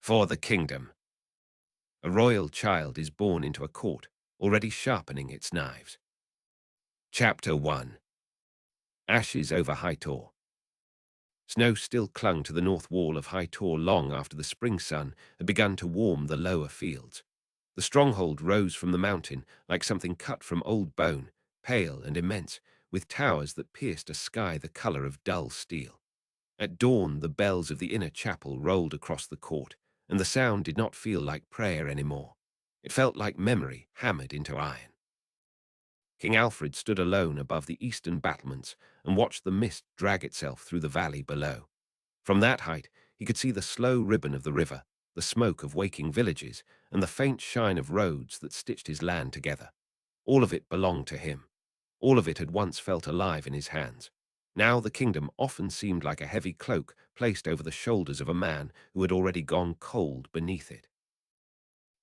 For the kingdom. A royal child is born into a court, already sharpening its knives. Chapter 1. Ashes over High Tor. Snow still clung to the north wall of High Tor long after the spring sun had begun to warm the lower fields. The stronghold rose from the mountain like something cut from old bone, pale and immense, with towers that pierced a sky the color of dull steel. At dawn, the bells of the inner chapel rolled across the court, and the sound did not feel like prayer anymore. It felt like memory hammered into iron. King Alfred stood alone above the eastern battlements and watched the mist drag itself through the valley below. From that height, he could see the slow ribbon of the river, the smoke of waking villages, and the faint shine of roads that stitched his land together. All of it belonged to him. All of it had once felt alive in his hands. Now the kingdom often seemed like a heavy cloak placed over the shoulders of a man who had already gone cold beneath it.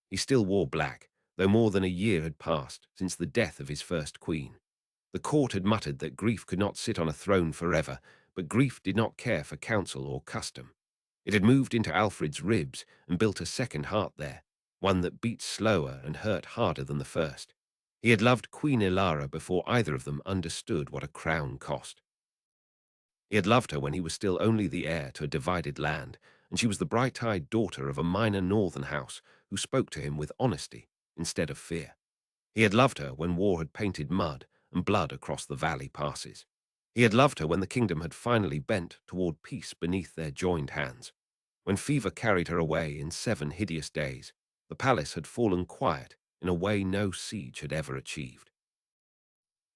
He still wore black, though more than a year had passed since the death of his first queen. The court had muttered that grief could not sit on a throne forever, but grief did not care for counsel or custom. It had moved into Alfred's ribs and built a second heart there, one that beat slower and hurt harder than the first. He had loved Queen Ilara before either of them understood what a crown cost. He had loved her when he was still only the heir to a divided land, and she was the bright-eyed daughter of a minor northern house who spoke to him with honesty instead of fear. He had loved her when war had painted mud and blood across the valley passes. He had loved her when the kingdom had finally bent toward peace beneath their joined hands. When fever carried her away in 7 hideous days, the palace had fallen quiet in a way no siege had ever achieved.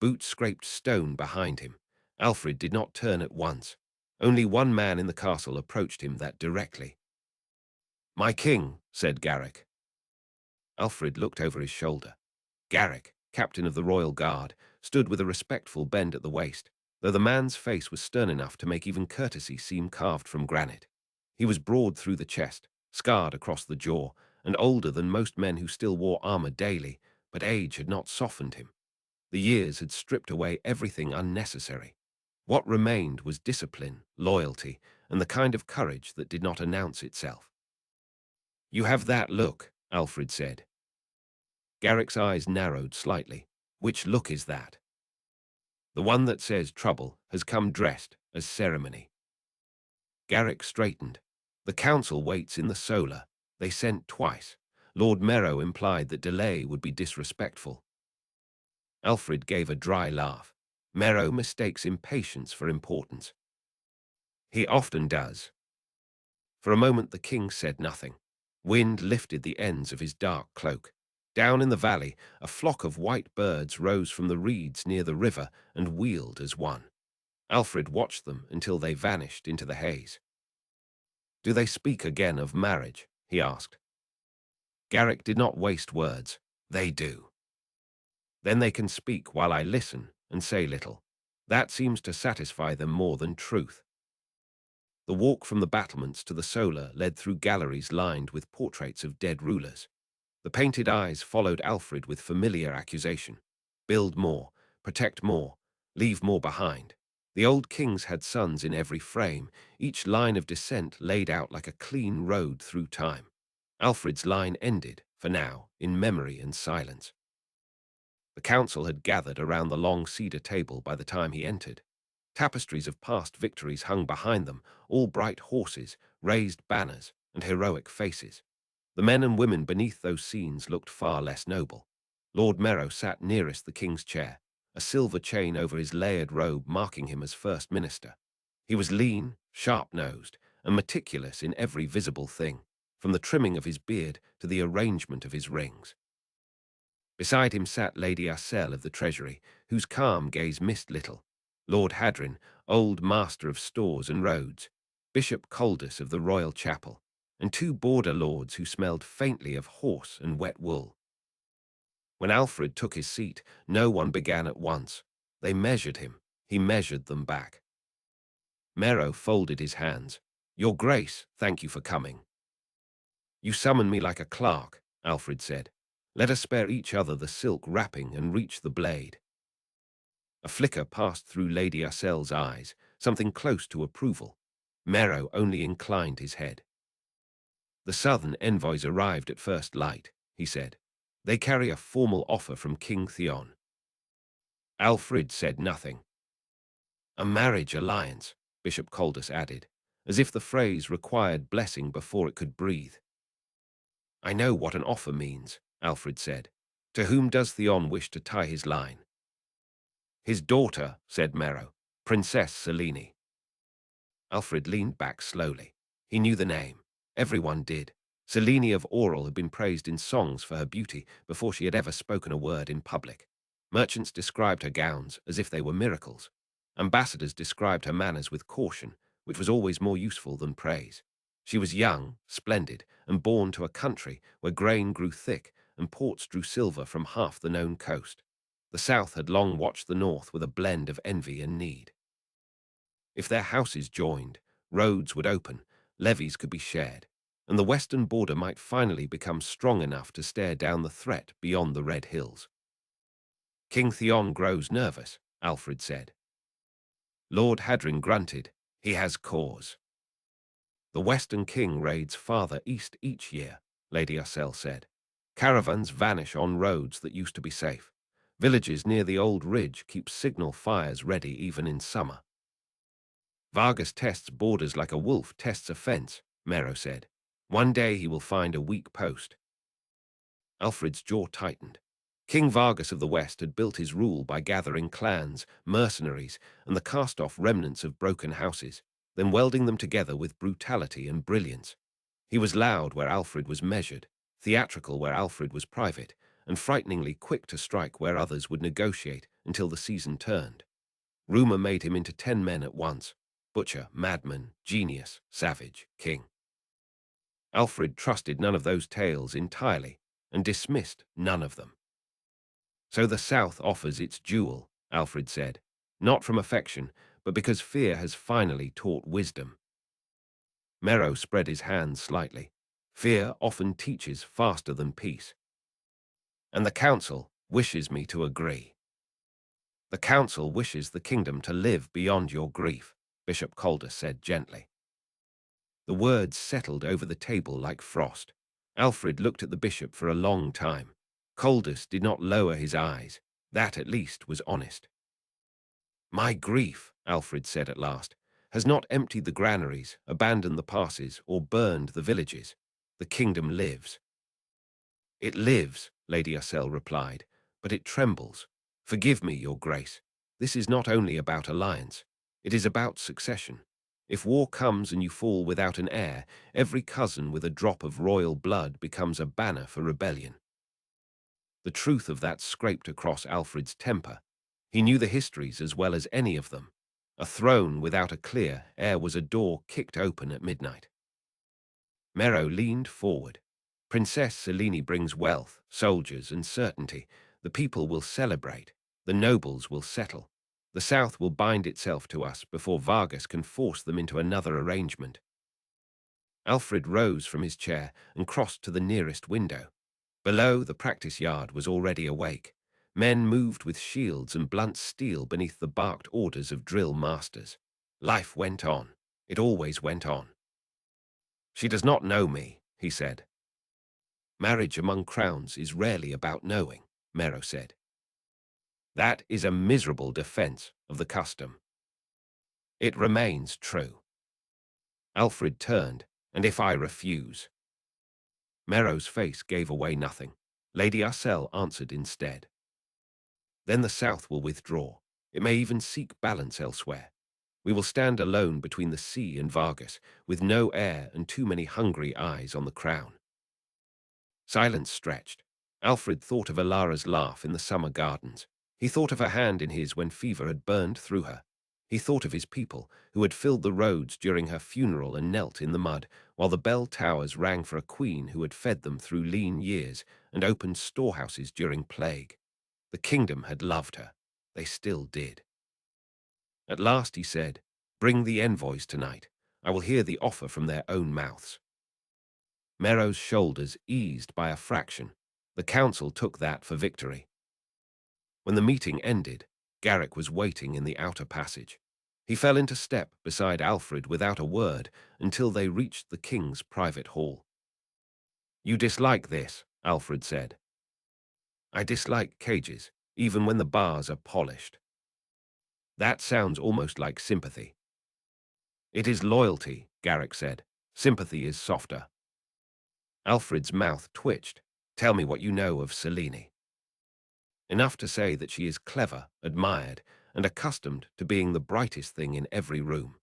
Boots scraped stone behind him. Alfred did not turn at once. Only one man in the castle approached him that directly. "My king," said Garrick. Alfred looked over his shoulder. Garrick, captain of the royal guard, stood with a respectful bend at the waist, though the man's face was stern enough to make even courtesy seem carved from granite. He was broad through the chest, scarred across the jaw, and older than most men who still wore armor daily, but age had not softened him. The years had stripped away everything unnecessary. What remained was discipline, loyalty, and the kind of courage that did not announce itself. "You have that look," Alfred said. Garrick's eyes narrowed slightly. "Which look is that?" "The one that says trouble has come dressed as ceremony." Garrick straightened. "The council waits in the solar. They sent twice. Lord Merrow implied that delay would be disrespectful." Alfred gave a dry laugh. "Merrow mistakes impatience for importance." "He often does." For a moment the king said nothing. Wind lifted the ends of his dark cloak. Down in the valley, a flock of white birds rose from the reeds near the river and wheeled as one. Alfred watched them until they vanished into the haze. "Do they speak again of marriage?" he asked. Garrick did not waste words. "They do." "Then they can speak while I listen and say little. That seems to satisfy them more than truth." The walk from the battlements to the solar led through galleries lined with portraits of dead rulers. The painted eyes followed Alfred with familiar accusation. Build more, protect more, leave more behind. The old kings had sons in every frame, each line of descent laid out like a clean road through time. Alfred's line ended, for now, in memory and silence. The council had gathered around the long cedar table by the time he entered. Tapestries of past victories hung behind them, all bright horses, raised banners, and heroic faces. The men and women beneath those scenes looked far less noble. Lord Merrow sat nearest the king's chair, a silver chain over his layered robe marking him as First Minister. He was lean, sharp-nosed, and meticulous in every visible thing, from the trimming of his beard to the arrangement of his rings. Beside him sat Lady Arcelle of the Treasury, whose calm gaze missed little, Lord Hadrin, old master of stores and roads, Bishop Coldus of the Royal Chapel, and 2 border lords who smelled faintly of horse and wet wool. When Alfred took his seat, no one began at once. They measured him. He measured them back. Merrow folded his hands. "Your Grace, thank you for coming." "You summon me like a clerk," Alfred said. "Let us spare each other the silk wrapping and reach the blade." A flicker passed through Lady Arcelle's eyes, something close to approval. Merrow only inclined his head. The southern envoys arrived at first light, he said. They carry a formal offer from King Theon. Alfred said nothing. A marriage alliance, Bishop Coldus added, as if the phrase required blessing before it could breathe. I know what an offer means, Alfred said. To whom does Theon wish to tie his line? His daughter, said Merrow, Princess Selene. Alfred leaned back slowly. He knew the name. Everyone did. Selene of Oral had been praised in songs for her beauty before she had ever spoken a word in public. Merchants described her gowns as if they were miracles. Ambassadors described her manners with caution, which was always more useful than praise. She was young, splendid, and born to a country where grain grew thick and ports drew silver from half the known coast. The South had long watched the North with a blend of envy and need. If their houses joined, roads would open, levies could be shared, and the western border might finally become strong enough to stare down the threat beyond the Red Hills. King Theon grows nervous, Alfred said. Lord Hadrin grunted. He has cause. The Western King raids farther east each year, Lady Ursel said. Caravans vanish on roads that used to be safe. Villages near the old ridge keep signal fires ready even in summer. Vargas tests borders like a wolf tests a fence, Merrow said. One day he will find a weak post. Alfred's jaw tightened. King Vargas of the West had built his rule by gathering clans, mercenaries, and the cast-off remnants of broken houses, then welding them together with brutality and brilliance. He was loud where Alfred was measured, theatrical where Alfred was private, and frighteningly quick to strike where others would negotiate until the season turned. Rumor made him into 10 men at once: butcher, madman, genius, savage, king. Alfred trusted none of those tales entirely and dismissed none of them. So the South offers its jewel, Alfred said, not from affection, but because fear has finally taught wisdom. Merrow spread his hands slightly. Fear often teaches faster than peace. And the council wishes me to agree. The council wishes the kingdom to live beyond your grief, Bishop Coldus said gently. The words settled over the table like frost. Alfred looked at the bishop for a long time. Coldus did not lower his eyes. That, at least, was honest. My grief, Alfred said at last, has not emptied the granaries, abandoned the passes, or burned the villages. The kingdom lives. It lives, Lady Ursel replied, but it trembles. Forgive me, your grace. This is not only about alliance. It is about succession. If war comes and you fall without an heir, every cousin with a drop of royal blood becomes a banner for rebellion. The truth of that scraped across Alfred's temper. He knew the histories as well as any of them. A throne without a clear heir was a door kicked open at midnight. Merrow leaned forward. Princess Selene brings wealth, soldiers, and certainty. The people will celebrate. The nobles will settle. The South will bind itself to us before Vargas can force them into another arrangement. Alfred rose from his chair and crossed to the nearest window. Below, the practice yard was already awake. Men moved with shields and blunt steel beneath the barked orders of drill masters. Life went on. It always went on. She does not know me, he said. Marriage among crowns is rarely about knowing, Merrow said. That is a miserable defense of the custom. It remains true. Alfred turned, and if I refuse? Merrow's face gave away nothing. Lady Ursel answered instead. Then the South will withdraw. It may even seek balance elsewhere. We will stand alone between the sea and Vargas, with no heir and too many hungry eyes on the crown. Silence stretched. Alfred thought of Alara's laugh in the summer gardens. He thought of her hand in his when fever had burned through her. He thought of his people, who had filled the roads during her funeral and knelt in the mud, while the bell towers rang for a queen who had fed them through lean years and opened storehouses during plague. The kingdom had loved her. They still did. At last he said, "Bring the envoys tonight. I will hear the offer from their own mouths." Merrow's shoulders eased by a fraction. The council took that for victory. When the meeting ended, Garrick was waiting in the outer passage. He fell into step beside Alfred without a word until they reached the king's private hall. You dislike this, Alfred said. I dislike cages, even when the bars are polished. That sounds almost like sympathy. It is loyalty, Garrick said. Sympathy is softer. Alfred's mouth twitched. Tell me what you know of Selene. Enough to say that she is clever, admired, and accustomed to being the brightest thing in every room.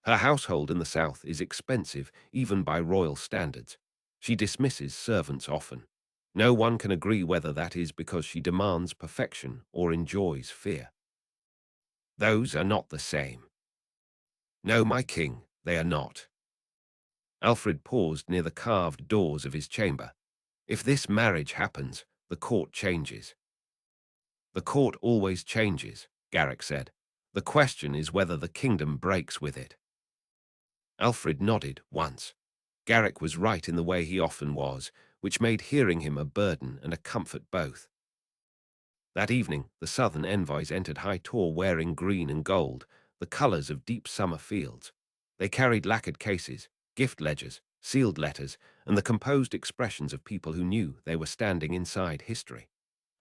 Her household in the South is expensive, even by royal standards. She dismisses servants often. No one can agree whether that is because she demands perfection or enjoys fear. Those are not the same. No, my king, they are not. Alfred paused near the carved doors of his chamber. If this marriage happens, the court changes. The court always changes, Garrick said. The question is whether the kingdom breaks with it. Alfred nodded once. Garrick was right in the way he often was, which made hearing him a burden and a comfort both. That evening, the southern envoys entered High Tor wearing green and gold, the colors of deep summer fields. They carried lacquered cases, gift ledgers, sealed letters, and the composed expressions of people who knew they were standing inside history.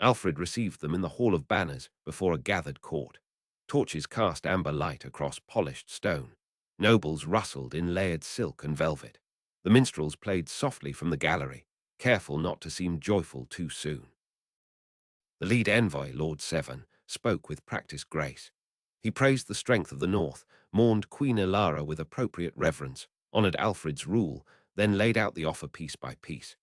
Alfred received them in the Hall of Banners before a gathered court. Torches cast amber light across polished stone. Nobles rustled in layered silk and velvet. The minstrels played softly from the gallery, careful not to seem joyful too soon. The lead envoy, Lord Severn, spoke with practiced grace. He praised the strength of the North, mourned Queen Ilara with appropriate reverence, honored Alfred's rule, then laid out the offer piece by piece.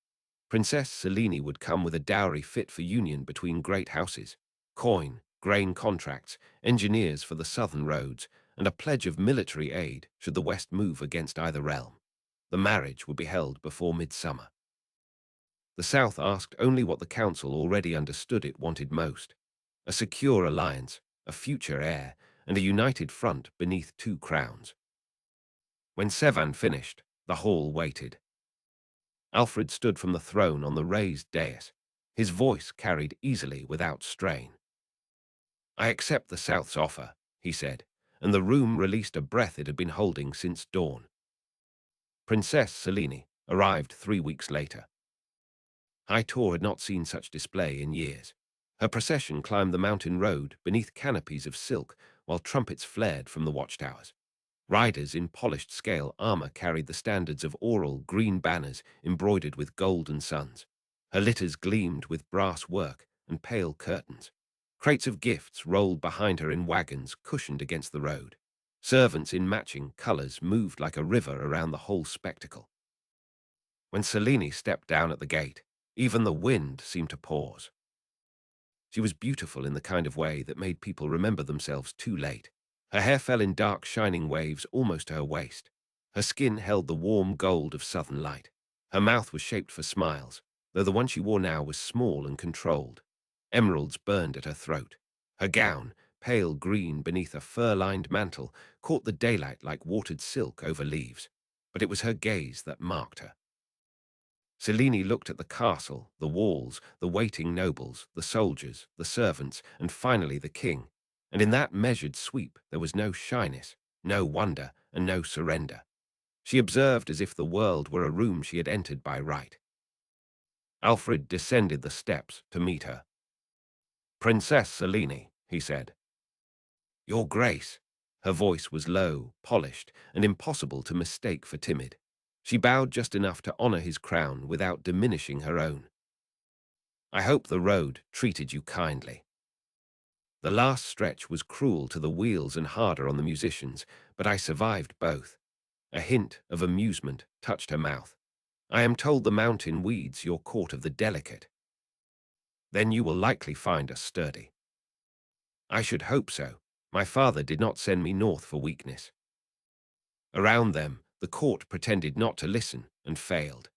Princess Selene would come with a dowry fit for union between great houses, coin, grain contracts, engineers for the southern roads, and a pledge of military aid should the West move against either realm. The marriage would be held before midsummer. The South asked only what the council already understood it wanted most: a secure alliance, a future heir, and a united front beneath two crowns. When Severn finished, the hall waited. Alfred stood from the throne on the raised dais. His voice carried easily without strain. I accept the South's offer, he said, and the room released a breath it had been holding since dawn. Princess Selene arrived 3 weeks later. High Tor had not seen such display in years. Her procession climbed the mountain road beneath canopies of silk while trumpets flared from the watchtowers. Riders in polished scale armor carried the standards of aural green banners embroidered with golden suns. Her litters gleamed with brass work and pale curtains. Crates of gifts rolled behind her in wagons cushioned against the road. Servants in matching colors moved like a river around the whole spectacle. When Selene stepped down at the gate, even the wind seemed to pause. She was beautiful in the kind of way that made people remember themselves too late. Her hair fell in dark, shining waves almost to her waist. Her skin held the warm gold of southern light. Her mouth was shaped for smiles, though the one she wore now was small and controlled. Emeralds burned at her throat. Her gown, pale green beneath a fur-lined mantle, caught the daylight like watered silk over leaves. But it was her gaze that marked her. Selene looked at the castle, the walls, the waiting nobles, the soldiers, the servants, and finally the king. And in that measured sweep there was no shyness, no wonder, and no surrender. She observed as if the world were a room she had entered by right. Alfred descended the steps to meet her. "Princess Selene," he said. "Your Grace." Her voice was low, polished, and impossible to mistake for timid. She bowed just enough to honor his crown without diminishing her own. "I hope the road treated you kindly." The last stretch was cruel to the wheels and harder on the musicians, but I survived both. A hint of amusement touched her mouth. "I am told the mountain weeds your court of the delicate. Then you will likely find us sturdy." "I should hope so. My father did not send me north for weakness." Around them, the court pretended not to listen and failed.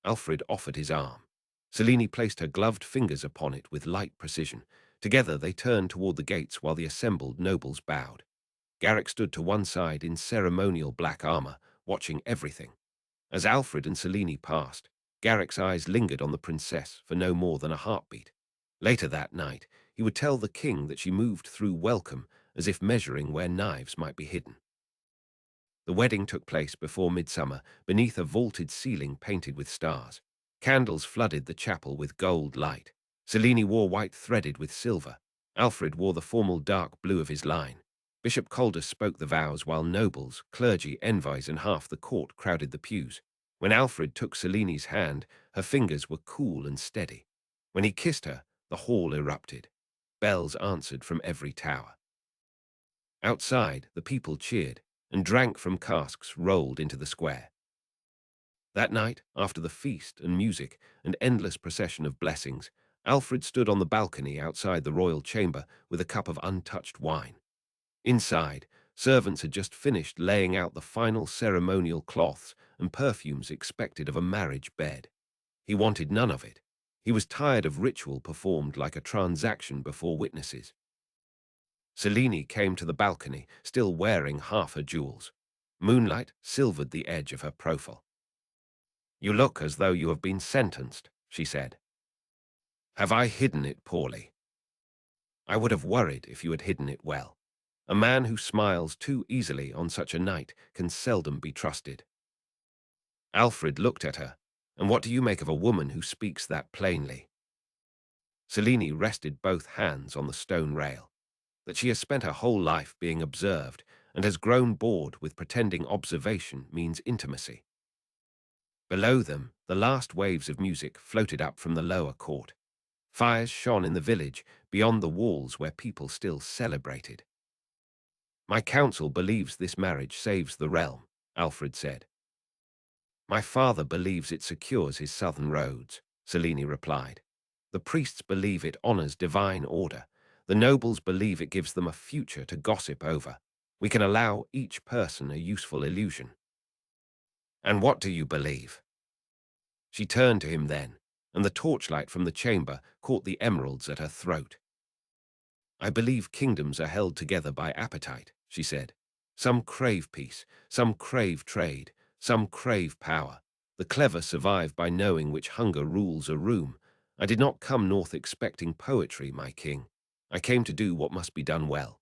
Alfred offered his arm. Selene placed her gloved fingers upon it with light precision. Together they turned toward the gates while the assembled nobles bowed. Garrick stood to one side in ceremonial black armor, watching everything. As Alfred and Selene passed, Garrick's eyes lingered on the princess for no more than a heartbeat. Later that night, he would tell the king that she moved through welcome as if measuring where knives might be hidden. The wedding took place before midsummer, beneath a vaulted ceiling painted with stars. Candles flooded the chapel with gold light. Cellini wore white threaded with silver. Alfred wore the formal dark blue of his line. Bishop Calder spoke the vows while nobles, clergy, envoys, and half the court crowded the pews. When Alfred took Cellini's hand, her fingers were cool and steady. When he kissed her, the hall erupted. Bells answered from every tower. Outside, the people cheered, and drank from casks rolled into the square. That night, after the feast and music and endless procession of blessings, Alfred stood on the balcony outside the royal chamber with a cup of untouched wine. Inside, servants had just finished laying out the final ceremonial cloths and perfumes expected of a marriage bed. He wanted none of it. He was tired of ritual performed like a transaction before witnesses. Cellini came to the balcony, still wearing half her jewels. Moonlight silvered the edge of her profile. "You look as though you have been sentenced," she said. "Have I hidden it poorly?" "I would have worried if you had hidden it well. A man who smiles too easily on such a night can seldom be trusted." Alfred looked at her. "And what do you make of a woman who speaks that plainly?" Cellini rested both hands on the stone rail. That she has spent her whole life being observed and has grown bored with pretending observation means intimacy. Below them, the last waves of music floated up from the lower court. Fires shone in the village, beyond the walls where people still celebrated. "My council believes this marriage saves the realm," Alfred said. "My father believes it secures his southern roads," Cellini replied. "The priests believe it honors divine order. The nobles believe it gives them a future to gossip over. We can allow each person a useful illusion." "And what do you believe?" She turned to him then, and the torchlight from the chamber caught the emeralds at her throat. "I believe kingdoms are held together by appetite," she said. "Some crave peace, some crave trade, some crave power. The clever survive by knowing which hunger rules a room. I did not come north expecting poetry, my king. I came to do what must be done well."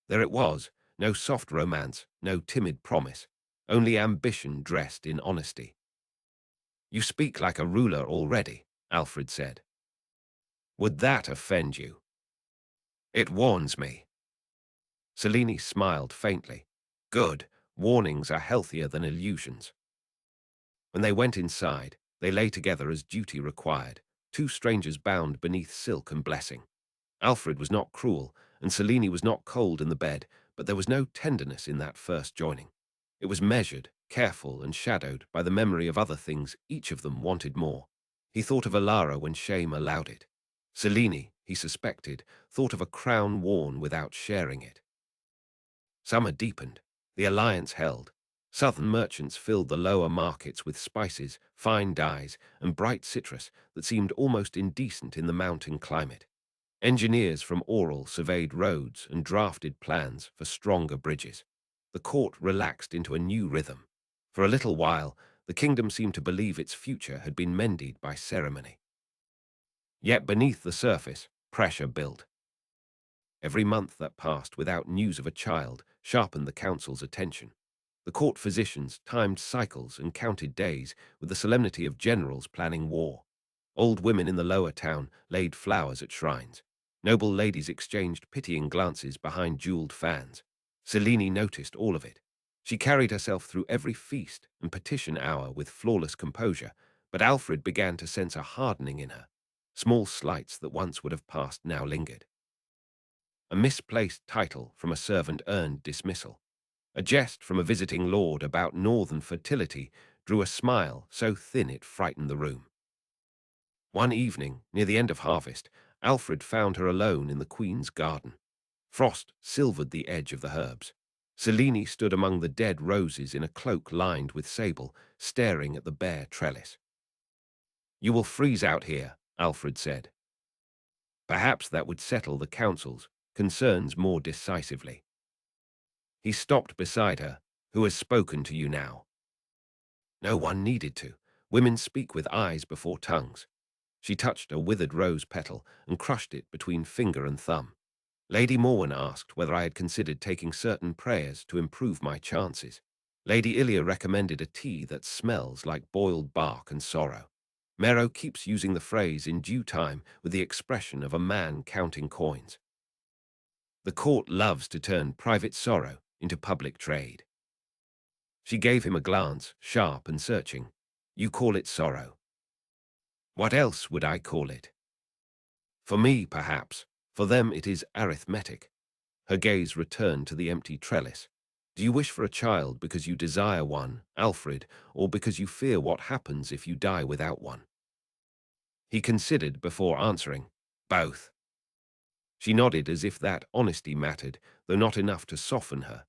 There it was, no soft romance, no timid promise, only ambition dressed in honesty. "You speak like a ruler already," Alfred said. "Would that offend you?" "It warns me." Cellini smiled faintly. "Good. Warnings are healthier than illusions." When they went inside, they lay together as duty required, two strangers bound beneath silk and blessing. Alfred was not cruel, and Cellini was not cold in the bed, but there was no tenderness in that first joining. It was measured, careful, and shadowed by the memory of other things each of them wanted more. He thought of Alara when shame allowed it. Cellini, he suspected, thought of a crown worn without sharing it. Summer deepened. The alliance held. Southern merchants filled the lower markets with spices, fine dyes, and bright citrus that seemed almost indecent in the mountain climate. Engineers from Oral surveyed roads and drafted plans for stronger bridges. The court relaxed into a new rhythm. For a little while, the kingdom seemed to believe its future had been mended by ceremony. Yet beneath the surface, pressure built. Every month that passed without news of a child sharpened the council's attention. The court physicians timed cycles and counted days with the solemnity of generals planning war. Old women in the lower town laid flowers at shrines. Noble ladies exchanged pitying glances behind jeweled fans. Cellini noticed all of it. She carried herself through every feast and petition hour with flawless composure, but Alfred began to sense a hardening in her. Small slights that once would have passed now lingered. A misplaced title from a servant earned dismissal. A jest from a visiting lord about northern fertility drew a smile so thin it frightened the room. One evening, near the end of harvest, Alfred found her alone in the Queen's garden. Frost silvered the edge of the herbs. Cellini stood among the dead roses in a cloak lined with sable, staring at the bare trellis. "You will freeze out here," Alfred said. Perhaps that would settle the council's concerns more decisively. He stopped beside her. "Who has spoken to you now?" No one needed to. Women speak with eyes before tongues. She touched a withered rose petal and crushed it between finger and thumb. Lady Morwen asked whether I had considered taking certain prayers to improve my chances. Lady Ilia recommended a tea that smells like boiled bark and sorrow. Mero keeps using the phrase in due time with the expression of a man counting coins. The court loves to turn private sorrow into public trade. She gave him a glance, sharp and searching. You call it sorrow. What else would I call it? For me, perhaps. For them it is arithmetic. Her gaze returned to the empty trellis. Do you wish for a child because you desire one, Alfred, or because you fear what happens if you die without one? He considered before answering. Both. She nodded as if that honesty mattered, though not enough to soften her.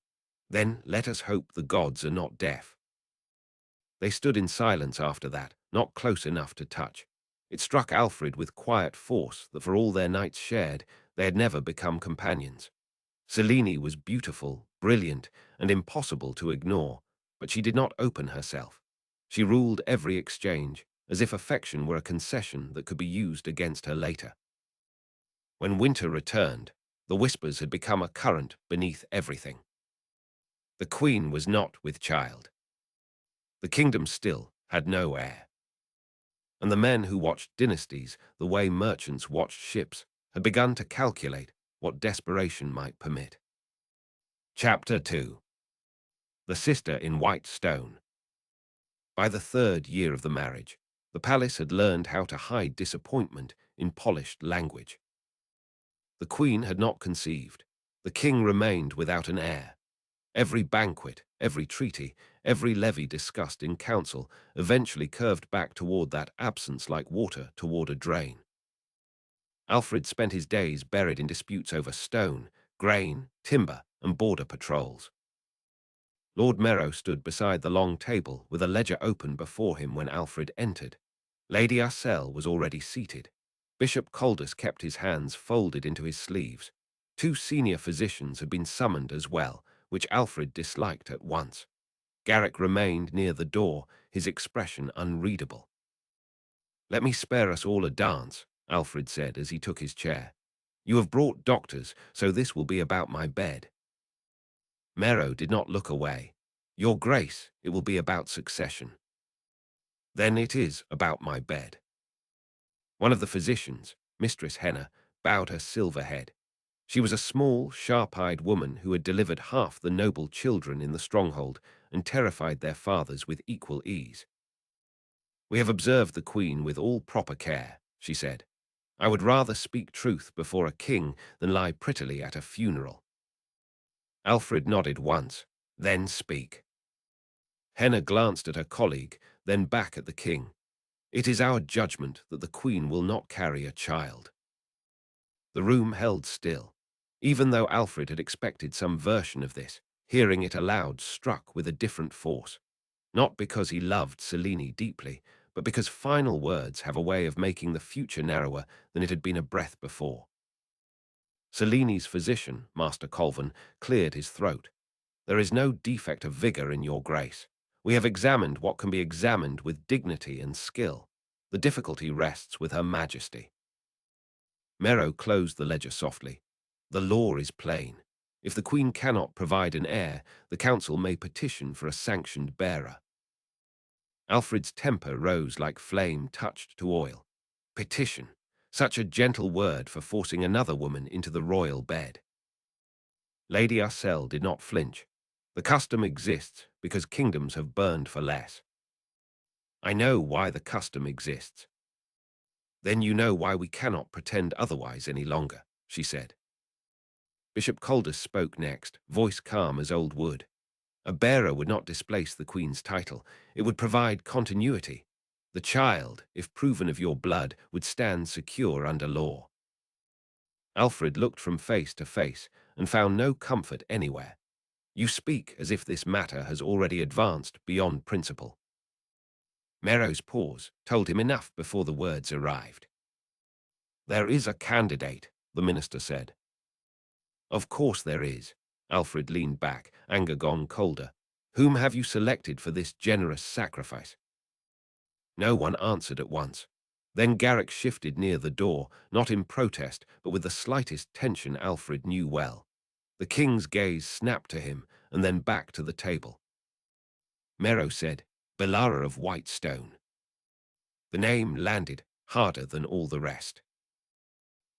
Then let us hope the gods are not deaf. They stood in silence after that, not close enough to touch. It struck Alfred with quiet force that for all their nights shared, they had never become companions. Selene was beautiful, brilliant, and impossible to ignore, but she did not open herself. She ruled every exchange, as if affection were a concession that could be used against her later. When winter returned, the whispers had become a current beneath everything. The queen was not with child. The kingdom still had no heir. And the men who watched dynasties the way merchants watched ships had begun to calculate what desperation might permit. Chapter 2. The Sister in White Stone. By the 3rd year of the marriage, the palace had learned how to hide disappointment in polished language. The queen had not conceived. The king remained without an heir. Every banquet, every treaty, every levy discussed in council eventually curved back toward that absence like water toward a drain. Alfred spent his days buried in disputes over stone, grain, timber, and border patrols. Lord Mero stood beside the long table with a ledger open before him when Alfred entered. Lady Arcelle was already seated. Bishop Coldus kept his hands folded into his sleeves. 2 senior physicians had been summoned as well, which Alfred disliked at once. Garrick remained near the door, his expression unreadable. Let me spare us all a dance, Alfred said as he took his chair. You have brought doctors, so this will be about my bed. Mero did not look away. Your Grace, it will be about succession. Then it is about my bed. One of the physicians, Mistress Henna, bowed her silver head. She was a small, sharp-eyed woman who had delivered half the noble children in the stronghold and terrified their fathers with equal ease. We have observed the Queen with all proper care, she said. I would rather speak truth before a king than lie prettily at a funeral. Alfred nodded once, then speak. Henna glanced at her colleague, then back at the king. It is our judgment that the Queen will not carry a child. The room held still. Even though Alfred had expected some version of this, hearing it aloud struck with a different force. Not because he loved Selene deeply, but because final words have a way of making the future narrower than it had been a breath before. Selene's physician, Master Colvin, cleared his throat. There is no defect of vigor in your grace. We have examined what can be examined with dignity and skill. The difficulty rests with Her Majesty. Mero closed the ledger softly. The law is plain. If the Queen cannot provide an heir, the Council may petition for a sanctioned bearer. Alfred's temper rose like flame touched to oil. Petition. Such a gentle word for forcing another woman into the royal bed. Lady Arcelle did not flinch. The custom exists because kingdoms have burned for less. I know why the custom exists. Then you know why we cannot pretend otherwise any longer, she said. Bishop Coldus spoke next, voice calm as old wood. A bearer would not displace the Queen's title. It would provide continuity. The child, if proven of your blood, would stand secure under law. Alfred looked from face to face and found no comfort anywhere. You speak as if this matter has already advanced beyond principle. Mero's pause told him enough before the words arrived. There is a candidate, the minister said. Of course there is. Alfred leaned back, anger gone colder. Whom have you selected for this generous sacrifice? No one answered at once. Then Garrick shifted near the door, not in protest, but with the slightest tension Alfred knew well. The king's gaze snapped to him, and then back to the table. Mero said, "Belara of Whitestone." The name landed harder than all the rest.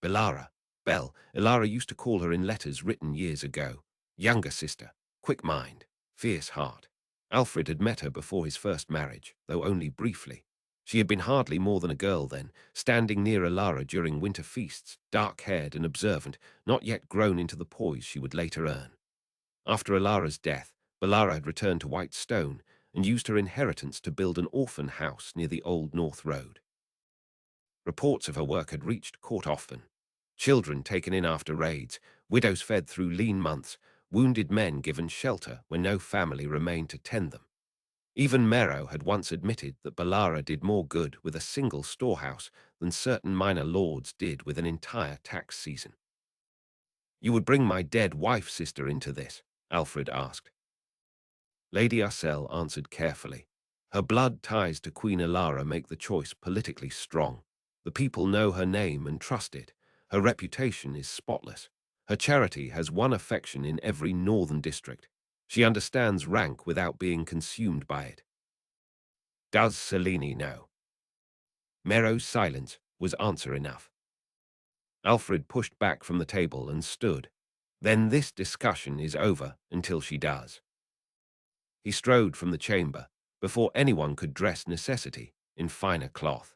Belara, Belle, Ilara used to call her in letters written years ago. Younger sister, quick mind, fierce heart. Alfred had met her before his first marriage, though only briefly. She had been hardly more than a girl then, standing near Ilara during winter feasts, dark-haired and observant, not yet grown into the poise she would later earn. After Ilara's death, Belara had returned to Whitestone and used her inheritance to build an orphan house near the Old North Road. Reports of her work had reached court often. Children taken in after raids, widows fed through lean months, wounded men given shelter when no family remained to tend them. Even Mero had once admitted that Belara did more good with a single storehouse than certain minor lords did with an entire tax season. "You would bring my dead wife-sister into this?" Alfred asked. Lady Arcelle answered carefully. Her blood ties to Queen Ilara make the choice politically strong. The people know her name and trust it. Her reputation is spotless. Her charity has one affection in every northern district. She understands rank without being consumed by it. Does Selene know? Mero's silence was answer enough. Alfred pushed back from the table and stood. Then this discussion is over until she does. He strode from the chamber, before anyone could dress necessity in finer cloth.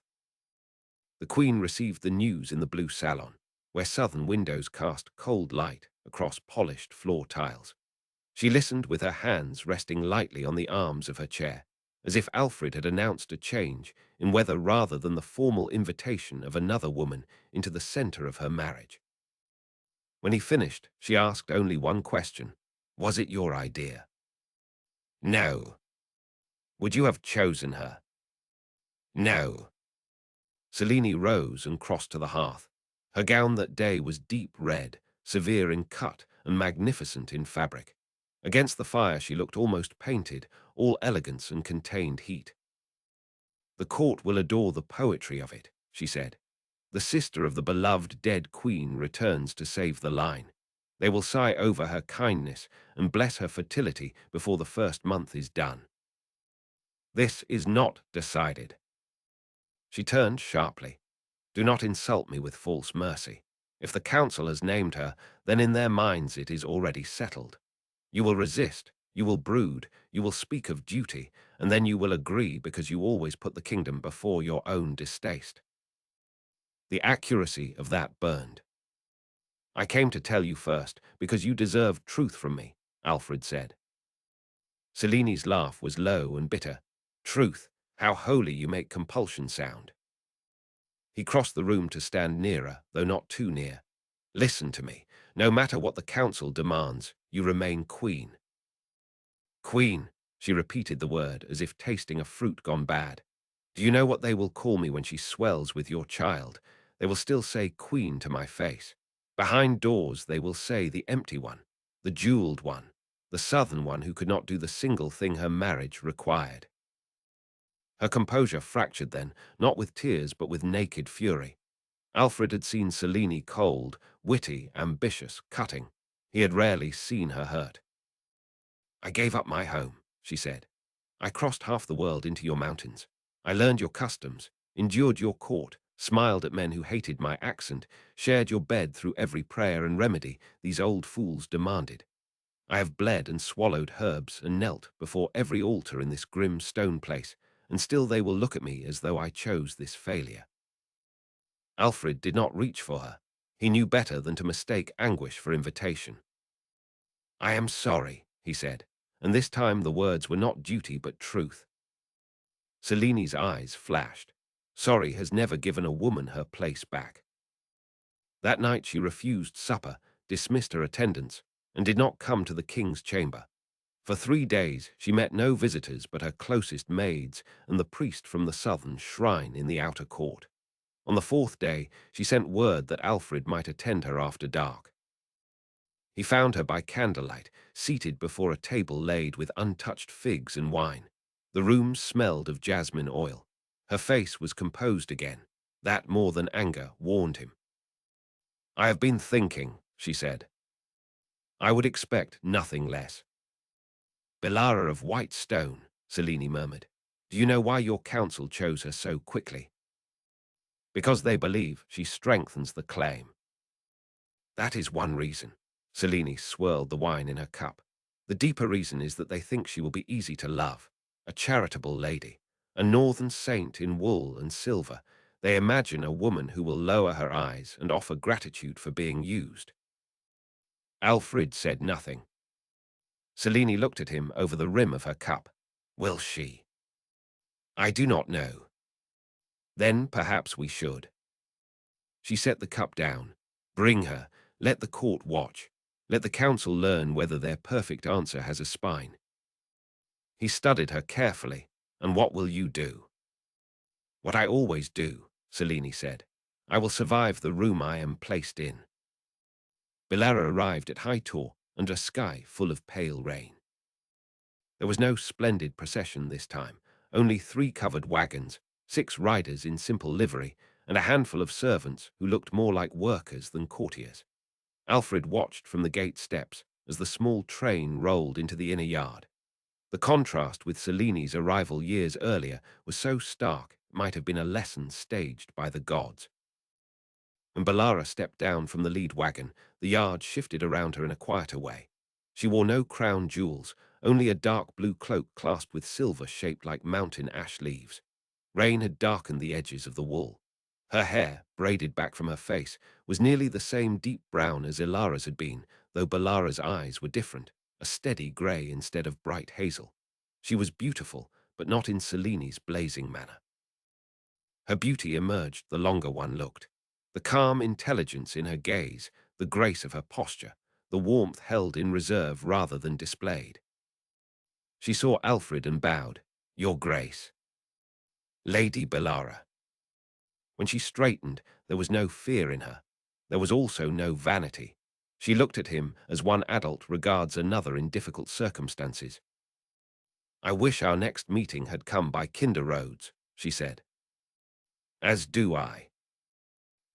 The Queen received the news in the blue salon, where southern windows cast cold light across polished floor tiles. She listened with her hands resting lightly on the arms of her chair, as if Alfred had announced a change in weather rather than the formal invitation of another woman into the center of her marriage. When he finished, she asked only one question. "Was it your idea?" "No." "Would you have chosen her?" "No." Selene rose and crossed to the hearth. Her gown that day was deep red, severe in cut and magnificent in fabric. Against the fire she looked almost painted, all elegance and contained heat. "The court will adore the poetry of it," she said. "The sister of the beloved dead queen returns to save the line. They will sigh over her kindness and bless her fertility before the first month is done." "This is not decided." She turned sharply. "Do not insult me with false mercy. If the council has named her, then in their minds it is already settled. You will resist, you will brood, you will speak of duty, and then you will agree because you always put the kingdom before your own distaste." The accuracy of that burned. "I came to tell you first, because you deserve truth from me," Alfred said. Selene's laugh was low and bitter. "Truth, how holy you make compulsion sound." He crossed the room to stand nearer, though not too near. "Listen to me. No matter what the council demands, you remain queen." "Queen," she repeated the word as if tasting a fruit gone bad. "Do you know what they will call me when she swells with your child? They will still say queen to my face. Behind doors they will say the empty one, the jeweled one, the southern one who could not do the single thing her marriage required." Her composure fractured then, not with tears but with naked fury. Alfred had seen Selene cold, witty, ambitious, cutting. He had rarely seen her hurt. "I gave up my home," she said. "I crossed half the world into your mountains. I learned your customs, endured your court, smiled at men who hated my accent, shared your bed through every prayer and remedy these old fools demanded. I have bled and swallowed herbs and knelt before every altar in this grim stone place, and still they will look at me as though I chose this failure." Alfred did not reach for her. He knew better than to mistake anguish for invitation. "I am sorry," he said, and this time the words were not duty but truth. Selene's eyes flashed. Sorry has never given a woman her place back. That night she refused supper, dismissed her attendants, and did not come to the king's chamber. For 3 days she met no visitors but her closest maids and the priest from the southern shrine in the outer court. On the 4th day she sent word that Alfred might attend her after dark. He found her by candlelight, seated before a table laid with untouched figs and wine. The room smelled of jasmine oil. Her face was composed again. That more than anger warned him. "I have been thinking," she said. "I would expect nothing less." "Belara of white stone," Selene murmured. "Do you know why your council chose her so quickly?" "Because they believe she strengthens the claim." "That is one reason." Selene swirled the wine in her cup. "The deeper reason is that they think she will be easy to love, a charitable lady, a northern saint in wool and silver. They imagine a woman who will lower her eyes and offer gratitude for being used." Alfred said nothing. Selene looked at him over the rim of her cup. "Will she?" "I do not know." "Then perhaps we should." She set the cup down. "Bring her. Let the court watch. Let the council learn whether their perfect answer has a spine." He studied her carefully. "And what will you do?" "What I always do," Selene said. "I will survive the room I am placed in." Belara arrived at High Tor under a sky full of pale rain. There was no splendid procession this time, only 3 covered wagons, 6 riders in simple livery, and a handful of servants who looked more like workers than courtiers. Alfred watched from the gate steps as the small train rolled into the inner yard. The contrast with Selene's arrival years earlier was so stark it might have been a lesson staged by the gods. When Belara stepped down from the lead wagon, the yard shifted around her in a quieter way. She wore no crown jewels, only a dark blue cloak clasped with silver shaped like mountain ash leaves. Rain had darkened the edges of the wool. Her hair, braided back from her face, was nearly the same deep brown as Ilara's had been, though Belara's eyes were different, a steady grey instead of bright hazel. She was beautiful, but not in Selene's blazing manner. Her beauty emerged the longer one looked. The calm intelligence in her gaze, the grace of her posture, the warmth held in reserve rather than displayed. She saw Alfred and bowed. "Your Grace." "Lady Belara." When she straightened, there was no fear in her. There was also no vanity. She looked at him as one adult regards another in difficult circumstances. "I wish our next meeting had come by kinder roads," she said. "As do I."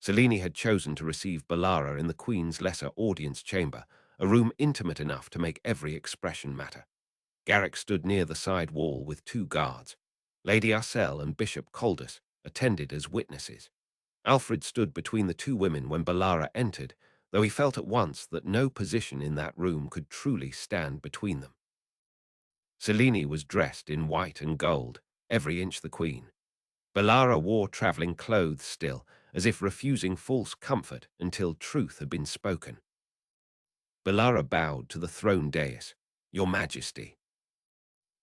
Selene had chosen to receive Belara in the Queen's lesser audience chamber, a room intimate enough to make every expression matter. Garrick stood near the side wall with 2 guards. Lady Arcelle and Bishop Coldus attended as witnesses. Alfred stood between the 2 women when Belara entered, though he felt at once that no position in that room could truly stand between them. Selene was dressed in white and gold, every inch the Queen. Belara wore travelling clothes still, as if refusing false comfort until truth had been spoken. Belara bowed to the throne dais. "Your Majesty."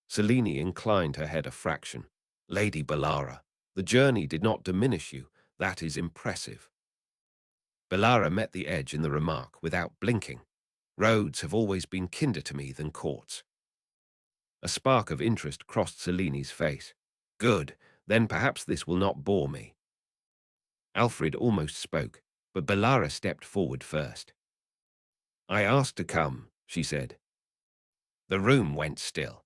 Selene inclined her head a fraction. "Lady Belara, the journey did not diminish you. That is impressive." Belara met the edge in the remark without blinking. "Roads have always been kinder to me than courts." A spark of interest crossed Selene's face. "Good, then perhaps this will not bore me." Alfred almost spoke, but Belara stepped forward first. "I asked to come," she said. The room went still.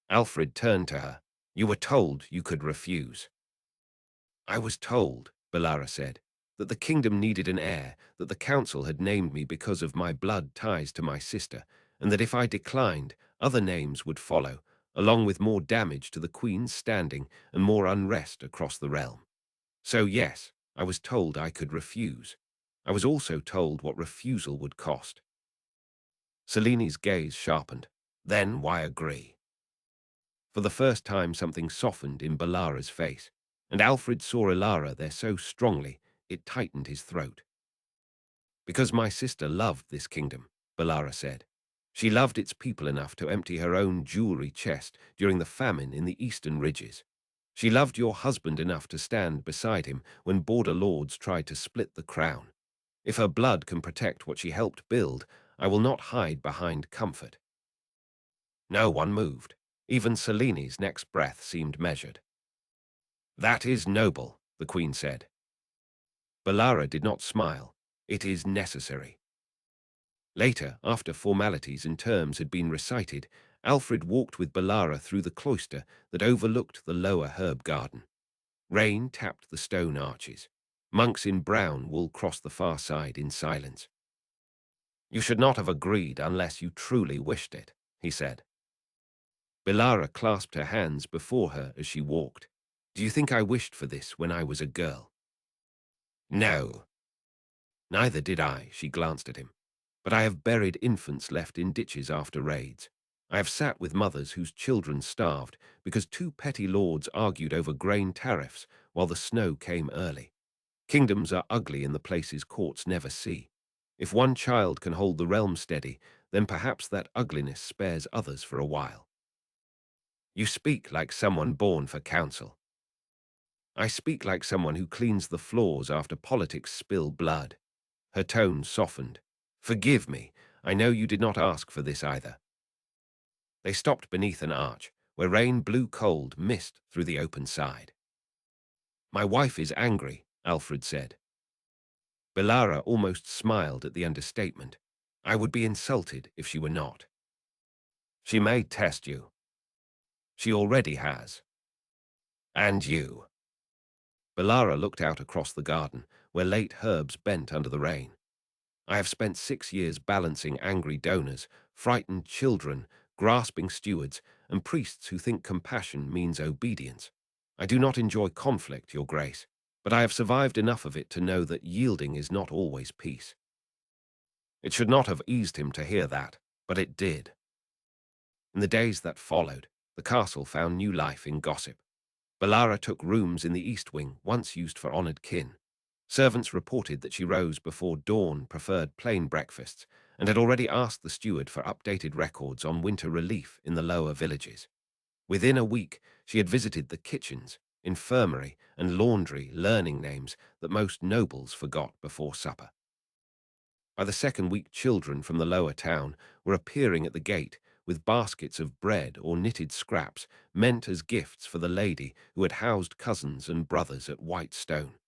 Alfred turned to her. "You were told you could refuse." "I was told," Belara said, "that the kingdom needed an heir, that the council had named me because of my blood ties to my sister, and that if I declined, other names would follow, along with more damage to the Queen's standing and more unrest across the realm. So yes, I was told I could refuse. I was also told what refusal would cost." Selene's gaze sharpened. "Then why agree?" For the first time something softened in Belara's face, and Alfred saw Ilara there so strongly it tightened his throat. "Because my sister loved this kingdom," Belara said. "She loved its people enough to empty her own jewelry chest during the famine in the eastern ridges. She loved your husband enough to stand beside him when border lords tried to split the crown. If her blood can protect what she helped build, I will not hide behind comfort." No one moved. Even Selene's next breath seemed measured. "That is noble," the Queen said. Belara did not smile. "It is necessary." Later, after formalities and terms had been recited, Alfred walked with Belara through the cloister that overlooked the lower herb garden. Rain tapped the stone arches. Monks in brown wool crossed the far side in silence. "You should not have agreed unless you truly wished it," he said. Belara clasped her hands before her as she walked. "Do you think I wished for this when I was a girl?" "No." "Neither did I," she glanced at him. "But I have buried infants left in ditches after raids. I have sat with mothers whose children starved because two petty lords argued over grain tariffs while the snow came early. Kingdoms are ugly in the places courts never see. If one child can hold the realm steady, then perhaps that ugliness spares others for a while." "You speak like someone born for counsel." "I speak like someone who cleans the floors after politics spill blood." Her tone softened. "Forgive me. I know you did not ask for this either." They stopped beneath an arch, where rain blew cold mist through the open side. "My wife is angry," Alfred said. Belara almost smiled at the understatement. "I would be insulted if she were not." "She may test you." "She already has." "And you." Belara looked out across the garden, where late herbs bent under the rain. "I have spent 6 years balancing angry donors, frightened children, grasping stewards, and priests who think compassion means obedience. I do not enjoy conflict, Your Grace, but I have survived enough of it to know that yielding is not always peace." It should not have eased him to hear that, but it did. In the days that followed, the castle found new life in gossip. Belara took rooms in the east wing, once used for honored kin. Servants reported that she rose before dawn, preferred plain breakfasts, and had already asked the steward for updated records on winter relief in the lower villages. Within a week, she had visited the kitchens, infirmary, and laundry, learning names that most nobles forgot before supper. By the second week, children from the lower town were appearing at the gate with baskets of bread or knitted scraps meant as gifts for the lady who had housed cousins and brothers at Whitestone.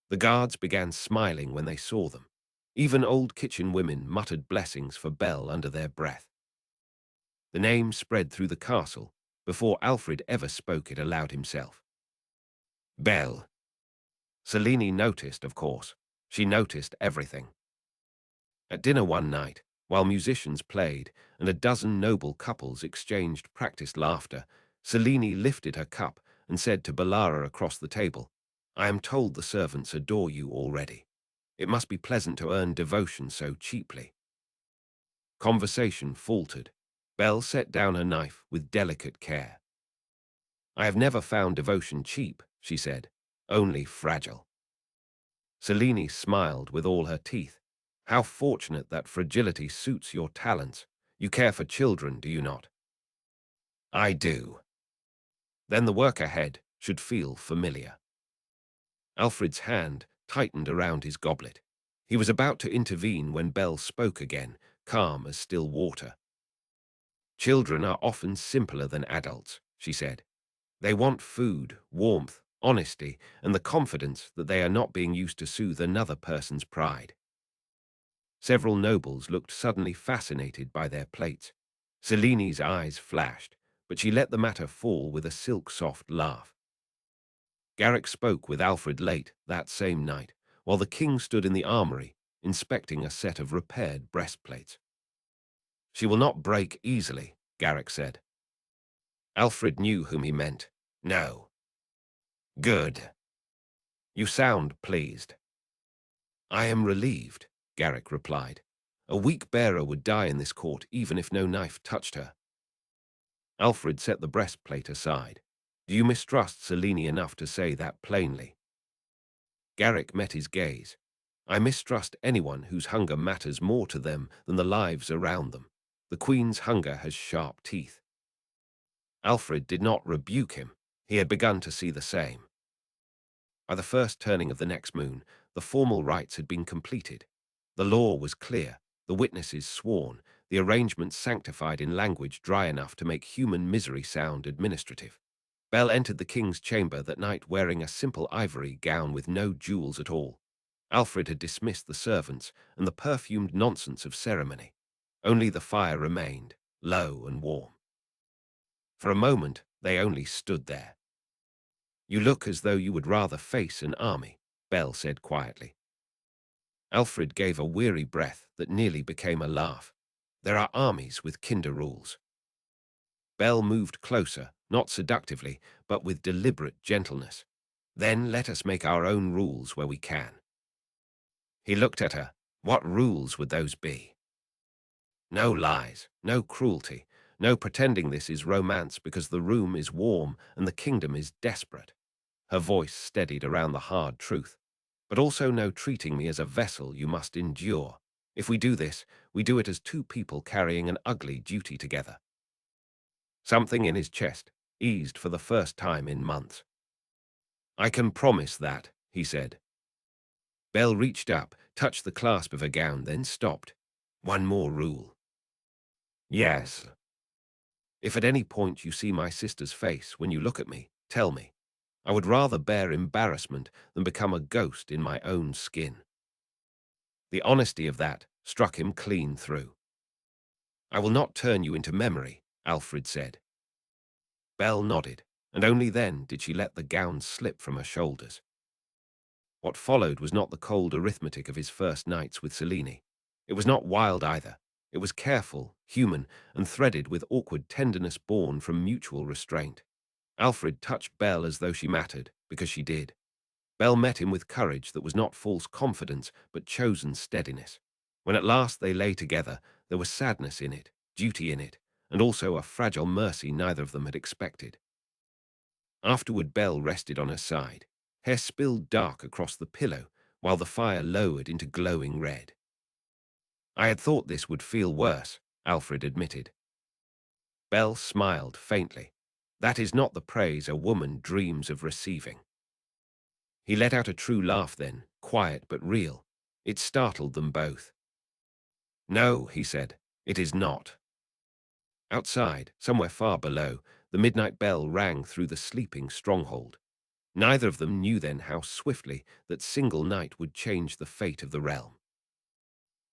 The guards began smiling when they saw them. Even old kitchen women muttered blessings for Belle under their breath. The name spread through the castle before Alfred ever spoke it aloud himself. Belle. Selene noticed, of course. She noticed everything. At dinner one night, while musicians played and a dozen noble couples exchanged practiced laughter, Selene lifted her cup and said to Belara across the table, "I am told the servants adore you already. It must be pleasant to earn devotion so cheaply." Conversation faltered. Belle set down her knife with delicate care. "I have never found devotion cheap," she said, "only fragile." Selene smiled with all her teeth. "How fortunate that fragility suits your talents. You care for children, do you not?" "I do." "Then the work ahead should feel familiar." Alfred's hand tightened around his goblet. He was about to intervene when Belle spoke again, calm as still water. "Children are often simpler than adults," she said. "They want food, warmth, honesty, and the confidence that they are not being used to soothe another person's pride." Several nobles looked suddenly fascinated by their plates. Selene's eyes flashed, but she let the matter fall with a silk-soft laugh. Garrick spoke with Alfred late that same night, while the king stood in the armory, inspecting a set of repaired breastplates. "She will not break easily," Garrick said. Alfred knew whom he meant. "No." "Good. You sound pleased." "I am relieved," Garrick replied. "A weak bearer would die in this court even if no knife touched her." Alfred set the breastplate aside. "Do you mistrust Selene enough to say that plainly?" Garrick met his gaze. "I mistrust anyone whose hunger matters more to them than the lives around them. The Queen's hunger has sharp teeth." Alfred did not rebuke him. He had begun to see the same. By the first turning of the next moon, the formal rites had been completed. The law was clear, the witnesses sworn, the arrangements sanctified in language dry enough to make human misery sound administrative. Belle entered the king's chamber that night wearing a simple ivory gown with no jewels at all. Alfred had dismissed the servants and the perfumed nonsense of ceremony. Only the fire remained, low and warm. For a moment, they only stood there. You look as though you would rather face an army, Belle said quietly. Alfred gave a weary breath that nearly became a laugh. There are armies with kinder rules. Belle moved closer, not seductively, but with deliberate gentleness. Then let us make our own rules where we can. He looked at her. What rules would those be? No lies, no cruelty, no pretending this is romance because the room is warm and the kingdom is desperate. Her voice steadied around the hard truth. But also no treating me as a vessel you must endure. If we do this, we do it as two people carrying an ugly duty together. Something in his chest eased for the first time in months. I can promise that, he said. Belle reached up, touched the clasp of her gown, then stopped. One more rule. Yes. If at any point you see my sister's face when you look at me, tell me. I would rather bear embarrassment than become a ghost in my own skin. The honesty of that struck him clean through. I will not turn you into memory, Alfred said. Belle nodded, and only then did she let the gown slip from her shoulders. What followed was not the cold arithmetic of his first nights with Selene. It was not wild either. It was careful, human, and threaded with awkward tenderness born from mutual restraint. Alfred touched Belle as though she mattered, because she did. Belle met him with courage that was not false confidence, but chosen steadiness. When at last they lay together, there was sadness in it, duty in it, and also a fragile mercy neither of them had expected. Afterward, Belle rested on her side. Hair spilled dark across the pillow, while the fire lowered into glowing red. I had thought this would feel worse, Alfred admitted. Belle smiled faintly. That is not the praise a woman dreams of receiving. He let out a true laugh then, quiet but real. It startled them both. No, he said, it is not. Outside, somewhere far below, the midnight bell rang through the sleeping stronghold. Neither of them knew then how swiftly that single night would change the fate of the realm.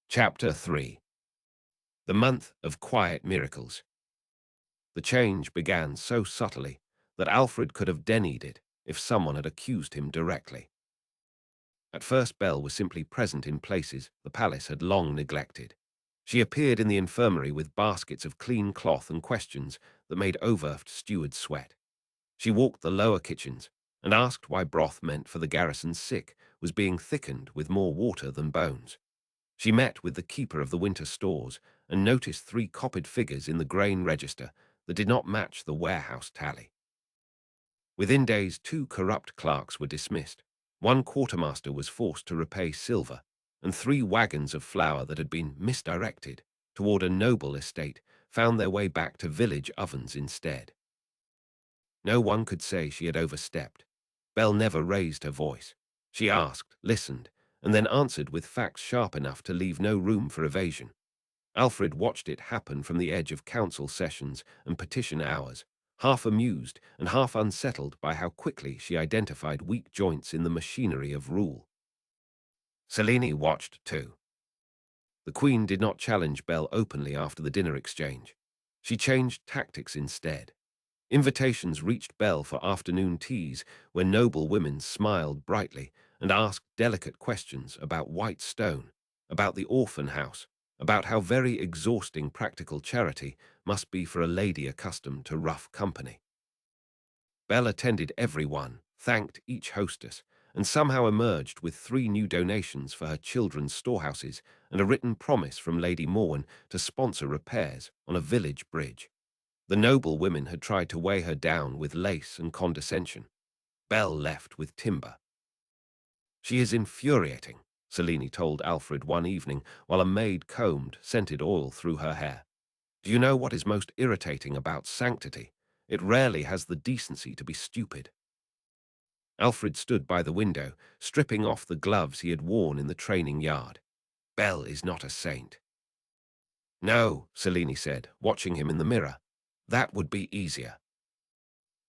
Chapter 3. The month of quiet miracles. The change began so subtly that Alfred could have denied it if someone had accused him directly. At first, Belle was simply present in places the palace had long neglected. She appeared in the infirmary with baskets of clean cloth and questions that made overworked stewards sweat. She walked the lower kitchens and asked why broth meant for the garrison's sick was being thickened with more water than bones. She met with the keeper of the winter stores and noticed 3 copied figures in the grain register that did not match the warehouse tally. Within days, 2 corrupt clerks were dismissed. 1 quartermaster was forced to repay silver, and 3 wagons of flour that had been misdirected toward a noble estate found their way back to village ovens instead. No one could say she had overstepped. Belle never raised her voice. She asked, listened, and then answered with facts sharp enough to leave no room for evasion. Alfred watched it happen from the edge of council sessions and petition hours, half amused and half unsettled by how quickly she identified weak joints in the machinery of rule. Selene watched too. The Queen did not challenge Belle openly after the dinner exchange. She changed tactics instead. Invitations reached Belle for afternoon teas where noble women smiled brightly and asked delicate questions about white stone, about the orphan house, about how very exhausting practical charity must be for a lady accustomed to rough company. Belle attended every one, thanked each hostess, and somehow emerged with 3 new donations for her children's storehouses and a written promise from Lady Morwen to sponsor repairs on a village bridge. The noble women had tried to weigh her down with lace and condescension. Belle left with timber. She is infuriating, Selene told Alfred one evening while a maid combed scented oil through her hair. Do you know what is most irritating about sanctity? It rarely has the decency to be stupid. Alfred stood by the window, stripping off the gloves he had worn in the training yard. Belle is not a saint. No, Selene said, watching him in the mirror. That would be easier.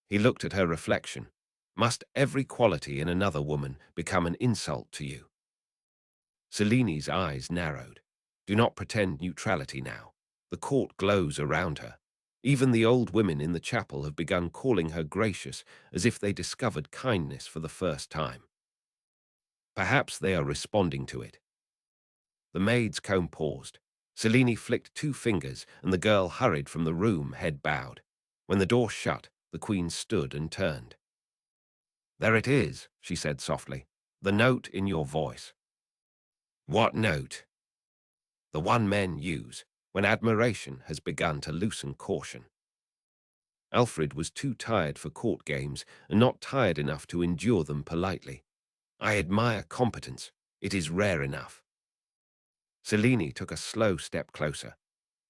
He looked at her reflection. Must every quality in another woman become an insult to you? Selene's eyes narrowed. Do not pretend neutrality now. The court glows around her. Even the old women in the chapel have begun calling her gracious, as if they discovered kindness for the first time. Perhaps they are responding to it. The maid's comb paused. Selene flicked 2 fingers, and the girl hurried from the room, head bowed. When the door shut, the queen stood and turned. "There it is," she said softly. "The note in your voice." "What note?" "The one men use when admiration has begun to loosen caution." Alfred was too tired for court games and not tired enough to endure them politely. "I admire competence. It is rare enough." Selene took a slow step closer.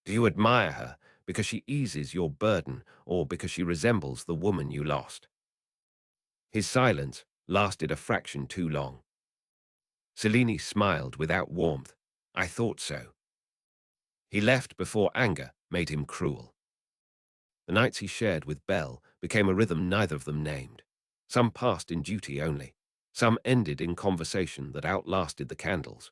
"Do you admire her because she eases your burden or because she resembles the woman you lost?" His silence lasted a fraction too long. Selene smiled without warmth. "I thought so." He left before anger made him cruel. The nights he shared with Belle became a rhythm neither of them named. Some passed in duty only. Some ended in conversation that outlasted the candles.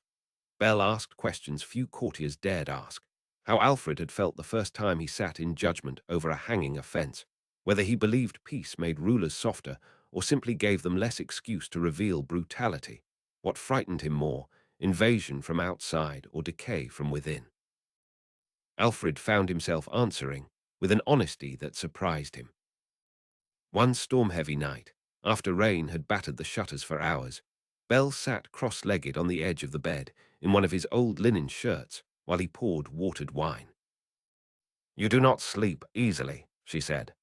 Belle asked questions few courtiers dared ask. How Alfred had felt the first time he sat in judgment over a hanging offence, whether he believed peace made rulers softer or simply gave them less excuse to reveal brutality. What frightened him more, invasion from outside or decay from within? Alfred found himself answering with an honesty that surprised him. One storm-heavy night, after rain had battered the shutters for hours, Belle sat cross-legged on the edge of the bed in one of his old linen shirts while he poured watered wine. "You do not sleep easily," she said.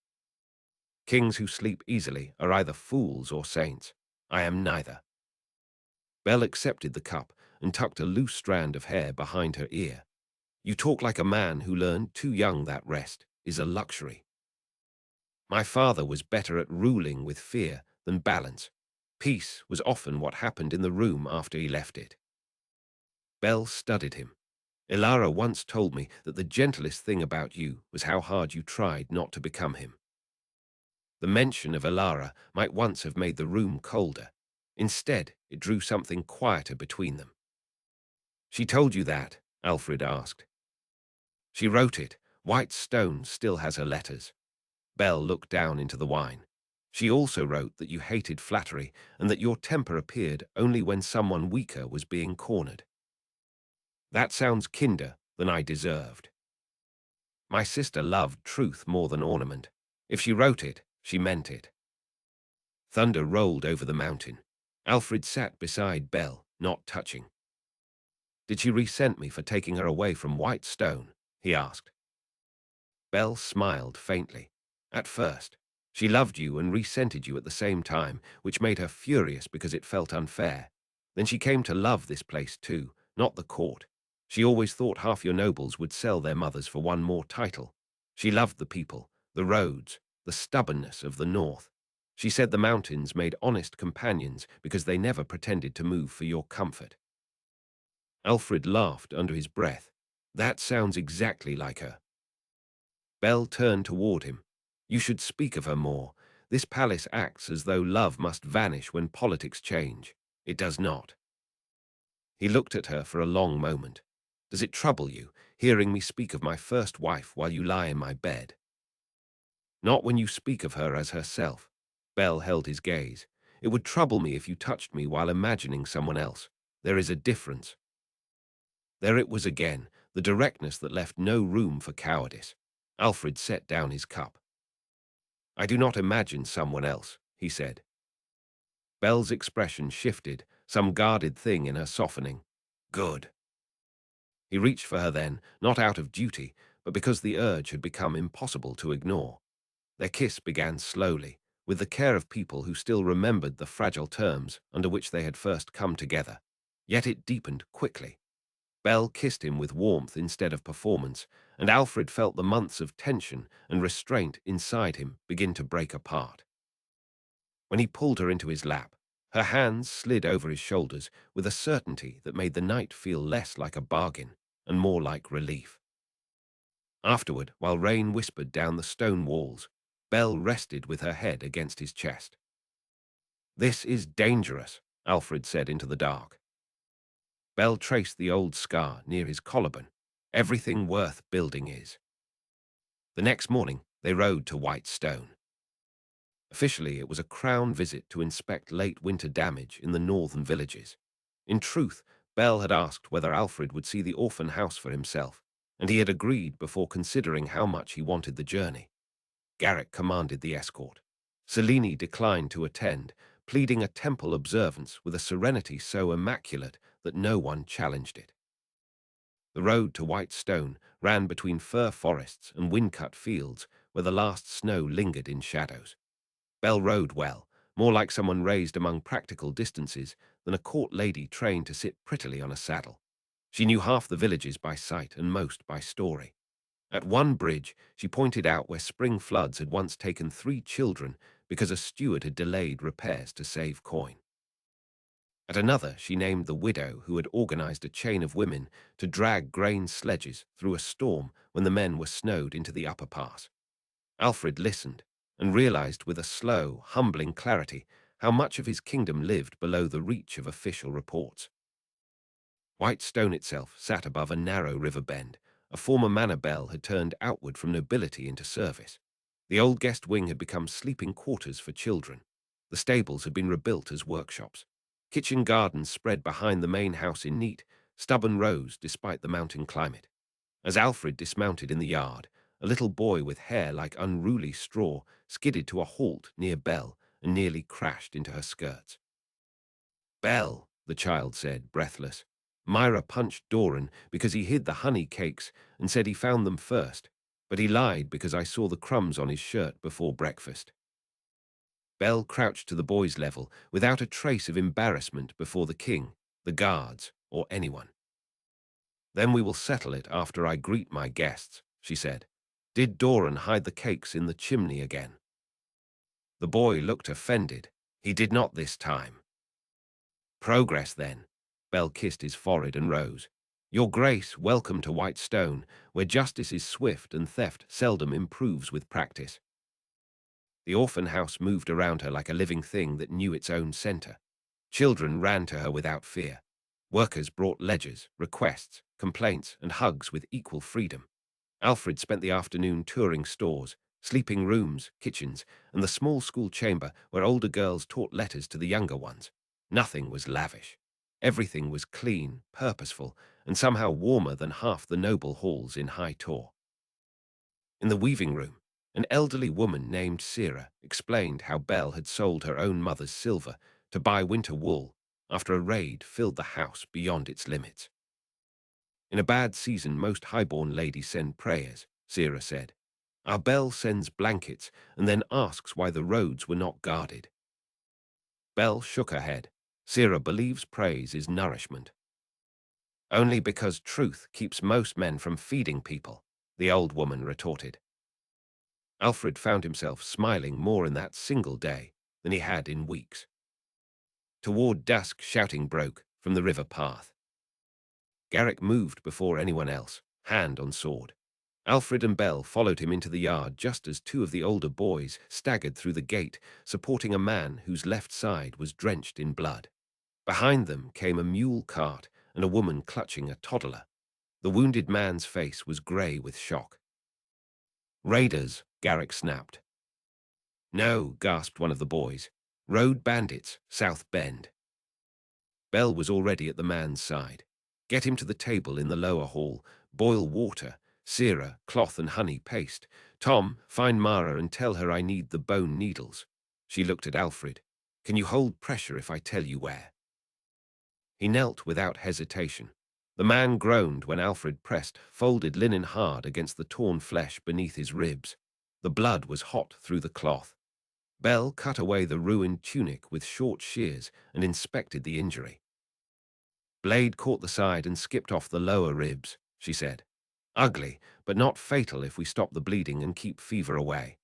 "Kings who sleep easily are either fools or saints. I am neither." Belle accepted the cup and tucked a loose strand of hair behind her ear. "You talk like a man who learned too young that rest is a luxury." "My father was better at ruling with fear than balance. Peace was often what happened in the room after he left it." Belle studied him. "Elara once told me that the gentlest thing about you was how hard you tried not to become him." The mention of Elara might once have made the room colder. Instead, it drew something quieter between them. "She told you that?" Alfred asked. "She wrote it. White stone still has her letters." Belle looked down into the wine. "She also wrote that you hated flattery and that your temper appeared only when someone weaker was being cornered." "That sounds kinder than I deserved." "My sister loved truth more than ornament. If she wrote it, she meant it." Thunder rolled over the mountain. Alfred sat beside Belle, not touching. "Did she resent me for taking her away from White Stone?" he asked. Belle smiled faintly. "At first. She loved you and resented you at the same time, which made her furious because it felt unfair. Then she came to love this place too, not the court. She always thought half your nobles would sell their mothers for one more title. She loved the people, the roads, the stubbornness of the north. She said the mountains made honest companions because they never pretended to move for your comfort." Alfred laughed under his breath. "That sounds exactly like her." Belle turned toward him. "You should speak of her more. This palace acts as though love must vanish when politics change. It does not." He looked at her for a long moment. "Does it trouble you, hearing me speak of my first wife while you lie in my bed?" "Not when you speak of her as herself." Belle held his gaze. "It would trouble me if you touched me while imagining someone else. There is a difference." There it was again, the directness that left no room for cowardice. Alfred set down his cup. "I do not imagine someone else," he said. Belle's expression shifted, some guarded thing in her softening. "Good." He reached for her then, not out of duty, but because the urge had become impossible to ignore. Their kiss began slowly, with the care of people who still remembered the fragile terms under which they had first come together. Yet it deepened quickly. Belle kissed him with warmth instead of performance, and Alfred felt the months of tension and restraint inside him begin to break apart. When he pulled her into his lap, her hands slid over his shoulders with a certainty that made the night feel less like a bargain and more like relief. Afterward, while rain whispered down the stone walls, Belle rested with her head against his chest. "This is dangerous," Alfred said into the dark. Belle traced the old scar near his collarbone. "Everything worth building is." The next morning, they rode to White Stone. Officially, it was a crown visit to inspect late winter damage in the northern villages. In truth, Bell had asked whether Alfred would see the orphan house for himself, and he had agreed before considering how much he wanted the journey. Garrick commanded the escort. Cellini declined to attend, pleading a temple observance with a serenity so immaculate that no one challenged it. The road to White Stone ran between fir forests and wind-cut fields where the last snow lingered in shadows. Bell rode well, more like someone raised among practical distances than a court lady trained to sit prettily on a saddle. She knew half the villages by sight and most by story. At one bridge, she pointed out where spring floods had once taken 3 children because a steward had delayed repairs to save coin. At another, she named the widow who had organized a chain of women to drag grain sledges through a storm when the men were snowed into the upper pass. Alfred listened and realized with a slow, humbling clarity how much of his kingdom lived below the reach of official reports. White Stone itself sat above a narrow river bend. A former manor bell had turned outward from nobility into service. The old guest wing had become sleeping quarters for children. The stables had been rebuilt as workshops. Kitchen gardens spread behind the main house in neat, stubborn rows despite the mountain climate. As Alfred dismounted in the yard, a little boy with hair like unruly straw skidded to a halt near Belle and nearly crashed into her skirts. "Belle," the child said, breathless. "Myra punched Doran because he hid the honey cakes and said he found them first, but he lied because I saw the crumbs on his shirt before breakfast." Belle crouched to the boy's level without a trace of embarrassment before the king, the guards, or anyone. "Then we will settle it after I greet my guests," she said. "Did Doran hide the cakes in the chimney again?" The boy looked offended. He did not this time. "Progress, then." Bell kissed his forehead and rose. "Your Grace, welcome to White Stone, where justice is swift and theft seldom improves with practice." The orphan house moved around her like a living thing that knew its own center. Children ran to her without fear. Workers brought ledgers, requests, complaints, and hugs with equal freedom. Alfred spent the afternoon touring stores, sleeping rooms, kitchens, and the small school chamber where older girls taught letters to the younger ones. Nothing was lavish. Everything was clean, purposeful, and somehow warmer than half the noble halls in High Tor. In the weaving room, an elderly woman named Sira explained how Belle had sold her own mother's silver to buy winter wool after a raid filled the house beyond its limits. "In a bad season, most highborn ladies send prayers," Sira said. "Our Belle sends blankets and then asks why the roads were not guarded." Belle shook her head. "Sira believes praise is nourishment." "Only because truth keeps most men from feeding people," the old woman retorted. Alfred found himself smiling more in that single day than he had in weeks. Toward dusk, shouting broke from the river path. Garrick moved before anyone else, hand on sword. Alfred and Bell followed him into the yard just as 2 of the older boys staggered through the gate, supporting a man whose left side was drenched in blood. Behind them came a mule cart and a woman clutching a toddler. The wounded man's face was grey with shock. "Raiders," Garrick snapped. "No," gasped one of the boys. "Road bandits, South Bend." Bell was already at the man's side. "Get him to the table in the lower hall. Boil water, Sira, cloth and honey paste. Tom, find Mara and tell her I need the bone needles." She looked at Alfred. "Can you hold pressure if I tell you where?" He knelt without hesitation. The man groaned when Alfred pressed folded linen hard against the torn flesh beneath his ribs. The blood was hot through the cloth. Bell cut away the ruined tunic with short shears and inspected the injury. "Blade caught the side and skipped off the lower ribs," she said. "Ugly, but not fatal if we stop the bleeding and keep fever away."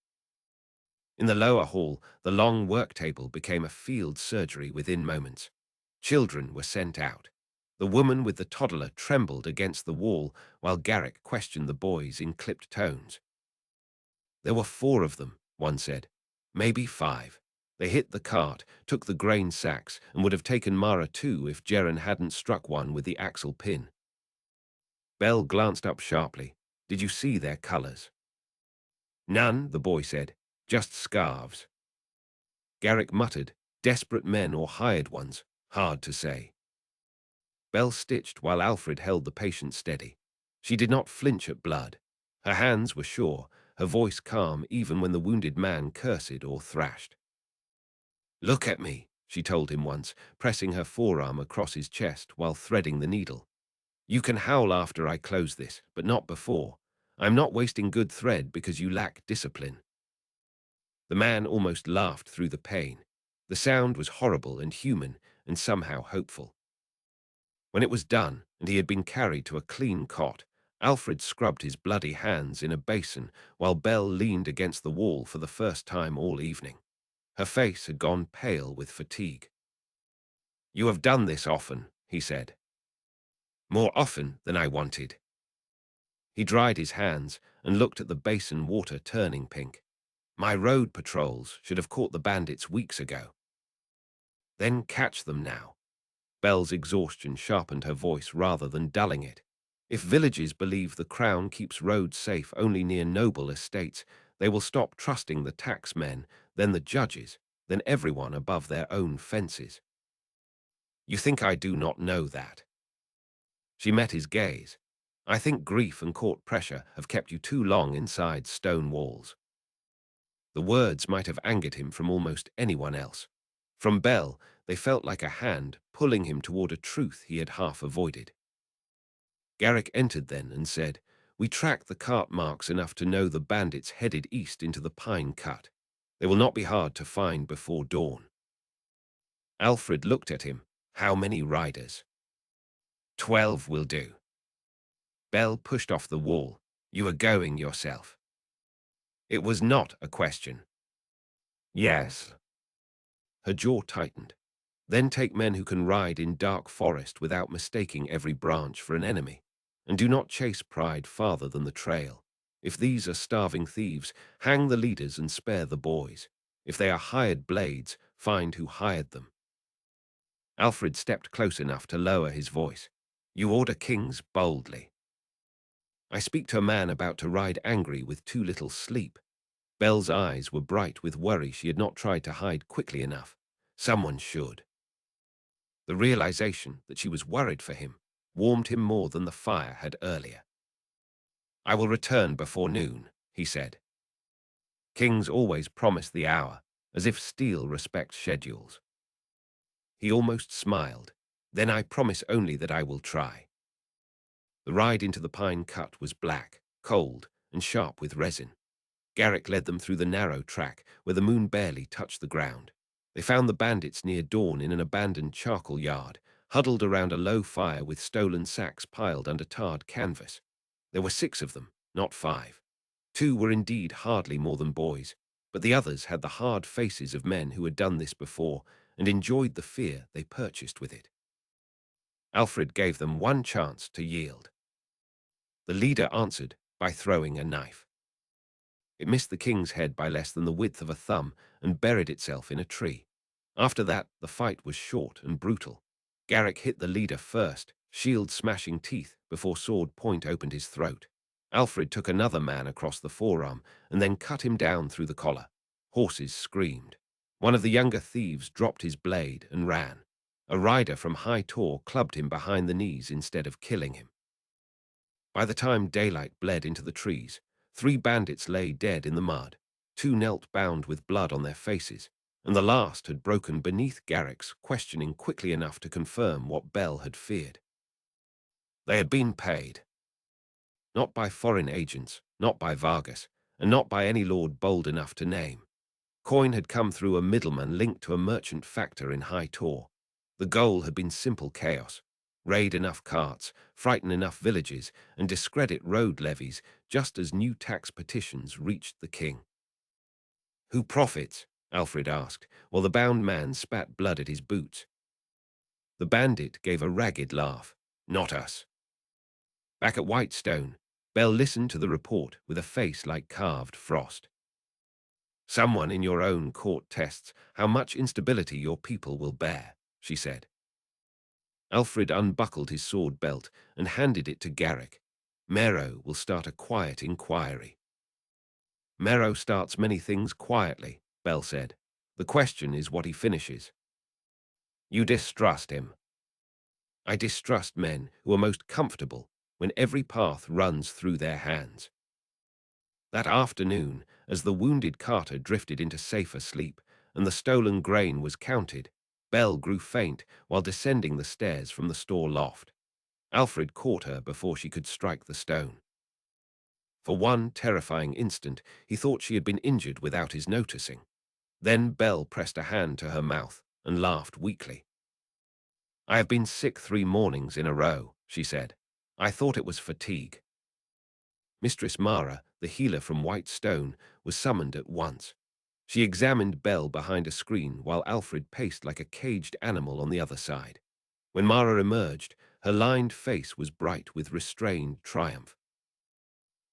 In the lower hall, the long work table became a field surgery within moments. Children were sent out. The woman with the toddler trembled against the wall while Garrick questioned the boys in clipped tones. "There were 4 of them," one said. "Maybe 5. They hit the cart, took the grain sacks, and would have taken Mara too if Jeren hadn't struck one with the axle pin." Bell glanced up sharply. "Did you see their colors?" None, the boy said. Just scarves. Garrick muttered, desperate men or hired ones, hard to say. Belle stitched while Alfred held the patient steady. She did not flinch at blood. Her hands were sure, her voice calm even when the wounded man cursed or thrashed. Look at me, she told him once, pressing her forearm across his chest while threading the needle. You can howl after I close this, but not before. I'm not wasting good thread because you lack discipline. The man almost laughed through the pain. The sound was horrible and human, and somehow hopeful. When it was done, and he had been carried to a clean cot, Alfred scrubbed his bloody hands in a basin while Belle leaned against the wall for the first time all evening. Her face had gone pale with fatigue. You have done this often, he said. More often than I wanted. He dried his hands and looked at the basin water turning pink. My road patrols should have caught the bandits weeks ago. Then catch them now. Belle's exhaustion sharpened her voice rather than dulling it. If villages believe the crown keeps roads safe only near noble estates, they will stop trusting the taxmen, then the judges, then everyone above their own fences. You think I do not know that? She met his gaze. I think grief and court pressure have kept you too long inside stone walls. The words might have angered him from almost anyone else. From Belle, they felt like a hand pulling him toward a truth he had half avoided. Garrick entered then and said, We tracked the cart marks enough to know the bandits headed east into the pine cut. They will not be hard to find before dawn. Alfred looked at him. How many riders? 12 will do. Belle pushed off the wall. You are going yourself. It was not a question. Yes. Her jaw tightened. Then take men who can ride in dark forest without mistaking every branch for an enemy. And do not chase pride farther than the trail. If these are starving thieves, hang the leaders and spare the boys. If they are hired blades, find who hired them. Alfred stepped close enough to lower his voice. You order kings boldly. I speak to a man about to ride angry with too little sleep. Belle's eyes were bright with worry she had not tried to hide quickly enough. Someone should. The realization that she was worried for him warmed him more than the fire had earlier. I will return before noon, he said. Kings always promise the hour, as if steel respects schedules. He almost smiled. Then I promise only that I will try. The ride into the pine cut was black, cold, and sharp with resin. Garrick led them through the narrow track where the moon barely touched the ground. They found the bandits near dawn in an abandoned charcoal yard, huddled around a low fire with stolen sacks piled under tarred canvas. There were 6 of them, not 5. 2 were indeed hardly more than boys, but the others had the hard faces of men who had done this before and enjoyed the fear they purchased with it. Alfred gave them one chance to yield. The leader answered by throwing a knife. It missed the king's head by less than the width of a thumb and buried itself in a tree. After that, the fight was short and brutal. Garrick hit the leader first, shield-smashing teeth before sword point opened his throat. Alfred took another man across the forearm and then cut him down through the collar. Horses screamed. One of the younger thieves dropped his blade and ran. A rider from High Tor clubbed him behind the knees instead of killing him. By the time daylight bled into the trees, 3 bandits lay dead in the mud. 2 knelt bound with blood on their faces, and the last had broken beneath Garrick's questioning quickly enough to confirm what Belle had feared. They had been paid. Not by foreign agents, not by Vargas, and not by any lord bold enough to name. Coin had come through a middleman linked to a merchant factor in High Tor. The goal had been simple chaos. Raid enough carts, frighten enough villages, and discredit road levies just as new tax petitions reached the king. Who profits? Alfred asked, while the bound man spat blood at his boots. The bandit gave a ragged laugh. Not us. Back at Whitestone, Belle listened to the report with a face like carved frost. Someone in your own court tests how much instability your people will bear, she said. Alfred unbuckled his sword belt and handed it to Garrick. Mero will start a quiet inquiry. Mero starts many things quietly, Bell said. The question is what he finishes. You distrust him. I distrust men who are most comfortable when every path runs through their hands. That afternoon, as the wounded carter drifted into safer sleep and the stolen grain was counted, Bell grew faint while descending the stairs from the store loft. Alfred caught her before she could strike the stone. For one terrifying instant, he thought she had been injured without his noticing. Then Bell pressed a hand to her mouth and laughed weakly. I have been sick 3 mornings in a row, she said. I thought it was fatigue. Mistress Mara, the healer from White Stone, was summoned at once. She examined Bell behind a screen while Alfred paced like a caged animal on the other side. When Mara emerged, her lined face was bright with restrained triumph.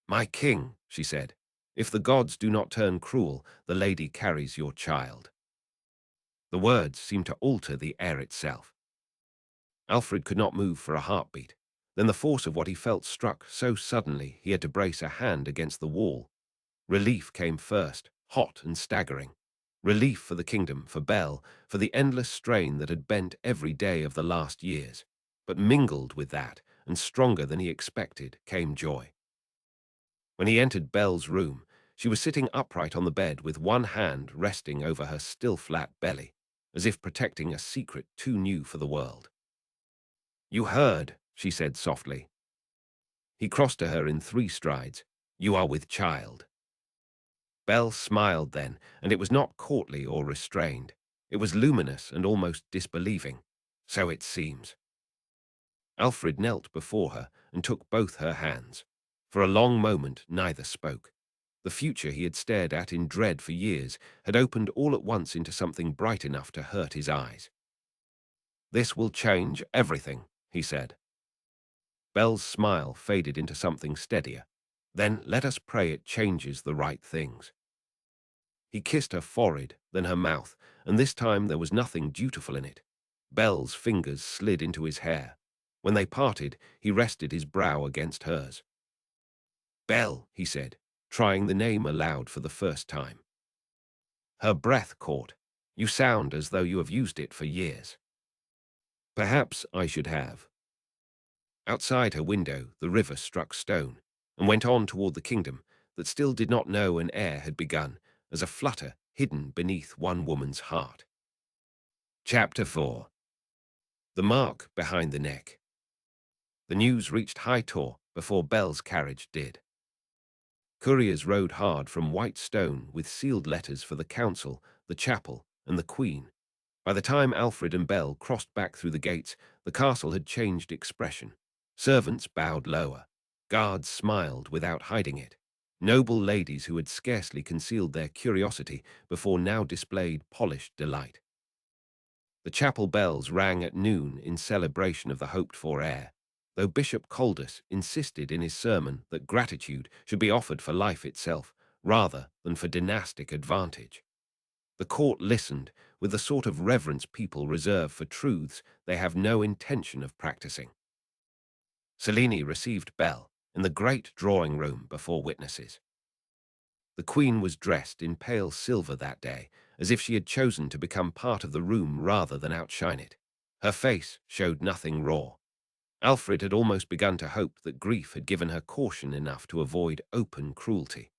My king, she said, if the gods do not turn cruel, the lady carries your child. The words seemed to alter the air itself. Alfred could not move for a heartbeat. Then the force of what he felt struck so suddenly he had to brace a hand against the wall. Relief came first, hot and staggering. Relief for the kingdom, for Bell, for the endless strain that had bent every day of the last years. But mingled with that, and stronger than he expected, came joy. When he entered Bell's room, she was sitting upright on the bed with one hand resting over her still flat belly, as if protecting a secret too new for the world. You heard, she said softly. He crossed to her in 3 strides. You are with child. Bell smiled then, and it was not courtly or restrained. It was luminous and almost disbelieving. So it seems. Alfred knelt before her and took both her hands. For a long moment neither spoke. The future he had stared at in dread for years had opened all at once into something bright enough to hurt his eyes. This will change everything, he said. Bell's smile faded into something steadier. Then let us pray it changes the right things. He kissed her forehead, then her mouth, and this time there was nothing dutiful in it. Bell's fingers slid into his hair. When they parted, he rested his brow against hers. Bell, he said, trying the name aloud for the first time. Her breath caught. You sound as though you have used it for years. Perhaps I should have. Outside her window, the river struck stone and went on toward the kingdom that still did not know an heir had begun, as a flutter hidden beneath one woman's heart. Chapter 4. The mark behind the neck. The news reached High Tor before Bell's carriage did. Couriers rode hard from White Stone with sealed letters for the council, the chapel, and the queen. By the time Alfred and Bell crossed back through the gates, the castle had changed expression. Servants bowed lower. Guards smiled without hiding it. Noble ladies who had scarcely concealed their curiosity before now displayed polished delight. The chapel bells rang at noon in celebration of the hoped-for heir, though Bishop Coldus insisted in his sermon that gratitude should be offered for life itself, rather than for dynastic advantage. The court listened with the sort of reverence people reserve for truths they have no intention of practicing. Selene received Bell in the great drawing room before witnesses. The queen was dressed in pale silver that day, as if she had chosen to become part of the room rather than outshine it. Her face showed nothing raw. Alfred had almost begun to hope that grief had given her caution enough to avoid open cruelty.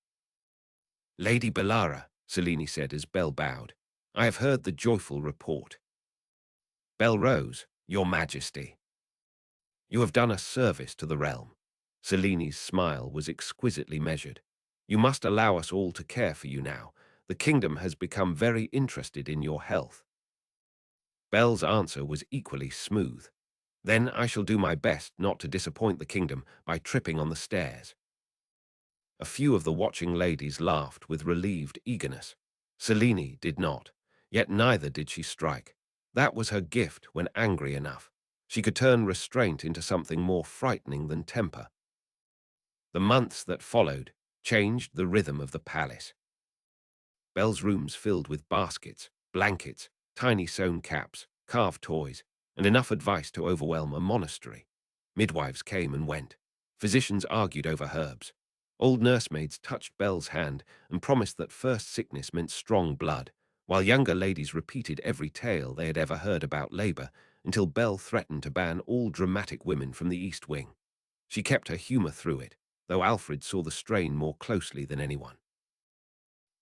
Lady Belara, Selene said as Bell bowed, I have heard the joyful report. Bell rose, Your Majesty. You have done a service to the realm. Selene's smile was exquisitely measured. You must allow us all to care for you now. The kingdom has become very interested in your health. Bell's answer was equally smooth. Then I shall do my best not to disappoint the kingdom by tripping on the stairs. A few of the watching ladies laughed with relieved eagerness. Selene did not, yet neither did she strike. That was her gift when angry enough. She could turn restraint into something more frightening than temper. The months that followed changed the rhythm of the palace. Bell's rooms filled with baskets, blankets, tiny sewn caps, carved toys, and enough advice to overwhelm a monastery. Midwives came and went. Physicians argued over herbs. Old nursemaids touched Belle's hand and promised that first sickness meant strong blood, while younger ladies repeated every tale they had ever heard about labor until Belle threatened to ban all dramatic women from the East Wing. She kept her humor through it, though Alfred saw the strain more closely than anyone.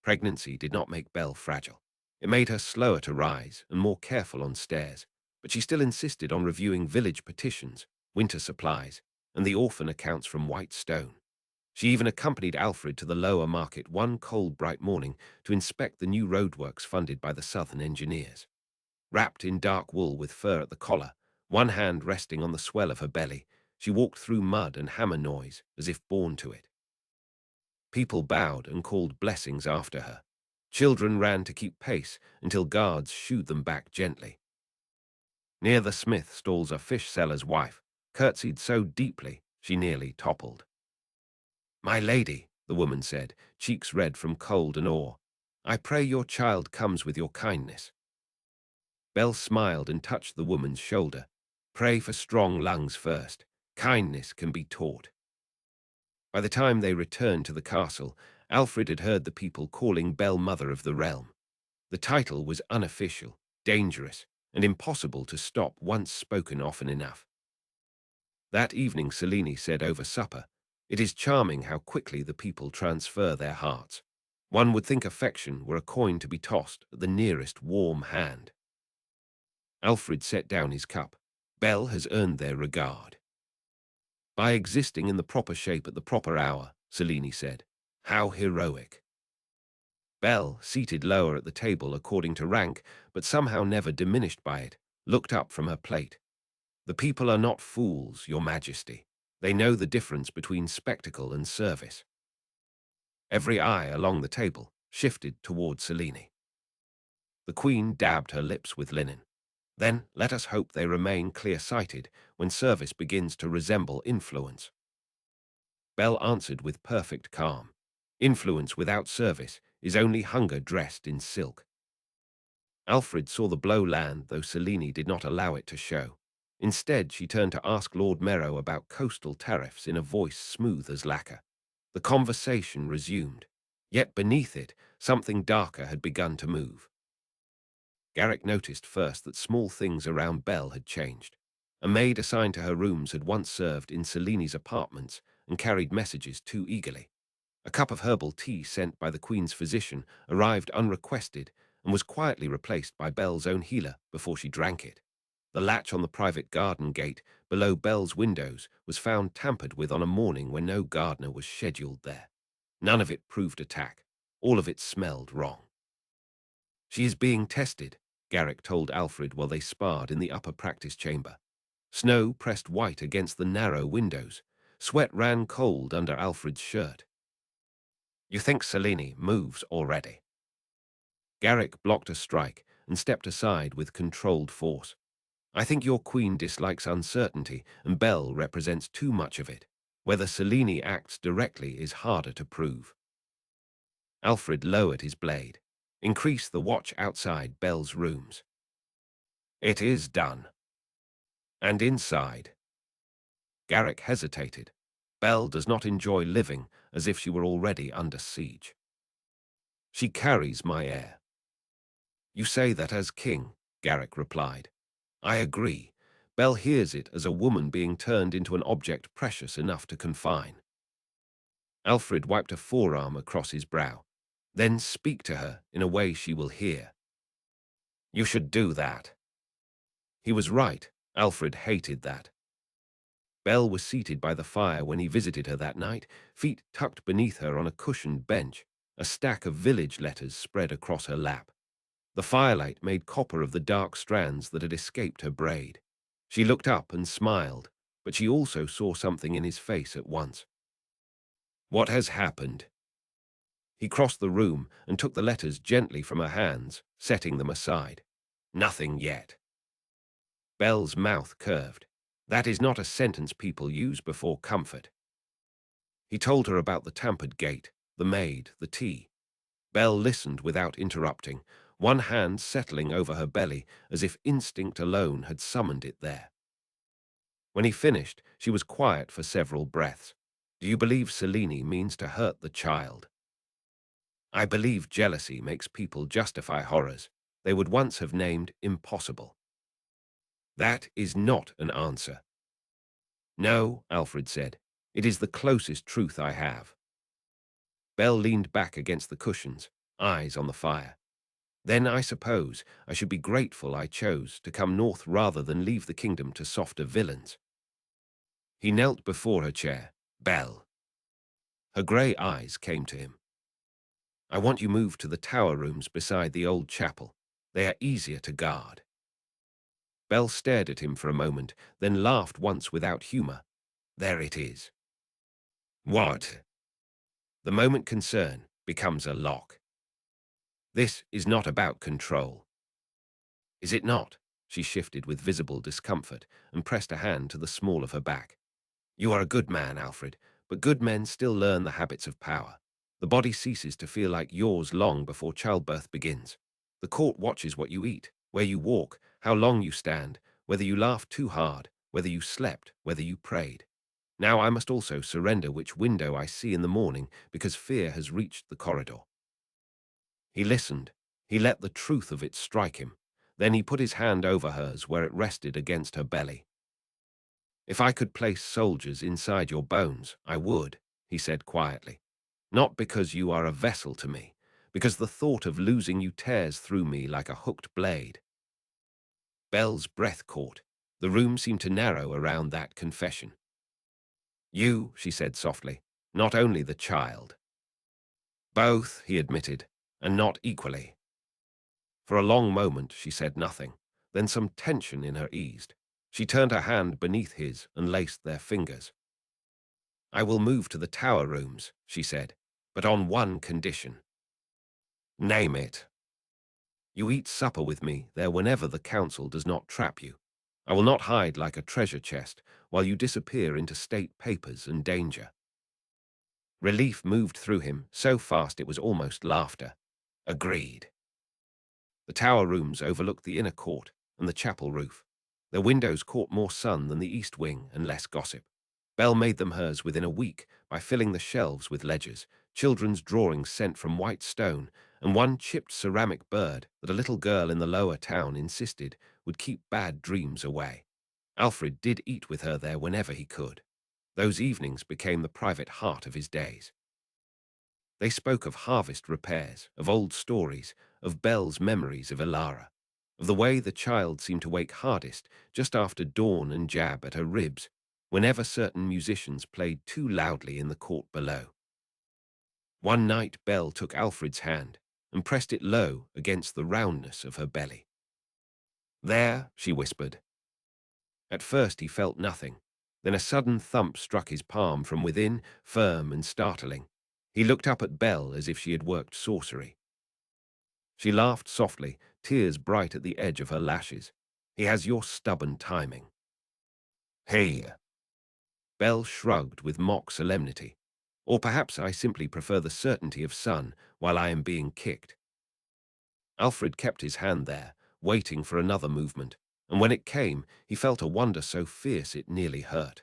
Pregnancy did not make Belle fragile. It made her slower to rise and more careful on stairs, but she still insisted on reviewing village petitions, winter supplies, and the orphan accounts from White Stone. She even accompanied Alfred to the lower market one cold, bright morning to inspect the new roadworks funded by the Southern engineers. Wrapped in dark wool with fur at the collar, one hand resting on the swell of her belly, she walked through mud and hammer noise as if born to it. People bowed and called blessings after her. Children ran to keep pace until guards shooed them back gently. Near the smith stalls a fish seller's wife, curtsied so deeply she nearly toppled. "My lady," the woman said, cheeks red from cold and awe, "I pray your child comes with your kindness." Belle smiled and touched the woman's shoulder. "Pray for strong lungs first. Kindness can be taught." By the time they returned to the castle, Alfred had heard the people calling Belle Mother of the Realm. The title was unofficial, dangerous, and impossible to stop once spoken often enough. That evening Selene said over supper, "It is charming how quickly the people transfer their hearts. One would think affection were a coin to be tossed at the nearest warm hand." Alfred set down his cup. "Belle has earned their regard." "By existing in the proper shape at the proper hour," Selene said. "How heroic." Belle, seated lower at the table according to rank, but somehow never diminished by it, looked up from her plate. "The people are not fools, Your Majesty. They know the difference between spectacle and service." Every eye along the table shifted toward Selene. The Queen dabbed her lips with linen. "Then let us hope they remain clear-sighted when service begins to resemble influence." Belle answered with perfect calm. "Influence without service is only hunger dressed in silk." Alfred saw the blow land, though Selene did not allow it to show. Instead, she turned to ask Lord Merrow about coastal tariffs in a voice smooth as lacquer. The conversation resumed. Yet beneath it, something darker had begun to move. Garrick noticed first that small things around Belle had changed. A maid assigned to her rooms had once served in Selene's apartments and carried messages too eagerly. A cup of herbal tea sent by the Queen's physician arrived unrequested and was quietly replaced by Belle's own healer before she drank it. The latch on the private garden gate below Belle's windows was found tampered with on a morning when no gardener was scheduled there. None of it proved attack. All of it smelled wrong. "She is being tested," Garrick told Alfred while they sparred in the upper practice chamber. Snow pressed white against the narrow windows. Sweat ran cold under Alfred's shirt. "You think Selene moves already?" Garrick blocked a strike and stepped aside with controlled force. "I think your queen dislikes uncertainty, and Belle represents too much of it. Whether Selene acts directly is harder to prove." Alfred lowered his blade. "Increase the watch outside Belle's rooms." "It is done." "And inside?" Garrick hesitated. "Belle does not enjoy living as if she were already under siege." "She carries my heir." "You say that as king," Garrick replied. "I agree. Belle hears it as a woman being turned into an object precious enough to confine." Alfred wiped a forearm across his brow. "Then speak to her in a way she will hear." "You should do that." He was right. Alfred hated that. Belle was seated by the fire when he visited her that night, feet tucked beneath her on a cushioned bench, a stack of village letters spread across her lap. The firelight made copper of the dark strands that had escaped her braid. She looked up and smiled, but she also saw something in his face at once. "What has happened?" He crossed the room and took the letters gently from her hands, setting them aside. "Nothing yet." Belle's mouth curved. "That is not a sentence people use before comfort." He told her about the tampered gate, the maid, the tea. Belle listened without interrupting, one hand settling over her belly as if instinct alone had summoned it there. When he finished, she was quiet for several breaths. Do you believe Selene means to hurt the child? I believe jealousy makes people justify horrors they would once have named impossible. That is not an answer. No, Alfred said. It is the closest truth I have. Belle leaned back against the cushions, eyes on the fire. Then I suppose I should be grateful I chose to come north rather than leave the kingdom to softer villains. He knelt before her chair. Belle. Her grey eyes came to him. I want you moved to the tower rooms beside the old chapel. They are easier to guard. Belle stared at him for a moment, then laughed once without humor. There it is. What? The moment concern becomes a lock. This is not about control. Is it not? She shifted with visible discomfort and pressed a hand to the small of her back. You are a good man, Alfred, but good men still learn the habits of power. The body ceases to feel like yours long before childbirth begins. The court watches what you eat, where you walk, how long you stand, whether you laugh too hard, whether you slept, whether you prayed. Now I must also surrender which window I see in the morning because fear has reached the corridor. He listened. He let the truth of it strike him. Then he put his hand over hers where it rested against her belly. If I could place soldiers inside your bones, I would, he said quietly. Not because you are a vessel to me, because the thought of losing you tears through me like a hooked blade. Belle's breath caught. The room seemed to narrow around that confession. You, she said softly, not only the child. Both, he admitted, and not equally. For a long moment she said nothing, then some tension in her eased. She turned her hand beneath his and laced their fingers. I will move to the tower rooms, she said, but on one condition. Name it. You eat supper with me there whenever the council does not trap you. I will not hide like a treasure chest while you disappear into state papers and danger. Relief moved through him, so fast it was almost laughter. Agreed. The tower rooms overlooked the inner court and the chapel roof. Their windows caught more sun than the east wing and less gossip. Belle made them hers within a week by filling the shelves with ledgers, children's drawings sent from white stone, and one chipped ceramic bird that a little girl in the lower town insisted would keep bad dreams away. Alfred did eat with her there whenever he could. Those evenings became the private heart of his days. They spoke of harvest repairs, of old stories, of Belle's memories of Ilara, of the way the child seemed to wake hardest just after dawn and jab at her ribs, whenever certain musicians played too loudly in the court below. One night Belle took Alfred's hand and pressed it low against the roundness of her belly. There, she whispered. At first he felt nothing. Then a sudden thump struck his palm from within, firm and startling. He looked up at Belle as if she had worked sorcery. She laughed softly, tears bright at the edge of her lashes. He has your stubborn timing. Hey. Belle shrugged with mock solemnity. Or perhaps I simply prefer the certainty of sun while I am being kicked. Alfred kept his hand there, waiting for another movement, and when it came, he felt a wonder so fierce it nearly hurt.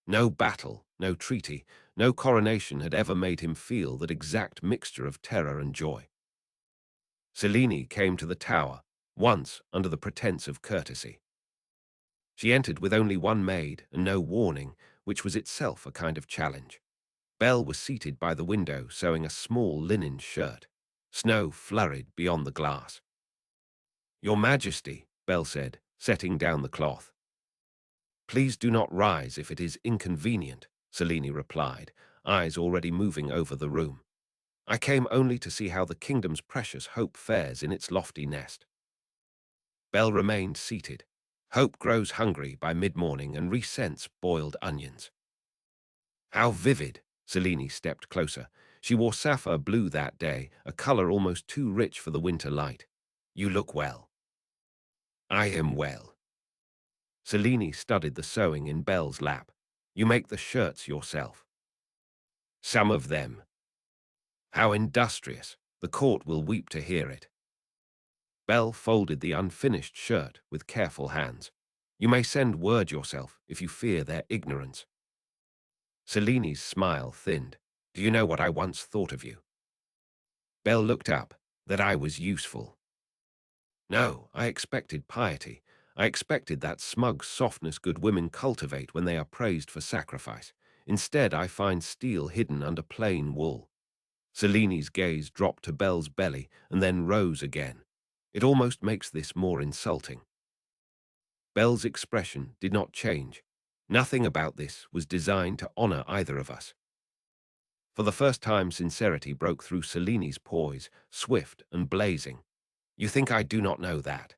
No battle, no treaty, no coronation had ever made him feel that exact mixture of terror and joy. Selene came to the tower, once under the pretense of courtesy. She entered with only one maid and no warning, which was itself a kind of challenge. Belle was seated by the window sewing a small linen shirt. Snow flurried beyond the glass. Your Majesty, Belle said, setting down the cloth. Please do not rise if it is inconvenient, Selene replied, eyes already moving over the room. I came only to see how the kingdom's precious Hope fares in its lofty nest. Belle remained seated. Hope grows hungry by mid-morning and resents boiled onions. How vivid! Selene stepped closer. She wore sapphire blue that day, a color almost too rich for the winter light. You look well. I am well. Selene studied the sewing in Belle's lap. You make the shirts yourself. Some of them. How industrious. The court will weep to hear it. Belle folded the unfinished shirt with careful hands. You may send word yourself if you fear their ignorance. Seleni's smile thinned. Do you know what I once thought of you? Belle looked up. That I was useful. No, I expected piety. I expected that smug softness good women cultivate when they are praised for sacrifice. Instead, I find steel hidden under plain wool. Seleni's gaze dropped to Belle's belly and then rose again. It almost makes this more insulting. Belle's expression did not change. Nothing about this was designed to honor either of us. For the first time, sincerity broke through Seleni's poise, swift and blazing. You think I do not know that?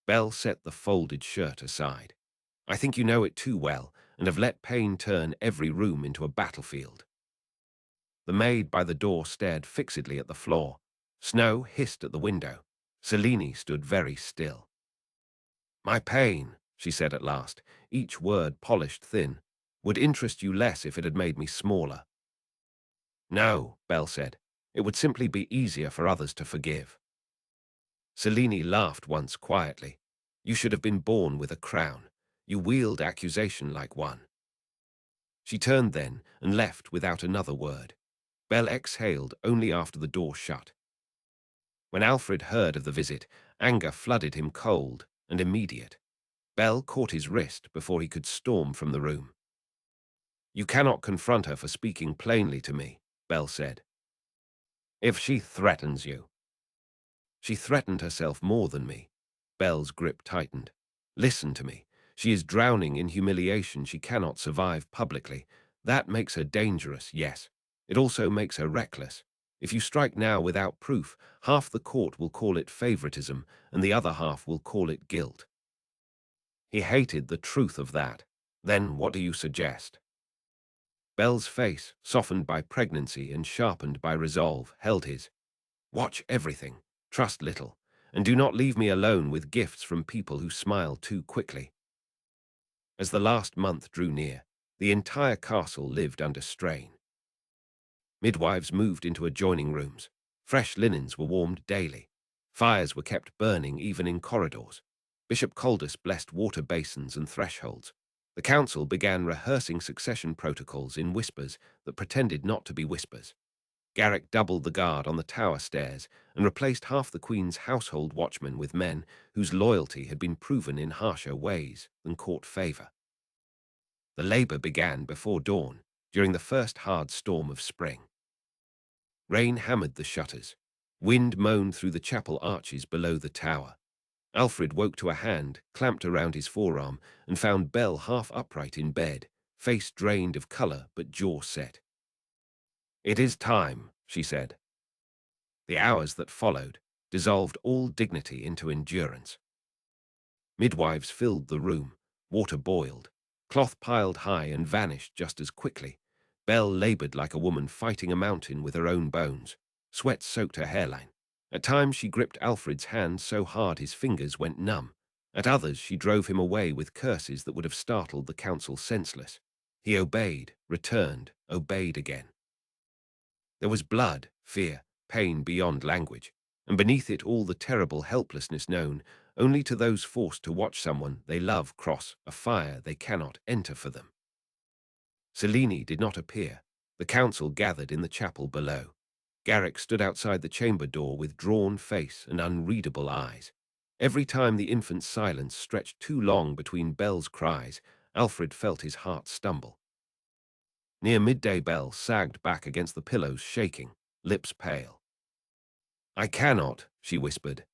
Belle set the folded shirt aside. I think you know it too well and have let pain turn every room into a battlefield. The maid by the door stared fixedly at the floor. Snow hissed at the window. Selene stood very still. My pain, she said at last, each word polished thin, would interest you less if it had made me smaller. No, Belle said. It would simply be easier for others to forgive. Selene laughed once quietly. You should have been born with a crown. You wield accusation like one. She turned then and left without another word. Belle exhaled only after the door shut. When Alfred heard of the visit, anger flooded him cold and immediate. Belle caught his wrist before he could storm from the room. You cannot confront her for speaking plainly to me, Belle said. If she threatens you. She threatened herself more than me. Belle's grip tightened. Listen to me. She is drowning in humiliation she cannot survive publicly. That makes her dangerous, yes. It also makes her reckless. If you strike now without proof, half the court will call it favoritism, and the other half will call it guilt. He hated the truth of that. Then what do you suggest? Belle's face, softened by pregnancy and sharpened by resolve, held his. Watch everything, trust little, and do not leave me alone with gifts from people who smile too quickly. As the last month drew near, the entire castle lived under strain. Midwives moved into adjoining rooms. Fresh linens were warmed daily. Fires were kept burning even in corridors. Bishop Coldus blessed water basins and thresholds. The council began rehearsing succession protocols in whispers that pretended not to be whispers. Garrick doubled the guard on the tower stairs and replaced half the Queen's household watchmen with men whose loyalty had been proven in harsher ways than court favour. The labour began before dawn, during the first hard storm of spring. Rain hammered the shutters. Wind moaned through the chapel arches below the tower. Alfred woke to a hand clamped around his forearm and found Belle half upright in bed, face drained of colour but jaw set. It is time, she said. The hours that followed dissolved all dignity into endurance. Midwives filled the room, water boiled, cloth piled high and vanished just as quickly. Belle labored like a woman fighting a mountain with her own bones. Sweat soaked her hairline. At times she gripped Alfred's hand so hard his fingers went numb. At others she drove him away with curses that would have startled the council senseless. He obeyed, returned, obeyed again. There was blood, fear, pain beyond language, and beneath it all the terrible helplessness known only to those forced to watch someone they love cross a fire they cannot enter for them. Selene did not appear. The council gathered in the chapel below. Garrick stood outside the chamber door with drawn face and unreadable eyes. Every time the infant's silence stretched too long between Belle's cries, Alfred felt his heart stumble. Near midday, Belle sagged back against the pillows, shaking, lips pale. I cannot, she whispered.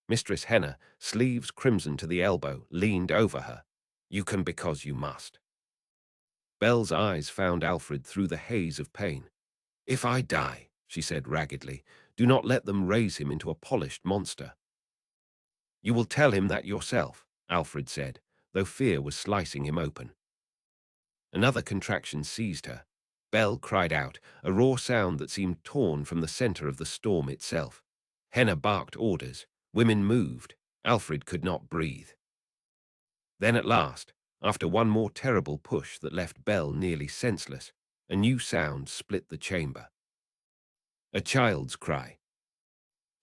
Mistress Henna, sleeves crimson to the elbow, leaned over her. You can because you must. Belle's eyes found Alfred through the haze of pain. If I die, she said raggedly, do not let them raise him into a polished monster. You will tell him that yourself, Alfred said, though fear was slicing him open. Another contraction seized her. Belle cried out, a raw sound that seemed torn from the center of the storm itself. Henna barked orders. Women moved. Alfred could not breathe. Then at last, after one more terrible push that left Belle nearly senseless, a new sound split the chamber. A child's cry.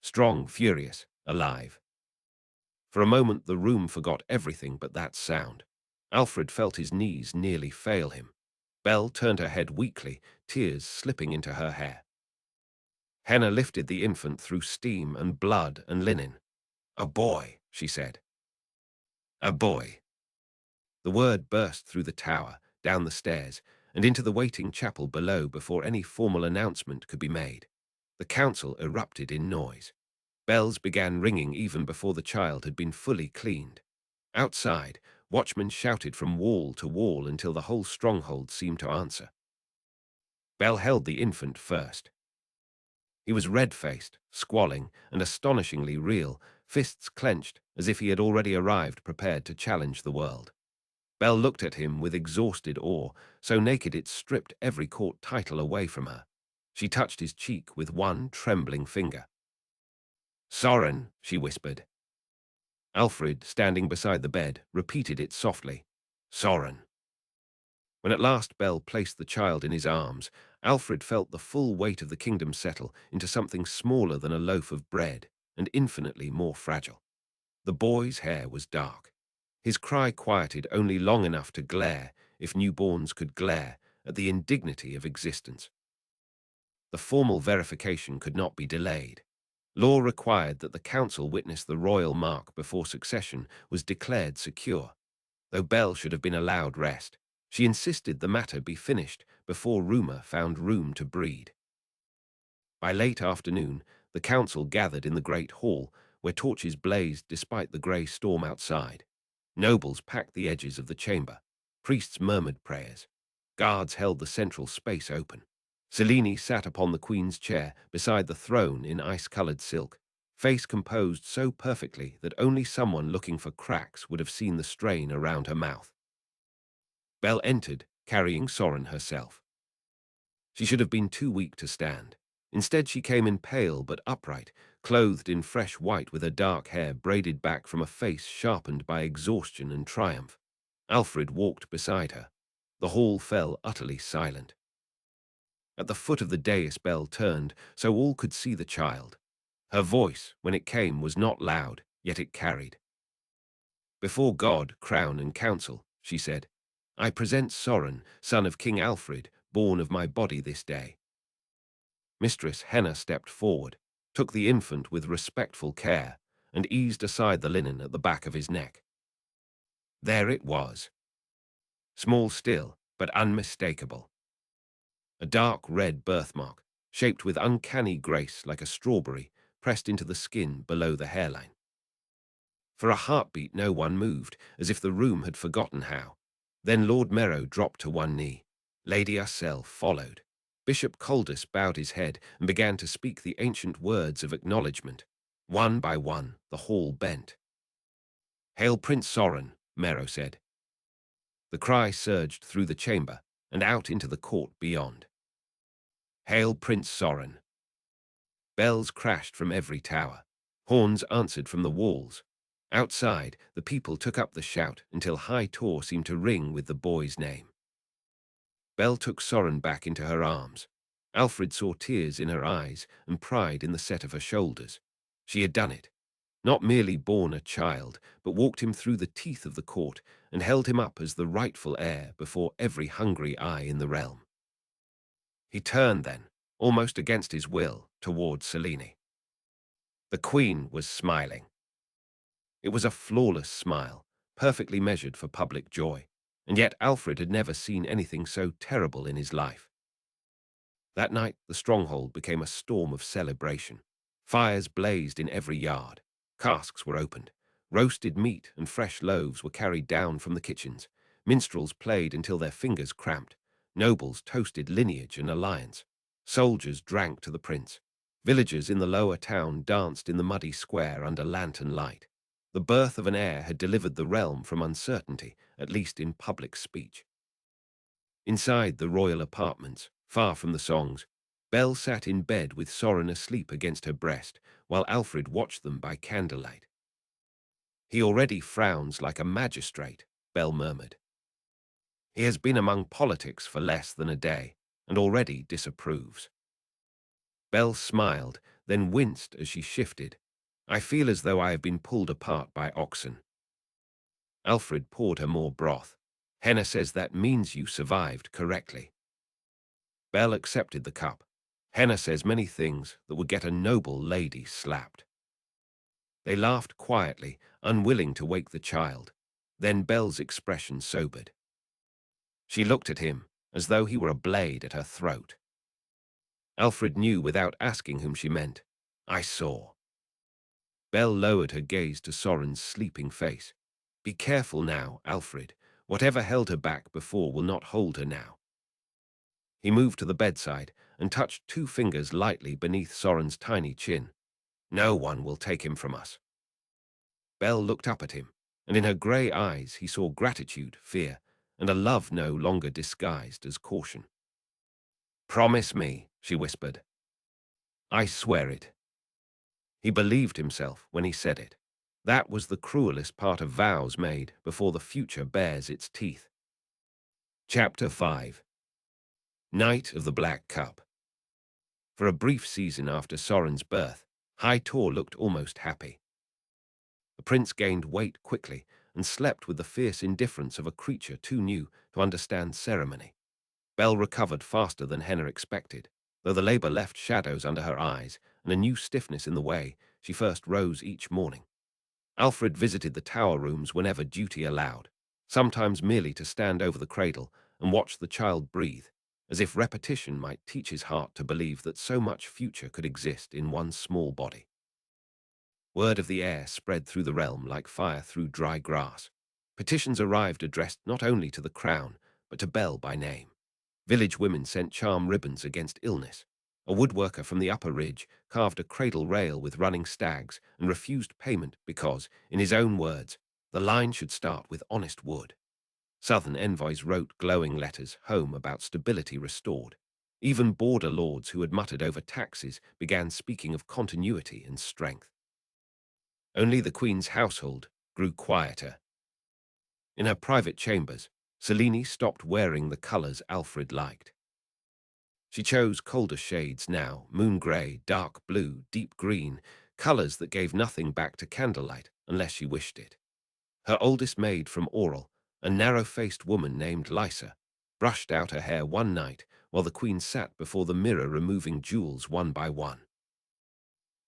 Strong, furious, alive. For a moment the room forgot everything but that sound. Alfred felt his knees nearly fail him. Belle turned her head weakly, tears slipping into her hair. Henna lifted the infant through steam and blood and linen. "A boy," she said. "A boy." The word burst through the tower, down the stairs, and into the waiting chapel below before any formal announcement could be made. The council erupted in noise. Bells began ringing even before the child had been fully cleaned. Outside, watchmen shouted from wall to wall until the whole stronghold seemed to answer. Bell held the infant first. He was red-faced, squalling, and astonishingly real, fists clenched as if he had already arrived prepared to challenge the world. Belle looked at him with exhausted awe, so naked it stripped every court title away from her. She touched his cheek with one trembling finger. "Soren," she whispered. Alfred, standing beside the bed, repeated it softly. "Soren." When at last Belle placed the child in his arms, Alfred felt the full weight of the kingdom settle into something smaller than a loaf of bread and infinitely more fragile. The boy's hair was dark. His cry quieted only long enough to glare, if newborns could glare, at the indignity of existence. The formal verification could not be delayed. Law required that the council witness the royal mark before succession was declared secure. Though Belle should have been allowed rest, she insisted the matter be finished before rumour found room to breed. By late afternoon, the council gathered in the great hall, where torches blazed despite the grey storm outside. Nobles packed the edges of the chamber. Priests murmured prayers. Guards held the central space open. Selene sat upon the queen's chair beside the throne in ice-coloured silk, face composed so perfectly that only someone looking for cracks would have seen the strain around her mouth. Belle entered, carrying Soren herself. She should have been too weak to stand. Instead, she came in pale but upright, clothed in fresh white with her dark hair braided back from a face sharpened by exhaustion and triumph. Alfred walked beside her. The hall fell utterly silent. At the foot of the dais Belle turned, so all could see the child. Her voice, when it came, was not loud, yet it carried. "Before God, crown and council," she said, "I present Soren, son of King Alfred, born of my body this day." Mistress Henna stepped forward, took the infant with respectful care, and eased aside the linen at the back of his neck. There it was. Small still, but unmistakable. A dark red birthmark, shaped with uncanny grace like a strawberry, pressed into the skin below the hairline. For a heartbeat no one moved, as if the room had forgotten how. Then Lord Merrow dropped to one knee. Lady Ursel followed. Bishop Coldus bowed his head and began to speak the ancient words of acknowledgement. One by one, the hall bent. "Hail Prince Soren," Merrow said. The cry surged through the chamber and out into the court beyond. "Hail Prince Soren." Bells crashed from every tower. Horns answered from the walls. Outside, the people took up the shout until High Tor seemed to ring with the boy's name. Belle took Soren back into her arms. Alfred saw tears in her eyes and pride in the set of her shoulders. She had done it. Not merely born a child, but walked him through the teeth of the court and held him up as the rightful heir before every hungry eye in the realm. He turned then, almost against his will, towards Selene. The queen was smiling. It was a flawless smile, perfectly measured for public joy, and yet Alfred had never seen anything so terrible in his life. That night, the stronghold became a storm of celebration. Fires blazed in every yard. Casks were opened. Roasted meat and fresh loaves were carried down from the kitchens. Minstrels played until their fingers cramped. Nobles toasted lineage and alliance. Soldiers drank to the prince. Villagers in the lower town danced in the muddy square under lantern light. The birth of an heir had delivered the realm from uncertainty, at least in public speech. Inside the royal apartments, far from the songs, Belle sat in bed with Soren asleep against her breast, while Alfred watched them by candlelight. "He already frowns like a magistrate," Belle murmured. "He has been among politics for less than a day, and already disapproves." Belle smiled, then winced as she shifted. "I feel as though I have been pulled apart by oxen." Alfred poured her more broth. Henna says that means you survived correctly. Belle accepted the cup. Henna says many things that would get a noble lady slapped. They laughed quietly, unwilling to wake the child. Then Belle's expression sobered. She looked at him, as though he were a blade at her throat. Alfred knew without asking whom she meant. I saw. Belle lowered her gaze to Soren's sleeping face. Be careful now, Alfred. Whatever held her back before will not hold her now. He moved to the bedside and touched 2 fingers lightly beneath Soren's tiny chin. No one will take him from us. Belle looked up at him, and in her grey eyes he saw gratitude, fear, and a love no longer disguised as caution. Promise me, she whispered. I swear it. He believed himself when he said it. That was the cruelest part of vows made before the future bares its teeth. Chapter 5. Night of the Black Cup. For a brief season after Soren's birth, High Tor looked almost happy. The prince gained weight quickly and slept with the fierce indifference of a creature too new to understand ceremony. Belle recovered faster than Henna expected, though the labor left shadows under her eyes and a new stiffness in the way she first rose each morning. Alfred visited the tower rooms whenever duty allowed, sometimes merely to stand over the cradle and watch the child breathe, as if repetition might teach his heart to believe that so much future could exist in one small body. Word of the heir spread through the realm like fire through dry grass. Petitions arrived addressed not only to the crown, but to Belle by name. Village women sent charm ribbons against illness. A woodworker from the upper ridge carved a cradle rail with running stags and refused payment because, in his own words, the line should start with honest wood. Southern envoys wrote glowing letters home about stability restored. Even border lords who had muttered over taxes began speaking of continuity and strength. Only the Queen's household grew quieter. In her private chambers, Selene stopped wearing the colors Alfred liked. She chose colder shades now, moon grey, dark blue, deep green, colors that gave nothing back to candlelight unless she wished it. Her oldest maid from Oral, a narrow-faced woman named Lysa, brushed out her hair one night while the Queen sat before the mirror removing jewels one by one.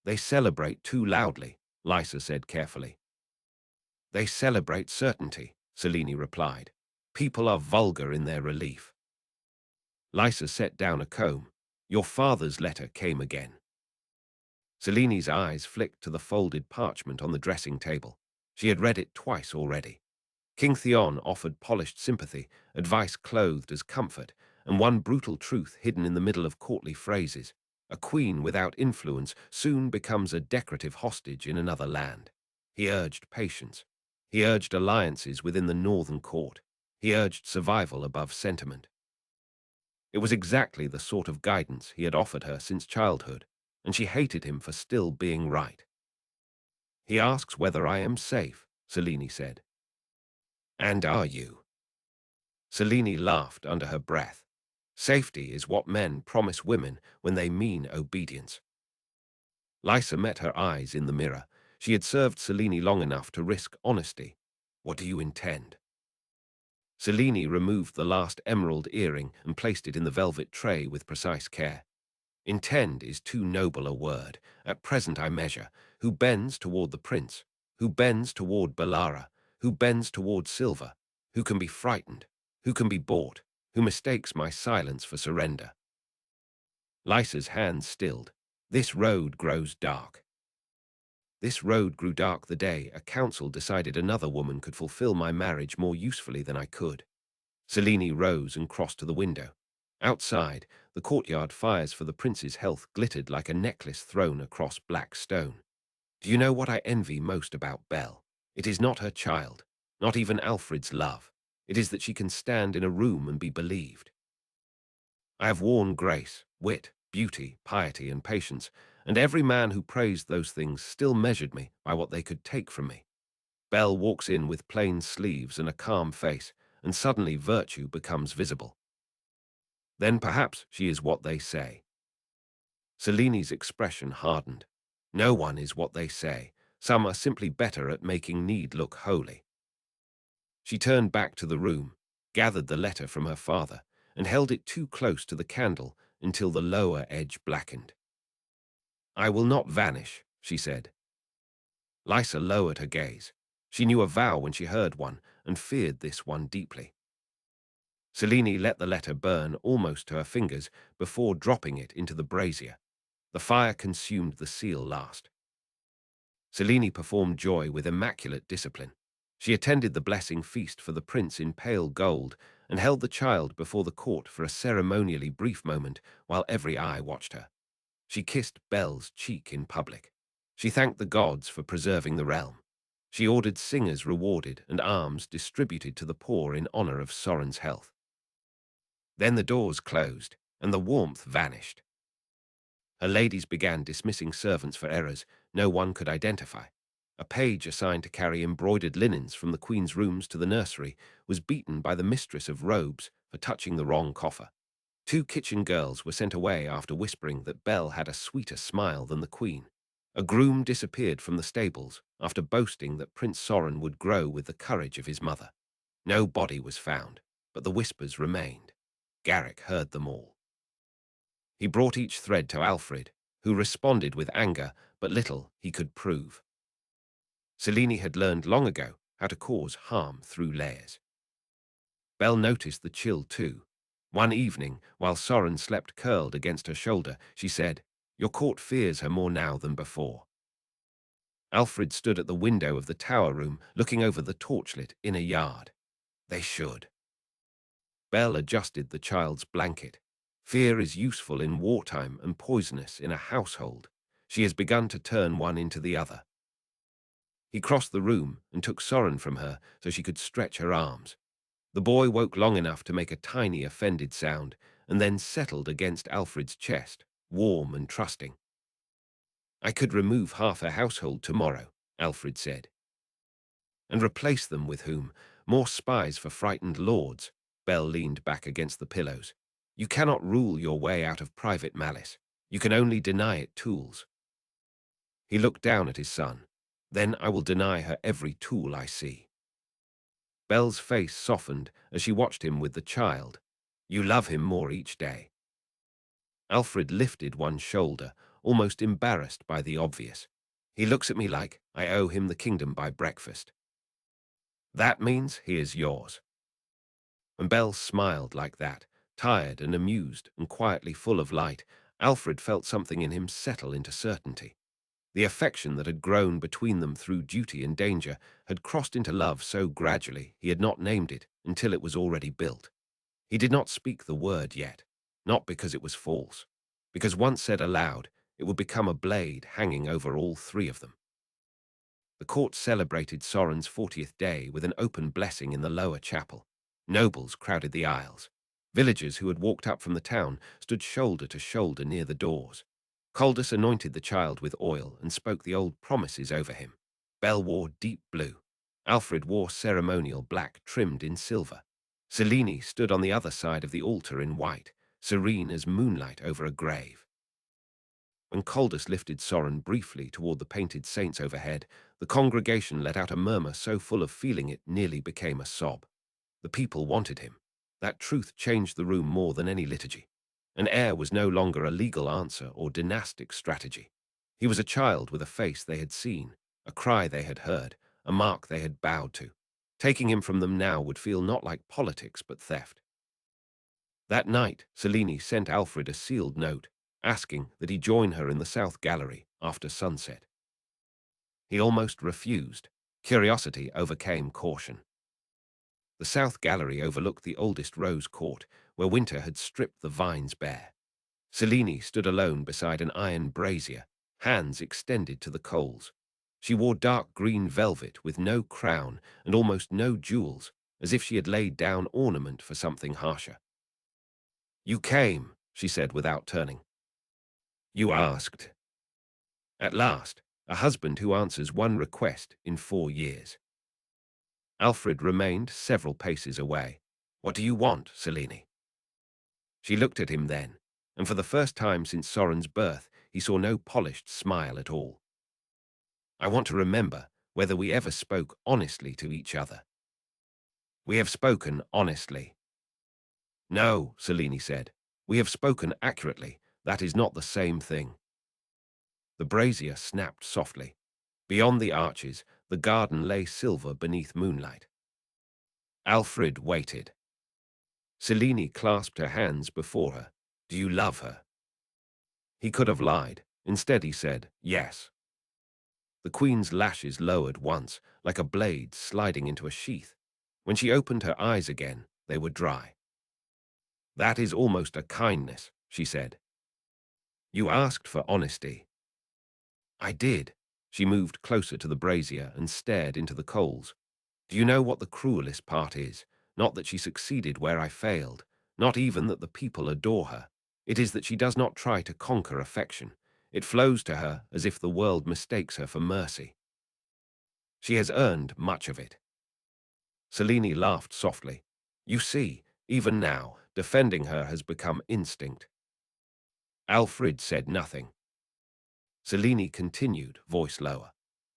They celebrate too loudly, Lysa said carefully. They celebrate certainty, Selene replied. People are vulgar in their relief. Lysa set down a comb. Your father's letter came again. Selene's eyes flicked to the folded parchment on the dressing table. She had read it twice already. King Theon offered polished sympathy, advice clothed as comfort, and one brutal truth hidden in the middle of courtly phrases. A queen without influence soon becomes a decorative hostage in another land. He urged patience. He urged alliances within the northern court. He urged survival above sentiment. It was exactly the sort of guidance he had offered her since childhood, and she hated him for still being right. He asks whether I am safe, Selene said. And are you? Selene laughed under her breath. Safety is what men promise women when they mean obedience. Lysa met her eyes in the mirror. She had served Selene long enough to risk honesty. What do you intend? Selene removed the last emerald earring and placed it in the velvet tray with precise care. Intend is too noble a word. At present I measure who bends toward the prince, who bends toward Balara, who bends toward silver, who can be frightened, who can be bought, who mistakes my silence for surrender. Lysa's hands stilled. This road grows dark. This road grew dark the day a council decided another woman could fulfill my marriage more usefully than I could. Selene rose and crossed to the window. Outside, the courtyard fires for the prince's health glittered like a necklace thrown across black stone. Do you know what I envy most about Belle? It is not her child, not even Alfred's love. It is that she can stand in a room and be believed. I have worn grace, wit, beauty, piety, and patience, and every man who praised those things still measured me by what they could take from me. Belle walks in with plain sleeves and a calm face, and suddenly virtue becomes visible. Then perhaps she is what they say. Selene's expression hardened. No one is what they say. Some are simply better at making need look holy. She turned back to the room. gathered the letter from her father, and held it too close to the candle until the lower edge blackened. "I will not vanish," she said. Lysa lowered her gaze. She knew a vow when she heard one, and feared this one deeply. Selene let the letter burn almost to her fingers before dropping it into the brazier. The fire consumed the seal last. Selene performed joy with immaculate discipline. She attended the blessing feast for the prince in pale gold and held the child before the court for a ceremonially brief moment while every eye watched her. She kissed Bel's cheek in public. She thanked the gods for preserving the realm. She ordered singers rewarded and alms distributed to the poor in honor of Soren's health. Then the doors closed, and the warmth vanished. Her ladies began dismissing servants for errors no one could identify. A page assigned to carry embroidered linens from the queen's rooms to the nursery was beaten by the mistress of robes for touching the wrong coffer. 2 kitchen girls were sent away after whispering that Belle had a sweeter smile than the queen. A groom disappeared from the stables after boasting that Prince Soren would grow with the courage of his mother. No body was found, but the whispers remained. Garrick heard them all. He brought each thread to Alfred, who responded with anger, but little he could prove. Selene had learned long ago how to cause harm through layers. Belle noticed the chill too. One evening, while Soren slept curled against her shoulder, she said, "Your court fears her more now than before." Alfred stood at the window of the tower room, looking over the torchlit inner yard. "They should." Belle adjusted the child's blanket. Fear is useful in wartime and poisonous in a household. She has begun to turn one into the other. He crossed the room and took Soren from her so she could stretch her arms. The boy woke long enough to make a tiny offended sound and then settled against Alfred's chest, warm and trusting. "I could remove half her household tomorrow," Alfred said. "And replace them with whom? More spies for frightened lords." Belle leaned back against the pillows. "You cannot rule your way out of private malice. You can only deny it tools." He looked down at his son. "Then I will deny her every tool I see." Belle's face softened as she watched him with the child. "You love him more each day." Alfred lifted one shoulder, almost embarrassed by the obvious. "He looks at me like I owe him the kingdom by breakfast." "That means he is yours." When Belle smiled like that, tired and amused and quietly full of light, Alfred felt something in him settle into certainty. The affection that had grown between them through duty and danger had crossed into love so gradually he had not named it until it was already built. He did not speak the word yet, not because it was false, because once said aloud, it would become a blade hanging over all 3 of them. The court celebrated Soren's 40th day with an open blessing in the lower chapel. Nobles crowded the aisles. Villagers who had walked up from the town stood shoulder to shoulder near the doors. Coldus anointed the child with oil and spoke the old promises over him. Belle wore deep blue. Alfred wore ceremonial black trimmed in silver. Selene stood on the other side of the altar in white, serene as moonlight over a grave. When Coldus lifted Soren briefly toward the painted saints overhead, the congregation let out a murmur so full of feeling it nearly became a sob. The people wanted him. That truth changed the room more than any liturgy. An heir was no longer a legal answer or dynastic strategy. He was a child with a face they had seen, a cry they had heard, a mark they had bowed to. Taking him from them now would feel not like politics but theft. That night, Selene sent Alfred a sealed note, asking that he join her in the South Gallery after sunset. He almost refused. Curiosity overcame caution. The South Gallery overlooked the oldest rose court, where winter had stripped the vines bare. Selene stood alone beside an iron brazier, hands extended to the coals. She wore dark green velvet with no crown and almost no jewels, as if she had laid down ornament for something harsher. "You came," she said without turning. "You asked." At last, a husband who answers one request in 4 years. Alfred remained several paces away. "What do you want, Selene?" She looked at him then, and for the first time since Soren's birth, he saw no polished smile at all. "I want to remember whether we ever spoke honestly to each other." We have spoken honestly. No, Selene said. We have spoken accurately. That is not the same thing. The brazier snapped softly. Beyond the arches, the garden lay silver beneath moonlight. Alfred waited. Selene clasped her hands before her. Do you love her? He could have lied. Instead he said, yes. The queen's lashes lowered once, like a blade sliding into a sheath. When she opened her eyes again, they were dry. That is almost a kindness, she said. You asked for honesty. I did. She moved closer to the brazier and stared into the coals. Do you know what the cruelest part is? Not that she succeeded where I failed, not even that the people adore her. It is that she does not try to conquer affection. It flows to her as if the world mistakes her for mercy. She has earned much of it. Selene laughed softly. You see, even now, defending her has become instinct. Alfred said nothing. Selene continued, voice lower.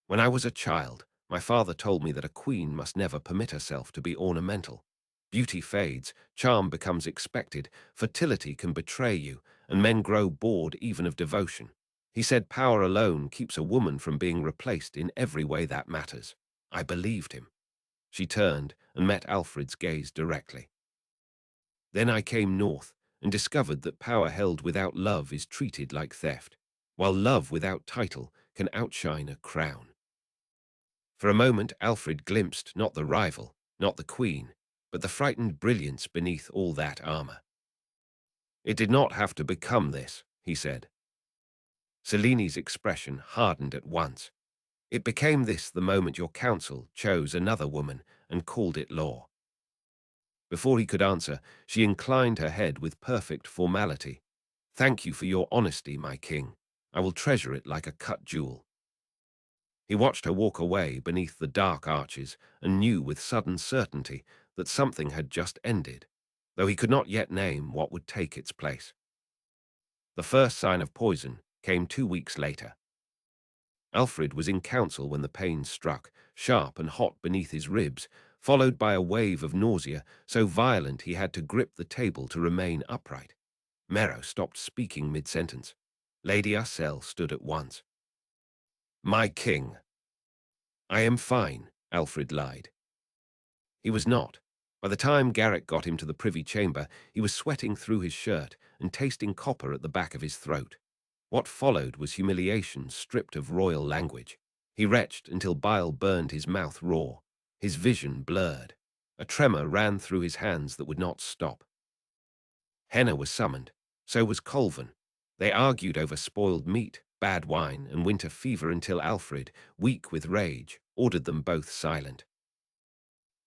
When I was a child, my father told me that a queen must never permit herself to be ornamental. Beauty fades, charm becomes expected, fertility can betray you, and men grow bored even of devotion. He said power alone keeps a woman from being replaced in every way that matters. I believed him. She turned and met Alfred's gaze directly. Then I came north and discovered that power held without love is treated like theft, while love without title can outshine a crown. For a moment Alfred glimpsed not the rival, not the queen, but the frightened brilliance beneath all that armor. It did not have to become this, he said. Selene's expression hardened at once. It became this the moment your council chose another woman and called it law. Before he could answer, she inclined her head with perfect formality. Thank you for your honesty, my king. I will treasure it like a cut jewel. He watched her walk away beneath the dark arches and knew with sudden certainty that something had just ended, though he could not yet name what would take its place. The first sign of poison came 2 weeks later. Alfred was in council when the pain struck, sharp and hot beneath his ribs, followed by a wave of nausea so violent he had to grip the table to remain upright. Mero stopped speaking mid-sentence. Lady Ursel stood at once. My king. I am fine, Alfred lied. He was not. By the time Garrick got him to the privy chamber, he was sweating through his shirt and tasting copper at the back of his throat. What followed was humiliation stripped of royal language. He retched until bile burned his mouth raw. His vision blurred. A tremor ran through his hands that would not stop. Henna was summoned. So was Colvin. They argued over spoiled meat, bad wine, and winter fever until Alfred, weak with rage, ordered them both silent.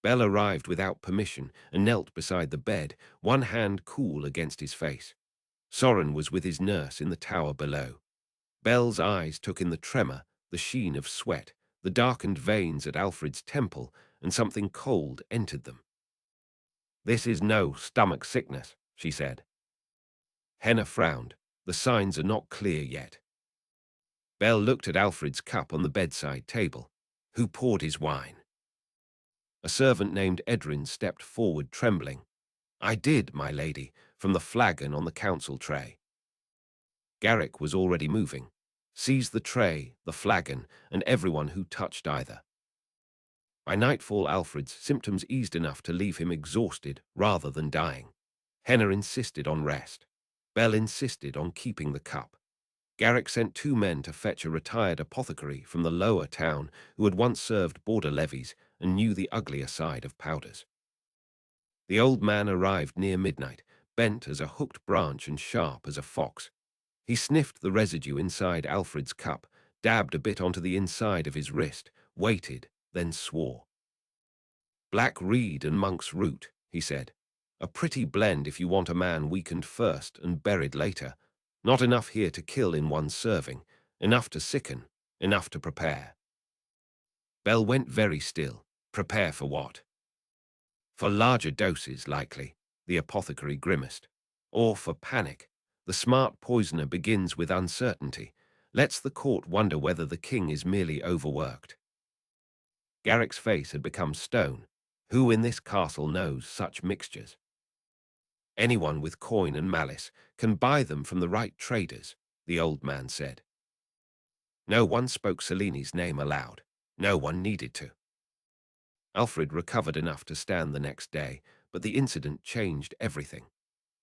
Bell arrived without permission and knelt beside the bed, one hand cool against his face. Soren was with his nurse in the tower below. Bell's eyes took in the tremor, the sheen of sweat, the darkened veins at Alfred's temple, and something cold entered them. This is no stomach sickness, she said. Henna frowned. The signs are not clear yet. Bell looked at Alfred's cup on the bedside table. Who poured his wine? A servant named Edrin stepped forward trembling. I did, my lady, from the flagon on the council tray. Garrick was already moving. Seized the tray, the flagon, and everyone who touched either. By nightfall Alfred's symptoms eased enough to leave him exhausted rather than dying. Henna insisted on rest. Bell insisted on keeping the cup. Garrick sent 2 men to fetch a retired apothecary from the lower town who had once served border levies and knew the uglier side of powders. The old man arrived near midnight, bent as a hooked branch and sharp as a fox. He sniffed the residue inside Alfred's cup, dabbed a bit onto the inside of his wrist, waited, then swore. Black reed and monk's root, he said. A pretty blend if you want a man weakened first and buried later. Not enough here to kill in one serving, enough to sicken, enough to prepare. Bell went very still. Prepare for what? For larger doses, likely, the apothecary grimaced. Or for panic. The smart poisoner begins with uncertainty, lets the court wonder whether the king is merely overworked. Garrick's face had become stone. Who in this castle knows such mixtures? Anyone with coin and malice can buy them from the right traders, the old man said. No one spoke Selini's name aloud. No one needed to. Alfred recovered enough to stand the next day, but the incident changed everything.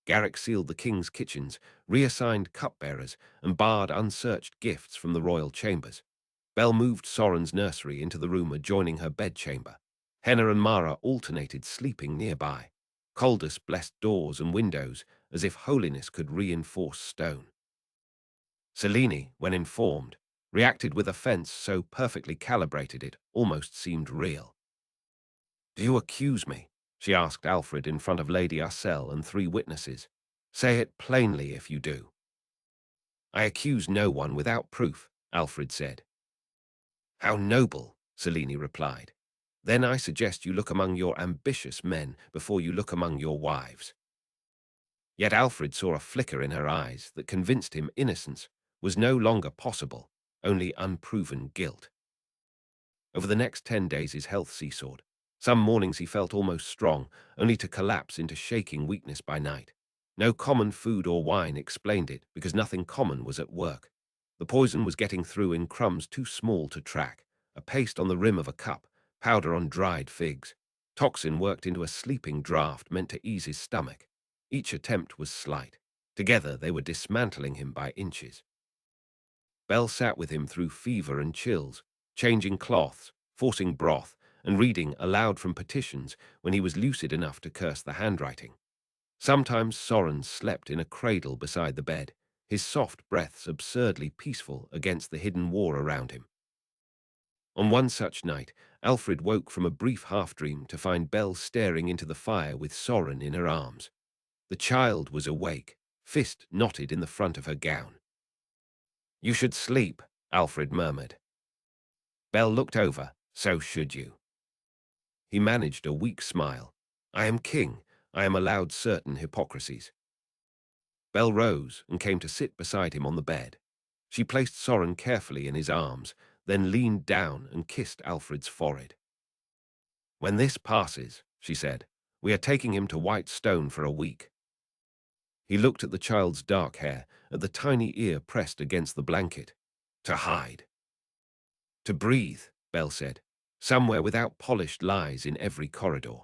Garrick sealed the king's kitchens, reassigned cupbearers, and barred unsearched gifts from the royal chambers. Belle moved Soren's nursery into the room adjoining her bedchamber. Henna and Mara alternated sleeping nearby. Coldus blessed doors and windows as if holiness could reinforce stone. Selene, when informed, reacted with offense so perfectly calibrated it almost seemed real. "Do you accuse me?" she asked Alfred in front of Lady Arcelle and 3 witnesses. "Say it plainly if you do." "I accuse no one without proof," Alfred said. "How noble," Selene replied. "Then I suggest you look among your ambitious men before you look among your wives." Yet Alfred saw a flicker in her eyes that convinced him innocence was no longer possible, only unproven guilt. Over the next 10 days his health seesawed. Some mornings he felt almost strong, only to collapse into shaking weakness by night. No common food or wine explained it, because nothing common was at work. The poison was getting through in crumbs too small to track, a paste on the rim of a cup, powder on dried figs. Toxin worked into a sleeping draught meant to ease his stomach. Each attempt was slight. Together they were dismantling him by inches. Belle sat with him through fever and chills, changing cloths, forcing broth, and reading aloud from petitions when he was lucid enough to curse the handwriting. Sometimes Soren slept in a cradle beside the bed, his soft breaths absurdly peaceful against the hidden war around him. On one such night, Alfred woke from a brief half-dream to find Belle staring into the fire with Soren in her arms. The child was awake, fist knotted in the front of her gown. "You should sleep," Alfred murmured. Belle looked over. "So should you." He managed a weak smile. "I am king. I am allowed certain hypocrisies." Belle rose and came to sit beside him on the bed. She placed Soren carefully in his arms, then leaned down and kissed Alfred's forehead. "When this passes," she said, "we are taking him to White Stone for a week." He looked at the child's dark hair, at the tiny ear pressed against the blanket. "To hide." "To breathe," Belle said. "Somewhere without polished lies in every corridor."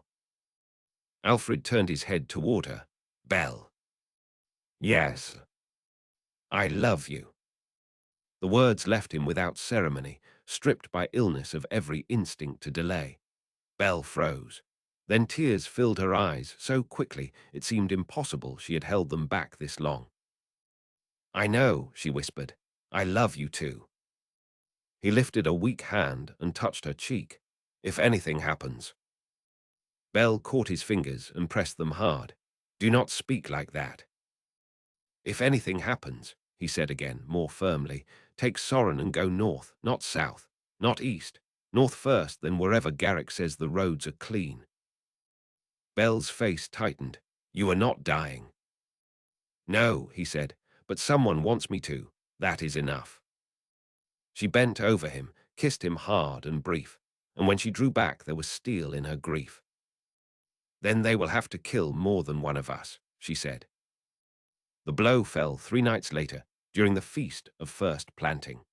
Alfred turned his head toward her. "Belle." "Yes." "I love you." The words left him without ceremony, stripped by illness of every instinct to delay. Belle froze. Then tears filled her eyes so quickly it seemed impossible she had held them back this long. "I know," she whispered. "I love you too." He lifted a weak hand and touched her cheek. "If anything happens." Belle caught his fingers and pressed them hard. "Do not speak like that." "If anything happens," he said again, more firmly, "take Soren and go north, not south, not east. North first, then wherever Garrick says the roads are clean." Belle's face tightened. "You are not dying." "No," he said, "but someone wants me to. That is enough." She bent over him, kissed him hard and brief, and when she drew back there was steel in her grief. "Then they will have to kill more than one of us," she said. The blow fell 3 nights later, during the feast of first planting.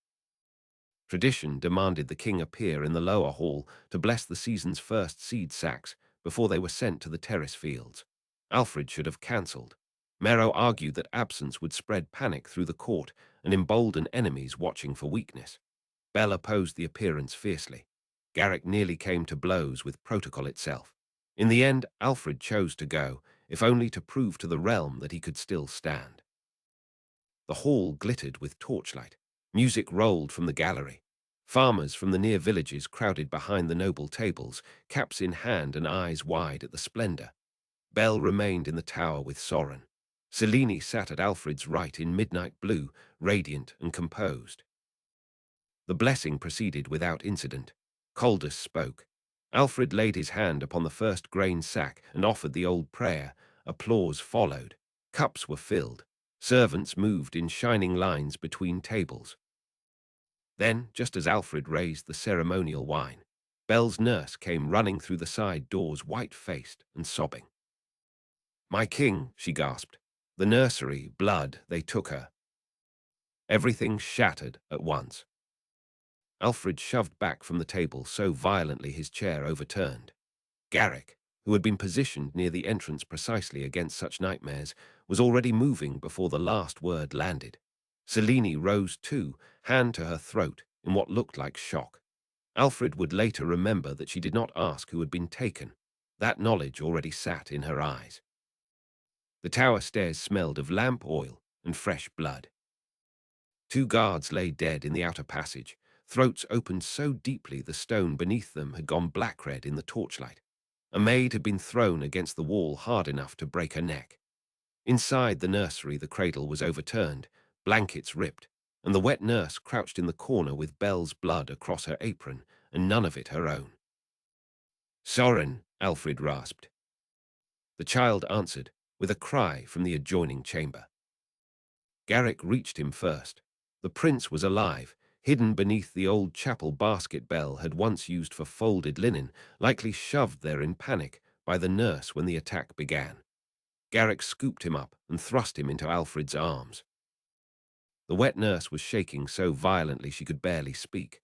Tradition demanded the king appear in the lower hall to bless the season's first seed sacks before they were sent to the terrace fields. Alfred should have cancelled. Mero argued that absence would spread panic through the court and embolden enemies watching for weakness. Belle opposed the appearance fiercely. Garrick nearly came to blows with protocol itself. In the end, Alfred chose to go, if only to prove to the realm that he could still stand. The hall glittered with torchlight. Music rolled from the gallery. Farmers from the near villages crowded behind the noble tables, caps in hand and eyes wide at the splendor. Belle remained in the tower with Soren. Selene sat at Alfred's right in midnight blue, radiant and composed. The blessing proceeded without incident. Coldus spoke. Alfred laid his hand upon the first grain sack and offered the old prayer. Applause followed. Cups were filled. Servants moved in shining lines between tables. Then, just as Alfred raised the ceremonial wine, Belle's nurse came running through the side doors, white-faced and sobbing. "My king," she gasped. "The nursery, blood, they took her." Everything shattered at once. Alfred shoved back from the table so violently his chair overturned. Garrick, who had been positioned near the entrance precisely against such nightmares, was already moving before the last word landed. Selene rose too, hand to her throat, in what looked like shock. Alfred would later remember that she did not ask who had been taken. That knowledge already sat in her eyes. The tower stairs smelled of lamp oil and fresh blood. 2 guards lay dead in the outer passage, throats opened so deeply the stone beneath them had gone black-red in the torchlight. A maid had been thrown against the wall hard enough to break her neck. Inside the nursery, the cradle was overturned, blankets ripped, and the wet nurse crouched in the corner with Belle's blood across her apron, and none of it her own. "Soren," Alfred rasped. The child answered, with a cry from the adjoining chamber. Garrick reached him first. The prince was alive, hidden beneath the old chapel basket Belle had once used for folded linen, likely shoved there in panic by the nurse when the attack began. Garrick scooped him up and thrust him into Alfred's arms. The wet nurse was shaking so violently she could barely speak.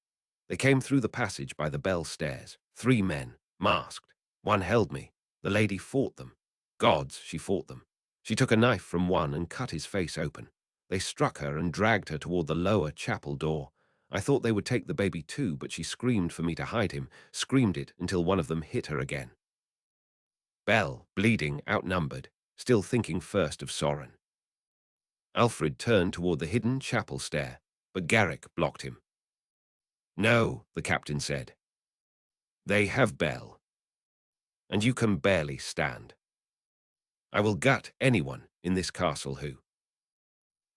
They came through the passage by the Bell stairs. 3 men, masked. One held me. The lady fought them. Gods, she fought them. She took a knife from one and cut his face open. They struck her and dragged her toward the lower chapel door. I thought they would take the baby too, but she screamed for me to hide him, screamed it until one of them hit her again. Belle, bleeding, outnumbered, still thinking first of Soren. Alfred turned toward the hidden chapel stair, but Garrick blocked him. "No," the captain said. "They have Belle, and you can barely stand. I will gut anyone in this castle who—"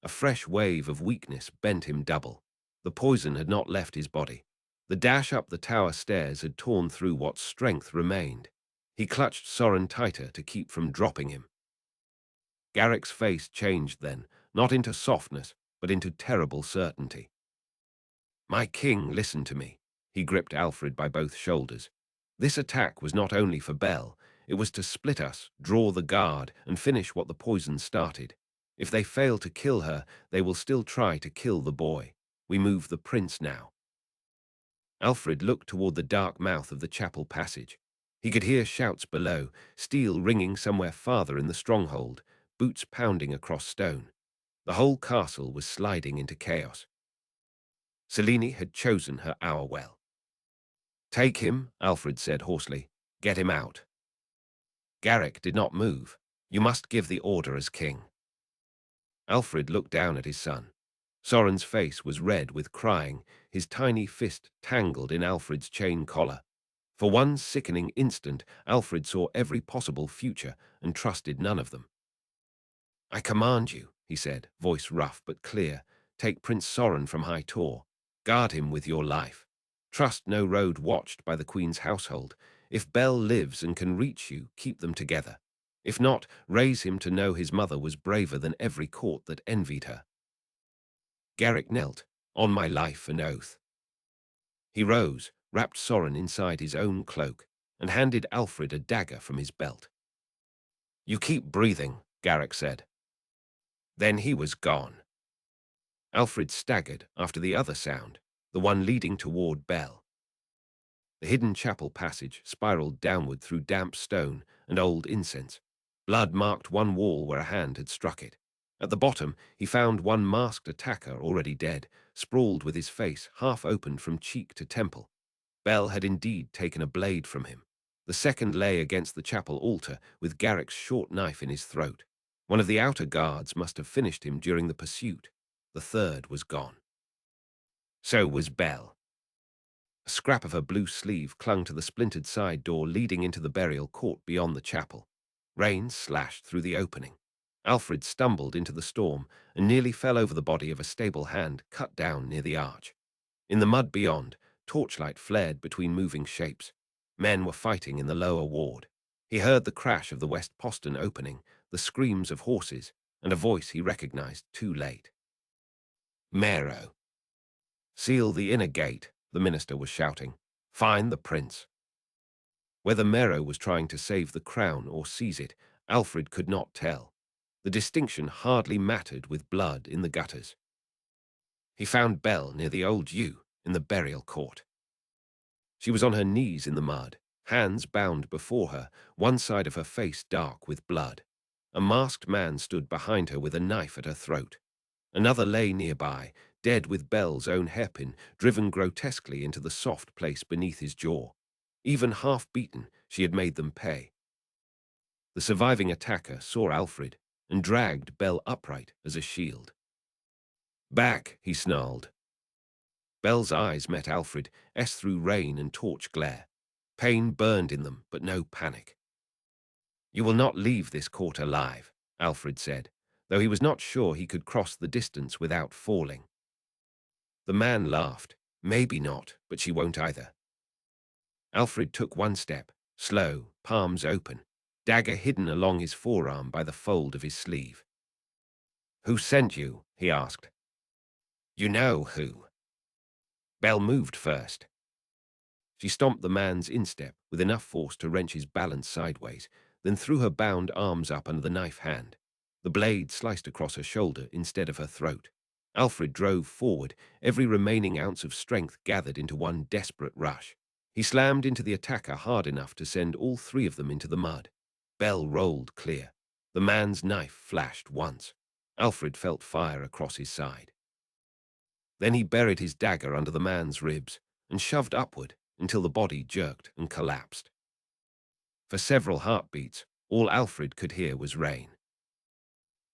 A fresh wave of weakness bent him double. The poison had not left his body. The dash up the tower stairs had torn through what strength remained. He clutched Soren tighter to keep from dropping him. Garrick's face changed then, not into softness, but into terrible certainty. "My king, listen to me." He gripped Alfred by both shoulders. This attack was not only for Belle, it was to split us, draw the guard, and finish what the poison started. If they fail to kill her, they will still try to kill the boy. We move the prince now. Alfred looked toward the dark mouth of the chapel passage. He could hear shouts below, steel ringing somewhere farther in the stronghold, boots pounding across stone. The whole castle was sliding into chaos. Selene had chosen her hour well. "Take him," Alfred said hoarsely. "Get him out." Garrick did not move. "You must give the order as king." Alfred looked down at his son. Soren's face was red with crying, his tiny fist tangled in Alfred's chain collar. For one sickening instant, Alfred saw every possible future and trusted none of them. "I command you," he said, voice rough but clear, "take Prince Soren from High Tor. Guard him with your life. Trust no road watched by the Queen's household. If Belle lives and can reach you, keep them together. If not, raise him to know his mother was braver than every court that envied her." Garrick knelt, "On my life and oath." He rose, wrapped Soren inside his own cloak, and handed Alfred a dagger from his belt. "You keep breathing," Garrick said. Then he was gone. Alfred staggered after the other sound, the one leading toward Belle. The hidden chapel passage spiraled downward through damp stone and old incense. Blood marked one wall where a hand had struck it. At the bottom, he found one masked attacker already dead, sprawled with his face half opened from cheek to temple. Belle had indeed taken a blade from him. The second lay against the chapel altar with Garrick's short knife in his throat. One of the outer guards must have finished him during the pursuit. The third was gone. So was Belle. A scrap of her blue sleeve clung to the splintered side door leading into the burial court beyond the chapel. Rain slashed through the opening. Alfred stumbled into the storm and nearly fell over the body of a stable hand cut down near the arch. In the mud beyond, torchlight flared between moving shapes. Men were fighting in the lower ward. He heard the crash of the west postern opening, the screams of horses, and a voice he recognized too late. "Mero." "Seal the inner gate," the minister was shouting. Find the prince. Whether Mero was trying to save the crown or seize it, Alfred could not tell. The distinction hardly mattered with blood in the gutters. He found Belle near the old yew in the burial court. She was on her knees in the mud, hands bound before her, one side of her face dark with blood. A masked man stood behind her with a knife at her throat. Another lay nearby, dead with Belle's own hairpin driven grotesquely into the soft place beneath his jaw. Even half-beaten, she had made them pay. The surviving attacker saw Alfred and dragged Belle upright as a shield. "Back," he snarled. Belle's eyes met Alfred, through rain and torch glare. Pain burned in them, but no panic. "You will not leave this court alive," Alfred said, though he was not sure he could cross the distance without falling. The man laughed. "Maybe not, but she won't either." Alfred took one step, slow, palms open, dagger hidden along his forearm by the fold of his sleeve. "Who sent you?" he asked. "You know who." Belle moved first. She stomped the man's instep with enough force to wrench his balance sideways, then threw her bound arms up under the knife hand. The blade sliced across her shoulder instead of her throat. Alfred drove forward, every remaining ounce of strength gathered into one desperate rush. He slammed into the attacker hard enough to send all three of them into the mud. Belle rolled clear. The man's knife flashed once. Alfred felt fire across his side. Then he buried his dagger under the man's ribs and shoved upward until the body jerked and collapsed. For several heartbeats, all Alfred could hear was rain.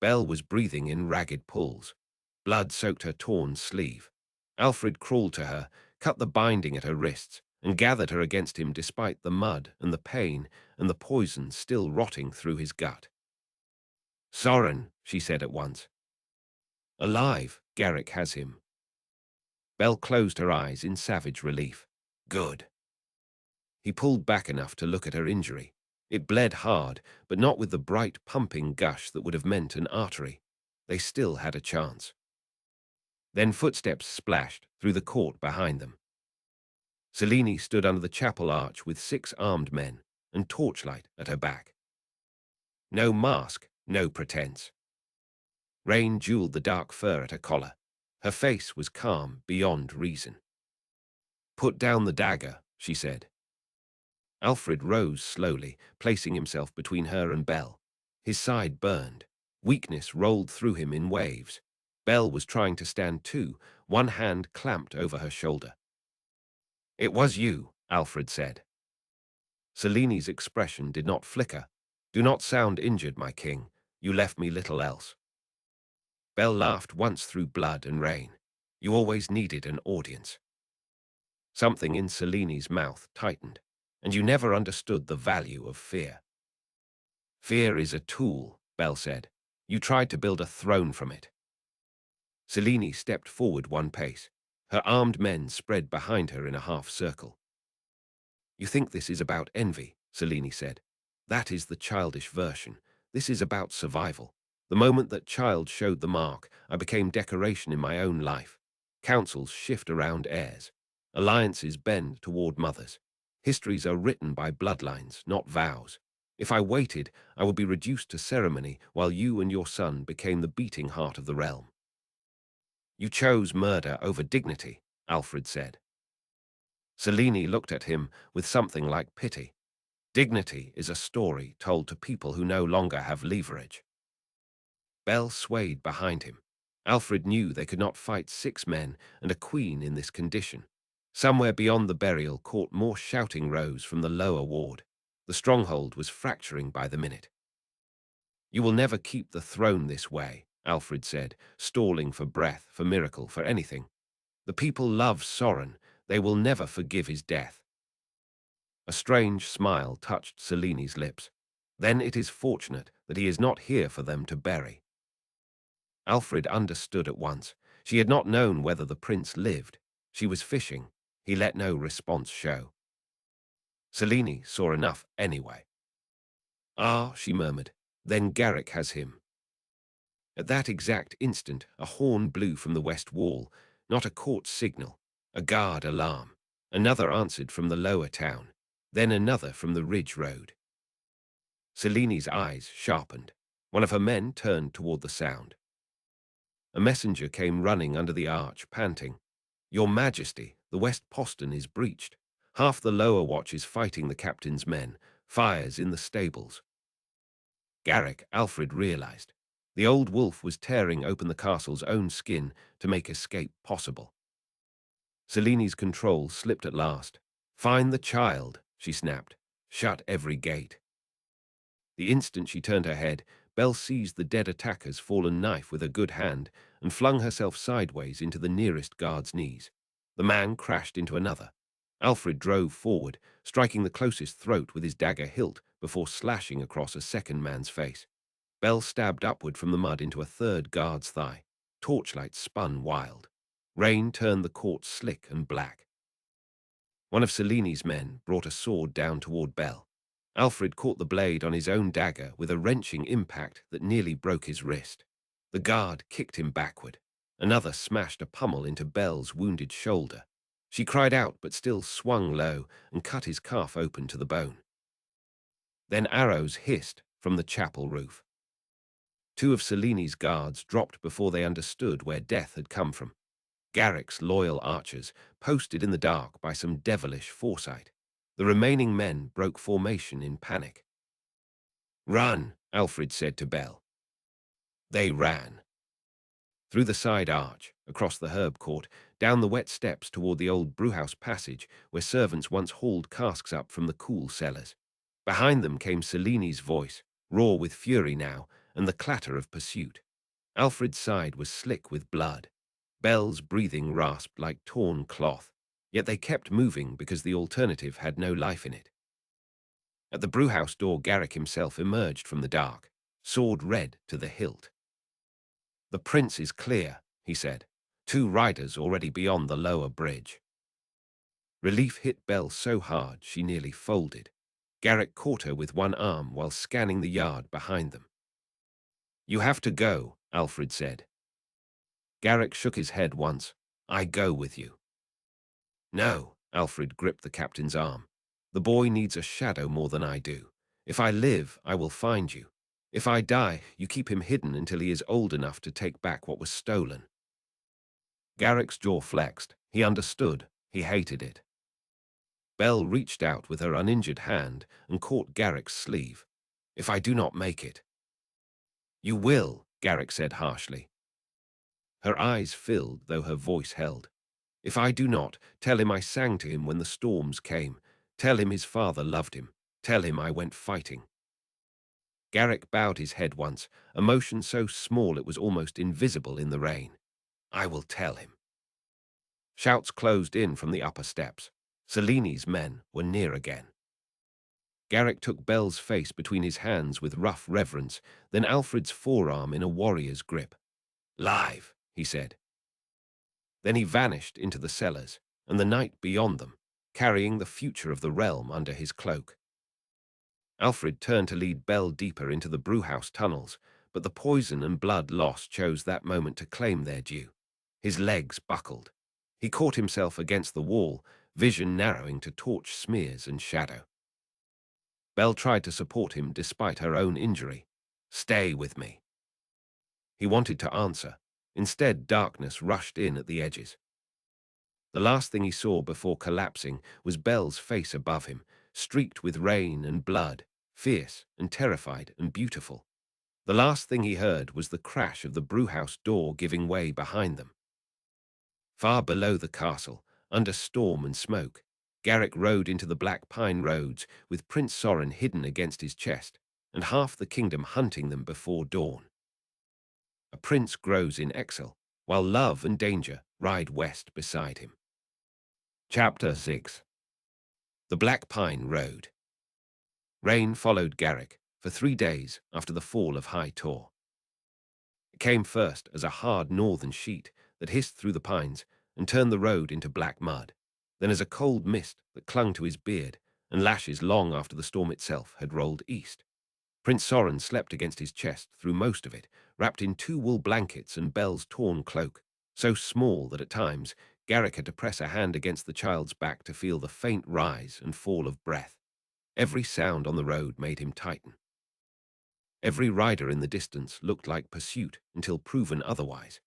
Belle was breathing in ragged pulls. Blood soaked her torn sleeve. Alfred crawled to her, cut the binding at her wrists, and gathered her against him despite the mud and the pain and the poison still rotting through his gut. "Soren," she said at once. "Alive, Garrick has him." Belle closed her eyes in savage relief. "Good." He pulled back enough to look at her injury. It bled hard, but not with the bright pumping gush that would have meant an artery. They still had a chance. Then footsteps splashed through the court behind them. Cellini stood under the chapel arch with 6 armed men and torchlight at her back. No mask, no pretense. Rain jeweled the dark fur at her collar. Her face was calm beyond reason. "Put down the dagger," she said. Alfred rose slowly, placing himself between her and Belle. His side burned. Weakness rolled through him in waves. Belle was trying to stand too, one hand clamped over her shoulder. "It was you," Alfred said. Cellini's expression did not flicker. "Do not sound injured, my king. You left me little else." Belle laughed once through blood and rain. "You always needed an audience." Something in Cellini's mouth tightened. "And you never understood the value of fear." "Fear is a tool," Belle said. "You tried to build a throne from it." Cellini stepped forward one pace. Her armed men spread behind her in a half circle. "You think this is about envy," Cellini said. "That is the childish version. This is about survival. The moment that child showed the mark, I became decoration in my own life. Councils shift around heirs. Alliances bend toward mothers. Histories are written by bloodlines, not vows. If I waited, I would be reduced to ceremony while you and your son became the beating heart of the realm." "You chose murder over dignity," Alfred said. Cellini looked at him with something like pity. "Dignity is a story told to people who no longer have leverage." Belle swayed behind him. Alfred knew they could not fight 6 men and a queen in this condition. Somewhere beyond the burial court more shouting rose from the lower ward. The stronghold was fracturing by the minute. "You will never keep the throne this way," Alfred said, stalling for breath, for miracle, for anything. "The people love Soren. They will never forgive his death." A strange smile touched Cellini's lips. "Then it is fortunate that he is not here for them to bury." Alfred understood at once. She had not known whether the prince lived. She was fishing. He let no response show. Cellini saw enough anyway. "Ah," she murmured, "then Garrick has him." At that exact instant, a horn blew from the west wall, not a court signal, a guard alarm. Another answered from the lower town, then another from the ridge road. Seleni's eyes sharpened. One of her men turned toward the sound. A messenger came running under the arch, panting. "Your Majesty, the west postern is breached. Half the lower watch is fighting the captain's men. Fires in the stables." Garrick, Alfred realized. The old wolf was tearing open the castle's own skin to make escape possible. Seleni's control slipped at last. "Find the child," she snapped. "Shut every gate." The instant she turned her head, Belle seized the dead attacker's fallen knife with a good hand and flung herself sideways into the nearest guard's knees. The man crashed into another. Alfred drove forward, striking the closest throat with his dagger hilt before slashing across a second man's face. Belle stabbed upward from the mud into a third guard's thigh. Torchlight spun wild. Rain turned the court slick and black. One of Seleni's men brought a sword down toward Belle. Alfred caught the blade on his own dagger with a wrenching impact that nearly broke his wrist. The guard kicked him backward. Another smashed a pummel into Belle's wounded shoulder. She cried out but still swung low and cut his calf open to the bone. Then arrows hissed from the chapel roof. Two of Seleni's guards dropped before they understood where death had come from. Garrick's loyal archers, posted in the dark by some devilish foresight. The remaining men broke formation in panic. "Run," Alfred said to Belle. They ran. Through the side arch, across the herb court, down the wet steps toward the old brewhouse passage where servants once hauled casks up from the cool cellars. Behind them came Seleni's voice, raw with fury now, and the clatter of pursuit. Alfred's side was slick with blood. Belle's breathing rasped like torn cloth, yet they kept moving because the alternative had no life in it. At the brewhouse door, Garrick himself emerged from the dark, sword red to the hilt. "The prince is clear," he said. "Two riders already beyond the lower bridge." Relief hit Belle so hard she nearly folded. Garrick caught her with one arm while scanning the yard behind them. "You have to go," Alfred said. Garrick shook his head once. "I go with you." "No," Alfred gripped the captain's arm. "The boy needs a shadow more than I do. If I live, I will find you. If I die, you keep him hidden until he is old enough to take back what was stolen." Garrick's jaw flexed. He understood. He hated it. Belle reached out with her uninjured hand and caught Garrick's sleeve. "If I do not make it." "You will," Garrick said harshly. Her eyes filled, though her voice held. "If I do not, tell him I sang to him when the storms came. Tell him his father loved him. Tell him I went fighting." Garrick bowed his head once, a motion so small it was almost invisible in the rain. "I will tell him." Shouts closed in from the upper steps. Seleni's men were near again. Garrick took Belle's face between his hands with rough reverence, then Alfred's forearm in a warrior's grip. "Live," he said. Then he vanished into the cellars, and the night beyond them, carrying the future of the realm under his cloak. Alfred turned to lead Belle deeper into the brewhouse tunnels, but the poison and blood loss chose that moment to claim their due. His legs buckled. He caught himself against the wall, vision narrowing to torch smears and shadow. Belle tried to support him despite her own injury. "Stay with me." He wanted to answer. Instead, darkness rushed in at the edges. The last thing he saw before collapsing was Belle's face above him, streaked with rain and blood, fierce and terrified and beautiful. The last thing he heard was the crash of the brewhouse door giving way behind them. Far below the castle, under storm and smoke, Garrick rode into the black pine roads with Prince Sorin hidden against his chest and half the kingdom hunting them before dawn. A prince grows in exile, while love and danger ride west beside him. Chapter 6. The Black Pine Road. Rain followed Garrick for 3 days after the fall of High Tor. It came first as a hard northern sheet that hissed through the pines and turned the road into black mud, then as a cold mist that clung to his beard and lashes long after the storm itself had rolled east. Prince Sorin slept against his chest through most of it, wrapped in 2 wool blankets and Belle's torn cloak, so small that at times Garrick had to press a hand against the child's back to feel the faint rise and fall of breath. Every sound on the road made him tighten. Every rider in the distance looked like pursuit until proven otherwise.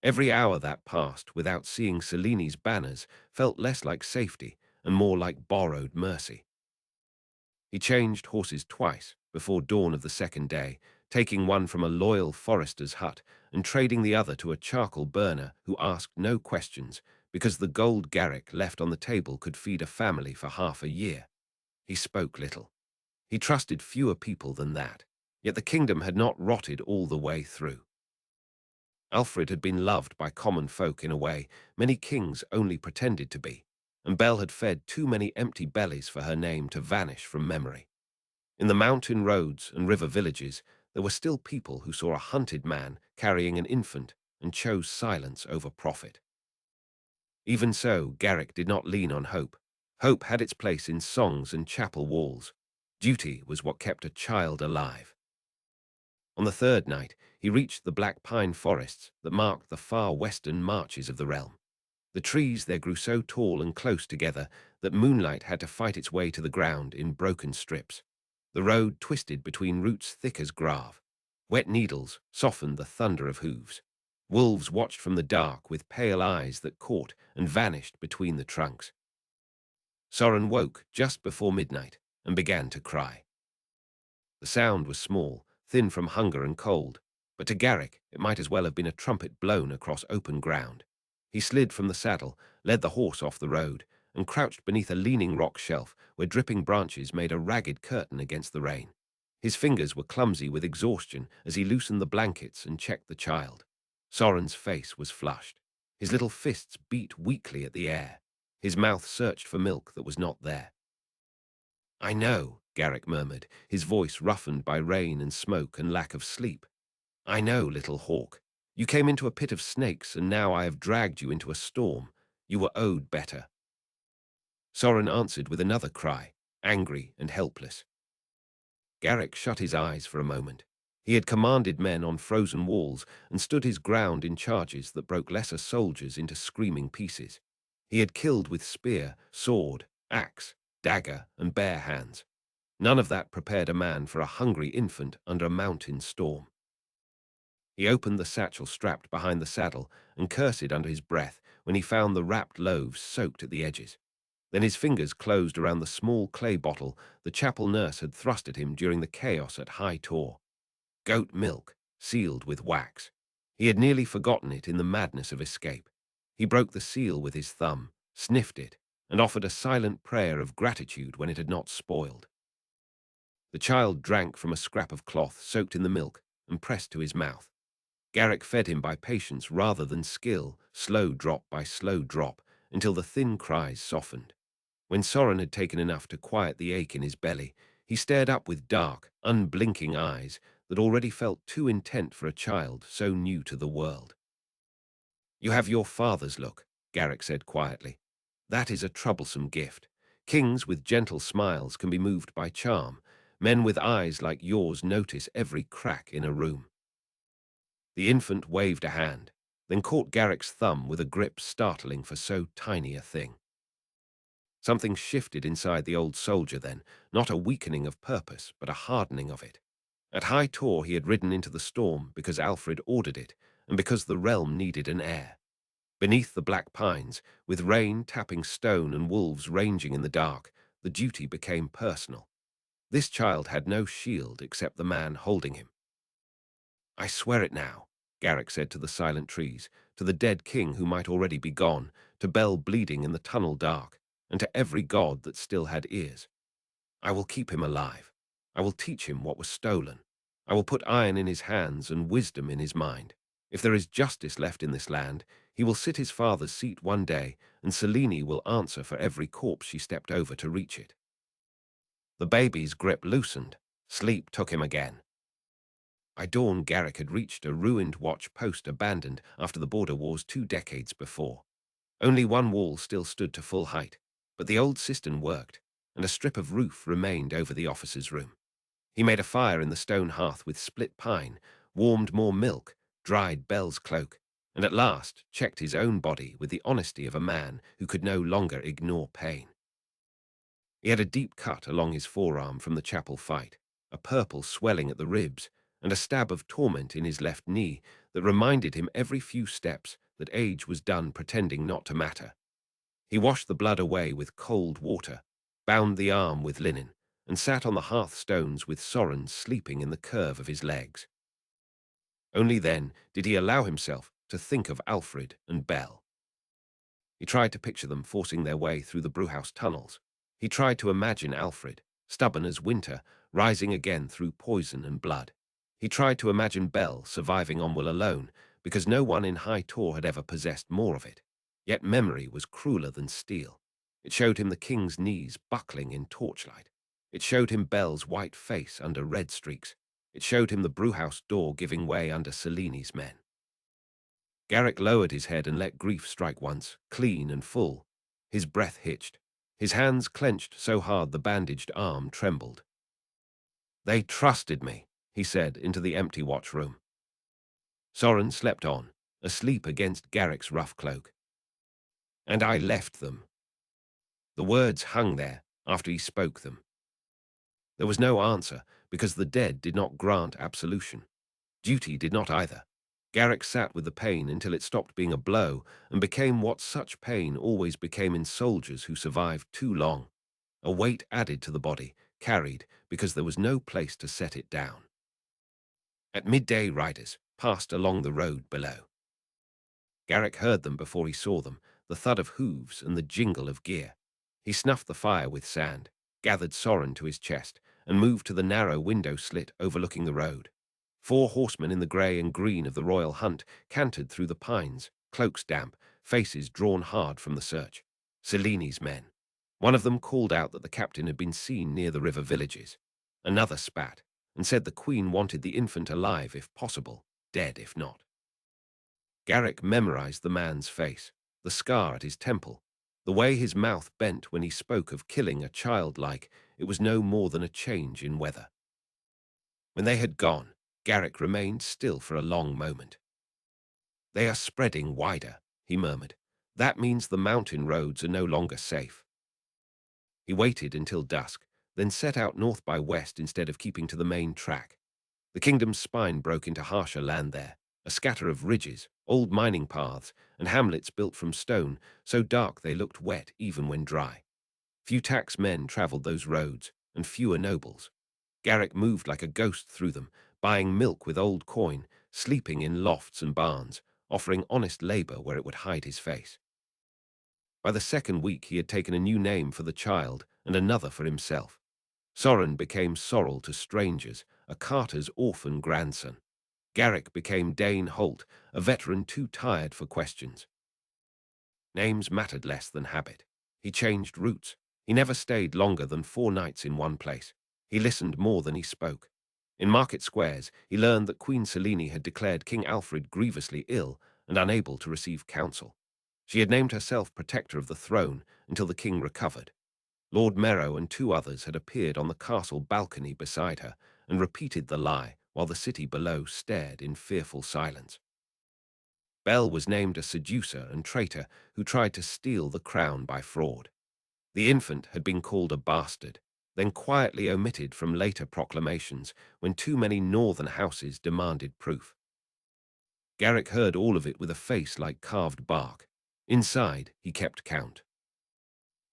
Every hour that passed without seeing Selini's banners felt less like safety and more like borrowed mercy. He changed horses twice before dawn of the second day, taking one from a loyal forester's hut and trading the other to a charcoal burner who asked no questions because the gold Garrick left on the table could feed a family for half a year. He spoke little. He trusted fewer people than that, yet the kingdom had not rotted all the way through. Alfred had been loved by common folk in a way many kings only pretended to be, and Belle had fed too many empty bellies for her name to vanish from memory. In the mountain roads and river villages, there were still people who saw a hunted man carrying an infant and chose silence over profit. Even so, Garrick did not lean on hope. Hope had its place in songs and chapel walls. Duty was what kept a child alive. On the third night, he reached the black pine forests that marked the far western marches of the realm. The trees there grew so tall and close together that moonlight had to fight its way to the ground in broken strips. The road twisted between roots thick as grav. Wet needles softened the thunder of hooves. Wolves watched from the dark with pale eyes that caught and vanished between the trunks. Soren woke just before midnight and began to cry. The sound was small, thin from hunger and cold, but to Garrick it might as well have been a trumpet blown across open ground. He slid from the saddle, led the horse off the road, and crouched beneath a leaning rock shelf where dripping branches made a ragged curtain against the rain. His fingers were clumsy with exhaustion as he loosened the blankets and checked the child. Soren's face was flushed. His little fists beat weakly at the air. His mouth searched for milk that was not there. "I know," Garrick murmured, his voice roughened by rain and smoke and lack of sleep. "I know, little hawk. You came into a pit of snakes, and now I have dragged you into a storm. You were owed better." Soren answered with another cry, angry and helpless. Garrick shut his eyes for a moment. He had commanded men on frozen walls and stood his ground in charges that broke lesser soldiers into screaming pieces. He had killed with spear, sword, axe, dagger, and bare hands. None of that prepared a man for a hungry infant under a mountain storm. He opened the satchel strapped behind the saddle and cursed under his breath when he found the wrapped loaves soaked at the edges. Then his fingers closed around the small clay bottle the chapel nurse had thrust at him during the chaos at High Tor. Goat milk, sealed with wax. He had nearly forgotten it in the madness of escape. He broke the seal with his thumb, sniffed it, and offered a silent prayer of gratitude when it had not spoiled. The child drank from a scrap of cloth soaked in the milk and pressed to his mouth. Garrick fed him by patience rather than skill, slow drop by slow drop, until the thin cries softened. When Soren had taken enough to quiet the ache in his belly, he stared up with dark, unblinking eyes that already felt too intent for a child so new to the world. "You have your father's look," Garrick said quietly. "That is a troublesome gift. Kings with gentle smiles can be moved by charm. Men with eyes like yours notice every crack in a room." The infant waved a hand, then caught Garrick's thumb with a grip startling for so tiny a thing. Something shifted inside the old soldier then, not a weakening of purpose, but a hardening of it. At High Tor he had ridden into the storm because Alfred ordered it, and because the realm needed an heir. Beneath the black pines, with rain tapping stone and wolves ranging in the dark, the duty became personal. This child had no shield except the man holding him. "I swear it now," Garrick said to the silent trees, to the dead king who might already be gone, to Belle bleeding in the tunnel dark, and to every god that still had ears. "I will keep him alive. I will teach him what was stolen. I will put iron in his hands and wisdom in his mind. If there is justice left in this land, he will sit his father's seat one day, and Selene will answer for every corpse she stepped over to reach it." The baby's grip loosened. Sleep took him again. By dawn, Garrick had reached a ruined watch post abandoned after the border wars 2 decades before. Only one wall still stood to full height, but the old cistern worked, and a strip of roof remained over the officer's room. He made a fire in the stone hearth with split pine, warmed more milk, dried Belle's cloak, and at last checked his own body with the honesty of a man who could no longer ignore pain. He had a deep cut along his forearm from the chapel fight, a purple swelling at the ribs, and a stab of torment in his left knee that reminded him every few steps that age was done pretending not to matter. He washed the blood away with cold water, bound the arm with linen, and sat on the hearthstones with Soren sleeping in the curve of his legs. Only then did he allow himself to think of Alfred and Belle. He tried to picture them forcing their way through the brewhouse tunnels. He tried to imagine Alfred, stubborn as winter, rising again through poison and blood. He tried to imagine Belle surviving on will alone, because no one in High Tor had ever possessed more of it. Yet memory was crueler than steel. It showed him the king's knees buckling in torchlight. It showed him Belle's white face under red streaks. It showed him the brewhouse door giving way under Seleni's men. Garrick lowered his head and let grief strike once, clean and full. His breath hitched. His hands clenched so hard the bandaged arm trembled. "They trusted me," he said into the empty watchroom. Soren slept on, asleep against Garrick's rough cloak. "And I left them." The words hung there after he spoke them. There was no answer, because the dead did not grant absolution. Duty did not either. Garrick sat with the pain until it stopped being a blow and became what such pain always became in soldiers who survived too long. A weight added to the body, carried because there was no place to set it down. At midday riders passed along the road below. Garrick heard them before he saw them, the thud of hooves and the jingle of gear. He snuffed the fire with sand, gathered Soren to his chest, and moved to the narrow window slit overlooking the road. 4 horsemen in the grey and green of the royal hunt cantered through the pines, cloaks damp, faces drawn hard from the search. Seleni's men. One of them called out that the captain had been seen near the river villages. Another spat, and said the queen wanted the infant alive if possible, dead if not. Garrick memorized the man's face, the scar at his temple, the way his mouth bent when he spoke of killing a child like it was no more than a change in weather. When they had gone, Garrick remained still for a long moment. "They are spreading wider," he murmured. "That means the mountain roads are no longer safe." He waited until dusk, then set out north by west instead of keeping to the main track. The kingdom's spine broke into harsher land there, a scatter of ridges, old mining paths, and hamlets built from stone, so dark they looked wet even when dry. Few tax men travelled those roads, and fewer nobles. Garrick moved like a ghost through them, buying milk with old coin, sleeping in lofts and barns, offering honest labour where it would hide his face. By the second week he had taken a new name for the child and another for himself. Soren became Sorrel to strangers, a carter's orphan grandson. Garrick became Dane Holt, a veteran too tired for questions. Names mattered less than habit. He changed routes. He never stayed longer than 4 nights in one place. He listened more than he spoke. In market squares, he learned that Queen Selene had declared King Alfred grievously ill and unable to receive counsel. She had named herself protector of the throne until the king recovered. Lord Merrow and 2 others had appeared on the castle balcony beside her and repeated the lie while the city below stared in fearful silence. Belle was named a seducer and traitor who tried to steal the crown by fraud. The infant had been called a bastard, then quietly omitted from later proclamations when too many northern houses demanded proof. Garrick heard all of it with a face like carved bark. Inside, he kept count.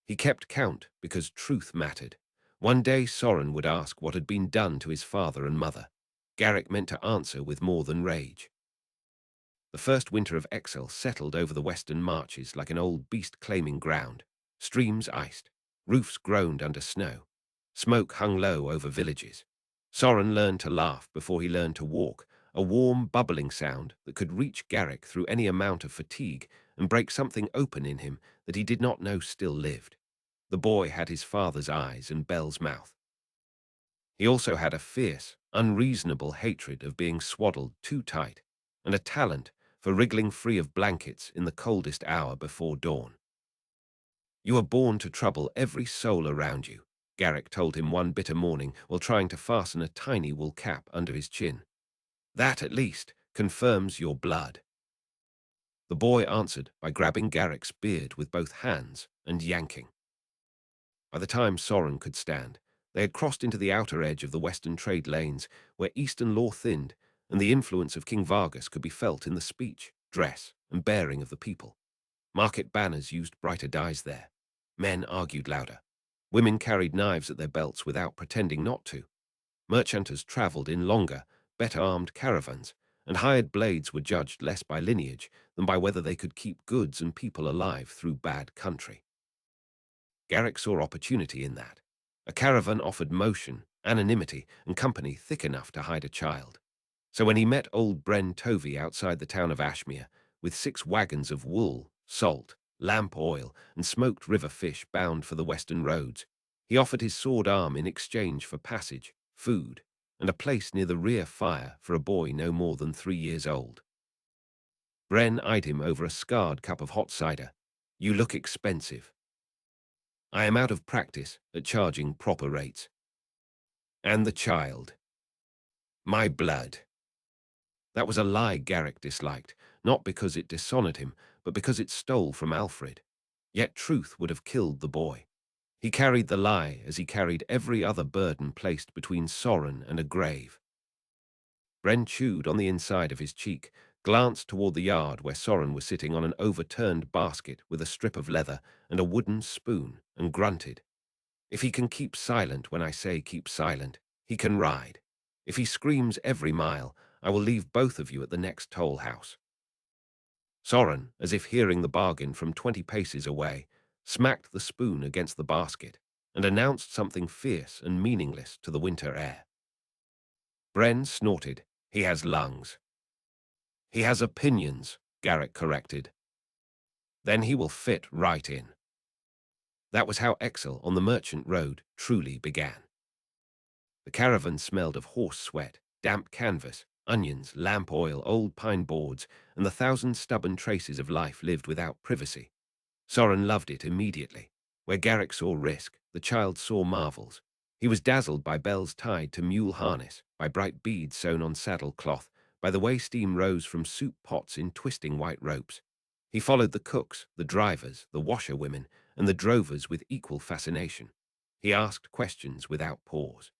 He kept count because truth mattered. One day Soren would ask what had been done to his father and mother. Garrick meant to answer with more than rage. The first winter of exile settled over the western marches like an old beast claiming ground. Streams iced, roofs groaned under snow. Smoke hung low over villages. Soren learned to laugh before he learned to walk, a warm, bubbling sound that could reach Garrick through any amount of fatigue and break something open in him that he did not know still lived. The boy had his father's eyes and Belle's mouth. He also had a fierce, unreasonable hatred of being swaddled too tight, and a talent for wriggling free of blankets in the coldest hour before dawn. "You are born to trouble every soul around you," Garrick told him one bitter morning while trying to fasten a tiny wool cap under his chin. "That, at least, confirms your blood." The boy answered by grabbing Garrick's beard with both hands and yanking. By the time Soren could stand, they had crossed into the outer edge of the western trade lanes, where eastern law thinned, and the influence of King Vargas could be felt in the speech, dress, and bearing of the people. Market banners used brighter dyes there. Men argued louder. Women carried knives at their belts without pretending not to. Merchanters travelled in longer, better-armed caravans, and hired blades were judged less by lineage than by whether they could keep goods and people alive through bad country. Garrick saw opportunity in that. A caravan offered motion, anonymity, and company thick enough to hide a child. So when he met old Bren Tovey outside the town of Ashmere, with 6 wagons of wool, salt, lamp oil, and smoked river fish bound for the western roads, he offered his sword arm in exchange for passage, food, and a place near the rear fire for a boy no more than 3 years old. Bren eyed him over a scarred cup of hot cider. "You look expensive." "I am out of practice at charging proper rates." "And the child?" "My blood." That was a lie Garrick disliked, not because it dishonored him, but because it stole from Alfred. Yet truth would have killed the boy. He carried the lie as he carried every other burden placed between Soren and a grave. Bren chewed on the inside of his cheek, glanced toward the yard where Soren was sitting on an overturned basket with a strip of leather and a wooden spoon, and grunted. "If he can keep silent when I say keep silent, he can ride. If he screams every mile, I will leave both of you at the next toll house." Soren, as if hearing the bargain from 20 paces away, smacked the spoon against the basket and announced something fierce and meaningless to the winter air. Bren snorted. "He has lungs." "He has opinions," Garrick corrected. "Then he will fit right in." That was how exile on the merchant road truly began. The caravan smelled of horse sweat, damp canvas, onions, lamp oil, old pine boards, and the 1,000 stubborn traces of life lived without privacy. Soren loved it immediately. Where Garrick saw risk, the child saw marvels. He was dazzled by bells tied to mule harness, by bright beads sewn on saddle cloth, by the way steam rose from soup pots in twisting white ropes. He followed the cooks, the drivers, the washerwomen, and the drovers with equal fascination. He asked questions without pause.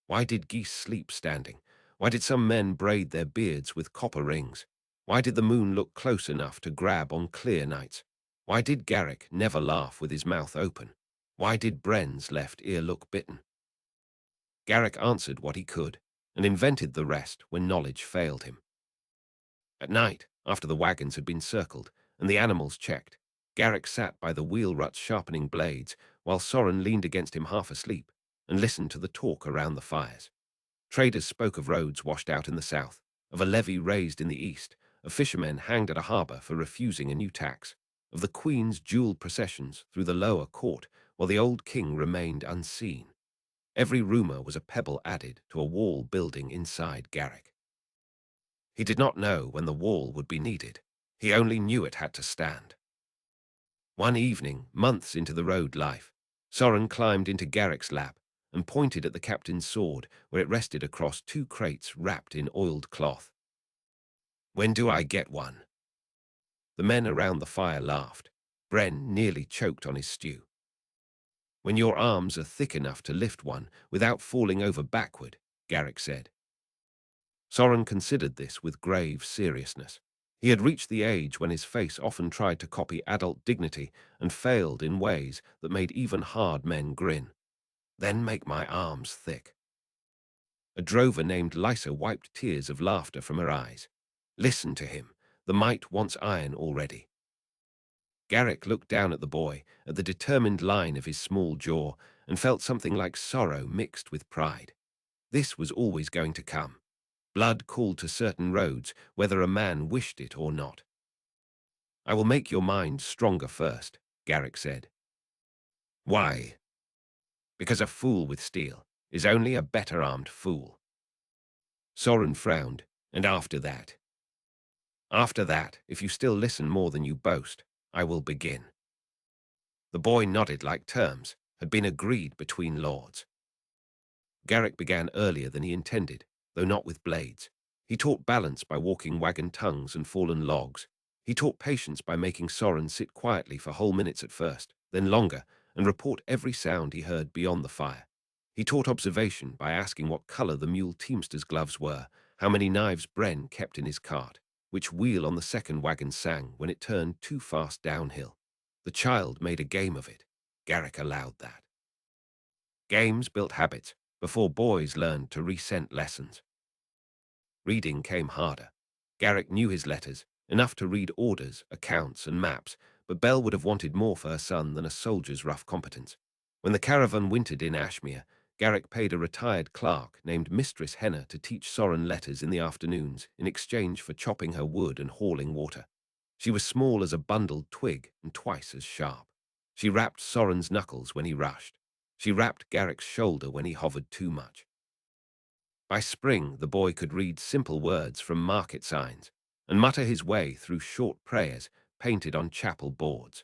Why did geese sleep standing? Why did some men braid their beards with copper rings? Why did the moon look close enough to grab on clear nights? Why did Garrick never laugh with his mouth open? Why did Bren's left ear look bitten? Garrick answered what he could, and invented the rest when knowledge failed him. At night, after the wagons had been circled and the animals checked, Garrick sat by the wheel ruts sharpening blades, while Soren leaned against him half asleep and listened to the talk around the fires. Traders spoke of roads washed out in the south, of a levy raised in the east, of fishermen hanged at a harbour for refusing a new tax, of the Queen's jewelled processions through the lower court while the old king remained unseen. Every rumour was a pebble added to a wall building inside Garrick. He did not know when the wall would be needed. He only knew it had to stand. One evening, months into the road life, Soren climbed into Garrick's lap and pointed at the captain's sword where it rested across 2 crates wrapped in oiled cloth. "When do I get one?" The men around the fire laughed. Bren nearly choked on his stew. "When your arms are thick enough to lift one without falling over backward," Garrick said. Soren considered this with grave seriousness. He had reached the age when his face often tried to copy adult dignity and failed in ways that made even hard men grin. "Then make my arms thick." A drover named Lysa wiped tears of laughter from her eyes. "Listen to him. The mite wants iron already." Garrick looked down at the boy, at the determined line of his small jaw, and felt something like sorrow mixed with pride. This was always going to come. Blood called to certain roads, whether a man wished it or not. "I will make your mind stronger first," Garrick said. "Why?" "Because a fool with steel is only a better armed fool." Soren frowned. "And after that?" "After that, if you still listen more than you boast, I will begin." The boy nodded like terms had been agreed between lords. Garrick began earlier than he intended, though not with blades. He taught balance by walking wagon tongues and fallen logs. He taught patience by making Soren sit quietly for whole minutes at first, then longer, and report every sound he heard beyond the fire. He taught observation by asking what color the mule teamster's gloves were, how many knives Bren kept in his cart, which wheel on the second wagon sang when it turned too fast downhill. The child made a game of it. Garrick allowed that. Games built habits before boys learned to resent lessons. Reading came harder. Garrick knew his letters, enough to read orders, accounts, and maps, but Belle would have wanted more for her son than a soldier's rough competence. When the caravan wintered in Ashmere, Garrick paid a retired clerk named Mistress Henna to teach Soren letters in the afternoons in exchange for chopping her wood and hauling water. She was small as a bundled twig and twice as sharp. She rapped Soren's knuckles when he rushed. She rapped Garrick's shoulder when he hovered too much. By spring, the boy could read simple words from market signs and mutter his way through short prayers painted on chapel boards.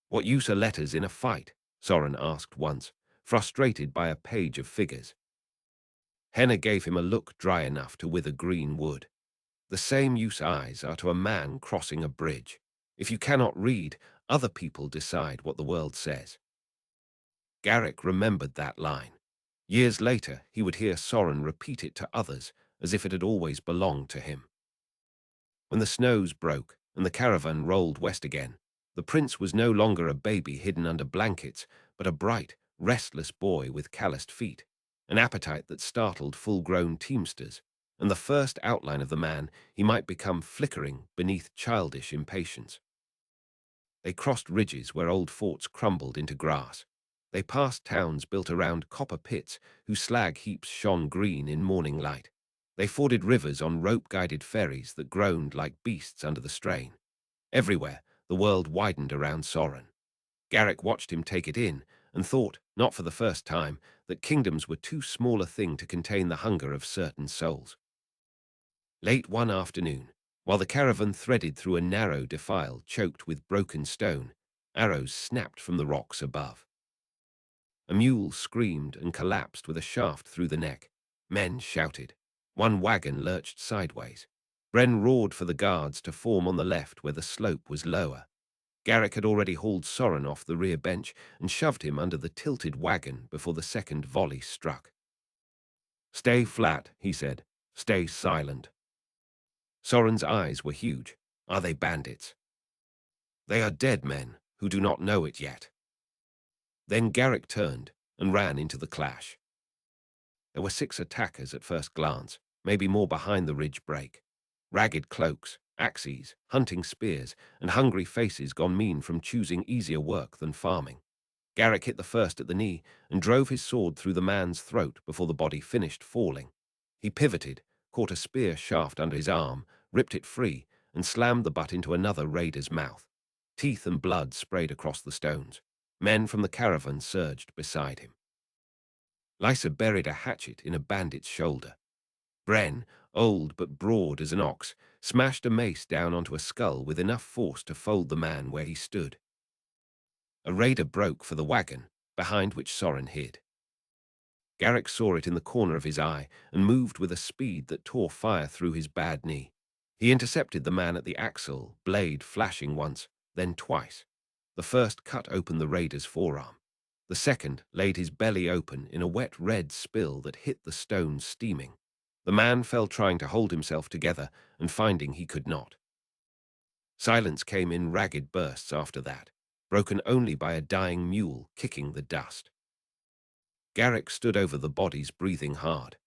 "What use are letters in a fight?" Soren asked once, frustrated by a page of figures. Henna gave him a look dry enough to wither green wood. "The same use eyes are to a man crossing a bridge. If you cannot read, other people decide what the world says." Garrick remembered that line. Years later, he would hear Soren repeat it to others as if it had always belonged to him. When the snows broke and the caravan rolled west again, the prince was no longer a baby hidden under blankets, but a bright, restless boy with calloused feet, an appetite that startled full-grown teamsters, and the first outline of the man he might become flickering beneath childish impatience. They crossed ridges where old forts crumbled into grass. They passed towns built around copper pits whose slag heaps shone green in morning light. They forded rivers on rope-guided ferries that groaned like beasts under the strain. Everywhere, the world widened around Soren. Garrick watched him take it in and thought, not for the first time, that kingdoms were too small a thing to contain the hunger of certain souls. Late one afternoon, while the caravan threaded through a narrow defile choked with broken stone, arrows snapped from the rocks above. A mule screamed and collapsed with a shaft through the neck. Men shouted. One wagon lurched sideways. Bren roared for the guards to form on the left where the slope was lower. Garrick had already hauled Soren off the rear bench and shoved him under the tilted wagon before the second volley struck. "Stay flat," he said. "Stay silent." Soren's eyes were huge. "Are they bandits?" "They are dead men who do not know it yet." Then Garrick turned and ran into the clash. There were 6 attackers at first glance, maybe more behind the ridge break. Ragged cloaks, axes, hunting spears, and hungry faces gone mean from choosing easier work than farming. Garrick hit the first at the knee and drove his sword through the man's throat before the body finished falling. He pivoted, caught a spear shaft under his arm, ripped it free, and slammed the butt into another raider's mouth. Teeth and blood sprayed across the stones. Men from the caravan surged beside him. Lysa buried a hatchet in a bandit's shoulder. Bren, old but broad as an ox, smashed a mace down onto a skull with enough force to fold the man where he stood. A raider broke for the wagon, behind which Soren hid. Garrick saw it in the corner of his eye and moved with a speed that tore fire through his bad knee. He intercepted the man at the axle, blade flashing once, then twice. The first cut open the raider's forearm. The second laid his belly open in a wet red spill that hit the stones steaming. The man fell trying to hold himself together and finding he could not. Silence came in ragged bursts after that, broken only by a dying mule kicking the dust. Garrick stood over the bodies, breathing hard.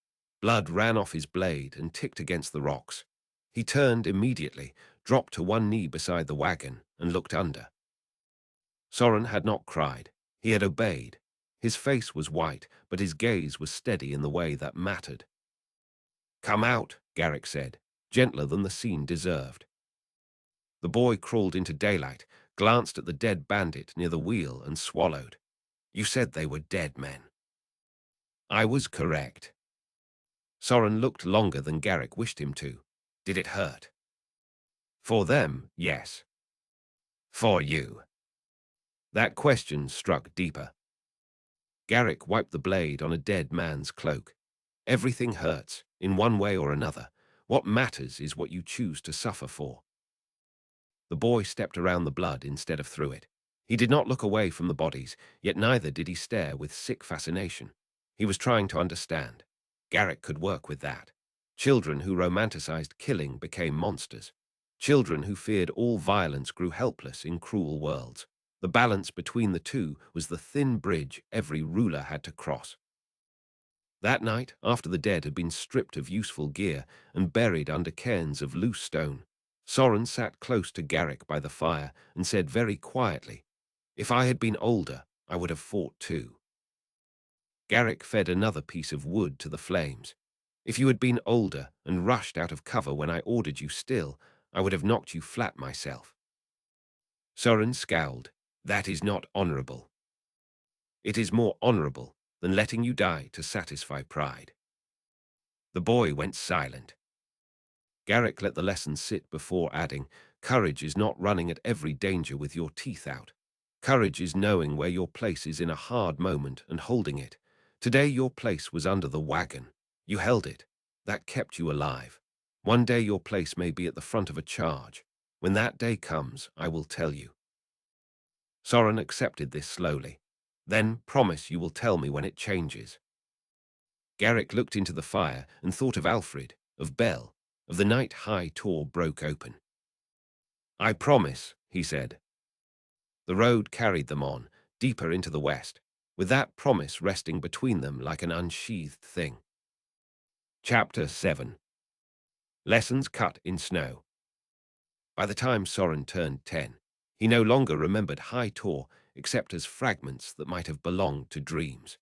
Blood ran off his blade and ticked against the rocks. He turned immediately, dropped to one knee beside the wagon, and looked under. Soren had not cried. He had obeyed. His face was white, but his gaze was steady in the way that mattered. "Come out," Garrick said, gentler than the scene deserved. The boy crawled into daylight, glanced at the dead bandit near the wheel, and swallowed. "You said they were dead men." "I was correct." Soren looked longer than Garrick wished him to. "Did it hurt?" "For them, yes." "For you?" That question struck deeper. Garrick wiped the blade on a dead man's cloak. "Everything hurts, in one way or another. What matters is what you choose to suffer for." The boy stepped around the blood instead of through it. He did not look away from the bodies, yet neither did he stare with sick fascination. He was trying to understand. Garrick could work with that. Children who romanticized killing became monsters. Children who feared all violence grew helpless in cruel worlds. The balance between the two was the thin bridge every ruler had to cross. That night, after the dead had been stripped of useful gear and buried under cairns of loose stone, Soren sat close to Garrick by the fire and said very quietly, "If I had been older, I would have fought too." Garrick fed another piece of wood to the flames. "If you had been older and rushed out of cover when I ordered you still, I would have knocked you flat myself." Soren scowled. "That is not honorable. It is more honorable than letting you die to satisfy pride." The boy went silent. Garrick let the lesson sit before adding, "Courage is not running at every danger with your teeth out. Courage is knowing where your place is in a hard moment and holding it. Today your place was under the wagon. You held it. That kept you alive. One day your place may be at the front of a charge. When that day comes, I will tell you." Soren accepted this slowly. "Then promise you will tell me when it changes." Garrick looked into the fire and thought of Alfred, of Bell, of the night High Tor broke open. "I promise," he said. The road carried them on, deeper into the west, with that promise resting between them like an unsheathed thing. Chapter 7. Lessons cut in snow. By the time Soren turned 10, he no longer remembered High Tor except as fragments that might have belonged to dreams.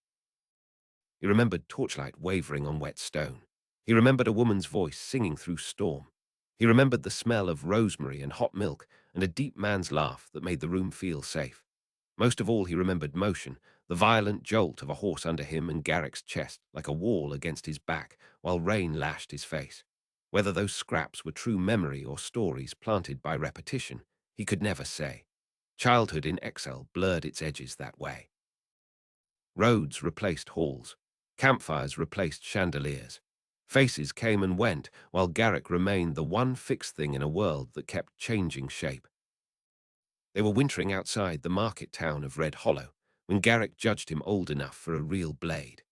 He remembered torchlight wavering on wet stone. He remembered a woman's voice singing through storm. He remembered the smell of rosemary and hot milk and a deep man's laugh that made the room feel safe. Most of all, he remembered motion, the violent jolt of a horse under him and Garrick's chest like a wall against his back while rain lashed his face. Whether those scraps were true memory or stories planted by repetition, he could never say. Childhood in exile blurred its edges that way. Roads replaced halls. Campfires replaced chandeliers. Faces came and went, while Garrick remained the one fixed thing in a world that kept changing shape. They were wintering outside the market town of Red Hollow when Garrick judged him old enough for a real blade.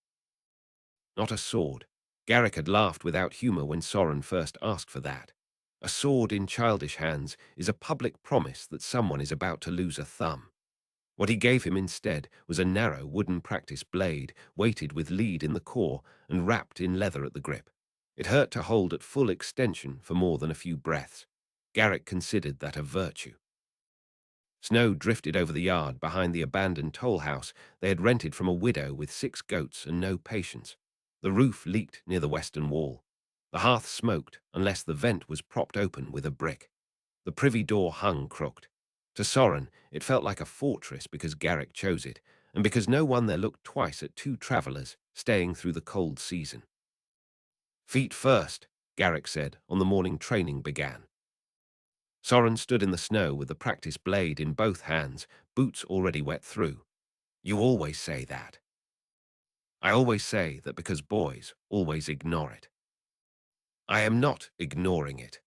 Not a sword. Garrick had laughed without humor when Soren first asked for that. A sword in childish hands is a public promise that someone is about to lose a thumb. What he gave him instead was a narrow wooden practice blade, weighted with lead in the core and wrapped in leather at the grip. It hurt to hold at full extension for more than a few breaths. Garrick considered that a virtue. Snow drifted over the yard behind the abandoned toll house they had rented from a widow with 6 goats and no patience. The roof leaked near the western wall. The hearth smoked unless the vent was propped open with a brick. The privy door hung crooked. To Soren, it felt like a fortress because Garrick chose it, and because no one there looked twice at 2 travelers staying through the cold season. "Feet first," Garrick said on the morning training began. Soren stood in the snow with the practice blade in both hands, boots already wet through. "You always say that." "I always say that because boys always ignore it." "I am not ignoring it.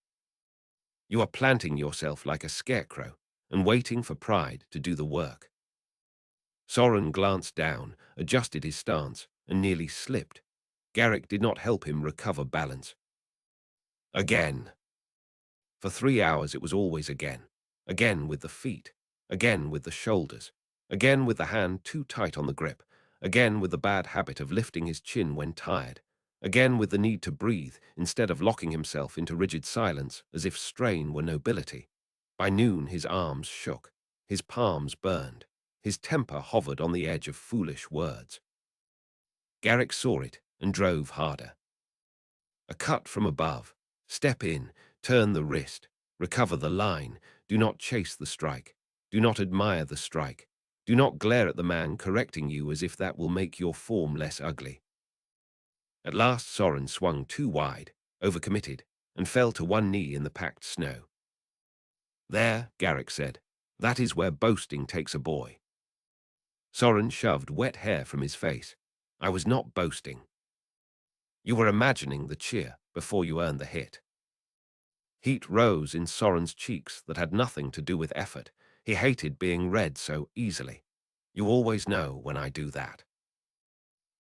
You are planting yourself like a scarecrow and waiting for pride to do the work." Soren glanced down, adjusted his stance, and nearly slipped. Garrick did not help him recover balance. Again. For 3 hours it was always again. Again with the feet. Again with the shoulders. Again with the hand too tight on the grip. Again with the bad habit of lifting his chin when tired. Again with the need to breathe instead of locking himself into rigid silence as if strain were nobility. By noon his arms shook. His palms burned. His temper hovered on the edge of foolish words. Garrick saw it and drove harder. A cut from above. Step in, turn the wrist, recover the line. Do not chase the strike. Do not admire the strike. Do not glare at the man correcting you as if that will make your form less ugly. At last Soren swung too wide, overcommitted, and fell to one knee in the packed snow. "There," Garrick said, "that is where boasting takes a boy." Soren shoved wet hair from his face. "I was not boasting." "You were imagining the cheer before you earned the hit." Heat rose in Soren's cheeks that had nothing to do with effort. He hated being read so easily. You always know when I do that.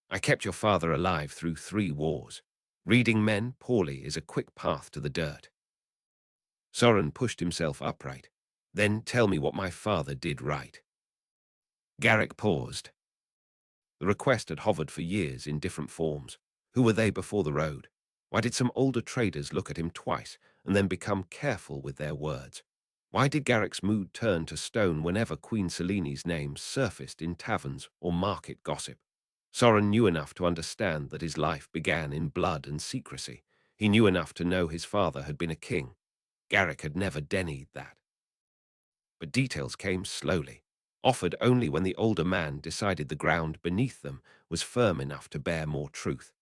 I kept your father alive through 3 wars. Reading men poorly is a quick path to the dirt. Soren pushed himself upright. Then tell me what my father did right. Garrick paused. The request had hovered for years in different forms. Who were they before the road? Why did some older traders look at him twice and then become careful with their words? Why did Garrick's mood turn to stone whenever Queen Seleni's name surfaced in taverns or market gossip? Soren knew enough to understand that his life began in blood and secrecy. He knew enough to know his father had been a king. Garrick had never denied that. But details came slowly, offered only when the older man decided the ground beneath them was firm enough to bear more truth.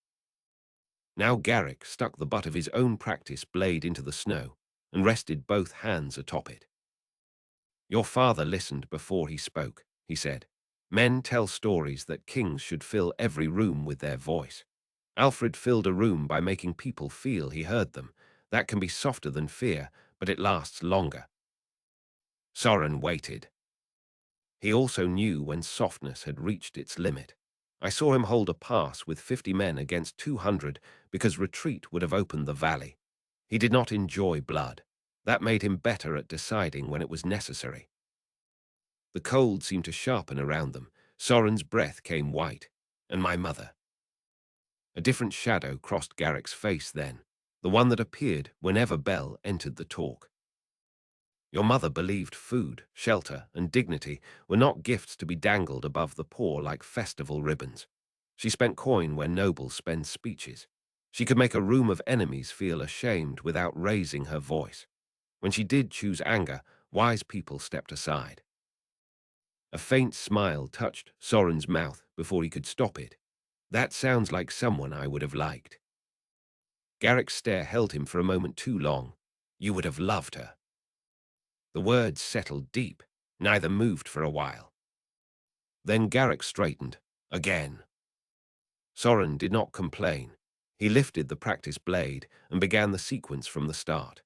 Now Garrick stuck the butt of his own practice blade into the snow and rested both hands atop it. Your father listened before he spoke, he said. Men tell stories that kings should fill every room with their voice. Alfred filled a room by making people feel he heard them. That can be softer than fear, but it lasts longer. Soren waited. He also knew when softness had reached its limit. I saw him hold a pass with 50 men against 200 because retreat would have opened the valley. He did not enjoy blood. That made him better at deciding when it was necessary. The cold seemed to sharpen around them. Soren's breath came white. And my mother. A different shadow crossed Garrick's face then, the one that appeared whenever Bell entered the talk. Your mother believed food, shelter, and dignity were not gifts to be dangled above the poor like festival ribbons. She spent coin where nobles spend speeches. She could make a room of enemies feel ashamed without raising her voice. When she did choose anger, wise people stepped aside. A faint smile touched Soren's mouth before he could stop it. That sounds like someone I would have liked. Garrick's stare held him for a moment too long. You would have loved her. The words settled deep. Neither moved for a while. Then Garrick straightened. Again. Soren did not complain. He lifted the practice blade and began the sequence from the start.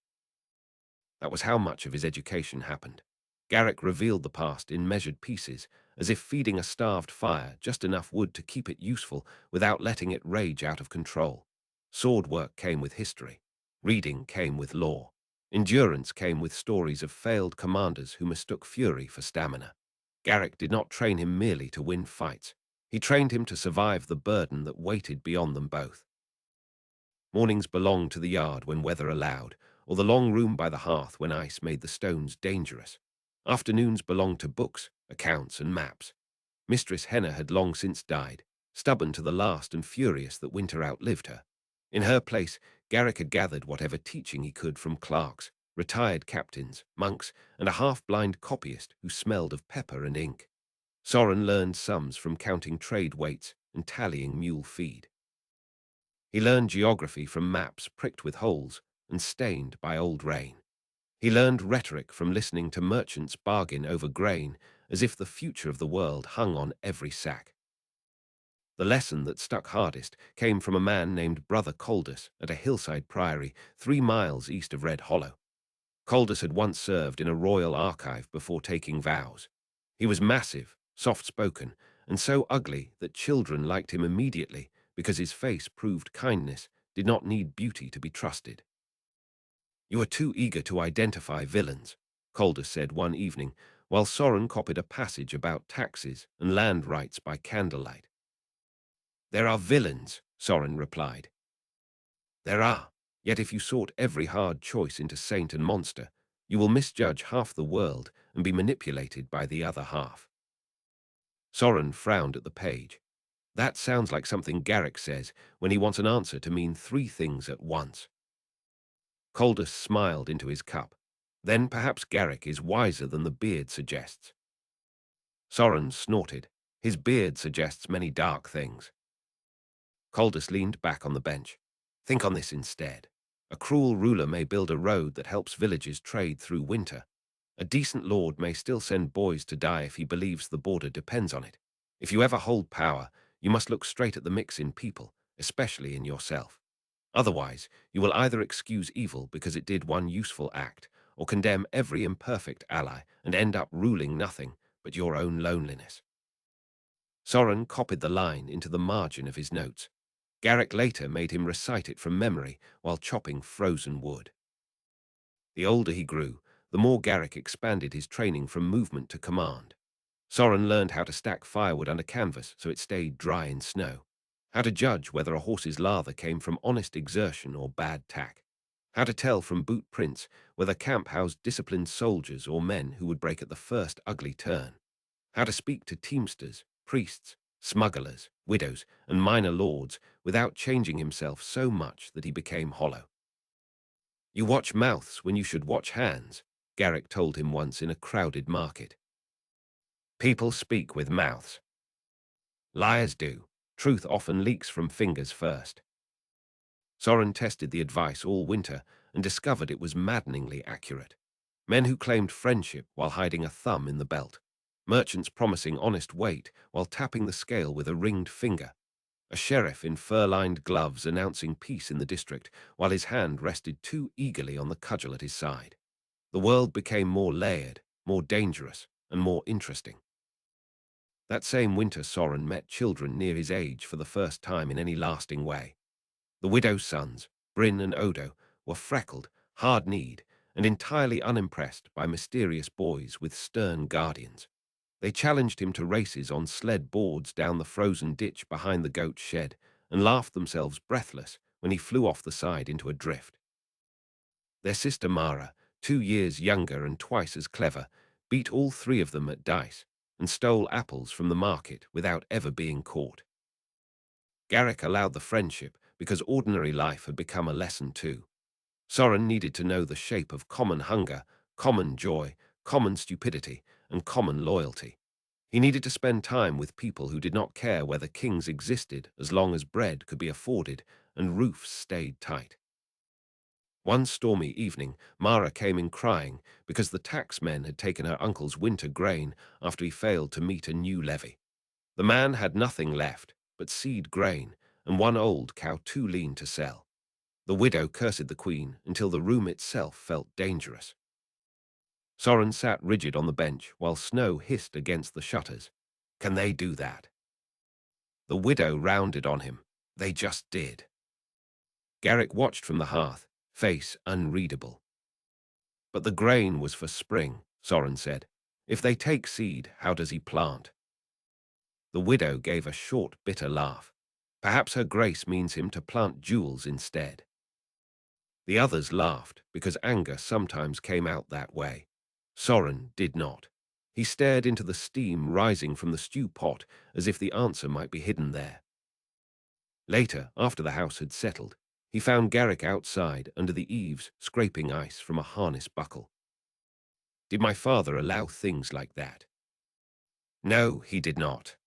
That was how much of his education happened. Garrick revealed the past in measured pieces, as if feeding a starved fire just enough wood to keep it useful without letting it rage out of control. Sword work came with history. Reading came with law. Endurance came with stories of failed commanders who mistook fury for stamina. Garrick did not train him merely to win fights. He trained him to survive the burden that weighted beyond them both. Mornings belonged to the yard when weather allowed, or the long room by the hearth when ice made the stones dangerous. Afternoons belonged to books, accounts, and maps. Mistress Henna had long since died, stubborn to the last and furious that winter outlived her. In her place, Garrick had gathered whatever teaching he could from clerks, retired captains, monks, and a half-blind copyist who smelled of pepper and ink. Soren learned sums from counting trade weights and tallying mule feed. He learned geography from maps pricked with holes and stained by old rain. He learned rhetoric from listening to merchants bargain over grain as if the future of the world hung on every sack. The lesson that stuck hardest came from a man named Brother Coldus at a hillside priory 3 miles east of Red Hollow. Coldus had once served in a royal archive before taking vows. He was massive, soft-spoken, and so ugly that children liked him immediately because his face proved kindness did not need beauty to be trusted. You are too eager to identify villains, Coldus said one evening, while Soren copied a passage about taxes and land rights by candlelight. There are villains, Soren replied. There are, yet if you sort every hard choice into saint and monster, you will misjudge half the world and be manipulated by the other half. Soren frowned at the page. That sounds like something Garrick says when he wants an answer to mean 3 things at once. Coldus smiled into his cup. Then perhaps Garrick is wiser than the beard suggests. Soren snorted. His beard suggests many dark things. Coldus leaned back on the bench. Think on this instead. A cruel ruler may build a road that helps villages trade through winter. A decent lord may still send boys to die if he believes the border depends on it. If you ever hold power, you must look straight at the mix in people, especially in yourself. Otherwise, you will either excuse evil because it did one useful act, or condemn every imperfect ally and end up ruling nothing but your own loneliness. Soren copied the line into the margin of his notes. Garrick later made him recite it from memory while chopping frozen wood. The older he grew, the more Garrick expanded his training from movement to command. Soren learned how to stack firewood under canvas so it stayed dry in snow, how to judge whether a horse's lather came from honest exertion or bad tack, how to tell from boot prints whether camp housed disciplined soldiers or men who would break at the first ugly turn, how to speak to teamsters, priests, smugglers, widows, and minor lords without changing himself so much that he became hollow. You watch mouths when you should watch hands, Garrick told him once in a crowded market. People speak with mouths. Liars do. Truth often leaks from fingers first. Soren tested the advice all winter and discovered it was maddeningly accurate. Men who claimed friendship while hiding a thumb in the belt. Merchants promising honest weight while tapping the scale with a ringed finger. A sheriff in fur-lined gloves announcing peace in the district while his hand rested too eagerly on the cudgel at his side. The world became more layered, more dangerous, and more interesting. That same winter Soren met children near his age for the first time in any lasting way. The widow's sons, Bryn and Odo, were freckled, hard-kneed, and entirely unimpressed by mysterious boys with stern guardians. They challenged him to races on sled boards down the frozen ditch behind the goat shed and laughed themselves breathless when he flew off the side into a drift. Their sister Mara, 2 years younger and twice as clever, beat all three of them at dice and stole apples from the market without ever being caught. Garrick allowed the friendship because ordinary life had become a lesson too. Soren needed to know the shape of common hunger, common joy, common stupidity, and common loyalty. He needed to spend time with people who did not care whether kings existed as long as bread could be afforded and roofs stayed tight. One stormy evening, Mara came in crying because the taxmen had taken her uncle's winter grain after he failed to meet a new levy. The man had nothing left but seed grain and one old cow too lean to sell. The widow cursed the queen until the room itself felt dangerous. Soren sat rigid on the bench while snow hissed against the shutters. Can they do that? The widow rounded on him. They just did. Garrick watched from the hearth, face unreadable. But the grain was for spring, Soren said. If they take seed, how does he plant? The widow gave a short, bitter laugh. Perhaps her grace means him to plant jewels instead. The others laughed because anger sometimes came out that way. Soren did not. He stared into the steam rising from the stew pot as if the answer might be hidden there. Later, after the house had settled, he found Garrick outside under the eaves scraping ice from a harness buckle. Did my father allow things like that? No, he did not.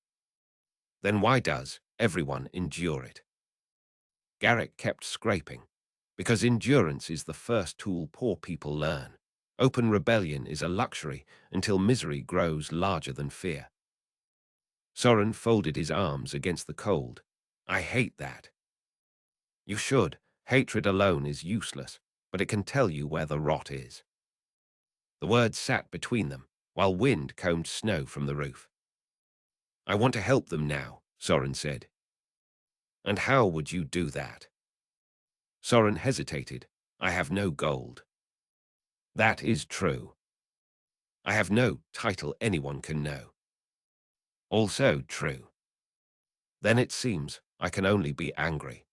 Then why does everyone endure it? Garrick kept scraping, because endurance is the first tool poor people learn. Open rebellion is a luxury until misery grows larger than fear. Soren folded his arms against the cold. I hate that. You should. Hatred alone is useless, but it can tell you where the rot is. The words sat between them, while wind combed snow from the roof. I want to help them now, Soren said. And how would you do that? Soren hesitated. I have no gold. That is true. I have no title anyone can know. Also true. Then it seems I can only be angry.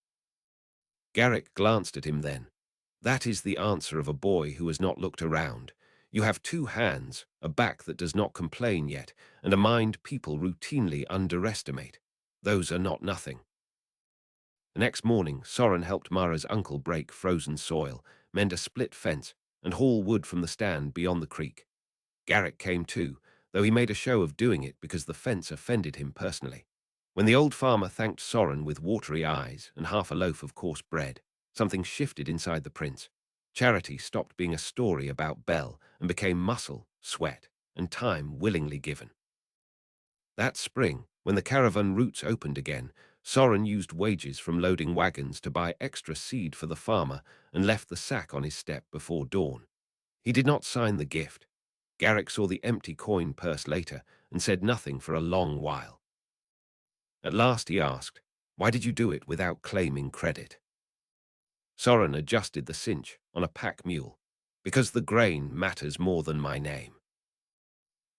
Garrick glanced at him then. That is the answer of a boy who has not looked around. You have 2 hands, a back that does not complain yet, and a mind people routinely underestimate. Those are not nothing. The next morning, Soren helped Mara's uncle break frozen soil, mend a split fence, and haul wood from the stand beyond the creek. Garrick came too, though he made a show of doing it because the fence offended him personally. When the old farmer thanked Soren with watery eyes and half a loaf of coarse bread, something shifted inside the prince. Charity stopped being a story about Bell and became muscle, sweat, and time willingly given. That spring, when the caravan routes opened again, Soren used wages from loading wagons to buy extra seed for the farmer and left the sack on his step before dawn. He did not sign the gift. Garrick saw the empty coin purse later and said nothing for a long while. At last he asked, "Why did you do it without claiming credit?" Soren adjusted the cinch on a pack mule. "Because the grain matters more than my name."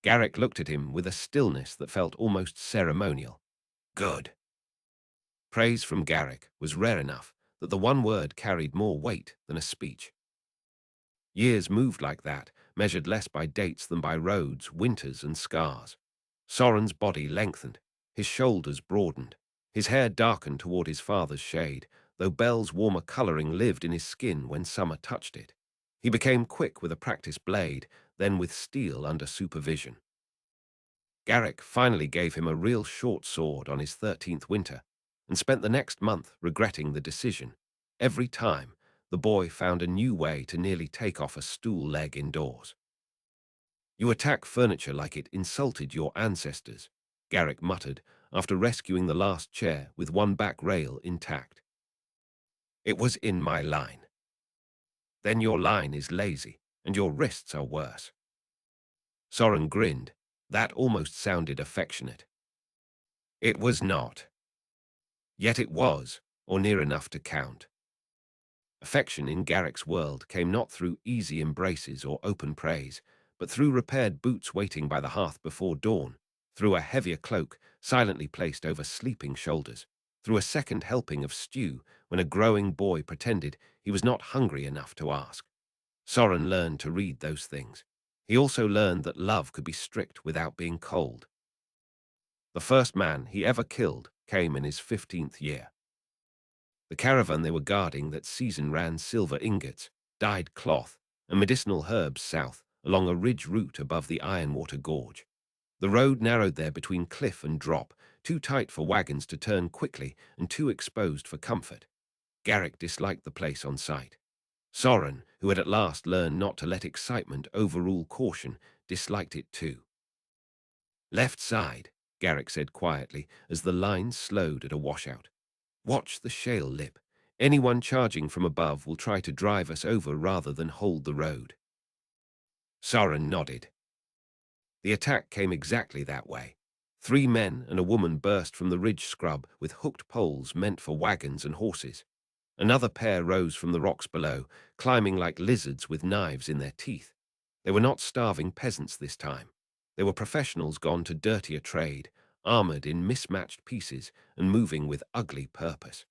Garrick looked at him with a stillness that felt almost ceremonial. "Good." Praise from Garrick was rare enough that the one word carried more weight than a speech. Years moved like that, measured less by dates than by roads, winters, and scars. Soren's body lengthened, his shoulders broadened, his hair darkened toward his father's shade, though Belle's warmer coloring lived in his skin when summer touched it. He became quick with a practiced blade, then with steel under supervision. Garrick finally gave him a real short sword on his 13th winter, and spent the next month regretting the decision. Every time, the boy found a new way to nearly take off a stool leg indoors. "You attack furniture like it insulted your ancestors," Garrick muttered after rescuing the last chair with one back rail intact. "It was in my line." "Then your line is lazy, and your wrists are worse." Soren grinned. That almost sounded affectionate. It was not. Yet it was, or near enough to count. Affection in Garrick's world came not through easy embraces or open praise, but through repaired boots waiting by the hearth before dawn, through a heavier cloak silently placed over sleeping shoulders, through a second helping of stew when a growing boy pretended he was not hungry enough to ask. Soren learned to read those things. He also learned that love could be strict without being cold. The first man he ever killed came in his 15th year. The caravan they were guarding that season ran silver ingots, dyed cloth, and medicinal herbs south along a ridge route above the Ironwater Gorge. The road narrowed there between cliff and drop, too tight for wagons to turn quickly and too exposed for comfort. Garrick disliked the place on sight. Soren, who had at last learned not to let excitement overrule caution, disliked it too. "Left side," Garrick said quietly as the line slowed at a washout. "Watch the shale lip. Anyone charging from above will try to drive us over rather than hold the road." Soren nodded. The attack came exactly that way. 3 men and a woman burst from the ridge scrub with hooked poles meant for wagons and horses. Another pair rose from the rocks below, climbing like lizards with knives in their teeth. They were not starving peasants this time. They were professionals gone to dirtier trade, armored in mismatched pieces and moving with ugly purpose.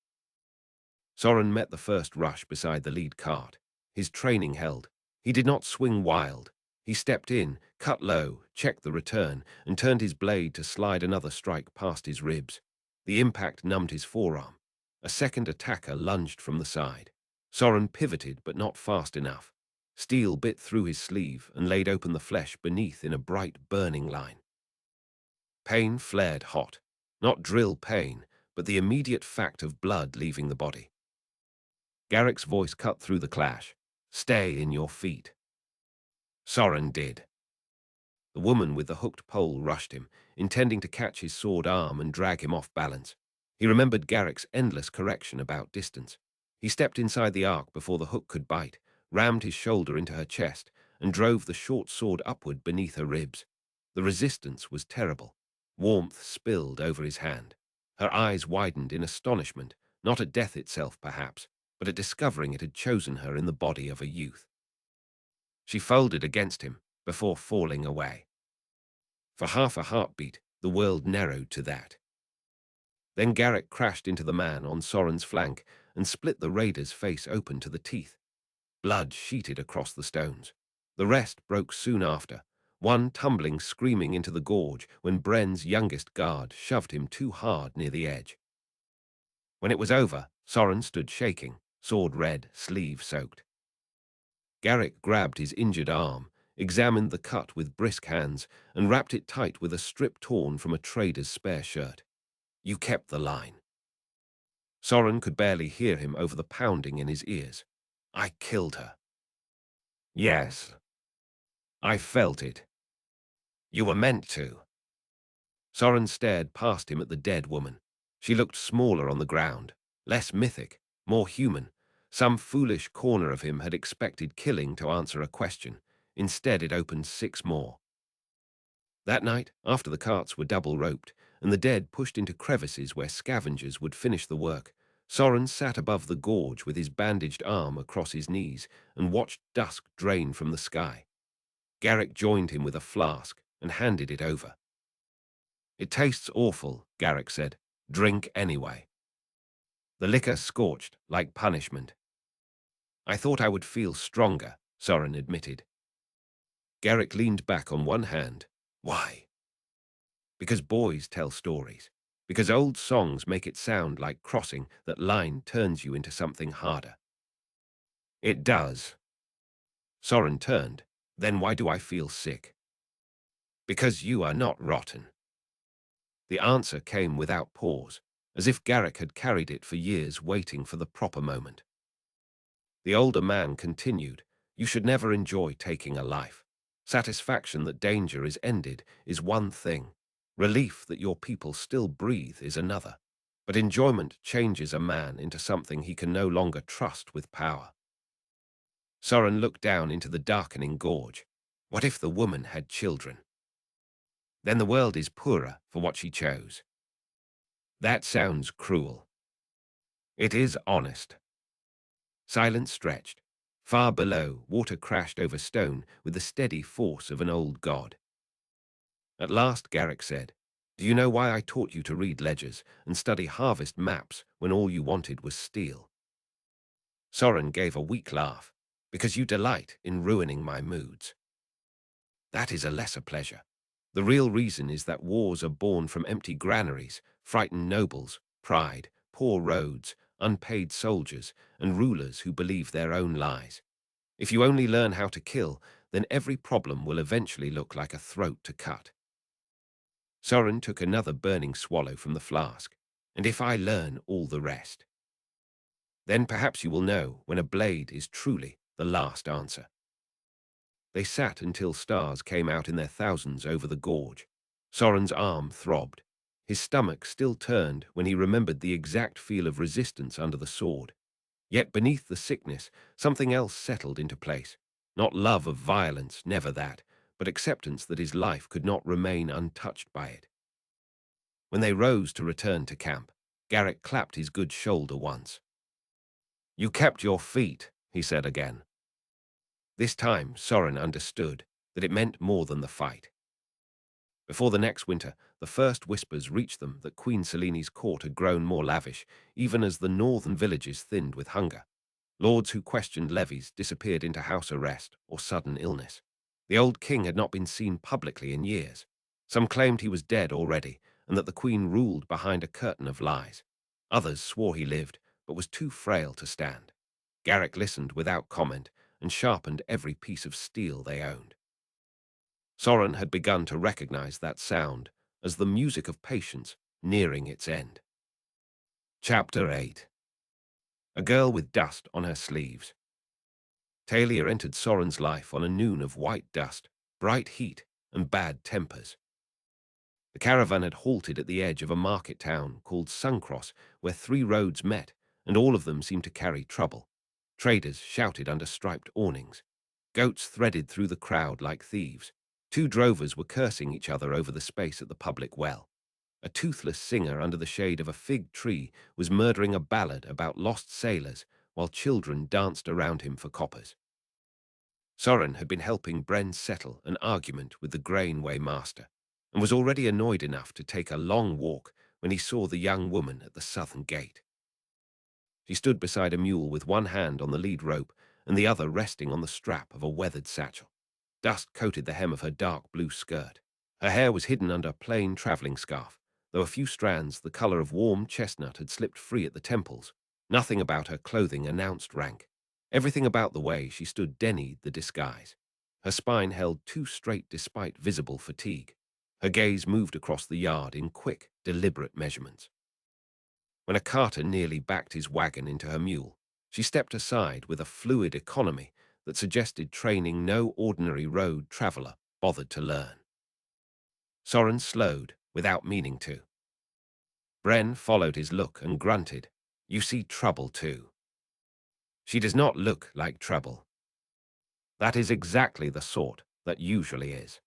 Soren met the first rush beside the lead cart. His training held. He did not swing wild. He stepped in, cut low, checked the return, and turned his blade to slide another strike past his ribs. The impact numbed his forearm. A second attacker lunged from the side. Soren pivoted, but not fast enough. Steel bit through his sleeve and laid open the flesh beneath in a bright, burning line. Pain flared hot. Not drill pain, but the immediate fact of blood leaving the body. Garrick's voice cut through the clash. "Stay in your feet." Soren did. The woman with the hooked pole rushed him, intending to catch his sword arm and drag him off balance. He remembered Garrick's endless correction about distance. He stepped inside the arc before the hook could bite, rammed his shoulder into her chest, and drove the short sword upward beneath her ribs. The resistance was terrible. Warmth spilled over his hand. Her eyes widened in astonishment, not at death itself, perhaps, but at discovering it had chosen her in the body of a youth. She folded against him before falling away. For half a heartbeat, the world narrowed to that. Then Garrick crashed into the man on Soren's flank and split the raider's face open to the teeth. Blood sheeted across the stones. The rest broke soon after, one tumbling screaming into the gorge when Bren's youngest guard shoved him too hard near the edge. When it was over, Soren stood shaking, sword red, sleeve soaked. Garrick grabbed his injured arm, examined the cut with brisk hands, and wrapped it tight with a strip torn from a trader's spare shirt. "You kept the line." Soren could barely hear him over the pounding in his ears. "I killed her." "Yes. I felt it." "You were meant to." Soren stared past him at the dead woman. She looked smaller on the ground, less mythic, more human. Some foolish corner of him had expected killing to answer a question. Instead, it opened 6 more. That night, after the carts were double-roped and the dead pushed into crevices where scavengers would finish the work, Soren sat above the gorge with his bandaged arm across his knees and watched dusk drain from the sky. Garrick joined him with a flask and handed it over. "It tastes awful," Garrick said. "Drink anyway." The liquor scorched like punishment. "I thought I would feel stronger," Soren admitted. Garrick leaned back on one hand. "Why?" "Because boys tell stories. Because old songs make it sound like crossing, that line turns you into something harder." "It does." Soren turned. "Then why do I feel sick?" "Because you are not rotten." The answer came without pause, as if Garrick had carried it for years waiting for the proper moment. The older man continued, "You should never enjoy taking a life. Satisfaction that danger is ended is one thing. Relief that your people still breathe is another. But enjoyment changes a man into something he can no longer trust with power." Soren looked down into the darkening gorge. What if the woman had children? Then the world is poorer for what she chose. That sounds cruel. It is honest. Silence stretched. Far below, water crashed over stone with the steady force of an old god. At last Garrick said, "Do you know why I taught you to read ledgers and study harvest maps when all you wanted was steel?" Soren gave a weak laugh. "Because you delight in ruining my moods." "That is a lesser pleasure. The real reason is that wars are born from empty granaries, frightened nobles, pride, poor roads, unpaid soldiers, and rulers who believe their own lies. If you only learn how to kill, then every problem will eventually look like a throat to cut." Soren took another burning swallow from the flask. "And if I learn all the rest? Then perhaps you will know when a blade is truly the last answer." They sat until stars came out in their thousands over the gorge. Soren's arm throbbed. His stomach still turned when he remembered the exact feel of resistance under the sword. Yet beneath the sickness, something else settled into place. Not love of violence, never that, but acceptance that his life could not remain untouched by it. When they rose to return to camp, Garrick clapped his good shoulder once. "You kept your feet," he said again. This time Soren understood that it meant more than the fight. Before the next winter, the first whispers reached them that Queen Selene's court had grown more lavish, even as the northern villages thinned with hunger. Lords who questioned levies disappeared into house arrest or sudden illness. The old king had not been seen publicly in years. Some claimed he was dead already, and that the queen ruled behind a curtain of lies. Others swore he lived, but was too frail to stand. Garrick listened without comment and sharpened every piece of steel they owned. Soren had begun to recognize that sound as the music of patience nearing its end. Chapter 8. A girl with dust on her sleeves. Talia entered Soren's life on a noon of white dust, bright heat, and bad tempers. The caravan had halted at the edge of a market town called Suncross, where 3 roads met, and all of them seemed to carry trouble. Traders shouted under striped awnings. Goats threaded through the crowd like thieves. 2 drovers were cursing each other over the space at the public well. A toothless singer under the shade of a fig tree was murdering a ballad about lost sailors while children danced around him for coppers. Soren had been helping Bren settle an argument with the grain-way master, and was already annoyed enough to take a long walk when he saw the young woman at the southern gate. She stood beside a mule with one hand on the lead rope and the other resting on the strap of a weathered satchel. Dust coated the hem of her dark blue skirt. Her hair was hidden under a plain traveling scarf, though a few strands the color of warm chestnut had slipped free at the temples. Nothing about her clothing announced rank. Everything about the way she stood denied the disguise. Her spine held too straight despite visible fatigue. Her gaze moved across the yard in quick, deliberate measurements. When a carter nearly backed his wagon into her mule, she stepped aside with a fluid economy that suggested training no ordinary road traveler bothered to learn. Soren slowed without meaning to. Bren followed his look and grunted. You see trouble too. She does not look like trouble. That is exactly the sort that usually is.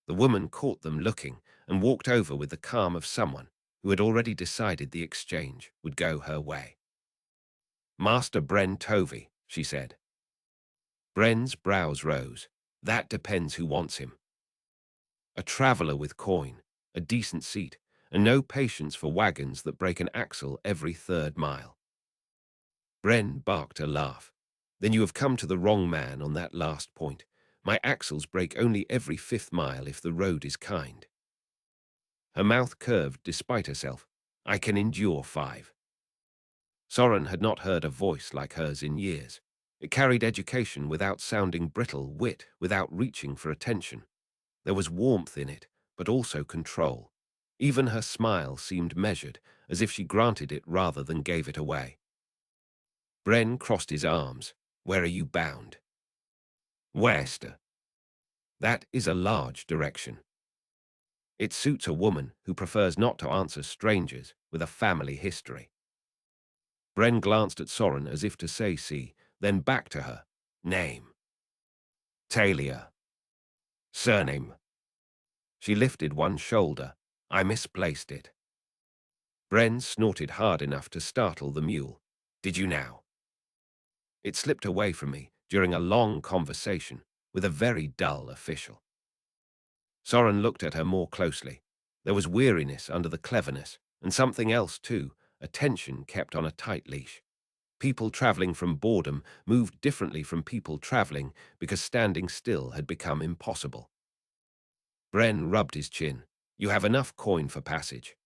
The woman caught them looking and walked over with the calm of someone who had already decided the exchange would go her way. Master Bren Tovey, she said. Bren's brows rose. That depends who wants him. A traveller with coin, a decent seat, and no patience for wagons that break an axle every 3rd mile. Bren barked a laugh. Then you have come to the wrong man on that last point. My axles break only every 5th mile if the road is kind. Her mouth curved despite herself. I can endure 5. Soren had not heard a voice like hers in years. It carried education without sounding brittle, wit without reaching for attention. There was warmth in it, but also control. Even her smile seemed measured, as if she granted it rather than gave it away. Bren crossed his arms. Where are you bound? West. That is a large direction. It suits a woman who prefers not to answer strangers with a family history. Bren glanced at Soren as if to say see, then back to her. Name. Talia. Surname. She lifted one shoulder. I misplaced it. Bren snorted hard enough to startle the mule. Did you now? It slipped away from me during a long conversation with a very dull official. Soren looked at her more closely. There was weariness under the cleverness, and something else too, attention kept on a tight leash. People traveling from boredom moved differently from people traveling because standing still had become impossible. Bren rubbed his chin. You have enough coin for passage.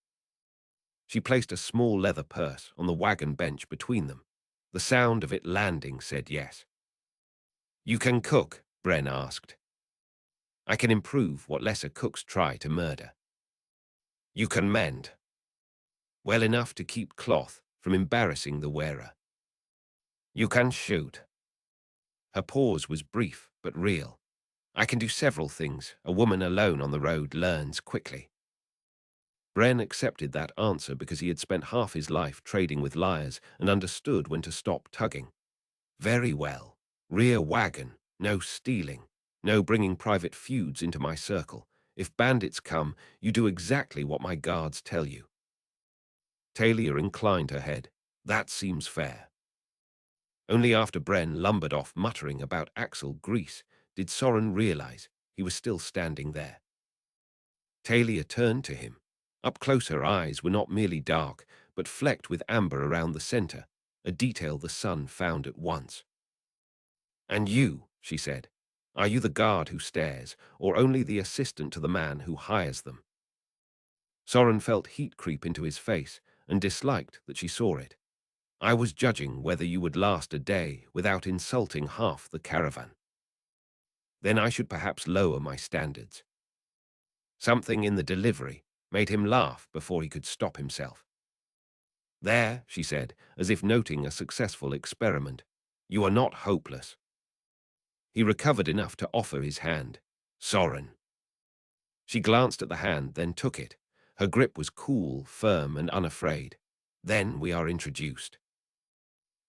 She placed a small leather purse on the wagon bench between them. The sound of it landing said yes. You can cook, Bren asked. I can improve what lesser cooks try to murder. You can mend. Well enough to keep cloth from embarrassing the wearer. You can shoot. Her pause was brief but real. I can do several things a woman alone on the road learns quickly. Bren accepted that answer because he had spent half his life trading with liars and understood when to stop tugging. Very well. Rear wagon, no stealing, no bringing private feuds into my circle. If bandits come, you do exactly what my guards tell you. Talia inclined her head. That seems fair. Only after Bren lumbered off muttering about axle grease did Soren realize he was still standing there. Talia turned to him. Up close her eyes were not merely dark, but flecked with amber around the center, a detail the sun found at once. And you, she said, are you the guard who stares, or only the assistant to the man who hires them? Soren felt heat creep into his face and disliked that she saw it. I was judging whether you would last a day without insulting half the caravan. Then I should perhaps lower my standards. Something in the delivery made him laugh before he could stop himself. There, she said, as if noting a successful experiment, you are not hopeless. He recovered enough to offer his hand. Soren. She glanced at the hand, then took it. Her grip was cool, firm, and unafraid. Then we are introduced.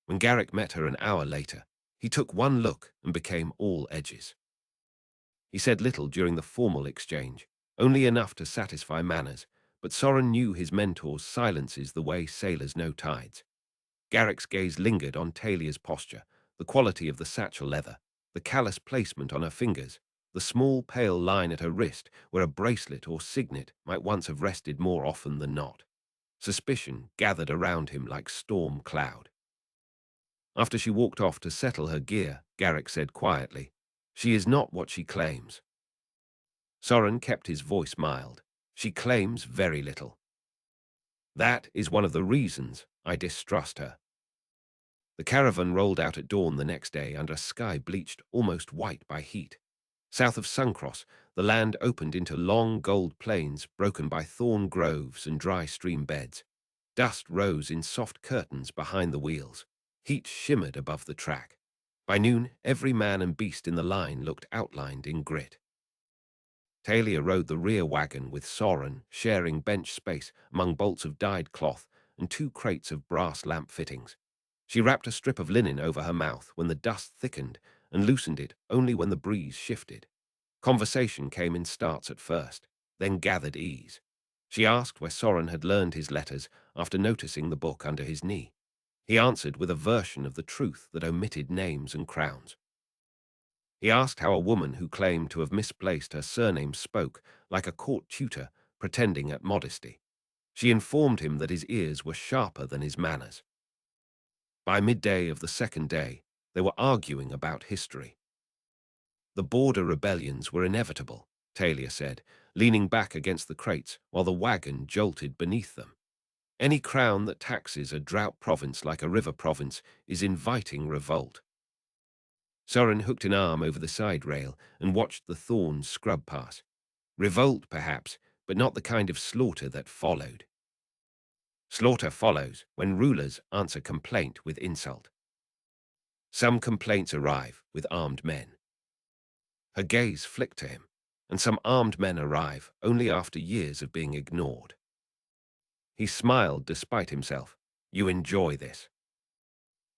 When Garrick met her an hour later, he took one look and became all edges. He said little during the formal exchange, only enough to satisfy manners, but Soren knew his mentor's silences the way sailors know tides. Garrick's gaze lingered on Talia's posture, the quality of the satchel leather, the callous placement on her fingers, the small pale line at her wrist where a bracelet or signet might once have rested more often than not. Suspicion gathered around him like storm cloud. After she walked off to settle her gear, Garrick said quietly, she is not what she claims. Soren kept his voice mild. She claims very little. That is one of the reasons I distrust her. The caravan rolled out at dawn the next day under a sky bleached almost white by heat. South of Suncross, the land opened into long gold plains broken by thorn groves and dry stream beds. Dust rose in soft curtains behind the wheels. Heat shimmered above the track. By noon, every man and beast in the line looked outlined in grit. Talia rode the rear wagon with Soren, sharing bench space among bolts of dyed cloth and 2 crates of brass lamp fittings. She wrapped a strip of linen over her mouth when the dust thickened and loosened it only when the breeze shifted. Conversation came in starts at first, then gathered ease. She asked where Soren had learned his letters after noticing the book under his knee. He answered with a version of the truth that omitted names and crowns. He asked how a woman who claimed to have misplaced her surname spoke, like a court tutor, pretending at modesty. She informed him that his ears were sharper than his manners. By midday of the second day, they were arguing about history. The border rebellions were inevitable, Talia said, leaning back against the crates while the wagon jolted beneath them. Any crown that taxes a drought province like a river province is inviting revolt. Soren hooked an arm over the side rail and watched the thorns scrub past. Revolt, perhaps, but not the kind of slaughter that followed. Slaughter follows when rulers answer complaint with insult. Some complaints arrive with armed men. Her gaze flicked to him, and some armed men arrive only after years of being ignored. He smiled despite himself. You enjoy this.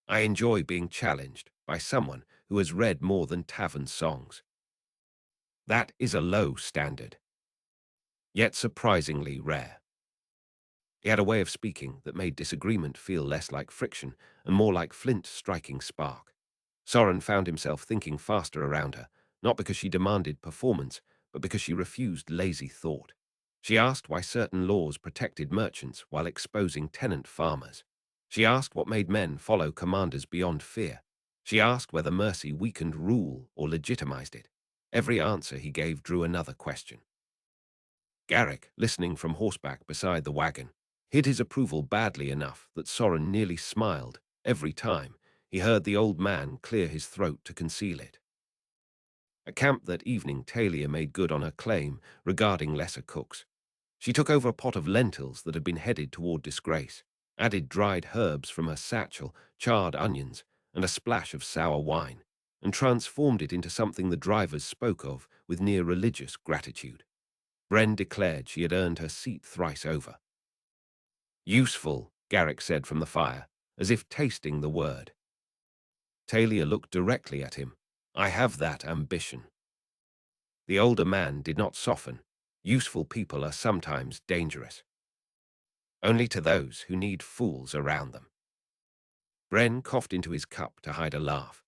I enjoy being challenged by someone who has read more than tavern songs. That is a low standard, yet surprisingly rare. He had a way of speaking that made disagreement feel less like friction and more like flint striking spark. Soren found himself thinking faster around her, not because she demanded performance, but because she refused lazy thought. She asked why certain laws protected merchants while exposing tenant farmers. She asked what made men follow commanders beyond fear. She asked whether mercy weakened rule or legitimized it. Every answer he gave drew another question. Garrick, listening from horseback beside the wagon, hid his approval badly enough that Soren nearly smiled every time he heard the old man clear his throat to conceal it. At camp that evening, Talia made good on her claim regarding lesser cooks. She took over a pot of lentils that had been headed toward disgrace, added dried herbs from her satchel, charred onions, and a splash of sour wine, and transformed it into something the drivers spoke of with near religious gratitude. Bren declared she had earned her seat thrice over. Useful, Garrick said from the fire, as if tasting the word. Talia looked directly at him. I have that ambition. The older man did not soften. Useful people are sometimes dangerous. Only to those who need fools around them. Bren coughed into his cup to hide a laugh.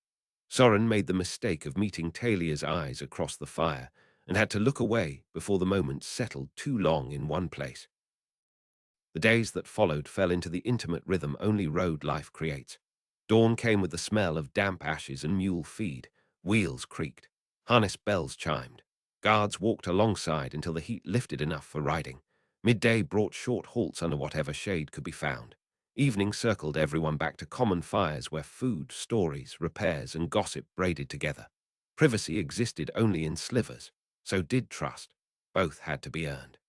Soren made the mistake of meeting Talia's eyes across the fire and had to look away before the moment settled too long in one place. The days that followed fell into the intimate rhythm only road life creates. Dawn came with the smell of damp ashes and mule feed. Wheels creaked. Harness bells chimed. Guards walked alongside until the heat lifted enough for riding. Midday brought short halts under whatever shade could be found. Evening circled everyone back to common fires where food, stories, repairs, and gossip braided together. Privacy existed only in slivers, so did trust. Both had to be earned.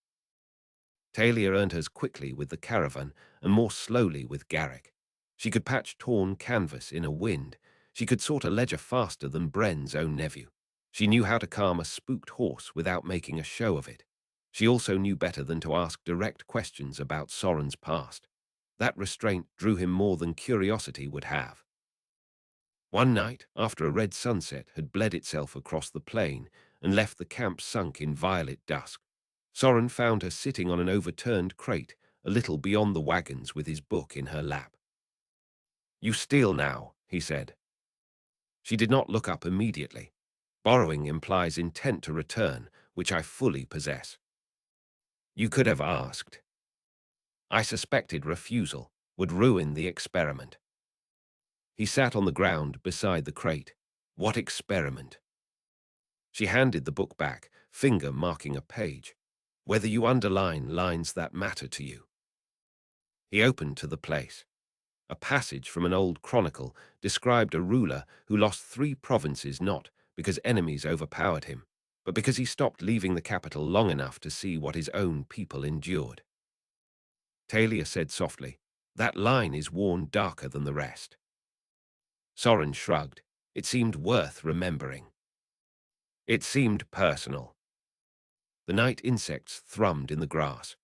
Talia earned hers quickly with the caravan and more slowly with Garrick. She could patch torn canvas in a wind. She could sort a ledger faster than Bren's own nephew. She knew how to calm a spooked horse without making a show of it. She also knew better than to ask direct questions about Soren's past. That restraint drew him more than curiosity would have. One night, after a red sunset had bled itself across the plain and left the camp sunk in violet dusk, Soren found her sitting on an overturned crate a little beyond the wagons with his book in her lap. You steal now, he said. She did not look up immediately. Borrowing implies intent to return, which I fully possess. You could have asked. I suspected refusal would ruin the experiment. He sat on the ground beside the crate. What experiment? She handed the book back, finger marking a page. Whether you underline lines that matter to you. He opened to the place. A passage from an old chronicle described a ruler who lost 3 provinces not because enemies overpowered him, but because he stopped leaving the capital long enough to see what his own people endured. Talia said softly, that line is worn darker than the rest. Soren shrugged. It seemed worth remembering. It seemed personal. The night insects thrummed in the grass.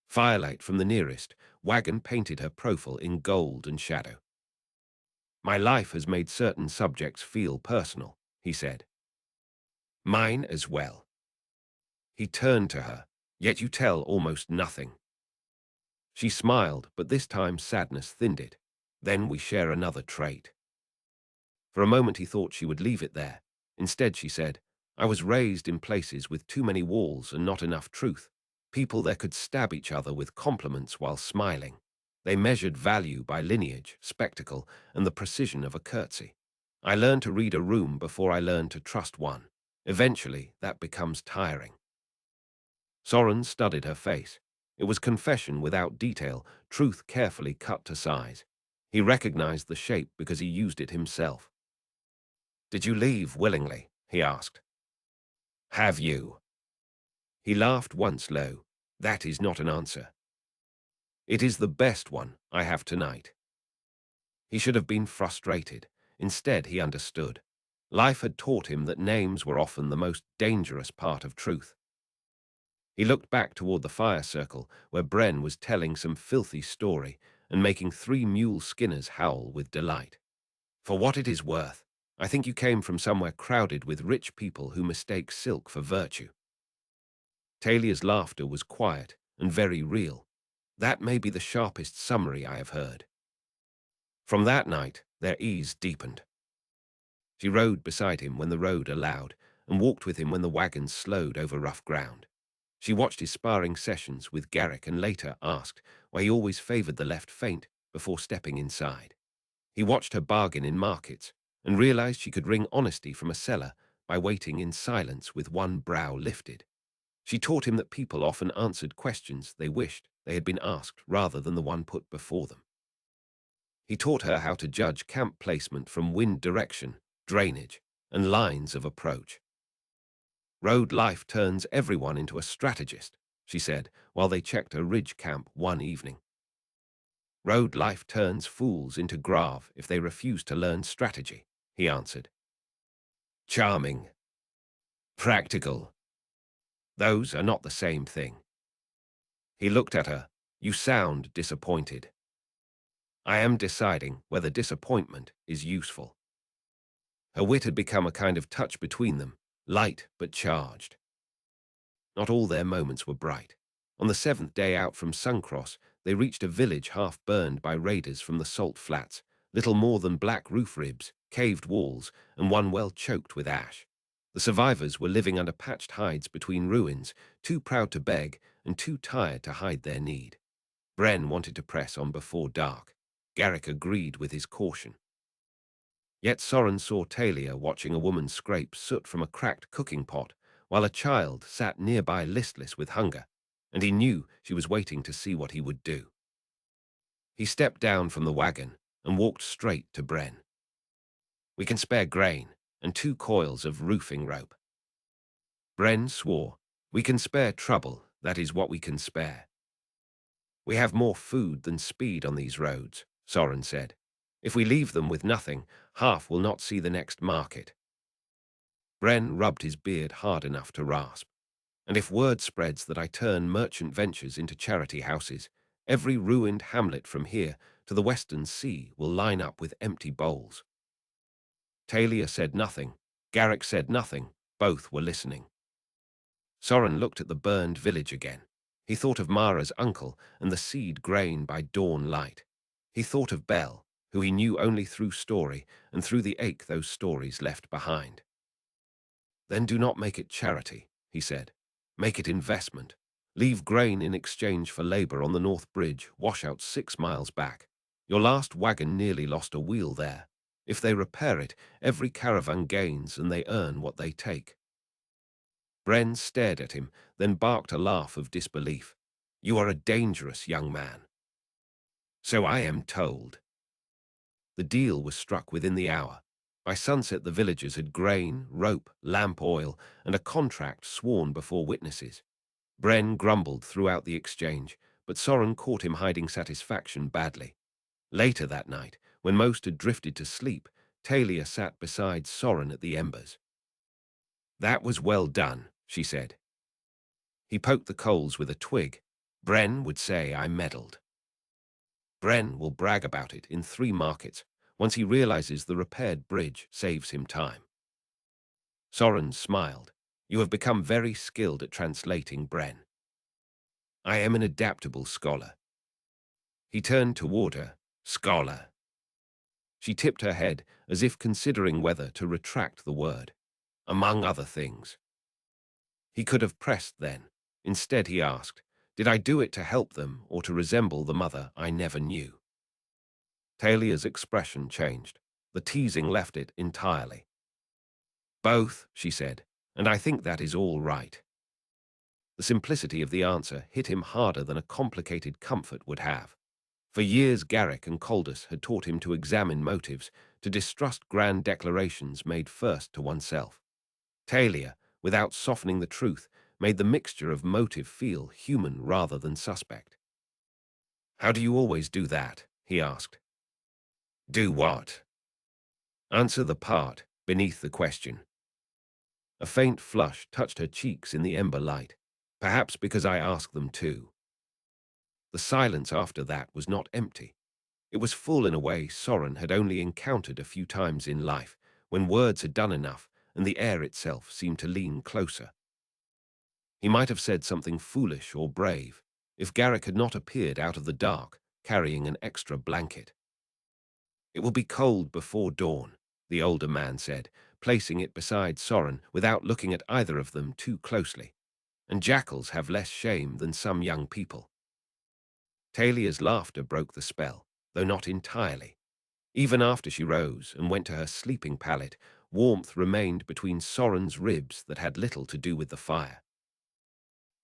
Firelight from the nearest wagon painted her profile in gold and shadow. My life has made certain subjects feel personal, he said. Mine as well. He turned to her, yet you tell almost nothing. She smiled, but this time sadness thinned it. Then we share another trait. For a moment he thought she would leave it there. Instead she said, I was raised in places with too many walls and not enough truth. People there could stab each other with compliments while smiling. They measured value by lineage, spectacle, and the precision of a curtsy. I learned to read a room before I learned to trust one. Eventually, that becomes tiring. Soren studied her face. It was confession without detail, truth carefully cut to size. He recognized the shape because he used it himself. Did you leave willingly? He asked. Have you? He laughed once low. That is not an answer. It is the best one I have tonight. He should have been frustrated. Instead, he understood. Life had taught him that names were often the most dangerous part of truth. He looked back toward the fire circle where Bren was telling some filthy story and making 3 mule skinners howl with delight. For what it is worth, I think you came from somewhere crowded with rich people who mistake silk for virtue. Talia's laughter was quiet and very real. That may be the sharpest summary I have heard. From that night, their ease deepened. She rode beside him when the road allowed and walked with him when the wagons slowed over rough ground. She watched his sparring sessions with Garrick and later asked why he always favored the left feint before stepping inside. He watched her bargain in markets and realized she could wring honesty from a seller by waiting in silence with one brow lifted. She taught him that people often answered questions they wished they had been asked rather than the one put before them. He taught her how to judge camp placement from wind direction, drainage, and lines of approach. Road life turns everyone into a strategist, she said, while they checked a ridge camp one evening. Road life turns fools into Grav if they refuse to learn strategy, he answered. Charming. Practical. Those are not the same thing. He looked at her. You sound disappointed. I am deciding whether disappointment is useful. Her wit had become a kind of touch between them, light but charged. Not all their moments were bright. On the 7th day out from Suncross, they reached a village half burned by raiders from the salt flats, little more than black roof ribs, caved walls, and one well choked with ash. The survivors were living under patched hides between ruins, too proud to beg and too tired to hide their need. Bren wanted to press on before dark. Garrick agreed with his caution. Yet Soren saw Talia watching a woman scrape soot from a cracked cooking pot, while a child sat nearby listless with hunger, and he knew she was waiting to see what he would do. He stepped down from the wagon and walked straight to Bren. We can spare grain and 2 coils of roofing rope. Bren swore, we can spare trouble, that is what we can spare. We have more food than speed on these roads, Soren said. If we leave them with nothing, half will not see the next market. Bren rubbed his beard hard enough to rasp. And if word spreads that I turn merchant ventures into charity houses, every ruined hamlet from here to the western sea will line up with empty bowls. Talia said nothing. Garrick said nothing. Both were listening. Soren looked at the burned village again. He thought of Mara's uncle and the seed grain by dawn light. He thought of Belle, who he knew only through story and through the ache those stories left behind. Then do not make it charity, he said. Make it investment. Leave grain in exchange for labor on the North Bridge, washout 6 miles back. Your last wagon nearly lost a wheel there. If they repair it, every caravan gains and they earn what they take. Bren stared at him, then barked a laugh of disbelief. You are a dangerous young man. So I am told. The deal was struck within the hour. By sunset the villagers had grain, rope, lamp oil, and a contract sworn before witnesses. Bren grumbled throughout the exchange, but Soren caught him hiding satisfaction badly. Later that night, when most had drifted to sleep, Talia sat beside Soren at the embers. That was well done, she said. He poked the coals with a twig. Bren would say I meddled. Bren will brag about it in 3 markets once he realizes the repaired bridge saves him time. Soren smiled. You have become very skilled at translating, Bren. I am an adaptable scholar. He turned toward her. Scholar. She tipped her head as if considering whether to retract the word. Among other things. He could have pressed then. Instead he asked, did I do it to help them or to resemble the mother I never knew? Talia's expression changed. The teasing left it entirely. Both, she said, and I think that is all right. The simplicity of the answer hit him harder than a complicated comfort would have. For years Garrick and Coldus had taught him to examine motives, to distrust grand declarations made first to oneself. Talia, without softening the truth, made the mixture of motive feel human rather than suspect. How do you always do that? He asked. Do what? Answer the part beneath the question. A faint flush touched her cheeks in the ember light, perhaps because I asked them to. The silence after that was not empty. It was full in a way Soren had only encountered a few times in life, when words had done enough and the air itself seemed to lean closer. He might have said something foolish or brave, if Garrick had not appeared out of the dark, carrying an extra blanket. It will be cold before dawn, the older man said, placing it beside Soren without looking at either of them too closely. And jackals have less shame than some young people. Talia's laughter broke the spell, though not entirely. Even after she rose and went to her sleeping pallet, warmth remained between Soren's ribs that had little to do with the fire.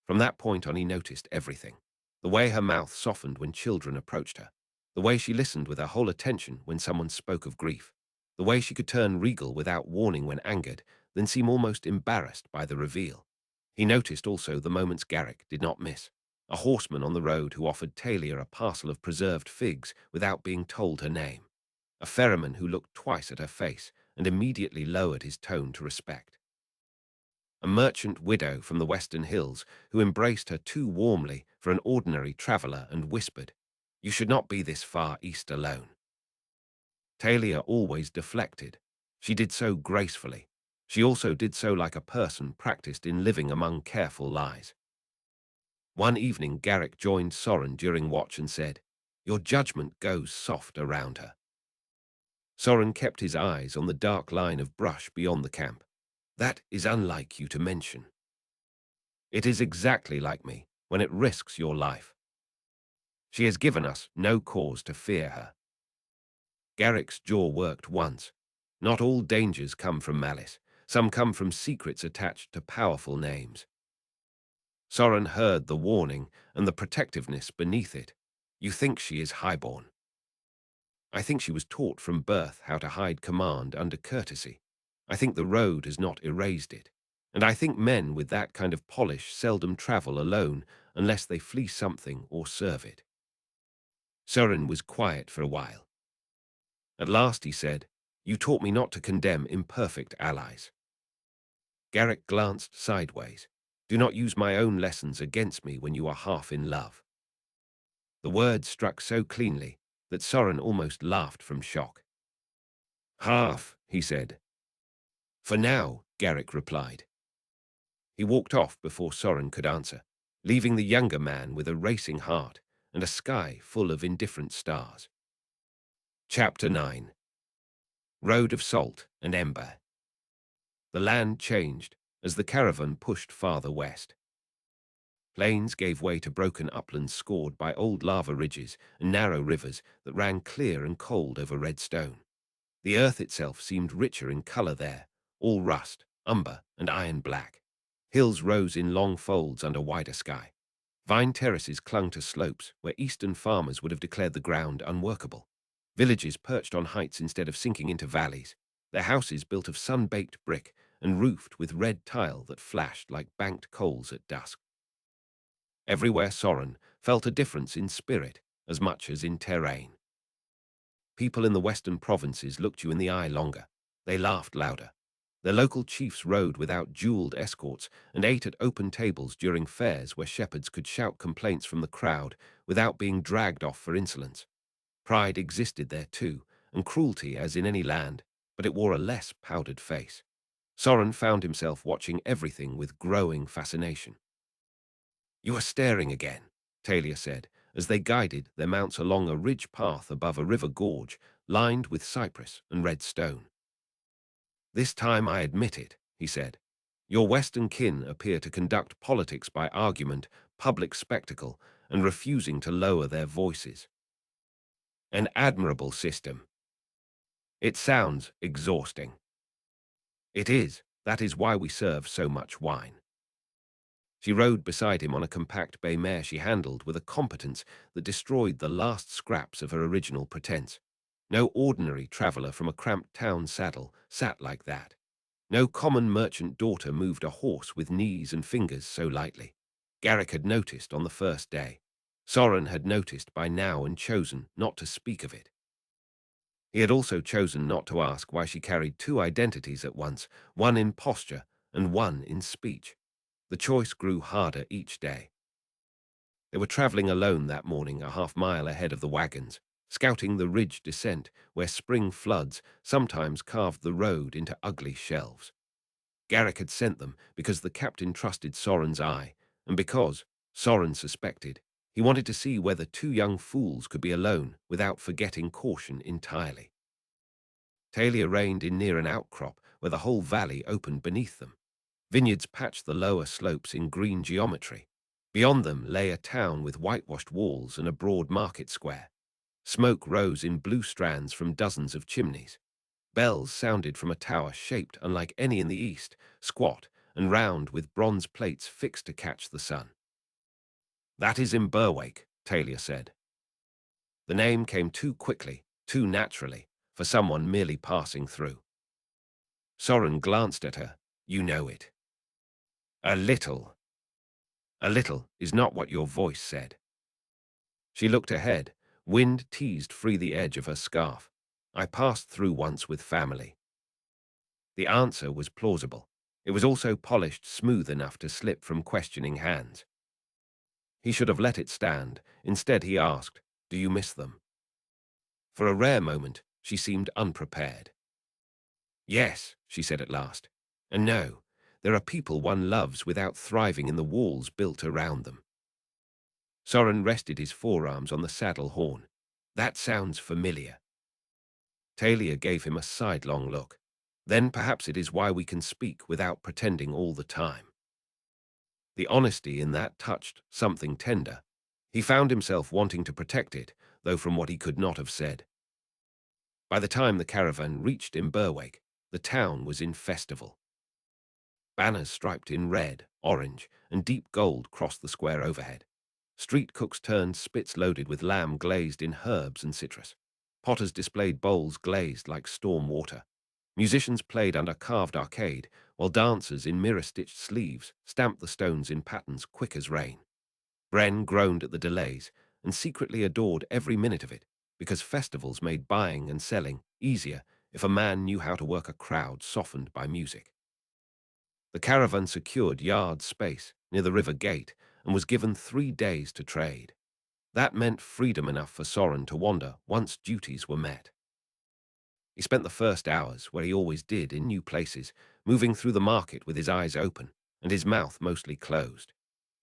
From that point on he noticed everything. The way her mouth softened when children approached her. The way she listened with her whole attention when someone spoke of grief. The way she could turn regal without warning when angered, then seem almost embarrassed by the reveal. He noticed also the moments Garrick did not miss. A horseman on the road who offered Talia a parcel of preserved figs without being told her name. A ferryman who looked twice at her face and immediately lowered his tone to respect. A merchant widow from the Western Hills who embraced her too warmly for an ordinary traveller and whispered, "You should not be this far east alone." Talia always deflected. She did so gracefully. She also did so like a person practiced in living among careful lies. One evening Garrick joined Soren during watch and said, "Your judgment goes soft around her." Soren kept his eyes on the dark line of brush beyond the camp. That is unlike you to mention. It is exactly like me when it risks your life. She has given us no cause to fear her. Garrick's jaw worked once. Not all dangers come from malice. Some come from secrets attached to powerful names. Soren heard the warning and the protectiveness beneath it. You think she is highborn. I think she was taught from birth how to hide command under courtesy. I think the road has not erased it. And I think men with that kind of polish seldom travel alone unless they flee something or serve it. Soren was quiet for a while. At last he said, "You taught me not to condemn imperfect allies." Garrick glanced sideways. "Do not use my own lessons against me when you are half in love." The words struck so cleanly that Soren almost laughed from shock. "Half," he said. "For now," Garrick replied. He walked off before Soren could answer, leaving the younger man with a racing heart and a sky full of indifferent stars. Chapter 9. Road of Salt and Ember. The land changed as the caravan pushed farther west. Plains gave way to broken uplands scored by old lava ridges and narrow rivers that ran clear and cold over red stone. The earth itself seemed richer in color there, all rust, umber, and iron black. Hills rose in long folds under wider sky. Vine terraces clung to slopes where eastern farmers would have declared the ground unworkable. Villages perched on heights instead of sinking into valleys, their houses built of sun-baked brick and roofed with red tile that flashed like banked coals at dusk. Everywhere Soren felt a difference in spirit as much as in terrain. People in the western provinces looked you in the eye longer. They laughed louder. The local chiefs rode without jeweled escorts and ate at open tables during fairs where shepherds could shout complaints from the crowd without being dragged off for insolence. Pride existed there too, and cruelty as in any land, but it wore a less powdered face. Soren found himself watching everything with growing fascination. "You are staring again," Talia said, as they guided their mounts along a ridge path above a river gorge lined with cypress and red stone. "This time I admit it," he said. "Your Western kin appear to conduct politics by argument, public spectacle, and refusing to lower their voices. An admirable system. It sounds exhausting." "It is. That is why we serve so much wine." She rode beside him on a compact bay mare she handled with a competence that destroyed the last scraps of her original pretense. No ordinary traveller from a cramped town saddle sat like that. No common merchant daughter moved a horse with knees and fingers so lightly. Garrick had noticed on the first day. Soren had noticed by now and chosen not to speak of it. He had also chosen not to ask why she carried two identities at once, one in posture and one in speech. The choice grew harder each day. They were traveling alone that morning, a half-mile ahead of the wagons, scouting the ridge descent where spring floods sometimes carved the road into ugly shelves. Garrick had sent them because the captain trusted Soren's eye, and because, Soren suspected, he wanted to see whether two young fools could be alone without forgetting caution entirely. Talia reined in near an outcrop where the whole valley opened beneath them. Vineyards patched the lower slopes in green geometry. Beyond them lay a town with whitewashed walls and a broad market square. Smoke rose in blue strands from dozens of chimneys. Bells sounded from a tower shaped unlike any in the east, squat and round with bronze plates fixed to catch the sun. "That is in Berwick," Talia said. The name came too quickly, too naturally, for someone merely passing through. Soren glanced at her. "You know it." "A little." "A little is not what your voice said." She looked ahead. Wind teased free the edge of her scarf. "I passed through once with family." The answer was plausible. It was also polished smooth enough to slip from questioning hands. He should have let it stand. Instead he asked, "Do you miss them?" For a rare moment, she seemed unprepared. "Yes," she said at last. "And no, there are people one loves without thriving in the walls built around them." Soren rested his forearms on the saddle horn. "That sounds familiar." Talia gave him a sidelong look. "Then perhaps it is why we can speak without pretending all the time." The honesty in that touched something tender. He found himself wanting to protect it, though from what he could not have said. By the time the caravan reached in Berwick, the town was in festival. Banners striped in red, orange, and deep gold crossed the square overhead. Street cooks turned spits loaded with lamb glazed in herbs and citrus. Potters displayed bowls glazed like storm water. Musicians played under carved arcade, while dancers in mirror-stitched sleeves stamped the stones in patterns quick as rain. Bren groaned at the delays and secretly adored every minute of it, because festivals made buying and selling easier if a man knew how to work a crowd softened by music. The caravan secured yard space near the river gate and was given 3 days to trade. That meant freedom enough for Soren to wander once duties were met. He spent the first hours, where he always did, in new places, moving through the market with his eyes open and his mouth mostly closed.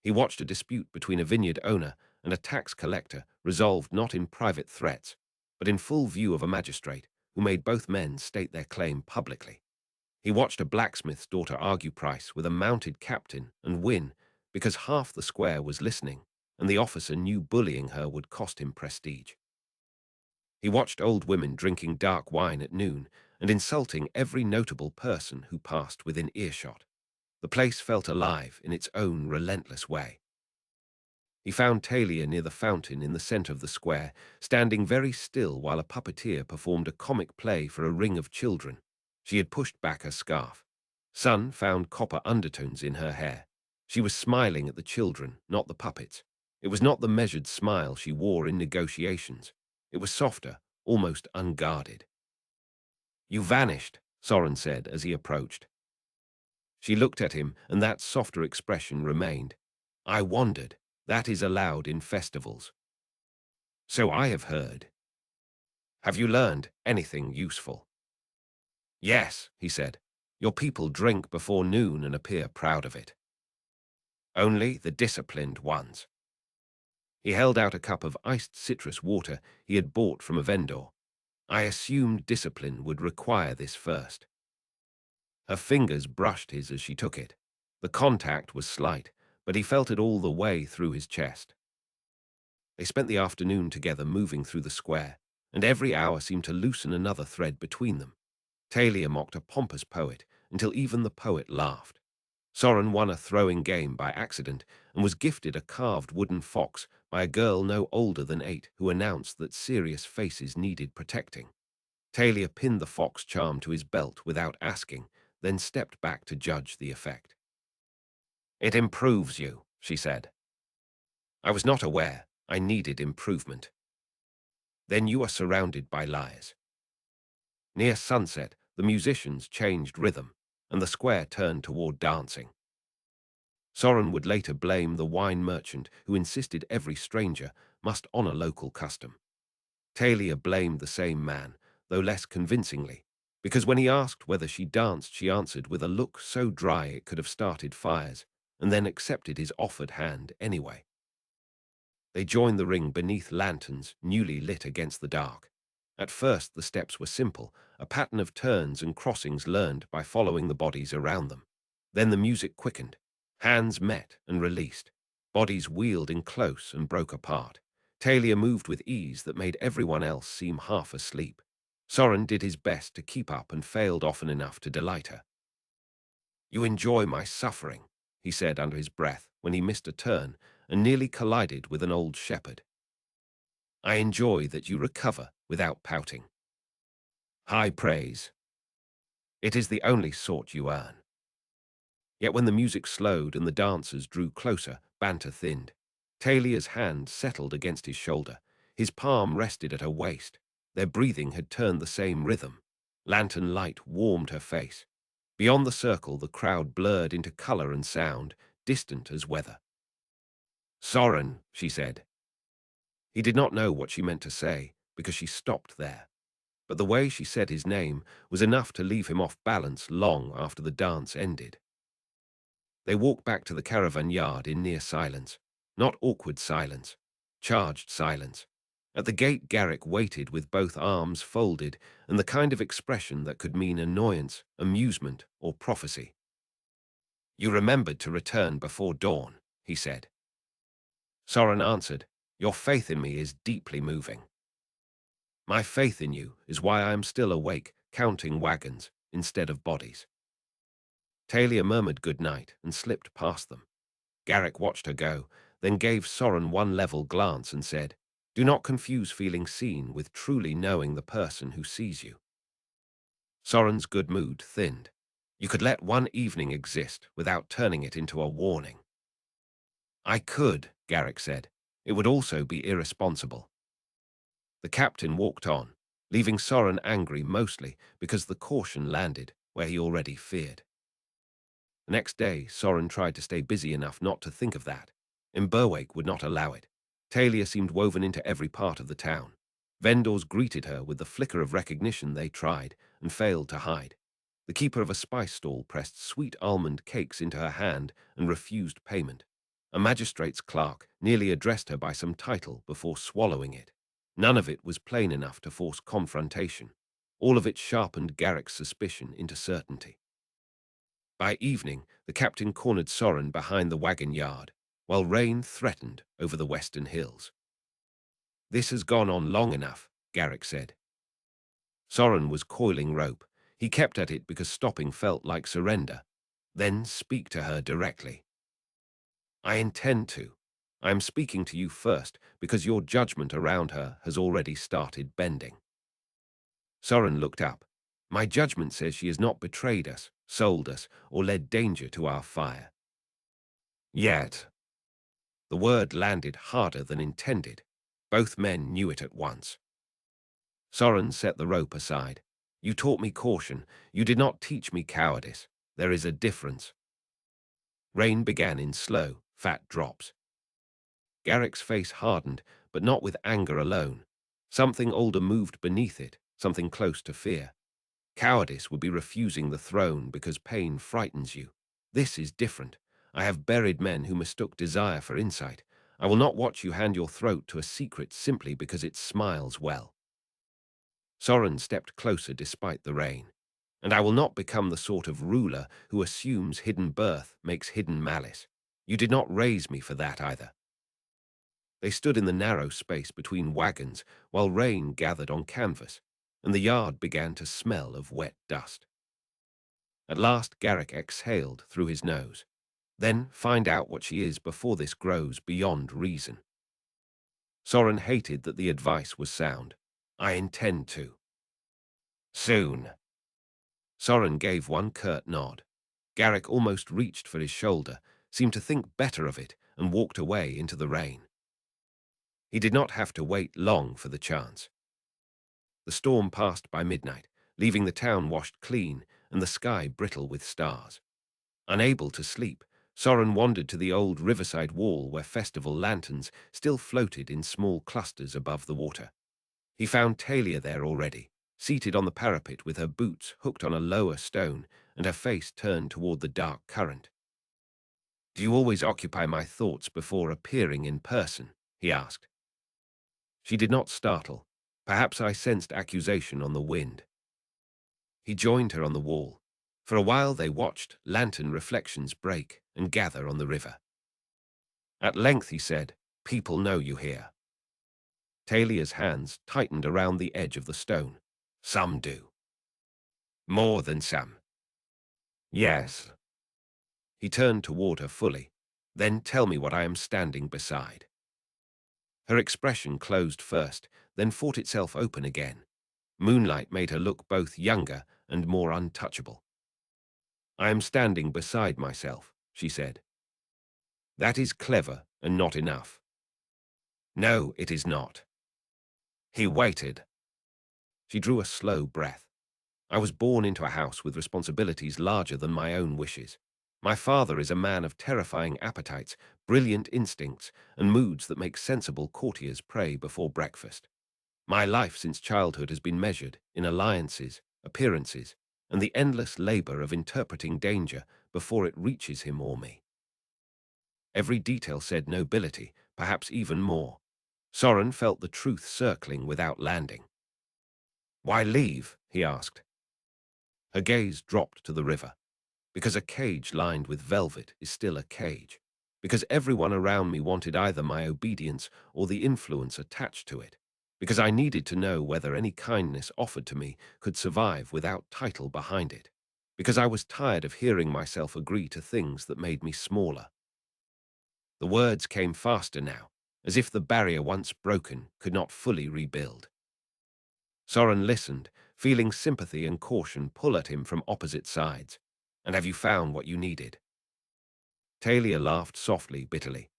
He watched a dispute between a vineyard owner and a tax collector resolved not in private threats, but in full view of a magistrate who made both men state their claim publicly. He watched a blacksmith's daughter argue price with a mounted captain and win because half the square was listening and the officer knew bullying her would cost him prestige. He watched old women drinking dark wine at noon and insulting every notable person who passed within earshot. The place felt alive in its own relentless way. He found Talia near the fountain in the center of the square, standing very still while a puppeteer performed a comic play for a ring of children. She had pushed back her scarf. Sun found copper undertones in her hair. She was smiling at the children, not the puppets. It was not the measured smile she wore in negotiations. It was softer, almost unguarded. "You vanished," Soren said as he approached. She looked at him, and that softer expression remained. I wondered. That is allowed in festivals. So I have heard. Have you learned anything useful? Yes, he said. Your people drink before noon and appear proud of it. Only the disciplined ones. He held out a cup of iced citrus water he had bought from a vendor. I assumed discipline would require this first. Her fingers brushed his as she took it. The contact was slight, but he felt it all the way through his chest. They spent the afternoon together moving through the square, and every hour seemed to loosen another thread between them. Talia mocked a pompous poet until even the poet laughed. Soren won a throwing game by accident and was gifted a carved wooden fox by a girl no older than 8 who announced that serious faces needed protecting. Talia pinned the fox charm to his belt without asking, then stepped back to judge the effect. It improves you, she said. I was not aware. I needed improvement. Then you are surrounded by liars. Near sunset, the musicians changed rhythm, and the square turned toward dancing. Soren would later blame the wine merchant who insisted every stranger must honor local custom. Talia blamed the same man, though less convincingly, because when he asked whether she danced, she answered with a look so dry it could have started fires, and then accepted his offered hand anyway. They joined the ring beneath lanterns newly lit against the dark. At first the steps were simple, a pattern of turns and crossings learned by following the bodies around them. Then the music quickened. Hands met and released. Bodies wheeled in close and broke apart. Talia moved with ease that made everyone else seem half asleep. Soren did his best to keep up and failed often enough to delight her. You enjoy my suffering, he said under his breath when he missed a turn and nearly collided with an old shepherd. I enjoy that you recover without pouting. High praise. It is the only sort you earn. Yet when the music slowed and the dancers drew closer, banter thinned. Talia's hand settled against his shoulder. His palm rested at her waist. Their breathing had turned the same rhythm. Lantern light warmed her face. Beyond the circle, the crowd blurred into color and sound, distant as weather. Soren, she said. He did not know what she meant to say, because she stopped there. But the way she said his name was enough to leave him off balance long after the dance ended. They walked back to the caravan yard in near silence. Not awkward silence, charged silence. At the gate, Garrick waited with both arms folded and the kind of expression that could mean annoyance, amusement, or prophecy. You remembered to return before dawn, he said. Soren answered, Your faith in me is deeply moving. My faith in you is why I am still awake, counting wagons instead of bodies. Talia murmured good night and slipped past them. Garrick watched her go, then gave Soren one level glance and said, Do not confuse feeling seen with truly knowing the person who sees you. Soren's good mood thinned. You could let one evening exist without turning it into a warning. I could, Garrick said. It would also be irresponsible. The captain walked on, leaving Soren angry mostly because the caution landed where he already feared. The next day, Soren tried to stay busy enough not to think of that. Berwick would not allow it. Talia seemed woven into every part of the town. Vendors greeted her with the flicker of recognition they tried and failed to hide. The keeper of a spice stall pressed sweet almond cakes into her hand and refused payment. A magistrate's clerk nearly addressed her by some title before swallowing it. None of it was plain enough to force confrontation. All of it sharpened Garrick's suspicion into certainty. By evening, the captain cornered Soren behind the wagon yard, while rain threatened over the western hills. This has gone on long enough, Garrick said. Soren was coiling rope. He kept at it because stopping felt like surrender. Then speak to her directly. I intend to. I am speaking to you first because your judgment around her has already started bending. Soren looked up. My judgment says she has not betrayed us, sold us, or led danger to our fire. Yet. The word landed harder than intended. Both men knew it at once. Soren set the rope aside. You taught me caution. You did not teach me cowardice. There is a difference. Rain began in slow, fat drops. Garrick's face hardened, but not with anger alone. Something older moved beneath it, something close to fear. Cowardice would be refusing the throne because pain frightens you. This is different. I have buried men who mistook desire for insight. I will not watch you hand your throat to a secret simply because it smiles well. Soren stepped closer despite the rain. And I will not become the sort of ruler who assumes hidden birth makes hidden malice. You did not raise me for that either. They stood in the narrow space between wagons while rain gathered on canvas, and the yard began to smell of wet dust. At last Garrick exhaled through his nose. Then find out what she is before this grows beyond reason. Soren hated that the advice was sound. I intend to. Soon. Soren gave one curt nod. Garrick almost reached for his shoulder, seemed to think better of it, and walked away into the rain. He did not have to wait long for the chance. The storm passed by midnight, leaving the town washed clean and the sky brittle with stars. Unable to sleep, Soren wandered to the old riverside wall where festival lanterns still floated in small clusters above the water. He found Talia there already, seated on the parapet with her boots hooked on a lower stone and her face turned toward the dark current. "Do you always occupy my thoughts before appearing in person?" he asked. She did not startle. Perhaps I sensed accusation on the wind. He joined her on the wall. For a while they watched lantern reflections break and gather on the river. At length he said, "People know you here." Talia's hands tightened around the edge of the stone. "Some do." "More than some." "Yes." He turned toward her fully. "Then tell me what I am standing beside." Her expression closed first, then fought itself open again. Moonlight made her look both younger and more untouchable. "I am standing beside myself," she said. "That is clever and not enough." "No, it is not." He waited. She drew a slow breath. "I was born into a house with responsibilities larger than my own wishes. My father is a man of terrifying appetites, brilliant instincts, and moods that make sensible courtiers pray before breakfast. My life since childhood has been measured in alliances, appearances, and the endless labor of interpreting danger before it reaches him or me." Every detail said nobility, perhaps even more. Soren felt the truth circling without landing. "Why leave?" he asked. Her gaze dropped to the river. "Because a cage lined with velvet is still a cage. Because everyone around me wanted either my obedience or the influence attached to it. Because I needed to know whether any kindness offered to me could survive without title behind it. Because I was tired of hearing myself agree to things that made me smaller." The words came faster now, as if the barrier once broken could not fully rebuild. Soren listened, feeling sympathy and caution pull at him from opposite sides. "And have you found what you needed?" Talia laughed softly, bitterly.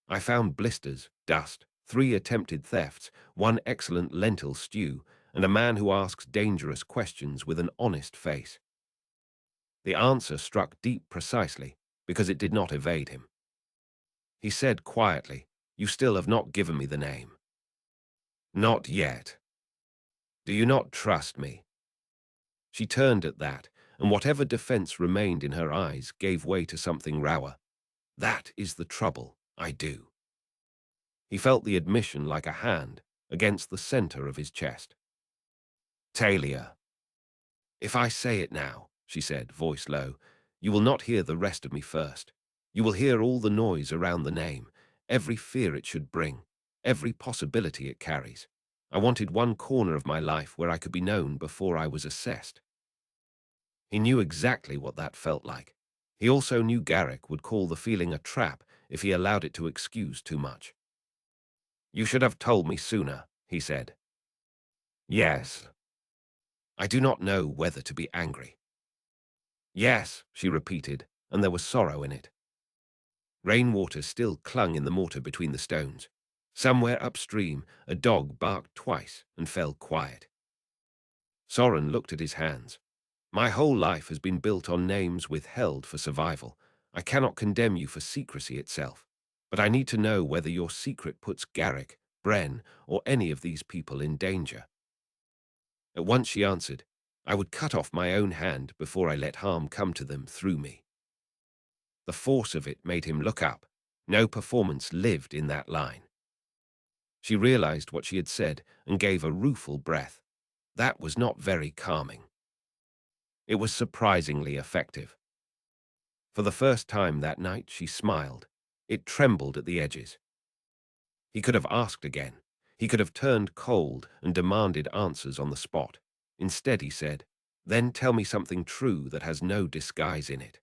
"I found blisters, dust, 3 attempted thefts, 1 excellent lentil stew, and a man who asks dangerous questions with an honest face." The answer struck deep precisely, because it did not evade him. He said quietly, "You still have not given me the name." "Not yet." "Do you not trust me?" She turned at that, and whatever defense remained in her eyes gave way to something rower. "That is the trouble, I do." He felt the admission like a hand against the center of his chest. "Talia." "If I say it now," she said, voice low, "you will not hear the rest of me first. You will hear all the noise around the name, every fear it should bring, every possibility it carries. I wanted one corner of my life where I could be known before I was assessed." He knew exactly what that felt like. He also knew Garrick would call the feeling a trap if he allowed it to excuse too much. "You should have told me sooner," he said. "Yes." "I do not know whether to be angry." "Yes," she repeated, and there was sorrow in it. Rainwater still clung in the mortar between the stones. Somewhere upstream, a dog barked twice and fell quiet. Soren looked at his hands. My whole life has been built on names withheld for survival. I cannot condemn you for secrecy itself, but I need to know whether your secret puts Garrick, Bren, or any of these people in danger. At once she answered, I would cut off my own hand before I let harm come to them through me. The force of it made him look up. No performance lived in that line. She realized what she had said and gave a rueful breath. That was not very calming. It was surprisingly effective. For the first time that night, she smiled. It trembled at the edges. He could have asked again. He could have turned cold and demanded answers on the spot. Instead, he said, then tell me something true that has no disguise in it.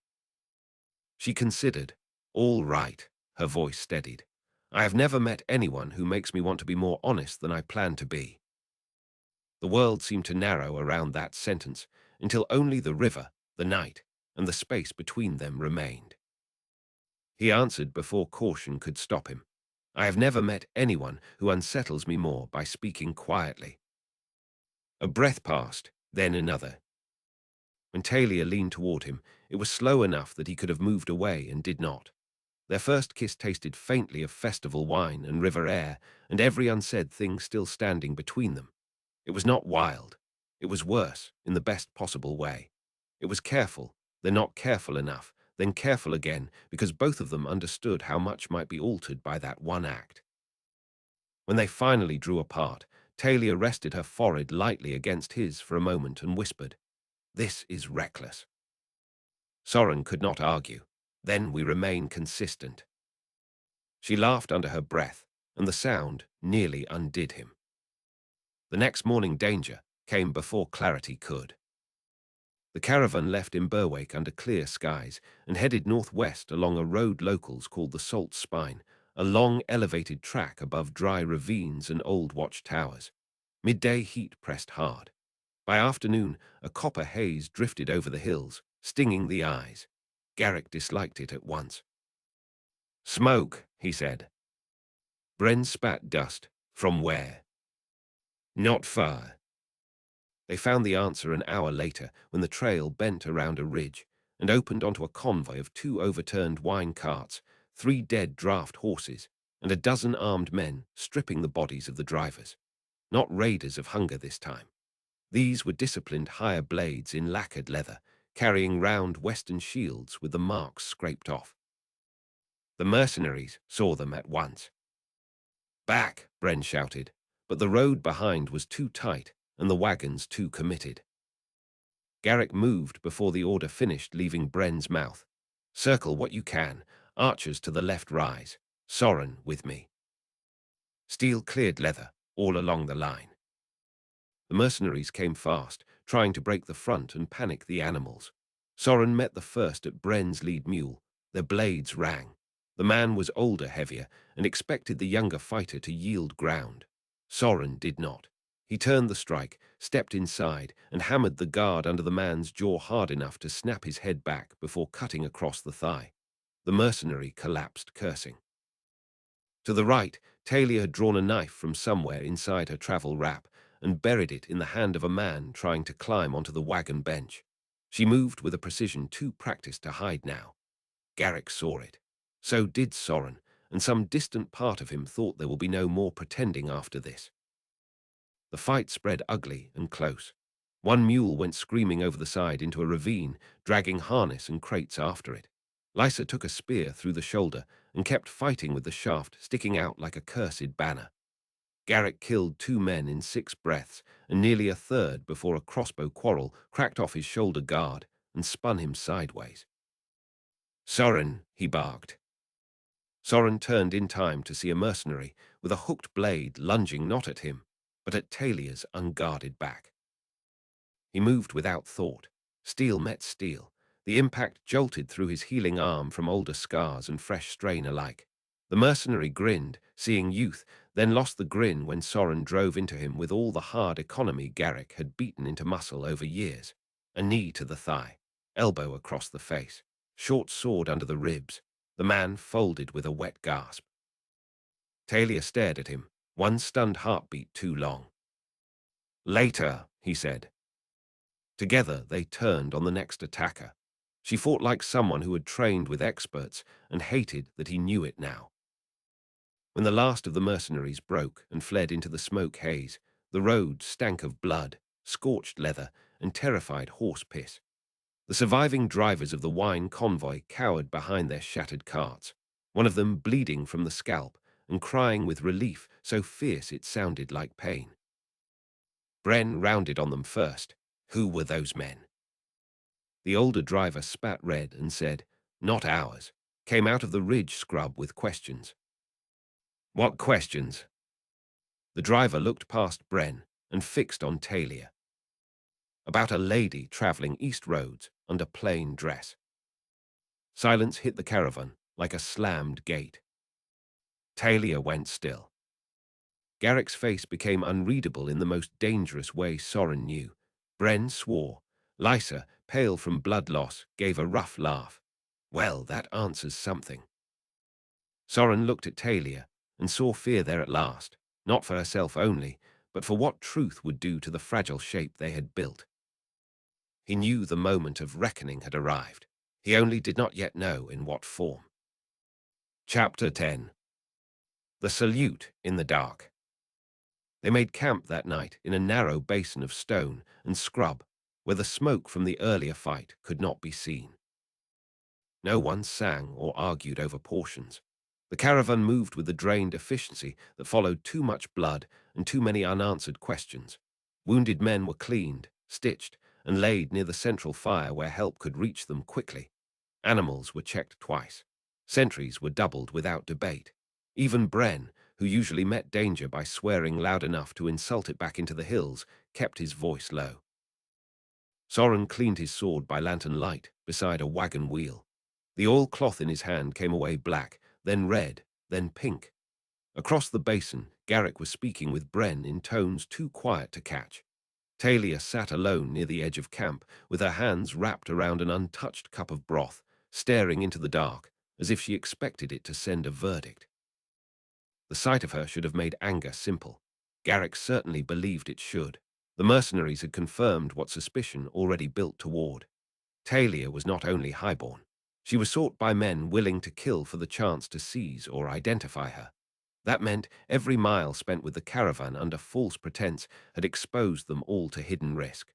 She considered. All right, her voice steadied. I have never met anyone who makes me want to be more honest than I plan to be. The world seemed to narrow around that sentence until only the river, the night, and the space between them remained. He answered before caution could stop him. I have never met anyone who unsettles me more by speaking quietly. A breath passed, then another. When Talia leaned toward him, it was slow enough that he could have moved away and did not. Their first kiss tasted faintly of festival wine and river air, and every unsaid thing still standing between them. It was not wild. It was worse, in the best possible way. It was careful, then not careful enough, then careful again, because both of them understood how much might be altered by that one act. When they finally drew apart, Talia rested her forehead lightly against his for a moment and whispered, This is reckless. Soren could not argue. Then we remain consistent. She laughed under her breath, and the sound nearly undid him. The next morning danger came before clarity could. The caravan left in Berwick under clear skies and headed northwest along a road locals called the Salt Spine, a long elevated track above dry ravines and old watch towers. Midday heat pressed hard. By afternoon, a copper haze drifted over the hills, stinging the eyes. Garrick disliked it at once. Smoke, he said. Bren spat dust. From where? Not far. They found the answer an hour later when the trail bent around a ridge and opened onto a convoy of 2 overturned wine carts, 3 dead draft horses, and a dozen armed men stripping the bodies of the drivers. Not raiders of hunger this time. These were disciplined hire blades in lacquered leather, carrying round western shields with the marks scraped off. The mercenaries saw them at once. Back, Bren shouted, but the road behind was too tight and the wagons too committed. Garrick moved before the order finished, leaving Bren's mouth. Circle what you can. Archers to the left rise. Soren with me. Steel cleared leather all along the line. The mercenaries came fast, trying to break the front and panic the animals. Soren met the first at Bren's lead mule. Their blades rang. The man was older, heavier, and expected the younger fighter to yield ground. Soren did not. He turned the strike, stepped inside, and hammered the guard under the man's jaw hard enough to snap his head back before cutting across the thigh. The mercenary collapsed, cursing. To the right, Talia had drawn a knife from somewhere inside her travel wrap and buried it in the hand of a man trying to climb onto the wagon bench. She moved with a precision too practiced to hide now. Garrick saw it. So did Soren, and some distant part of him thought there will be no more pretending after this. The fight spread ugly and close. One mule went screaming over the side into a ravine, dragging harness and crates after it. Lysa took a spear through the shoulder and kept fighting with the shaft sticking out like a cursed banner. Garrick killed 2 men in 6 breaths and nearly a third before a crossbow quarrel cracked off his shoulder guard and spun him sideways. Soren, he barked. Soren turned in time to see a mercenary with a hooked blade lunging not at him, but at Talia's unguarded back. He moved without thought. Steel met steel. The impact jolted through his healing arm from older scars and fresh strain alike. The mercenary grinned, seeing youth, then lost the grin when Soren drove into him with all the hard economy Garrick had beaten into muscle over years. A knee to the thigh, elbow across the face, short sword under the ribs. The man folded with a wet gasp. Talia stared at him, one stunned heartbeat too long. Later, he said. Together, they turned on the next attacker. She fought like someone who had trained with experts and hated that he knew it now. When the last of the mercenaries broke and fled into the smoke haze, the road stank of blood, scorched leather, and terrified horse piss. The surviving drivers of the wine convoy cowered behind their shattered carts, one of them bleeding from the scalp and crying with relief so fierce it sounded like pain. Bren rounded on them first. Who were those men? The older driver spat red and said, "Not ours," came out of the ridge scrub with questions. "What questions?" The driver looked past Bren and fixed on Talia. About a lady traveling east roads under plain dress. Silence hit the caravan like a slammed gate. Talia went still. Garrick's face became unreadable in the most dangerous way Soren knew. Bren swore. Lysa, pale from blood loss, gave a rough laugh. Well, that answers something. Soren looked at Talia and saw fear there at last, not for herself only, but for what truth would do to the fragile shape they had built. He knew the moment of reckoning had arrived. He only did not yet know in what form. Chapter 10. The Salute in the Dark. They made camp that night in a narrow basin of stone and scrub, where the smoke from the earlier fight could not be seen. No one sang or argued over portions. The caravan moved with the drained efficiency that followed too much blood and too many unanswered questions. Wounded men were cleaned, stitched, and laid near the central fire where help could reach them quickly. Animals were checked twice. Sentries were doubled without debate. Even Bren, who usually met danger by swearing loud enough to insult it back into the hills, kept his voice low. Soren cleaned his sword by lantern light beside a wagon wheel. The oilcloth in his hand came away black, then red, then pink. Across the basin, Garrick was speaking with Bren in tones too quiet to catch. Talia sat alone near the edge of camp, with her hands wrapped around an untouched cup of broth, staring into the dark, as if she expected it to send a verdict. The sight of her should have made anger simple. Garrick certainly believed it should. The mercenaries had confirmed what suspicion already built toward. Talia was not only highborn. She was sought by men willing to kill for the chance to seize or identify her. That meant every mile spent with the caravan under false pretense had exposed them all to hidden risk.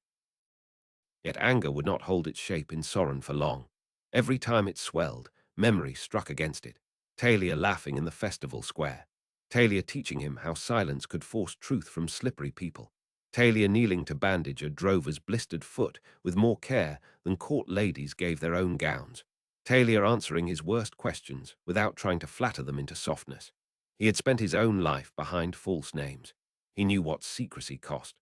Yet anger would not hold its shape in Soren for long. Every time it swelled, memory struck against it. Talia laughing in the festival square. Talia teaching him how silence could force truth from slippery people. Talia kneeling to bandage a drover's blistered foot with more care than court ladies gave their own gowns. Talia answering his worst questions without trying to flatter them into softness. He had spent his own life behind false names. He knew what secrecy cost.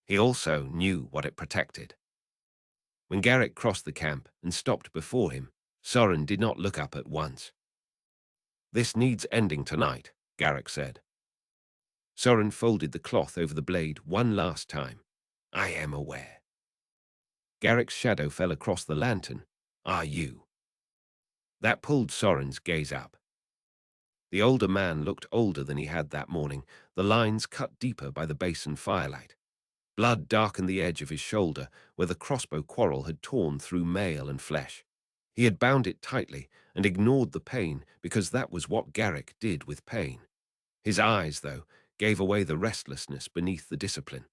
He also knew what it protected. When Garrick crossed the camp and stopped before him, Soren did not look up at once. "This needs ending tonight," Garrick said. Soren folded the cloth over the blade one last time. "I am aware." Garrick's shadow fell across the lantern. "Are you?" That pulled Soren's gaze up. The older man looked older than he had that morning, the lines cut deeper by the basin firelight. Blood darkened the edge of his shoulder, where the crossbow quarrel had torn through mail and flesh. He had bound it tightly and ignored the pain because that was what Garrick did with pain. His eyes, though, gave away the restlessness beneath the discipline.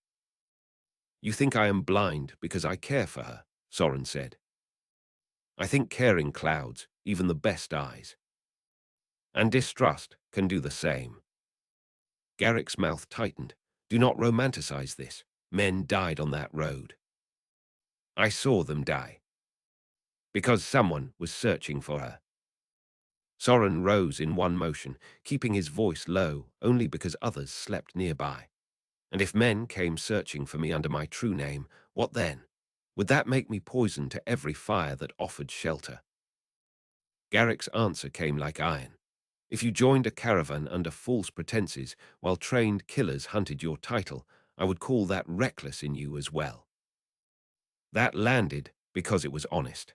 "You think I am blind because I care for her," Soren said. "I think caring clouds even the best eyes. And distrust can do the same." Garrick's mouth tightened. "Do not romanticize this. Men died on that road. I saw them die. Because someone was searching for her." Soren rose in one motion, keeping his voice low only because others slept nearby. "And if men came searching for me under my true name, what then? Would that make me poison to every fire that offered shelter?" Garrick's answer came like iron. "If you joined a caravan under false pretenses while trained killers hunted your title, I would call that reckless in you as well." That landed because it was honest.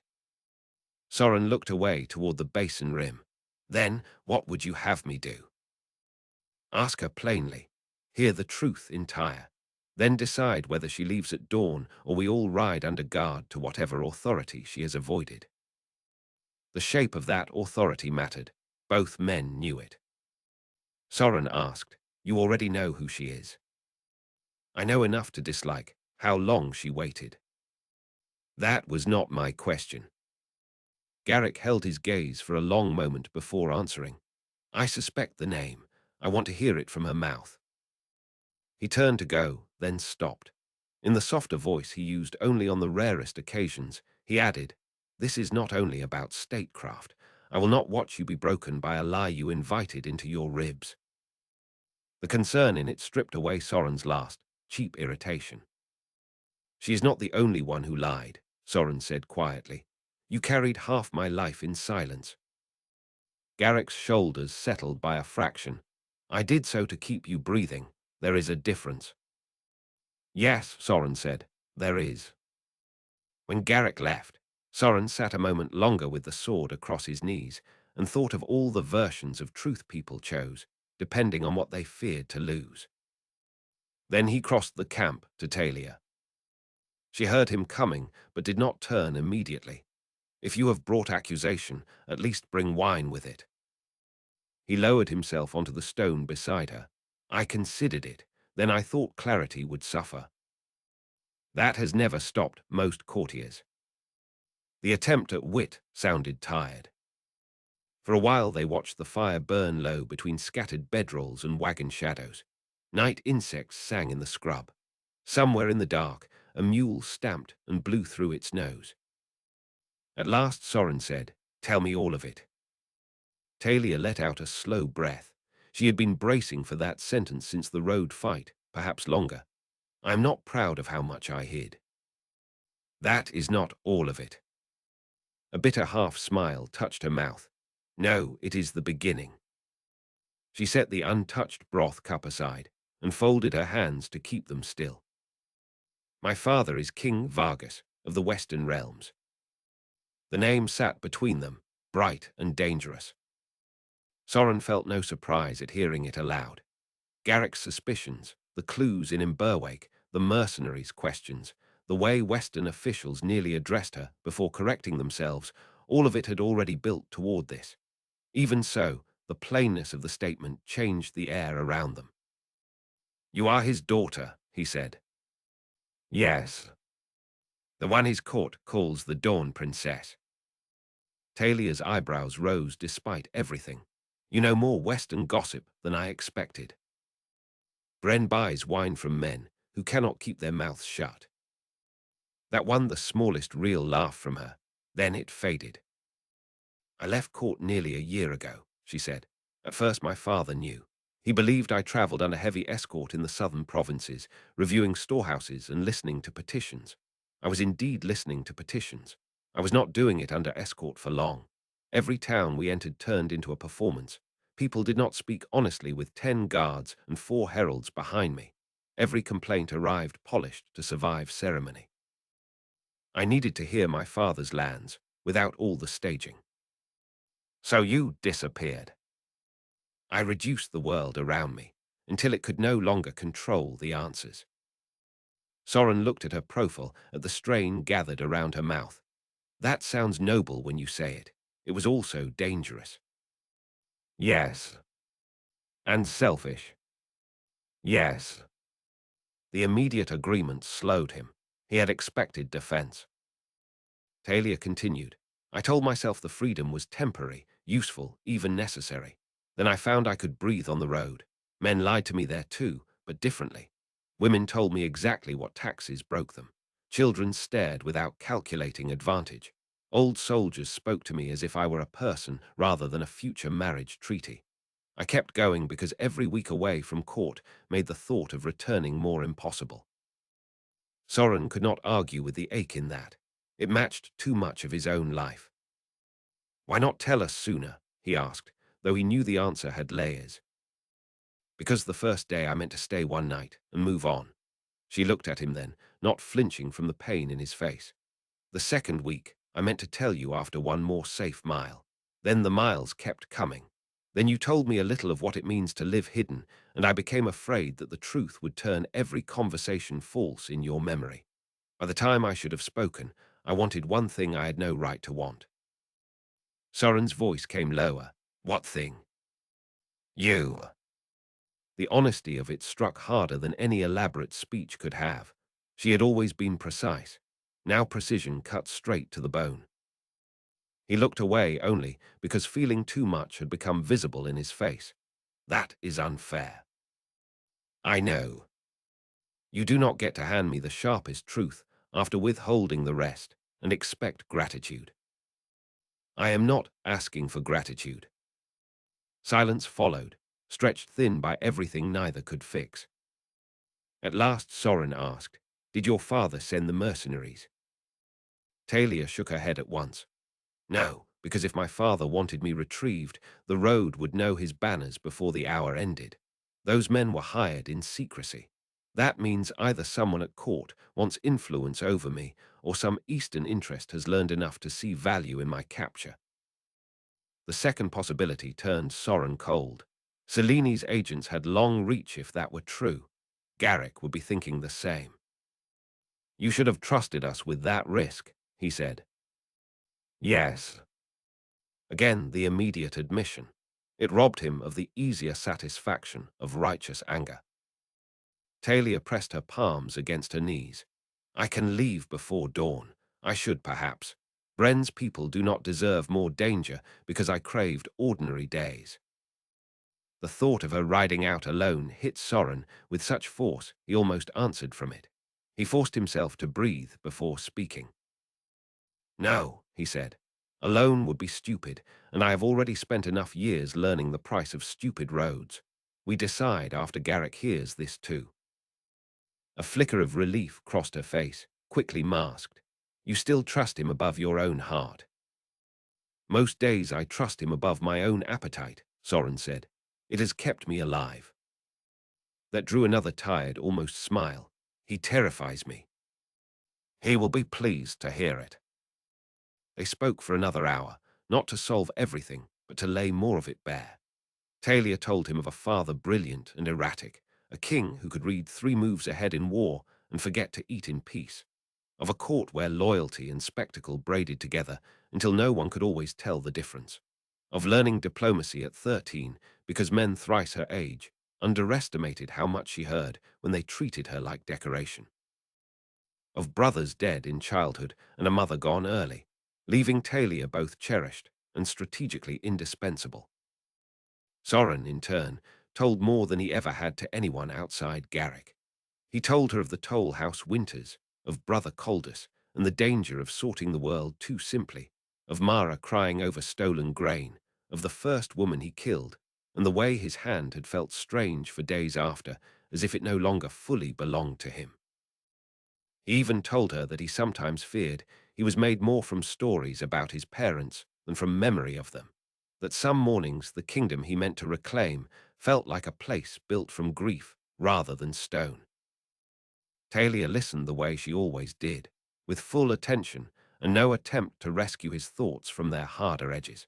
Soren looked away toward the basin rim. "Then what would you have me do?" "Ask her plainly. Hear the truth entire. Then decide whether she leaves at dawn or we all ride under guard to whatever authority she has avoided. The shape of that authority mattered. Both men knew it. Soren asked, "You already know who she is." "I know enough to dislike how long she waited." "That was not my question." Garrick held his gaze for a long moment before answering. "I suspect the name. I want to hear it from her mouth." He turned to go, then stopped. In the softer voice he used only on the rarest occasions, he added, "This is not only about statecraft. I will not watch you be broken by a lie you invited into your ribs." The concern in it stripped away Soren's last, cheap irritation. "She is not the only one who lied," Soren said quietly. "You carried half my life in silence." Garrick's shoulders settled by a fraction. "I did so to keep you breathing. There is a difference." "Yes," Soren said, "there is." When Garrick left, Soren sat a moment longer with the sword across his knees and thought of all the versions of truth people chose, depending on what they feared to lose. Then he crossed the camp to Talia. She heard him coming, but did not turn immediately. "If you have brought accusation, at least bring wine with it." He lowered himself onto the stone beside her. "I considered it, then I thought clarity would suffer." That has never stopped most courtiers. The attempt at wit sounded tired. For a while they watched the fire burn low between scattered bedrolls and wagon shadows. Night insects sang in the scrub. Somewhere in the dark, a mule stamped and blew through its nose. At last Soren said, "Tell me all of it." Talia let out a slow breath. She had been bracing for that sentence since the road fight, perhaps longer. "I am not proud of how much I hid." "That is not all of it." A bitter half-smile touched her mouth. "No, it is the beginning." She set the untouched broth cup aside and folded her hands to keep them still. "My father is King Vargas of the Western Realms." The name sat between them, bright and dangerous. Soren felt no surprise at hearing it aloud. Garrick's suspicions, the clues in Imberwake, the mercenaries' questions, the way Western officials nearly addressed her before correcting themselves, all of it had already built toward this. Even so, the plainness of the statement changed the air around them. "You are his daughter," he said. "Yes. The one his court calls the Dawn Princess." Talia's eyebrows rose despite everything. "You know more Western gossip than I expected." Bren buys wine from men who cannot keep their mouths shut. That won the smallest real laugh from her. Then it faded. "I left court nearly a year ago," she said. "At first my father knew. He believed I traveled under heavy escort in the southern provinces, reviewing storehouses and listening to petitions. I was indeed listening to petitions. I was not doing it under escort for long. Every town we entered turned into a performance. People did not speak honestly with 10 guards and 4 heralds behind me. Every complaint arrived polished to survive ceremony. I needed to hear my father's lands without all the staging. So you disappeared." I reduced the world around me until it could no longer control the answers. Soren looked at her profile, at the strain gathered around her mouth. "That sounds noble when you say it. It was also dangerous." "Yes." "And selfish." "Yes." The immediate agreement slowed him. He had expected defense. Talia continued, "I told myself the freedom was temporary, useful, even necessary. Then I found I could breathe on the road. Men lied to me there too, but differently. Women told me exactly what taxes broke them. Children stared without calculating advantage. Old soldiers spoke to me as if I were a person rather than a future marriage treaty. I kept going because every week away from court made the thought of returning more impossible." Soren could not argue with the ache in that. It matched too much of his own life. "Why not tell us sooner?" he asked, though he knew the answer had layers. "Because the first day I meant to stay one night and move on." She looked at him then, not flinching from the pain in his face. "The second week, I meant to tell you after one more safe mile. Then the miles kept coming." Then you told me a little of what it means to live hidden, and I became afraid that the truth would turn every conversation false in your memory. By the time I should have spoken, I wanted one thing I had no right to want. Soren's voice came lower. What thing? You. The honesty of it struck harder than any elaborate speech could have. She had always been precise. Now precision cut straight to the bone. He looked away only because feeling too much had become visible in his face. That is unfair. I know. You do not get to hand me the sharpest truth after withholding the rest and expect gratitude. I am not asking for gratitude. Silence followed, stretched thin by everything neither could fix. At last Soren asked, "Did your father send the mercenaries?" Talia shook her head at once. "No, because if my father wanted me retrieved, the road would know his banners before the hour ended. Those men were hired in secrecy. That means either someone at court wants influence over me, or some Eastern interest has learned enough to see value in my capture." The second possibility turned Soren cold. Seleni's agents had long reach if that were true. Garrick would be thinking the same. "You should have trusted us with that risk," he said. "Yes." Again, the immediate admission. It robbed him of the easier satisfaction of righteous anger. Talia pressed her palms against her knees. "I can leave before dawn. I should, perhaps. Bren's people do not deserve more danger because I craved ordinary days." The thought of her riding out alone hit Soren with such force he almost answered from it. He forced himself to breathe before speaking. "No," he said. "Alone would be stupid, and I have already spent enough years learning the price of stupid roads. We decide after Garrick hears this too." A flicker of relief crossed her face, quickly masked. "You still trust him above your own heart." "Most days I trust him above my own appetite," Soren said. "It has kept me alive." That drew another tired, almost smile. "He terrifies me." "He will be pleased to hear it." They spoke for another hour, not to solve everything, but to lay more of it bare. Talia told him of a father brilliant and erratic, a king who could read 3 moves ahead in war and forget to eat in peace, of a court where loyalty and spectacle braided together until no one could always tell the difference, of learning diplomacy at 13 because men thrice her age underestimated how much she heard when they treated her like decoration, of brothers dead in childhood and a mother gone early, leaving Talia both cherished and strategically indispensable. Soren, in turn, told more than he ever had to anyone outside Garrick. He told her of the Toll House winters, of Brother Coldus, and the danger of sorting the world too simply, of Mara crying over stolen grain, of the first woman he killed, and the way his hand had felt strange for days after, as if it no longer fully belonged to him. He even told her that he sometimes feared he was made more from stories about his parents than from memory of them, that some mornings the kingdom he meant to reclaim felt like a place built from grief rather than stone. Talia listened the way she always did, with full attention and no attempt to rescue his thoughts from their harder edges.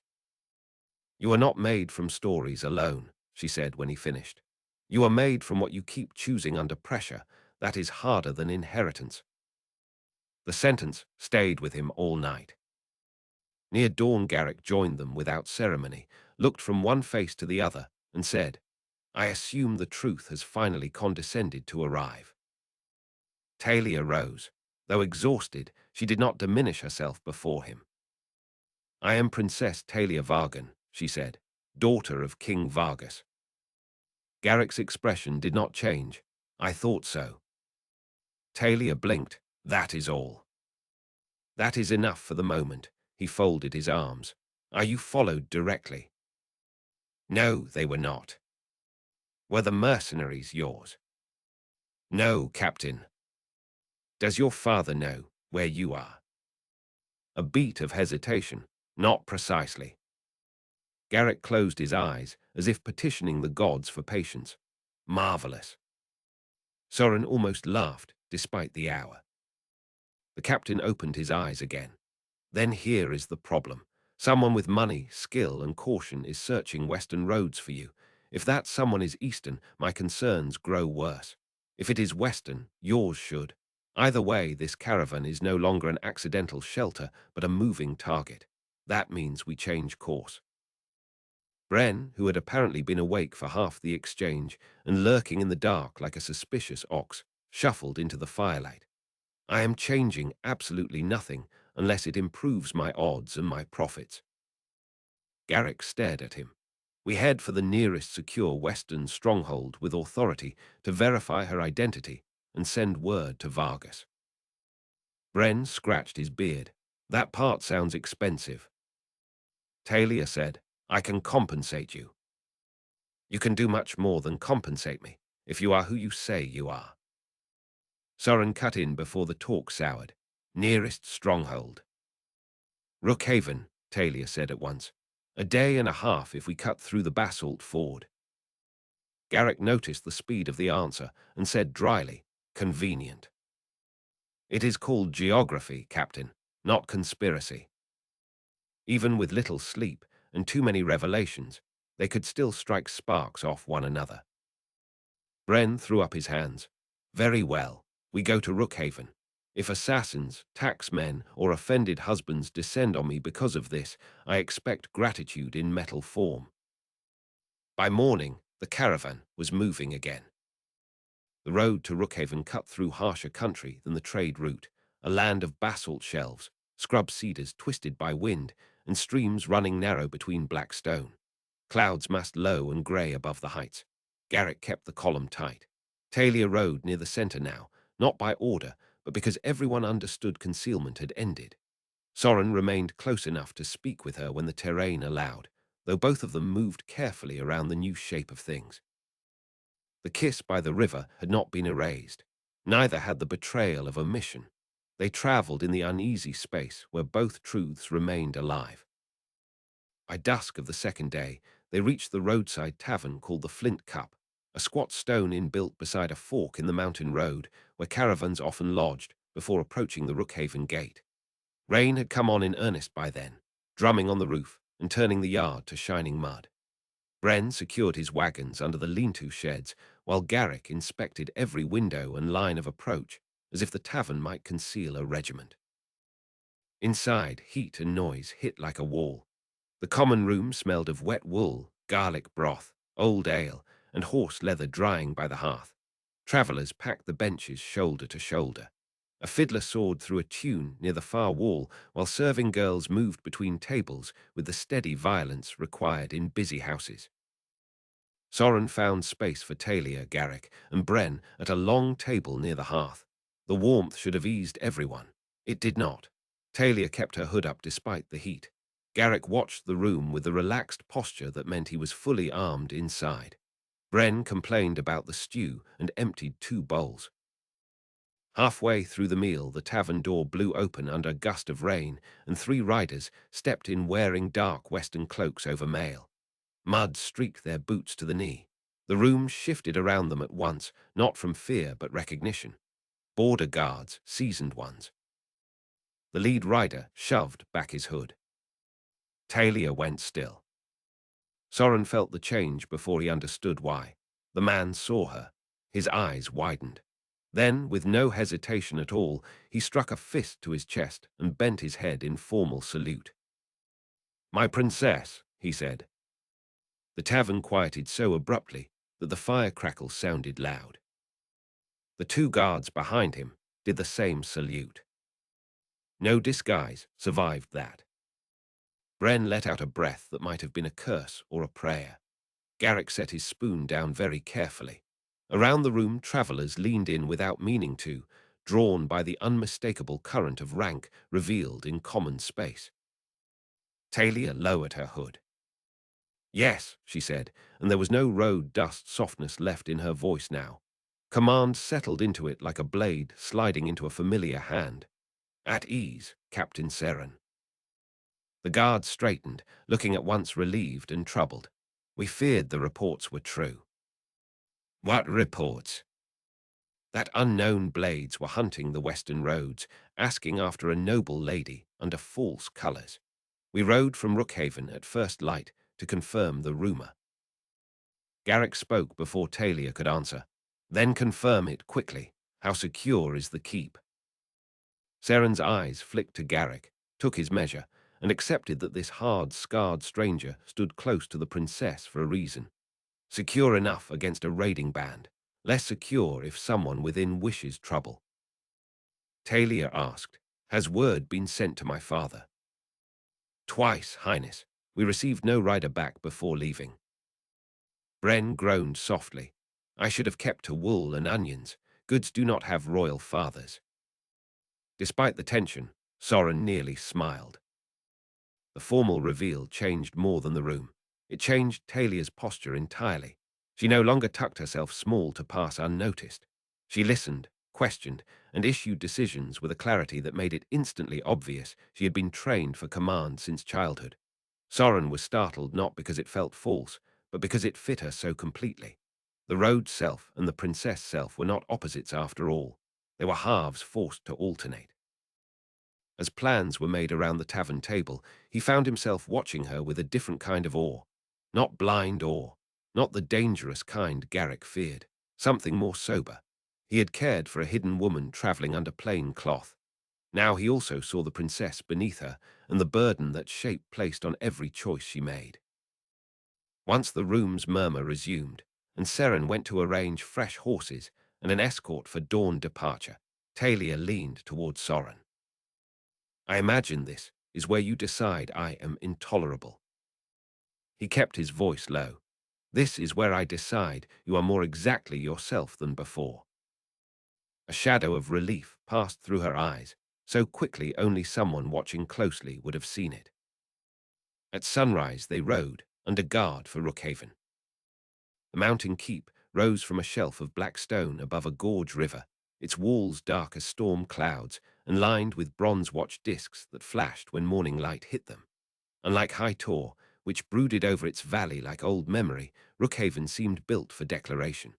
"You are not made from stories alone," she said when he finished. "You are made from what you keep choosing under pressure. That is harder than inheritance." The sentence stayed with him all night. Near dawn, Garrick joined them without ceremony, looked from one face to the other, and said, "I assume the truth has finally condescended to arrive." Talia rose. Though exhausted, she did not diminish herself before him. "I am Princess Talia Vargan," she said, "daughter of King Vargas." Garrick's expression did not change. "I thought so." Talia blinked. "That is all." "That is enough for the moment." He folded his arms. "Are you followed directly?" "No, they were not." "Were the mercenaries yours?" "No, Captain." "Does your father know where you are?" A beat of hesitation. "Not precisely." Garrick closed his eyes, as if petitioning the gods for patience. "Marvelous." Soren almost laughed, despite the hour. The captain opened his eyes again. "Then here is the problem. Someone with money, skill, and caution is searching western roads for you. If that someone is eastern, my concerns grow worse. If it is western, yours should. Either way, this caravan is no longer an accidental shelter, but a moving target. That means we change course. Bren, who had apparently been awake for half the exchange and lurking in the dark like a suspicious ox, shuffled into the firelight. I am changing absolutely nothing unless it improves my odds and my profits. Garrick stared at him. We head for the nearest secure western stronghold with authority to verify her identity and send word to Vargas. Bren scratched his beard. That part sounds expensive. Talia said, I can compensate you. You can do much more than compensate me, if you are who you say you are. Soren cut in before the talk soured. Nearest stronghold. Rookhaven, Talia said at once. A day and a half if we cut through the basalt ford. Garrick noticed the speed of the answer and said dryly, convenient. It is called geography, Captain, not conspiracy. Even with little sleep and too many revelations, they could still strike sparks off one another. Bren threw up his hands. Very well, we go to Rookhaven. If assassins, taxmen, or offended husbands descend on me because of this, I expect gratitude in metal form. By morning, the caravan was moving again. The road to Rookhaven cut through harsher country than the trade route, a land of basalt shelves, scrub cedars twisted by wind, and streams running narrow between black stone. Clouds massed low and grey above the heights. Garrick kept the column tight. Talia rode near the centre now, not by order, but because everyone understood concealment had ended. Soren remained close enough to speak with her when the terrain allowed, though both of them moved carefully around the new shape of things. The kiss by the river had not been erased. Neither had the betrayal of omission. They travelled in the uneasy space where both truths remained alive. By dusk of the second day, they reached the roadside tavern called the Flint Cup, a squat stone inn built beside a fork in the mountain road where caravans often lodged before approaching the Rookhaven gate. Rain had come on in earnest by then, drumming on the roof and turning the yard to shining mud. Bren secured his wagons under the lean-to sheds, while Garrick inspected every window and line of approach, as if the tavern might conceal a regiment. Inside, heat and noise hit like a wall. The common room smelled of wet wool, garlic broth, old ale, and horse leather drying by the hearth. Travellers packed the benches shoulder to shoulder. A fiddler soared through a tune near the far wall, while serving girls moved between tables with the steady violence required in busy houses. Soren found space for Talia, Garrick, and Bren at a long table near the hearth. The warmth should have eased everyone. It did not. Talia kept her hood up despite the heat. Garrick watched the room with the relaxed posture that meant he was fully armed inside. Bren complained about the stew and emptied 2 bowls. Halfway through the meal, the tavern door blew open under a gust of rain, and 3 riders stepped in wearing dark western cloaks over mail. Mud streaked their boots to the knee. The room shifted around them at once, not from fear but recognition. Border guards, seasoned ones. The lead rider shoved back his hood. Talia went still. Soren felt the change before he understood why. The man saw her. His eyes widened. Then, with no hesitation at all, he struck a fist to his chest and bent his head in formal salute. "My princess," he said. The tavern quieted so abruptly that the fire crackle sounded loud. The 2 guards behind him did the same salute. No disguise survived that. Bren let out a breath that might have been a curse or a prayer. Garrick set his spoon down very carefully. Around the room, travellers leaned in without meaning to, drawn by the unmistakable current of rank revealed in common space. Talia lowered her hood. "Yes," she said, and there was no road dust softness left in her voice now. Command settled into it like a blade sliding into a familiar hand. "At ease, Captain Seren." The guard straightened, looking at once relieved and troubled. "We feared the reports were true." "What reports?" "That unknown blades were hunting the western roads, asking after a noble lady under false colours." We rode from Rookhaven at first light to confirm the rumor. Garrick spoke before Talia could answer. Then confirm it quickly. How secure is the keep? Seren's eyes flicked to Garrick, took his measure, and accepted that this hard, scarred stranger stood close to the princess for a reason. Secure enough against a raiding band, less secure if someone within wishes trouble. Talia asked, "Has word been sent to my father?" "Twice, Highness. We received no rider back before leaving." Bren groaned softly. "I should have kept to wool and onions. Goods do not have royal fathers." Despite the tension, Soren nearly smiled. The formal reveal changed more than the room. It changed Talia's posture entirely. She no longer tucked herself small to pass unnoticed. She listened, questioned, and issued decisions with a clarity that made it instantly obvious she had been trained for command since childhood. Soren was startled not because it felt false, but because it fit her so completely. The road self and the princess self were not opposites after all. They were halves forced to alternate. As plans were made around the tavern table, he found himself watching her with a different kind of awe. Not blind awe, not the dangerous kind Garrick feared, something more sober. He had cared for a hidden woman traveling under plain cloth. Now he also saw the princess beneath her and the burden that shape placed on every choice she made. Once the room's murmur resumed, and Seren went to arrange fresh horses and an escort for dawn departure, Talia leaned toward Soren. "I imagine this is where you decide I am intolerable." He kept his voice low. "This is where I decide you are more exactly yourself than before." A shadow of relief passed through her eyes, so quickly only someone watching closely would have seen it. At sunrise they rode, under guard for Rookhaven. The mountain keep rose from a shelf of black stone above a gorge river, its walls dark as storm clouds and lined with bronze watch discs that flashed when morning light hit them. Unlike High Tor, which brooded over its valley like old memory, Rookhaven seemed built for declaration.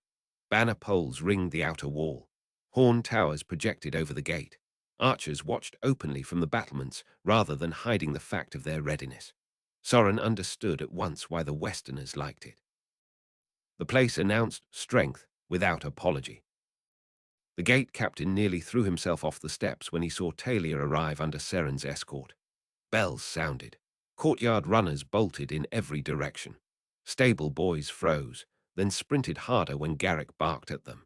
Banner poles ringed the outer wall. Horn towers projected over the gate. Archers watched openly from the battlements rather than hiding the fact of their readiness. Soren understood at once why the Westerners liked it. The place announced strength without apology. The gate captain nearly threw himself off the steps when he saw Talia arrive under Seren's escort. Bells sounded. Courtyard runners bolted in every direction. Stable boys froze, then sprinted harder when Garrick barked at them.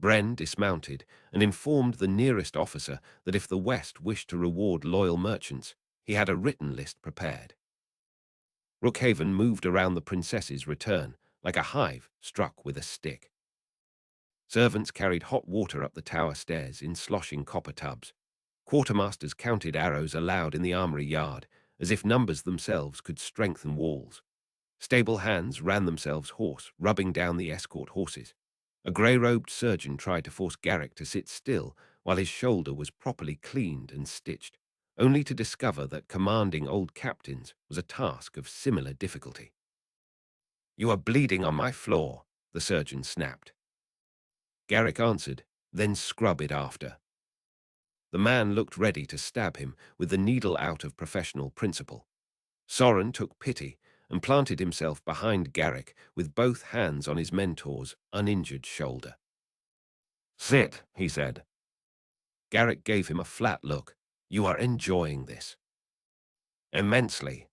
Bren dismounted and informed the nearest officer that if the West wished to reward loyal merchants, he had a written list prepared. Rookhaven moved around the princess's return, like a hive struck with a stick. Servants carried hot water up the tower stairs in sloshing copper tubs. Quartermasters counted arrows aloud in the armory yard, as if numbers themselves could strengthen walls. Stable hands ran themselves hoarse, rubbing down the escort horses. A grey-robed surgeon tried to force Garrick to sit still while his shoulder was properly cleaned and stitched, only to discover that commanding old captains was a task of similar difficulty. "You are bleeding on my floor," the surgeon snapped. Garrick answered, "Then scrub it after." The man looked ready to stab him with the needle out of professional principle. Soren took pity and planted himself behind Garrick with both hands on his mentor's uninjured shoulder. "Sit," he said. Garrick gave him a flat look. "You are enjoying this." "Immensely."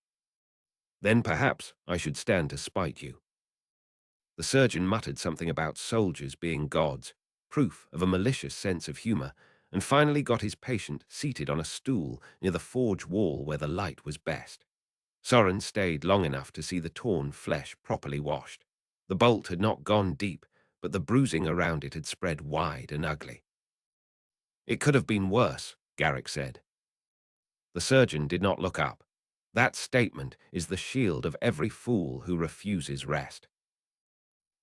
"Then perhaps I should stand to spite you." The surgeon muttered something about soldiers being gods, proof of a malicious sense of humor, and finally got his patient seated on a stool near the forge wall where the light was best. Soren stayed long enough to see the torn flesh properly washed. The bolt had not gone deep, but the bruising around it had spread wide and ugly. "It could have been worse," Garrick said. The surgeon did not look up. That statement is the shield of every fool who refuses rest.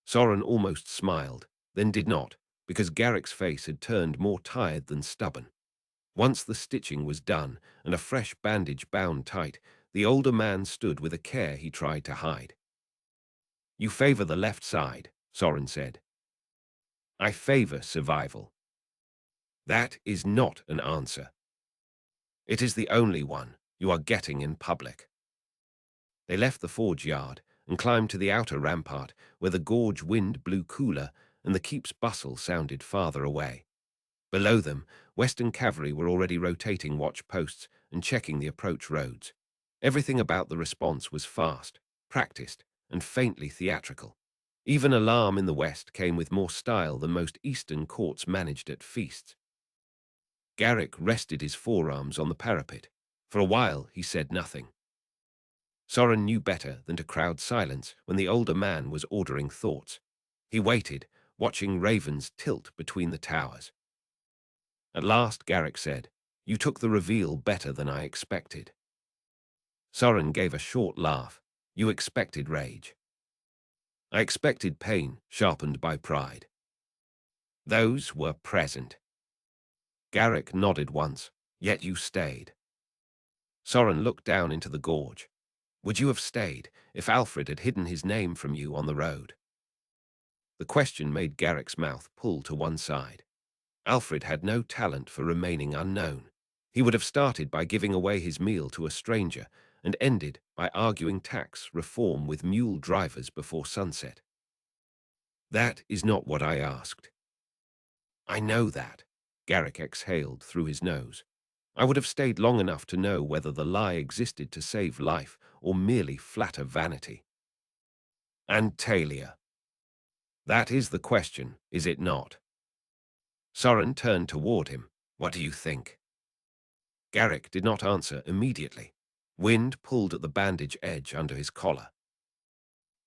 Soren almost smiled, then did not, because Garrick's face had turned more tired than stubborn. Once the stitching was done and a fresh bandage bound tight, the older man stood with a care he tried to hide. "You favor the left side," Soren said. "I favor survival." "That is not an answer." "It is the only one. You are getting in public. They left the forge yard and climbed to the outer rampart, where the gorge wind blew cooler and the keep's bustle sounded farther away. Below them, Western cavalry were already rotating watch posts and checking the approach roads. Everything about the response was fast, practiced, and faintly theatrical. Even alarm in the west came with more style than most eastern courts managed at feasts. Garrick rested his forearms on the parapet. For a while he said nothing. Soren knew better than to crowd silence when the older man was ordering thoughts. He waited, watching ravens tilt between the towers. At last Garrick said, "You took the reveal better than I expected." Soren gave a short laugh. "You expected rage." "I expected pain, sharpened by pride." "Those were present." Garrick nodded once, "Yet you stayed." Soren looked down into the gorge. "Would you have stayed if Alfred had hidden his name from you on the road?" The question made Garrick's mouth pull to one side. Alfred had no talent for remaining unknown. He would have started by giving away his meal to a stranger and ended by arguing tax reform with mule drivers before sunset. "That is not what I asked." "I know that." Garrick exhaled through his nose. "I would have stayed long enough to know whether the lie existed to save life or merely flatter vanity." "And Talia? That is the question, is it not?" Soren turned toward him. "What do you think?" Garrick did not answer immediately. Wind pulled at the bandage edge under his collar.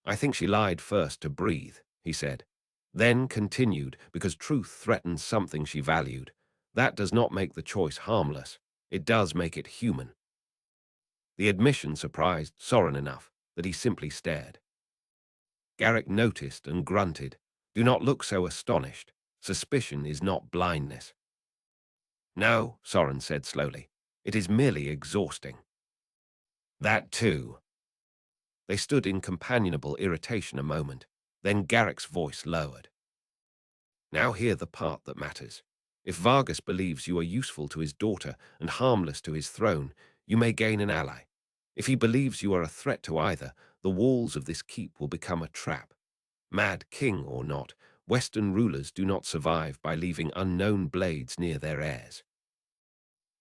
"I think she lied first to breathe," he said. Then continued, because truth threatened something she valued. "That does not make the choice harmless. It does make it human." The admission surprised Soren enough that he simply stared. Garrick noticed and grunted. "Do not look so astonished. Suspicion is not blindness." "No," Soren said slowly. "It is merely exhausting." "That too." They stood in companionable irritation a moment. Then Garrick's voice lowered. "Now hear the part that matters. If Vargas believes you are useful to his daughter and harmless to his throne, you may gain an ally. If he believes you are a threat to either, the walls of this keep will become a trap. Mad king or not, Western rulers do not survive by leaving unknown blades near their heirs."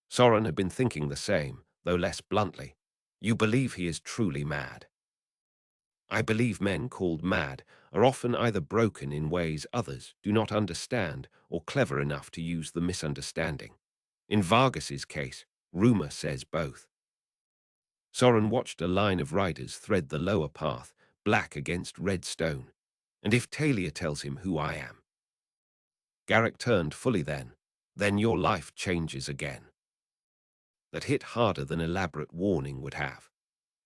Soren had been thinking the same, though less bluntly. "You believe he is truly mad?" "I believe men called mad are often either broken in ways others do not understand or clever enough to use the misunderstanding. In Vargas's case, rumor says both." Soren watched a line of riders thread the lower path, black against red stone. "And if Talia tells him who I am?" Garrick turned fully then your life changes again. That hit harder than elaborate warning would have.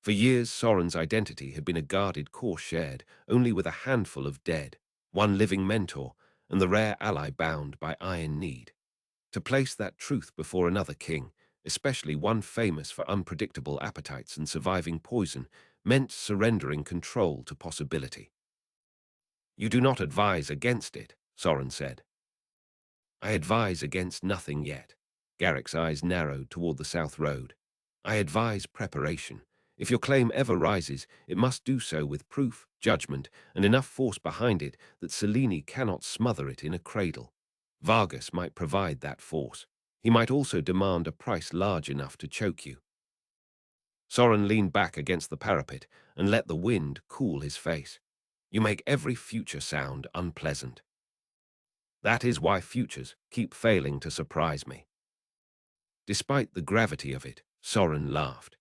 For years, Soren's identity had been a guarded core shared only with a handful of dead, one living mentor, and the rare ally bound by iron need. To place that truth before another king, especially one famous for unpredictable appetites and surviving poison, meant surrendering control to possibility. "You do not advise against it," Soren said. "I advise against nothing yet." Garrick's eyes narrowed toward the south road. "I advise preparation. If your claim ever rises, it must do so with proof, judgment, and enough force behind it that Cellini cannot smother it in a cradle. Vargas might provide that force. He might also demand a price large enough to choke you." Soren leaned back against the parapet and let the wind cool his face. "You make every future sound unpleasant. That is why futures keep failing to surprise me." Despite the gravity of it, Soren laughed.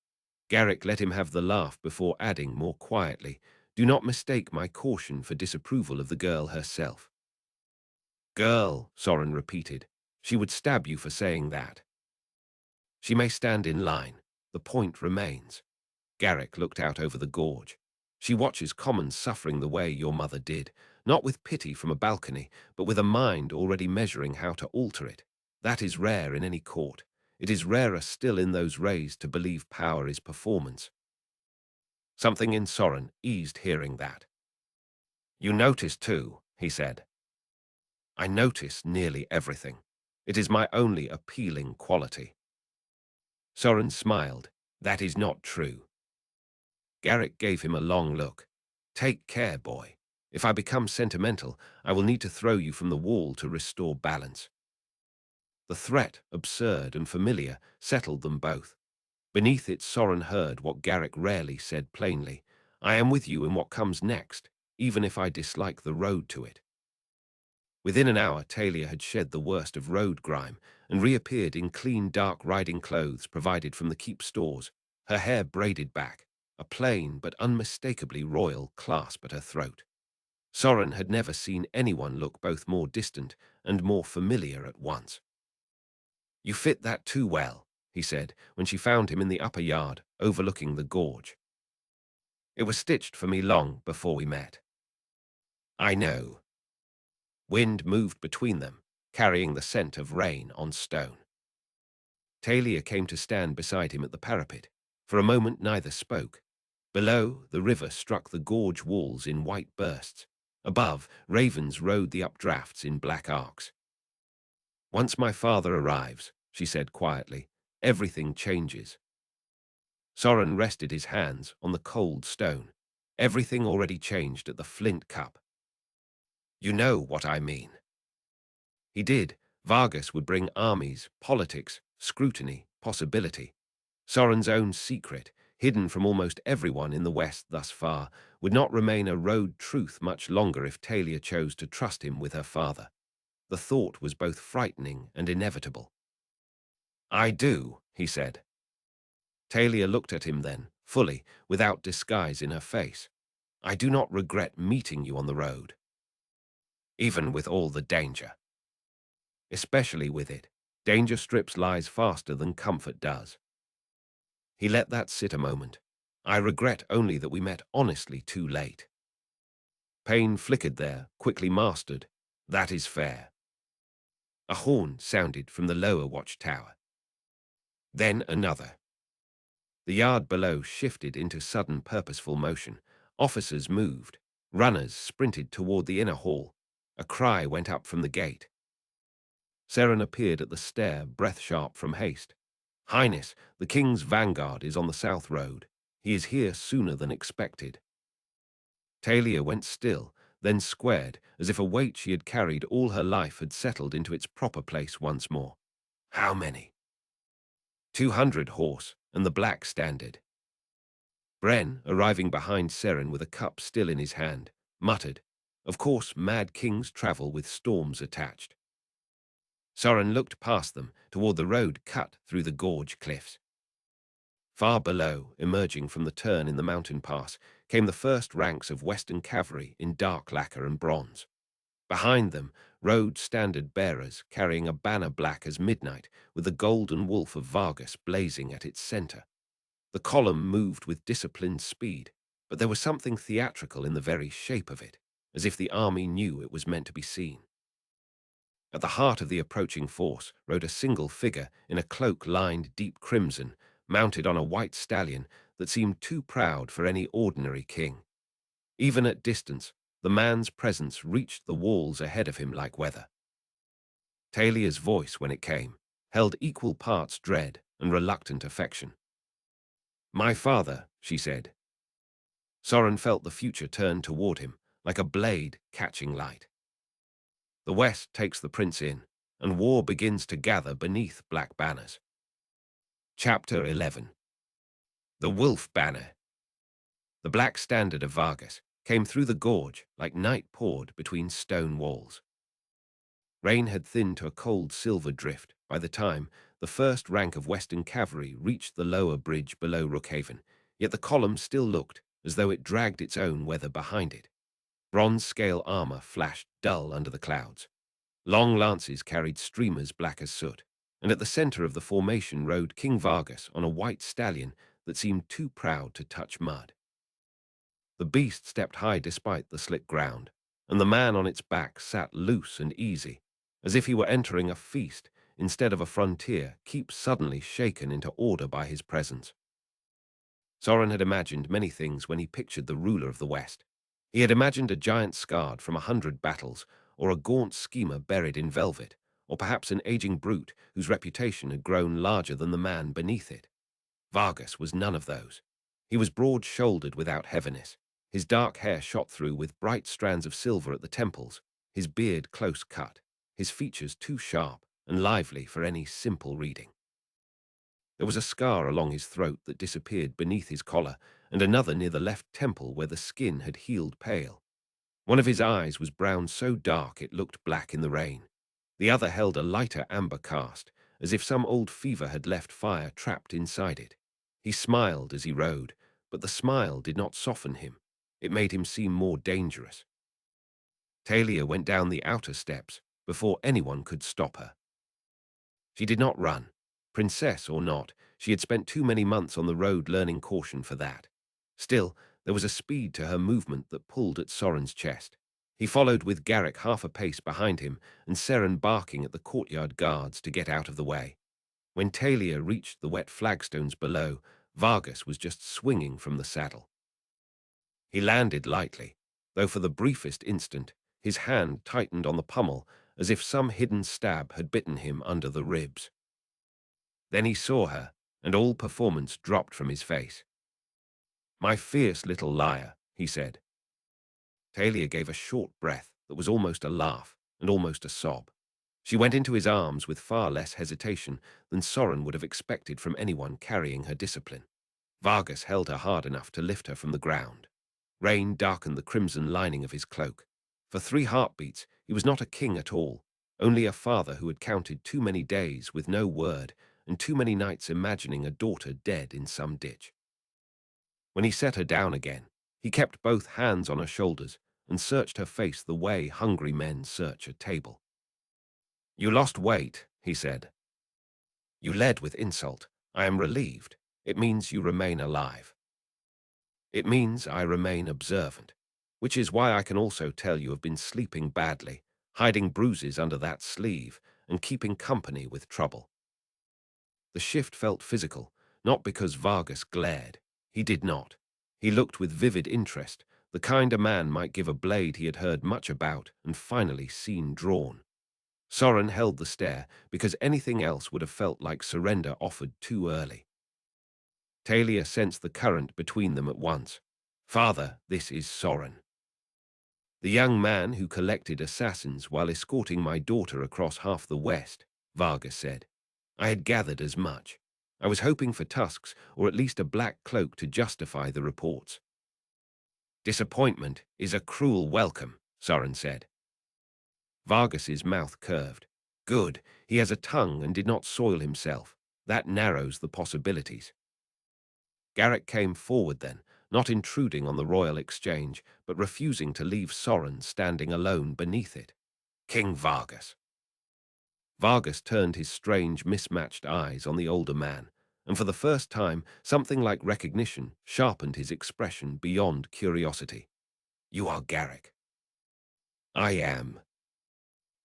Garrick let him have the laugh before adding more quietly, "Do not mistake my caution for disapproval of the girl herself." "Girl," Soren repeated. "She would stab you for saying that." "She may stand in line. The point remains." Garrick looked out over the gorge. "She watches commons suffering the way your mother did, not with pity from a balcony, but with a mind already measuring how to alter it. That is rare in any court. It is rarer still in those raised to believe power is performance." Something in Soren eased hearing that. "You notice too," he said. "I notice nearly everything. It is my only appealing quality." Soren smiled. That is not true. Garrick gave him a long look. Take care, boy. If I become sentimental, I will need to throw you from the wall to restore balance. The threat, absurd and familiar, settled them both. Beneath it, Soren heard what Garrick rarely said plainly. I am with you in what comes next, even if I dislike the road to it. Within an hour, Talia had shed the worst of road grime and reappeared in clean, dark riding clothes provided from the keep stores, her hair braided back, a plain but unmistakably royal clasp at her throat. Soren had never seen anyone look both more distant and more familiar at once. You fit that too well, he said, when she found him in the upper yard, overlooking the gorge. It was stitched for me long before we met. I know. Wind moved between them, carrying the scent of rain on stone. Talia came to stand beside him at the parapet. For a moment neither spoke. Below, the river struck the gorge walls in white bursts. Above, ravens rode the updrafts in black arcs. Once my father arrives, she said quietly, everything changes. Soren rested his hands on the cold stone. Everything already changed at the flint cup. You know what I mean. He did. Vargas would bring armies, politics, scrutiny, possibility. Soren's own secret, hidden from almost everyone in the West thus far, would not remain a road truth much longer if Talia chose to trust him with her father. The thought was both frightening and inevitable. I do, he said. Talia looked at him then, fully, without disguise in her face. I do not regret meeting you on the road. Even with all the danger. Especially with it, danger strips lies faster than comfort does. He let that sit a moment. I regret only that we met honestly too late. Pain flickered there, quickly mastered. That is fair. A horn sounded from the lower watchtower. Then another. The yard below shifted into sudden purposeful motion. Officers moved. Runners sprinted toward the inner hall. A cry went up from the gate. Seren appeared at the stair, breath-sharp from haste. Highness, the king's vanguard is on the south road. He is here sooner than expected. Talia went still, then squared, as if a weight she had carried all her life had settled into its proper place once more. How many? 200 horse, and the black standard. Bren, arriving behind Seren with a cup still in his hand, muttered, Of course, mad kings travel with storms attached. Soren looked past them, toward the road cut through the gorge cliffs. Far below, emerging from the turn in the mountain pass, came the first ranks of Western cavalry in dark lacquer and bronze. Behind them rode standard bearers carrying a banner black as midnight, with the golden wolf of Vargas blazing at its center. The column moved with disciplined speed, but there was something theatrical in the very shape of it, as if the army knew it was meant to be seen. At the heart of the approaching force rode a single figure in a cloak lined deep crimson, mounted on a white stallion that seemed too proud for any ordinary king. Even at distance, the man's presence reached the walls ahead of him like weather. Talia's voice, when it came, held equal parts dread and reluctant affection. My father, she said. Soren felt the future turn toward him, like a blade catching light. The West takes the prince in, and war begins to gather beneath black banners. Chapter 11. The Wolf Banner. The black standard of Vargas came through the gorge like night poured between stone walls. Rain had thinned to a cold silver drift by the time the first rank of Western cavalry reached the lower bridge below Rookhaven, yet the column still looked as though it dragged its own weather behind it. Bronze-scale armor flashed dull under the clouds. Long lances carried streamers black as soot, and at the center of the formation rode King Vargas on a white stallion that seemed too proud to touch mud. The beast stepped high despite the slick ground, and the man on its back sat loose and easy, as if he were entering a feast instead of a frontier, keep suddenly shaken into order by his presence. Soren had imagined many things when he pictured the ruler of the West. He had imagined a giant scarred from 100 battles, or a gaunt schemer buried in velvet, or perhaps an aging brute whose reputation had grown larger than the man beneath it. Vargas was none of those. He was broad-shouldered without heaviness. His dark hair shot through with bright strands of silver at the temples, his beard close cut, his features too sharp and lively for any simple reading. There was a scar along his throat that disappeared beneath his collar, and another near the left temple where the skin had healed pale. One of his eyes was brown so dark it looked black in the rain. The other held a lighter amber cast, as if some old fever had left fire trapped inside it. He smiled as he rode, but the smile did not soften him. It made him seem more dangerous. Talia went down the outer steps before anyone could stop her. She did not run. Princess or not, she had spent too many months on the road learning caution for that. Still, there was a speed to her movement that pulled at Soren's chest. He followed with Garrick half a pace behind him and Seren barking at the courtyard guards to get out of the way. When Talia reached the wet flagstones below, Vargas was just swinging from the saddle. He landed lightly, though for the briefest instant, his hand tightened on the pommel as if some hidden stab had bitten him under the ribs. Then he saw her, and all performance dropped from his face. "My fierce little liar," he said. Talia gave a short breath that was almost a laugh and almost a sob. She went into his arms with far less hesitation than Soren would have expected from anyone carrying her discipline. Vargas held her hard enough to lift her from the ground. Rain darkened the crimson lining of his cloak. For 3 heartbeats, he was not a king at all, only a father who had counted too many days with no word and too many nights imagining a daughter dead in some ditch. When he set her down again, he kept both hands on her shoulders and searched her face the way hungry men search a table. "You lost weight," he said. "You led with insult. I am relieved. It means you remain alive. It means I remain observant, which is why I can also tell you have been sleeping badly, hiding bruises under that sleeve, and keeping company with trouble." The shift felt physical, not because Vargas glared. He did not. He looked with vivid interest, the kind a man might give a blade he had heard much about and finally seen drawn. Soren held the stare because anything else would have felt like surrender offered too early. Talia sensed the current between them at once. "Father, this is Soren. The young man who collected assassins while escorting my daughter across half the West," Vargas said. "I had gathered as much. I was hoping for tusks or at least a black cloak to justify the reports." "Disappointment is a cruel welcome," Soren said. Vargas's mouth curved. "Good, he has a tongue and did not soil himself. That narrows the possibilities." Garrick came forward then, not intruding on the royal exchange, but refusing to leave Soren standing alone beneath it. "King Vargas." Vargas turned his strange, mismatched eyes on the older man, and for the first time, something like recognition sharpened his expression beyond curiosity. "You are Garrick." "I am."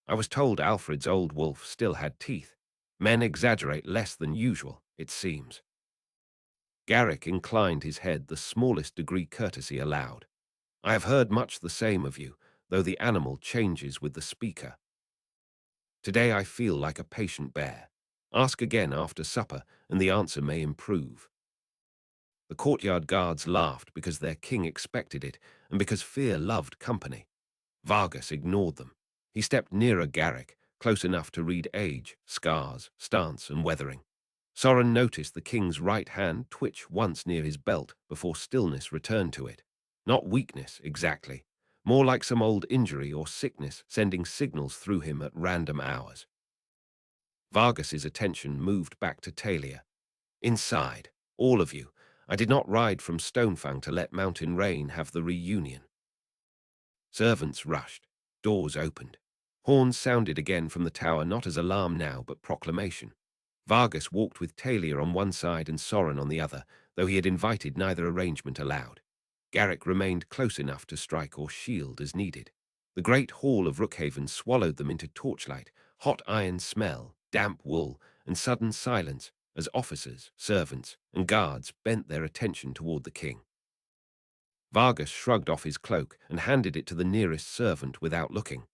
"I was told Alfred's old wolf still had teeth. Men exaggerate less than usual, it seems." Garrick inclined his head the smallest degree courtesy allowed. "I have heard much the same of you, though the animal changes with the speaker. Today I feel like a patient bear. Ask again after supper, and the answer may improve." The courtyard guards laughed because their king expected it, and because fear loved company. Vargas ignored them. He stepped nearer Garrick, close enough to read age, scars, stance, and weathering. Soren noticed the king's right hand twitch once near his belt before stillness returned to it. Not weakness, exactly. More like some old injury or sickness sending signals through him at random hours. Vargas's attention moved back to Talia. "Inside, all of you. I did not ride from Stonefang to let Mountain Rain have the reunion." Servants rushed. Doors opened. Horns sounded again from the tower, not as alarm now, but proclamation. Vargas walked with Talia on one side and Soren on the other, though he had invited neither arrangement allowed. Garrick remained close enough to strike or shield as needed. The great hall of Rookhaven swallowed them into torchlight, hot iron smell, damp wool, and sudden silence as officers, servants, and guards bent their attention toward the king. Vargas shrugged off his cloak and handed it to the nearest servant without looking.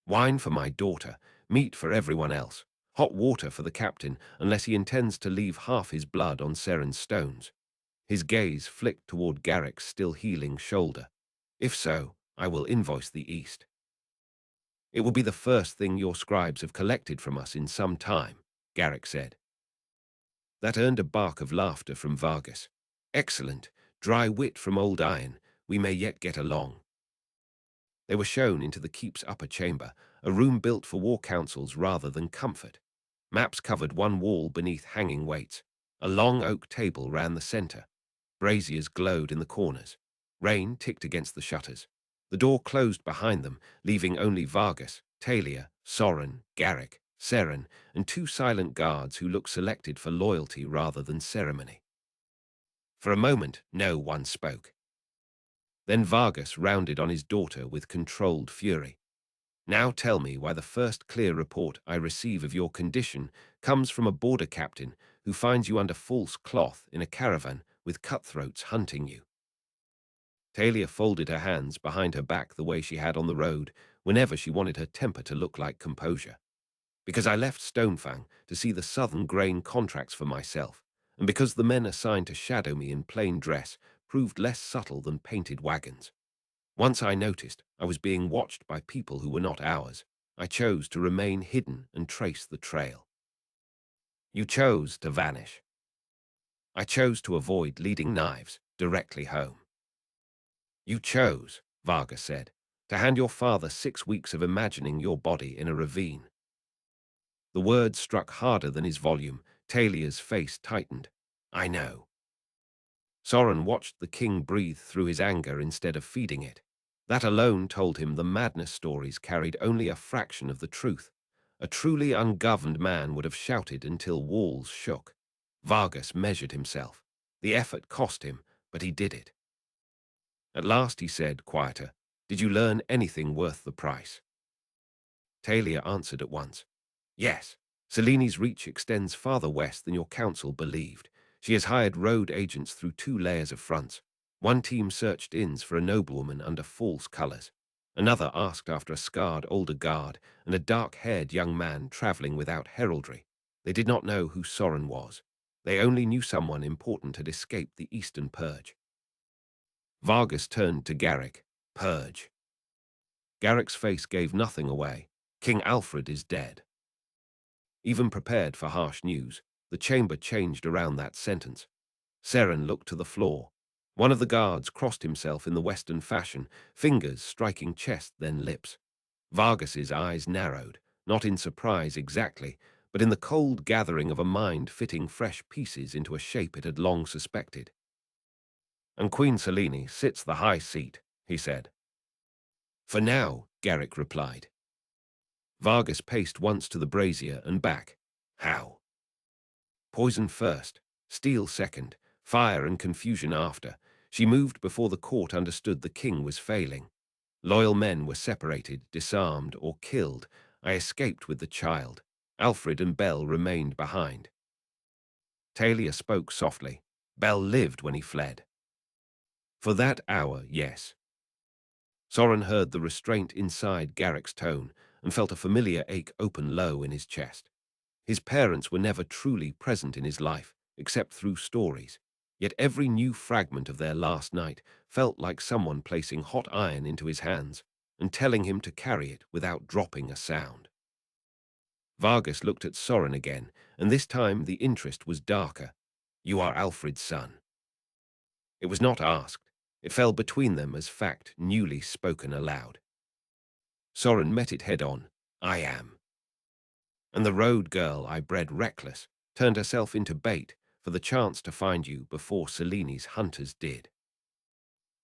"Wine for my daughter, meat for everyone else. Hot water for the captain, unless he intends to leave half his blood on Seren's stones. His gaze flicked toward Garrick's still healing shoulder. If so, I will invoice the East. It will be the first thing your scribes have collected from us in some time, Garrick said. That earned a bark of laughter from Vargas. Excellent, dry wit from old Iron. We may yet get along. They were shown into the keep's upper chamber, a room built for war councils rather than comfort. Maps covered one wall beneath hanging weights. A long oak table ran the center. Braziers glowed in the corners. Rain ticked against the shutters. The door closed behind them, leaving only Vargas, Talia, Soren, Garrick, Seren, and two silent guards who looked selected for loyalty rather than ceremony. For a moment, no one spoke. Then Vargas rounded on his daughter with controlled fury. Now tell me why the first clear report I receive of your condition comes from a border captain who finds you under false cloth in a caravan with cutthroats hunting you. Talia folded her hands behind her back the way she had on the road whenever she wanted her temper to look like composure. Because I left Stonefang to see the southern grain contracts for myself, and because the men assigned to shadow me in plain dress proved less subtle than painted wagons. Once I noticed I was being watched by people who were not ours, I chose to remain hidden and trace the trail. You chose to vanish. I chose to avoid leading knives directly home. You chose, Vargas said, to hand your father 6 weeks of imagining your body in a ravine. The words struck harder than his volume. Talia's face tightened. I know. Soren watched the king breathe through his anger instead of feeding it. That alone told him the madness stories carried only a fraction of the truth. A truly ungoverned man would have shouted until walls shook. Vargas measured himself. The effort cost him, but he did it. At last he said, quieter, "Did you learn anything worth the price?" Talia answered at once. Yes, Seleni's reach extends farther west than your council believed. She has hired road agents through 2 layers of fronts. One team searched inns for a noblewoman under false colors. Another asked after a scarred older guard and a dark-haired young man traveling without heraldry. They did not know who Soren was. They only knew someone important had escaped the Eastern Purge. Vargas turned to Garrick. Purge. Garrick's face gave nothing away. King Alfred is dead. Even prepared for harsh news, the chamber changed around that sentence. Seren looked to the floor. One of the guards crossed himself in the Western fashion, fingers striking chest, then lips. Vargas's eyes narrowed, not in surprise exactly, but in the cold gathering of a mind fitting fresh pieces into a shape it had long suspected. And Queen Selene sits the high seat, he said. For now, Garrick replied. Vargas paced once to the brazier and back. How? Poison first, steel second, fire and confusion after. She moved before the court understood the king was failing. Loyal men were separated, disarmed, or killed. I escaped with the child. Alfred and Belle remained behind. Talia spoke softly. Belle lived when he fled. For that hour, yes. Soren heard the restraint inside Garrick's tone and felt a familiar ache open low in his chest. His parents were never truly present in his life, except through stories. Yet every new fragment of their last night felt like someone placing hot iron into his hands and telling him to carry it without dropping a sound. Vargas looked at Soren again, and this time the interest was darker. You are Alfred's son. It was not asked. It fell between them as fact newly spoken aloud. Soren met it head on. I am. And the road girl I bred reckless turned herself into bait for the chance to find you before Selene's hunters did.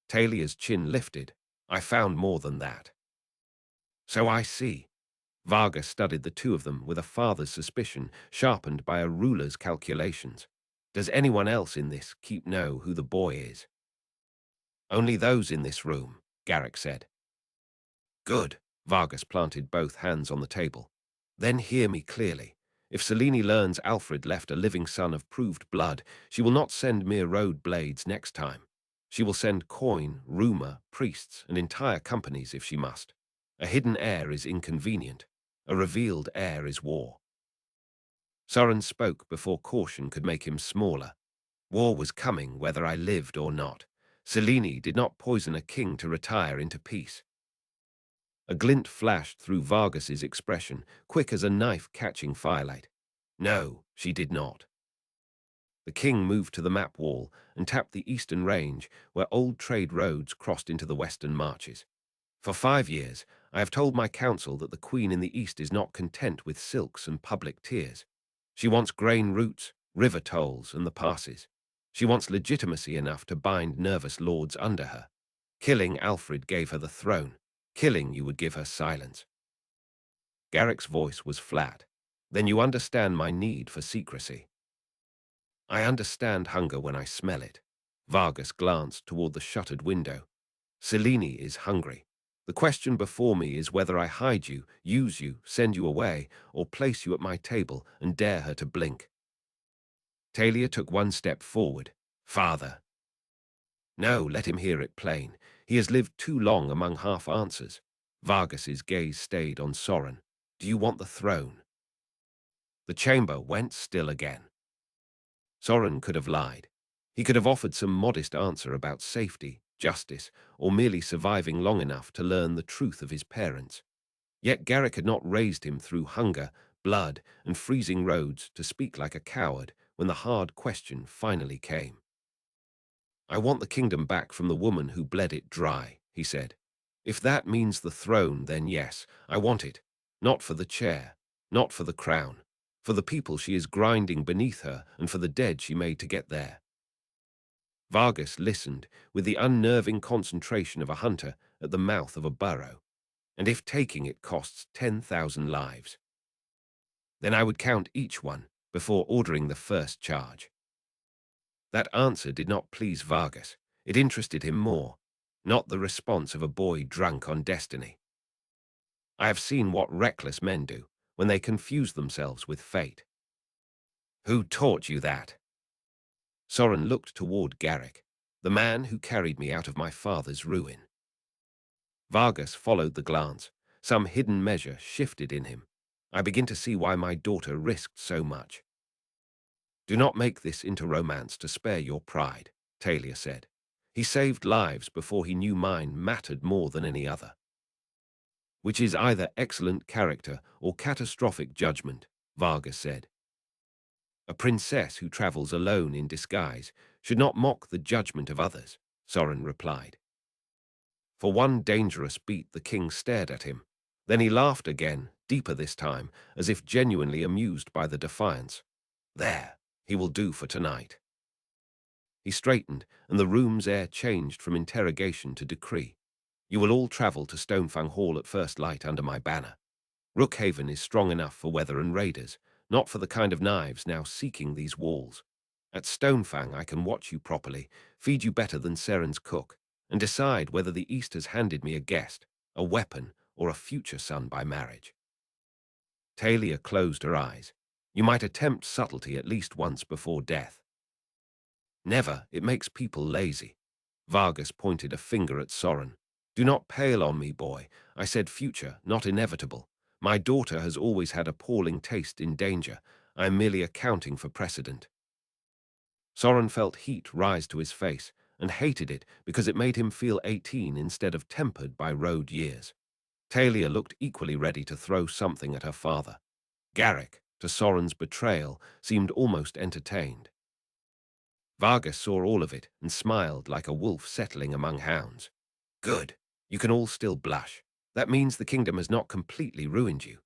Talia's chin lifted. I found more than that. So I see. Vargas studied the two of them with a father's suspicion sharpened by a ruler's calculations. Does anyone else in this keep know who the boy is? Only those in this room, Garrick said. Good. Vargas planted both hands on the table. Then hear me clearly. If Selene learns Alfred left a living son of proved blood, she will not send mere road blades next time. She will send coin, rumor, priests, and entire companies if she must. A hidden heir is inconvenient. A revealed heir is war. Soren spoke before caution could make him smaller. War was coming whether I lived or not. Selene did not poison a king to retire into peace. A glint flashed through Vargas's expression, quick as a knife catching firelight. No, she did not. The king moved to the map wall and tapped the eastern range, where old trade roads crossed into the western marches. For 5 years, I have told my council that the queen in the east is not content with silks and public tears. She wants grain routes, river tolls, and the passes. She wants legitimacy enough to bind nervous lords under her. Killing Alfred gave her the throne. Killing you would give her silence. Garrick's voice was flat. Then you understand my need for secrecy. I understand hunger when I smell it. Vargas glanced toward the shuttered window. Selene is hungry. The question before me is whether I hide you, use you, send you away, or place you at my table and dare her to blink. Talia took one step forward. Father. No, let him hear it plain. He has lived too long among half-answers. Vargas's gaze stayed on Soren. Do you want the throne? The chamber went still again. Soren could have lied. He could have offered some modest answer about safety, justice, or merely surviving long enough to learn the truth of his parents. Yet Garrick had not raised him through hunger, blood, and freezing roads to speak like a coward when the hard question finally came. I want the kingdom back from the woman who bled it dry, he said. If that means the throne, then yes, I want it. Not for the chair, not for the crown, for the people she is grinding beneath her and for the dead she made to get there. Vargas listened with the unnerving concentration of a hunter at the mouth of a burrow. And if taking it costs 10,000 lives, then I would count each one before ordering the first charge. That answer did not please Vargas. It interested him more, not the response of a boy drunk on destiny. I have seen what reckless men do when they confuse themselves with fate. Who taught you that? Soren looked toward Garrick, the man who carried me out of my father's ruin. Vargas followed the glance. Some hidden measure shifted in him. I begin to see why my daughter risked so much. Do not make this into romance to spare your pride, Talia said. He saved lives before he knew mine mattered more than any other. Which is either excellent character or catastrophic judgment, Vargas said. A princess who travels alone in disguise should not mock the judgment of others, Soren replied. For one dangerous beat, the king stared at him. Then he laughed again, deeper this time, as if genuinely amused by the defiance. There, he will do for tonight. He straightened, and the room's air changed from interrogation to decree. You will all travel to Stonefang Hall at first light under my banner. Rookhaven is strong enough for weather and raiders, not for the kind of knives now seeking these walls. At Stonefang I can watch you properly, feed you better than Seren's cook, and decide whether the East has handed me a guest, a weapon, or a future son by marriage. Talia closed her eyes. You might attempt subtlety at least once before death. Never, it makes people lazy. Vargas pointed a finger at Soren. Do not pale on me, boy. I said future, not inevitable. My daughter has always had appalling taste in danger. I am merely accounting for precedent. Soren felt heat rise to his face, and hated it because it made him feel 18 instead of tempered by road years. Talia looked equally ready to throw something at her father. Garrick, to Soren's betrayal, seemed almost entertained. Vargas saw all of it and smiled like a wolf settling among hounds. Good. You can all still blush. That means the kingdom has not completely ruined you.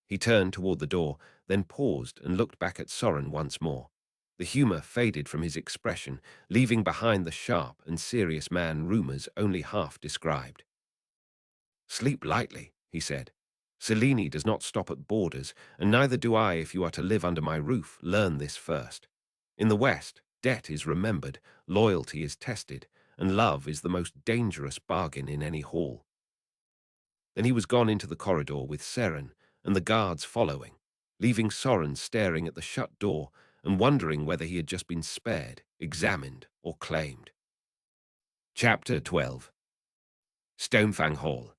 He turned toward the door, then paused and looked back at Soren once more. The humor faded from his expression, leaving behind the sharp and serious man rumors only half described. Sleep lightly, he said. Selene does not stop at borders, and neither do I if you are to live under my roof. Learn this first. In the West, debt is remembered, loyalty is tested, and love is the most dangerous bargain in any hall. Then he was gone into the corridor with Seren and the guards following, leaving Soren staring at the shut door and wondering whether he had just been spared, examined, or claimed. Chapter 12. Stonefang Hall.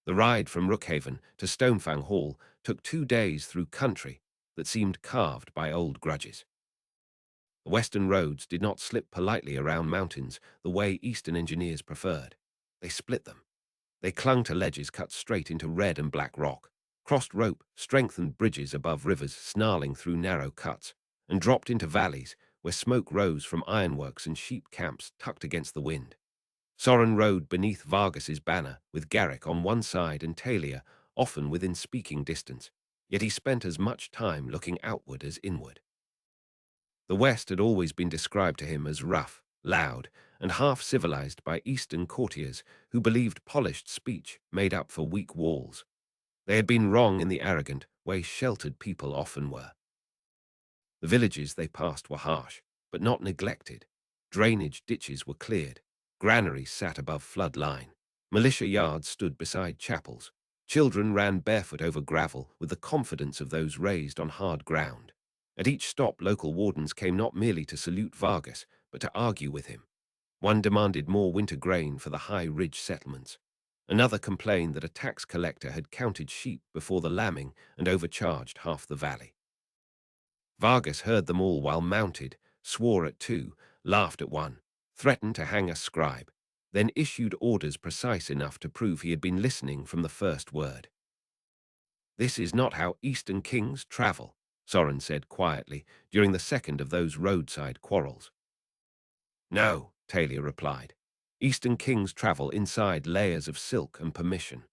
The ride from Rookhaven to Stonefang Hall took 2 days through country, that seemed carved by old grudges. The western roads did not slip politely around mountains the way eastern engineers preferred. They split them. They clung to ledges cut straight into red and black rock, crossed rope, strengthened bridges above rivers snarling through narrow cuts, and dropped into valleys where smoke rose from ironworks and sheep camps tucked against the wind. Soren rode beneath Vargas's banner, with Garrick on one side and Talia often within speaking distance, yet he spent as much time looking outward as inward. The West had always been described to him as rough, loud, and half-civilized by Eastern courtiers who believed polished speech made up for weak walls. They had been wrong in the arrogant way sheltered people often were. The villages they passed were harsh, but not neglected. Drainage ditches were cleared. Granaries sat above flood line. Militia yards stood beside chapels. Children ran barefoot over gravel with the confidence of those raised on hard ground. At each stop, local wardens came not merely to salute Vargas, but to argue with him. One demanded more winter grain for the high ridge settlements. Another complained that a tax collector had counted sheep before the lambing and overcharged half the valley. Vargas heard them all while mounted, swore at two, laughed at one, threatened to hang a scribe, then issued orders precise enough to prove he had been listening from the first word. "This is not how Eastern kings travel," Soren said quietly during the second of those roadside quarrels. "No," Talia replied. "Eastern kings travel inside layers of silk and permission."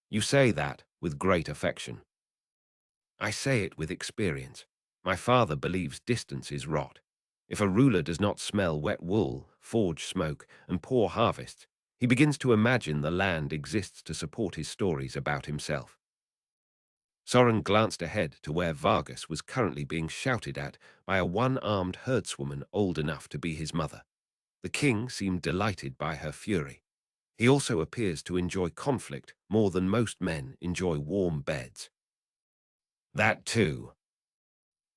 "You say that with great affection." "I say it with experience. My father believes distance is rot. If a ruler does not smell wet wool, forge smoke, and poor harvests, he begins to imagine the land exists to support his stories about himself." Soren glanced ahead to where Vargas was currently being shouted at by a one-armed herdswoman old enough to be his mother. The king seemed delighted by her fury. He also appears to enjoy conflict more than most men enjoy warm beds. That too.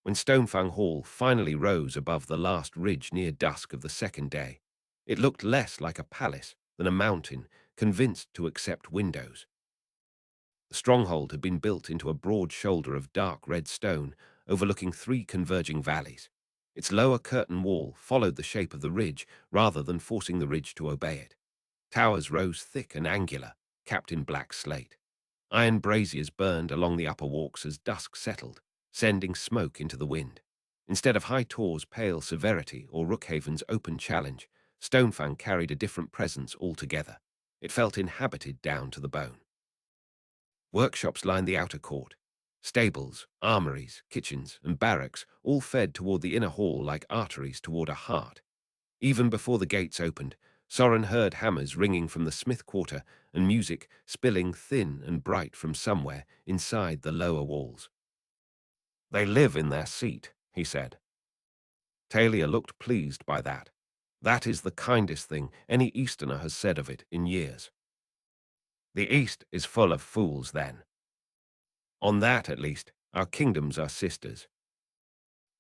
When Stonefang Hall finally rose above the last ridge near dusk of the second day, it looked less like a palace than a mountain convinced to accept windows. The stronghold had been built into a broad shoulder of dark red stone overlooking three converging valleys. Its lower curtain wall followed the shape of the ridge rather than forcing the ridge to obey it. Towers rose thick and angular, capped in black slate. Iron braziers burned along the upper walks as dusk settled, sending smoke into the wind. Instead of High Tor's pale severity or Rookhaven's open challenge, Stonefang carried a different presence altogether. It felt inhabited down to the bone. Workshops lined the outer court. Stables, armories, kitchens, and barracks all fed toward the inner hall like arteries toward a heart. Even before the gates opened, Soren heard hammers ringing from the smith quarter and music spilling thin and bright from somewhere inside the lower walls. "They live in their seat," he said. Talia looked pleased by that. That is the kindest thing any Easterner has said of it in years. The East is full of fools, then. On that, at least, our kingdoms are sisters.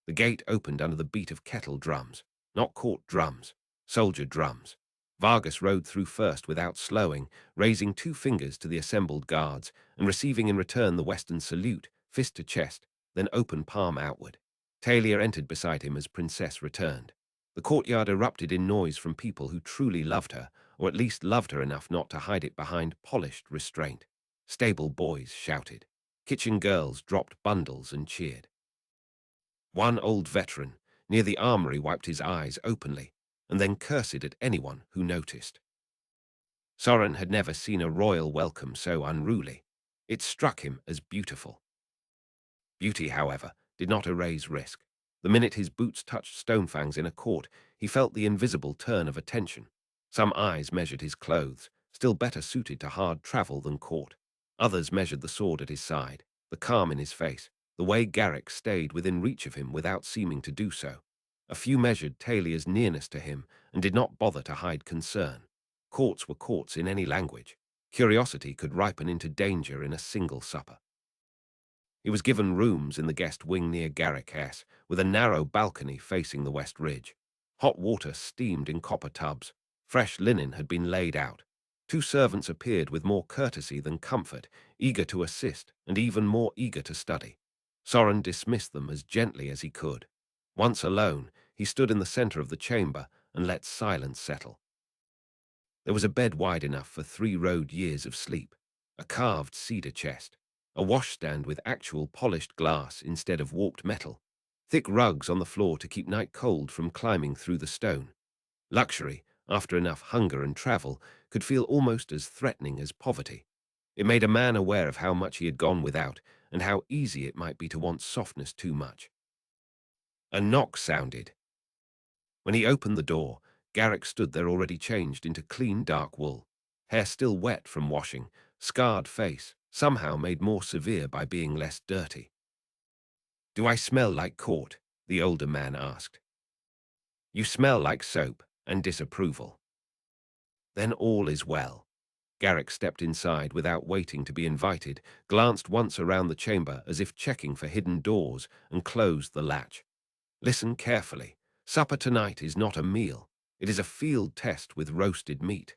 The gate opened under the beat of kettle drums, not court drums, soldier drums. Vargas rode through first without slowing, raising two fingers to the assembled guards and receiving in return the Western salute, fist to chest, then open palm outward. Talia entered beside him as Princess returned. The courtyard erupted in noise from people who truly loved her, or at least loved her enough not to hide it behind polished restraint. Stable boys shouted. Kitchen girls dropped bundles and cheered. One old veteran near the armory wiped his eyes openly and then cursed at anyone who noticed. Soren had never seen a royal welcome so unruly. It struck him as beautiful. Beauty, however, did not erase risk. The minute his boots touched Stonefang's inner court, he felt the invisible turn of attention. Some eyes measured his clothes, still better suited to hard travel than court. Others measured the sword at his side, the calm in his face, the way Garrick stayed within reach of him without seeming to do so. A few measured Talia's nearness to him and did not bother to hide concern. Courts were courts in any language. Curiosity could ripen into danger in a single supper. He was given rooms in the guest wing near Garrick S, with a narrow balcony facing the west ridge. Hot water steamed in copper tubs. Fresh linen had been laid out. Two servants appeared with more courtesy than comfort, eager to assist and even more eager to study. Soren dismissed them as gently as he could. Once alone, he stood in the center of the chamber and let silence settle. There was a bed wide enough for 3 years of sleep, a carved cedar chest, a washstand with actual polished glass instead of warped metal, thick rugs on the floor to keep night cold from climbing through the stone. Luxury, after enough hunger and travel, could feel almost as threatening as poverty. It made a man aware of how much he had gone without and how easy it might be to want softness too much. A knock sounded. When he opened the door, Garrick stood there already changed into clean dark wool, hair still wet from washing, scarred face, somehow made more severe by being less dirty. "Do I smell like court?" the older man asked. "You smell like soap and disapproval." "Then all is well." Garrick stepped inside without waiting to be invited, glanced once around the chamber as if checking for hidden doors, and closed the latch. "Listen carefully. Supper tonight is not a meal. It is a field test with roasted meat.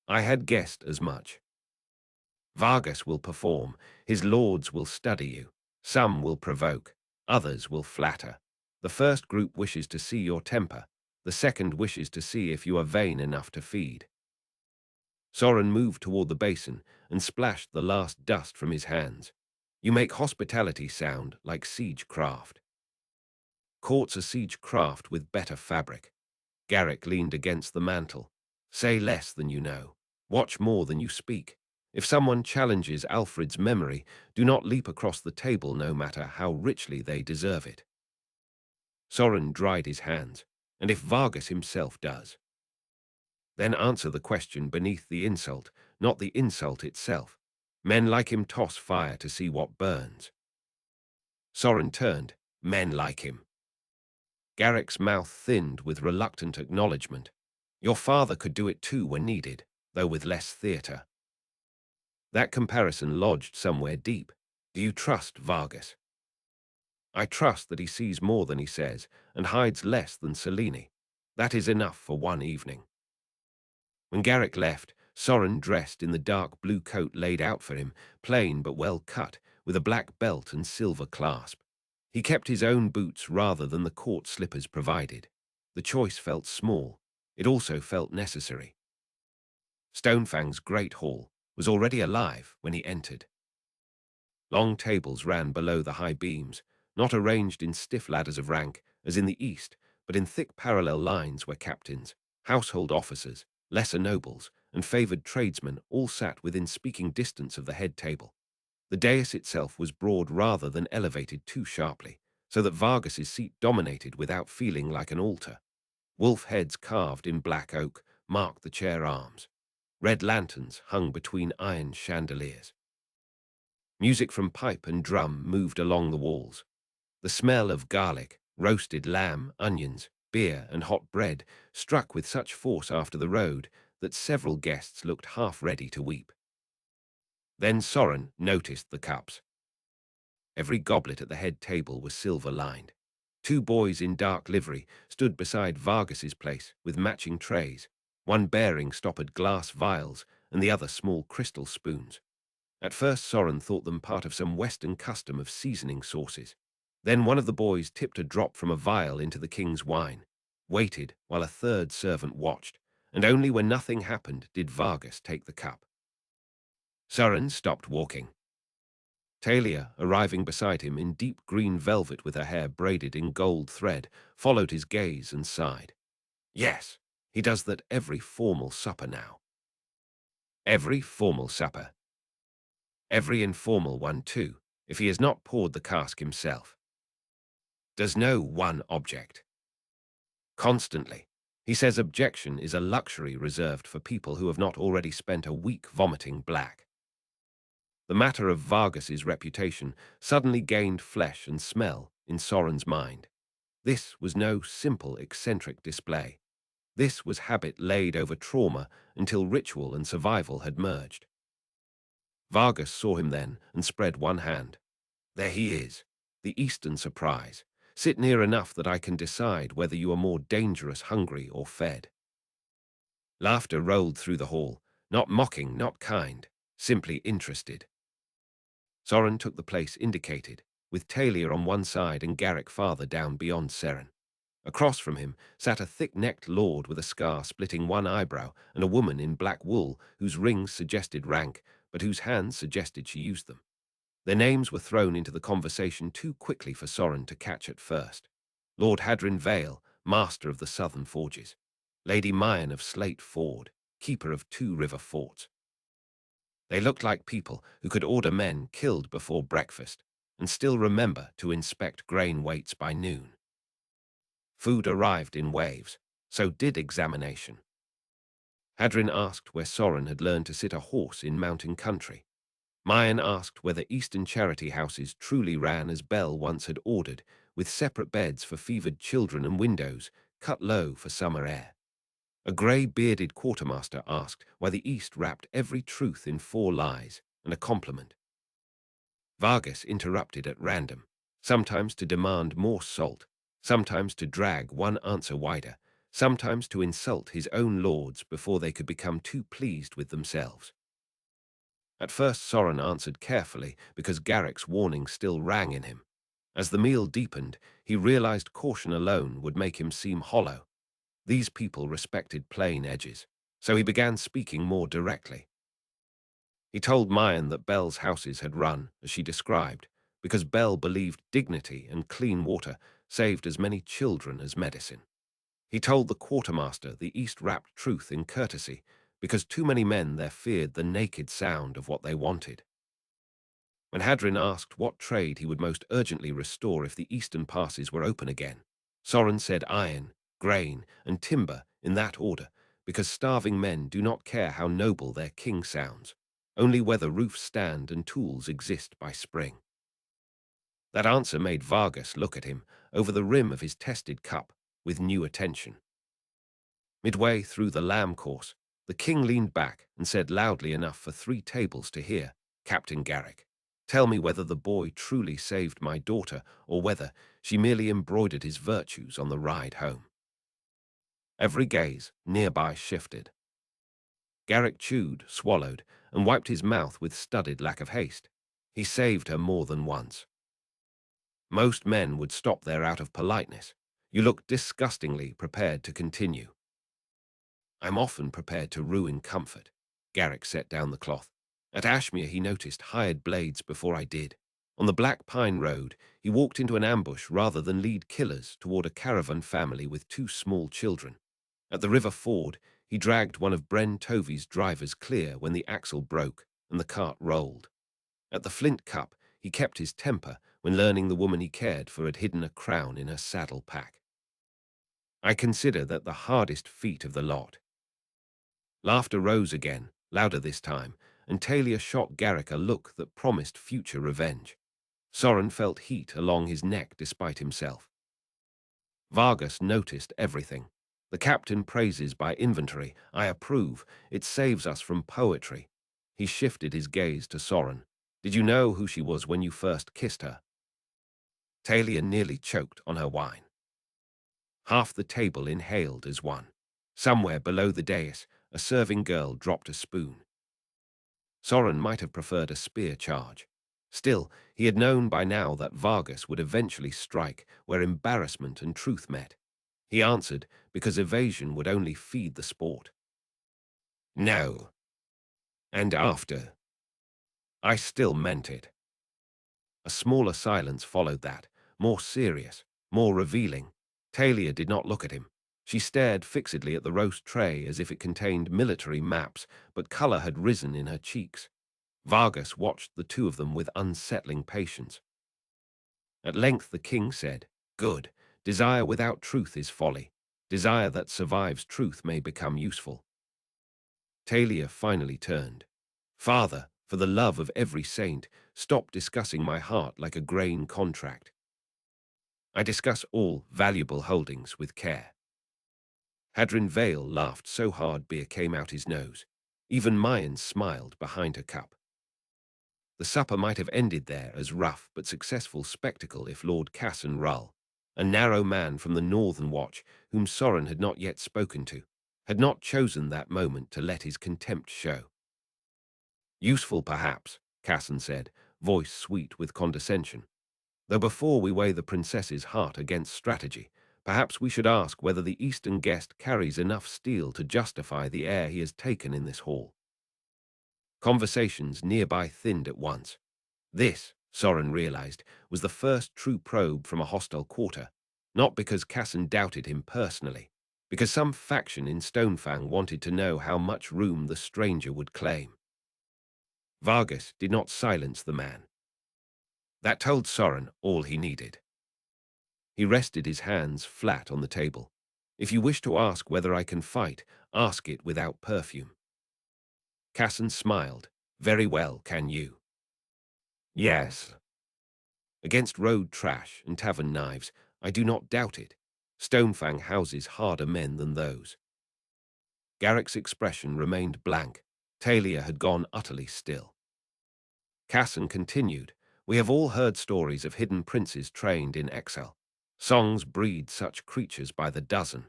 I had guessed as much. Vargas will perform. His lords will study you. Some will provoke. Others will flatter. The first group wishes to see your temper. The second wishes to see if you are vain enough to feed." Soren moved toward the basin and splashed the last dust from his hands. "You make hospitality sound like siege craft." "Court's a siege craft with better fabric." Garrick leaned against the mantel. "Say less than you know. Watch more than you speak. If someone challenges Alfred's memory, do not leap across the table no matter how richly they deserve it." Soren dried his hands. "And if Vargas himself does?" "Then answer the question beneath the insult, not the insult itself. Men like him toss fire to see what burns." Soren turned. "Men like him." Garrick's mouth thinned with reluctant acknowledgement. "Your father could do it too when needed, though with less theatre." That comparison lodged somewhere deep. "Do you trust Vargas?" "I trust that he sees more than he says, and hides less than Cellini. That is enough for one evening." When Garrick left, Soren dressed in the dark blue coat laid out for him, plain but well cut, with a black belt and silver clasp. He kept his own boots rather than the court slippers provided. The choice felt small. It also felt necessary. Stonefang's great hall was already alive when he entered. Long tables ran below the high beams, not arranged in stiff ladders of rank, as in the East, but in thick parallel lines where captains, household officers, lesser nobles, and favoured tradesmen all sat within speaking distance of the head table. The dais itself was broad rather than elevated too sharply, so that Vargas's seat dominated without feeling like an altar. Wolf heads carved in black oak marked the chair arms. Red lanterns hung between iron chandeliers. Music from pipe and drum moved along the walls. The smell of garlic, roasted lamb, onions, beer, and hot bread struck with such force after the road that several guests looked half ready to weep. Then Soren noticed the cups. Every goblet at the head table was silver-lined. 2 boys in dark livery stood beside Vargas's place with matching trays, one bearing stoppered glass vials and the other small crystal spoons. At first Soren thought them part of some Western custom of seasoning sauces. Then one of the boys tipped a drop from a vial into the king's wine, waited while a third servant watched, and only when nothing happened did Vargas take the cup. Soren stopped walking. Talia, arriving beside him in deep green velvet with her hair braided in gold thread, followed his gaze and sighed. "Yes, he does that every formal supper now." "Every formal supper." "Every informal one, too, if he has not poured the cask himself." "Does no one object?" "Constantly. He says objection is a luxury reserved for people who have not already spent a week vomiting black." The matter of Vargas's reputation suddenly gained flesh and smell in Soren's mind. This was no simple eccentric display. This was habit laid over trauma until ritual and survival had merged. Vargas saw him then and spread one hand. "There he is, the Eastern surprise. Sit near enough that I can decide whether you are more dangerous hungry or fed." Laughter rolled through the hall, not mocking, not kind, simply interested. Soren took the place indicated. with Talia on one side and Garrick farther down beyond Seren. Across from him sat a thick-necked lord with a scar splitting one eyebrow and a woman in black wool whose rings suggested rank, but whose hands suggested she used them. Their names were thrown into the conversation too quickly for Soren to catch at first. Lord Hadrin Vale, master of the southern forges. Lady Mayan of Slate Ford, keeper of 2 river forts. They looked like people who could order men killed before breakfast and still remember to inspect grain weights by noon. Food arrived in waves, so did examination. Hadrin asked where Soren had learned to sit a horse in mountain country. Mayan asked whether Eastern charity houses truly ran as Bell once had ordered, with separate beds for fevered children and windows cut low for summer air. A grey-bearded quartermaster asked why the East wrapped every truth in 4 lies and a compliment. Vargas interrupted at random, sometimes to demand more salt, sometimes to drag one answer wider, sometimes to insult his own lords before they could become too pleased with themselves. At first Soren answered carefully because Garrick's warning still rang in him. As the meal deepened, he realized caution alone would make him seem hollow. These people respected plain edges, so he began speaking more directly. He told Mayan that Bell's houses had run, as she described, because Bell believed dignity and clean water saved as many children as medicine. He told the quartermaster the East wrapped truth in courtesy, because too many men there feared the naked sound of what they wanted. When Hadrin asked what trade he would most urgently restore if the eastern passes were open again, Soren said iron, grain, and timber in that order, because starving men do not care how noble their king sounds, only whether roofs stand and tools exist by spring. That answer made Vargas look at him over the rim of his tested cup with new attention. Midway through the lamb course, the king leaned back and said loudly enough for 3 tables to hear, "Captain Garrick, tell me whether the boy truly saved my daughter or whether she merely embroidered his virtues on the ride home." Every gaze nearby shifted. Garrick chewed, swallowed, and wiped his mouth with studied lack of haste. He saved her more than once. Most men would stop there out of politeness. You look disgustingly prepared to continue. I'm often prepared to ruin comfort. Garrick set down the cloth. At Ashmere he noticed hired blades before I did. On the Black Pine Road, he walked into an ambush rather than lead killers toward a caravan family with 2 small children. At the river ford, he dragged one of Bren Tovey's drivers clear when the axle broke and the cart rolled. At the Flint Cup, he kept his temper when learning the woman he cared for had hidden a crown in her saddle pack. I consider that the hardest feat of the lot. Laughter rose again, louder this time, and Talia shot Garrick a look that promised future revenge. Soren felt heat along his neck despite himself. Vargas noticed everything. The captain praises by inventory. I approve. It saves us from poetry. He shifted his gaze to Soren. Did you know who she was when you first kissed her? Talia nearly choked on her wine. Half the table inhaled as one. Somewhere below the dais, a serving girl dropped a spoon. Soren might have preferred a spear charge. Still, he had known by now that Vargas would eventually strike where embarrassment and truth met. He answered because evasion would only feed the sport. No. And after. I still meant it. A smaller silence followed that, more serious, more revealing. Talia did not look at him. She stared fixedly at the roast tray as if it contained military maps, but color had risen in her cheeks. Vargas watched the 2 of them with unsettling patience. At length the king said, "Good. Desire without truth is folly. Desire that survives truth may become useful." Talia finally turned. "Father, for the love of every saint, stop discussing my heart like a grain contract. I discuss all valuable holdings with care." Hadrin Vale laughed so hard beer came out his nose. Even Mayan smiled behind her cup. The supper might have ended there as rough but successful spectacle if Lord Casson Rull, a narrow man from the Northern Watch whom Soren had not yet spoken to, had not chosen that moment to let his contempt show. "Useful, perhaps," Casson said, voice sweet with condescension. Though before we weigh the princess's heart against strategy, perhaps we should ask whether the Eastern guest carries enough steel to justify the air he has taken in this hall. Conversations nearby thinned at once. This, Soren realized, was the first true probe from a hostile quarter, not because Casson doubted him personally, because some faction in Stonefang wanted to know how much room the stranger would claim. Vargas did not silence the man. That told Soren all he needed. He rested his hands flat on the table. If you wish to ask whether I can fight, ask it without perfume. Casson smiled. Very well, can you? Yes. Against road trash and tavern knives, I do not doubt it. Stonefang houses harder men than those. Garrick's expression remained blank. Talia had gone utterly still. Casson continued, We have all heard stories of hidden princes trained in exile. Songs breed such creatures by the dozen.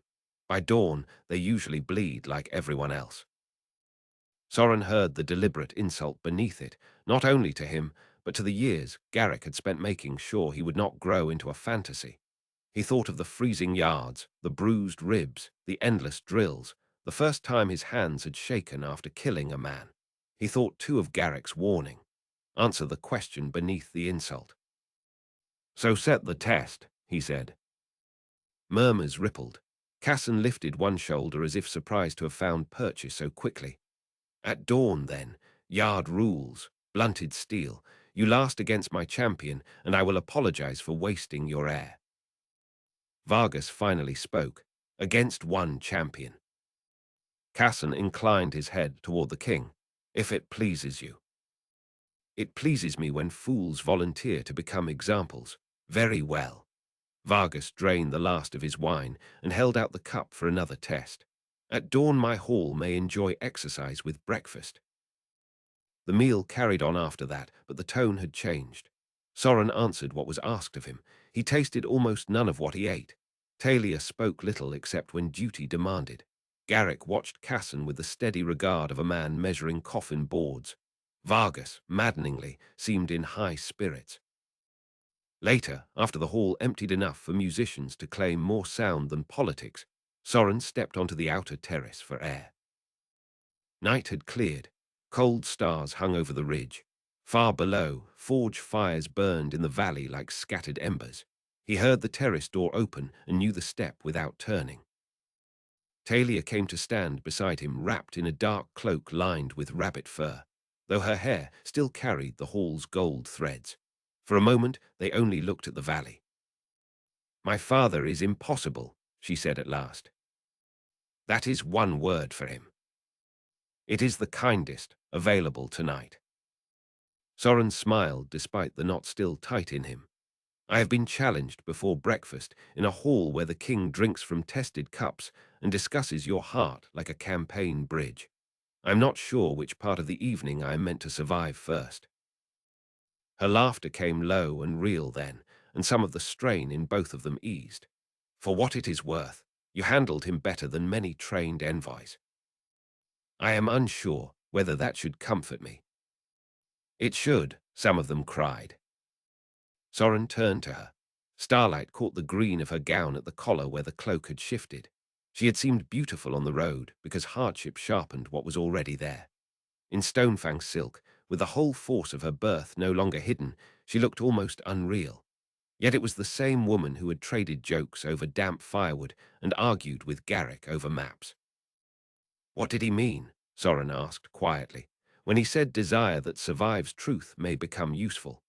By dawn, they usually bleed like everyone else. Soren heard the deliberate insult beneath it, not only to him, but to the years Garrick had spent making sure he would not grow into a fantasy. He thought of the freezing yards, the bruised ribs, the endless drills, the first time his hands had shaken after killing a man. He thought too of Garrick's warning. Answer the question beneath the insult. So set the test, he said. Murmurs rippled. Casson lifted one shoulder as if surprised to have found purchase so quickly. At dawn, then, yard rules, blunted steel. You last against my champion, and I will apologize for wasting your air. Vargas finally spoke. Against one champion. Casson inclined his head toward the king. If it pleases you. It pleases me when fools volunteer to become examples. Very well. Vargas drained the last of his wine and held out the cup for another test. At dawn my hall may enjoy exercise with breakfast. The meal carried on after that, but the tone had changed. Soren answered what was asked of him. He tasted almost none of what he ate. Talia spoke little except when duty demanded. Garrick watched Casson with the steady regard of a man measuring coffin boards. Vargas, maddeningly, seemed in high spirits. Later, after the hall emptied enough for musicians to claim more sound than politics, Soren stepped onto the outer terrace for air. Night had cleared. Cold stars hung over the ridge. Far below, forge fires burned in the valley like scattered embers. He heard the terrace door open and knew the step without turning. Talia came to stand beside him, wrapped in a dark cloak lined with rabbit fur, though her hair still carried the hall's gold threads. For a moment, they only looked at the valley. My father is impossible, she said at last. That is one word for him. It is the kindest available tonight. Soren smiled despite the knot still tight in him. I have been challenged before breakfast in a hall where the king drinks from tested cups and discusses your heart like a campaign bridge. I'm not sure which part of the evening I am meant to survive first. Her laughter came low and real then, and some of the strain in both of them eased. For what it is worth, you handled him better than many trained envoys. I am unsure whether that should comfort me. It should, some of them cried. Soren turned to her. Starlight caught the green of her gown at the collar where the cloak had shifted. She had seemed beautiful on the road because hardship sharpened what was already there. In Stonefang silk, with the whole force of her birth no longer hidden, she looked almost unreal. Yet it was the same woman who had traded jokes over damp firewood and argued with Garrick over maps. What did he mean? Soren asked quietly, when he said desire that survives truth may become useful.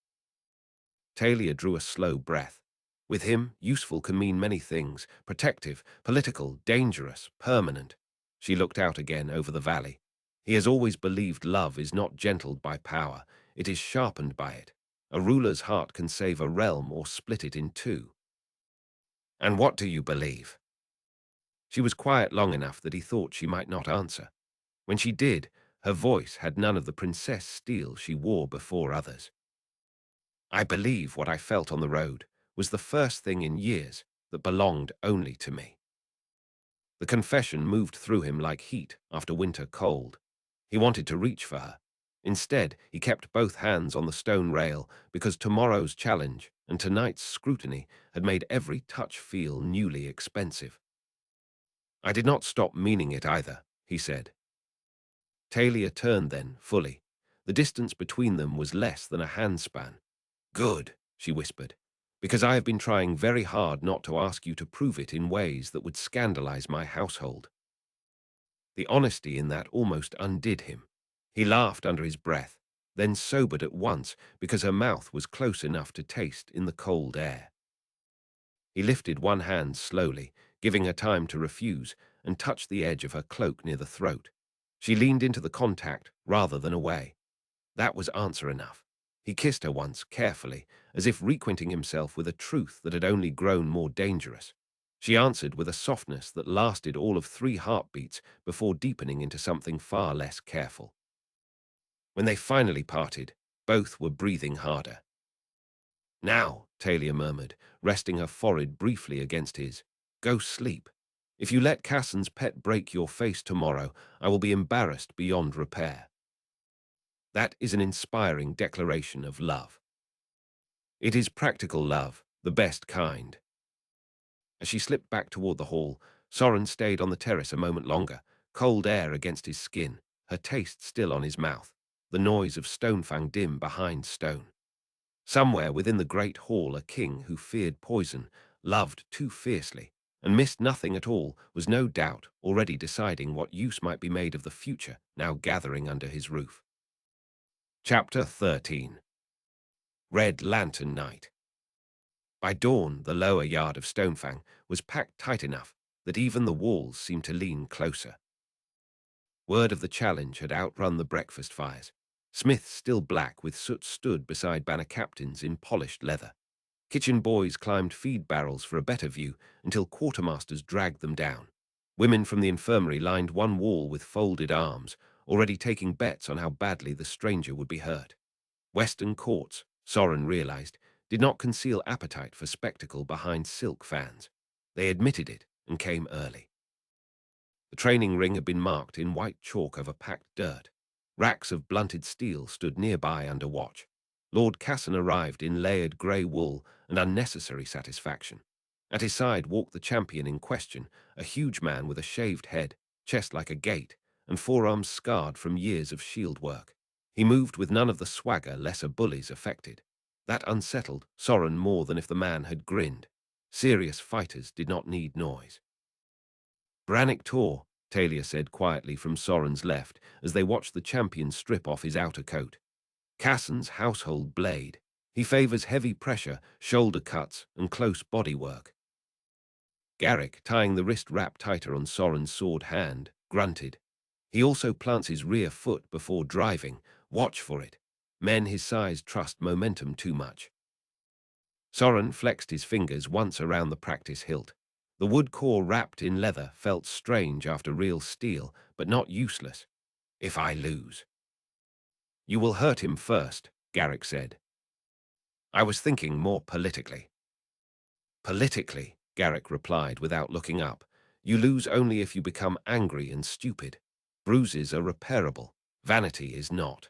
Talia drew a slow breath. With him, useful can mean many things: protective, political, dangerous, permanent. She looked out again over the valley. He has always believed love is not gentled by power, it is sharpened by it. A ruler's heart can save a realm or split it in two. And what do you believe? She was quiet long enough that he thought she might not answer. When she did, her voice had none of the princess steel she wore before others. I believe what I felt on the road was the first thing in years that belonged only to me. The confession moved through him like heat after winter cold. He wanted to reach for her. Instead, he kept both hands on the stone rail because tomorrow's challenge and tonight's scrutiny had made every touch feel newly expensive. "I did not stop meaning it either," he said. Talia turned then, fully. The distance between them was less than a handspan. "Good," she whispered, "because I have been trying very hard not to ask you to prove it in ways that would scandalize my household." The honesty in that almost undid him. He laughed under his breath, then sobered at once because her mouth was close enough to taste in the cold air. He lifted one hand slowly, giving her time to refuse, and touched the edge of her cloak near the throat. She leaned into the contact rather than away. That was answer enough. He kissed her once, carefully, as if reacquainting himself with a truth that had only grown more dangerous. She answered with a softness that lasted all of 3 heartbeats before deepening into something far less careful. When they finally parted, both were breathing harder. "Now," Talia murmured, resting her forehead briefly against his, "go sleep. If you let Cassen's pet break your face tomorrow, I will be embarrassed beyond repair." That is an inspiring declaration of love. It is practical love, the best kind. As she slipped back toward the hall, Soren stayed on the terrace a moment longer, cold air against his skin, her taste still on his mouth, the noise of Stonefang dim behind stone. Somewhere within the great hall a king who feared poison, loved too fiercely, and missed nothing at all, was no doubt already deciding what use might be made of the future now gathering under his roof. Chapter 13. Red Lantern Night. By dawn, the lower yard of Stonefang was packed tight enough that even the walls seemed to lean closer. Word of the challenge had outrun the breakfast fires. Smiths still black with soot stood beside banner captains in polished leather. Kitchen boys climbed feed barrels for a better view until quartermasters dragged them down. Women from the infirmary lined one wall with folded arms, already taking bets on how badly the stranger would be hurt. Western courts, Soren realized, did not conceal appetite for spectacle behind silk fans. They admitted it and came early. The training ring had been marked in white chalk over packed dirt. Racks of blunted steel stood nearby under watch. Lord Cassen arrived in layered grey wool and unnecessary satisfaction. At his side walked the champion in question, a huge man with a shaved head, chest like a gate, and forearms scarred from years of shield work. He moved with none of the swagger lesser bullies affected. That unsettled Soren more than if the man had grinned. Serious fighters did not need noise. "Brannick Tor," Talia said quietly from Soren's left as they watched the champion strip off his outer coat. "Cassen's household blade. He favors heavy pressure, shoulder cuts, and close body work." Garrick, tying the wrist wrap tighter on Soren's sword hand, grunted. "He also plants his rear foot before driving. Watch for it. Men his size trust momentum too much." Soren flexed his fingers once around the practice hilt. The wood core wrapped in leather felt strange after real steel, but not useless. "If I lose." "You will hurt him first," Garrick said. "I was thinking more politically." "Politically," Garrick replied without looking up. "You lose only if you become angry and stupid. Bruises are repairable. Vanity is not."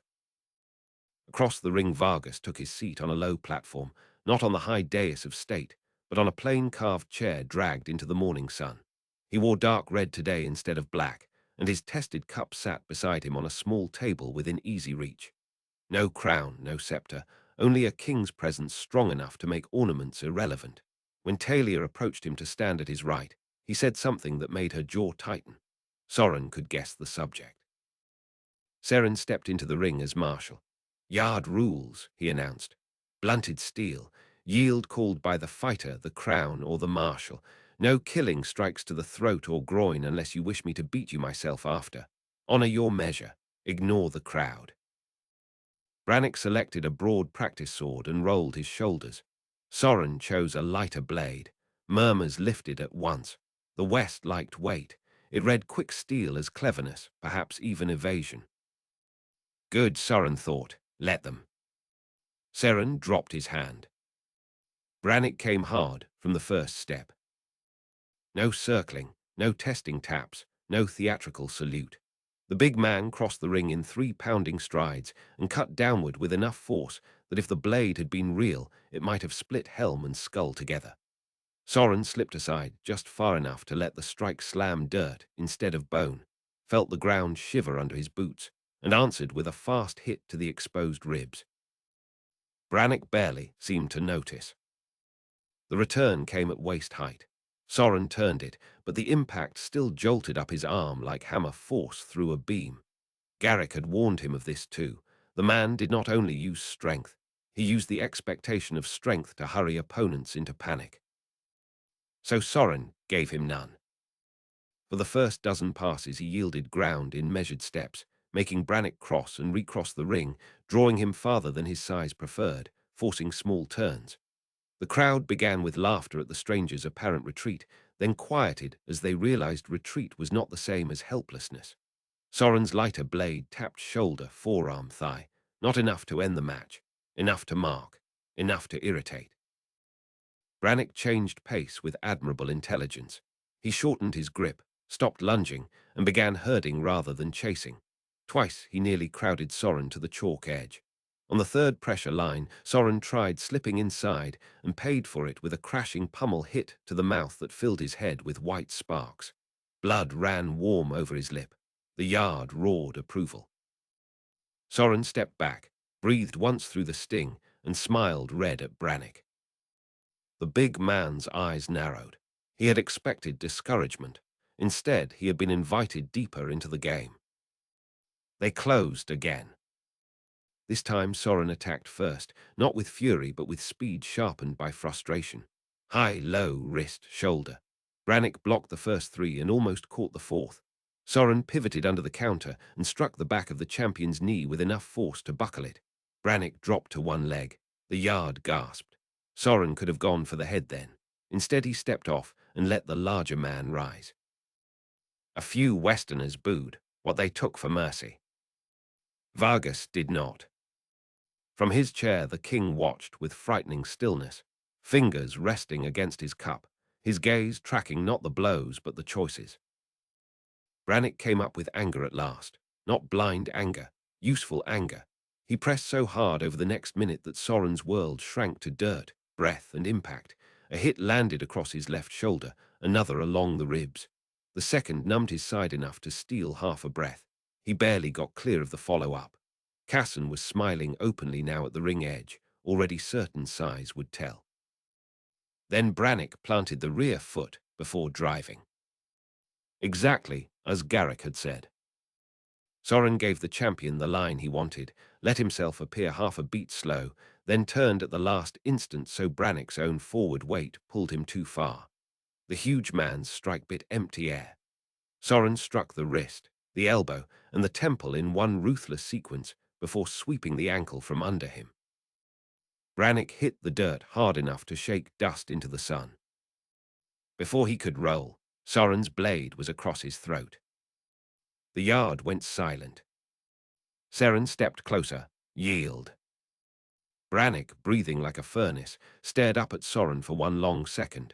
Across the ring Vargas took his seat on a low platform, not on the high dais of state, but on a plain carved chair dragged into the morning sun. He wore dark red today instead of black, and his tested cup sat beside him on a small table within easy reach. No crown, no scepter, only a king's presence strong enough to make ornaments irrelevant. When Talia approached him to stand at his right, he said something that made her jaw tighten. Soren could guess the subject. Seren stepped into the ring as marshal. "Yard rules," he announced. "Blunted steel. Yield called by the fighter, the crown, or the marshal. No killing strikes to the throat or groin unless you wish me to beat you myself after. Honor your measure. Ignore the crowd." Brannick selected a broad practice sword and rolled his shoulders. Soren chose a lighter blade. Murmurs lifted at once. The West liked weight. It read quick steel as cleverness, perhaps even evasion. "Good," Soren thought. "Let them." Seren dropped his hand. Brannick came hard from the first step. No circling, no testing taps, no theatrical salute. The big man crossed the ring in 3 pounding strides and cut downward with enough force that if the blade had been real, it might have split helm and skull together. Soren slipped aside just far enough to let the strike slam dirt instead of bone, felt the ground shiver under his boots, and answered with a fast hit to the exposed ribs. Brannick barely seemed to notice. The return came at waist height. Soren turned it, but the impact still jolted up his arm like hammer force through a beam. Garrick had warned him of this too. The man did not only use strength, he used the expectation of strength to hurry opponents into panic. So Soren gave him none. For the first dozen passes he yielded ground in measured steps, making Brannick cross and recross the ring, drawing him farther than his size preferred, forcing small turns. The crowd began with laughter at the stranger's apparent retreat, then quieted as they realized retreat was not the same as helplessness. Soren's lighter blade tapped shoulder, forearm, thigh. Not enough to end the match, enough to mark, enough to irritate. Brannick changed pace with admirable intelligence. He shortened his grip, stopped lunging, and began herding rather than chasing. Twice he nearly crowded Soren to the chalk edge. On the third pressure line, Soren tried slipping inside and paid for it with a crashing pummel hit to the mouth that filled his head with white sparks. Blood ran warm over his lip. The yard roared approval. Soren stepped back, breathed once through the sting, and smiled red at Brannick. The big man's eyes narrowed. He had expected discouragement. Instead, he had been invited deeper into the game. They closed again. This time Soren attacked first, not with fury but with speed sharpened by frustration. High, low, wrist, shoulder. Brannick blocked the first three and almost caught the fourth. Soren pivoted under the counter and struck the back of the champion's knee with enough force to buckle it. Brannick dropped to one leg. The yard gasped. Soren could have gone for the head then. Instead he stepped off and let the larger man rise. A few Westerners booed, what they took for mercy. Vargas did not. From his chair the king watched with frightening stillness, fingers resting against his cup, his gaze tracking not the blows but the choices. Brannick came up with anger at last, not blind anger, useful anger. He pressed so hard over the next minute that Soren's world shrank to dirt, breath, and impact. A hit landed across his left shoulder, another along the ribs. The second numbed his side enough to steal half a breath. He barely got clear of the follow-up. Casson was smiling openly now at the ring edge, already certain size would tell. Then Brannick planted the rear foot before driving. Exactly as Garrick had said. Soren gave the champion the line he wanted, let himself appear half a beat slow, then turned at the last instant so Brannick's own forward weight pulled him too far. The huge man's strike bit empty air. Soren struck the wrist, the elbow, and the temple in one ruthless sequence before sweeping the ankle from under him. Brannick hit the dirt hard enough to shake dust into the sun. Before he could roll, Soren's blade was across his throat. The yard went silent. Soren stepped closer. Yield. Brannick, breathing like a furnace, stared up at Soren for one long second.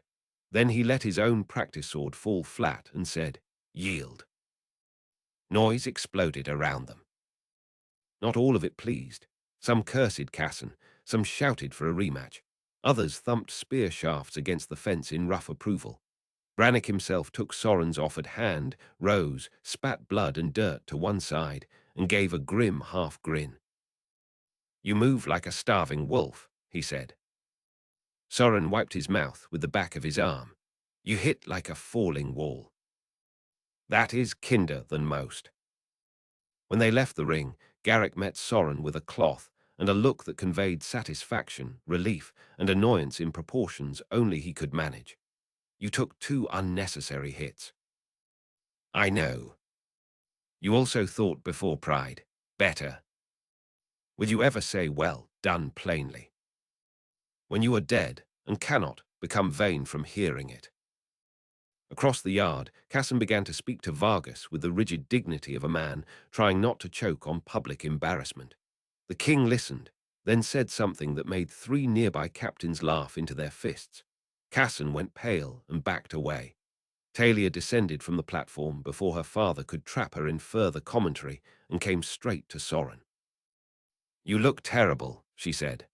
Then he let his own practice sword fall flat and said, Yield. Noise exploded around them. Not all of it pleased. Some cursed Casson, some shouted for a rematch. Others thumped spear shafts against the fence in rough approval. Brannick himself took Soren's offered hand, rose, spat blood and dirt to one side, and gave a grim half-grin. You move like a starving wolf, he said. Soren wiped his mouth with the back of his arm. You hit like a falling wall. That is kinder than most. When they left the ring, Garrick met Soren with a cloth and a look that conveyed satisfaction, relief, and annoyance in proportions only he could manage. You took 2 unnecessary hits. I know. You also thought before pride. Better. Would you ever say, well done plainly? When you are dead and cannot become vain from hearing it. Across the yard, Casson began to speak to Vargas with the rigid dignity of a man trying not to choke on public embarrassment. The king listened, then said something that made 3 nearby captains laugh into their fists. Casson went pale and backed away. Talia descended from the platform before her father could trap her in further commentary and came straight to Soren. "You look terrible," she said.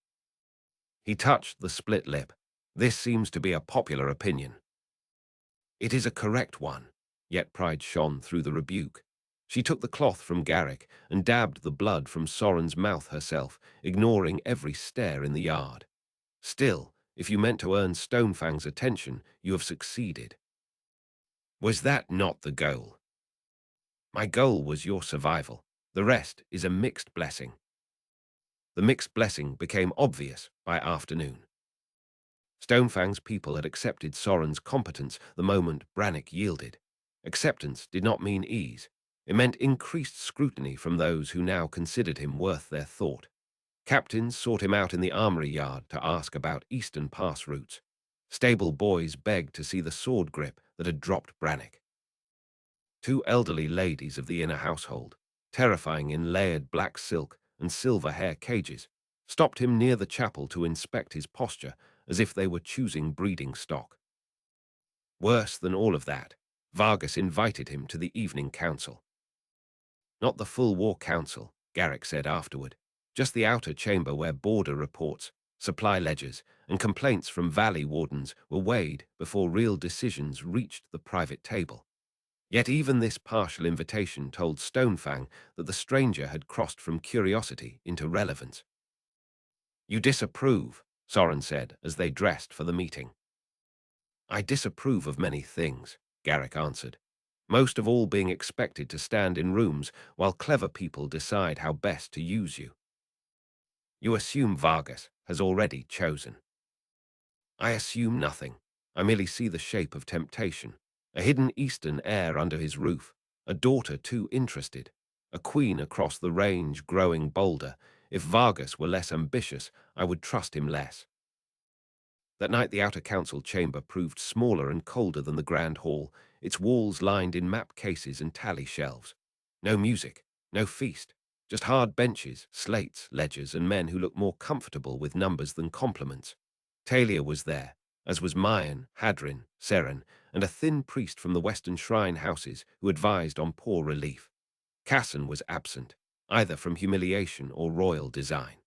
He touched the split lip. "This seems to be a popular opinion." "It is a correct one," yet pride shone through the rebuke. She took the cloth from Garrick and dabbed the blood from Soren's mouth herself, ignoring every stare in the yard. "Still, if you meant to earn Stonefang's attention, you have succeeded." "Was that not the goal?" "My goal was your survival. The rest is a mixed blessing." The mixed blessing became obvious by afternoon. Stonefang's people had accepted Soren's competence the moment Brannick yielded. Acceptance did not mean ease. It meant increased scrutiny from those who now considered him worth their thought. Captains sought him out in the armory yard to ask about eastern pass routes. Stable boys begged to see the sword grip that had dropped Brannick. Two elderly ladies of the inner household, terrifying in layered black silk and silver hair cages, stopped him near the chapel to inspect his posture as if they were choosing breeding stock. Worse than all of that, Vargas invited him to the evening council. Not the full war council, Garrick said afterward, just the outer chamber where border reports, supply ledgers, and complaints from valley wardens were weighed before real decisions reached the private table. Yet even this partial invitation told Stonefang that the stranger had crossed from curiosity into relevance. "You disapprove," Soren said as they dressed for the meeting. "I disapprove of many things," Garrick answered, "most of all being expected to stand in rooms while clever people decide how best to use you." "You assume Vargas has already chosen." "I assume nothing. I merely see the shape of temptation. A hidden eastern heir under his roof, a daughter too interested, a queen across the range growing bolder. If Vargas were less ambitious, I would trust him less." That night the outer council chamber proved smaller and colder than the grand hall, its walls lined in map cases and tally shelves. No music, no feast, just hard benches, slates, ledgers, and men who looked more comfortable with numbers than compliments. Talia was there, as was Mayan, Hadrin, Seren, and a thin priest from the western shrine houses who advised on poor relief. Casson was absent, either from humiliation or royal design.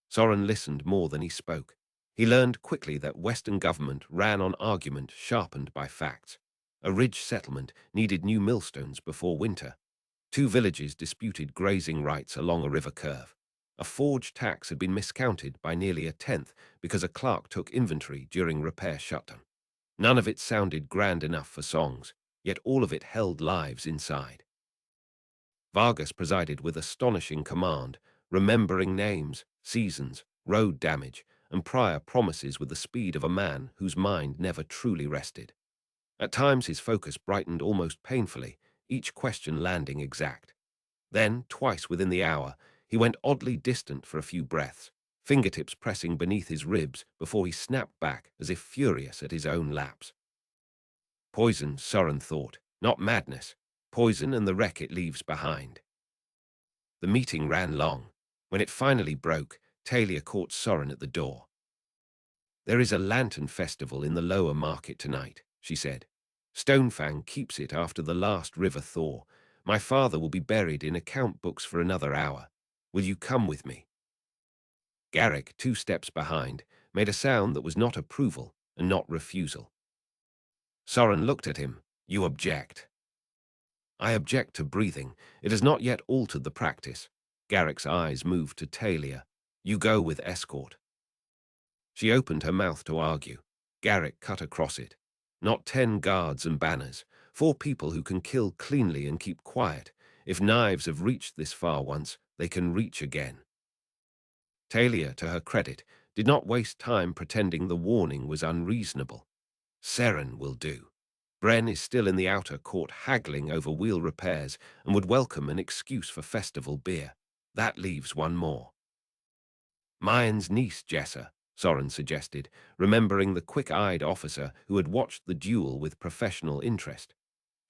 Soren listened more than he spoke. He learned quickly that Western government ran on argument sharpened by facts. A ridge settlement needed new millstones before winter. Two villages disputed grazing rights along a river curve. A forge tax had been miscounted by nearly a tenth because a clerk took inventory during repair shutdown. None of it sounded grand enough for songs, yet all of it held lives inside. Vargas presided with astonishing command, remembering names, seasons, road damage, and prior promises with the speed of a man whose mind never truly rested. At times his focus brightened almost painfully, each question landing exact. Then, twice within the hour, he went oddly distant for a few breaths, fingertips pressing beneath his ribs before he snapped back as if furious at his own lapse. Poison, Soren thought, not madness. Poison and the wreck it leaves behind. The meeting ran long. When it finally broke, Talia caught Soren at the door. "There is a lantern festival in the lower market tonight," she said. "Stonefang keeps it after the last river thaw. My father will be buried in account books for another hour. Will you come with me?" Garrick, 2 steps behind, made a sound that was not approval and not refusal. Soren looked at him. "You object." "I object to breathing. It has not yet altered the practice." Garrick's eyes moved to Talia. "You go with escort." She opened her mouth to argue. Garrick cut across it. "Not 10 guards and banners. 4 people who can kill cleanly and keep quiet. If knives have reached this far once, they can reach again." Talia, to her credit, did not waste time pretending the warning was unreasonable. "Seren will do. Bren is still in the outer court haggling over wheel repairs and would welcome an excuse for festival beer. That leaves one more." "Mayan's niece, Jessa," Soren suggested, remembering the quick-eyed officer who had watched the duel with professional interest.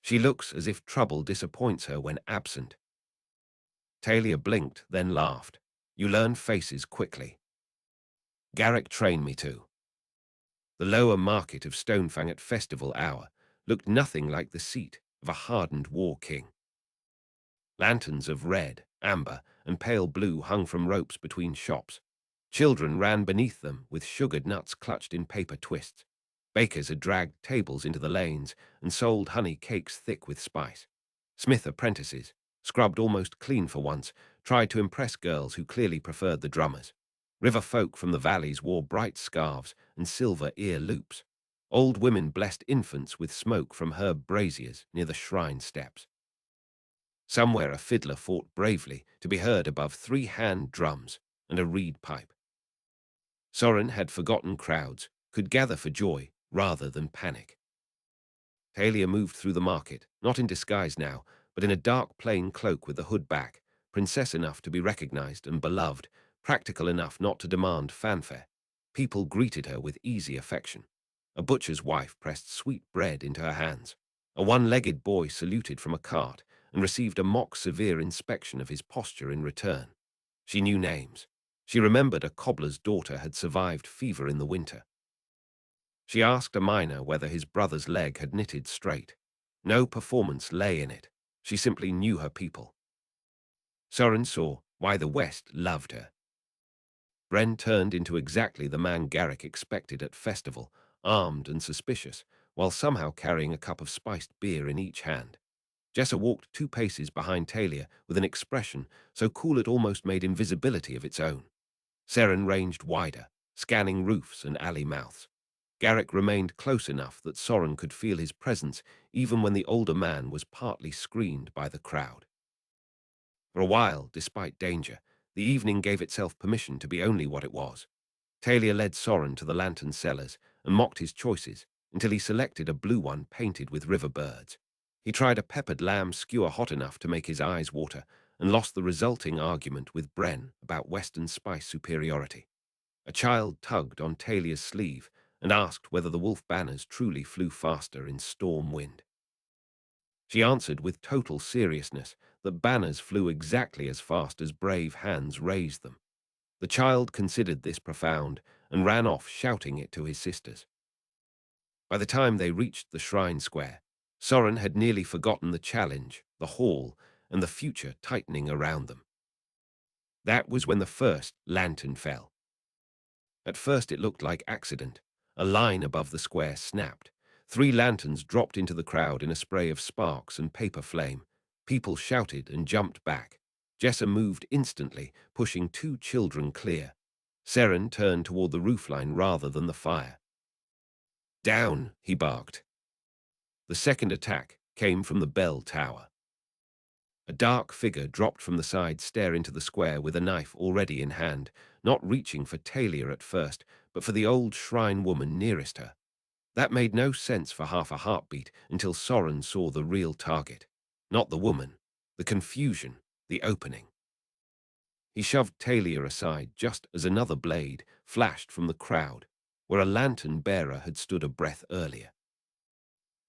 "She looks as if trouble disappoints her when absent." Talia blinked, then laughed. "You learn faces quickly." "Garrick trained me to." The lower market of Stonefang at festival hour, looked nothing like the seat of a hardened war king. Lanterns of red, amber, and pale blue hung from ropes between shops. Children ran beneath them with sugared nuts clutched in paper twists. Bakers had dragged tables into the lanes and sold honey cakes thick with spice. Smith apprentices, scrubbed almost clean for once, tried to impress girls who clearly preferred the drummers. River folk from the valleys wore bright scarves and silver ear loops. Old women blessed infants with smoke from herb braziers near the shrine steps. Somewhere a fiddler fought bravely to be heard above 3 hand drums and a reed pipe. Soren had forgotten crowds, could gather for joy rather than panic. Talia moved through the market, not in disguise now, but in a dark plain cloak with the hood back, princess enough to be recognized and beloved, practical enough not to demand fanfare. People greeted her with easy affection. A butcher's wife pressed sweet bread into her hands. A one-legged boy saluted from a cart and received a mock-severe inspection of his posture in return. She knew names. She remembered a cobbler's daughter had survived fever in the winter. She asked a miner whether his brother's leg had knitted straight. No performance lay in it. She simply knew her people. Soren saw why the West loved her. Bren turned into exactly the man Garrick expected at festival, armed and suspicious, while somehow carrying a cup of spiced beer in each hand. Jessa walked 2 paces behind Talia with an expression so cool it almost made invisibility of its own. Seren ranged wider, scanning roofs and alley mouths. Garrick remained close enough that Soren could feel his presence even when the older man was partly screened by the crowd. For a while, despite danger, the evening gave itself permission to be only what it was. Talia led Soren to the lantern cellars and mocked his choices until he selected a blue one painted with river birds. He tried a peppered lamb skewer hot enough to make his eyes water and lost the resulting argument with Bren about Western spice superiority. A child tugged on Talia's sleeve and asked whether the wolf banners truly flew faster in storm wind. She answered with total seriousness that banners flew exactly as fast as brave hands raised them. The child considered this profound and ran off shouting it to his sisters. By the time they reached the shrine square, Soren had nearly forgotten the challenge, the hall, and the future tightening around them. That was when the first lantern fell. At first it looked like accident. A line above the square snapped. 3 lanterns dropped into the crowd in a spray of sparks and paper flame. People shouted and jumped back. Jessa moved instantly, pushing 2 children clear. Seren turned toward the roofline rather than the fire. "Down," he barked. The second attack came from the bell tower. A dark figure dropped from the side stair into the square with a knife already in hand, not reaching for Talia at first, but for the old shrine woman nearest her. That made no sense for half a heartbeat until Soren saw the real target. Not the woman, the confusion, the opening. He shoved Talia aside just as another blade flashed from the crowd, where a lantern bearer had stood a breath earlier.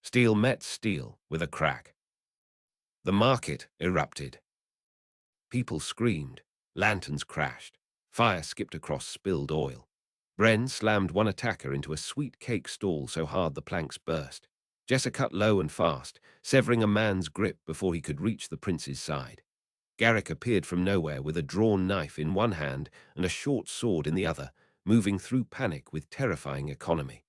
Steel met steel with a crack. The market erupted. People screamed, lanterns crashed, fire skipped across spilled oil. Bren slammed one attacker into a sweet cake stall so hard the planks burst. Jessa cut low and fast, severing a man's grip before he could reach the prince's side. Garrick appeared from nowhere with a drawn knife in one hand and a short sword in the other, moving through panic with terrifying economy.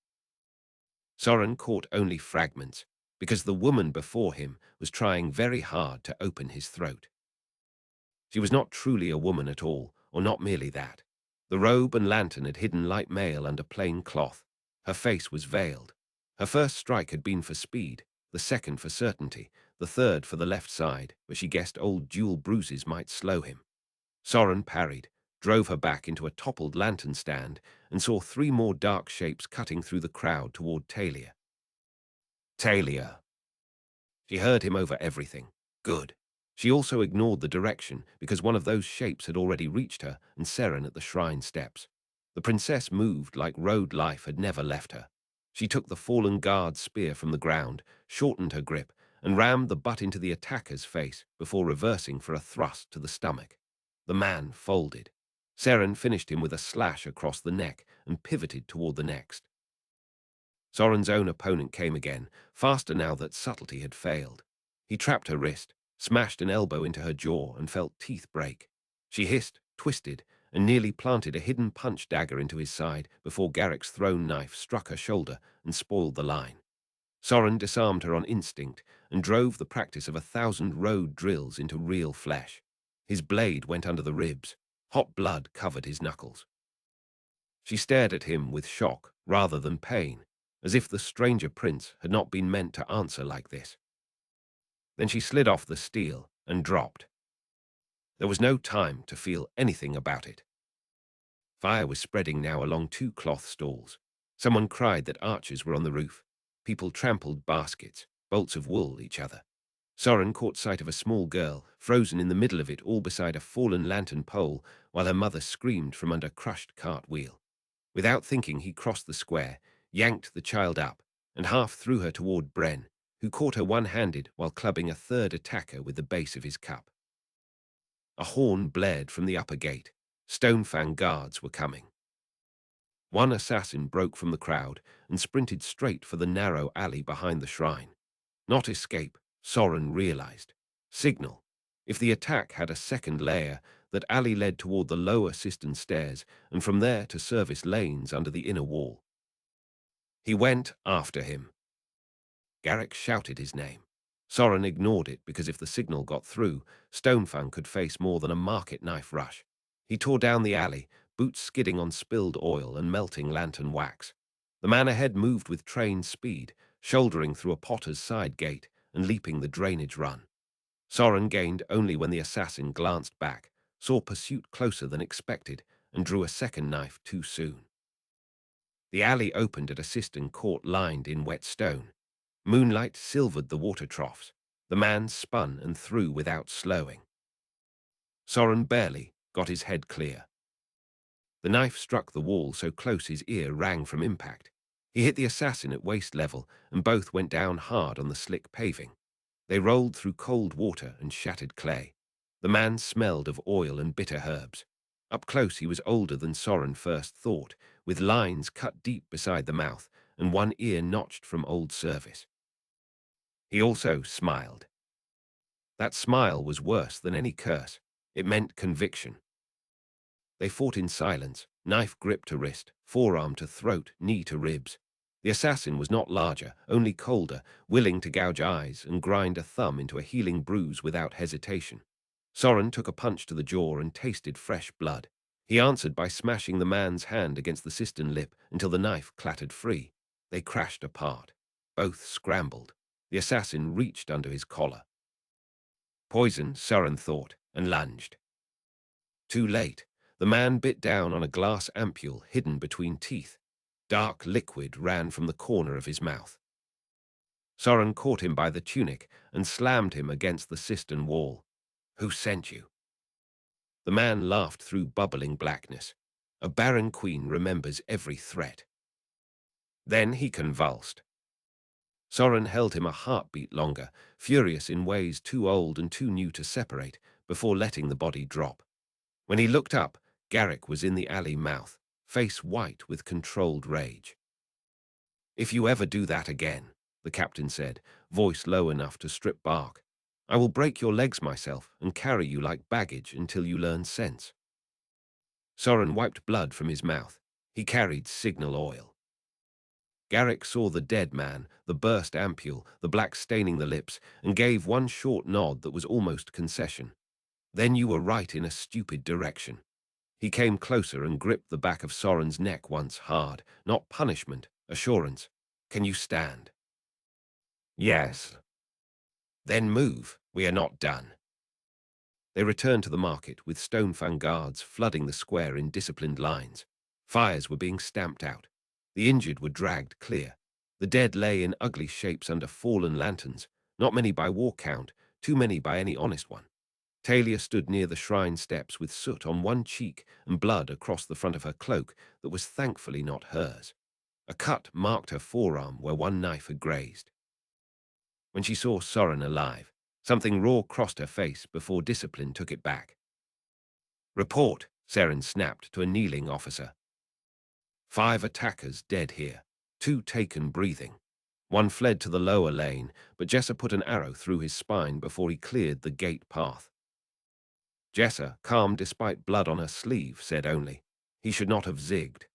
Soren caught only fragments, because the woman before him was trying very hard to open his throat. She was not truly a woman at all, or not merely that. The robe and lantern had hidden light mail under plain cloth. Her face was veiled. Her first strike had been for speed, the second for certainty, the third for the left side, where she guessed old dual bruises might slow him. Soren parried, drove her back into a toppled lantern stand, and saw 3 more dark shapes cutting through the crowd toward Talia. Talia. She heard him over everything. Good. She also ignored the direction because one of those shapes had already reached her and Seren at the shrine steps. The princess moved like road life had never left her. She took the fallen guard's spear from the ground, shortened her grip, and rammed the butt into the attacker's face before reversing for a thrust to the stomach. The man folded. Seren finished him with a slash across the neck and pivoted toward the next. Soren's own opponent came again, faster now that subtlety had failed. He trapped her wrist, smashed an elbow into her jaw, and felt teeth break. She hissed, twisted, and nearly planted a hidden punch dagger into his side before Garrick's thrown knife struck her shoulder and spoiled the line. Soren disarmed her on instinct and drove the practice of 1,000 road drills into real flesh. His blade went under the ribs. Hot blood covered his knuckles. She stared at him with shock rather than pain, as if the stranger prince had not been meant to answer like this. Then she slid off the steel and dropped. There was no time to feel anything about it. Fire was spreading now along 2 cloth stalls. Someone cried that archers were on the roof. People trampled baskets, bolts of wool each other. Soren caught sight of a small girl, frozen in the middle of it all beside a fallen lantern pole, while her mother screamed from under crushed cart wheel. Without thinking, he crossed the square, yanked the child up, and half threw her toward Bren, who caught her one-handed while clubbing a third attacker with the base of his cup. A horn blared from the upper gate. Stonefang guards were coming. One assassin broke from the crowd and sprinted straight for the narrow alley behind the shrine. Not escape, Soren realized. Signal. If the attack had a second layer, that alley led toward the lower cistern stairs, and from there to service lanes under the inner wall. He went after him. Garrick shouted his name. Soren ignored it because if the signal got through, Stonefang could face more than a market knife rush. He tore down the alley, boots skidding on spilled oil and melting lantern wax. The man ahead moved with trained speed, shouldering through a potter's side gate and leaping the drainage run. Soren gained only when the assassin glanced back, saw pursuit closer than expected, and drew a second knife too soon. The alley opened at a cistern court lined in wet stone. Moonlight silvered the water troughs. The man spun and threw without slowing. Soren barely got his head clear. The knife struck the wall so close his ear rang from impact. He hit the assassin at waist level, and both went down hard on the slick paving. They rolled through cold water and shattered clay. The man smelled of oil and bitter herbs. Up close he was older than Soren first thought, with lines cut deep beside the mouth and one ear notched from old service. He also smiled. That smile was worse than any curse. It meant conviction. They fought in silence, knife grip to wrist, forearm to throat, knee to ribs. The assassin was not larger, only colder, willing to gouge eyes and grind a thumb into a healing bruise without hesitation. Soren took a punch to the jaw and tasted fresh blood. He answered by smashing the man's hand against the cistern lip until the knife clattered free. They crashed apart. Both scrambled. The assassin reached under his collar. Poison, Soren thought, and lunged. Too late. The man bit down on a glass ampule hidden between teeth. Dark liquid ran from the corner of his mouth. Soren caught him by the tunic and slammed him against the cistern wall. "Who sent you?" The man laughed through bubbling blackness. A barren queen remembers every threat. Then he convulsed. Soren held him a heartbeat longer, furious in ways too old and too new to separate, before letting the body drop. When he looked up, Garrick was in the alley mouth, face white with controlled rage. "If you ever do that again," the captain said, voice low enough to strip bark, "I will break your legs myself and carry you like baggage until you learn sense." Soren wiped blood from his mouth. He carried signal oil. Garrick saw the dead man, the burst ampule, the black staining the lips, and gave one short nod that was almost concession. "Then you were right in a stupid direction." He came closer and gripped the back of Soren's neck once hard. Not punishment, assurance. "Can you stand?" "Yes." "Then move. We are not done." They returned to the market, with Stonefang guards flooding the square in disciplined lines. Fires were being stamped out. The injured were dragged clear. The dead lay in ugly shapes under fallen lanterns, not many by war count, too many by any honest one. Talia stood near the shrine steps with soot on one cheek and blood across the front of her cloak that was thankfully not hers. A cut marked her forearm where one knife had grazed. When she saw Soren alive, something raw crossed her face before discipline took it back. "Report," Seren snapped to a kneeling officer. "5 attackers dead here." Two taken breathing. One fled to the lower lane, but Jessa put an arrow through his spine before he cleared the gate path. Jessa, calm despite blood on her sleeve, said only, "He should not have zigged."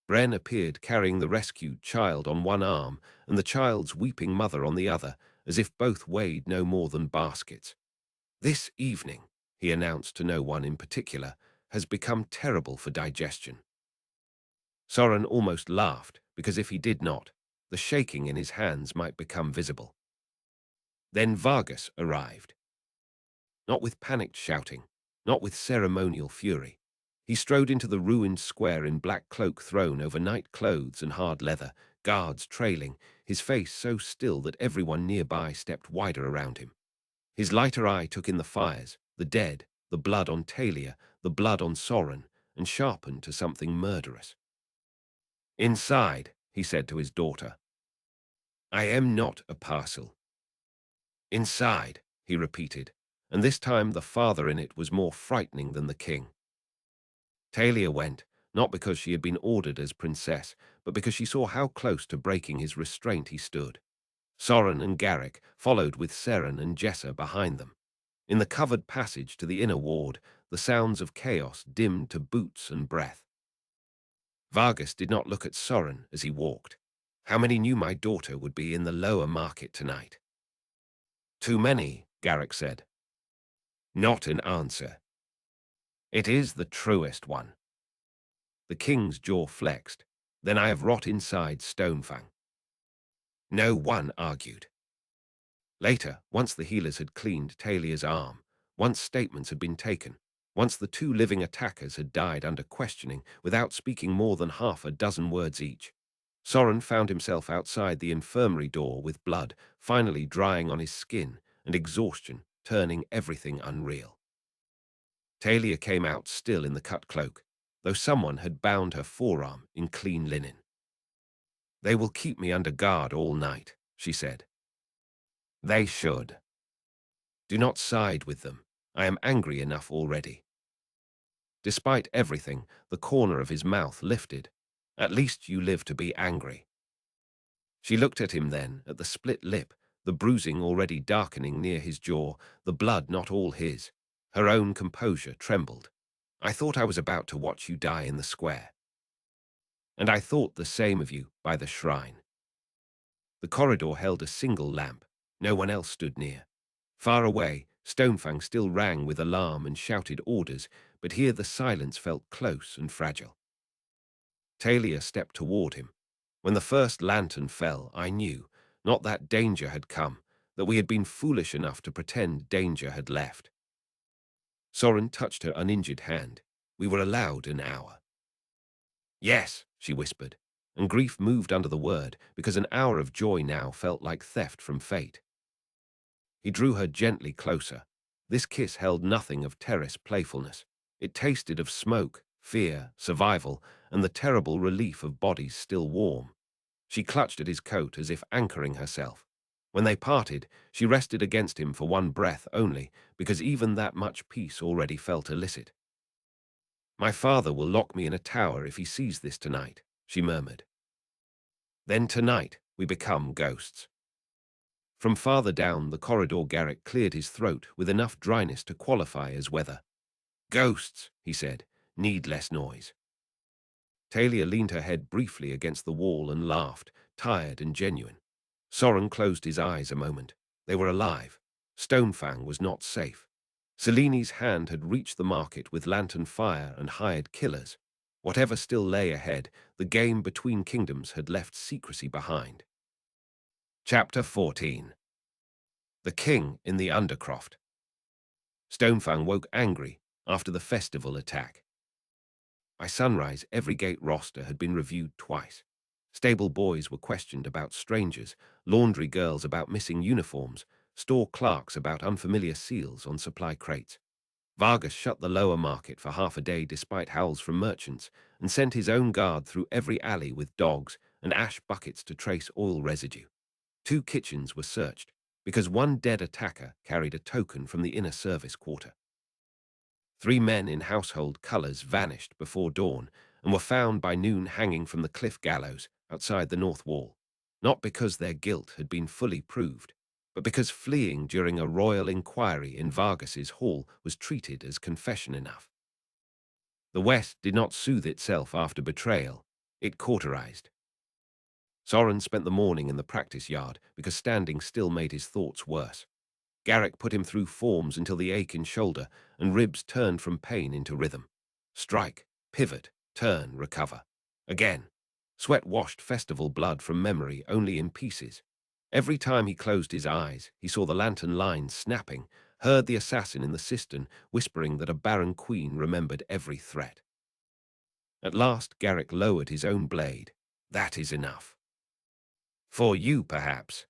Bren appeared carrying the rescued child on one arm and the child's weeping mother on the other, as if both weighed no more than baskets. "This evening," he announced to no one in particular, "has become terrible for digestion." Soren almost laughed, because if he did not, the shaking in his hands might become visible. Then Vargas arrived. Not with panicked shouting, not with ceremonial fury. He strode into the ruined square in black cloak thrown over night clothes and hard leather, guards trailing, his face so still that everyone nearby stepped wider around him. His lighter eye took in the fires, the dead, the blood on Talia, the blood on Soren, and sharpened to something murderous. "Inside," he said to his daughter. "I am not a parcel." "Inside," he repeated, and this time the father in it was more frightening than the king. Talia went, not because she had been ordered as princess, but because she saw how close to breaking his restraint he stood. Soren and Garrick followed with Seren and Jessa behind them. In the covered passage to the inner ward, the sounds of chaos dimmed to boots and breath. Vargas did not look at Soren as he walked. How many knew my daughter would be in the lower market tonight? "Too many," Garrick said. Not an answer. "It is the truest one." The king's jaw flexed. "Then I have rot inside Stonefang." No one argued. Later, once the healers had cleaned Talia's arm, once statements had been taken, once the two living attackers had died under questioning without speaking more than half a dozen words each, Soren found himself outside the infirmary door with blood finally drying on his skin and exhaustion turning everything unreal. Talia came out still in the cut cloak, though someone had bound her forearm in clean linen. "They will keep me under guard all night," she said. "They should. Do not side with them. I am angry enough already." Despite everything, the corner of his mouth lifted. "At least you live to be angry." She looked at him then, at the split lip, the bruising already darkening near his jaw, the blood not all his. Her own composure trembled. "I thought I was about to watch you die in the square. And I thought the same of you by the shrine." The corridor held a single lamp. No one else stood near. Far away, Stonefang still rang with alarm and shouted orders, but here the silence felt close and fragile. Talia stepped toward him. When the first lantern fell, I knew, not that danger had come, that we had been foolish enough to pretend danger had left. Soren touched her uninjured hand. "We were allowed an hour." "Yes," she whispered, and grief moved under the word, because an hour of joy now felt like theft from fate. He drew her gently closer. This kiss held nothing of terrace playfulness. It tasted of smoke, fear, survival, and the terrible relief of bodies still warm. She clutched at his coat as if anchoring herself. When they parted, she rested against him for one breath only, because even that much peace already felt illicit. "My father will lock me in a tower if he sees this tonight," she murmured. "Then tonight we become ghosts." From farther down the corridor, Garrick cleared his throat with enough dryness to qualify as weather. "Ghosts," he said, "need less noise." Talia leaned her head briefly against the wall and laughed, tired and genuine. Soren closed his eyes a moment. They were alive. Stonefang was not safe. Seleni's hand had reached the market with lantern fire and hired killers. Whatever still lay ahead, the game between kingdoms had left secrecy behind. Chapter 14. The King in the Undercroft. Stonefang woke angry after the festival attack. By sunrise, every gate roster had been reviewed twice. Stable boys were questioned about strangers, laundry girls about missing uniforms, store clerks about unfamiliar seals on supply crates. Vargas shut the lower market for half a day despite howls from merchants, and sent his own guard through every alley with dogs and ash buckets to trace oil residue. 2 kitchens were searched, because one dead attacker carried a token from the inner service quarter. 3 men in household colors vanished before dawn and were found by noon hanging from the cliff gallows, outside the north wall, not because their guilt had been fully proved, but because fleeing during a royal inquiry in Vargas's hall was treated as confession enough. The West did not soothe itself after betrayal, it cauterized. Soren spent the morning in the practice yard because standing still made his thoughts worse. Garrick put him through forms until the ache in shoulder and ribs turned from pain into rhythm. Strike, pivot, turn, recover. Again. Sweat washed festival blood from memory only in pieces. Every time he closed his eyes, he saw the lantern lines snapping, heard the assassin in the cistern whispering that a barren queen remembered every threat. At last Garrick lowered his own blade. That is enough. For you, perhaps.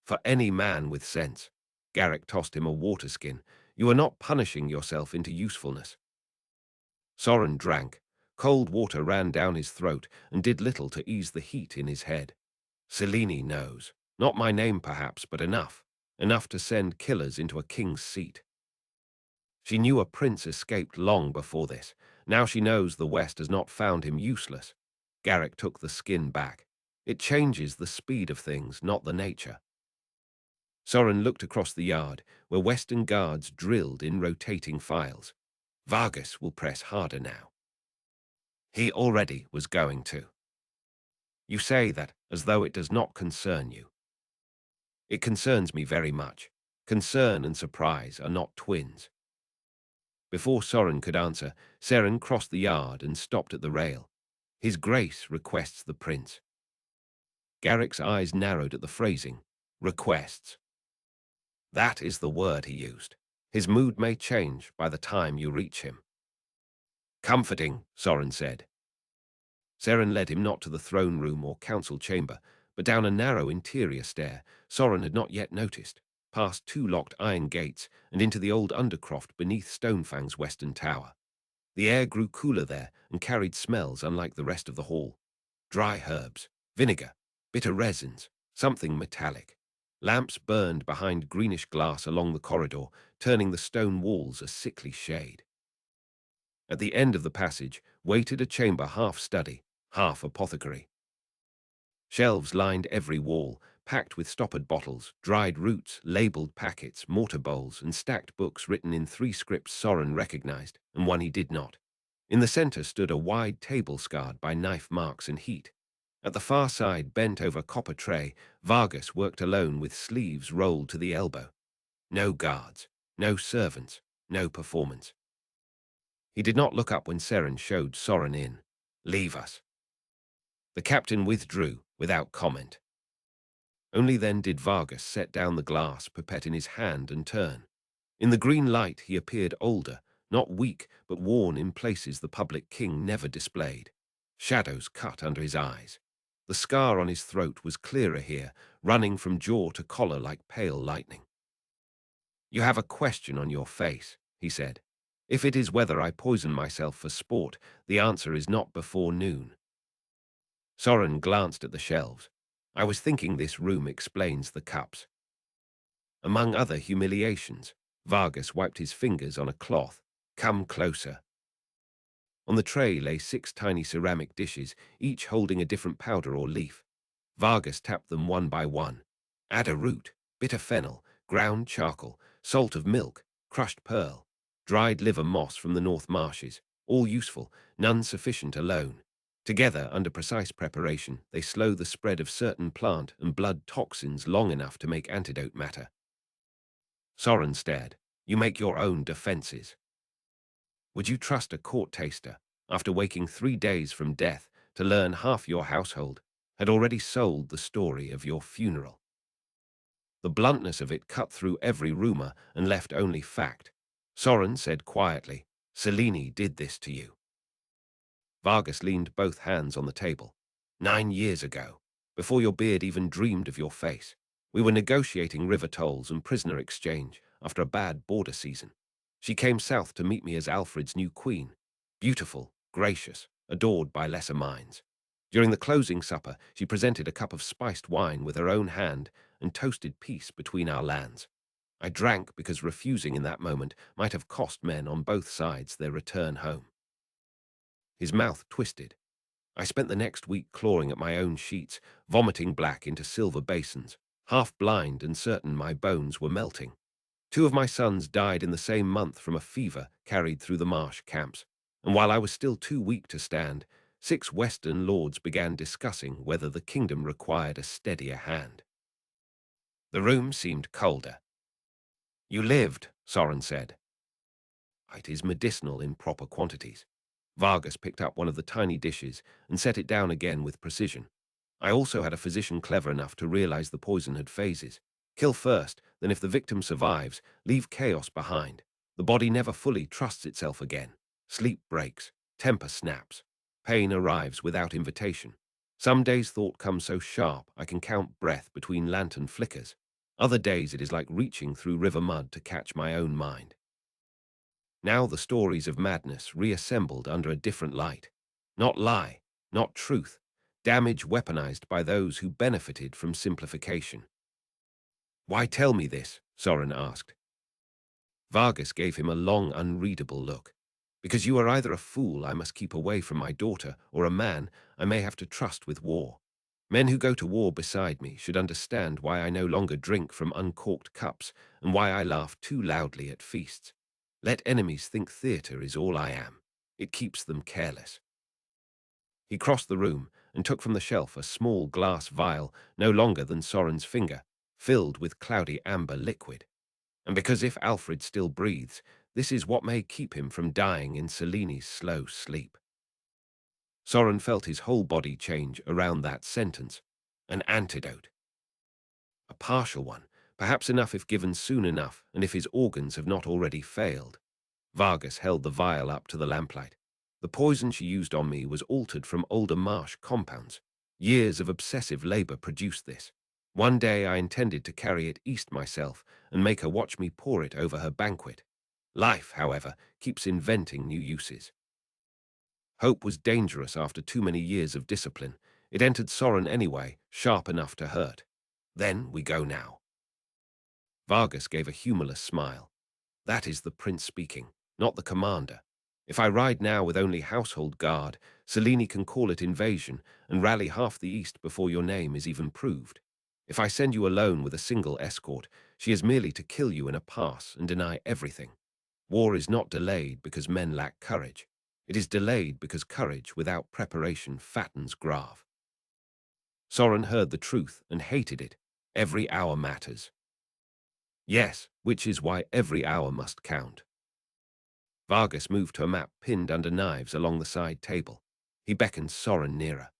For any man with sense. Garrick tossed him a water skin. You are not punishing yourself into usefulness. Soren drank. Cold water ran down his throat and did little to ease the heat in his head. Selene knows. Not my name, perhaps, but enough. Enough to send killers into a king's seat. She knew a prince escaped long before this. Now she knows the West has not found him useless. Garrick took the skin back. It changes the speed of things, not the nature. Soren looked across the yard, where Western guards drilled in rotating files. Vargas will press harder now. He already was going to. You say that as though it does not concern you. It concerns me very much. Concern and surprise are not twins. Before Soren could answer, Seren crossed the yard and stopped at the rail. His Grace requests the prince. Garrick's eyes narrowed at the phrasing. Requests. That is the word he used. His mood may change by the time you reach him. Comforting, Soren said. Seren led him not to the throne room or council chamber, but down a narrow interior stair Soren had not yet noticed, past two locked iron gates and into the old undercroft beneath Stonefang's western tower. The air grew cooler there and carried smells unlike the rest of the hall. Dry herbs, vinegar, bitter resins, something metallic. Lamps burned behind greenish glass along the corridor, turning the stone walls a sickly shade. At the end of the passage waited a chamber half study, half apothecary. Shelves lined every wall, packed with stoppered bottles, dried roots, labelled packets, mortar bowls, and stacked books written in three scripts Soren recognized, and one he did not. In the center stood a wide table scarred by knife marks and heat. At the far side, bent over a copper tray, Vargas worked alone with sleeves rolled to the elbow. No guards, no servants, no performance. He did not look up when Seren showed Soren in. Leave us. The captain withdrew without comment. Only then did Vargas set down the glass pipette in his hand and turn. In the green light he appeared older, not weak, but worn in places the public king never displayed. Shadows cut under his eyes. The scar on his throat was clearer here, running from jaw to collar like pale lightning. You have a question on your face, he said. If it is whether I poison myself for sport, the answer is not before noon. Soren glanced at the shelves. I was thinking this room explains the cups. Among other humiliations, Vargas wiped his fingers on a cloth. Come closer. On the tray lay 6 tiny ceramic dishes, each holding a different powder or leaf. Vargas tapped them one by one. Add a root, bitter fennel, ground charcoal, salt of milk, crushed pearl, dried liver moss from the North Marshes, all useful, none sufficient alone. Together, under precise preparation, they slow the spread of certain plant and blood toxins long enough to make antidote matter. Soren stared. You make your own defenses. Would you trust a court taster, after waking 3 days from death, to learn half your household had already sold the story of your funeral? The bluntness of it cut through every rumor and left only fact. Soren said quietly, Selene did this to you. Vargas leaned both hands on the table. 9 years ago, before your beard even dreamed of your face, we were negotiating river tolls and prisoner exchange after a bad border season. She came south to meet me as Alfred's new queen, beautiful, gracious, adored by lesser minds. During the closing supper, she presented a cup of spiced wine with her own hand and toasted peace between our lands. I drank because refusing in that moment might have cost men on both sides their return home. His mouth twisted. I spent the next week clawing at my own sheets, vomiting black into silver basins, half blind and certain my bones were melting. 2 of my sons died in the same month from a fever carried through the marsh camps, and while I was still too weak to stand, 6 Western lords began discussing whether the kingdom required a steadier hand. The room seemed colder. "You lived," Soren said. "It is medicinal in proper quantities." Vargas picked up one of the tiny dishes and set it down again with precision. "I also had a physician clever enough to realize the poison had phases. Kill first, then if the victim survives, leave chaos behind. The body never fully trusts itself again. Sleep breaks, temper snaps. Pain arrives without invitation. Some days thought comes so sharp I can count breath between lantern flickers. Other days it is like reaching through river mud to catch my own mind." Now the stories of madness reassembled under a different light. Not lie, not truth, damage weaponized by those who benefited from simplification. "Why tell me this?" Soren asked. Vargas gave him a long, unreadable look. "Because you are either a fool I must keep away from my daughter, or a man I may have to trust with war. Men who go to war beside me should understand why I no longer drink from uncorked cups and why I laugh too loudly at feasts. Let enemies think theatre is all I am. It keeps them careless." He crossed the room and took from the shelf a small glass vial no longer than Soren's finger, filled with cloudy amber liquid. "And because if Alfred still breathes, this is what may keep him from dying in Seleni's slow sleep." Soren felt his whole body change around that sentence. An antidote. A partial one, perhaps enough if given soon enough and if his organs have not already failed. Vargas held the vial up to the lamplight. "The poison she used on me was altered from older marsh compounds. Years of obsessive labor produced this. One day I intended to carry it east myself and make her watch me pour it over her banquet. Life, however, keeps inventing new uses." Hope was dangerous after too many years of discipline. It entered Soren anyway, sharp enough to hurt. "Then we go now." Vargas gave a humorless smile. "That is the prince speaking, not the commander. If I ride now with only household guard, Selene can call it invasion and rally half the east before your name is even proved. If I send you alone with a single escort, she is merely to kill you in a pass and deny everything. War is not delayed because men lack courage. It is delayed because courage without preparation fattens Grav." Soren heard the truth and hated it. Every hour matters. Yes, which is why every hour must count. Vargas moved to a map pinned under knives along the side table. He beckoned Soren nearer.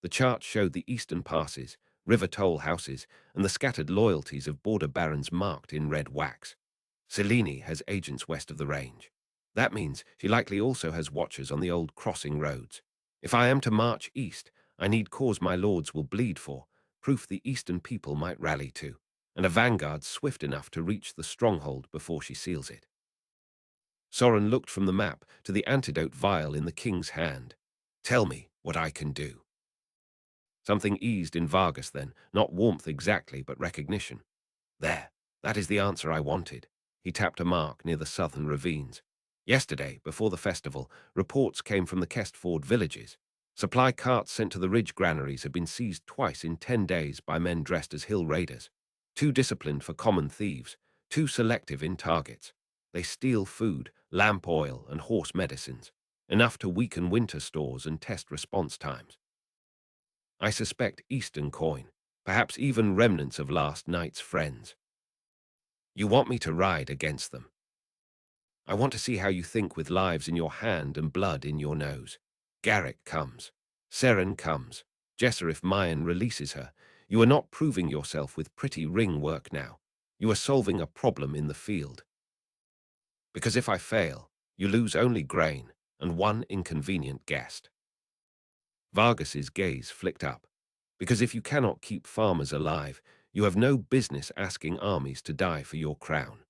The chart showed the eastern passes, river toll houses, and the scattered loyalties of border barons marked in red wax. Selene has agents west of the range. That means she likely also has watchers on the old crossing roads. If I am to march east, I need cause my lords will bleed for, proof the eastern people might rally to, and a vanguard swift enough to reach the stronghold before she seals it. Soren looked from the map to the antidote vial in the king's hand. "Tell me what I can do." Something eased in Vargas then, not warmth exactly, but recognition. "There, that is the answer I wanted." He tapped a mark near the southern ravines. "Yesterday, before the festival, reports came from the Kestford villages. Supply carts sent to the ridge granaries had been seized twice in 10 days by men dressed as hill raiders. Too disciplined for common thieves, too selective in targets. They steal food, lamp oil, and horse medicines, enough to weaken winter stores and test response times. I suspect Eastern coin, perhaps even remnants of last night's friends. You want me to ride against them. I want to see how you think with lives in your hand and blood in your nose. Garrick comes. Seren comes. Jesser if Mayan releases her. You are not proving yourself with pretty ring work now. You are solving a problem in the field. Because if I fail, you lose only grain and one inconvenient guest." Vargas's gaze flicked up. "Because if you cannot keep farmers alive, you have no business asking armies to die for your crown."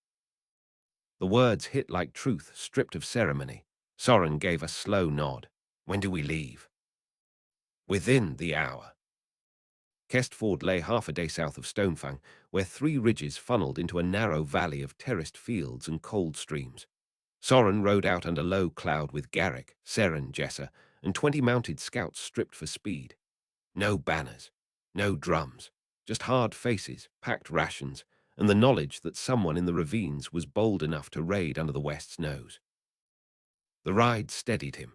The words hit like truth stripped of ceremony. Soren gave a slow nod. "When do we leave?" "Within the hour." Kestford lay half a day south of Stonefang, where 3 ridges funneled into a narrow valley of terraced fields and cold streams. Soren rode out under low cloud with Garrick, Seren, Jesser, and 20 mounted scouts stripped for speed. No banners, no drums, just hard faces, packed rations, and the knowledge that someone in the ravines was bold enough to raid under the West's nose. The ride steadied him.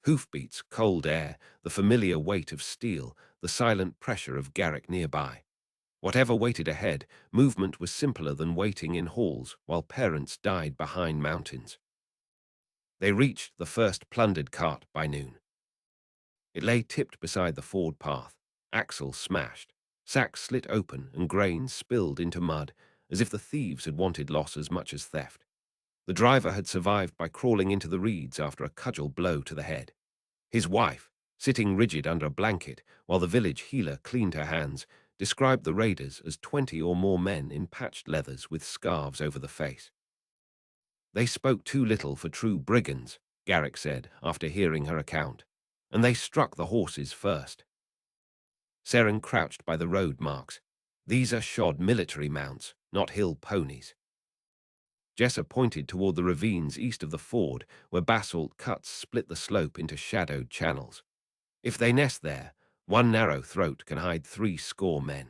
Hoofbeats, cold air, the familiar weight of steel, the silent pressure of Garrick nearby. Whatever waited ahead, movement was simpler than waiting in halls while parents died behind mountains. They reached the first plundered cart by noon. It lay tipped beside the ford path, axles smashed, sacks slit open and grain spilled into mud, as if the thieves had wanted loss as much as theft. The driver had survived by crawling into the reeds after a cudgel blow to the head. His wife, sitting rigid under a blanket while the village healer cleaned her hands, described the raiders as 20 or more men in patched leathers with scarves over the face. They spoke too little for true brigands, Garrick said after hearing her account, and they struck the horses first. Seren crouched by the road marks. These are shod military mounts, not hill ponies. Jessa pointed toward the ravines east of the ford, where basalt cuts split the slope into shadowed channels. If they nest there, one narrow throat can hide 30 men.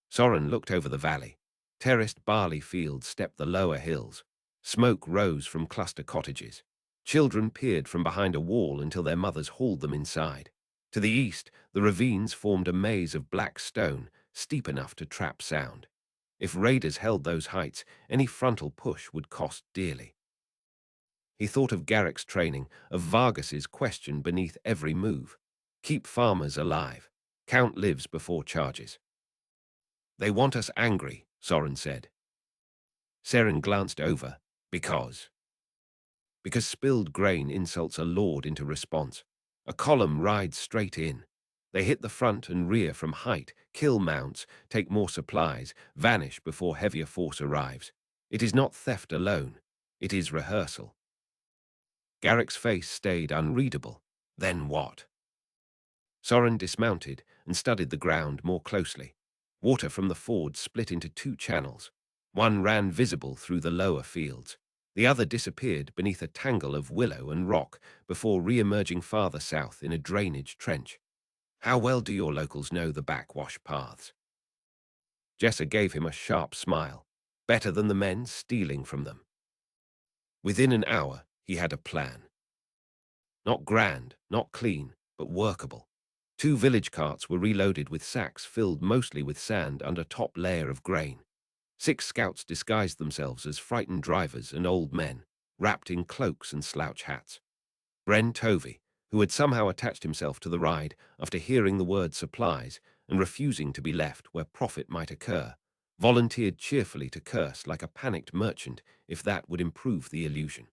Soren looked over the valley. Terraced barley fields stepped the lower hills. Smoke rose from cluster cottages. Children peered from behind a wall until their mothers hauled them inside. To the east, the ravines formed a maze of black stone, steep enough to trap sound. If raiders held those heights, any frontal push would cost dearly. He thought of Garrick's training, of Vargas's question beneath every move. Keep farmers alive. Count lives before charges. They want us angry, Soren said. Seren glanced over. Because spilled grain insults a lord into response. A column rides straight in. They hit the front and rear from height, kill mounts, take more supplies, vanish before heavier force arrives. It is not theft alone. It is rehearsal. Garrick's face stayed unreadable. Then what? Soren dismounted and studied the ground more closely. Water from the ford split into 2 channels. One ran visible through the lower fields. The other disappeared beneath a tangle of willow and rock before re-emerging farther south in a drainage trench. How well do your locals know the backwash paths? Jessa gave him a sharp smile. Better than the men stealing from them. Within an hour, he had a plan. Not grand, not clean, but workable. 2 village carts were reloaded with sacks filled mostly with sand under top layer of grain. 6 scouts disguised themselves as frightened drivers and old men, wrapped in cloaks and slouch hats. Bren Tovey, who had somehow attached himself to the ride after hearing the word supplies and refusing to be left where profit might occur, volunteered cheerfully to curse like a panicked merchant if that would improve the illusion.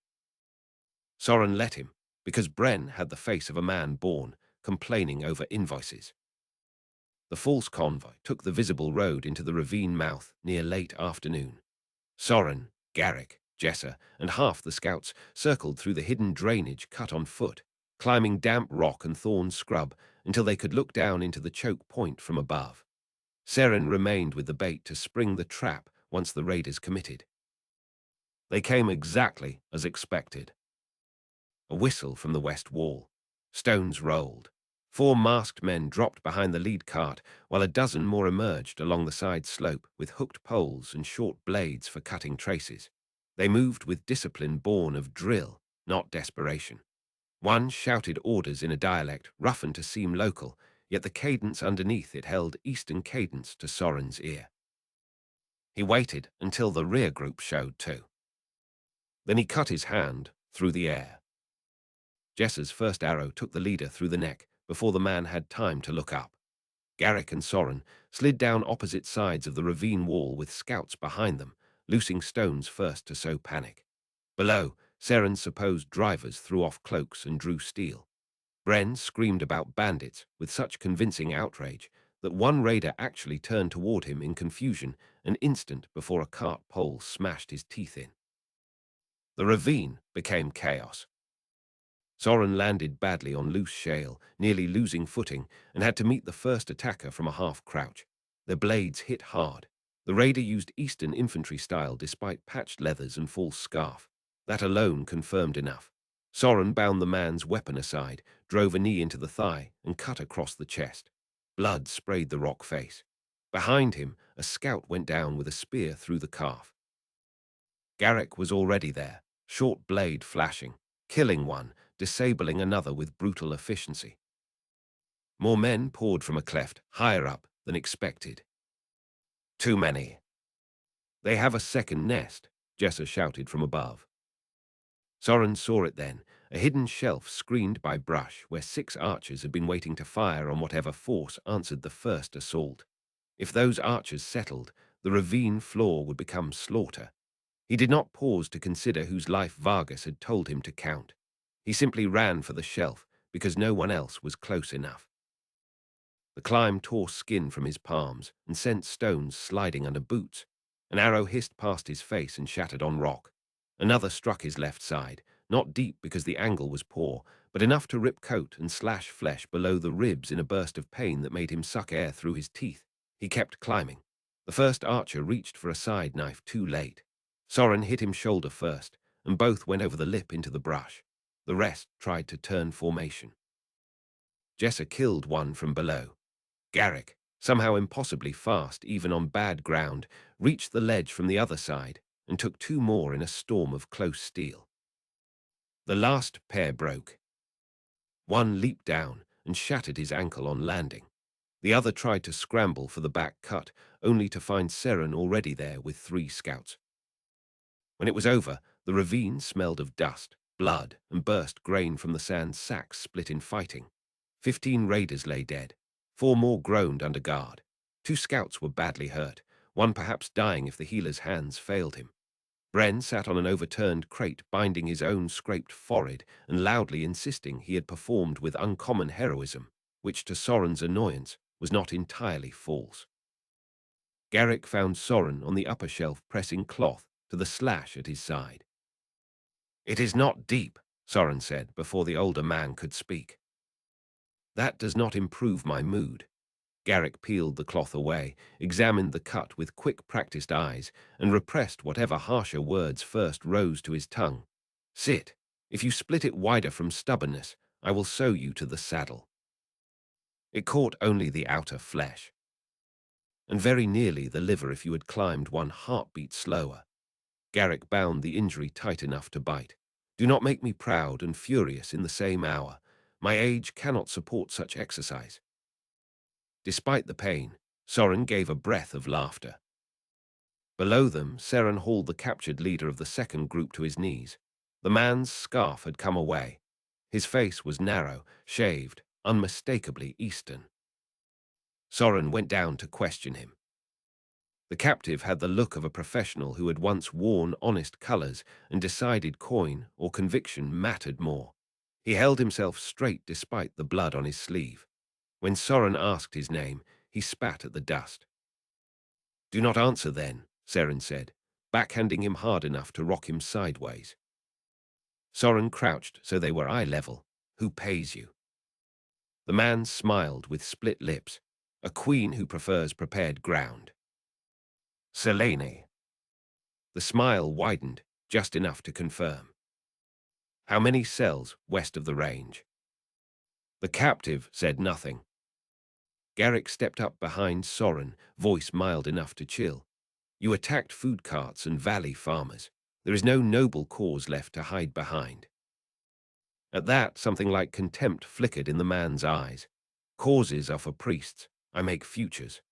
Soren let him, because Bren had the face of a man born, complaining over invoices. The false convoy took the visible road into the ravine mouth near late afternoon. Soren, Garrick, Jessa, and half the scouts circled through the hidden drainage cut on foot, climbing damp rock and thorn scrub until they could look down into the choke point from above. Seren remained with the bait to spring the trap once the raiders committed. They came exactly as expected. A whistle from the west wall. Stones rolled. 4 masked men dropped behind the lead cart, while a dozen more emerged along the side slope with hooked poles and short blades for cutting traces. They moved with discipline born of drill, not desperation. One shouted orders in a dialect roughened to seem local, yet the cadence underneath it held Eastern cadence to Soren's ear. He waited until the rear group showed too. Then he cut his hand through the air. Jessa's first arrow took the leader through the neck before the man had time to look up. Garrick and Soren slid down opposite sides of the ravine wall with scouts behind them, loosing stones first to sow panic. Below, Seren's supposed drivers threw off cloaks and drew steel. Bren screamed about bandits with such convincing outrage that one raider actually turned toward him in confusion an instant before a cart pole smashed his teeth in. The ravine became chaos. Soren landed badly on loose shale, nearly losing footing, and had to meet the first attacker from a half-crouch. Their blades hit hard. The raider used Eastern infantry style despite patched leathers and false scarf. That alone confirmed enough. Soren bound the man's weapon aside, drove a knee into the thigh, and cut across the chest. Blood sprayed the rock face. Behind him, a scout went down with a spear through the calf. Garrick was already there, short blade flashing, killing one, disabling another with brutal efficiency. More men poured from a cleft, higher up than expected. Too many. They have a second nest, Jessa shouted from above. Soren saw it then, a hidden shelf screened by brush where 6 archers had been waiting to fire on whatever force answered the first assault. If those archers settled, the ravine floor would become slaughter. He did not pause to consider whose life Vargas had told him to count. He simply ran for the shelf because no one else was close enough. The climb tore skin from his palms and sent stones sliding under boots. An arrow hissed past his face and shattered on rock. Another struck his left side, not deep because the angle was poor, but enough to rip coat and slash flesh below the ribs in a burst of pain that made him suck air through his teeth. He kept climbing. The first archer reached for a side knife too late. Soren hit him shoulder first, and both went over the lip into the brush. The rest tried to turn formation. Jessa killed one from below. Garrick, somehow impossibly fast even on bad ground, reached the ledge from the other side and took 2 more in a storm of close steel. The last pair broke. One leaped down and shattered his ankle on landing. The other tried to scramble for the back cut, only to find Seren already there with 3 scouts. When it was over, the ravine smelled of dust, blood, and burst grain from the sand sacks split in fighting. 15 raiders lay dead. 4 more groaned under guard. 2 scouts were badly hurt, one perhaps dying if the healer's hands failed him. Bren sat on an overturned crate, binding his own scraped forehead and loudly insisting he had performed with uncommon heroism, which to Soren's annoyance was not entirely false. Garrick found Soren on the upper shelf pressing cloth to the slash at his side. "It is not deep," Soren said before the older man could speak. "That does not improve my mood." Garrick peeled the cloth away, examined the cut with quick, practiced eyes, and repressed whatever harsher words first rose to his tongue. "Sit. If you split it wider from stubbornness, I will sew you to the saddle." It caught only the outer flesh, and very nearly the liver if you had climbed 1 heartbeat slower. Garrick bound the injury tight enough to bite. "Do not make me proud and furious in the same hour. My age cannot support such exercise." Despite the pain, Soren gave a breath of laughter. Below them, Seren hauled the captured leader of the second group to his knees. The man's scarf had come away. His face was narrow, shaved, unmistakably Eastern. Soren went down to question him. The captive had the look of a professional who had once worn honest colors and decided coin or conviction mattered more. He held himself straight despite the blood on his sleeve. When Soren asked his name, he spat at the dust. "Do not answer then," Seren said, backhanding him hard enough to rock him sideways. Soren crouched so they were eye level. "Who pays you?" The man smiled with split lips. "A queen who prefers prepared ground." "Selene." The smile widened, just enough to confirm. "How many cells west of the range?" The captive said nothing. Garrick stepped up behind Soren, voice mild enough to chill. "You attacked food carts and valley farmers. There is no noble cause left to hide behind." At that, something like contempt flickered in the man's eyes. "Causes are for priests. I make futures."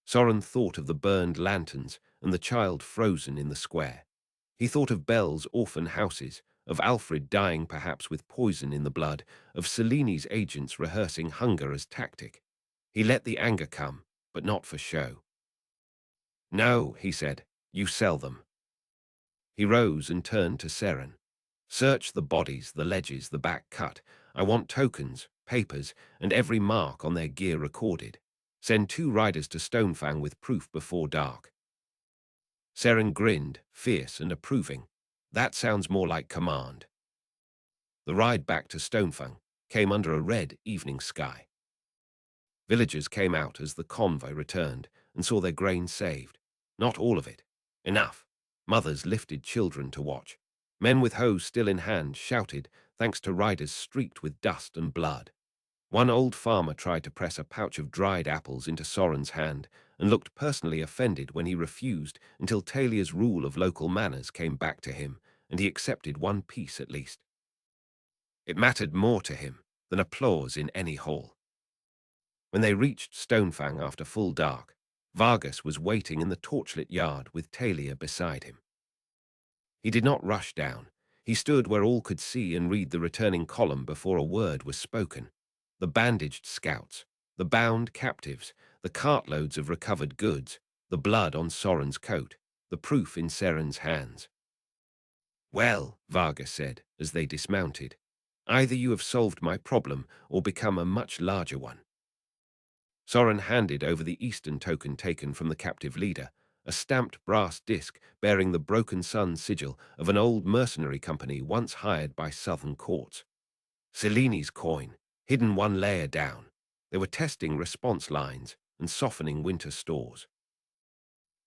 Soren thought of the burned lanterns and the child frozen in the square. He thought of Belle's orphan houses, of Alfred dying perhaps with poison in the blood, of Selene's agents rehearsing hunger as tactic. He let the anger come, but not for show. "No," he said, "you sell them." He rose and turned to Seren. "Search the bodies, the ledges, the back cut. I want tokens, papers, and every mark on their gear recorded. Send 2 riders to Stonefang with proof before dark." Seren grinned, fierce and approving. "That sounds more like command." The ride back to Stonefang came under a red evening sky. Villagers came out as the convoy returned and saw their grain saved. Not all of it. Enough. Mothers lifted children to watch. Men with hoes still in hand shouted, thanks to riders streaked with dust and blood. One old farmer tried to press a pouch of dried apples into Soren's hand and looked personally offended when he refused until Talia's rule of local manners came back to him, and he accepted one piece at least. It mattered more to him than applause in any hall. When they reached Stonefang after full dark, Vargas was waiting in the torchlit yard with Talia beside him. He did not rush down. He stood where all could see and read the returning column before a word was spoken. The bandaged scouts, the bound captives, the cartloads of recovered goods, the blood on Soren's coat, the proof in Seren's hands. Well, Vargas said, as they dismounted, either you have solved my problem or become a much larger one. Soren handed over the Eastern token taken from the captive leader, a stamped brass disc bearing the broken sun sigil of an old mercenary company once hired by southern courts. Cellini's coin, hidden one layer down. They were testing response lines and softening winter stores.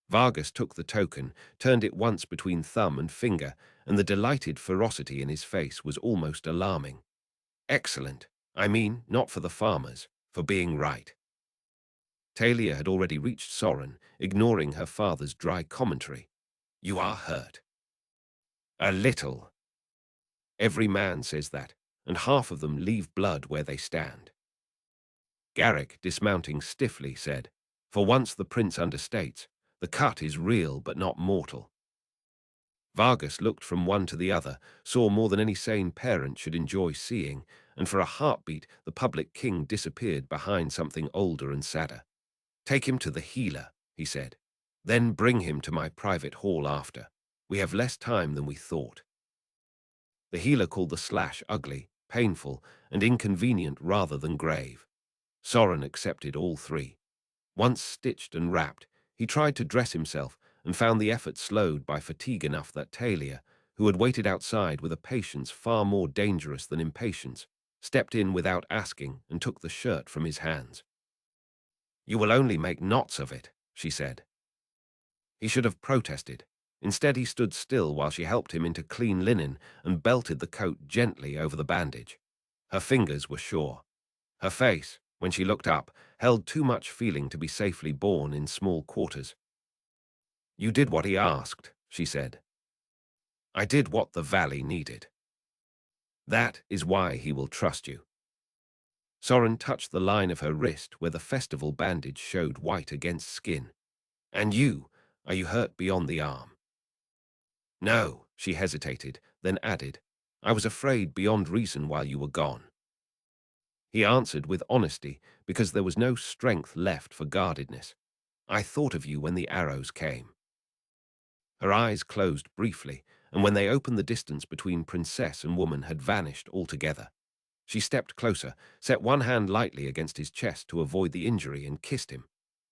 Vargas took the token, turned it once between thumb and finger, and the delighted ferocity in his face was almost alarming. Excellent. I mean, not for the farmers, for being right. Talia had already reached Soren, ignoring her father's dry commentary. You are hurt. A little. Every man says that, and half of them leave blood where they stand. Garrick, dismounting stiffly, said, for once the prince understates, the cut is real but not mortal. Vargas looked from one to the other, saw more than any sane parent should enjoy seeing, and for a heartbeat the public king disappeared behind something older and sadder. Take him to the healer, he said. Then bring him to my private hall after. We have less time than we thought. The healer called the slash ugly, painful, and inconvenient rather than grave. Soren accepted all three. Once stitched and wrapped, he tried to dress himself and found the effort slowed by fatigue enough that Talia, who had waited outside with a patience far more dangerous than impatience, stepped in without asking and took the shirt from his hands. You will only make knots of it, she said. He should have protested. Instead, he stood still while she helped him into clean linen and belted the coat gently over the bandage. Her fingers were sure. Her face, when she looked up, held too much feeling to be safely borne in small quarters. You did what he asked, she said. I did what the valley needed. That is why he will trust you. Soren touched the line of her wrist where the festival bandage showed white against skin. And you, are you hurt beyond the arm? No, she hesitated, then added, I was afraid beyond reason while you were gone. He answered with honesty, because there was no strength left for guardedness. I thought of you when the arrows came. Her eyes closed briefly, and when they opened the distance between princess and woman had vanished altogether. She stepped closer, set one hand lightly against his chest to avoid the injury, and kissed him.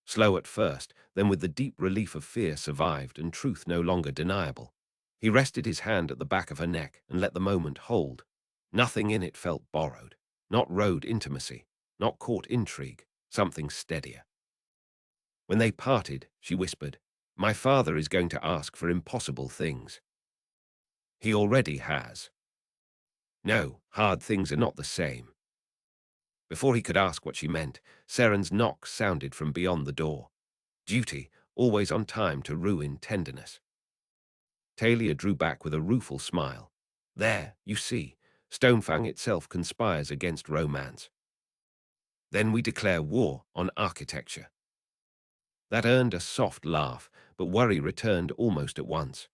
Slow at first, then with the deep relief of fear survived and truth no longer deniable. He rested his hand at the back of her neck and let the moment hold. Nothing in it felt borrowed, not road intimacy, not court intrigue, something steadier. When they parted, she whispered, My father is going to ask for impossible things. He already has. No, hard things are not the same. Before he could ask what she meant, Seren's knock sounded from beyond the door. Duty, always on time to ruin tenderness. Talia drew back with a rueful smile. There, you see, Stonefang itself conspires against romance. Then we declare war on architecture. That earned a soft laugh, but worry returned almost at once.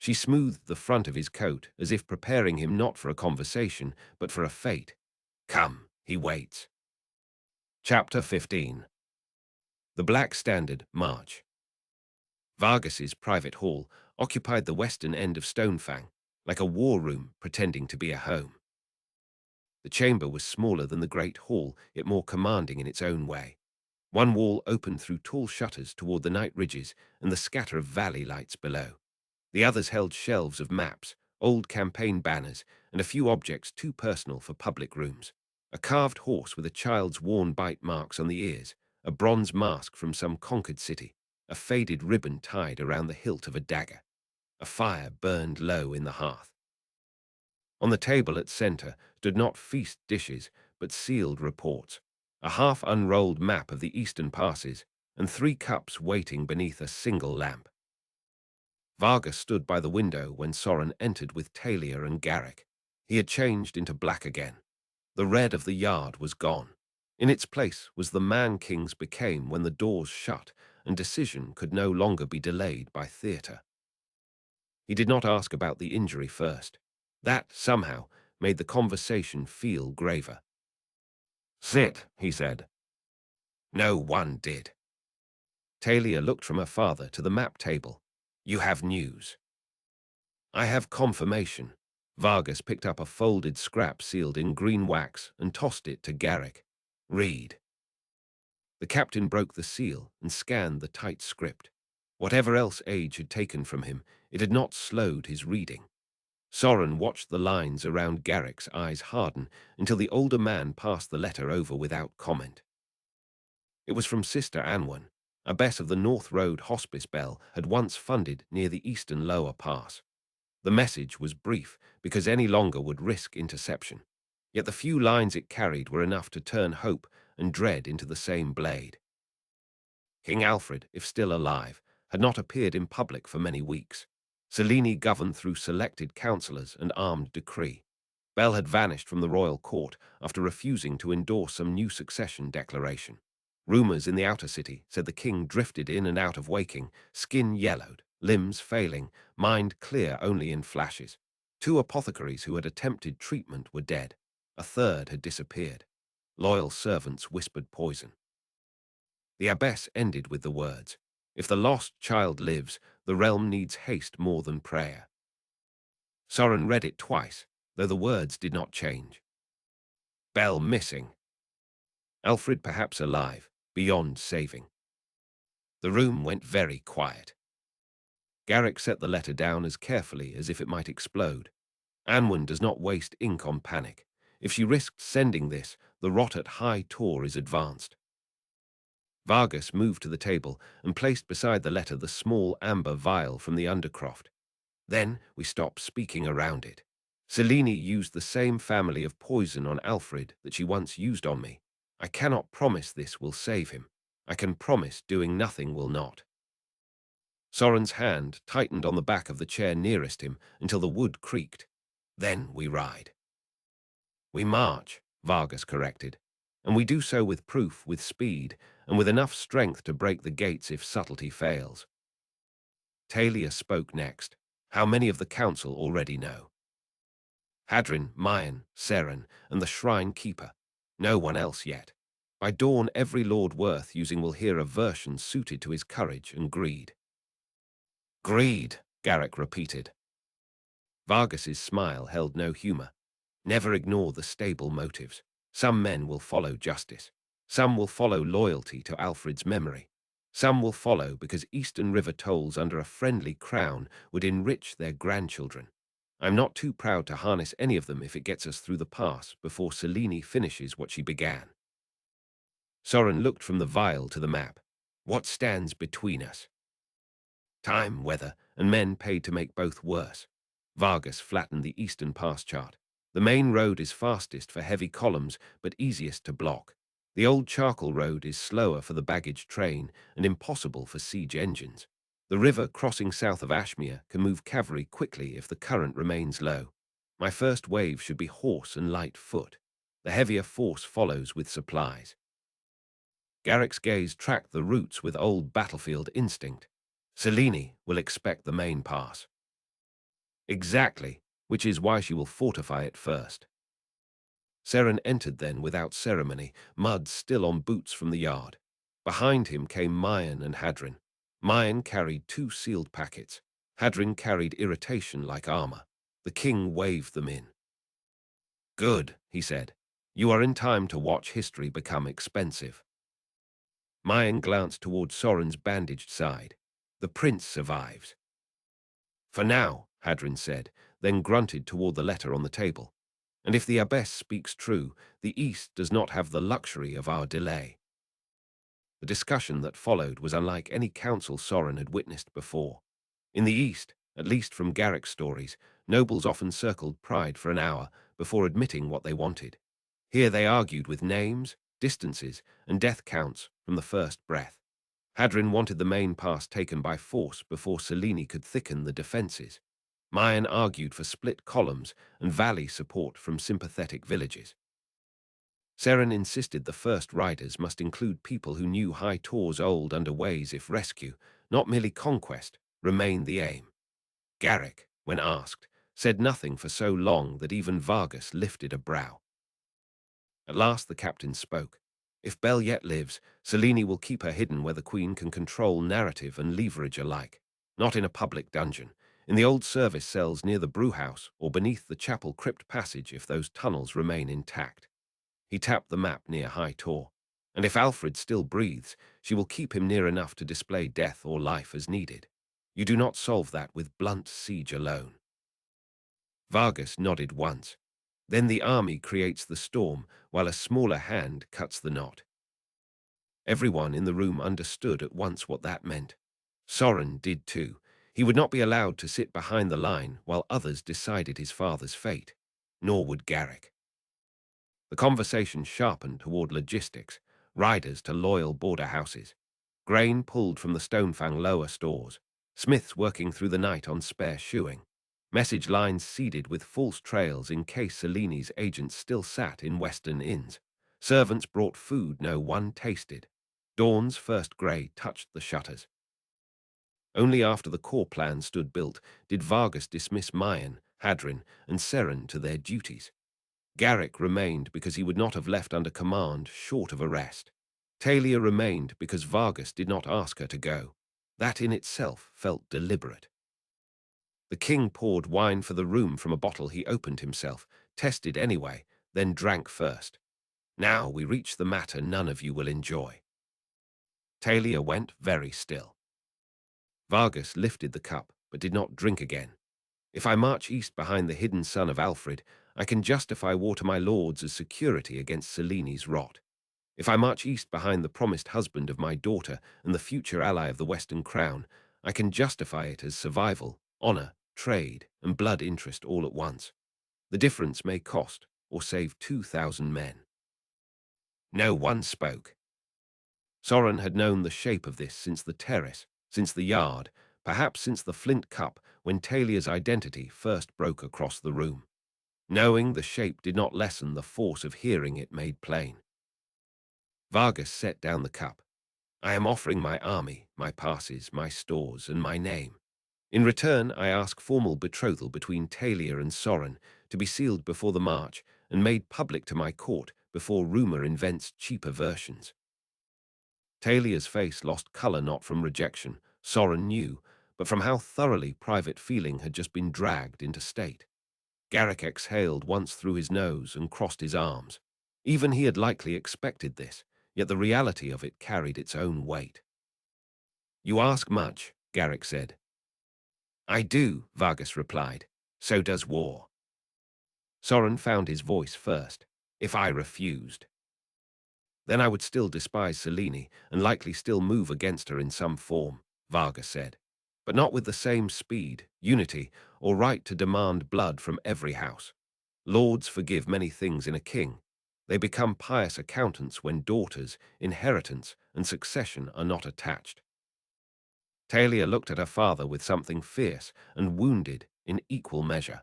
She smoothed the front of his coat, as if preparing him not for a conversation, but for a fate. Come, he waits. Chapter 15. The Black Standard, March. Vargas's private hall occupied the western end of Stonefang, like a war room pretending to be a home. The chamber was smaller than the great hall, yet more commanding in its own way. One wall opened through tall shutters toward the night ridges and the scatter of valley lights below. The others held shelves of maps, old campaign banners, and a few objects too personal for public rooms. A carved horse with a child's worn bite marks on the ears, a bronze mask from some conquered city, a faded ribbon tied around the hilt of a dagger. A fire burned low in the hearth. On the table at center stood not feast dishes, but sealed reports, a half-unrolled map of the eastern passes, and 3 cups waiting beneath a single lamp. Vargas stood by the window when Soren entered with Talia and Garrick. He had changed into black again. The red of the yard was gone. In its place was the man kings became when the doors shut and decision could no longer be delayed by theatre. He did not ask about the injury first. That, somehow, made the conversation feel graver. "Sit," he said. No one did. Talia looked from her father to the map table. "You have news." "I have confirmation." Vargas picked up a folded scrap sealed in green wax and tossed it to Garrick. "Read." The captain broke the seal and scanned the tight script. Whatever else age had taken from him, it had not slowed his reading. Soren watched the lines around Garrick's eyes harden until the older man passed the letter over without comment. It was from Sister Anwen. A Bess of the North Road Hospice Bell had once funded near the eastern lower pass. The message was brief because any longer would risk interception. Yet the few lines it carried were enough to turn hope and dread into the same blade. King Alfred, if still alive, had not appeared in public for many weeks. Cellini governed through selected councillors and armed decree. Bell had vanished from the royal court after refusing to endorse some new succession declaration. Rumours in the outer city said the king drifted in and out of waking, skin yellowed, limbs failing, mind clear only in flashes. 2 apothecaries who had attempted treatment were dead. A third had disappeared. Loyal servants whispered poison. The abbess ended with the words, "If the lost child lives, the realm needs haste more than prayer." Soren read it twice, though the words did not change. Bell missing. Alfred perhaps alive, beyond saving. The room went very quiet. Garrick set the letter down as carefully as if it might explode. Anwen does not waste ink on panic. If she risked sending this, the rot at High Tor is advanced. Vargas moved to the table and placed beside the letter the small amber vial from the Undercroft. Then we stopped speaking around it. Cellini used the same family of poison on Alfred that she once used on me. I cannot promise this will save him. I can promise doing nothing will not. Soren's hand tightened on the back of the chair nearest him until the wood creaked. Then we ride. We march, Vargas corrected, and we do so with proof, with speed, and with enough strength to break the gates if subtlety fails. Talia spoke next. How many of the council already know? Hadrin, Mayan, Seren, and the shrine keeper. No one else yet. By dawn, every lord worth using will hear a version suited to his courage and greed. Greed, Garrick repeated. Vargas's smile held no humor. Never ignore the stable motives. Some men will follow justice. Some will follow loyalty to Alfred's memory. Some will follow because Eastern River tolls under a friendly crown would enrich their grandchildren. I'm not too proud to harness any of them if it gets us through the pass before Cellini finishes what she began. Soren looked from the vial to the map. What stands between us? Time, weather, and men paid to make both worse. Vargas flattened the eastern pass chart. The main road is fastest for heavy columns, but easiest to block. The old charcoal road is slower for the baggage train and impossible for siege engines. The river crossing south of Ashmere can move cavalry quickly if the current remains low. My first wave should be horse and light foot. The heavier force follows with supplies. Garrick's gaze tracked the routes with old battlefield instinct. Cellini will expect the main pass. Exactly, which is why she will fortify it first. Seren entered then without ceremony, mud still on boots from the yard. Behind him came Mayan and Hadrin. Mayan carried 2 sealed packets. Hadrin carried irritation like armor. The king waved them in. Good, he said. You are in time to watch history become expensive. Mayan glanced toward Soren's bandaged side. The prince survives. For now, Hadrin said, then grunted toward the letter on the table. And if the abbess speaks true, the East does not have the luxury of our delay. The discussion that followed was unlike any council Soren had witnessed before. In the East, At least from Garrick's stories, nobles often circled pride for an hour before admitting what they wanted. Here they argued with names, distances, and death counts from the first breath. Hadrin wanted the main pass taken by force before Cellini could thicken the defences. Mayan argued for split columns and valley support from sympathetic villages. Seren insisted the first riders must include people who knew High Tor's old underways if rescue, not merely conquest, remained the aim. Garrick, when asked, said nothing for so long that even Vargas lifted a brow. At last the captain spoke. If Belle yet lives, Cellini will keep her hidden where the Queen can control narrative and leverage alike. Not in a public dungeon, in the old service cells near the brewhouse or beneath the chapel crypt passage if those tunnels remain intact. He tapped the map near High Tor. And if Alfred still breathes, she will keep him near enough to display death or life as needed. You do not solve that with blunt siege alone. Vargas nodded once. Then the army creates the storm, while a smaller hand cuts the knot. Everyone in the room understood at once what that meant. Soren did too. He would not be allowed to sit behind the line while others decided his father's fate. Nor would Garrick. The conversation sharpened toward logistics, riders to loyal border houses, grain pulled from the Stonefang lower stores, smiths working through the night on spare shoeing, message lines seeded with false trails in case Cellini's agents still sat in western inns. Servants brought food no one tasted. Dawn's first grey touched the shutters. Only after the core plan stood built did Vargas dismiss Mayan, Hadrin, and Seren to their duties. Garrick remained because he would not have left under command short of arrest. Talia remained because Vargas did not ask her to go. That in itself felt deliberate. The king poured wine for the room from a bottle he opened himself, tested anyway, then drank first. Now we reach the matter none of you will enjoy. Talia went very still. Vargas lifted the cup, but did not drink again. If I march east behind the hidden son of Alfred, I can justify war to my lords as security against Cellini's rot. If I march east behind the promised husband of my daughter and the future ally of the Western Crown, I can justify it as survival, honor, trade, and blood interest all at once. The difference may cost or save 2,000 men. No one spoke. Soren had known the shape of this since the terrace, since the yard, perhaps since the flint cup when Talia's identity first broke across the room. Knowing the shape did not lessen the force of hearing it made plain. Vargas set down the cup. I am offering my army, my passes, my stores, and my name. In return, I ask formal betrothal between Talia and Soren to be sealed before the march and made public to my court before rumor invents cheaper versions. Talia's face lost color not from rejection, Soren knew, but from how thoroughly private feeling had just been dragged into state. Garrick exhaled once through his nose and crossed his arms. Even he had likely expected this, yet the reality of it carried its own weight. You ask much, Garrick said. I do, Vargas replied. So does war. Soren found his voice first. If I refused, then I would still despise Cellini and likely still move against her in some form, Vargas said. But not with the same speed, unity, or right to demand blood from every house. Lords forgive many things in a king. They become pious accountants when daughters, inheritance, and succession are not attached. Talia looked at her father with something fierce and wounded in equal measure.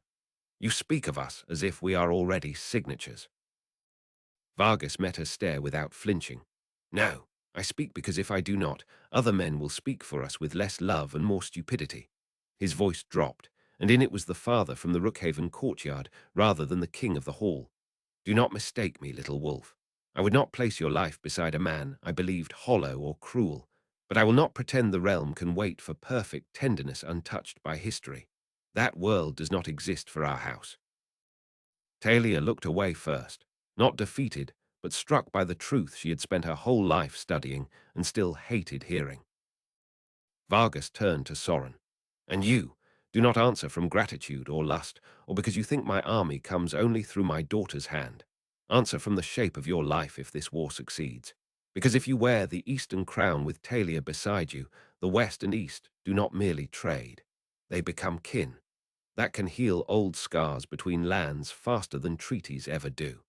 You speak of us as if we are already signatures. Vargas met her stare without flinching. No, I speak because if I do not, other men will speak for us with less love and more stupidity. His voice dropped, and in it was the father from the Rookhaven courtyard rather than the king of the hall. Do not mistake me, little wolf. I would not place your life beside a man I believed hollow or cruel, but I will not pretend the realm can wait for perfect tenderness untouched by history. That world does not exist for our house. Talia looked away first, not defeated, but struck by the truth she had spent her whole life studying and still hated hearing. Vargas turned to Soren. And you, do not answer from gratitude or lust, or because you think my army comes only through my daughter's hand. Answer from the shape of your life if this war succeeds. Because if you wear the eastern crown with Talia beside you, the west and east do not merely trade. They become kin. That can heal old scars between lands faster than treaties ever do.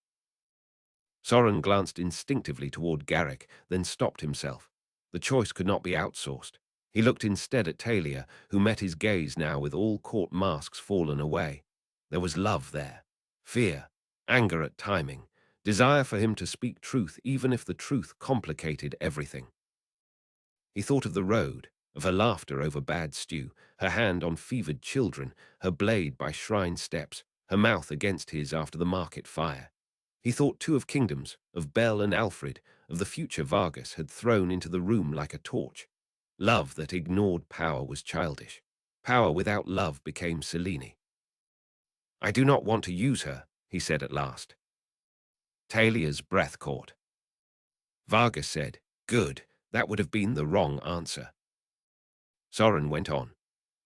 Soren glanced instinctively toward Garrick, then stopped himself. The choice could not be outsourced. He looked instead at Talia, who met his gaze now with all court masks fallen away. There was love there, fear, anger at timing, desire for him to speak truth even if the truth complicated everything. He thought of the road, of her laughter over bad stew, her hand on fevered children, her blade by shrine steps, her mouth against his after the market fire. He thought too of kingdoms, of Bel and Alfred, of the future Vargas had thrown into the room like a torch. Love that ignored power was childish. Power without love became Selene. "I do not want to use her," he said at last. Talia's breath caught. Vargas said, "Good, that would have been the wrong answer." Soren went on.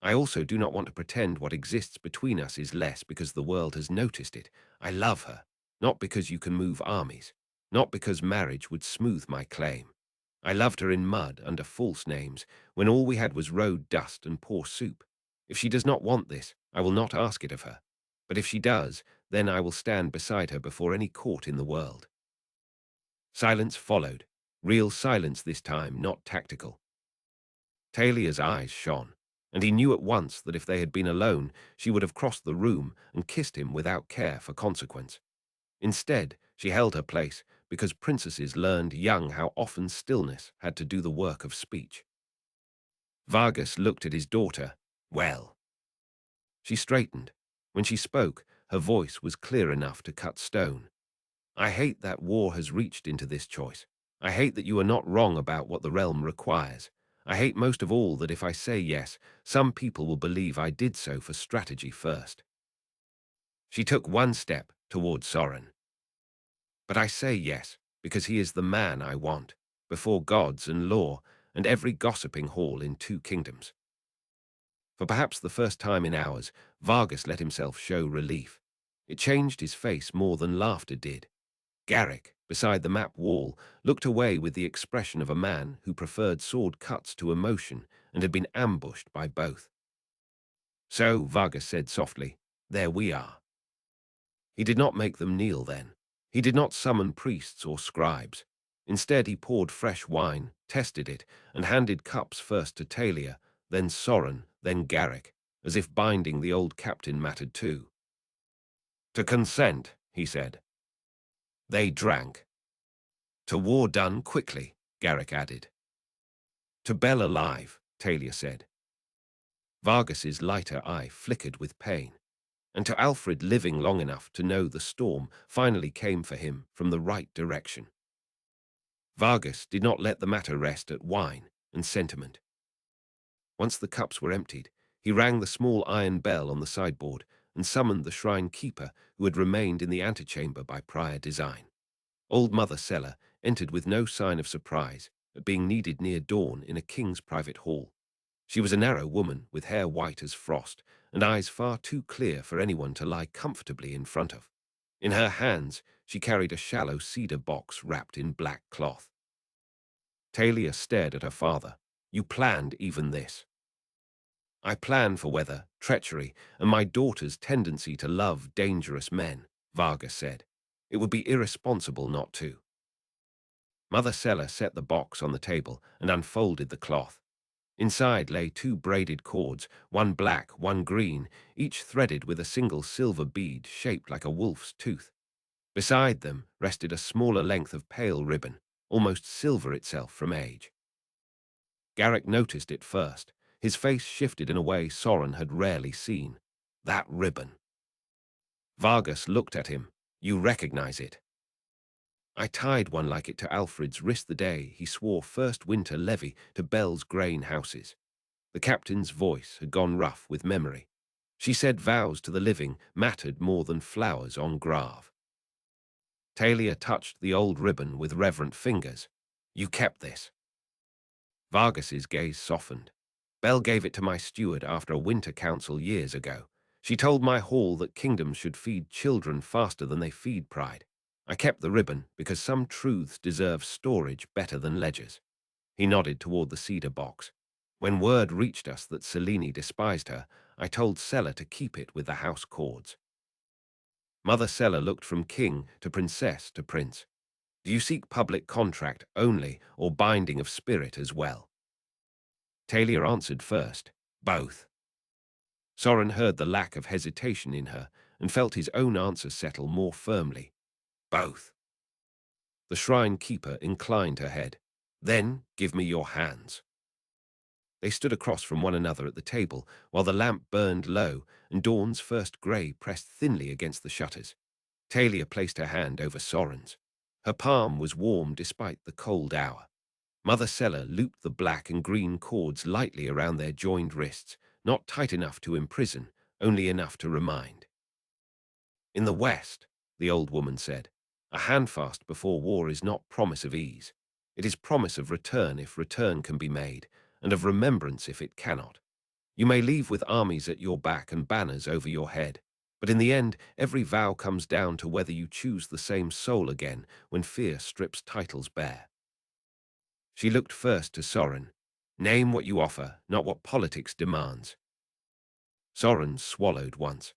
"I also do not want to pretend what exists between us is less because the world has noticed it. I love her, not because you can move armies, not because marriage would smooth my claim. I loved her in mud under false names, when all we had was road dust and poor soup. If she does not want this, I will not ask it of her. But if she does, then I will stand beside her before any court in the world." Silence followed, real silence this time, not tactical. Talia's eyes shone, and he knew at once that if they had been alone, she would have crossed the room and kissed him without care for consequence. Instead, she held her place, because princesses learned young how often stillness had to do the work of speech. Vargas looked at his daughter. "Well." She straightened. When she spoke, her voice was clear enough to cut stone. "I hate that war has reached into this choice. I hate that you are not wrong about what the realm requires. I hate most of all that if I say yes, some people will believe I did so for strategy first." She took one step toward Soren. "But I say yes, because he is the man I want, before gods and law and every gossiping hall in 2 kingdoms." For perhaps the first time in hours, Vargas let himself show relief. It changed his face more than laughter did. Garrick, beside the map wall, looked away with the expression of a man who preferred sword cuts to emotion and had been ambushed by both. "So," Vargas said softly, "there we are." He did not make them kneel then. He did not summon priests or scribes. Instead, he poured fresh wine, tested it, and handed cups first to Talia, then Soren, then Garrick, as if binding the old captain mattered too. "To consent," he said. They drank. "To war done quickly," Garrick added. "To Bel alive," Talia said. Vargas's lighter eye flickered with pain. And to Alfred living long enough to know the storm finally came for him from the right direction. Vargas did not let the matter rest at wine and sentiment. Once the cups were emptied, he rang the small iron bell on the sideboard and summoned the shrine keeper who had remained in the antechamber by prior design. Old Mother Seller entered with no sign of surprise at being needed near dawn in a king's private hall. She was a narrow woman with hair white as frost and eyes far too clear for anyone to lie comfortably in front of. In her hands, she carried a shallow cedar box wrapped in black cloth. Talia stared at her father. "You planned even this." "I plan for weather, treachery, and my daughter's tendency to love dangerous men," Vargas said. "It would be irresponsible not to." Mother Seller set the box on the table and unfolded the cloth. Inside lay 2 braided cords, one black, one green, each threaded with a single silver bead shaped like a wolf's tooth. Beside them rested a smaller length of pale ribbon, almost silver itself from age. Garrick noticed it first. His face shifted in a way Soren had rarely seen. "That ribbon." Vargas looked at him. "You recognize it?" "I tied one like it to Alfred's wrist the day he swore first winter levy to Bel's grain houses." The captain's voice had gone rough with memory. "She said vows to the living mattered more than flowers on grave." Talia touched the old ribbon with reverent fingers. "You kept this?" Vargas's gaze softened. "Bel gave it to my steward after a winter council years ago. She told my hall that kingdoms should feed children faster than they feed pride. I kept the ribbon because some truths deserve storage better than ledgers." He nodded toward the cedar box. "When word reached us that Selene despised her, I told Sella to keep it with the house cords. Mother Sella looked from king to princess to prince. Do you seek public contract only, or binding of spirit as well? Talia answered first, both. Soren heard the lack of hesitation in her and felt his own answer settle more firmly. Both. The shrine keeper inclined her head. Then give me your hands. They stood across from one another at the table, while the lamp burned low and dawn's first grey pressed thinly against the shutters. Talia placed her hand over Soren's. Her palm was warm despite the cold hour. Mother Sella looped the black and green cords lightly around their joined wrists, not tight enough to imprison, only enough to remind. In the West, the old woman said, a handfast before war is not promise of ease. It is promise of return if return can be made, and of remembrance if it cannot. You may leave with armies at your back and banners over your head, but in the end, every vow comes down to whether you choose the same soul again when fear strips titles bare. She looked first to Soren. Name what you offer, not what politics demands. Soren swallowed once.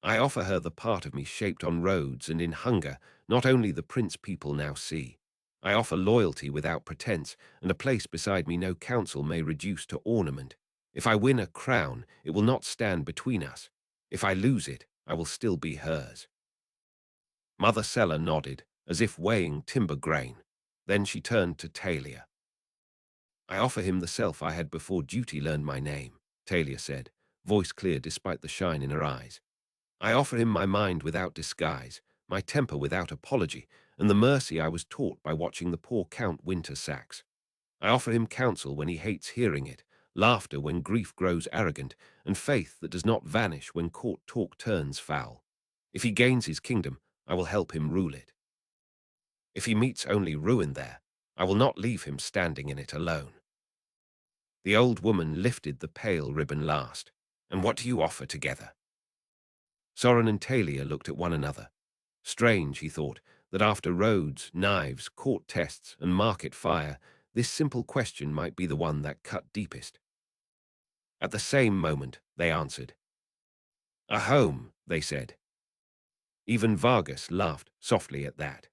I offer her the part of me shaped on roads and in hunger, not only the prince people now see. I offer loyalty without pretense, and a place beside me no council may reduce to ornament. If I win a crown, it will not stand between us. If I lose it, I will still be hers. Mother Sella nodded, as if weighing timber grain. Then she turned to Talia. I offer him the self I had before duty learned my name, Talia said, voice clear despite the shine in her eyes. I offer him my mind without disguise, my temper without apology, and the mercy I was taught by watching the poor Count winter sacks. I offer him counsel when he hates hearing it, laughter when grief grows arrogant, and faith that does not vanish when court talk turns foul. If he gains his kingdom, I will help him rule it. If he meets only ruin there, I will not leave him standing in it alone. The old woman lifted the pale ribbon last. And what do you offer together? Soren and Talia looked at one another. Strange, he thought, that after roads, knives, court tests, and market fire, this simple question might be the one that cut deepest. At the same moment, they answered. A home, they said. Even Vargas laughed softly at that.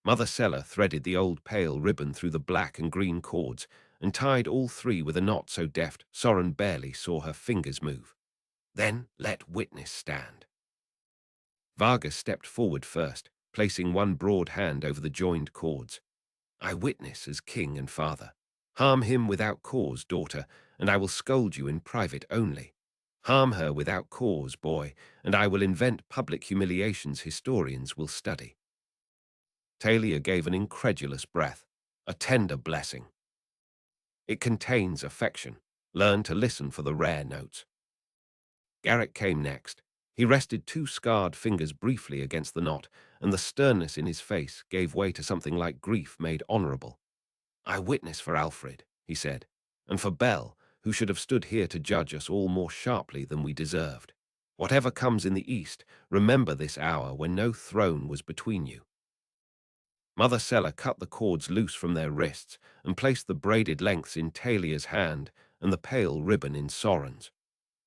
Mother Sella threaded the old pale ribbon through the black and green cords and tied all three with a knot so deft Soren barely saw her fingers move. Then let witness stand. Vargas stepped forward first, placing one broad hand over the joined cords. I witness as king and father. Harm him without cause, daughter, and I will scold you in private only. Harm her without cause, boy, and I will invent public humiliations historians will study. Talia gave an incredulous breath, a tender blessing. It contains affection. Learn to listen for the rare notes. Garrick came next. He rested two scarred fingers briefly against the knot, and the sternness in his face gave way to something like grief made honourable. I witness for Alfred, he said, and for Belle, who should have stood here to judge us all more sharply than we deserved. Whatever comes in the east, remember this hour when no throne was between you. Mother Sella cut the cords loose from their wrists and placed the braided lengths in Talia's hand and the pale ribbon in Soren's.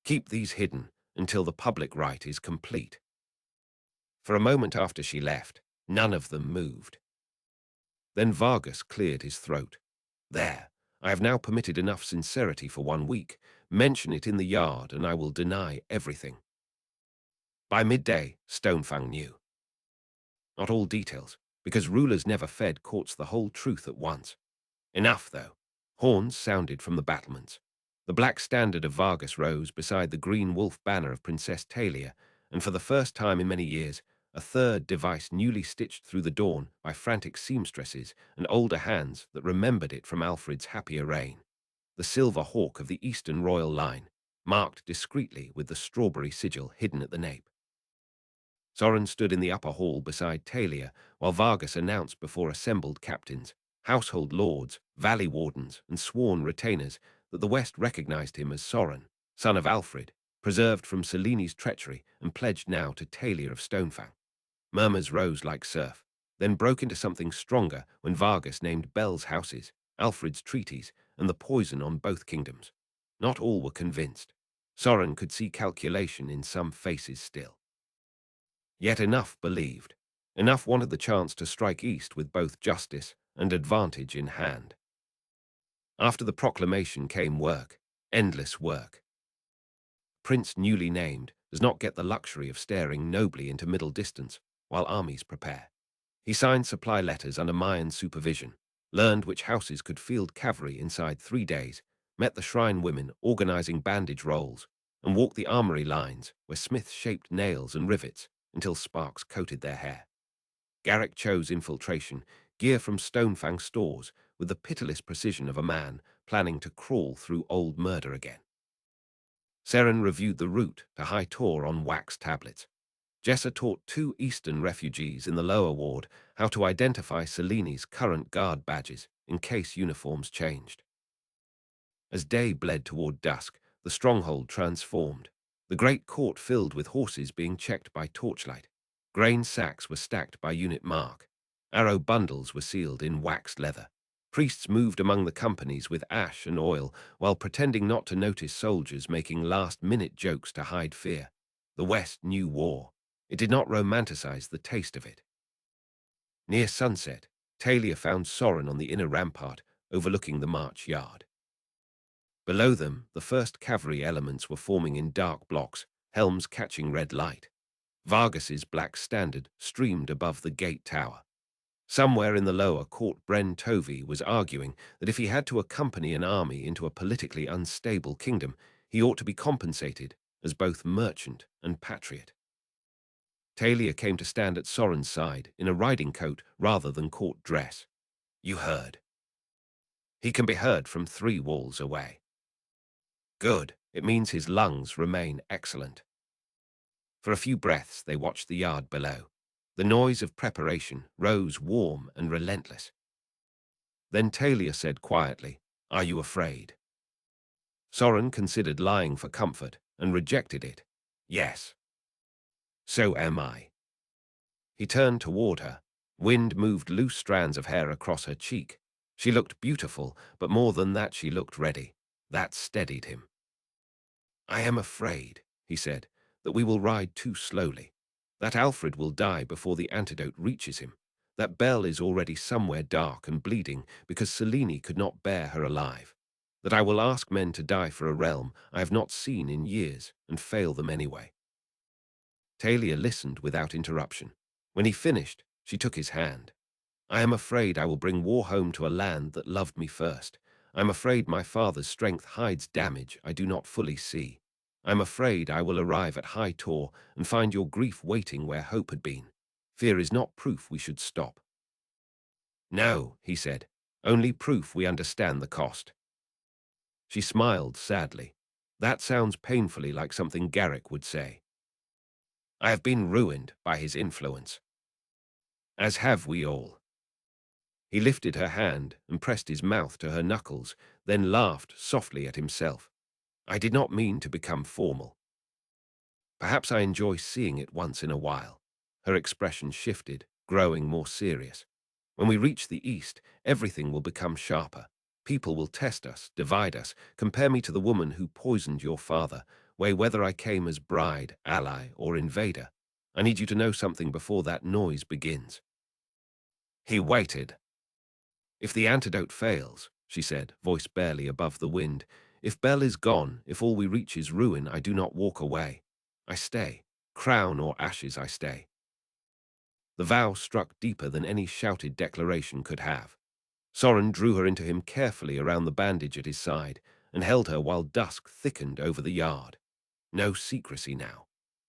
Keep these hidden until the public rite is complete. For a moment after she left, none of them moved. Then Vargas cleared his throat. There, I have now permitted enough sincerity for 1 week. Mention it in the yard and I will deny everything. By midday, Stonefang knew. Not all details, because rulers never fed courts the whole truth at once. Enough, though. Horns sounded from the battlements. The black standard of Vargas rose beside the green wolf banner of Princess Talia, and for the first time in many years, a third device newly stitched through the dawn by frantic seamstresses and older hands that remembered it from Alfred's happier reign. The silver hawk of the eastern royal line, marked discreetly with the strawberry sigil hidden at the nape. Soren stood in the upper hall beside Talia, while Vargas announced before assembled captains, household lords, valley wardens, and sworn retainers that the West recognized him as Soren, son of Alfred, preserved from Cellini's treachery and pledged now to Talia of Stonefang. Murmurs rose like surf, then broke into something stronger when Vargas named Belle's houses, Alfred's treaties, and the poison on both kingdoms. Not all were convinced. Soren could see calculation in some faces still. Yet enough believed. Enough wanted the chance to strike east with both justice and advantage in hand. After the proclamation came work, endless work. Prince newly named does not get the luxury of staring nobly into middle distance while armies prepare. He signed supply letters under Mayan supervision, learned which houses could field cavalry inside 3 days, met the shrine women organizing bandage rolls, and walked the armory lines where smiths shaped nails and rivets until sparks coated their hair. Garrick chose infiltration, gear from Stonefang stores, with the pitiless precision of a man planning to crawl through old murder again. Seren reviewed the route to High Tor on wax tablets. Jessa taught 2 Eastern refugees in the lower ward how to identify Seleni's current guard badges in case uniforms changed. As day bled toward dusk, the stronghold transformed. The great court filled with horses being checked by torchlight. Grain sacks were stacked by unit mark. Arrow bundles were sealed in waxed leather. Priests moved among the companies with ash and oil while pretending not to notice soldiers making last-minute jokes to hide fear. The West knew war. It did not romanticize the taste of it. Near sunset, Talia found Soren on the inner rampart overlooking the march yard. Below them, the first cavalry elements were forming in dark blocks, helms catching red light. Vargas's black standard streamed above the gate tower. Somewhere in the lower court, Bren Tovey was arguing that if he had to accompany an army into a politically unstable kingdom, he ought to be compensated as both merchant and patriot. Talia came to stand at Soren's side in a riding coat rather than court dress. You heard. He can be heard from 3 walls away. Good. It means his lungs remain excellent. For a few breaths they watched the yard below. The noise of preparation rose warm and relentless. Then Talia said quietly, "Are you afraid?" Soren considered lying for comfort and rejected it. Yes. So am I. He turned toward her. Wind moved loose strands of hair across her cheek. She looked beautiful, but more than that, she looked ready. That steadied him. I am afraid, he said, that we will ride too slowly. That Alfred will die before the antidote reaches him. That Belle is already somewhere dark and bleeding because Selene could not bear her alive. That I will ask men to die for a realm I have not seen in years and fail them anyway. Talia listened without interruption. When he finished, she took his hand. I am afraid I will bring war home to a land that loved me first. I am afraid my father's strength hides damage I do not fully see. I am afraid I will arrive at High Tor and find your grief waiting where hope had been. Fear is not proof we should stop. No, he said, only proof we understand the cost. She smiled sadly. That sounds painfully like something Garrick would say. I have been ruined by his influence. As have we all. He lifted her hand and pressed his mouth to her knuckles, then laughed softly at himself. I did not mean to become formal. Perhaps I enjoy seeing it once in a while. Her expression shifted, growing more serious. When we reach the east, everything will become sharper. People will test us, divide us, compare me to the woman who poisoned your father, weigh whether I came as bride, ally, or invader. I need you to know something before that noise begins. He waited. If the antidote fails, she said, voice barely above the wind, if Belle is gone, if all we reach is ruin, I do not walk away. I stay. Crown or ashes, I stay. The vow struck deeper than any shouted declaration could have. Soren drew her into him carefully around the bandage at his side and held her while dusk thickened over the yard. No secrecy now.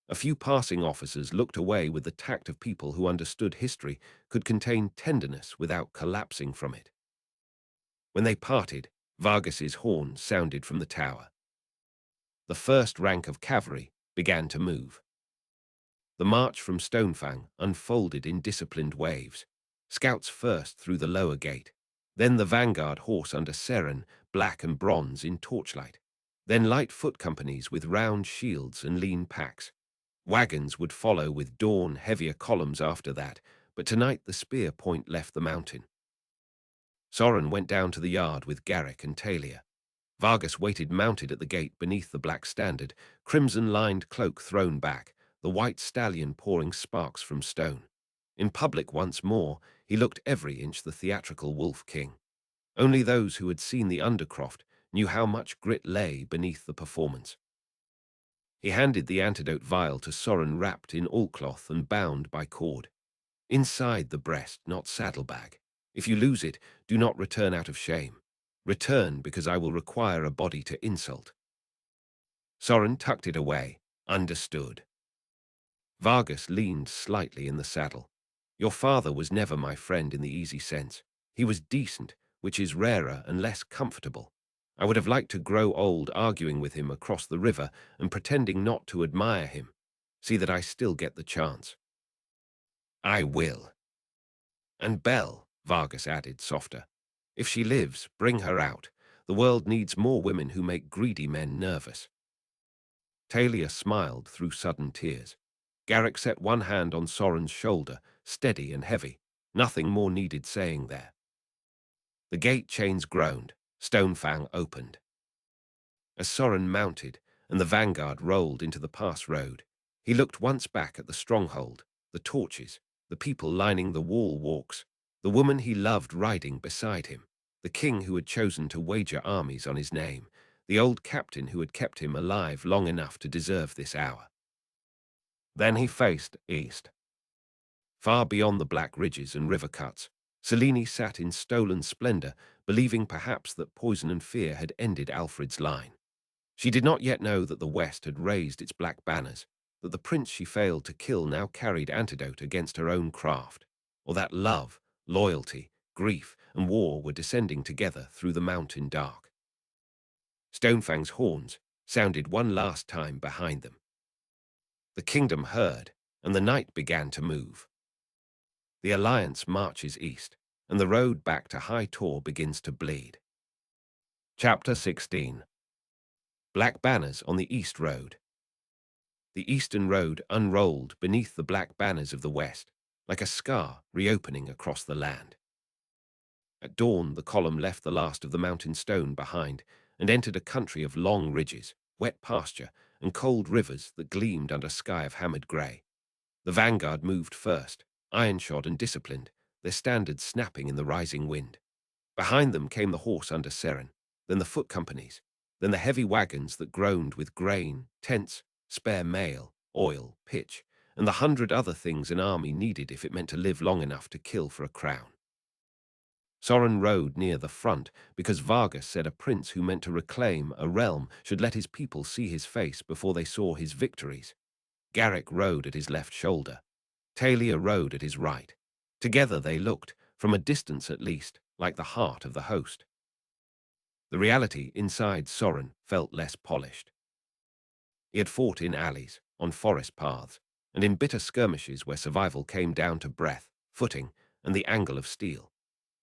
A few passing officers looked away with the tact of people who understood history could contain tenderness without collapsing from it. When they parted, Vargas's horn sounded from the tower. The first rank of cavalry began to move. The march from Stonefang unfolded in disciplined waves. Scouts first through the lower gate, then the vanguard horse under Seren, black and bronze in torchlight, then light foot companies with round shields and lean packs. Wagons would follow with dawn heavier columns after that, but tonight the spear point left the mountain. Soren went down to the yard with Garrick and Talia. Vargas waited mounted at the gate beneath the black standard, crimson-lined cloak thrown back, the white stallion pouring sparks from stone. In public once more, he looked every inch the theatrical Wolf King. Only those who had seen the Undercroft knew how much grit lay beneath the performance. He handed the antidote vial to Soren wrapped in oilcloth and bound by cord. Inside the breast, not saddlebag. If you lose it, do not return out of shame. Return because I will require a body to insult. Soren tucked it away. Understood. Vargas leaned slightly in the saddle. Your father was never my friend in the easy sense. He was decent, which is rarer and less comfortable. I would have liked to grow old arguing with him across the river and pretending not to admire him. See that I still get the chance. I will. And Belle, Vargas added, softer. If she lives, bring her out. The world needs more women who make greedy men nervous. Talia smiled through sudden tears. Garrick set one hand on Soren's shoulder, steady and heavy. Nothing more needed saying there. The gate chains groaned. Stonefang opened. As Soren mounted and the vanguard rolled into the pass road, he looked once back at the stronghold, the torches, the people lining the wall walks, the woman he loved riding beside him, the king who had chosen to wager armies on his name, the old captain who had kept him alive long enough to deserve this hour. Then he faced east. Far beyond the black ridges and river cuts, Selene sat in stolen splendor, believing perhaps that poison and fear had ended Alfred's line. She did not yet know that the West had raised its black banners, that the prince she failed to kill now carried antidote against her own craft, or that love, loyalty, grief, and war were descending together through the mountain dark. Stonefang's horns sounded one last time behind them. The kingdom heard, and the night began to move. The alliance marches east, and the road back to High Tor begins to bleed. Chapter 16. Black banners on the East Road. The eastern road unrolled beneath the black banners of the west, like a scar reopening across the land. At dawn, the column left the last of the mountain stone behind and entered a country of long ridges, wet pasture, and cold rivers that gleamed under sky of hammered grey. The vanguard moved first, iron-shod and disciplined, their standards snapping in the rising wind. Behind them came the horse under Seren, then the foot companies, then the heavy wagons that groaned with grain, tents, spare mail, oil, pitch, and the 100 other things an army needed if it meant to live long enough to kill for a crown. Soren rode near the front because Vargas said a prince who meant to reclaim a realm should let his people see his face before they saw his victories. Garrick rode at his left shoulder. Talia rode at his right. Together they looked, from a distance at least, like the heart of the host. The reality inside Soren felt less polished. He had fought in alleys, on forest paths, and in bitter skirmishes where survival came down to breath, footing, and the angle of steel.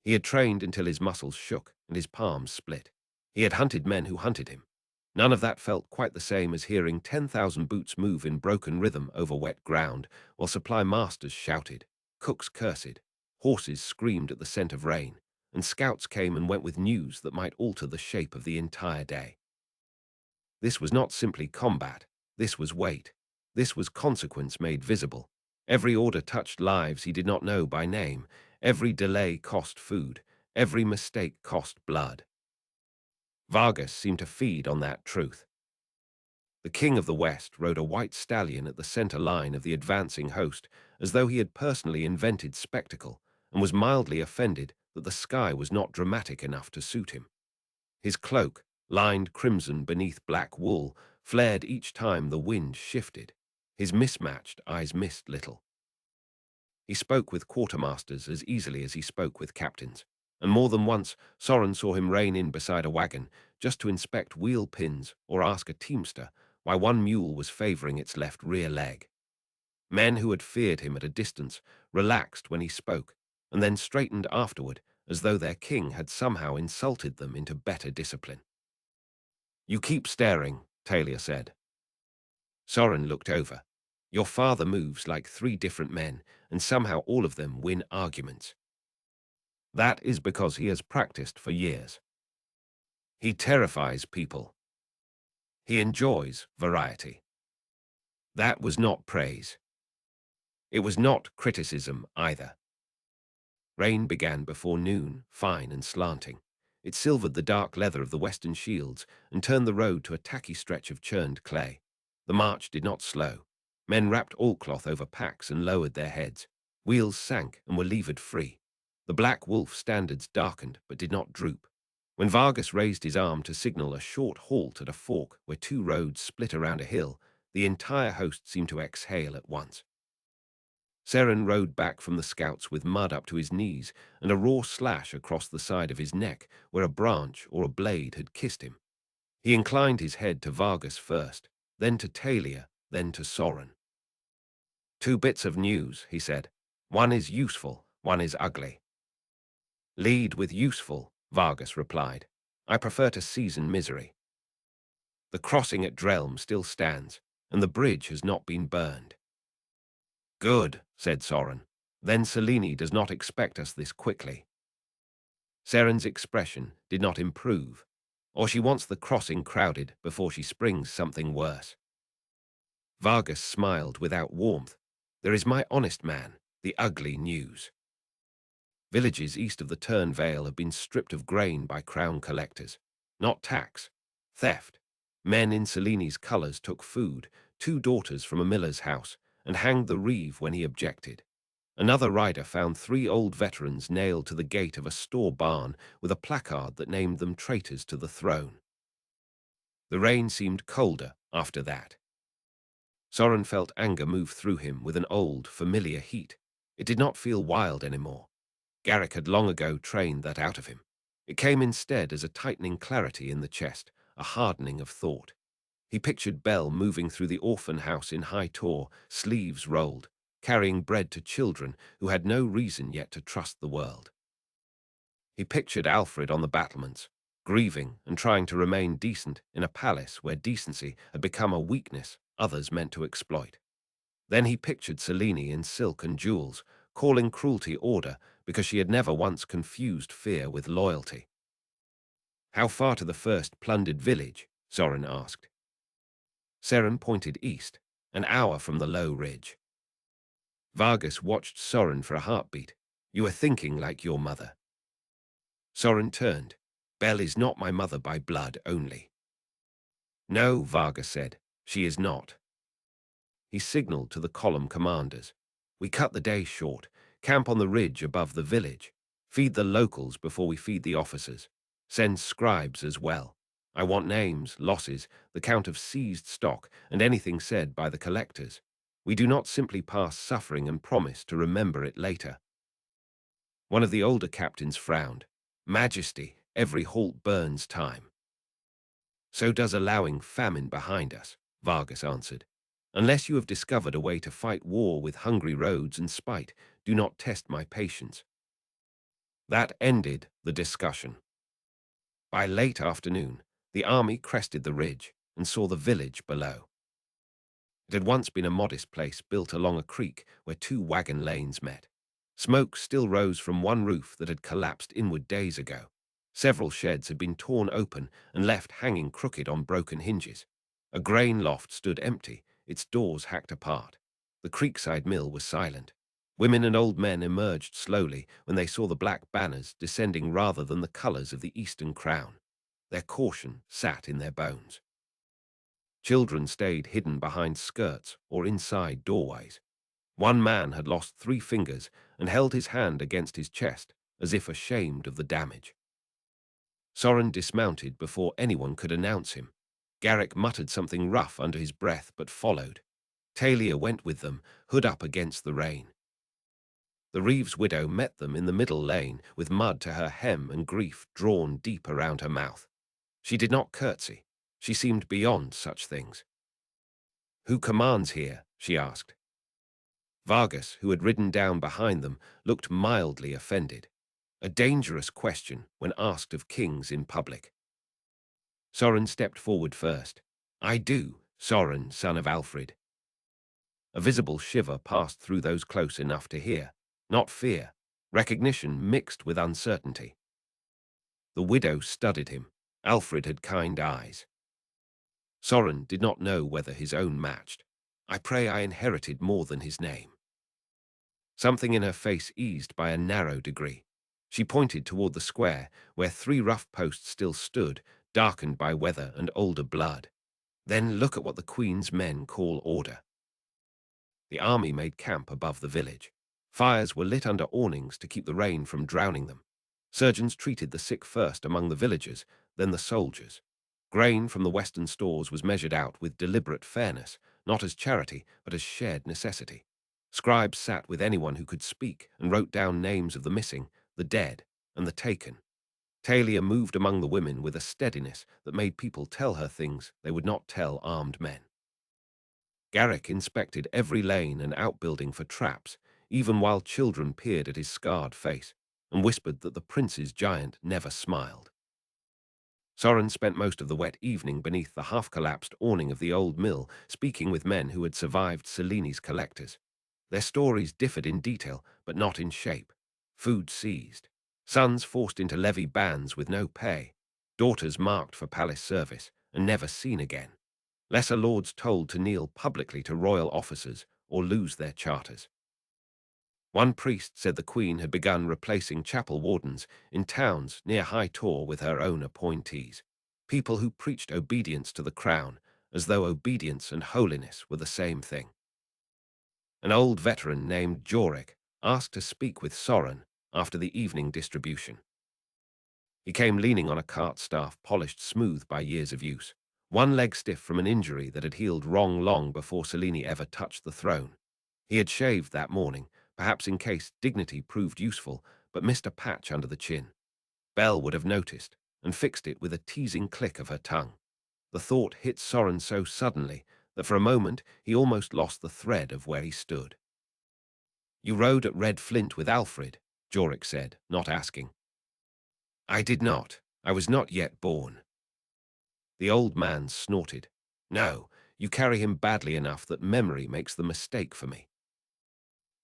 He had trained until his muscles shook and his palms split. He had hunted men who hunted him. None of that felt quite the same as hearing 10,000 boots move in broken rhythm over wet ground, while supply masters shouted, cooks cursed, horses screamed at the scent of rain, and scouts came and went with news that might alter the shape of the entire day. This was not simply combat, this was weight. This was consequence made visible. Every order touched lives he did not know by name. Every delay cost food. Every mistake cost blood. Vargas seemed to feed on that truth. The king of the West rode a white stallion at the center line of the advancing host, as though he had personally invented spectacle, and was mildly offended that the sky was not dramatic enough to suit him. His cloak, lined crimson beneath black wool, flared each time the wind shifted. His mismatched eyes missed little. He spoke with quartermasters as easily as he spoke with captains, and more than once Soren saw him rein in beside a wagon just to inspect wheel pins or ask a teamster why one mule was favoring its left rear leg. Men who had feared him at a distance relaxed when he spoke, and then straightened afterward as though their king had somehow insulted them into better discipline. You keep staring, Talia said. Soren looked over. Your father moves like 3 different men, and somehow all of them win arguments. That is because he has practiced for years. He terrifies people. He enjoys variety. That was not praise. It was not criticism either. Rain began before noon, fine and slanting. It silvered the dark leather of the western shields and turned the road to a tacky stretch of churned clay. The march did not slow. Men wrapped oilcloth over packs and lowered their heads. Wheels sank and were levered free. The black wolf standards darkened but did not droop. When Vargas raised his arm to signal a short halt at a fork where two roads split around a hill, the entire host seemed to exhale at once. Seren rode back from the scouts with mud up to his knees and a raw slash across the side of his neck where a branch or a blade had kissed him. He inclined his head to Vargas first, then to Talia, then to Soren. "Two bits of news," he said. "One is useful, one is ugly." "Lead with useful," Vargas replied. "I prefer to season misery. The crossing at Drelm still stands, and the bridge has not been burned." "Good," said Soren. "Then Selene does not expect us this quickly." Seren's expression did not improve, or she wants the crossing crowded before she springs something worse. Vargas smiled without warmth. "There is my honest man, the ugly news. Villages east of the Tern Vale have been stripped of grain by crown collectors. Not tax, theft. Men in Selene's colours took food, 2 daughters from a miller's house, and hanged the reeve when he objected. Another rider found 3 old veterans nailed to the gate of a store barn with a placard that named them traitors to the throne. The rain seemed colder after that. Soren felt anger move through him with an old, familiar heat. It did not feel wild anymore. Garrick had long ago trained that out of him. It came instead as a tightening clarity in the chest, a hardening of thought. He pictured Belle moving through the orphan house in High Tor, sleeves rolled, carrying bread to children who had no reason yet to trust the world. He pictured Alfred on the battlements, grieving and trying to remain decent in a palace where decency had become a weakness others meant to exploit. Then he pictured Selene in silk and jewels, calling cruelty order because she had never once confused fear with loyalty. "How far to the first plundered village?" Soren asked. Seren pointed east, an hour from the low ridge. Vargas watched Soren for a heartbeat. "You are thinking like your mother." Soren turned. "Belle is not my mother by blood only." "No," Vargas said, "she is not." He signaled to the column commanders. "We cut the day short. Camp on the ridge above the village. Feed the locals before we feed the officers. Send scribes as well. I want names, losses, the count of seized stock, and anything said by the collectors. We do not simply pass suffering and promise to remember it later." One of the older captains frowned. "Majesty, every halt burns time." "So does allowing famine behind us," Vargas answered. "Unless you have discovered a way to fight war with hungry roads and spite, do not test my patience." That ended the discussion. By late afternoon, the army crested the ridge and saw the village below. It had once been a modest place built along a creek where 2 wagon lanes met. Smoke still rose from one roof that had collapsed inward days ago. Several sheds had been torn open and left hanging crooked on broken hinges. A grain loft stood empty, its doors hacked apart. The creekside mill was silent. Women and old men emerged slowly when they saw the black banners descending rather than the colors of the Eastern crown. Their caution sat in their bones. Children stayed hidden behind skirts or inside doorways. One man had lost 3 fingers and held his hand against his chest as if ashamed of the damage. Soren dismounted before anyone could announce him. Garrick muttered something rough under his breath but followed. Talia went with them, hood up against the rain. The Reeves widow met them in the middle lane with mud to her hem and grief drawn deep around her mouth. She did not curtsy. She seemed beyond such things. "Who commands here?" she asked. Vargas, who had ridden down behind them, looked mildly offended. A dangerous question when asked of kings in public. Soren stepped forward first. "I do, Soren, son of Alfred." A visible shiver passed through those close enough to hear. Not fear, recognition mixed with uncertainty. The widow studied him. Alfred had kind eyes. Soren did not know whether his own matched. I pray I inherited more than his name. Something in her face eased by a narrow degree. She pointed toward the square, where 3 rough posts still stood, darkened by weather and older blood. Then look at what the Queen's men call order. The army made camp above the village. Fires were lit under awnings to keep the rain from drowning them. Surgeons treated the sick first among the villagers, then the soldiers. Grain from the western stores was measured out with deliberate fairness, not as charity, but as shared necessity. Scribes sat with anyone who could speak and wrote down names of the missing, the dead, and the taken. Talia moved among the women with a steadiness that made people tell her things they would not tell armed men. Garrick inspected every lane and outbuilding for traps, even while children peered at his scarred face, and whispered that the prince's giant never smiled. Soren spent most of the wet evening beneath the half-collapsed awning of the old mill, speaking with men who had survived Cellini's collectors. Their stories differed in detail, but not in shape. Food seized. Sons forced into levy bands with no pay. Daughters marked for palace service and never seen again. Lesser lords told to kneel publicly to royal officers or lose their charters. One priest said the Queen had begun replacing chapel wardens in towns near High Tor with her own appointees, people who preached obedience to the crown as though obedience and holiness were the same thing. An old veteran named Jorik asked to speak with Soren after the evening distribution. He came leaning on a cart staff polished smooth by years of use, one leg stiff from an injury that had healed long before Cellini ever touched the throne. He had shaved that morning, perhaps in case dignity proved useful, but missed a patch under the chin. Belle would have noticed, and fixed it with a teasing click of her tongue. The thought hit Soren so suddenly that for a moment he almost lost the thread of where he stood. "You rode at Red Flint with Alfred," Jorik said, not asking. "I did not. I was not yet born." The old man snorted. "No, you carry him badly enough that memory makes the mistake for me."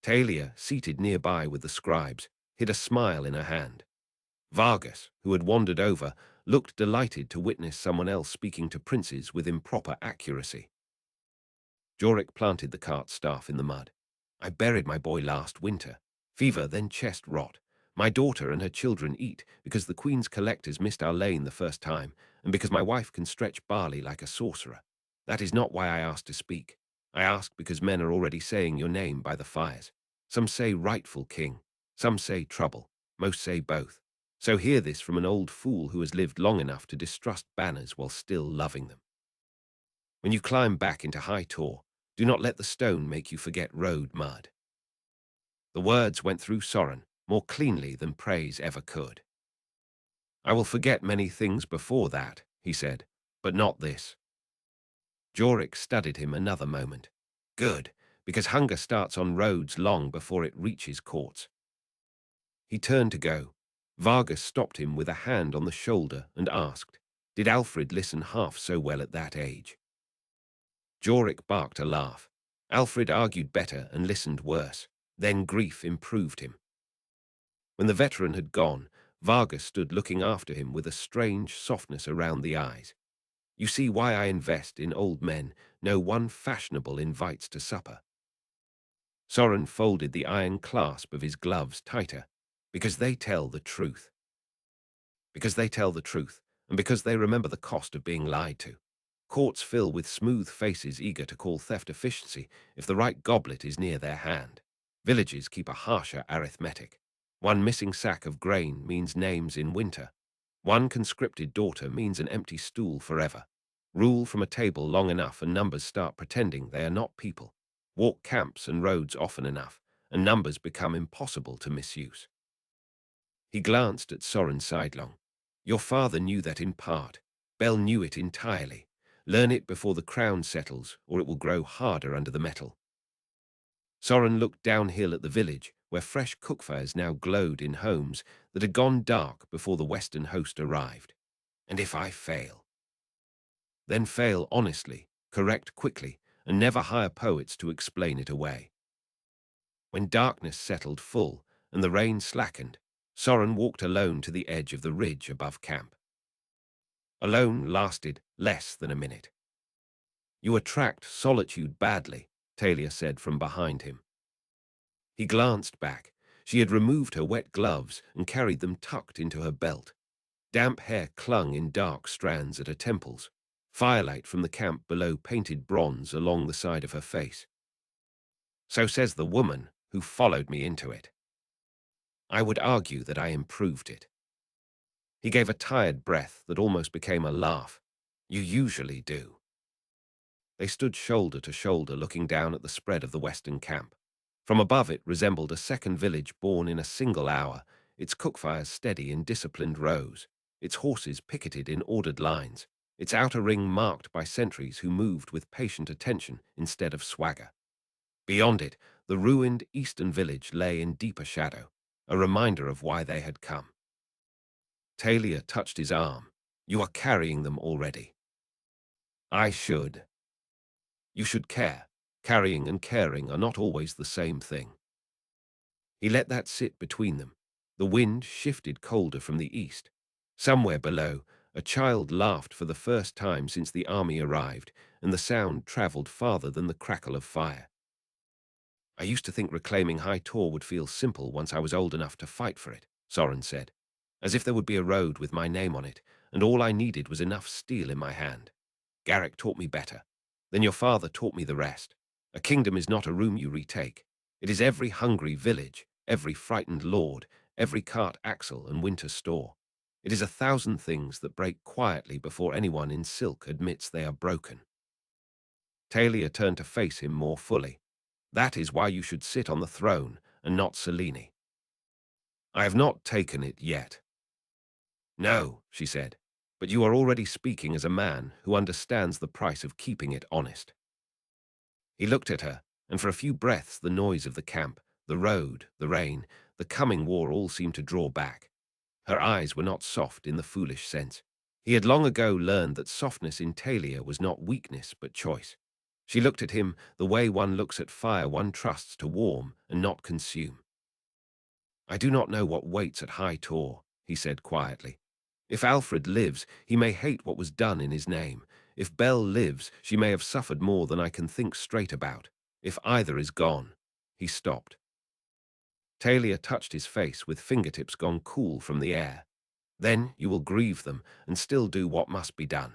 Talia, seated nearby with the scribes, hid a smile in her hand. Vargas, who had wandered over, looked delighted to witness someone else speaking to princes with improper accuracy. Jorik planted the cart staff in the mud. "I buried my boy last winter. Fever, then chest rot. My daughter and her children eat because the Queen's collectors missed our lane the first time, and because my wife can stretch barley like a sorcerer. That is not why I asked to speak. I asked because men are already saying your name by the fires. Some say rightful king, some say trouble, most say both. So hear this from an old fool who has lived long enough to distrust banners while still loving them. When you climb back into High Tor, do not let the stone make you forget road mud." The words went through Soren more cleanly than praise ever could. "I will forget many things before that," he said, "but not this." Jorik studied him another moment. "Good, because hunger starts on roads long before it reaches courts." He turned to go. Vargas stopped him with a hand on the shoulder and asked, "Did Alfred listen half so well at that age?" Jorik barked a laugh. Alfred argued better and listened worse. Then grief improved him. When the veteran had gone, Vargas stood looking after him with a strange softness around the eyes. "You see why I invest in old men no one fashionable invites to supper." Soren folded the iron clasp of his gloves tighter. "Because they tell the truth. Because they tell the truth, and because they remember the cost of being lied to. Courts fill with smooth faces eager to call theft efficiency if the right goblet is near their hand. Villages keep a harsher arithmetic. One missing sack of grain means names in winter. One conscripted daughter means an empty stool forever. Rule from a table long enough and numbers start pretending they are not people. Walk camps and roads often enough, and numbers become impossible to misuse." He glanced at Soren sidelong. "Your father knew that in part. Bell knew it entirely. Learn it before the crown settles, or it will grow harder under the metal." Soren looked downhill at the village, where fresh cookfires now glowed in homes that had gone dark before the western host arrived. "And if I fail?" "Then fail honestly, correct quickly, and never hire poets to explain it away." When darkness settled full and the rain slackened, Soren walked alone to the edge of the ridge above camp. Alone lasted less than a minute. You attract solitude badly, Talia said from behind him. He glanced back. She had removed her wet gloves and carried them tucked into her belt. Damp hair clung in dark strands at her temples. Firelight from the camp below painted bronze along the side of her face. So says the woman who followed me into it. I would argue that I improved it. He gave a tired breath that almost became a laugh. You usually do. They stood shoulder to shoulder looking down at the spread of the western camp. From above it resembled a second village born in a single hour, its cookfires steady in disciplined rows, its horses picketed in ordered lines, its outer ring marked by sentries who moved with patient attention instead of swagger. Beyond it, the ruined eastern village lay in deeper shadow, a reminder of why they had come. Talia touched his arm. You are carrying them already. I should. You should care. Carrying and caring are not always the same thing. He let that sit between them. The wind shifted colder from the east. Somewhere below, a child laughed for the first time since the army arrived, and the sound traveled farther than the crackle of fire. I used to think reclaiming High Tor would feel simple once I was old enough to fight for it, Soren said, as if there would be a road with my name on it, and all I needed was enough steel in my hand. Garrick taught me better. Then your father taught me the rest. A kingdom is not a room you retake. It is every hungry village, every frightened lord, every cart axle and winter store. It is 1,000 things that break quietly before anyone in silk admits they are broken. Talia turned to face him more fully. That is why you should sit on the throne and not Selene. I have not taken it yet. No, she said, but you are already speaking as a man who understands the price of keeping it honest. He looked at her, and for a few breaths the noise of the camp, the road, the rain, the coming war all seemed to draw back. Her eyes were not soft in the foolish sense. He had long ago learned that softness in Talia was not weakness but choice. She looked at him the way one looks at fire one trusts to warm and not consume. I do not know what waits at High Tor, he said quietly. If Alfred lives, he may hate what was done in his name. If Belle lives, she may have suffered more than I can think straight about. If either is gone, he stopped. Talia touched his face with fingertips gone cool from the air. Then you will grieve them and still do what must be done.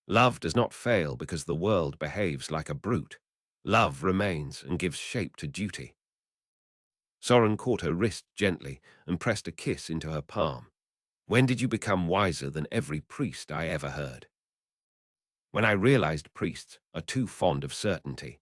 Love does not fail because the world behaves like a brute. Love remains and gives shape to duty. Soren caught her wrist gently and pressed a kiss into her palm. When did you become wiser than every priest I ever heard? When I realized priests are too fond of certainty.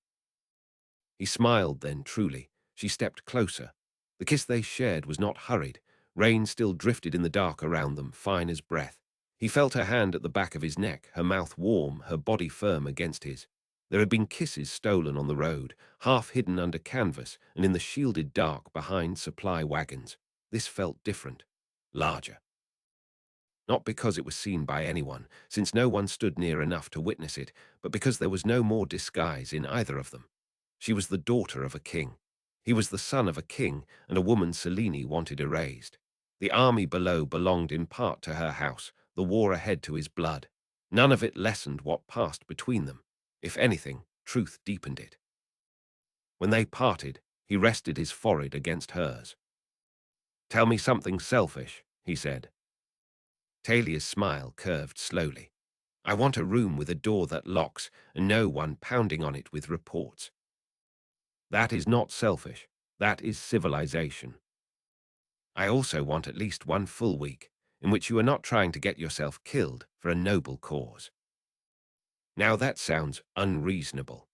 He smiled then, truly. She stepped closer. The kiss they shared was not hurried. Rain still drifted in the dark around them, fine as breath. He felt her hand at the back of his neck, her mouth warm, her body firm against his. There had been kisses stolen on the road, half hidden under canvas and in the shielded dark behind supply wagons. This felt different, larger. Not because it was seen by anyone, since no one stood near enough to witness it, but because there was no more disguise in either of them. She was the daughter of a king. He was the son of a king and a woman Selene wanted erased. The army below belonged in part to her house, the war ahead to his blood. None of it lessened what passed between them. If anything, truth deepened it. When they parted, he rested his forehead against hers. Tell me something selfish, he said. Talia's smile curved slowly. I want a room with a door that locks and no one pounding on it with reports. That is not selfish. That is civilization. I also want at least one full week in which you are not trying to get yourself killed for a noble cause. Now that sounds unreasonable.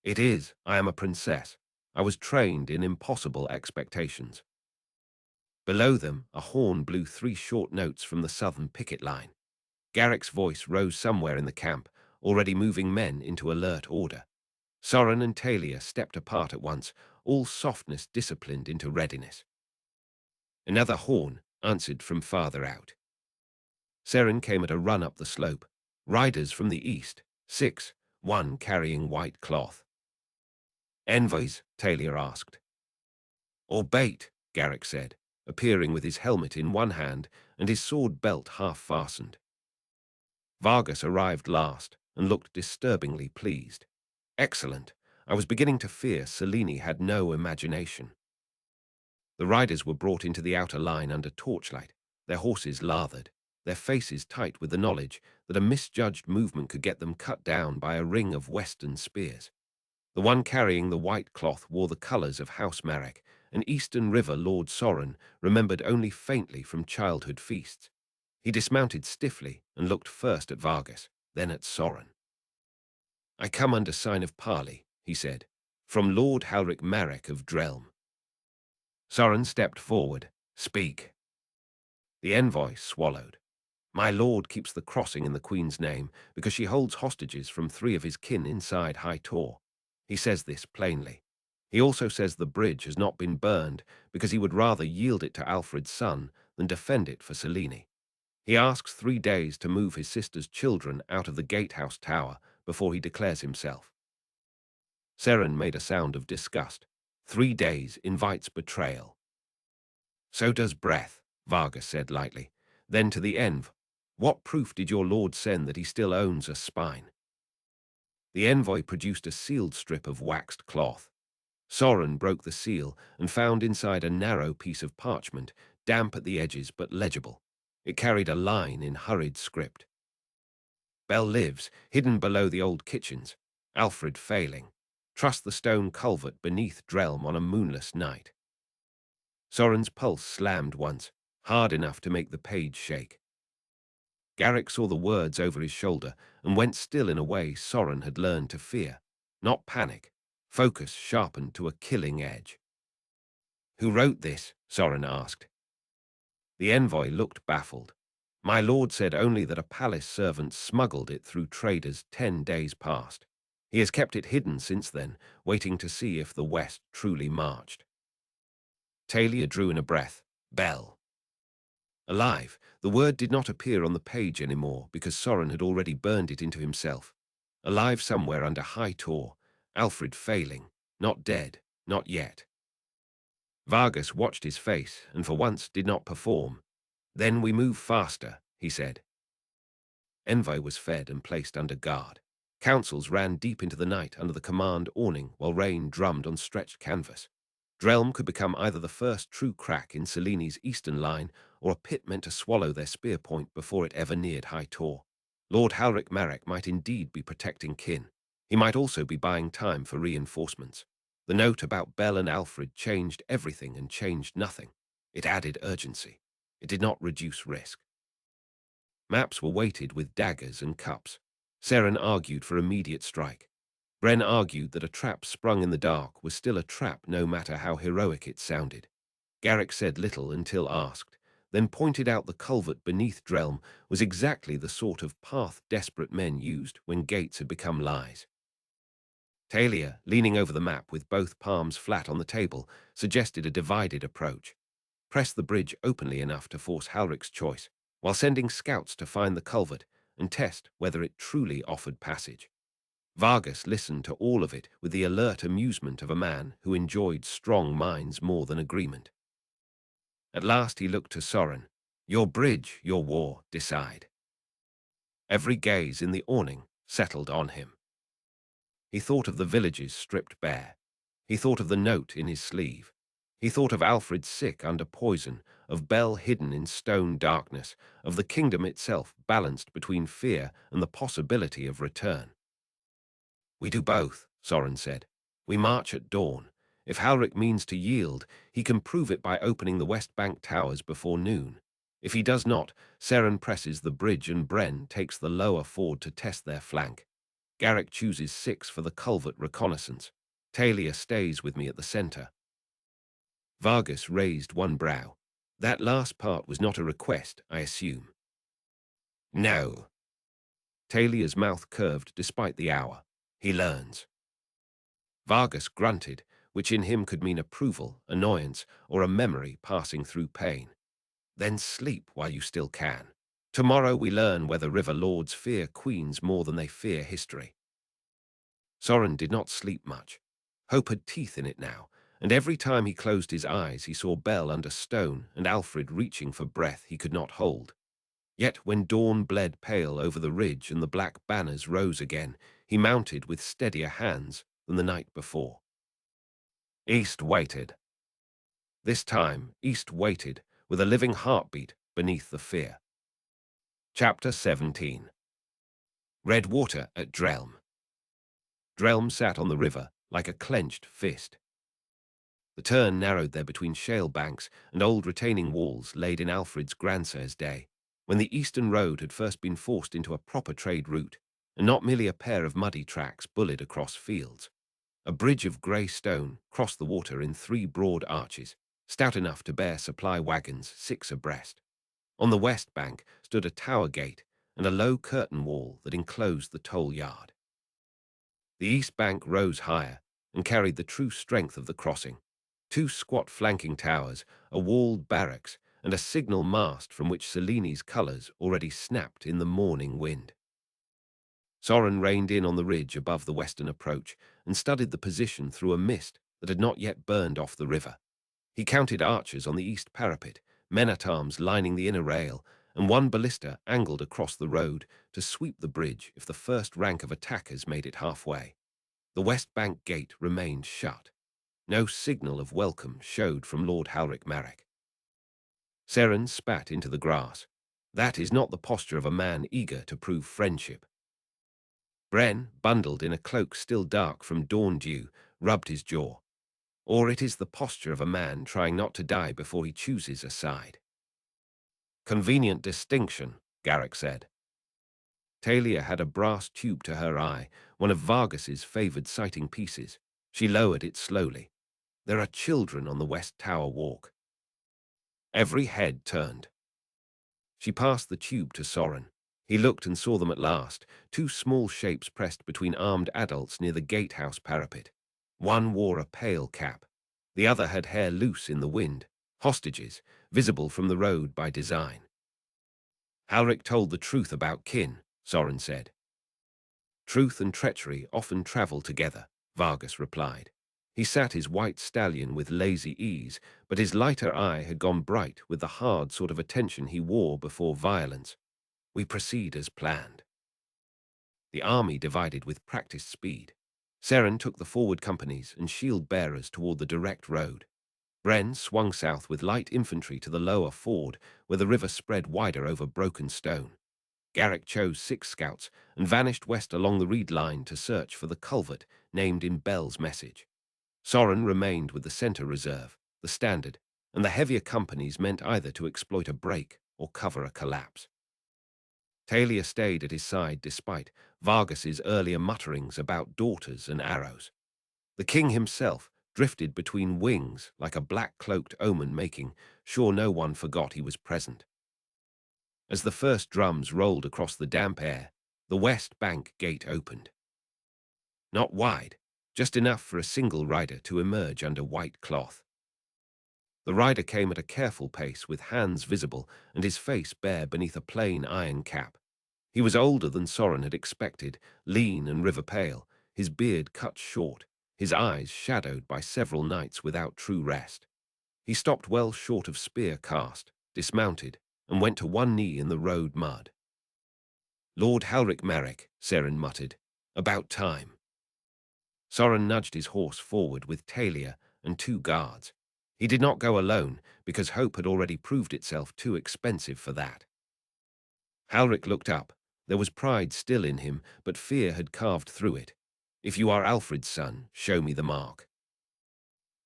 It is. I am a princess. I was trained in impossible expectations. Below them, a horn blew 3 short notes from the southern picket line. Garrick's voice rose somewhere in the camp, already moving men into alert order. Soren and Talia stepped apart at once, all softness disciplined into readiness. Another horn answered from farther out. Seren came at a run up the slope. Riders from the east, 6, one carrying white cloth. Envoys? Talia asked. Or bait, Garrick said, appearing with his helmet in one hand and his sword belt half fastened. Vargas arrived last and looked disturbingly pleased. Excellent. I was beginning to fear Selene had no imagination. The riders were brought into the outer line under torchlight, their horses lathered, their faces tight with the knowledge that a misjudged movement could get them cut down by a ring of western spears. The one carrying the white cloth wore the colours of House Marek, an Eastern River Lord Soren remembered only faintly from childhood feasts. He dismounted stiffly and looked first at Vargas, then at Soren. "I come under sign of parley," he said, "from Lord Halric Marek of Drelm." Soren stepped forward. "Speak." The envoy swallowed. "My lord keeps the crossing in the Queen's name because she holds hostages from 3 of his kin inside High Tor. He says this plainly. He also says the bridge has not been burned because he would rather yield it to Alfred's son than defend it for Selene. He asks 3 days to move his sister's children out of the gatehouse tower before he declares himself." Seren made a sound of disgust. 3 days invites betrayal. "So does breath," Vargas said lightly. Then to the env, "What proof did your lord send that he still owns a spine?" The envoy produced a sealed strip of waxed cloth. Soren broke the seal and found inside a narrow piece of parchment, damp at the edges but legible. It carried a line in hurried script. "Bell lives, hidden below the old kitchens. Alfred failing. Trust the stone culvert beneath Drelm on a moonless night." Soren's pulse slammed once, hard enough to make the page shake. Garrick saw the words over his shoulder and went still in a way Soren had learned to fear. Not panic, focus sharpened to a killing edge. "Who wrote this?" Soren asked. The envoy looked baffled. "My lord said only that a palace servant smuggled it through traders 10 days past. He has kept it hidden since then, waiting to see if the West truly marched." Talia drew in a breath. Bell. Alive, the word did not appear on the page anymore because Soren had already burned it into himself. Alive somewhere under High Tor, Alfred failing, not dead, not yet. Vargas watched his face and for once did not perform. "Then we move faster," he said. Envoy was fed and placed under guard. Councils ran deep into the night under the command awning while rain drummed on stretched canvas. Drelm could become either the first true crack in Selene's eastern line or a pit meant to swallow their spear point before it ever neared High Tor. Lord Halric Marek might indeed be protecting kin. He might also be buying time for reinforcements. The note about Bell and Alfred changed everything and changed nothing. It added urgency. It did not reduce risk. Maps were weighted with daggers and cups. Seren argued for immediate strike. Bren argued that a trap sprung in the dark was still a trap no matter how heroic it sounded. Garrick said little until asked, then pointed out the culvert beneath Drelm was exactly the sort of path desperate men used when gates had become lies. Talia, leaning over the map with both palms flat on the table, suggested a divided approach. Press the bridge openly enough to force Halric's choice, while sending scouts to find the culvert and test whether it truly offered passage. Vargas listened to all of it with the alert amusement of a man who enjoyed strong minds more than agreement. At last he looked to Soren. "Your bridge, your war, decide." Every gaze in the awning settled on him. He thought of the villages stripped bare. He thought of the note in his sleeve. He thought of Alfred sick under poison, of Bell hidden in stone darkness, of the kingdom itself balanced between fear and the possibility of return. "We do both," Soren said. "We march at dawn. If Halric means to yield, he can prove it by opening the West Bank towers before noon. If he does not, Seren presses the bridge and Bren takes the lower ford to test their flank. Garrick chooses 6 for the culvert reconnaissance. Talia stays with me at the center." Vargas raised one brow. "That last part was not a request, I assume." "No." Talia's mouth curved despite the hour. "He learns." Vargas grunted, which in him could mean approval, annoyance, or a memory passing through pain. "Then sleep while you still can. Tomorrow we learn whether river lords fear queens more than they fear history." Soren did not sleep much. Hope had teeth in it now, and every time he closed his eyes he saw Bell under stone and Alfred reaching for breath he could not hold. Yet when dawn bled pale over the ridge and the black banners rose again, he mounted with steadier hands than the night before. East waited. This time, East waited with a living heartbeat beneath the fear. Chapter 17. Red water at Drelm. Drelm sat on the river like a clenched fist. The turn narrowed there between shale banks and old retaining walls laid in Alfred's grandsire's day, when the eastern road had first been forced into a proper trade route, and not merely a pair of muddy tracks bullied across fields. A bridge of grey stone crossed the water in 3 broad arches, stout enough to bear supply wagons 6 abreast. On the west bank stood a tower gate and a low curtain wall that enclosed the toll yard. The east bank rose higher and carried the true strength of the crossing. 2 squat flanking towers, a walled barracks, and a signal mast from which Seleni's colours already snapped in the morning wind. Soren reined in on the ridge above the western approach and studied the position through a mist that had not yet burned off the river. He counted archers on the east parapet, men-at-arms lining the inner rail, and 1 ballista angled across the road to sweep the bridge if the first rank of attackers made it halfway. The west bank gate remained shut. No signal of welcome showed from Lord Halric Marek. Seren spat into the grass. That is not the posture of a man eager to prove friendship. Bren, bundled in a cloak still dark from dawn dew, rubbed his jaw. Or it is the posture of a man trying not to die before he chooses a side. Convenient distinction, Garrick said. Talia had a brass tube to her eye, one of Vargas's favoured sighting pieces. She lowered it slowly. There are children on the West Tower walk. Every head turned. She passed the tube to Soren. He looked and saw them at last, 2 small shapes pressed between armed adults near the gatehouse parapet. One wore a pale cap. The other had hair loose in the wind, hostages, visible from the road by design. Halric told the truth about kin, Soren said. Truth and treachery often travel together, Vargas replied. He sat his white stallion with lazy ease, but his lighter eye had gone bright with the hard sort of attention he wore before violence. We proceed as planned. The army divided with practiced speed. Seren took the forward companies and shield bearers toward the direct road. Bren swung south with light infantry to the lower ford, where the river spread wider over broken stone. Garrick chose 6 scouts and vanished west along the reed line to search for the culvert named in Bell's message. Soren remained with the center reserve, the standard, and the heavier companies meant either to exploit a break or cover a collapse. Talia stayed at his side despite Vargas's earlier mutterings about daughters and arrows. The king himself drifted between wings like a black-cloaked omen, making sure no one forgot he was present. As the first drums rolled across the damp air, the west bank gate opened. Not wide, just enough for a single rider to emerge under white cloth. The rider came at a careful pace with hands visible and his face bare beneath a plain iron cap. He was older than Soren had expected, lean and river-pale, his beard cut short, his eyes shadowed by several nights without true rest. He stopped well short of spear cast, dismounted, and went to one knee in the road mud. Lord Halric Marek, Seren muttered. About time. Soren nudged his horse forward with Talia and 2 guards. He did not go alone, because hope had already proved itself too expensive for that. Halric looked up. There was pride still in him, but fear had carved through it. If you are Alfred's son, show me the mark.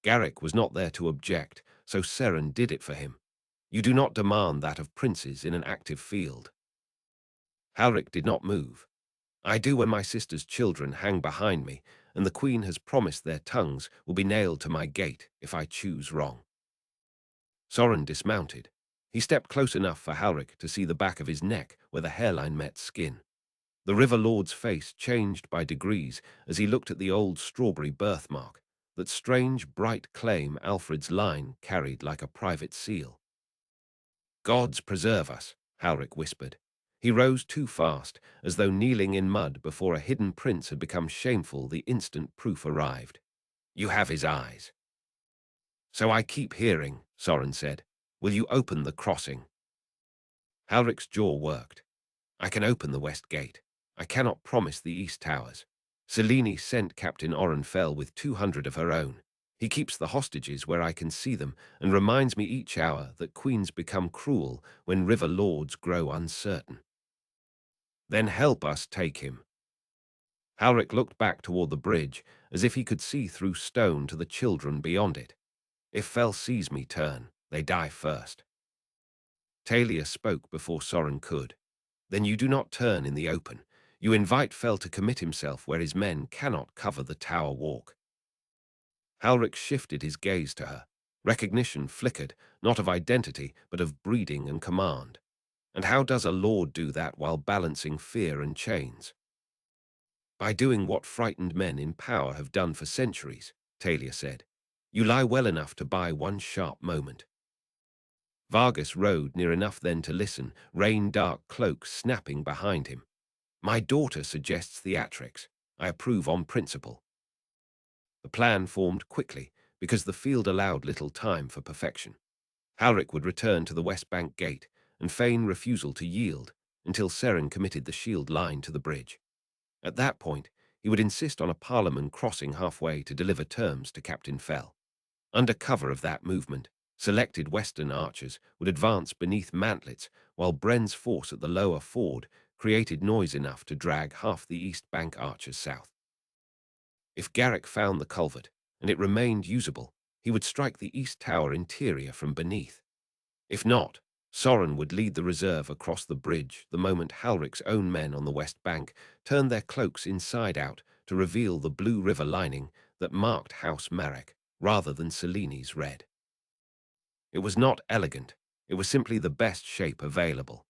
Garrick was not there to object, so Seren did it for him. You do not demand that of princes in an active field. Halric did not move. I do when my sister's children hang behind me, and the queen has promised their tongues will be nailed to my gate if I choose wrong. Soren dismounted. He stepped close enough for Halric to see the back of his neck where the hairline met skin. The river lord's face changed by degrees as he looked at the old strawberry birthmark, that strange bright claim Alfred's line carried like a private seal. Gods preserve us, Halric whispered. He rose too fast, as though kneeling in mud before a hidden prince had become shameful the instant proof arrived. You have his eyes. So I keep hearing, Soren said. Will you open the crossing? Halric's jaw worked. I can open the west gate. I cannot promise the east towers. Selene sent Captain Orenfell with 200 of her own. He keeps the hostages where I can see them and reminds me each hour that queens become cruel when river lords grow uncertain. Then help us take him. Halric looked back toward the bridge as if he could see through stone to the children beyond it. If Fell sees me turn, they die first. Talia spoke before Soren could. Then you do not turn in the open. You invite Fell to commit himself where his men cannot cover the tower walk. Halric shifted his gaze to her. Recognition flickered, not of identity, but of breeding and command. And how does a lord do that while balancing fear and chains? By doing what frightened men in power have done for centuries, Talia said. You lie well enough to buy one sharp moment. Vargas rode near enough then to listen, rain-dark cloak snapping behind him. My daughter suggests theatrics. I approve on principle. The plan formed quickly, because the field allowed little time for perfection. Halric would return to the West Bank gate, and feign refusal to yield, until Seren committed the shield line to the bridge. At that point, he would insist on a parliament crossing halfway to deliver terms to Captain Fell. Under cover of that movement, selected western archers would advance beneath mantlets, while Bren's force at the lower ford created noise enough to drag half the East Bank archers south. If Garrick found the culvert, and it remained usable, he would strike the East Tower interior from beneath. If not, Soren would lead the reserve across the bridge the moment Halric's own men on the west bank turned their cloaks inside out to reveal the blue river lining that marked House Marek, rather than Selene's red. It was not elegant, it was simply the best shape available.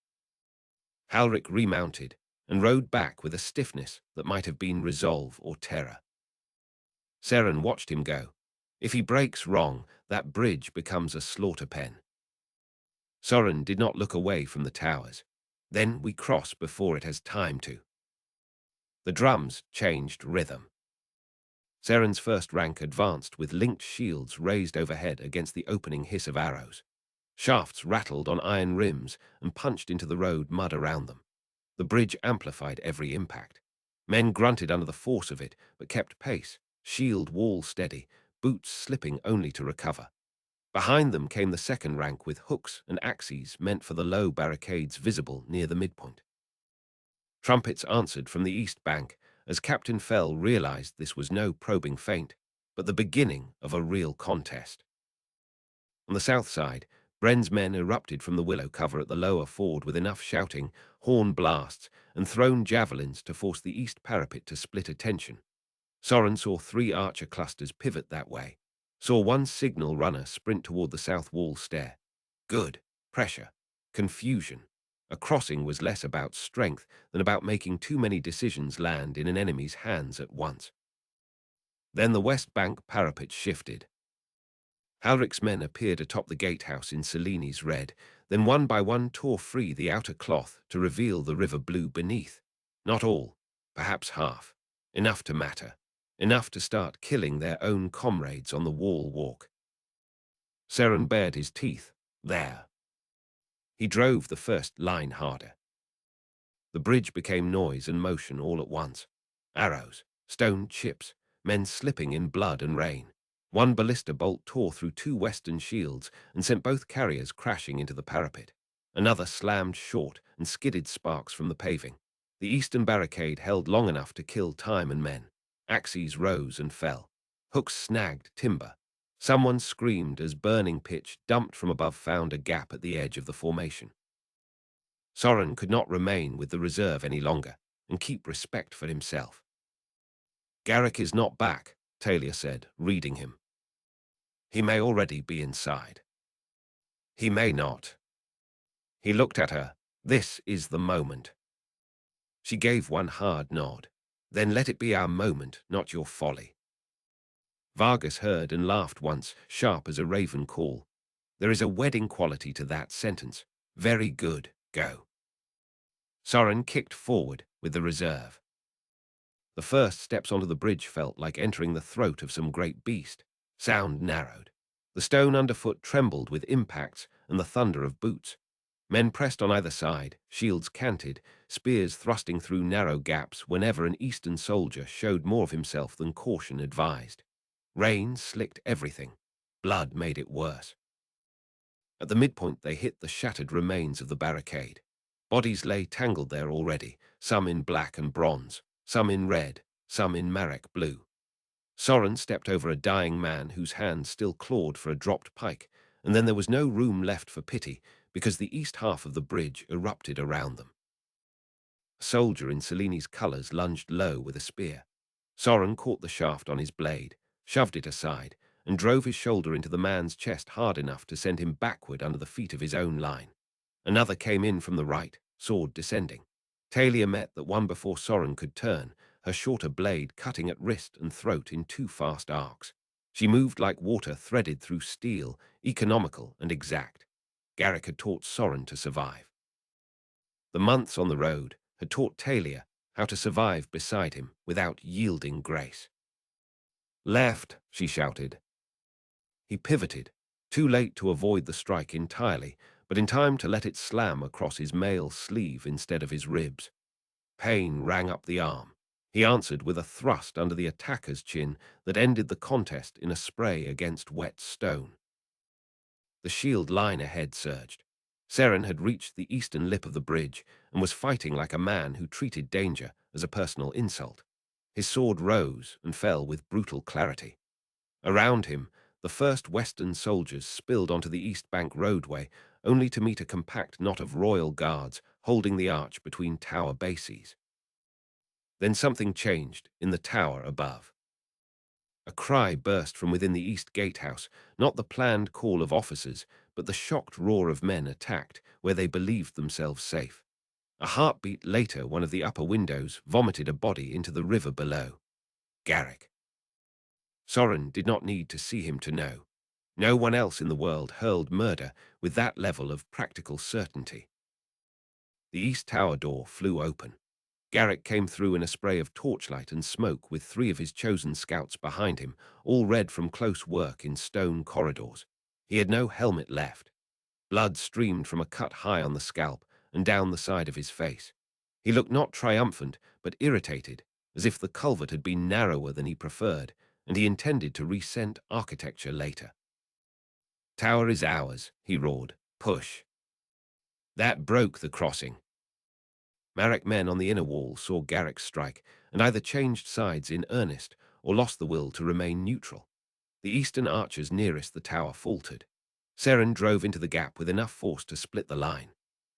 Halric remounted and rode back with a stiffness that might have been resolve or terror. Seren watched him go. If he breaks wrong, that bridge becomes a slaughter pen. Soren did not look away from the towers. Then we cross before it has time to. The drums changed rhythm. Seren's first rank advanced with linked shields raised overhead against the opening hiss of arrows. Shafts rattled on iron rims and punched into the road mud around them. The bridge amplified every impact. Men grunted under the force of it, but kept pace, shield wall steady, boots slipping only to recover. Behind them came the second rank with hooks and axes meant for the low barricades visible near the midpoint. Trumpets answered from the east bank as Captain Fell realized this was no probing feint, but the beginning of a real contest. On the south side, Bren's men erupted from the willow cover at the lower ford with enough shouting, horn blasts, and thrown javelins to force the east parapet to split attention. Soren saw 3 archer clusters pivot that way, saw one signal runner sprint toward the south wall stair. Good. Pressure. Confusion. A crossing was less about strength than about making too many decisions land in an enemy's hands at once. Then the west bank parapet shifted. Halric's men appeared atop the gatehouse in Selene's red, then one by one tore free the outer cloth to reveal the river blue beneath. Not all, perhaps half. Enough to matter. Enough to start killing their own comrades on the wall walk. Seren bared his teeth. There. He drove the first line harder. The bridge became noise and motion all at once. Arrows, stone chips, men slipping in blood and rain. One ballista bolt tore through 2 western shields and sent both carriers crashing into the parapet. Another slammed short and skidded sparks from the paving. The eastern barricade held long enough to kill time and men. Axes rose and fell. Hooks snagged timber. Someone screamed as burning pitch dumped from above found a gap at the edge of the formation. Soren could not remain with the reserve any longer and keep respect for himself. Garrick is not back, Talia said, reading him. He may already be inside. He may not. He looked at her. This is the moment. She gave one hard nod. Then let it be our moment, not your folly. Vargas heard and laughed once, sharp as a raven call. There is a wedding quality to that sentence. Very good, go. Soren kicked forward with the reserve. The first steps onto the bridge felt like entering the throat of some great beast. Sound narrowed. The stone underfoot trembled with impacts and the thunder of boots. Men pressed on either side, shields canted, spears thrusting through narrow gaps whenever an Eastern soldier showed more of himself than caution advised. Rain slicked everything. Blood made it worse. At the midpoint they hit the shattered remains of the barricade. Bodies lay tangled there already, some in black and bronze, some in red, some in Marek blue. Soren stepped over a dying man whose hand still clawed for a dropped pike, and then there was no room left for pity because the east half of the bridge erupted around them. A soldier in Seleni's colours lunged low with a spear. Soren caught the shaft on his blade, shoved it aside, and drove his shoulder into the man's chest hard enough to send him backward under the feet of his own line. Another came in from the right, sword descending. Talia met that one before Soren could turn, her shorter blade cutting at wrist and throat in two fast arcs. She moved like water threaded through steel, economical and exact. Garrick had taught Soren to survive. The months on the road had taught Talia how to survive beside him without yielding grace. "Left," she shouted. He pivoted, too late to avoid the strike entirely, but in time to let it slam across his mail sleeve instead of his ribs. Pain rang up the arm. He answered with a thrust under the attacker's chin that ended the contest in a spray against wet stone. The shield line ahead surged. Seren had reached the eastern lip of the bridge and was fighting like a man who treated danger as a personal insult. His sword rose and fell with brutal clarity. Around him, the first Western soldiers spilled onto the East Bank roadway, only to meet a compact knot of royal guards holding the arch between tower bases. Then something changed in the tower above. A cry burst from within the East Gatehouse, not the planned call of officers, but the shocked roar of men attacked where they believed themselves safe. A heartbeat later, one of the upper windows vomited a body into the river below. Garrick. Soren did not need to see him to know. No one else in the world hurled murder with that level of practical certainty. The East Tower door flew open. Garrick came through in a spray of torchlight and smoke with three of his chosen scouts behind him, all red from close work in stone corridors. He had no helmet left. Blood streamed from a cut high on the scalp and down the side of his face. He looked not triumphant, but irritated, as if the culvert had been narrower than he preferred, and he intended to rescent architecture later. "Tower is ours," he roared. "Push." That broke the crossing. Marek men on the inner wall saw Garrick's strike and either changed sides in earnest or lost the will to remain neutral. The eastern archers nearest the tower faltered. Seren drove into the gap with enough force to split the line.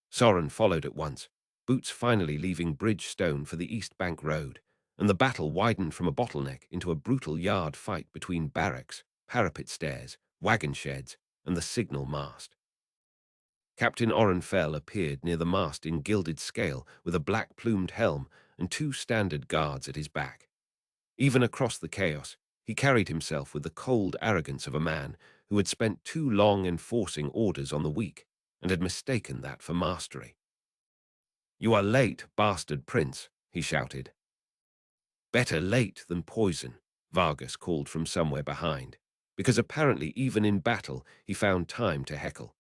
Soren followed at once, boots finally leaving bridge stone for the East Bank road, and the battle widened from a bottleneck into a brutal yard fight between barracks, parapet stairs, wagon sheds, and the signal mast. Captain Orenfell appeared near the mast in gilded scale with a black-plumed helm and two standard guards at his back. Even across the chaos, he carried himself with the cold arrogance of a man who had spent too long enforcing orders on the weak and had mistaken that for mastery. "You are late, bastard prince," he shouted. "Better late than poison," Vargas called from somewhere behind, because apparently even in battle he found time to heckle.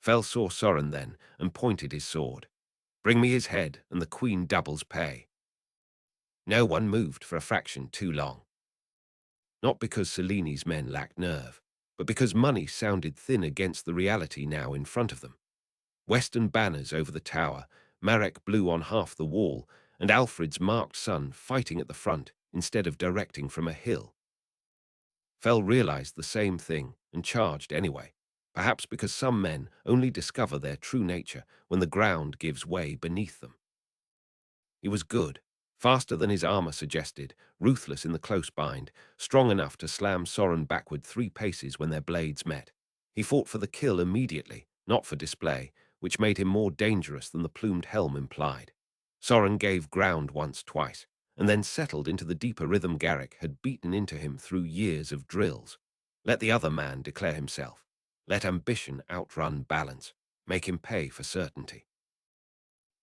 Fell saw Soren then and pointed his sword. "Bring me his head and the queen doubles pay." No one moved for a fraction too long. Not because Seleni's men lacked nerve, but because money sounded thin against the reality now in front of them. Western banners over the tower, Marek blue on half the wall, and Alfred's marked son fighting at the front instead of directing from a hill. Fell realized the same thing and charged anyway, perhaps because some men only discover their true nature when the ground gives way beneath them. He was good, faster than his armor suggested, ruthless in the close bind, strong enough to slam Soren backward 3 paces when their blades met. He fought for the kill immediately, not for display, which made him more dangerous than the plumed helm implied. Soren gave ground once, twice, and then settled into the deeper rhythm Garrick had beaten into him through years of drills. Let the other man declare himself. Let ambition outrun balance. Make him pay for certainty.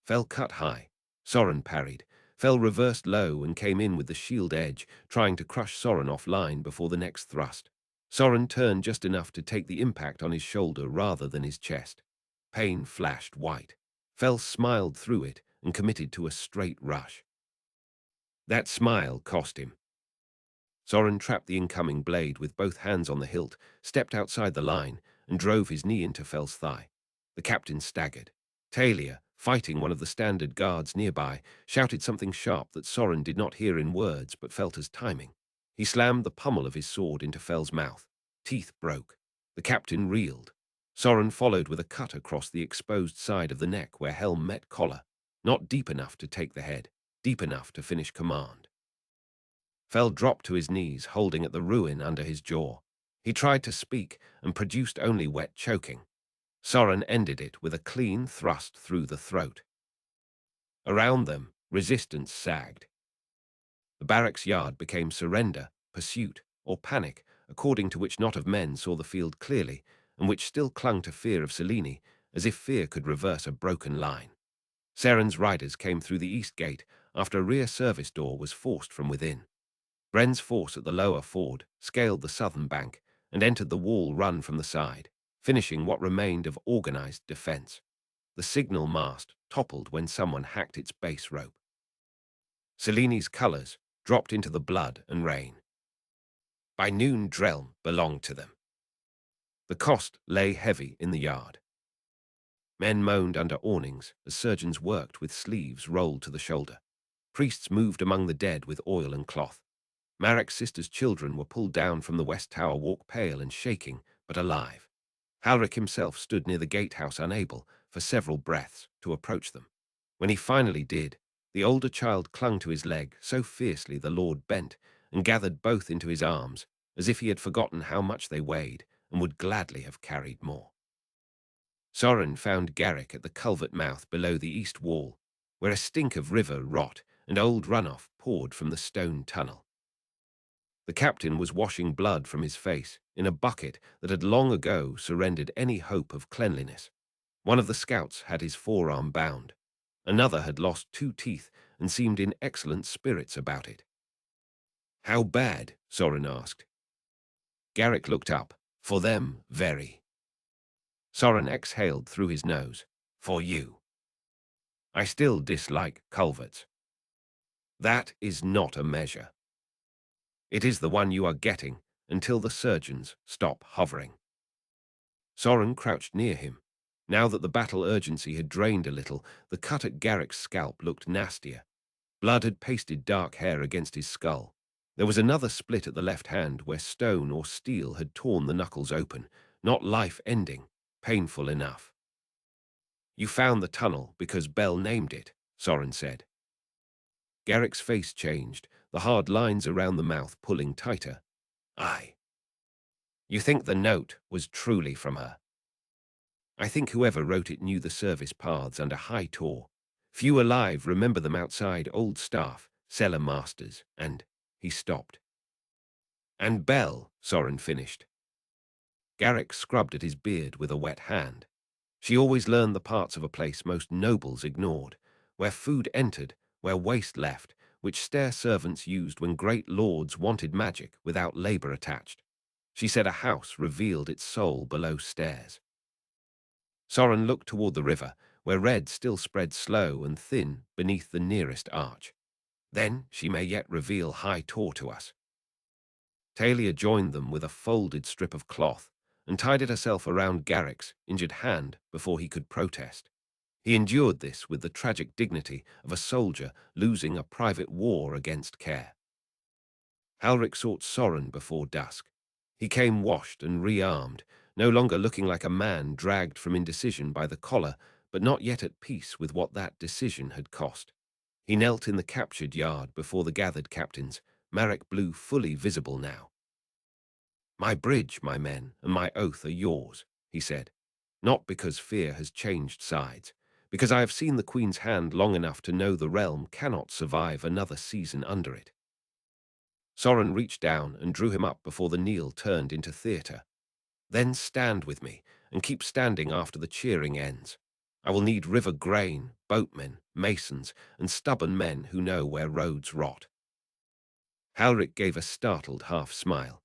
Fell cut high. Soren parried. Fell reversed low and came in with the shield edge, trying to crush Soren offline before the next thrust. Soren turned just enough to take the impact on his shoulder rather than his chest. Pain flashed white. Fell smiled through it and committed to a straight rush. That smile cost him. Soren trapped the incoming blade with both hands on the hilt, stepped outside the line, and drove his knee into Fell's thigh. The captain staggered. Talia, fighting one of the standard guards nearby, shouted something sharp that Soren did not hear in words but felt as timing. He slammed the pommel of his sword into Fell's mouth. Teeth broke. The captain reeled. Soren followed with a cut across the exposed side of the neck where helm met collar. Not deep enough to take the head, deep enough to finish command. Fell dropped to his knees, holding at the ruin under his jaw. He tried to speak and produced only wet choking. Soren ended it with a clean thrust through the throat. Around them, resistance sagged. The barracks yard became surrender, pursuit, or panic, according to which knot of men saw the field clearly, and which still clung to fear of Selene, as if fear could reverse a broken line. Seren's riders came through the east gate after a rear service door was forced from within. Bren's force at the lower ford scaled the southern bank and entered the wall run from the side, finishing what remained of organized defense. The signal mast toppled when someone hacked its base rope. Selene's colors dropped into the blood and rain. By noon, Drelm belonged to them. The cost lay heavy in the yard. Men moaned under awnings as surgeons worked with sleeves rolled to the shoulder. Priests moved among the dead with oil and cloth. Marek's sister's children were pulled down from the West Tower walk pale and shaking, but alive. Halric himself stood near the gatehouse unable, for several breaths, to approach them. When he finally did, the older child clung to his leg so fiercely the Lord bent and gathered both into his arms, as if he had forgotten how much they weighed and would gladly have carried more. Soren found Garrick at the culvert mouth below the east wall, where a stink of river rot and old runoff poured from the stone tunnel. The captain was washing blood from his face in a bucket that had long ago surrendered any hope of cleanliness. One of the scouts had his forearm bound. Another had lost 2 teeth and seemed in excellent spirits about it. "How bad?" Soren asked. Garrick looked up. "For them, very." Soren exhaled through his nose. "For you. I still dislike culverts. That is not a measure. It is the one you are getting until the surgeons stop hovering." Soren crouched near him. Now that the battle urgency had drained a little, the cut at Garrick's scalp looked nastier. Blood had pasted dark hair against his skull. There was another split at the left hand where stone or steel had torn the knuckles open, not life-ending, painful enough. "You found the tunnel because Bell named it," Soren said. Garrick's face changed, the hard lines around the mouth pulling tighter. "Aye. You think the note was truly from her?" "I think whoever wrote it knew the service paths under high Tor. Few alive remember them outside old staff, cellar masters, and—" He stopped. "And Bell," Soren finished. Garrick scrubbed at his beard with a wet hand. "She always learned the parts of a place most nobles ignored, where food entered, where waste left, which stair servants used when great lords wanted magic without labor attached. She said a house revealed its soul below stairs." Soren looked toward the river, where red still spread slow and thin beneath the nearest arch. "Then she may yet reveal high Tor to us." Talia joined them with a folded strip of cloth and tied it herself around Garrick's injured hand before he could protest. He endured this with the tragic dignity of a soldier losing a private war against care. Halric sought Soren before dusk. He came washed and rearmed, no longer looking like a man dragged from indecision by the collar, but not yet at peace with what that decision had cost. He knelt in the captured yard before the gathered captains, Marek blue fully visible now. "My bridge, my men, and my oath are yours," he said. "Not because fear has changed sides, because I have seen the Queen's hand long enough to know the realm cannot survive another season under it." Soren reached down and drew him up before the kneel turned into theatre. "Then stand with me, and keep standing after the cheering ends. I will need river grain, boatmen, masons, and stubborn men who know where roads rot." Halric gave a startled half-smile.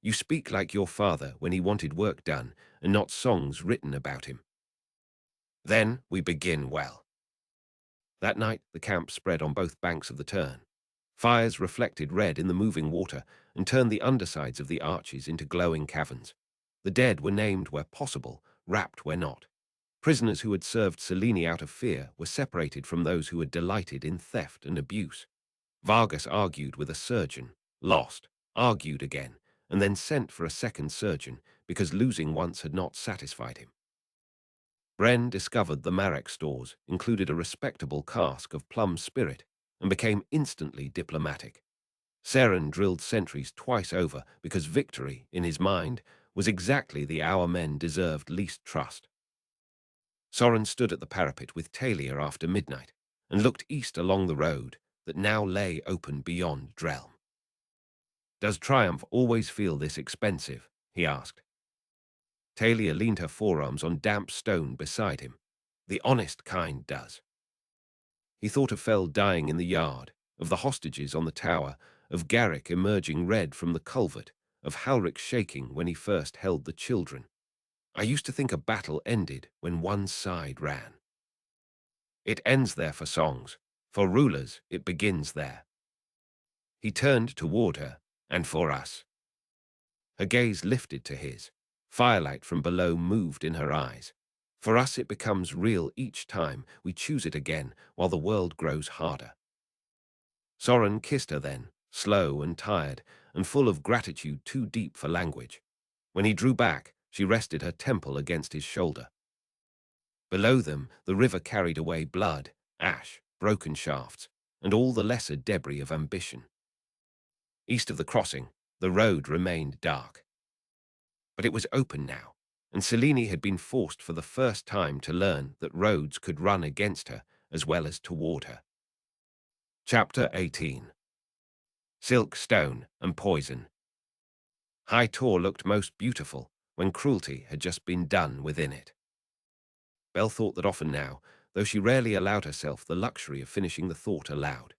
"You speak like your father when he wanted work done, and not songs written about him." Then we begin well. That night the camp spread on both banks of the Turn. Fires reflected red in the moving water and turned the undersides of the arches into glowing caverns. The dead were named where possible, wrapped where not. Prisoners who had served Selene out of fear were separated from those who had delighted in theft and abuse. Vargas argued with a surgeon, lost, argued again, and then sent for a second surgeon because losing once had not satisfied him. Bren discovered the Marek stores included a respectable cask of plum spirit and became instantly diplomatic. Seren drilled sentries twice over because victory, in his mind, was exactly the hour men deserved least trust. Soren stood at the parapet with Talia after midnight and looked east along the road that now lay open beyond Drelm. "Does triumph always feel this expensive?" he asked. Talia leaned her forearms on damp stone beside him. "The honest kind does." He thought of Fell dying in the yard, of the hostages on the tower, of Garrick emerging red from the culvert, of Halric shaking when he first held the children. "I used to think a battle ended when one side ran. It ends there for songs. For rulers, it begins there." He turned toward her, "And for us." Her gaze lifted to his. Firelight from below moved in her eyes. "For us it becomes real each time we choose it again while the world grows harder." Soren kissed her then, slow and tired, and full of gratitude too deep for language. When he drew back, she rested her temple against his shoulder. Below them, the river carried away blood, ash, broken shafts, and all the lesser debris of ambition. East of the crossing, the road remained dark. But it was open now, and Selene had been forced for the first time to learn that roads could run against her as well as toward her. Chapter 18. Silk, Stone, and Poison. High Tor looked most beautiful when cruelty had just been done within it. Belle thought that often now, though she rarely allowed herself the luxury of finishing the thought aloud.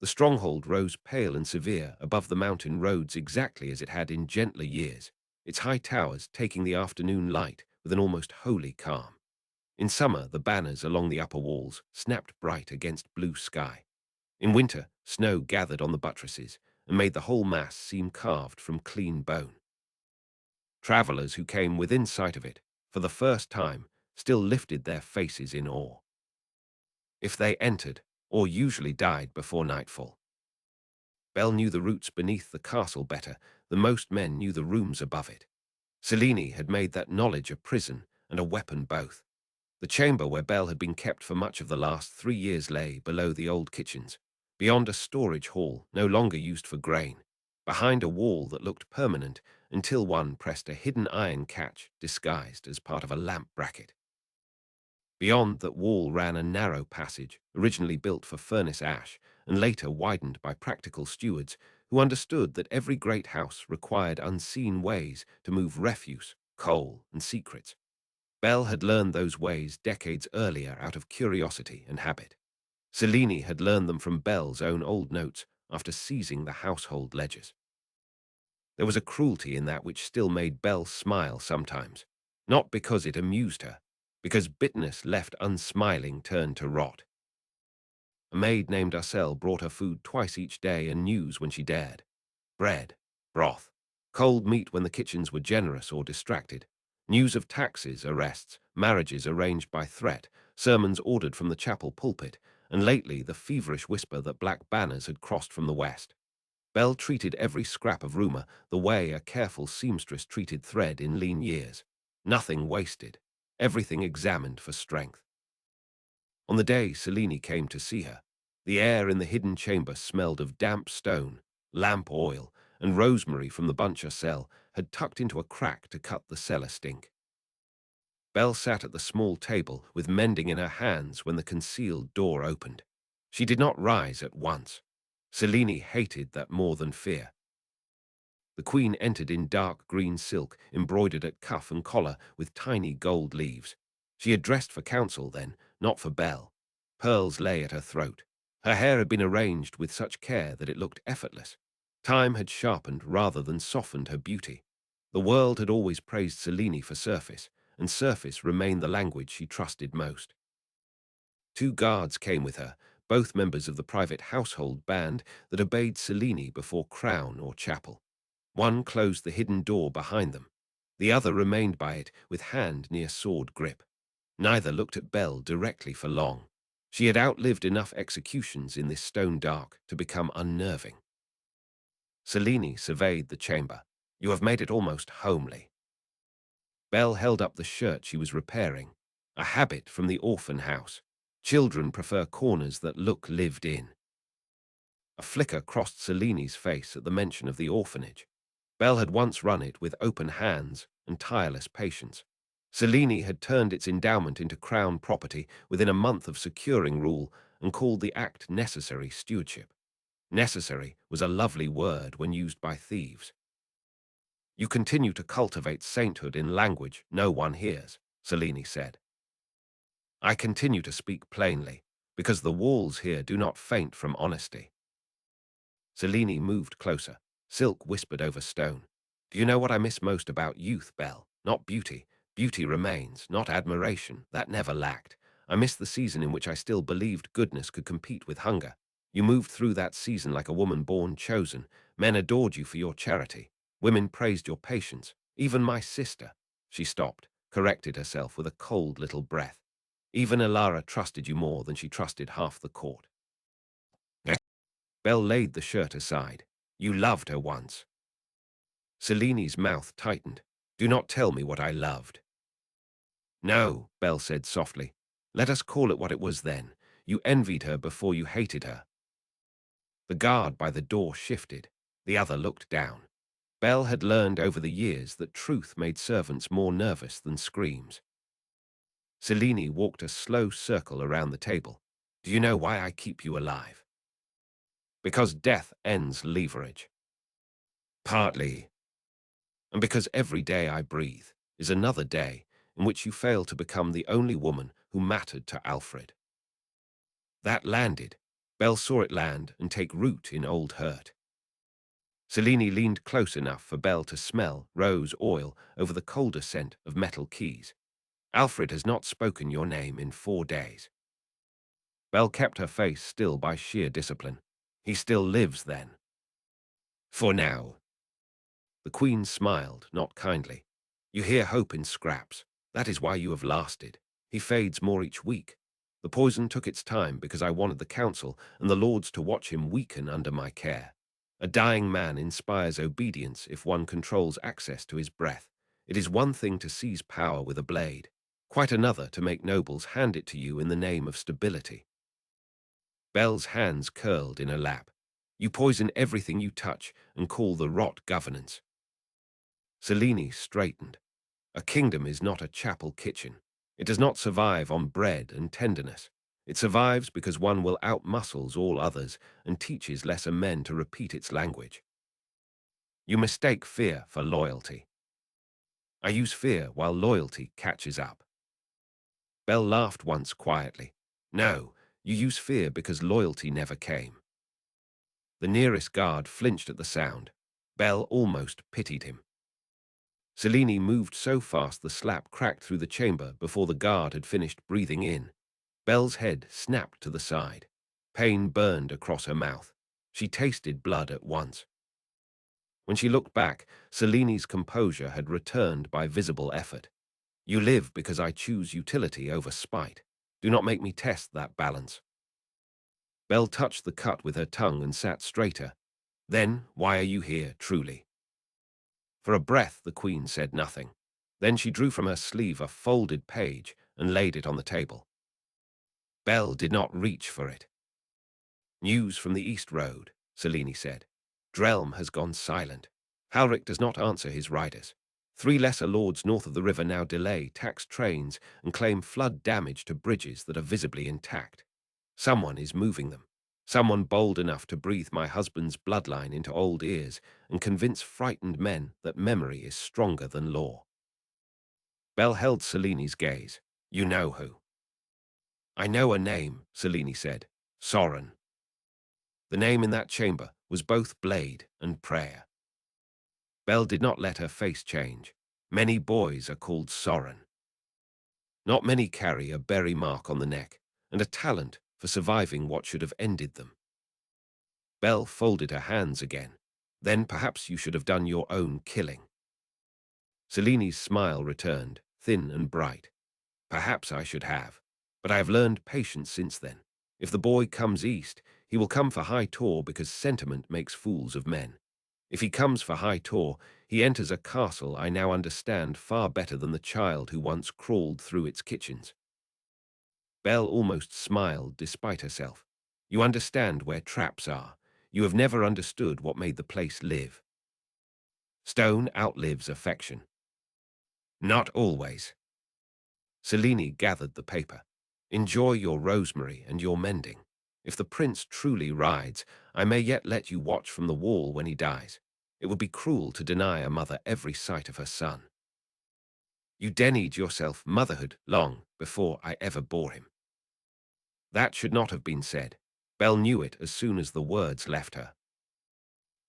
The stronghold rose pale and severe above the mountain roads exactly as it had in gentler years, its high towers taking the afternoon light with an almost holy calm. In summer, the banners along the upper walls snapped bright against blue sky. In winter, snow gathered on the buttresses and made the whole mass seem carved from clean bone. Travelers who came within sight of it, for the first time, still lifted their faces in awe. If they entered, or usually died before nightfall. Belle knew the routes beneath the castle better than most men knew the rooms above it. Selene had made that knowledge a prison and a weapon both. The chamber where Belle had been kept for much of the last 3 years lay below the old kitchens, beyond a storage hall no longer used for grain, behind a wall that looked permanent until one pressed a hidden iron catch disguised as part of a lamp bracket. Beyond that wall ran a narrow passage, originally built for furnace ash, and later widened by practical stewards who understood that every great house required unseen ways to move refuse, coal, and secrets. Belle had learned those ways decades earlier out of curiosity and habit. Selene had learned them from Belle's own old notes after seizing the household ledgers. There was a cruelty in that which still made Belle smile sometimes, not because it amused her, because bitterness left unsmiling turned to rot. A maid named Ursel brought her food twice each day and news when she dared. Bread, broth, cold meat when the kitchens were generous or distracted, news of taxes, arrests, marriages arranged by threat, sermons ordered from the chapel pulpit, and lately the feverish whisper that black banners had crossed from the west. Belle treated every scrap of rumor the way a careful seamstress treated thread in lean years. Nothing wasted, everything examined for strength. On the day Selene came to see her, the air in the hidden chamber smelled of damp stone, lamp oil, and rosemary from the bunch Ursel had tucked into a crack to cut the cellar stink. Belle sat at the small table with mending in her hands when the concealed door opened. She did not rise at once. Selene hated that more than fear. The queen entered in dark green silk, embroidered at cuff and collar with tiny gold leaves. She had dressed for council then, not for Belle. Pearls lay at her throat. Her hair had been arranged with such care that it looked effortless. Time had sharpened rather than softened her beauty. The world had always praised Selene for surface, and surface remained the language she trusted most. 2 guards came with her, both members of the private household band that obeyed Selene before crown or chapel. One closed the hidden door behind them. The other remained by it, with hand near sword grip. Neither looked at Belle directly for long. She had outlived enough executions in this stone dark to become unnerving. Selene surveyed the chamber. "You have made it almost homely." Belle held up the shirt she was repairing. "A habit from the orphan house. Children prefer corners that look lived in." A flicker crossed Selene's face at the mention of the orphanage. Belle had once run it with open hands and tireless patience. Selene had turned its endowment into crown property within a month of securing rule and called the act necessary stewardship. Necessary was a lovely word when used by thieves. "You continue to cultivate sainthood in language no one hears," Selene said. "I continue to speak plainly, because the walls here do not faint from honesty." Selene moved closer. Silk whispered over stone. "Do you know what I miss most about youth, Belle? Not beauty. Beauty remains, not admiration. That never lacked. I miss the season in which I still believed goodness could compete with hunger. You moved through that season like a woman born chosen. Men adored you for your charity. Women praised your patience. Even my sister." She stopped, corrected herself with a cold little breath. "Even Elara trusted you more than she trusted half the court." Belle laid the shirt aside. "You loved her once." Selene's mouth tightened. "Do not tell me what I loved." "No," Belle said softly. "Let us call it what it was then. You envied her before you hated her." The guard by the door shifted. The other looked down. Belle had learned over the years that truth made servants more nervous than screams. Selene walked a slow circle around the table. "Do you know why I keep you alive?" "Because death ends leverage." "Partly. And because every day I breathe is another day in which you fail to become the only woman who mattered to Alfred." That landed. Belle saw it land and take root in old hurt. Selene leaned close enough for Belle to smell rose oil over the colder scent of metal keys. "Alfred has not spoken your name in 4 days." Belle kept her face still by sheer discipline. "He still lives, then?" "For now." The Queen smiled, not kindly. "You hear hope in scraps. That is why you have lasted. He fades more each week. The poison took its time because I wanted the council and the lords to watch him weaken under my care. A dying man inspires obedience if one controls access to his breath. It is one thing to seize power with a blade, quite another to make nobles hand it to you in the name of stability." Belle's hands curled in her lap. "You poison everything you touch and call the rot governance." Selene straightened. "A kingdom is not a chapel kitchen. It does not survive on bread and tenderness. It survives because one will outmuscles all others and teaches lesser men to repeat its language." "You mistake fear for loyalty." "I use fear while loyalty catches up." Belle laughed once quietly. "No, you use fear because loyalty never came." The nearest guard flinched at the sound. Belle almost pitied him. Selene moved so fast the slap cracked through the chamber before the guard had finished breathing in. Belle's head snapped to the side. Pain burned across her mouth. She tasted blood at once. When she looked back, Selene's composure had returned by visible effort. "You live because I choose utility over spite. Do not make me test that balance." Belle touched the cut with her tongue and sat straighter. "Then why are you here, truly?" For a breath, the Queen said nothing. Then she drew from her sleeve a folded page and laid it on the table. Belle did not reach for it. "News from the East Road," Selene said. "Drelm has gone silent. Halric does not answer his riders. 3 lesser lords north of the river now delay tax trains and claim flood damage to bridges that are visibly intact. Someone is moving them. Someone bold enough to breathe my husband's bloodline into old ears and convince frightened men that memory is stronger than law." Belle held Selene's gaze. "You know who?" "I know a name," Selene said. "Soren." The name in that chamber was both blade and prayer. Belle did not let her face change. "Many boys are called Soren." Not many carry a berry mark on the neck and a talent for surviving what should have ended them. Belle folded her hands again. Then perhaps you should have done your own killing. Selini's smile returned, thin and bright. Perhaps I should have, but I have learned patience since then. If the boy comes east, he will come for High Tor because sentiment makes fools of men. If he comes for High Tor, he enters a castle I now understand far better than the child who once crawled through its kitchens. Belle almost smiled despite herself. You understand where traps are. You have never understood what made the place live. Stone outlives affection. Not always. Selene gathered the paper. Enjoy your rosemary and your mending. If the prince truly rides, I may yet let you watch from the wall when he dies. It would be cruel to deny a mother every sight of her son. You denied yourself motherhood long before I ever bore him. That should not have been said. Belle knew it as soon as the words left her.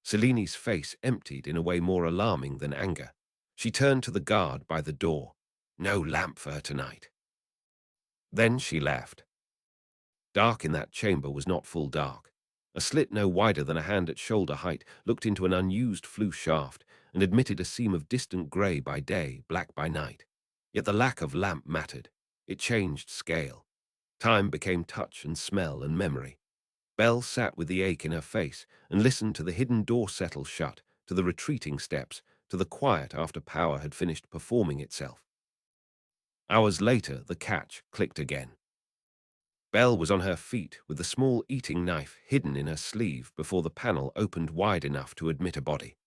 Selene's face emptied in a way more alarming than anger. She turned to the guard by the door. No lamp for her tonight. Then she left. Dark in that chamber was not full dark. A slit no wider than a hand at shoulder height looked into an unused flue shaft and admitted a seam of distant grey by day, black by night. Yet the lack of lamp mattered. It changed scale. Time became touch and smell and memory. Belle sat with the ache in her face and listened to the hidden door settle shut, to the retreating steps, to the quiet after power had finished performing itself. Hours later, the catch clicked again. Belle was on her feet with the small eating knife hidden in her sleeve before the panel opened wide enough to admit a body.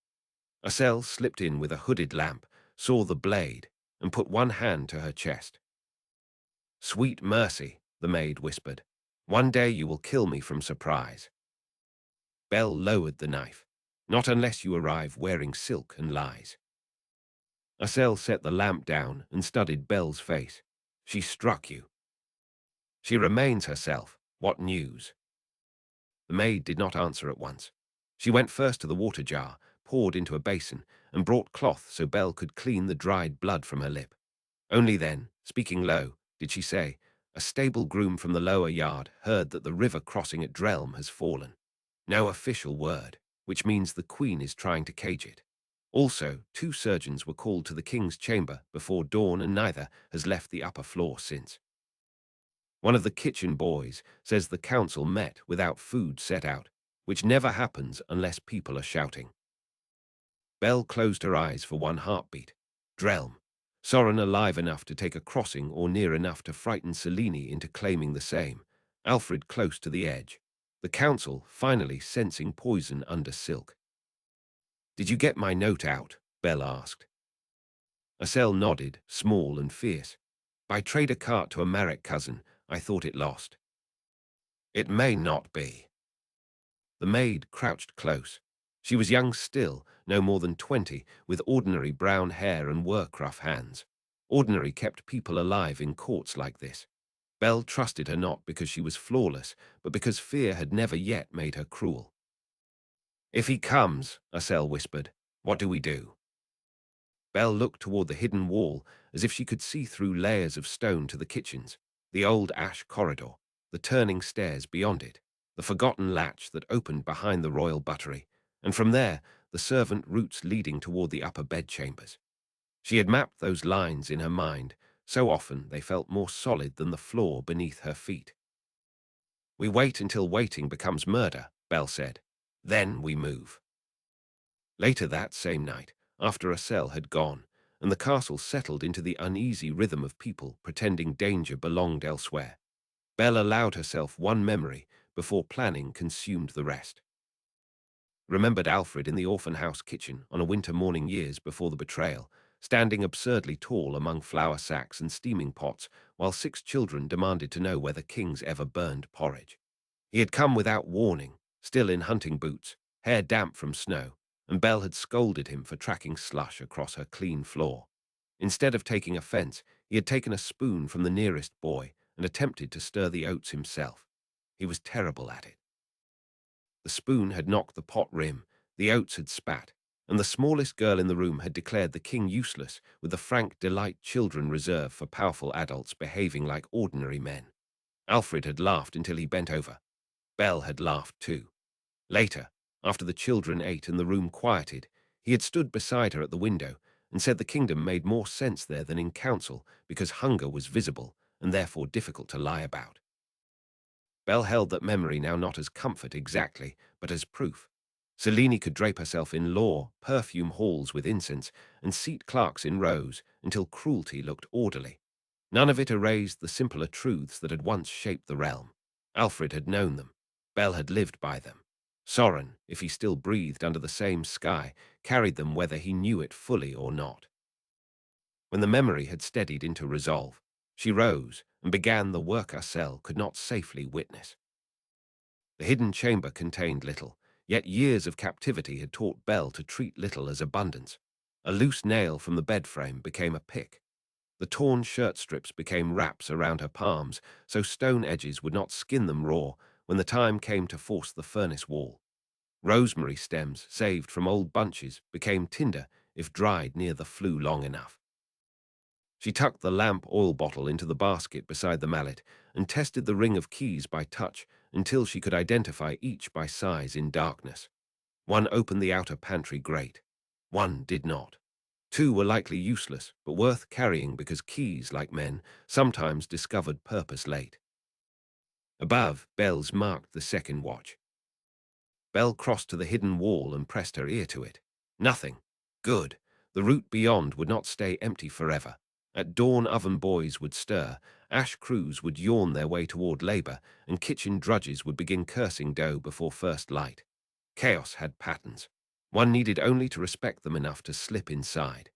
Acel slipped in with a hooded lamp, saw the blade, and put one hand to her chest. "Sweet mercy," the maid whispered. "One day you will kill me from surprise." Belle lowered the knife. "Not unless you arrive wearing silk and lies." Acel set the lamp down and studied Belle's face. "She struck you." "She remains herself. What news?" The maid did not answer at once. She went first to the water jar, poured into a basin, and brought cloth so Belle could clean the dried blood from her lip. Only then, speaking low, did she say, "A stable groom from the lower yard heard that the river crossing at Drelm has fallen. No official word, which means the Queen is trying to cage it. Also, 2 surgeons were called to the King's chamber before dawn and neither has left the upper floor since. One of the kitchen boys says the council met without food set out, which never happens unless people are shouting." Belle closed her eyes for one heartbeat. Drelm. Soren alive enough to take a crossing or near enough to frighten Selene into claiming the same. Alfred close to the edge. The council finally sensing poison under silk. "Did you get my note out?" Belle asked. Acel nodded, small and fierce. "By trade a cart to a Marek cousin, I thought it lost." "It may not be." The maid crouched close. She was young still, no more than 20, with ordinary brown hair and work-rough hands. Ordinary kept people alive in courts like this. Belle trusted her not because she was flawless, but because fear had never yet made her cruel. "If he comes," Acel whispered, "what do we do?" Belle looked toward the hidden wall as if she could see through layers of stone to the kitchens, the old ash corridor, the turning stairs beyond it, the forgotten latch that opened behind the royal buttery, and from there the servant routes leading toward the upper bedchambers. She had mapped those lines in her mind, so often they felt more solid than the floor beneath her feet. "We wait until waiting becomes murder," Belle said. "Then we move." Later that same night, after Acel had gone, and the castle settled into the uneasy rhythm of people pretending danger belonged elsewhere, Belle allowed herself one memory before planning consumed the rest. Remembered Alfred in the orphan house kitchen on a winter morning years before the betrayal, standing absurdly tall among flour sacks and steaming pots while 6 children demanded to know whether kings ever burned porridge. He had come without warning, still in hunting boots, hair damp from snow, and Belle had scolded him for tracking slush across her clean floor. Instead of taking offense, he had taken a spoon from the nearest boy and attempted to stir the oats himself. He was terrible at it. The spoon had knocked the pot rim, the oats had spat, and the smallest girl in the room had declared the king useless, with the frank delight children reserve for powerful adults behaving like ordinary men. Alfred had laughed until he bent over. Belle had laughed too. Later, after the children ate and the room quieted, he had stood beside her at the window and said the kingdom made more sense there than in council because hunger was visible and therefore difficult to lie about. Belle held that memory now not as comfort exactly, but as proof. Selene could drape herself in law, perfume halls with incense, and seat clerks in rows until cruelty looked orderly. None of it erased the simpler truths that had once shaped the realm. Alfred had known them. Belle had lived by them. Soren, if he still breathed under the same sky, carried them whether he knew it fully or not. When the memory had steadied into resolve, she rose and began the work our cell could not safely witness. The hidden chamber contained little, yet years of captivity had taught Belle to treat little as abundance. A loose nail from the bed frame became a pick. The torn shirt strips became wraps around her palms, so stone edges would not skin them raw when the time came to force the furnace wall. Rosemary stems, saved from old bunches, became tinder if dried near the flue long enough. She tucked the lamp oil bottle into the basket beside the mallet and tested the ring of keys by touch until she could identify each by size in darkness. One opened the outer pantry grate. One did not. Two were likely useless, but worth carrying because keys, like men, sometimes discovered purpose late. Above, bells marked the second watch. Belle crossed to the hidden wall and pressed her ear to it. Nothing. Good. The route beyond would not stay empty forever. At dawn oven boys would stir, ash crews would yawn their way toward labor, and kitchen drudges would begin cursing dough before first light. Chaos had patterns. One needed only to respect them enough to slip inside.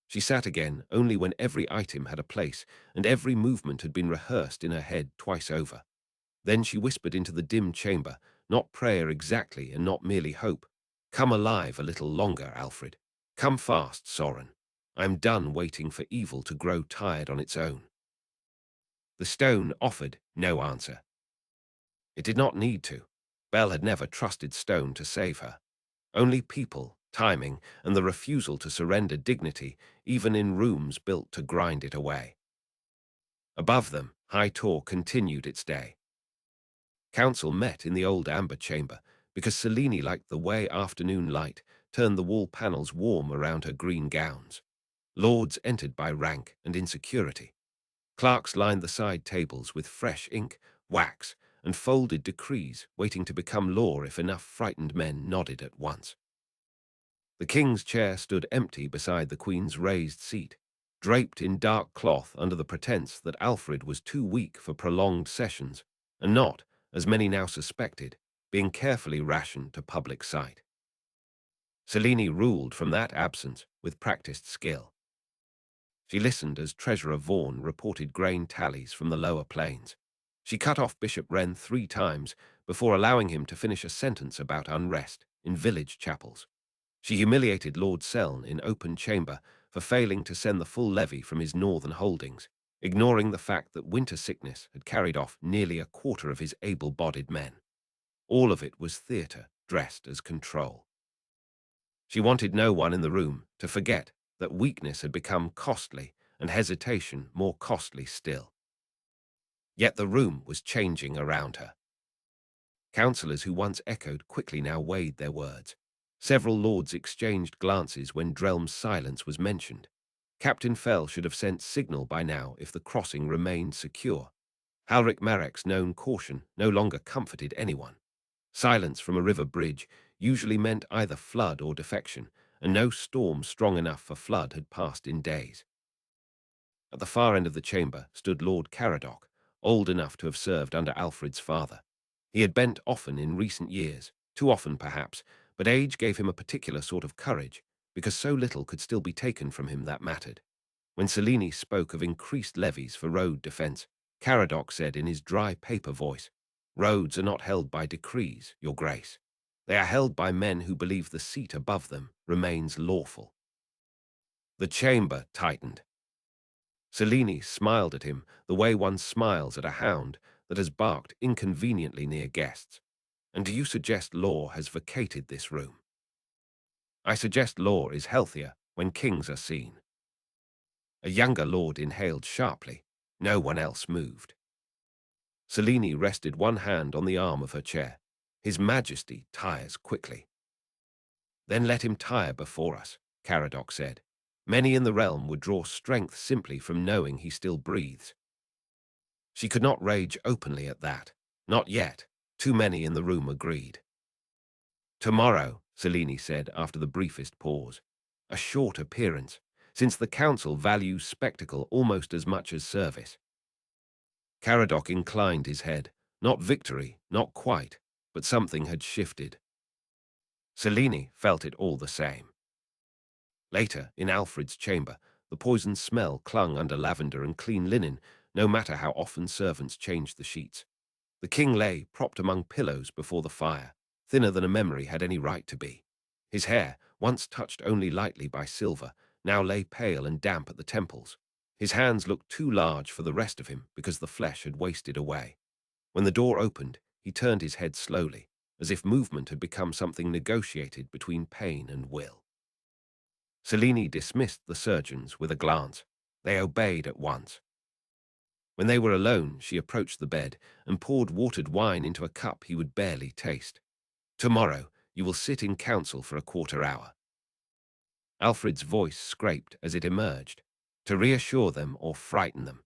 She sat again only when every item had a place and every movement had been rehearsed in her head twice over. Then she whispered into the dim chamber, not prayer exactly and not merely hope. Come alive a little longer, Alfred. Come fast, Soren. I'm done waiting for evil to grow tired on its own. The stone offered no answer. It did not need to. Belle had never trusted stone to save her. Only people, timing, and the refusal to surrender dignity, even in rooms built to grind it away. Above them, High Tor continued its day. Council met in the old amber chamber because Selene liked the way afternoon light turned the wall panels warm around her green gowns. Lords entered by rank and insecurity. Clerks lined the side tables with fresh ink, wax, and folded decrees waiting to become law if enough frightened men nodded at once. The king's chair stood empty beside the queen's raised seat, draped in dark cloth under the pretense that Alfred was too weak for prolonged sessions, and not, as many now suspected, being carefully rationed to public sight. Selene ruled from that absence with practiced skill. She listened as Treasurer Vaughan reported grain tallies from the lower plains. She cut off Bishop Wren 3 times before allowing him to finish a sentence about unrest in village chapels. She humiliated Lord Selne in open chamber for failing to send the full levy from his northern holdings, ignoring the fact that winter sickness had carried off nearly a quarter of his able-bodied men. All of it was theatre dressed as control. She wanted no one in the room to forget that weakness had become costly and hesitation more costly still. Yet the room was changing around her. Councillors who once echoed quickly now weighed their words. Several lords exchanged glances when Drelm's silence was mentioned. Captain Fell should have sent signal by now if the crossing remained secure. Halric Marek's known caution no longer comforted anyone. Silence from a river bridge usually meant either flood or defection, and no storm strong enough for flood had passed in days. At the far end of the chamber stood Lord Caradoc, old enough to have served under Alfred's father. He had bent often in recent years, too often perhaps, but age gave him a particular sort of courage, because so little could still be taken from him that mattered. When Selene spoke of increased levies for road defence, Caradoc said in his dry paper voice, "Roads are not held by decrees, Your Grace. They are held by men who believe the seat above them remains lawful." The chamber tightened. Selene smiled at him the way one smiles at a hound that has barked inconveniently near guests. "And do you suggest law has vacated this room?" I suggest law is healthier when kings are seen. A younger lord inhaled sharply. No one else moved. Selene rested one hand on the arm of her chair. His Majesty tires quickly. Then let him tire before us, Caradoc said. Many in the realm would draw strength simply from knowing he still breathes. She could not rage openly at that. Not yet. Too many in the room agreed. Tomorrow, Selene said after the briefest pause. A short appearance, since the council values spectacle almost as much as service. Caradoc inclined his head. Not victory, not quite, but something had shifted. Selene felt it all the same. Later, in Alfred's chamber, the poisoned smell clung under lavender and clean linen, no matter how often servants changed the sheets. The king lay, propped among pillows before the fire, thinner than a memory had any right to be. His hair, once touched only lightly by silver, now lay pale and damp at the temples. His hands looked too large for the rest of him because the flesh had wasted away. When the door opened, he turned his head slowly, as if movement had become something negotiated between pain and will. Selene dismissed the surgeons with a glance. They obeyed at once. When they were alone, she approached the bed and poured watered wine into a cup he would barely taste. Tomorrow, you will sit in council for a quarter-hour. Alfred's voice scraped as it emerged, to reassure them or frighten them.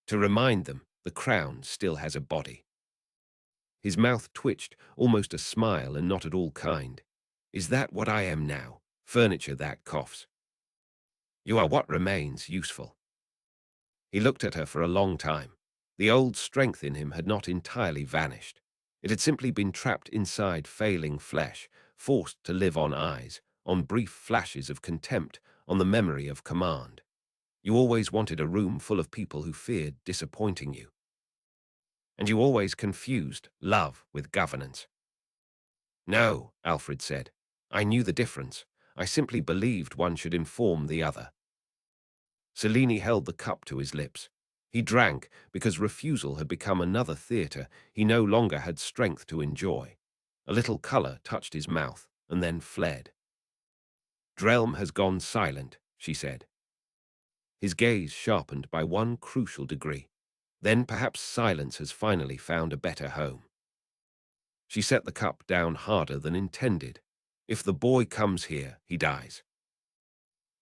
To remind them the crown still has a body. His mouth twitched, almost a smile and not at all kind. Is that what I am now? Furniture that coughs. You are what remains useful. He looked at her for a long time. The old strength in him had not entirely vanished. It had simply been trapped inside failing flesh, forced to live on eyes, on brief flashes of contempt, on the memory of command. You always wanted a room full of people who feared disappointing you. And you always confused love with governance. No, Alfred said. I knew the difference. I simply believed one should inform the other. Selene held the cup to his lips. He drank because refusal had become another theatre he no longer had strength to enjoy. A little colour touched his mouth and then fled. Drelm has gone silent, she said. His gaze sharpened by one crucial degree. Then perhaps silence has finally found a better home. She set the cup down harder than intended. If the boy comes here, he dies.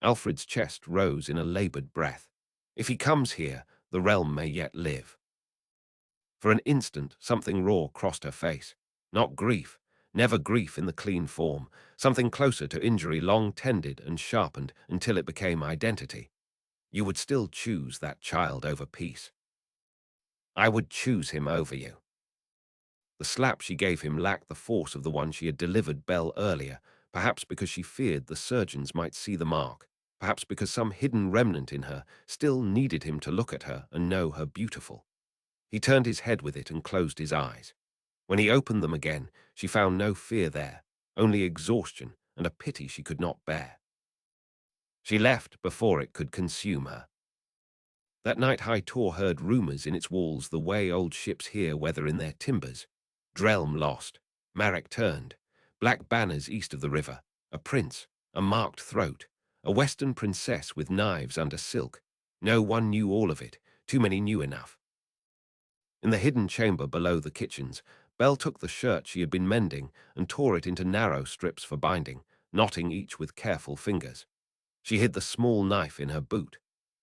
Alfred's chest rose in a laboured breath. If he comes here, the realm may yet live. For an instant, something raw crossed her face. Not grief, never grief in the clean form, something closer to injury long tended and sharpened until it became identity. You would still choose that child over peace. I would choose him over you. The slap she gave him lacked the force of the one she had delivered Belle earlier, perhaps because she feared the surgeons might see the mark, perhaps because some hidden remnant in her still needed him to look at her and know her beautiful. He turned his head with it and closed his eyes. When he opened them again, she found no fear there, only exhaustion and a pity she could not bear. She left before it could consume her. That night High Tor heard rumours in its walls the way old ships here weather in their timbers. Drelm lost. Marek turned. Black banners east of the river. A prince. A marked throat. A western princess with knives under silk. No one knew all of it. Too many knew enough. In the hidden chamber below the kitchens, Belle took the shirt she had been mending and tore it into narrow strips for binding, knotting each with careful fingers. She hid the small knife in her boot.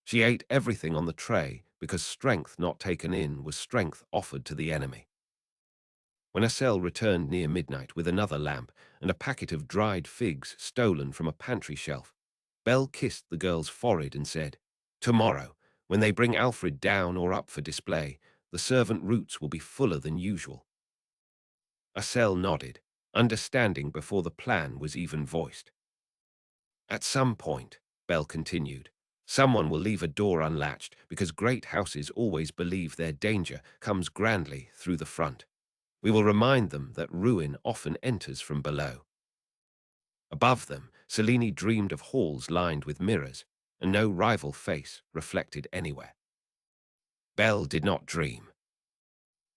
She ate everything on the tray because strength not taken in was strength offered to the enemy. When Estelle returned near midnight with another lamp and a packet of dried figs stolen from a pantry shelf, Belle kissed the girl's forehead and said, "Tomorrow, when they bring Alfred down or up for display, the servant roots will be fuller than usual." Estelle nodded, understanding before the plan was even voiced. At some point, Belle continued, someone will leave a door unlatched because great houses always believe their danger comes grandly through the front. We will remind them that ruin often enters from below. Above them, Selene dreamed of halls lined with mirrors, and no rival face reflected anywhere. Belle did not dream.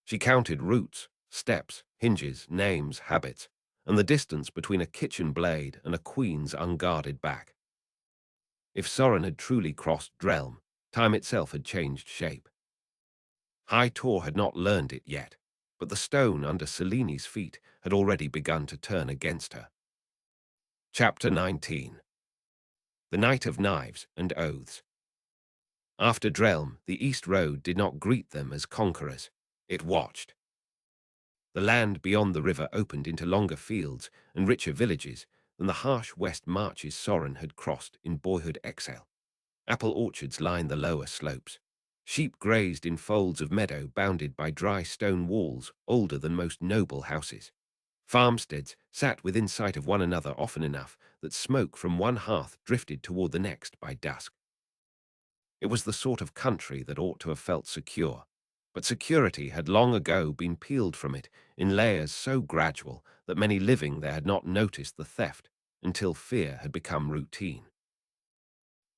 She counted roots, steps, hinges, names, habits, and the distance between a kitchen blade and a queen's unguarded back. If Soren had truly crossed Drelm, time itself had changed shape. High Tor had not learned it yet, but the stone under Seleni's feet had already begun to turn against her. Chapter 19. The Night of Knives and Oaths. After Drelm, the East Road did not greet them as conquerors. It watched. The land beyond the river opened into longer fields and richer villages than the harsh west marches Soren had crossed in boyhood exile. Apple orchards lined the lower slopes. Sheep grazed in folds of meadow bounded by dry stone walls older than most noble houses. Farmsteads sat within sight of one another often enough that smoke from one hearth drifted toward the next by dusk. It was the sort of country that ought to have felt secure, but security had long ago been peeled from it in layers so gradual that many living there had not noticed the theft until fear had become routine.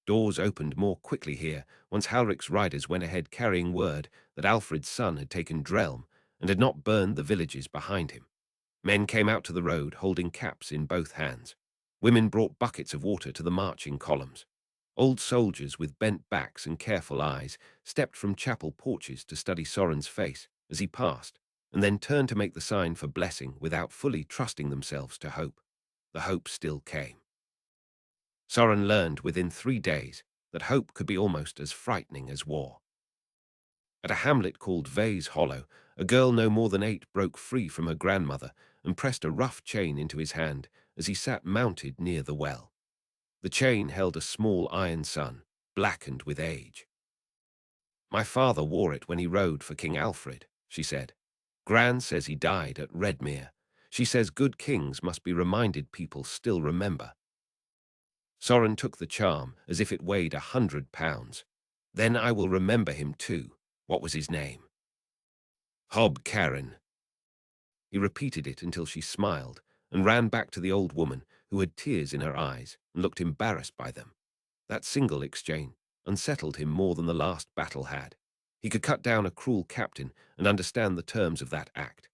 Doors opened more quickly here once Halric's riders went ahead carrying word that Alfred's son had taken Drelm and had not burned the villages behind him. Men came out to the road holding caps in both hands. Women brought buckets of water to the marching columns. Old soldiers with bent backs and careful eyes stepped from chapel porches to study Soren's face as he passed, and then turned to make the sign for blessing without fully trusting themselves to hope. The hope still came. Soren learned within 3 days that hope could be almost as frightening as war. At a hamlet called Vase Hollow, a girl no more than 8 broke free from her grandmother and pressed a rough chain into his hand as he sat mounted near the well. The chain held a small iron sun, blackened with age. "My father wore it when he rode for King Alfred," she said. "Gran says he died at Redmere. She says good kings must be reminded people still remember." Soren took the charm as if it weighed 100 pounds. "Then I will remember him too. What was his name?" "Hob Karen." He repeated it until she smiled and ran back to the old woman who had tears in her eyes and looked embarrassed by them. That single exchange unsettled him more than the last battle had. He could cut down a cruel captain and understand the terms of that act.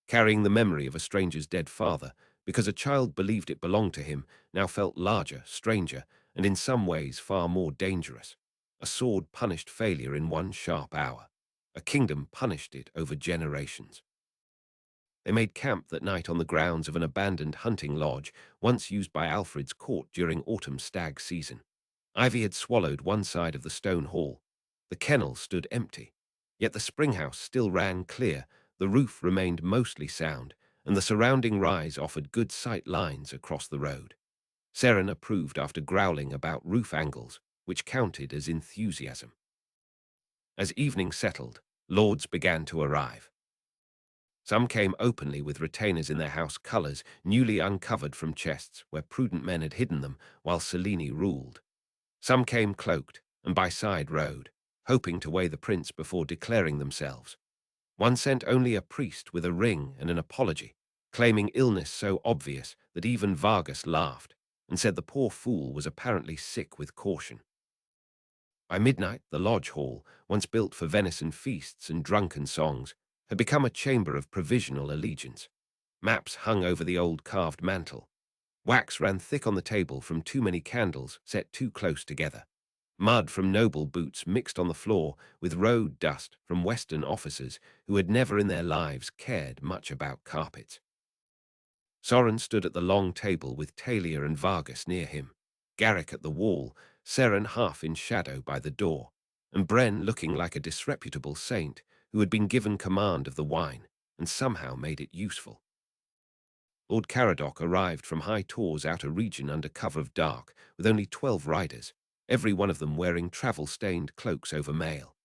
Carrying the memory of a stranger's dead father, because a child believed it belonged to him, now felt larger, stranger, and in some ways far more dangerous. A sword punished failure in one sharp hour. A kingdom punished it over generations. They made camp that night on the grounds of an abandoned hunting lodge, once used by Alfred's court during autumn stag season. Ivy had swallowed one side of the stone hall. The kennel stood empty. Yet the springhouse still ran clear, the roof remained mostly sound, and the surrounding rise offered good sight lines across the road. Seren approved after growling about roof angles, which counted as enthusiasm. As evening settled, lords began to arrive. Some came openly with retainers in their house colours, newly uncovered from chests where prudent men had hidden them while Selene ruled. Some came cloaked and by side road, hoping to weigh the prince before declaring themselves. One sent only a priest with a ring and an apology, claiming illness so obvious that even Vargas laughed and said the poor fool was apparently sick with caution. By midnight, the lodge hall, once built for venison feasts and drunken songs, had become a chamber of provisional allegiance. Maps hung over the old carved mantel. Wax ran thick on the table from too many candles set too close together. Mud from noble boots mixed on the floor with road dust from Western officers who had never in their lives cared much about carpets. Soren stood at the long table with Talia and Vargas near him, Garrick at the wall, Seren half in shadow by the door, and Bren looking like a disreputable saint who had been given command of the wine and somehow made it useful. Lord Caradoc arrived from High Tor's outer region under cover of dark, with only 12 riders, every one of them wearing travel-stained cloaks over mail.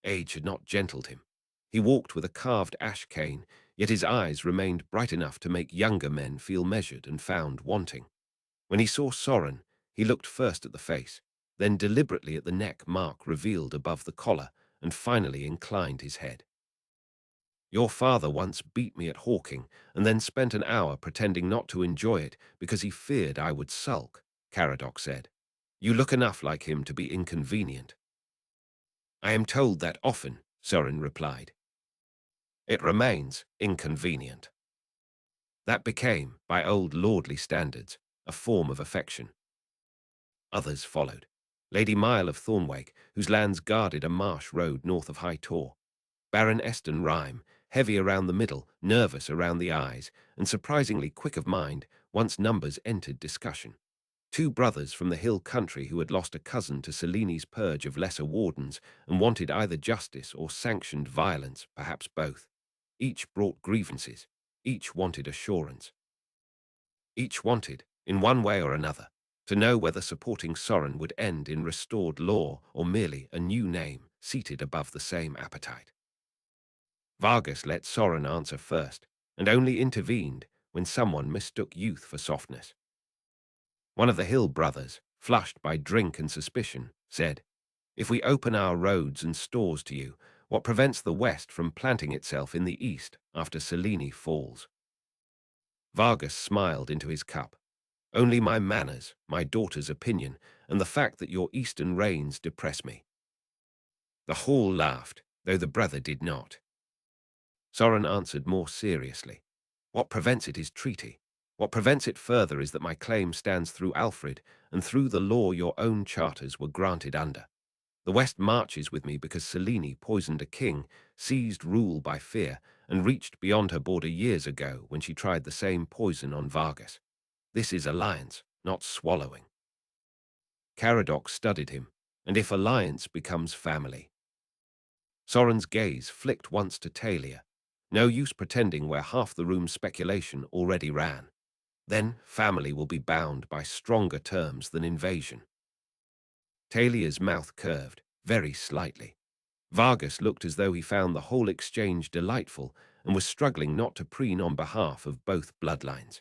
Age had not gentled him. He walked with a carved ash cane, yet his eyes remained bright enough to make younger men feel measured and found wanting. When he saw Soren, he looked first at the face, then deliberately at the neck mark revealed above the collar, and finally inclined his head. "Your father once beat me at hawking, and then spent an hour pretending not to enjoy it because he feared I would sulk," Caradoc said. "You look enough like him to be inconvenient." "I am told that often," Soren replied. "It remains inconvenient." That became, by old lordly standards, a form of affection. Others followed. Lady Mile of Thornwake, whose lands guarded a marsh road north of High Tor. Baron Eston Rhyme, heavy around the middle, nervous around the eyes, and surprisingly quick of mind once numbers entered discussion. Two brothers from the hill country who had lost a cousin to Seleni's purge of lesser wardens and wanted either justice or sanctioned violence, perhaps both. Each brought grievances. Each wanted assurance. Each wanted, in one way or another, to know whether supporting Soren would end in restored law or merely a new name seated above the same appetite. Vargas let Soren answer first, and only intervened when someone mistook youth for softness. One of the Hill brothers, flushed by drink and suspicion, said, "If we open our roads and stores to you, what prevents the West from planting itself in the East after Selene falls?" Vargas smiled into his cup. "Only my manners, my daughter's opinion, and the fact that your Eastern reigns depress me." The hall laughed, though the brother did not. Soren answered more seriously. "What prevents it is treaty. What prevents it further is that my claim stands through Alfred and through the law your own charters were granted under. The West marches with me because Selene poisoned a king, seized rule by fear, and reached beyond her border years ago when she tried the same poison on Vargas. This is alliance, not swallowing." Caradoc studied him, and if alliance becomes family. Soren's gaze flicked once to Talia. No use pretending where half the room's speculation already ran. Then family will be bound by stronger terms than invasion. Talia's mouth curved, very slightly. Vargas looked as though he found the whole exchange delightful and was struggling not to preen on behalf of both bloodlines.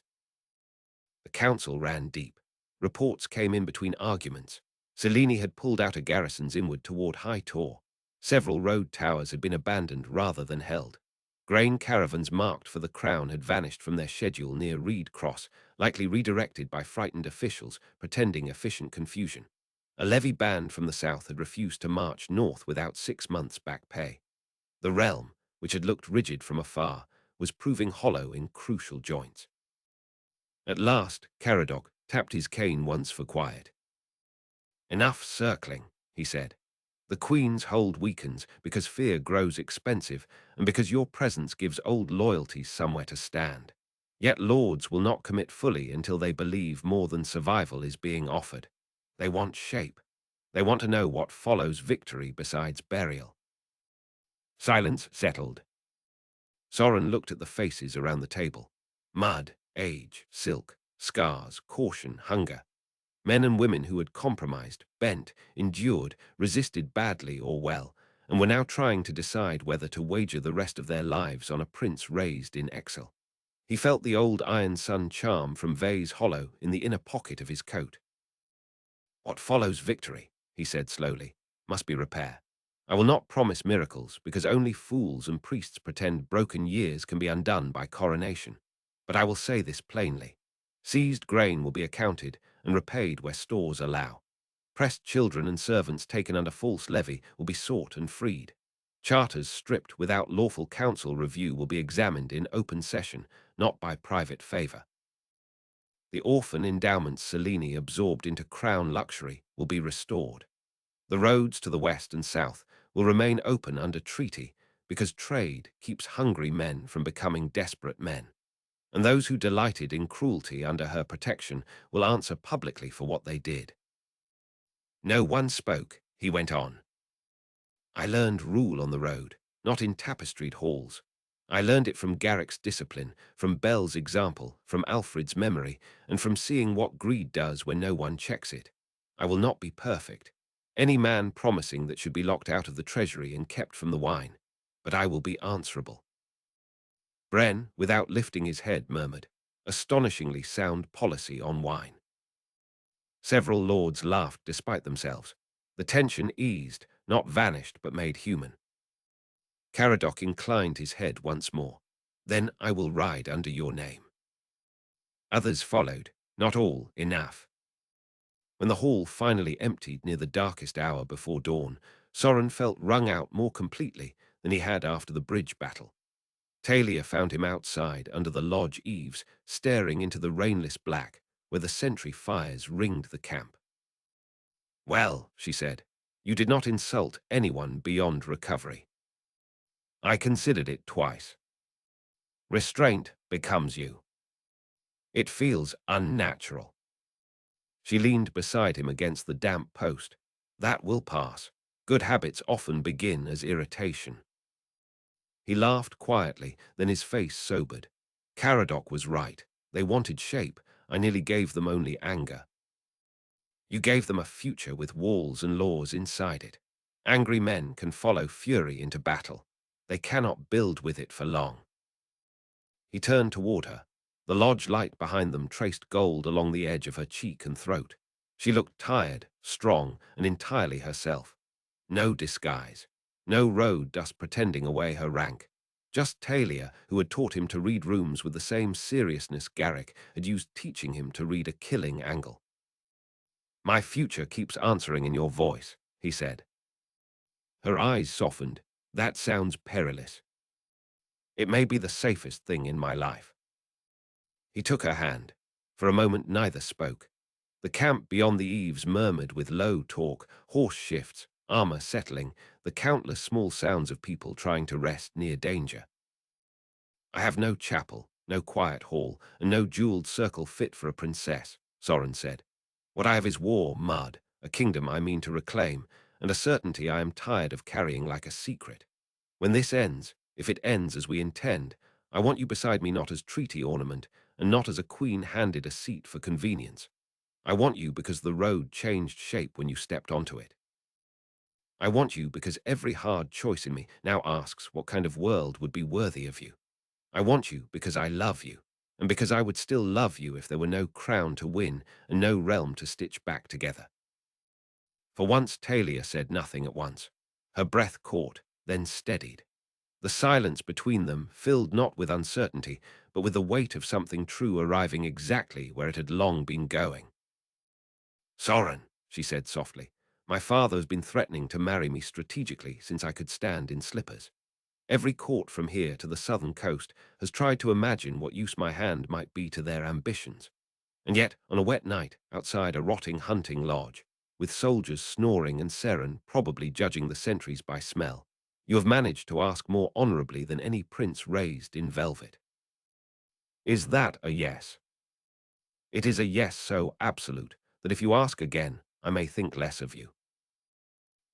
The council ran deep. Reports came in between arguments. Selene had pulled out a garrisons inward toward High Tor. Several road towers had been abandoned rather than held. Grain caravans marked for the crown had vanished from their schedule near Reed Cross, likely redirected by frightened officials pretending efficient confusion. A levy band from the south had refused to march north without 6 months' back pay. The realm, which had looked rigid from afar, was proving hollow in crucial joints. At last, Caradoc tapped his cane once for quiet. "Enough circling," he said. "The Queen's hold weakens because fear grows expensive and because your presence gives old loyalties somewhere to stand. Yet lords will not commit fully until they believe more than survival is being offered. They want shape. They want to know what follows victory besides burial." Silence settled. Soren looked at the faces around the table. Mud, age, silk, scars, caution, hunger. Men and women who had compromised, bent, endured, resisted badly or well, and were now trying to decide whether to wager the rest of their lives on a prince raised in exile. He felt the old iron sun charm from Vay's hollow in the inner pocket of his coat. "What follows victory," he said slowly, "must be repair. I will not promise miracles, because only fools and priests pretend broken years can be undone by coronation. But I will say this plainly. Seized grain will be accounted and repaid where stores allow. Pressed children and servants taken under false levy will be sought and freed. Charters stripped without lawful council review will be examined in open session, not by private favor. The orphan endowments Selene absorbed into crown luxury will be restored. The roads to the west and south will remain open under treaty because trade keeps hungry men from becoming desperate men. And those who delighted in cruelty under her protection will answer publicly for what they did." No one spoke, he went on. "I learned rule on the road, not in tapestried halls. I learned it from Garrick's discipline, from Bell's example, from Alfred's memory, and from seeing what greed does when no one checks it. I will not be perfect. Any man promising that should be locked out of the treasury and kept from the wine. But I will be answerable." Bren, without lifting his head, murmured, "Astonishingly sound policy on wine." Several lords laughed despite themselves. The tension eased, not vanished but made human. Caradoc inclined his head once more. "Then I will ride under your name." Others followed, not all enough. When the hall finally emptied near the darkest hour before dawn, Soren felt wrung out more completely than he had after the bridge battle. Talia found him outside under the lodge eaves, staring into the rainless black, where the sentry fires ringed the camp. "Well," she said, "you did not insult anyone beyond recovery. I considered it twice. Restraint becomes you. It feels unnatural." She leaned beside him against the damp post. "That will pass. Good habits often begin as irritation." He laughed quietly, then his face sobered. Caradoc was right. They wanted shape. I nearly gave them only anger. You gave them a future with walls and laws inside it. Angry men can follow fury into battle. They cannot build with it for long. He turned toward her. The lodge light behind them traced gold along the edge of her cheek and throat. She looked tired, strong, and entirely herself. No disguise. No road dust pretending away her rank. Just Talia, who had taught him to read rooms with the same seriousness Garrick had used teaching him to read a killing angle. "My future keeps answering in your voice," he said. Her eyes softened. "That sounds perilous." "It may be the safest thing in my life." He took her hand. For a moment neither spoke. The camp beyond the eaves murmured with low talk, horse shifts, armor settling, the countless small sounds of people trying to rest near danger. "I have no chapel, no quiet hall, and no jeweled circle fit for a princess," Soren said. "What I have is war, mud, a kingdom I mean to reclaim, and a certainty I am tired of carrying like a secret. When this ends, if it ends as we intend, I want you beside me not as treaty ornament, and not as a queen handed a seat for convenience. I want you because the road changed shape when you stepped onto it. I want you because every hard choice in me now asks what kind of world would be worthy of you. I want you because I love you, and because I would still love you if there were no crown to win and no realm to stitch back together." For once Talia said nothing at once. Her breath caught, then steadied. The silence between them filled not with uncertainty, but with the weight of something true arriving exactly where it had long been going. "Soren," she said softly, "my father has been threatening to marry me strategically since I could stand in slippers. Every court from here to the southern coast has tried to imagine what use my hand might be to their ambitions. And yet, on a wet night, outside a rotting hunting lodge, with soldiers snoring and Seren probably judging the sentries by smell, you have managed to ask more honorably than any prince raised in velvet. Is that a yes?" "It is a yes so absolute that if you ask again, I may think less of you."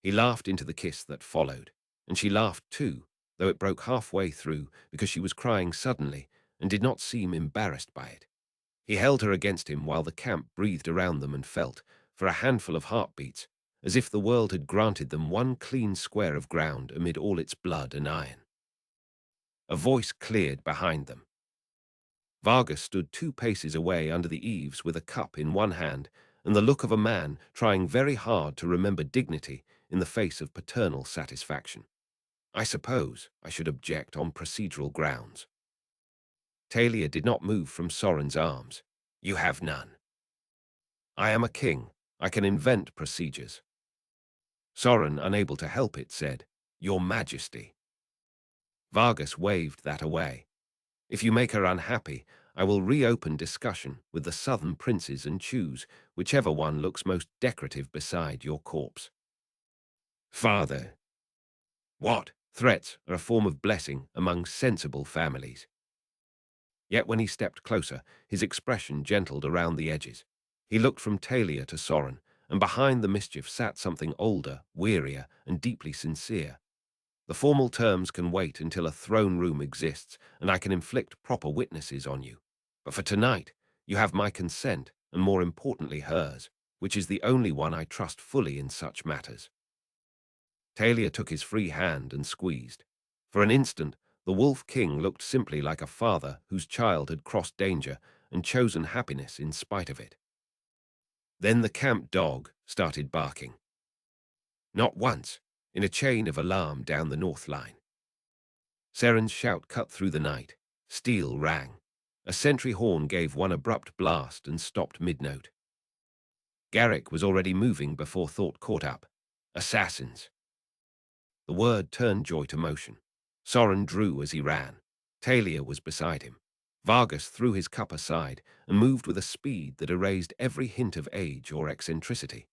He laughed into the kiss that followed, and she laughed too, though it broke halfway through because she was crying suddenly and did not seem embarrassed by it. He held her against him while the camp breathed around them and felt, for a handful of heartbeats, as if the world had granted them one clean square of ground amid all its blood and iron. A voice cleared behind them. Vargas stood 2 paces away under the eaves with a cup in one hand and the look of a man trying very hard to remember dignity in the face of paternal satisfaction. "I suppose I should object on procedural grounds." Talia did not move from Soren's arms. "You have none." "I am a king. I can invent procedures." Soren, unable to help it, said, "Your Majesty." Vargas waved that away. "If you make her unhappy, I will reopen discussion with the southern princes and choose whichever one looks most decorative beside your corpse." "Father." "What? Threats are a form of blessing among sensible families." Yet when he stepped closer, his expression gentled around the edges. He looked from Talia to Soren, and behind the mischief sat something older, wearier, and deeply sincere. "The formal terms can wait until a throne room exists, and I can inflict proper witnesses on you. But for tonight, you have my consent, and more importantly hers, which is the only one I trust fully in such matters." Talia took his free hand and squeezed. For an instant, the Wolf King looked simply like a father whose child had crossed danger and chosen happiness in spite of it. Then the camp dog started barking. Not once, in a chain of alarm down the north line. Seren's shout cut through the night. Steel rang. A sentry horn gave one abrupt blast and stopped mid-note. Garrick was already moving before thought caught up. "Assassins." The word turned Joy to motion. Soren drew as he ran. Talia was beside him. Vargas threw his cup aside and moved with a speed that erased every hint of age or eccentricity.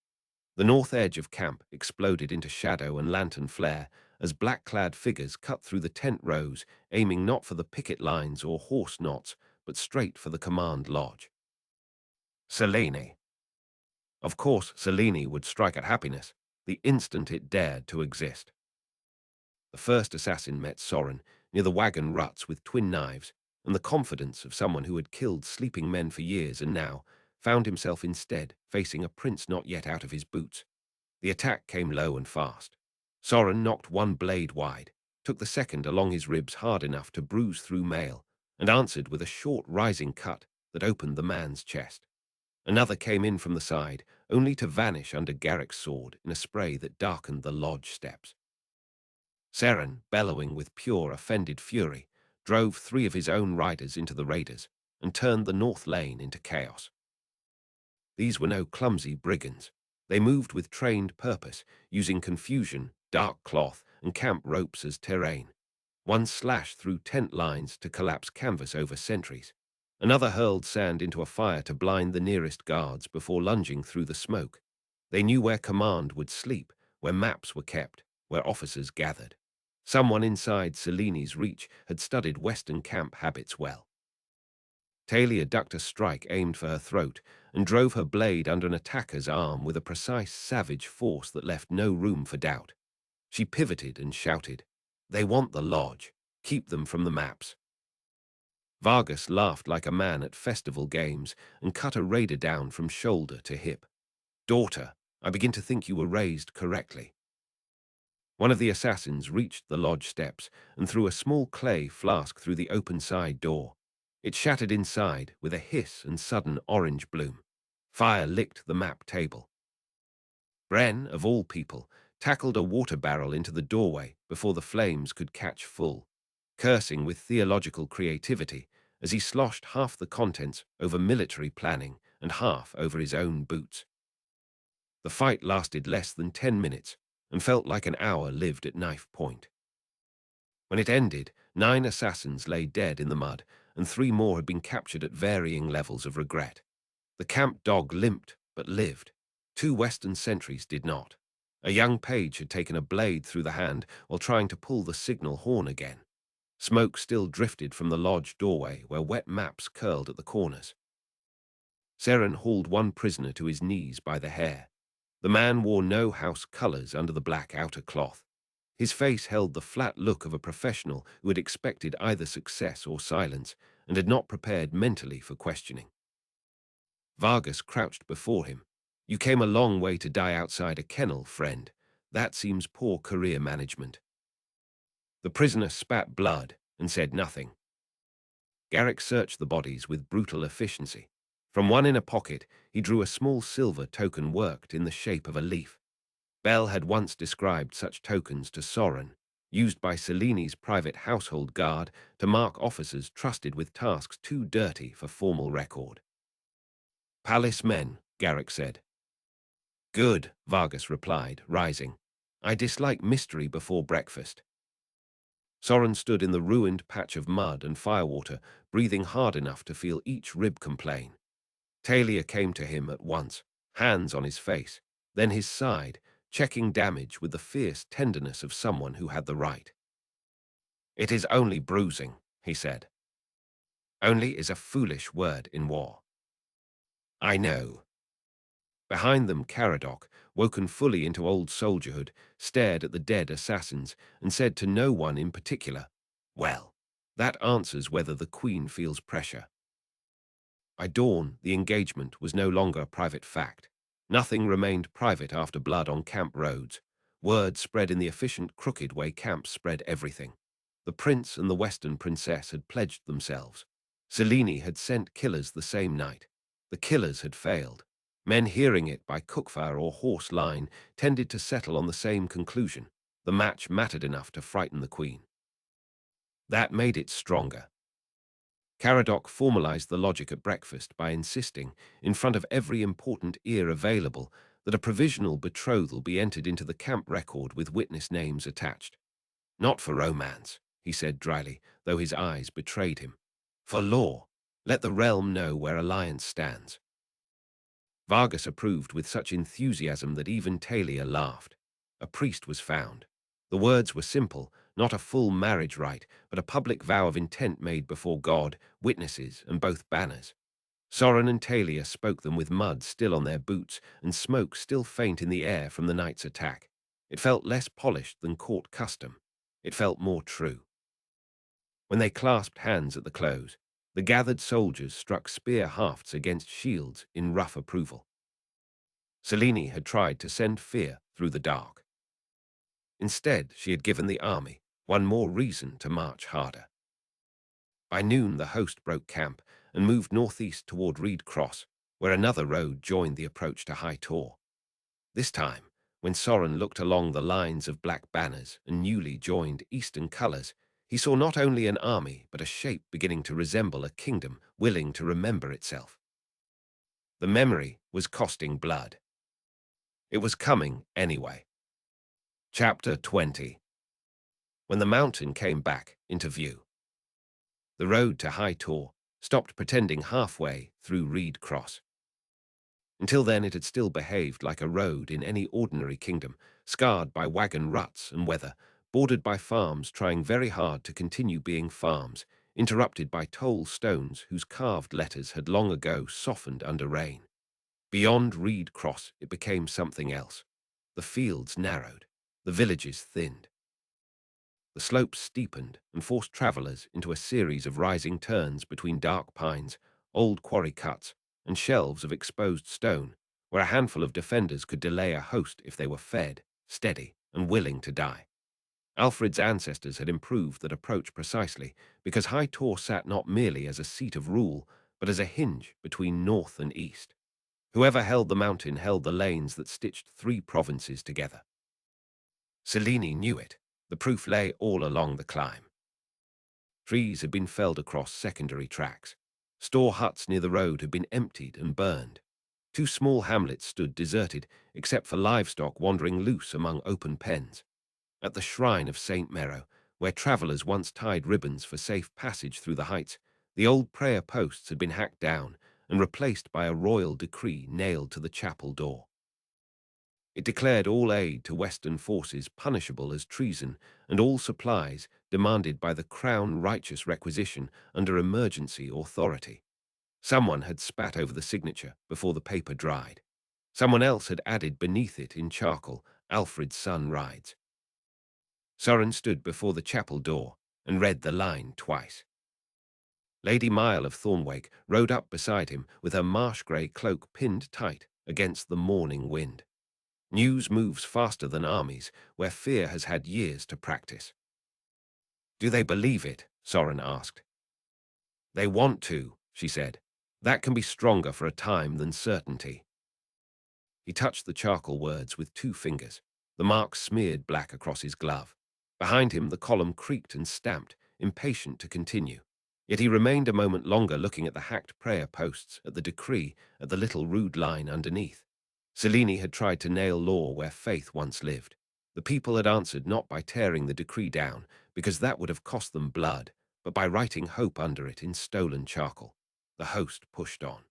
The north edge of camp exploded into shadow and lantern flare as black-clad figures cut through the tent rows, aiming not for the picket lines or horse knots, but straight for the command lodge. Selene. Of course, Selene would strike at happiness, the instant it dared to exist. The first assassin met Soren near the wagon ruts with twin knives, and the confidence of someone who had killed sleeping men for years and now found himself instead facing a prince not yet out of his boots. The attack came low and fast. Soren knocked one blade wide, took the second along his ribs hard enough to bruise through mail, and answered with a short rising cut that opened the man's chest. Another came in from the side, only to vanish under Garrick's sword in a spray that darkened the lodge steps. Seren, bellowing with pure offended fury, drove 3 of his own riders into the raiders and turned the north lane into chaos. These were no clumsy brigands. They moved with trained purpose, using confusion, dark cloth, and camp ropes as terrain. One slashed through tent lines to collapse canvas over sentries. Another hurled sand into a fire to blind the nearest guards before lunging through the smoke. They knew where command would sleep, where maps were kept, where officers gathered. Someone inside Selene's reach had studied Western camp habits well. Talia ducked a strike aimed for her throat and drove her blade under an attacker's arm with a precise, savage force that left no room for doubt. She pivoted and shouted, "They want the lodge. Keep them from the maps." Vargas laughed like a man at festival games and cut a raider down from shoulder to hip. "Daughter, I begin to think you were raised correctly." One of the assassins reached the lodge steps and threw a small clay flask through the open side door. It shattered inside with a hiss and sudden orange bloom. Fire licked the map table. Bren, of all people, tackled a water barrel into the doorway before the flames could catch full, cursing with theological creativity as he sloshed half the contents over military planning and half over his own boots. The fight lasted less than 10 minutes and felt like an hour lived at knife point. When it ended, 9 assassins lay dead in the mud, and 3 more had been captured at varying levels of regret. The camp dog limped, but lived. 2 Western sentries did not. A young page had taken a blade through the hand while trying to pull the signal horn again. Smoke still drifted from the lodge doorway where wet maps curled at the corners. Seren hauled one prisoner to his knees by the hair. The man wore no house colors under the black outer cloth. His face held the flat look of a professional who had expected either success or silence and had not prepared mentally for questioning. Vargas crouched before him. "You came a long way to die outside a kennel, friend. That seems poor career management." The prisoner spat blood and said nothing. Garrick searched the bodies with brutal efficiency. From one inner pocket, he drew a small silver token worked in the shape of a leaf. Bell had once described such tokens to Soren, used by Selene's private household guard to mark officers trusted with tasks too dirty for formal record. "Palace men," Garrick said. "Good," Vargas replied, rising. "I dislike mystery before breakfast." Soren stood in the ruined patch of mud and firewater, breathing hard enough to feel each rib complain. Talia came to him at once, hands on his face, then his side, checking damage with the fierce tenderness of someone who had the right. "It is only bruising," he said. "Only is a foolish word in war." "I know." Behind them, Caradoc, woken fully into old soldierhood, stared at the dead assassins and said to no one in particular, "Well, that answers whether the Queen feels pressure." By dawn, the engagement was no longer a private fact. Nothing remained private after blood on camp roads. Word spread in the efficient, crooked way camps spread everything. The prince and the Western princess had pledged themselves. Selene had sent killers the same night. The killers had failed. Men hearing it by cookfire or horse line tended to settle on the same conclusion. The match mattered enough to frighten the queen. That made it stronger. Caradoc formalized the logic at breakfast by insisting, in front of every important ear available, that a provisional betrothal be entered into the camp record with witness names attached. Not for romance, he said dryly, though his eyes betrayed him. For law, let the realm know where alliance stands. Vargas approved with such enthusiasm that even Talia laughed. A priest was found. The words were simple, not a full marriage rite, but a public vow of intent made before God, witnesses, and both banners. Soren and Talia spoke them with mud still on their boots and smoke still faint in the air from the night's attack. It felt less polished than court custom. It felt more true. When they clasped hands at the close, the gathered soldiers struck spear hafts against shields in rough approval. Selene had tried to send fear through the dark. Instead, she had given the army one more reason to march harder. By noon, the host broke camp and moved northeast toward Reed Cross, where another road joined the approach to High Tor. This time, when Soren looked along the lines of black banners and newly joined eastern colors, he saw not only an army, but a shape beginning to resemble a kingdom willing to remember itself. The memory was costing blood. It was coming anyway. Chapter 20. When the mountain came back into view, the road to High Tor stopped pretending halfway through Reed Cross. Until then it had still behaved like a road in any ordinary kingdom, scarred by wagon ruts and weather, bordered by farms trying very hard to continue being farms, interrupted by toll stones whose carved letters had long ago softened under rain. Beyond Reed Cross it became something else. The fields narrowed, the villages thinned. The slopes steepened and forced travelers into a series of rising turns between dark pines, old quarry cuts, and shelves of exposed stone, where a handful of defenders could delay a host if they were fed, steady, and willing to die. Alfred's ancestors had improved that approach precisely because High Tor sat not merely as a seat of rule, but as a hinge between north and east. Whoever held the mountain held the lanes that stitched three provinces together. Selene knew it. The proof lay all along the climb. Trees had been felled across secondary tracks. Store huts near the road had been emptied and burned. Two small hamlets stood deserted, except for livestock wandering loose among open pens. At the shrine of St. Mero, where travelers once tied ribbons for safe passage through the heights, the old prayer posts had been hacked down and replaced by a royal decree nailed to the chapel door. It declared all aid to Western forces punishable as treason and all supplies demanded by the Crown righteous requisition under emergency authority. Someone had spat over the signature before the paper dried. Someone else had added beneath it in charcoal, "Alfred's son rides." Soren stood before the chapel door and read the line twice. Lady Mile of Thornwake rode up beside him with her marsh-grey cloak pinned tight against the morning wind. News moves faster than armies, where fear has had years to practice. "Do they believe it?" Soren asked. "They want to," she said. "That can be stronger for a time than certainty." He touched the charcoal words with 2 fingers. The marks smeared black across his glove. Behind him the column creaked and stamped, impatient to continue. Yet he remained a moment longer looking at the hacked prayer posts, at the decree, at the little rude line underneath. Selene had tried to nail law where faith once lived. The people had answered not by tearing the decree down, because that would have cost them blood, but by writing hope under it in stolen charcoal. The host pushed on.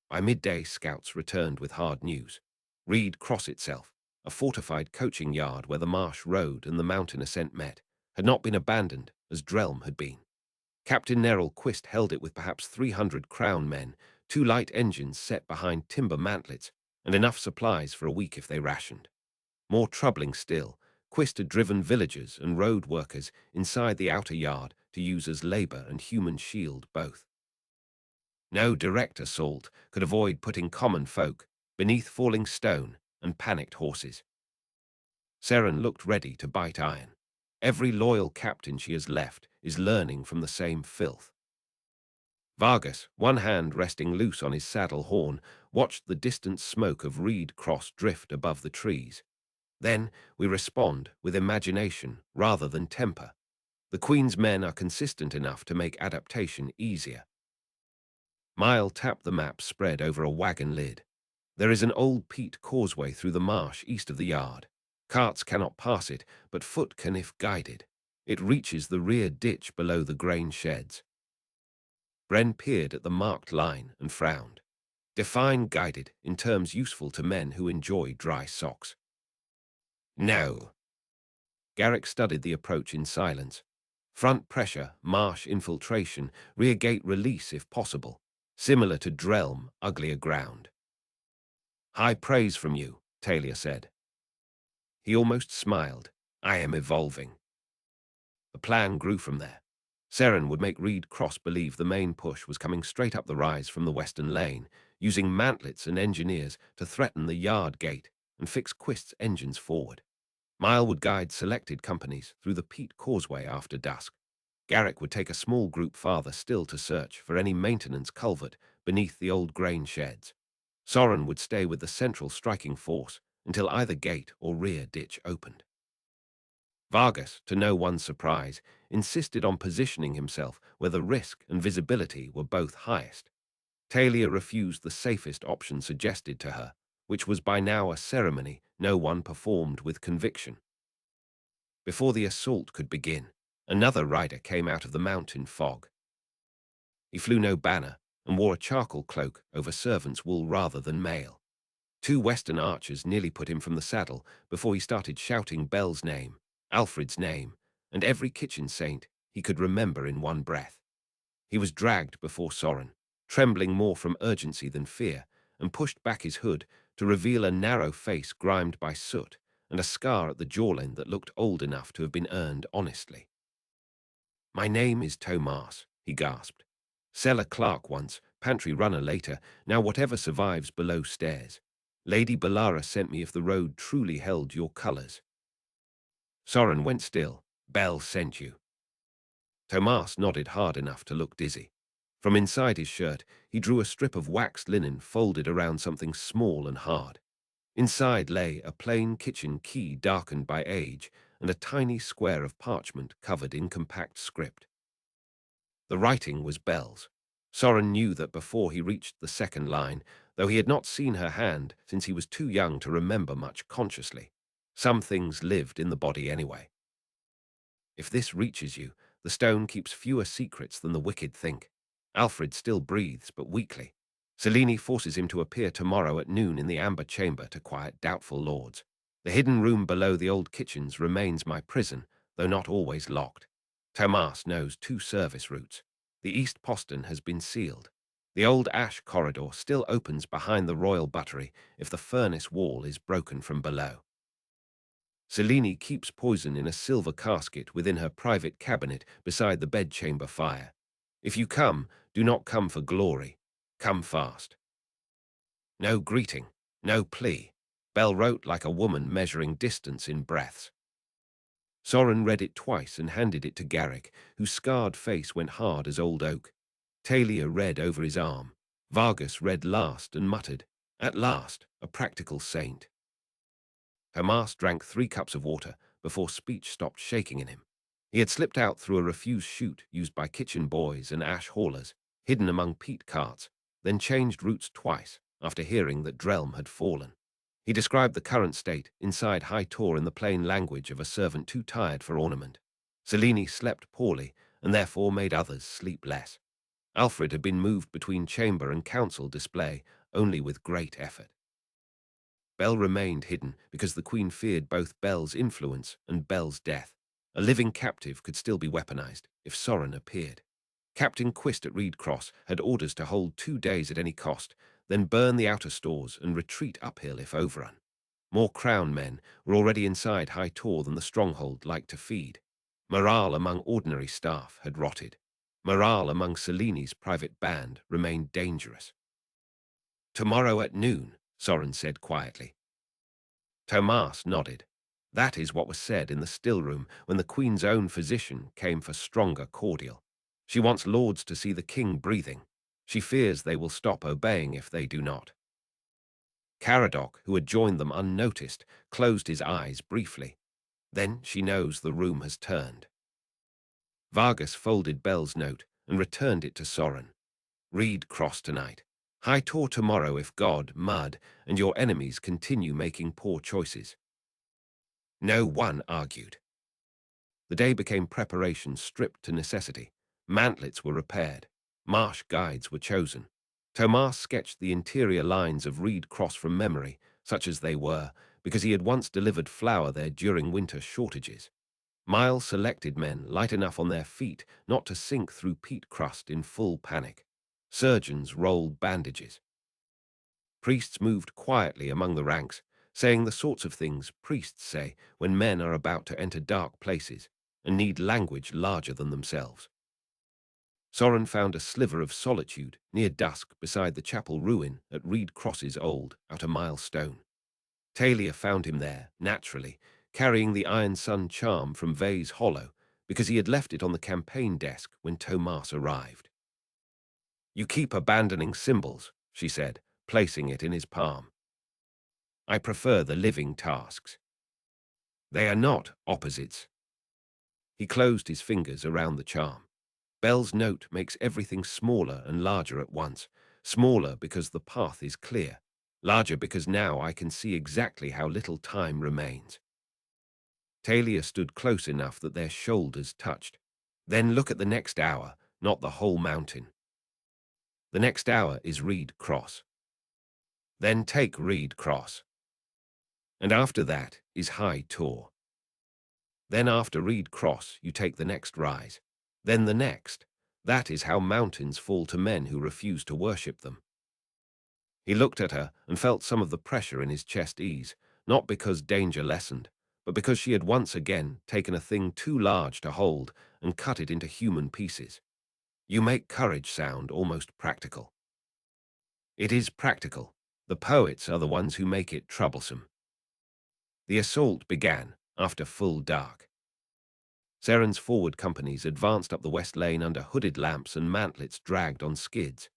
By midday, scouts returned with hard news. Reed Cross itself, a fortified coaching yard where the marsh road and the mountain ascent met, had not been abandoned as Drelm had been. Captain Neril Quist held it with perhaps 300 crown men, 2 light engines set behind timber mantlets, and enough supplies for a week if they rationed. More troubling still, Quist had driven villagers and road workers inside the outer yard to use as labor and human shield both. No direct assault could avoid putting common folk beneath falling stone and panicked horses. Seren looked ready to bite iron. Every loyal captain she has left is learning from the same filth. Vargas, one hand resting loose on his saddle horn, watched the distant smoke of Reed Cross drift above the trees. Then we respond with imagination rather than temper. The Queen's men are consistent enough to make adaptation easier. Mile tapped the map spread over a wagon lid. There is an old peat causeway through the marsh east of the yard. Carts cannot pass it, but foot can if guided. It reaches the rear ditch below the grain sheds. Bren peered at the marked line and frowned. Define guided in terms useful to men who enjoy dry socks. No. Garrick studied the approach in silence. Front pressure, marsh infiltration, rear gate release if possible. Similar to Drelm, uglier ground. High praise from you, Talia said. He almost smiled. I am evolving. The plan grew from there. Seren would make Reed Cross believe the main push was coming straight up the rise from the western lane, using mantlets and engineers to threaten the yard gate and fix Quist's engines forward. Mile would guide selected companies through the peat causeway after dusk. Garrick would take a small group farther still to search for any maintenance culvert beneath the old grain sheds. Soren would stay with the central striking force until either gate or rear ditch opened. Vargas, to no one's surprise, insisted on positioning himself where the risk and visibility were both highest. Talia refused the safest option suggested to her, which was by now a ceremony no one performed with conviction. Before the assault could begin, another rider came out of the mountain fog. He flew no banner and wore a charcoal cloak over servant's wool rather than mail. Two western archers nearly put him from the saddle before he started shouting Bell's name, Alfred's name, and every kitchen saint he could remember in one breath. He was dragged before Soren, trembling more from urgency than fear, and pushed back his hood to reveal a narrow face grimed by soot and a scar at the jawline that looked old enough to have been earned honestly. My name is Tomas, he gasped. Cellar clerk once, pantry runner later, now whatever survives below stairs. Lady Balara sent me if the road truly held your colours. Soren went still. Bell sent you. Tomas nodded hard enough to look dizzy. From inside his shirt, he drew a strip of waxed linen folded around something small and hard. Inside lay a plain kitchen key darkened by age and a tiny square of parchment covered in compact script. The writing was Bell's. Soren knew that before he reached the second line, though he had not seen her hand since he was too young to remember much consciously. Some things lived in the body anyway. If this reaches you, the stone keeps fewer secrets than the wicked think. Alfred still breathes, but weakly. Selene forces him to appear tomorrow at noon in the amber chamber to quiet doubtful lords. The hidden room below the old kitchens remains my prison, though not always locked. Tomas knows two service routes. The east postern has been sealed. The old ash corridor still opens behind the royal buttery if the furnace wall is broken from below. Selene keeps poison in a silver casket within her private cabinet beside the bedchamber fire. If you come, do not come for glory. Come fast. No greeting, no plea. Bell wrote like a woman measuring distance in breaths. Soren read it twice and handed it to Garrick, whose scarred face went hard as old oak. Talia read over his arm. Vargas read last and muttered, "At last, a practical saint." Tomas drank 3 cups of water before speech stopped shaking in him. He had slipped out through a refuse chute used by kitchen boys and ash haulers, hidden among peat carts, then changed routes twice after hearing that Drelm had fallen. He described the current state inside High Tor in the plain language of a servant too tired for ornament. Selene slept poorly and therefore made others sleep less. Alfred had been moved between chamber and council display only with great effort. Bell remained hidden because the Queen feared both Bell's influence and Bell's death. A living captive could still be weaponized if Soren appeared. Captain Quist at Reed Cross had orders to hold 2 days at any cost, then burn the outer stores and retreat uphill if overrun. More crown men were already inside High Tor than the stronghold liked to feed. Morale among ordinary staff had rotted. Morale among Selene's private band remained dangerous. Tomorrow at noon, Soren said quietly. Tomas nodded. That is what was said in the still room when the Queen's own physician came for stronger cordial. She wants lords to see the king breathing. She fears they will stop obeying if they do not. Caradoc, who had joined them unnoticed, closed his eyes briefly. Then she knows the room has turned. Vargas folded Bell's note and returned it to Soren. Reed Cross tonight. High Tor tomorrow if God, mud, and your enemies continue making poor choices. No one argued. The day became preparation stripped to necessity. Mantlets were repaired. Marsh guides were chosen. Tomas sketched the interior lines of Reed Cross from memory, such as they were, because he had once delivered flour there during winter shortages. Miles selected men light enough on their feet not to sink through peat crust in full panic. Surgeons rolled bandages. Priests moved quietly among the ranks, saying the sorts of things priests say when men are about to enter dark places and need language larger than themselves. Soren found a sliver of solitude near dusk beside the chapel ruin at Reed Cross's old, outer-mile stone. Talia found him there, naturally, carrying the Iron Sun charm from Vay's Hollow, because he had left it on the campaign desk when Tomas arrived. "You keep abandoning symbols," she said, placing it in his palm. "I prefer the living tasks. They are not opposites." He closed his fingers around the charm. Bell's note makes everything smaller and larger at once. Smaller because the path is clear. Larger because now I can see exactly how little time remains. Talia stood close enough that their shoulders touched. "Then look at the next hour, not the whole mountain. The next hour is Reed Cross. Then take Reed Cross. And after that is High Tor. Then after Reed Cross you take the next rise. Then the next. That is how mountains fall to men who refuse to worship them." He looked at her and felt some of the pressure in his chest ease, not because danger lessened, but because she had once again taken a thing too large to hold and cut it into human pieces. "You make courage sound almost practical." "It is practical. The poets are the ones who make it troublesome." The assault began after full dark. Seren's forward companies advanced up the west lane under hooded lamps and mantlets dragged on skids.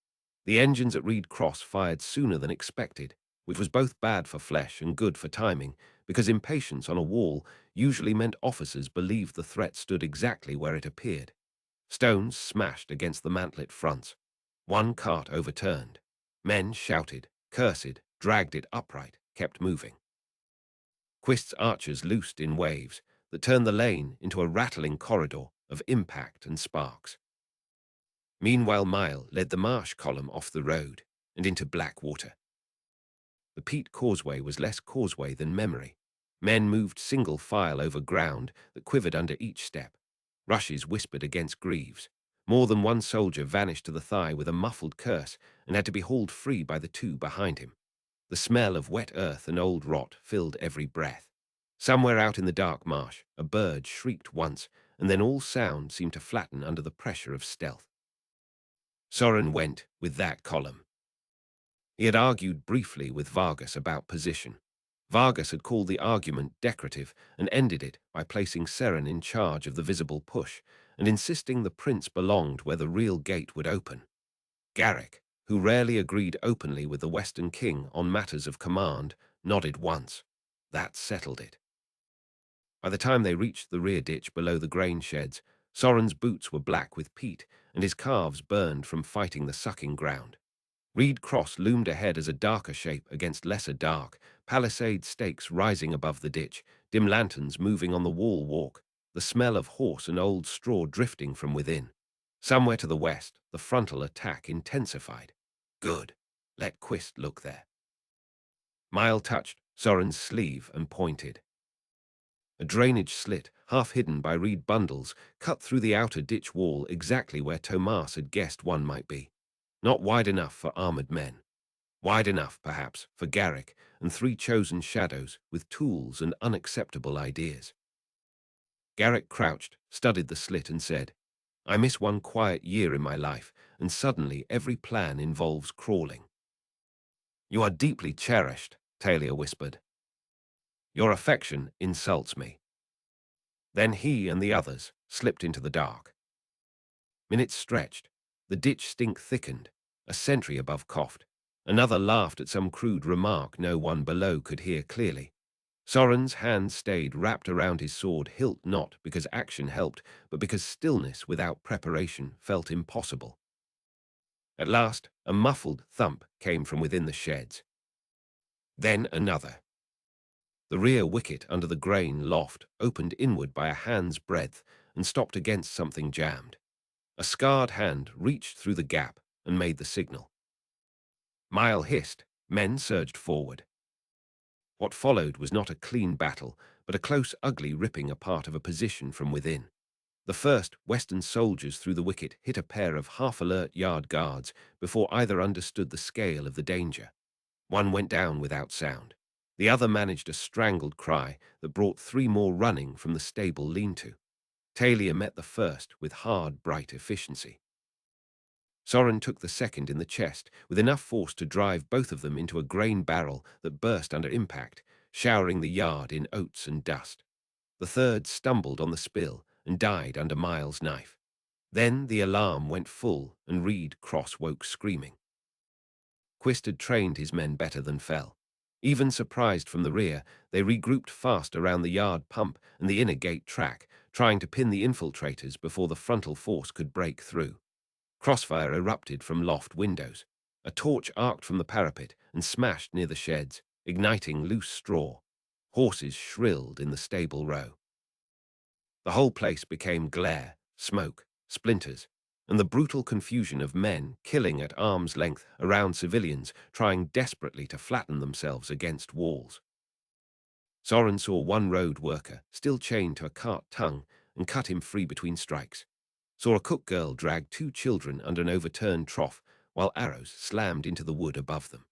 The engines at Reed Cross fired sooner than expected, which was both bad for flesh and good for timing, because impatience on a wall usually meant officers believed the threat stood exactly where it appeared. Stones smashed against the mantlet fronts. One cart overturned. Men shouted, cursed, dragged it upright, kept moving. Quist's archers loosed in waves that turned the lane into a rattling corridor of impact and sparks. Meanwhile, Mile led the marsh column off the road and into black water. The peat causeway was less causeway than memory. Men moved single file over ground that quivered under each step. Rushes whispered against greaves. More than one soldier vanished to the thigh with a muffled curse and had to be hauled free by the two behind him. The smell of wet earth and old rot filled every breath. Somewhere out in the dark marsh, a bird shrieked once, and then all sound seemed to flatten under the pressure of stealth. Soren went with that column. He had argued briefly with Vargas about position. Vargas had called the argument decorative and ended it by placing Seren in charge of the visible push and insisting the prince belonged where the real gate would open. Garrick, who rarely agreed openly with the Western king on matters of command, nodded once. That settled it. By the time they reached the rear ditch below the grain sheds, Soren's boots were black with peat and his calves burned from fighting the sucking ground. Reed Cross loomed ahead as a darker shape against lesser dark, palisade stakes rising above the ditch, dim lanterns moving on the wall walk, the smell of horse and old straw drifting from within. Somewhere to the west, the frontal attack intensified. Good. Let Quist look there. Mile touched Soren's sleeve and pointed. A drainage slit, half hidden by reed bundles, cut through the outer ditch wall exactly where Tomas had guessed one might be. Not wide enough for armored men. Wide enough, perhaps, for Garrick and three chosen shadows with tools and unacceptable ideas. Garrick crouched, studied the slit and said, "I miss one quiet year in my life, and suddenly every plan involves crawling." "You are deeply cherished," Talia whispered. "Your affection insults me." Then he and the others slipped into the dark. Minutes stretched. The ditch stink thickened. A sentry above coughed. Another laughed at some crude remark no one below could hear clearly. Soren's hand stayed wrapped around his sword hilt not because action helped, but because stillness without preparation felt impossible. At last, a muffled thump came from within the sheds. Then another. The rear wicket under the grain loft opened inward by a hand's breadth and stopped against something jammed. A scarred hand reached through the gap and made the signal. Mile hissed. Men surged forward. What followed was not a clean battle, but a close, ugly ripping apart of a position from within. The first Western soldiers through the wicket hit a pair of half-alert yard guards before either understood the scale of the danger. One went down without sound. The other managed a strangled cry that brought three more running from the stable lean-to. Talia met the first with hard, bright efficiency. Soren took the second in the chest, with enough force to drive both of them into a grain barrel that burst under impact, showering the yard in oats and dust. The third stumbled on the spill and died under Miles' knife. Then the alarm went full and Reed cross-woke screaming. Quist had trained his men better than Fell. Even surprised from the rear, they regrouped fast around the yard pump and the inner gate track, trying to pin the infiltrators before the frontal force could break through. Crossfire erupted from loft windows. A torch arced from the parapet and smashed near the sheds, igniting loose straw. Horses shrilled in the stable row. The whole place became glare, smoke, splinters, and the brutal confusion of men killing at arm's length around civilians, trying desperately to flatten themselves against walls. Soren saw one road worker, still chained to a cart tongue, and cut him free between strikes. Saw a cook girl drag two children under an overturned trough while arrows slammed into the wood above them.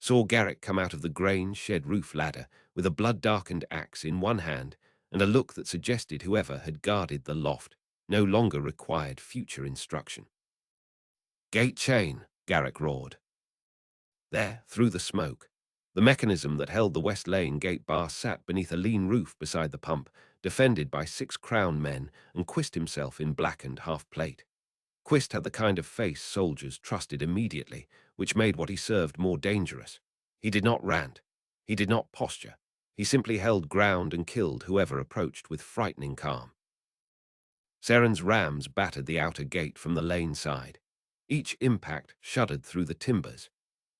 Saw Garrick come out of the grain shed roof ladder with a blood-darkened axe in one hand and a look that suggested whoever had guarded the loft no longer required future instruction. "Gate chain," Garrick roared. There, through the smoke, the mechanism that held the West Lane gate bar sat beneath a lean roof beside the pump, defended by 6 crown men and Quist himself in blackened half-plate. Quist had the kind of face soldiers trusted immediately, which made what he served more dangerous. He did not rant. He did not posture. He simply held ground and killed whoever approached with frightening calm. Seren's rams battered the outer gate from the lane side. Each impact shuddered through the timbers.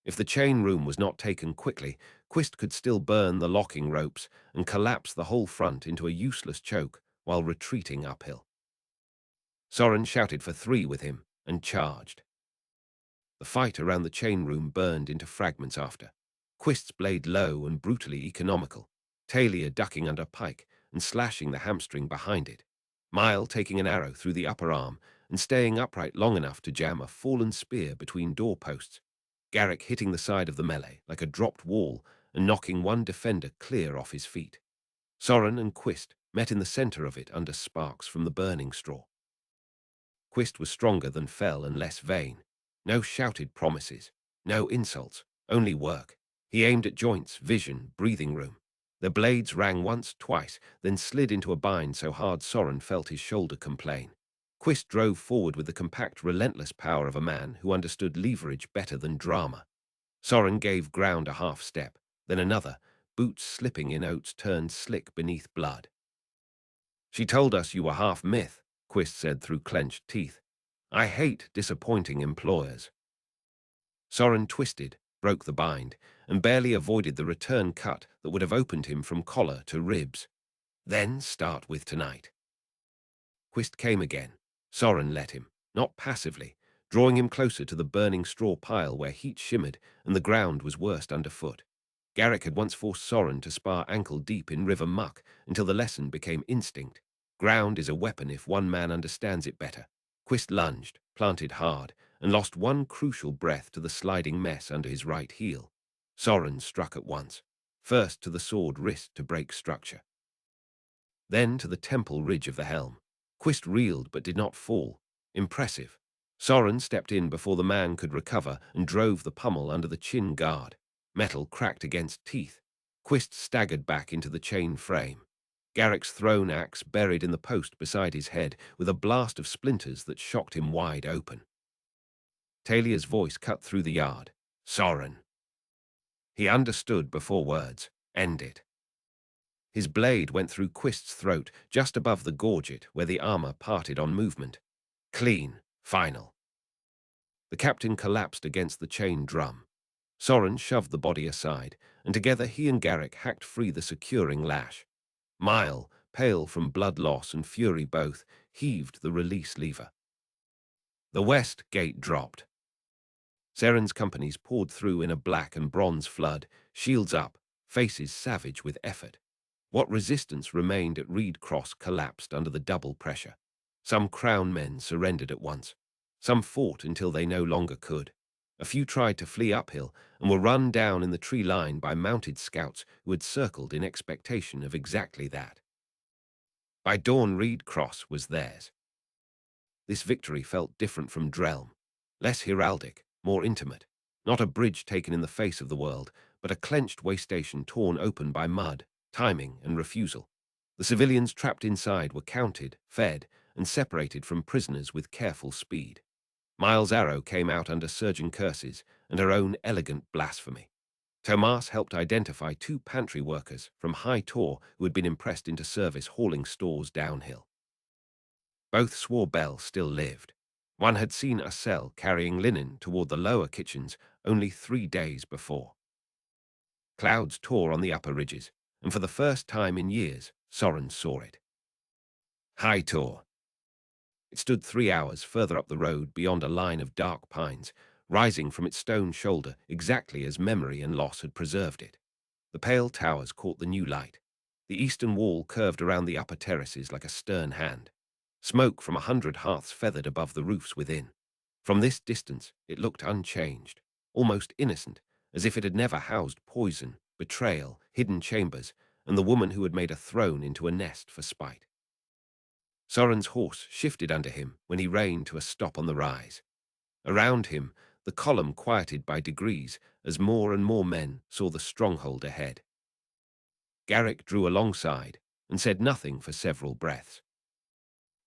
If the chain room was not taken quickly, Quist could still burn the locking ropes and collapse the whole front into a useless choke while retreating uphill. Soren shouted for 3 with him and charged. The fight around the chain room burned into fragments after. Quist's blade low and brutally economical, Talia ducking under pike and slashing the hamstring behind it, Mile taking an arrow through the upper arm and staying upright long enough to jam a fallen spear between doorposts, Garrick hitting the side of the melee like a dropped wall and knocking one defender clear off his feet. Soren and Quist met in the center of it under sparks from the burning straw. Quist was stronger than Fell and less vain. No shouted promises, no insults, only work. He aimed at joints, vision, breathing room. The blades rang once, twice, then slid into a bind so hard Soren felt his shoulder complain. Quist drove forward with the compact, relentless power of a man who understood leverage better than drama. Soren gave ground a half step, then another, boots slipping in oats turned slick beneath blood. "She told us you were half myth," Quist said through clenched teeth. "I hate disappointing employers." Soren twisted, broke the bind, and barely avoided the return cut that would have opened him from collar to ribs. "Then start with tonight." Quist came again. Soren let him, not passively, drawing him closer to the burning straw pile where heat shimmered and the ground was worst underfoot. Garrick had once forced Soren to spar ankle-deep in river muck until the lesson became instinct. Ground is a weapon if one man understands it better. Quist lunged, planted hard, and lost one crucial breath to the sliding mess under his right heel. Soren struck at once, first to the sword wrist to break structure, then to the temple ridge of the helm. Quist reeled but did not fall. Impressive. Soren stepped in before the man could recover and drove the pummel under the chin guard. Metal cracked against teeth. Quist staggered back into the chain frame. Garrick's thrown axe buried in the post beside his head with a blast of splinters that shocked him wide open. Talia's voice cut through the yard. "Soren." He understood before words. "End it." His blade went through Quist's throat, just above the gorget where the armor parted on movement. Clean. Final. The captain collapsed against the chain drum. Soren shoved the body aside, and together he and Garrick hacked free the securing lash. Mile, pale from blood loss and fury both, heaved the release lever. The west gate dropped. Seren's companies poured through in a black and bronze flood, shields up, faces savage with effort. What resistance remained at Reed Cross collapsed under the double pressure. Some crown men surrendered at once. Some fought until they no longer could. A few tried to flee uphill and were run down in the tree line by mounted scouts who had circled in expectation of exactly that. By dawn, Reed Cross was theirs. This victory felt different from Drelm, less heraldic, more intimate. Not a bridge taken in the face of the world, but a clenched way station torn open by mud, timing, and refusal. The civilians trapped inside were counted, fed, and separated from prisoners with careful speed. Miles' arrow came out under surging curses and her own elegant blasphemy. Tomas helped identify two pantry workers from High Tor who had been impressed into service hauling stores downhill. Both swore Bell still lived. One had seen a cell carrying linen toward the lower kitchens only 3 days before. Clouds tore on the upper ridges, and for the first time in years, Soren saw it. High Tor. It stood 3 hours further up the road beyond a line of dark pines, rising from its stone shoulder exactly as memory and loss had preserved it. The pale towers caught the new light. The eastern wall curved around the upper terraces like a stern hand. Smoke from 100 hearths feathered above the roofs within. From this distance, it looked unchanged, almost innocent, as if it had never housed poison, betrayal, hidden chambers, and the woman who had made a throne into a nest for spite. Soren's horse shifted under him when he reined to a stop on the rise. Around him, the column quieted by degrees as more and more men saw the stronghold ahead. Garrick drew alongside and said nothing for several breaths.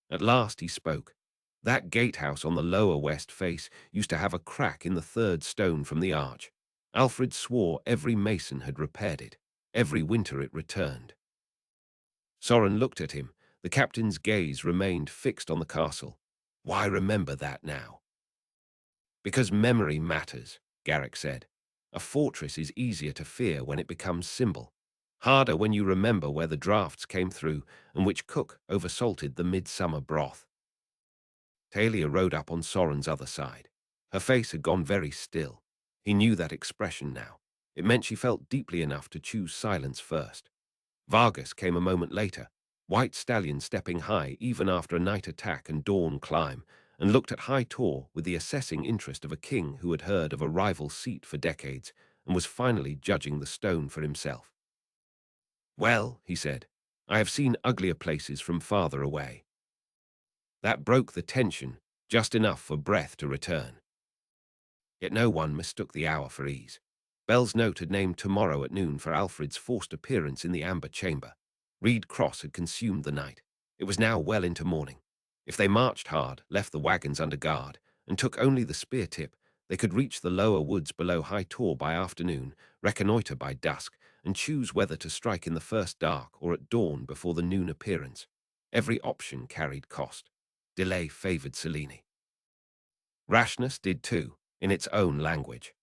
At last he spoke. That gatehouse on the lower west face used to have a crack in the third stone from the arch. Alfred swore every mason had repaired it. Every winter it returned. Soren looked at him. The captain's gaze remained fixed on the castle. Why remember that now? Because memory matters, Garrick said. A fortress is easier to fear when it becomes symbol. Harder when you remember where the drafts came through and which cook oversalted the midsummer broth. Talia rode up on Soren's other side. Her face had gone very still. He knew that expression now. It meant she felt deeply enough to choose silence first. Vargas came a moment later, white stallion stepping high even after a night attack and dawn climb, and looked at High Tor with the assessing interest of a king who had heard of a rival seat for decades and was finally judging the stone for himself. Well, he said, I have seen uglier places from farther away. That broke the tension, just enough for breath to return. Yet no one mistook the hour for ease. Bell's note had named tomorrow at noon for Alfred's forced appearance in the amber chamber. Reed Cross had consumed the night. It was now well into morning. If they marched hard, left the wagons under guard, and took only the spear tip, they could reach the lower woods below High Tor by afternoon, reconnoiter by dusk, and choose whether to strike in the first dark or at dawn before the noon appearance. Every option carried cost. Delay favored Selene. Rashness did too, in its own language.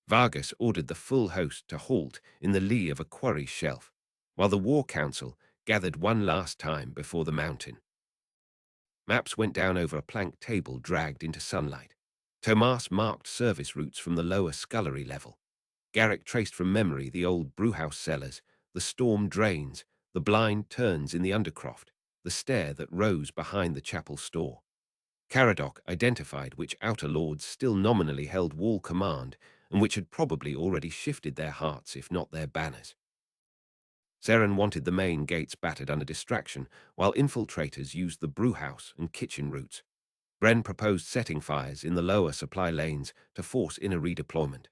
Vargas ordered the full host to halt in the lee of a quarry shelf, while the war council gathered one last time before the mountain. Maps went down over a plank table dragged into sunlight. Tomas marked service routes from the lower scullery level. Garrick traced from memory the old brewhouse cellars, the storm drains, the blind turns in the undercroft, the stair that rose behind the chapel store. Caradoc identified which outer lords still nominally held wall command and which had probably already shifted their hearts if not their banners. Seren wanted the main gates battered under distraction, while infiltrators used the brewhouse and kitchen routes. Bren proposed setting fires in the lower supply lanes to force inner redeployment.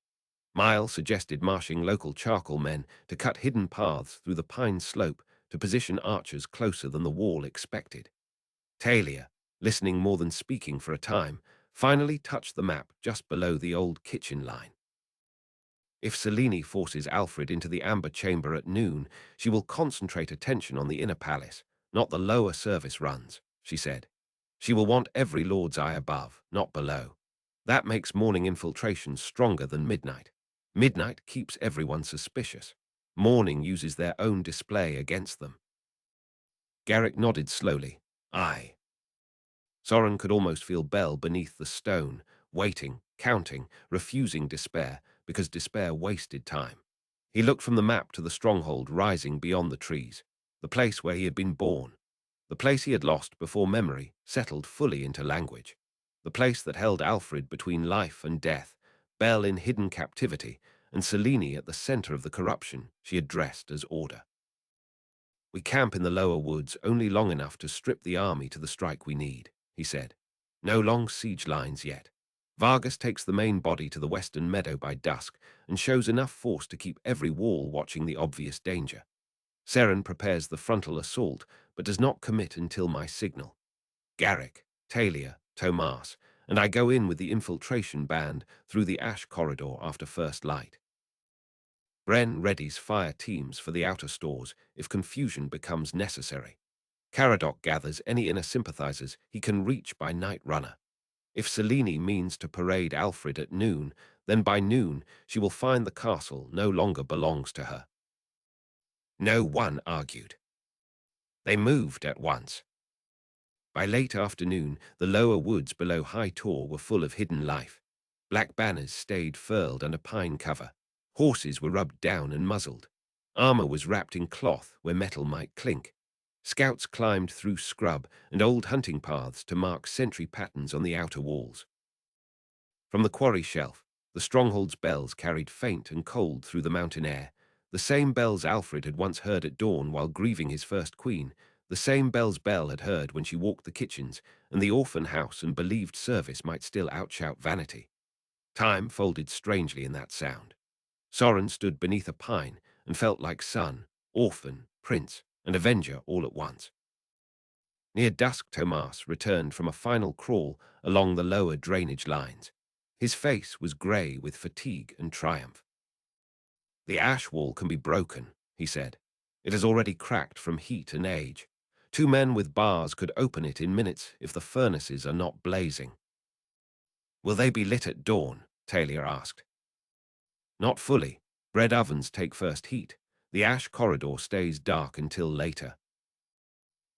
Mile suggested marshing local charcoal men to cut hidden paths through the pine slope to position archers closer than the wall expected. Talia, listening more than speaking for a time, finally touched the map just below the old kitchen line. If Selene forces Alfred into the amber chamber at noon, she will concentrate attention on the inner palace, not the lower service runs, she said. She will want every lord's eye above, not below. That makes morning infiltration stronger than midnight. Midnight keeps everyone suspicious. Morning uses their own display against them. Garrick nodded slowly. Aye. Soren could almost feel Bell beneath the stone, waiting, counting, refusing despair, because despair wasted time. He looked from the map to the stronghold rising beyond the trees, the place where he had been born, the place he had lost before memory settled fully into language, the place that held Alfred between life and death, Bell in hidden captivity, and Selene at the center of the corruption she had dressed as order. We camp in the lower woods only long enough to strip the army to the strike we need, he said. No long siege lines yet. Vargas takes the main body to the western meadow by dusk and shows enough force to keep every wall watching the obvious danger. Seren prepares the frontal assault, but does not commit until my signal. Garrick, Talia, Tomas, and I go in with the infiltration band through the ash corridor after first light. Bren readies fire teams for the outer stores if confusion becomes necessary. Caradoc gathers any inner sympathizers he can reach by night runner. If Selene means to parade Alfred at noon, then by noon she will find the castle no longer belongs to her. No one argued. They moved at once. By late afternoon, the lower woods below High Tor were full of hidden life. Black banners stayed furled under pine cover. Horses were rubbed down and muzzled. Armor was wrapped in cloth where metal might clink. Scouts climbed through scrub and old hunting paths to mark sentry patterns on the outer walls. From the quarry shelf, the stronghold's bells carried faint and cold through the mountain air, the same bells Alfred had once heard at dawn while grieving his first queen, the same bells Belle had heard when she walked the kitchens, and the orphan house and believed service might still outshout vanity. Time folded strangely in that sound. Soren stood beneath a pine and felt like son, orphan, prince, and avenger all at once. Near dusk, Tomas returned from a final crawl along the lower drainage lines. His face was grey with fatigue and triumph. The ash wall can be broken, he said. It has already cracked from heat and age. 2 men with bars could open it in minutes if the furnaces are not blazing. Will they be lit at dawn? Talia asked. Not fully. Bread ovens take first heat. The ash corridor stays dark until later.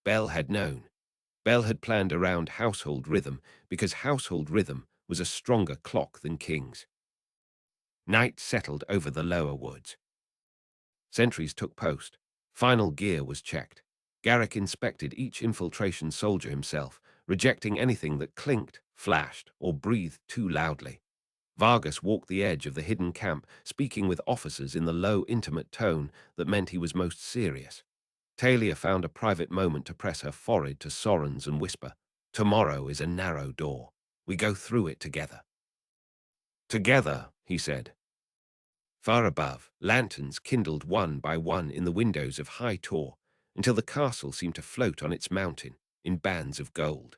Bell had known. Bell had planned around household rhythm because household rhythm was a stronger clock than King's. Night settled over the lower woods. Sentries took post. Final gear was checked. Garrick inspected each infiltration soldier himself, rejecting anything that clinked, flashed, or breathed too loudly. Vargas walked the edge of the hidden camp, speaking with officers in the low, intimate tone that meant he was most serious. Talia found a private moment to press her forehead to Soren's and whisper, "Tomorrow is a narrow door. We go through it together." "Together," he said. Far above, lanterns kindled one by one in the windows of High Tor, until the castle seemed to float on its mountain in bands of gold.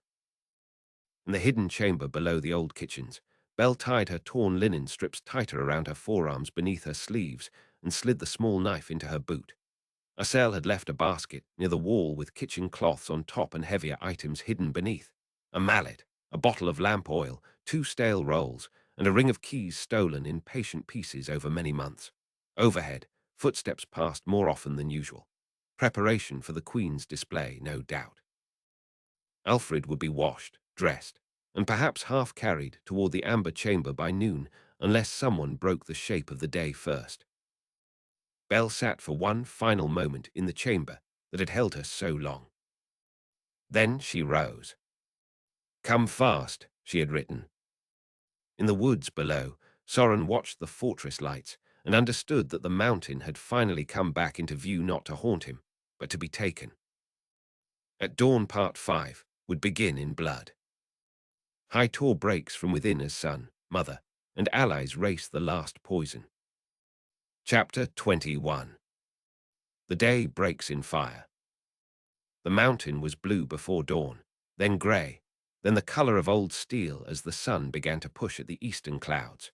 In the hidden chamber below the old kitchens, Belle tied her torn linen strips tighter around her forearms beneath her sleeves and slid the small knife into her boot. Marcel had left a basket near the wall with kitchen cloths on top and heavier items hidden beneath. A mallet, a bottle of lamp oil, 2 stale rolls, and a ring of keys stolen in patient pieces over many months. Overhead, footsteps passed more often than usual. Preparation for the Queen's display, no doubt. Alfred would be washed, dressed, and perhaps half carried toward the amber chamber by noon, unless someone broke the shape of the day first. Belle sat for one final moment in the chamber that had held her so long. Then she rose. "Come fast," she had written. In the woods below, Soren watched the fortress lights and understood that the mountain had finally come back into view not to haunt him, but to be taken. At dawn, Part 5 would begin in blood. High Tor breaks from within as son, mother, and allies race the last poison. Chapter 21. The day breaks in fire. The mountain was blue before dawn, then grey, then the color of old steel as the sun began to push at the eastern clouds.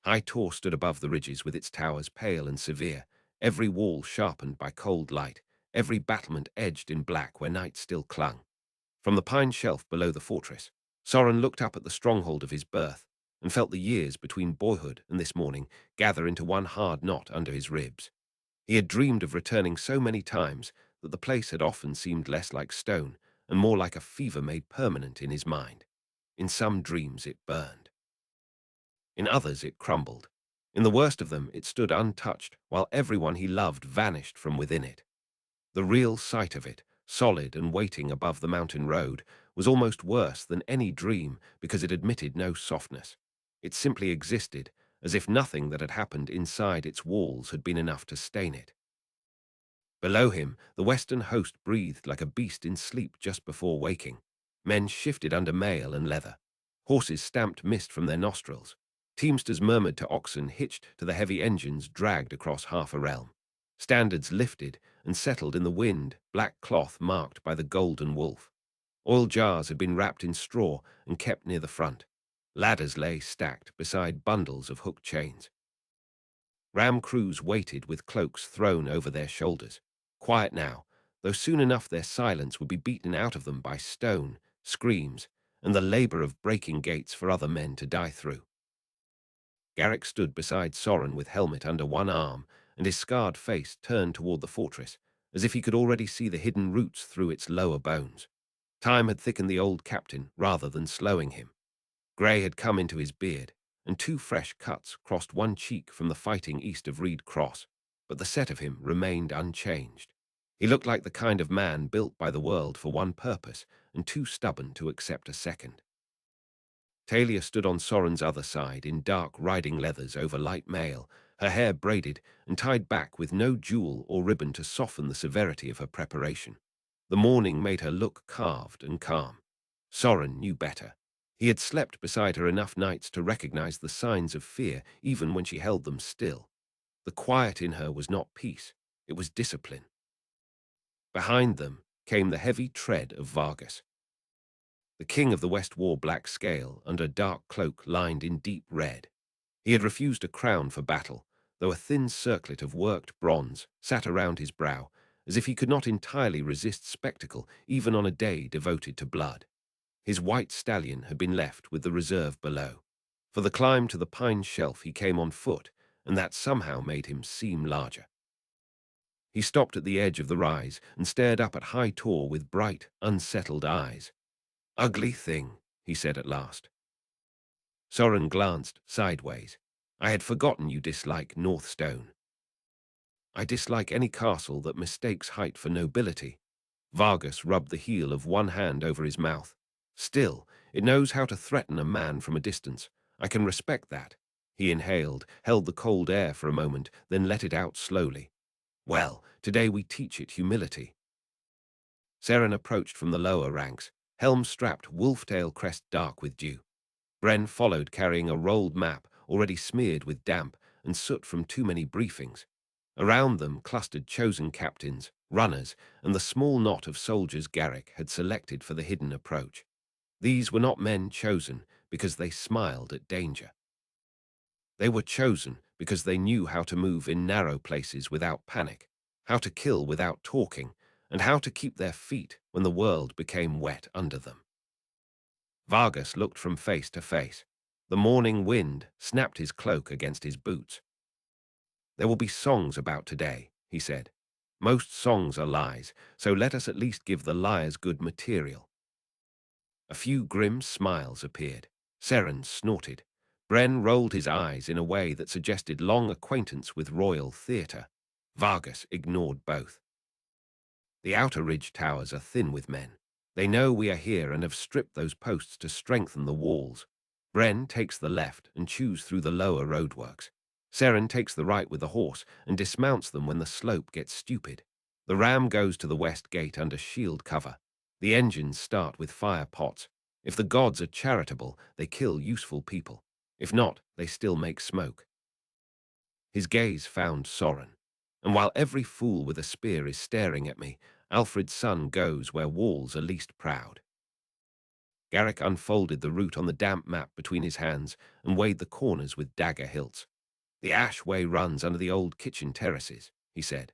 High Tor stood above the ridges with its towers pale and severe, every wall sharpened by cold light, every battlement edged in black where night still clung. From the pine shelf below the fortress, Soren looked up at the stronghold of his birth and felt the years between boyhood and this morning gather into one hard knot under his ribs. He had dreamed of returning so many times that the place had often seemed less like stone and more like a fever made permanent in his mind. In some dreams it burned. In others it crumbled. In the worst of them it stood untouched, while everyone he loved vanished from within it. The real sight of it, solid and waiting above the mountain road, was almost worse than any dream because it admitted no softness. It simply existed, as if nothing that had happened inside its walls had been enough to stain it. Below him, the western host breathed like a beast in sleep just before waking. Men shifted under mail and leather. Horses stamped mist from their nostrils. Teamsters murmured to oxen hitched to the heavy engines dragged across half a realm. Standards lifted and settled in the wind, black cloth marked by the golden wolf. Oil jars had been wrapped in straw and kept near the front. Ladders lay stacked beside bundles of hooked chains. Ram crews waited with cloaks thrown over their shoulders. Quiet now, though soon enough their silence would be beaten out of them by stone, screams, and the labor of breaking gates for other men to die through. Garrick stood beside Soren with helmet under one arm and his scarred face turned toward the fortress, as if he could already see the hidden roots through its lower bones. Time had thickened the old captain rather than slowing him. Grey had come into his beard, and two fresh cuts crossed one cheek from the fighting east of Reed Cross, but the set of him remained unchanged. He looked like the kind of man built by the world for one purpose and too stubborn to accept a second. Talia stood on Soren's other side in dark riding leathers over light mail, her hair braided and tied back with no jewel or ribbon to soften the severity of her preparation. The morning made her look carved and calm. Soren knew better. He had slept beside her enough nights to recognize the signs of fear even when she held them still. The quiet in her was not peace, it was discipline. Behind them came the heavy tread of Vargas. The king of the West wore black scale under a dark cloak lined in deep red. He had refused a crown for battle, though a thin circlet of worked bronze sat around his brow, as if he could not entirely resist spectacle even on a day devoted to blood. His white stallion had been left with the reserve below. For the climb to the pine shelf he came on foot, and that somehow made him seem larger. He stopped at the edge of the rise and stared up at High Tor with bright, unsettled eyes. "Ugly thing," he said at last. Soren glanced sideways. "I had forgotten you dislike Northstone." "I dislike any castle that mistakes height for nobility." Vargas rubbed the heel of one hand over his mouth. "Still, it knows how to threaten a man from a distance. I can respect that." He inhaled, held the cold air for a moment, then let it out slowly. "Well, today we teach it humility." Seren approached from the lower ranks, helm strapped, wolf-tail crest dark with dew. Bren followed carrying a rolled map already smeared with damp and soot from too many briefings. Around them clustered chosen captains, runners, and the small knot of soldiers Garrick had selected for the hidden approach. These were not men chosen because they smiled at danger. They were chosen because they knew how to move in narrow places without panic, how to kill without talking, and how to keep their feet when the world became wet under them. Vargas looked from face to face. The morning wind snapped his cloak against his boots. "There will be songs about today," he said. "Most songs are lies, so let us at least give the liars good material." A few grim smiles appeared. Seren snorted. Bren rolled his eyes in a way that suggested long acquaintance with royal theatre. Vargas ignored both. "The outer ridge towers are thin with men. They know we are here and have stripped those posts to strengthen the walls. Bren takes the left and chews through the lower roadworks. Seren takes the right with the horse and dismounts them when the slope gets stupid. The ram goes to the west gate under shield cover. The engines start with fire pots. If the gods are charitable, they kill useful people. If not, they still make smoke." His gaze found Soren. "And while every fool with a spear is staring at me, Alfred's son goes where walls are least proud." Garrick unfolded the route on the damp map between his hands and weighed the corners with dagger hilts. "The Ash Way runs under the old kitchen terraces," he said.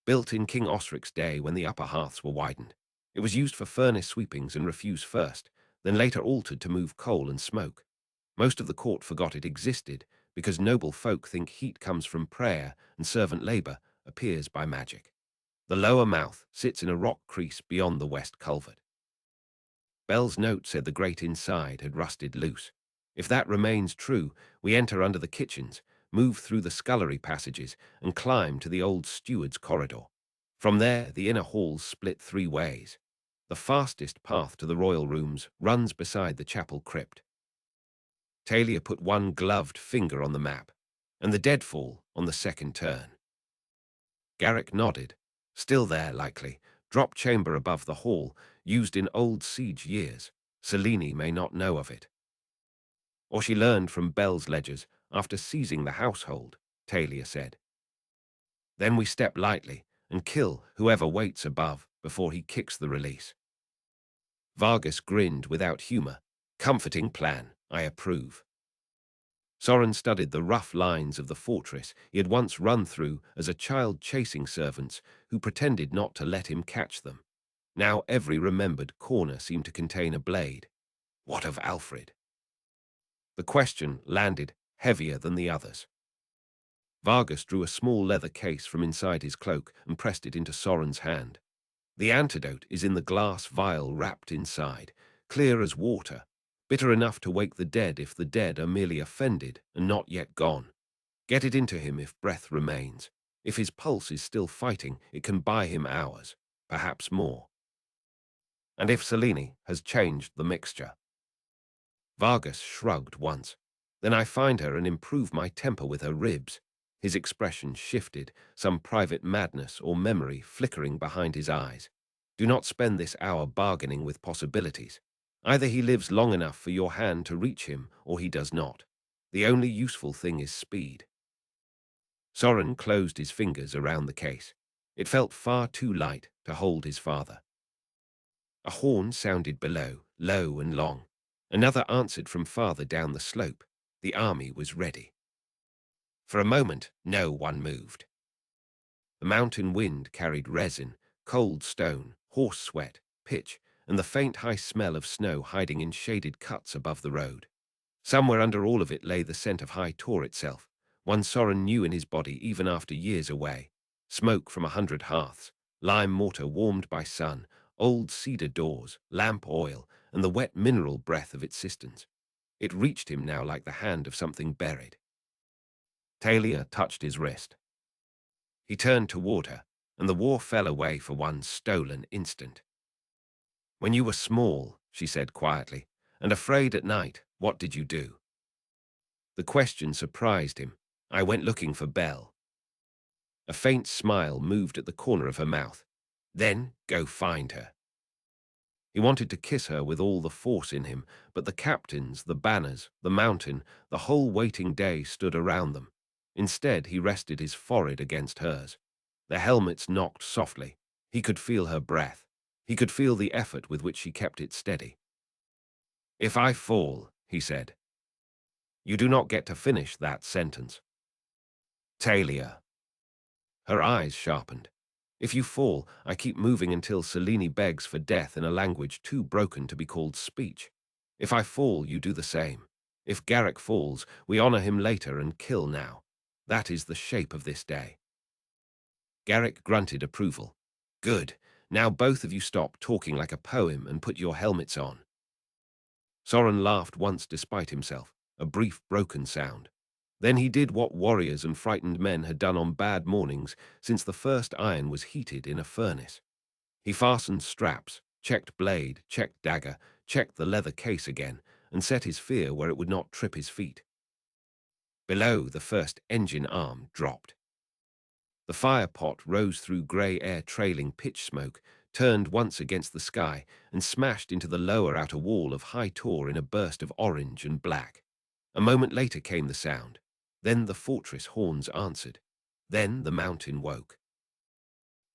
"Built in King Osric's day when the upper hearths were widened. It was used for furnace sweepings and refuse first, then later altered to move coal and smoke. Most of the court forgot it existed, because noble folk think heat comes from prayer and servant labor appears by magic. The lower mouth sits in a rock crease beyond the west culvert. Bell's note said the grate inside had rusted loose. If that remains true, we enter under the kitchens, move through the scullery passages, and climb to the old steward's corridor. From there, the inner halls split three ways. The fastest path to the royal rooms runs beside the chapel crypt. Talia put one gloved finger on the map, and the deadfall on the second turn. Garrick nodded. Still there, likely. Drop chamber above the hall, used in old siege years. Selene may not know of it. Or she learned from Bell's ledgers after seizing the household, Talia said. Then we step lightly and kill whoever waits above before he kicks the release. Vargas grinned without humor. Comforting plan, I approve. Soren studied the rough lines of the fortress he had once run through as a child chasing servants who pretended not to let him catch them. Now every remembered corner seemed to contain a blade. What of Alfred? The question landed heavier than the others. Vargas drew a small leather case from inside his cloak and pressed it into Soren's hand. The antidote is in the glass vial wrapped inside, clear as water, bitter enough to wake the dead if the dead are merely offended and not yet gone. Get it into him if breath remains. If his pulse is still fighting, it can buy him hours, perhaps more. And if Selene has changed the mixture. Vargas shrugged once. Then I find her and improve my temper with her ribs. His expression shifted, some private madness or memory flickering behind his eyes. Do not spend this hour bargaining with possibilities. Either he lives long enough for your hand to reach him, or he does not. The only useful thing is speed. Soren closed his fingers around the case. It felt far too light to hold his father. A horn sounded below, low and long. Another answered from farther down the slope. The army was ready. For a moment, no one moved. The mountain wind carried resin, cold stone, horse sweat, pitch, and the faint high smell of snow hiding in shaded cuts above the road. Somewhere under all of it lay the scent of High Tor itself, one Soren knew in his body even after years away. Smoke from 100 hearths, lime mortar warmed by sun, old cedar doors, lamp oil, and the wet mineral breath of its cisterns. It reached him now like the hand of something buried. Talia touched his wrist. He turned toward her, and the war fell away for one stolen instant. When you were small, she said quietly, and afraid at night, what did you do? The question surprised him. I went looking for Belle. A faint smile moved at the corner of her mouth. Then go find her. He wanted to kiss her with all the force in him, but the captains, the banners, the mountain, the whole waiting day stood around them. Instead, he rested his forehead against hers. The helmets knocked softly. He could feel her breath. He could feel the effort with which she kept it steady. If I fall, he said. You do not get to finish that sentence. Talia. Her eyes sharpened. If you fall, I keep moving until Selene begs for death in a language too broken to be called speech. If I fall, you do the same. If Garrick falls, we honor him later and kill now. That is the shape of this day. Garrick grunted approval. Good. Now both of you stop talking like a poem and put your helmets on. Soren laughed once despite himself, a brief broken sound. Then he did what warriors and frightened men had done on bad mornings since the first iron was heated in a furnace. He fastened straps, checked blade, checked dagger, checked the leather case again, and set his fear where it would not trip his feet. Below, the first engine arm dropped. The fire pot rose through grey air trailing pitch smoke, turned once against the sky, and smashed into the lower outer wall of High Tor in a burst of orange and black. A moment later came the sound. Then the fortress horns answered. Then the mountain woke.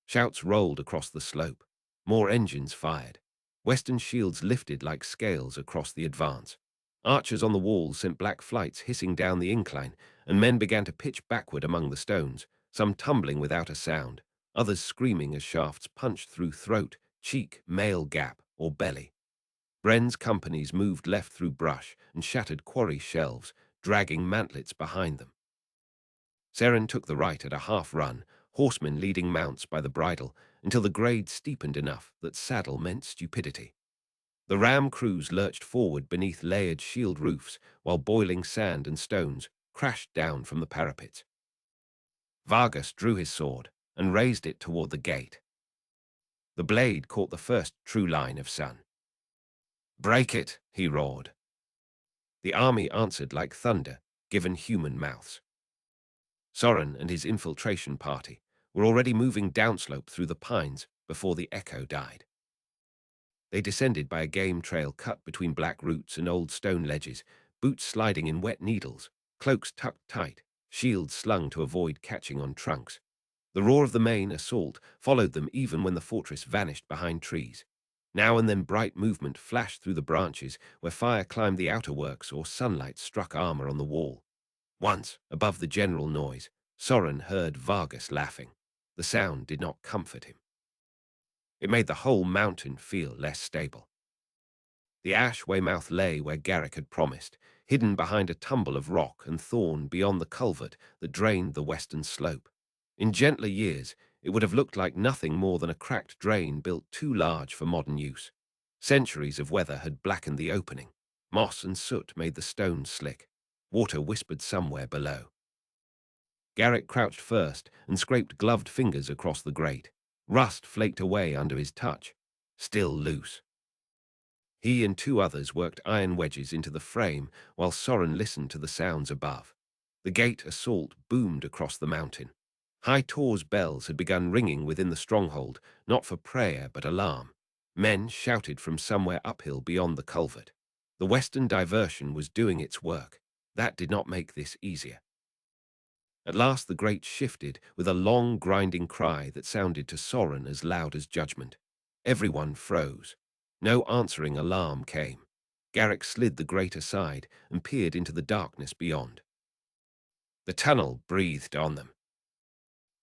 Shouts rolled across the slope. More engines fired. Western shields lifted like scales across the advance. Archers on the walls sent black flights hissing down the incline, and men began to pitch backward among the stones, some tumbling without a sound, others screaming as shafts punched through throat, cheek, mail gap, or belly. Bren's companies moved left through brush and shattered quarry shelves, dragging mantlets behind them. Seren took the right at a half-run, horsemen leading mounts by the bridle, until the grade steepened enough that saddle meant stupidity. The ram crews lurched forward beneath layered shield roofs, while boiling sand and stones crashed down from the parapets. Vargas drew his sword and raised it toward the gate. The blade caught the first true line of sun. "Break it," he roared. The army answered like thunder, given human mouths. Soren and his infiltration party were already moving downslope through the pines before the echo died. They descended by a game trail cut between black roots and old stone ledges, boots sliding in wet needles, cloaks tucked tight, shields slung to avoid catching on trunks. The roar of the main assault followed them even when the fortress vanished behind trees. Now and then bright movement flashed through the branches where fire climbed the outer works or sunlight struck armor on the wall. Once, above the general noise, Soren heard Vargas laughing. The sound did not comfort him. It made the whole mountain feel less stable. The ash Weymouth lay where Garrick had promised, hidden behind a tumble of rock and thorn beyond the culvert that drained the western slope. In gentler years, it would have looked like nothing more than a cracked drain built too large for modern use. Centuries of weather had blackened the opening. Moss and soot made the stones slick. Water whispered somewhere below. Garrick crouched first and scraped gloved fingers across the grate. Rust flaked away under his touch, still loose. He and two others worked iron wedges into the frame while Soren listened to the sounds above. The gate assault boomed across the mountain. High Tor's bells had begun ringing within the stronghold, not for prayer but alarm. Men shouted from somewhere uphill beyond the culvert. The western diversion was doing its work. That did not make this easier. At last the grate shifted with a long, grinding cry that sounded to Soren as loud as judgment. Everyone froze. No answering alarm came. Garrick slid the grate aside and peered into the darkness beyond. The tunnel breathed on them.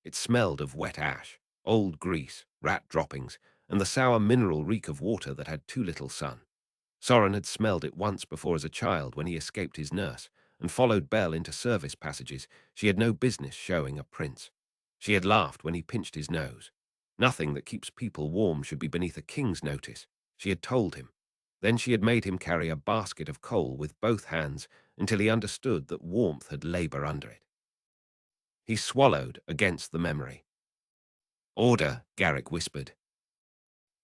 It smelled of wet ash, old grease, rat droppings, and the sour mineral reek of water that had too little sun. Soren had smelled it once before as a child when he escaped his nurse and followed Belle into service passages she had no business showing a prince. She had laughed when he pinched his nose. Nothing that keeps people warm should be beneath a king's notice, she had told him. Then she had made him carry a basket of coal with both hands until he understood that warmth had labor under it. He swallowed against the memory. "Order," Garrick whispered.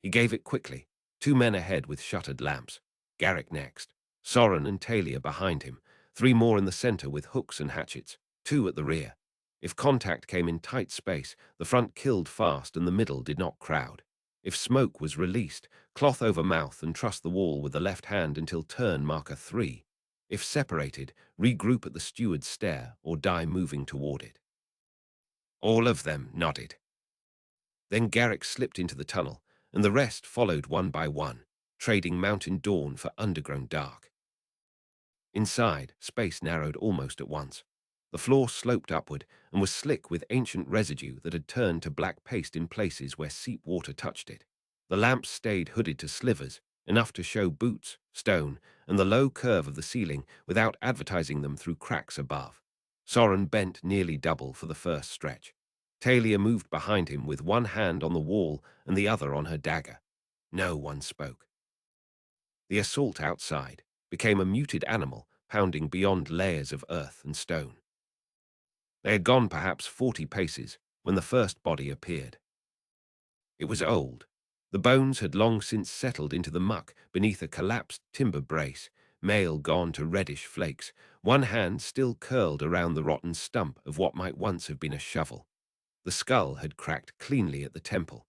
He gave it quickly, two men ahead with shuttered lamps. Garrick next, Soren and Talia behind him, three more in the center with hooks and hatchets, two at the rear. If contact came in tight space, the front killed fast and the middle did not crowd. If smoke was released, cloth over mouth and truss the wall with the left hand until turn marker 3. If separated, regroup at the steward's stair or die moving toward it. All of them nodded. Then Garrick slipped into the tunnel, and the rest followed one by one, trading mountain dawn for underground dark. Inside, space narrowed almost at once. The floor sloped upward and was slick with ancient residue that had turned to black paste in places where seep water touched it. The lamps stayed hooded to slivers, enough to show boots, stone, and the low curve of the ceiling without advertising them through cracks above. Soren bent nearly double for the first stretch. Talia moved behind him with one hand on the wall and the other on her dagger. No one spoke. The assault outside became a muted animal pounding beyond layers of earth and stone. They had gone perhaps 40 paces when the first body appeared. It was old. The bones had long since settled into the muck beneath a collapsed timber brace, mail gone to reddish flakes, one hand still curled around the rotten stump of what might once have been a shovel. The skull had cracked cleanly at the temple.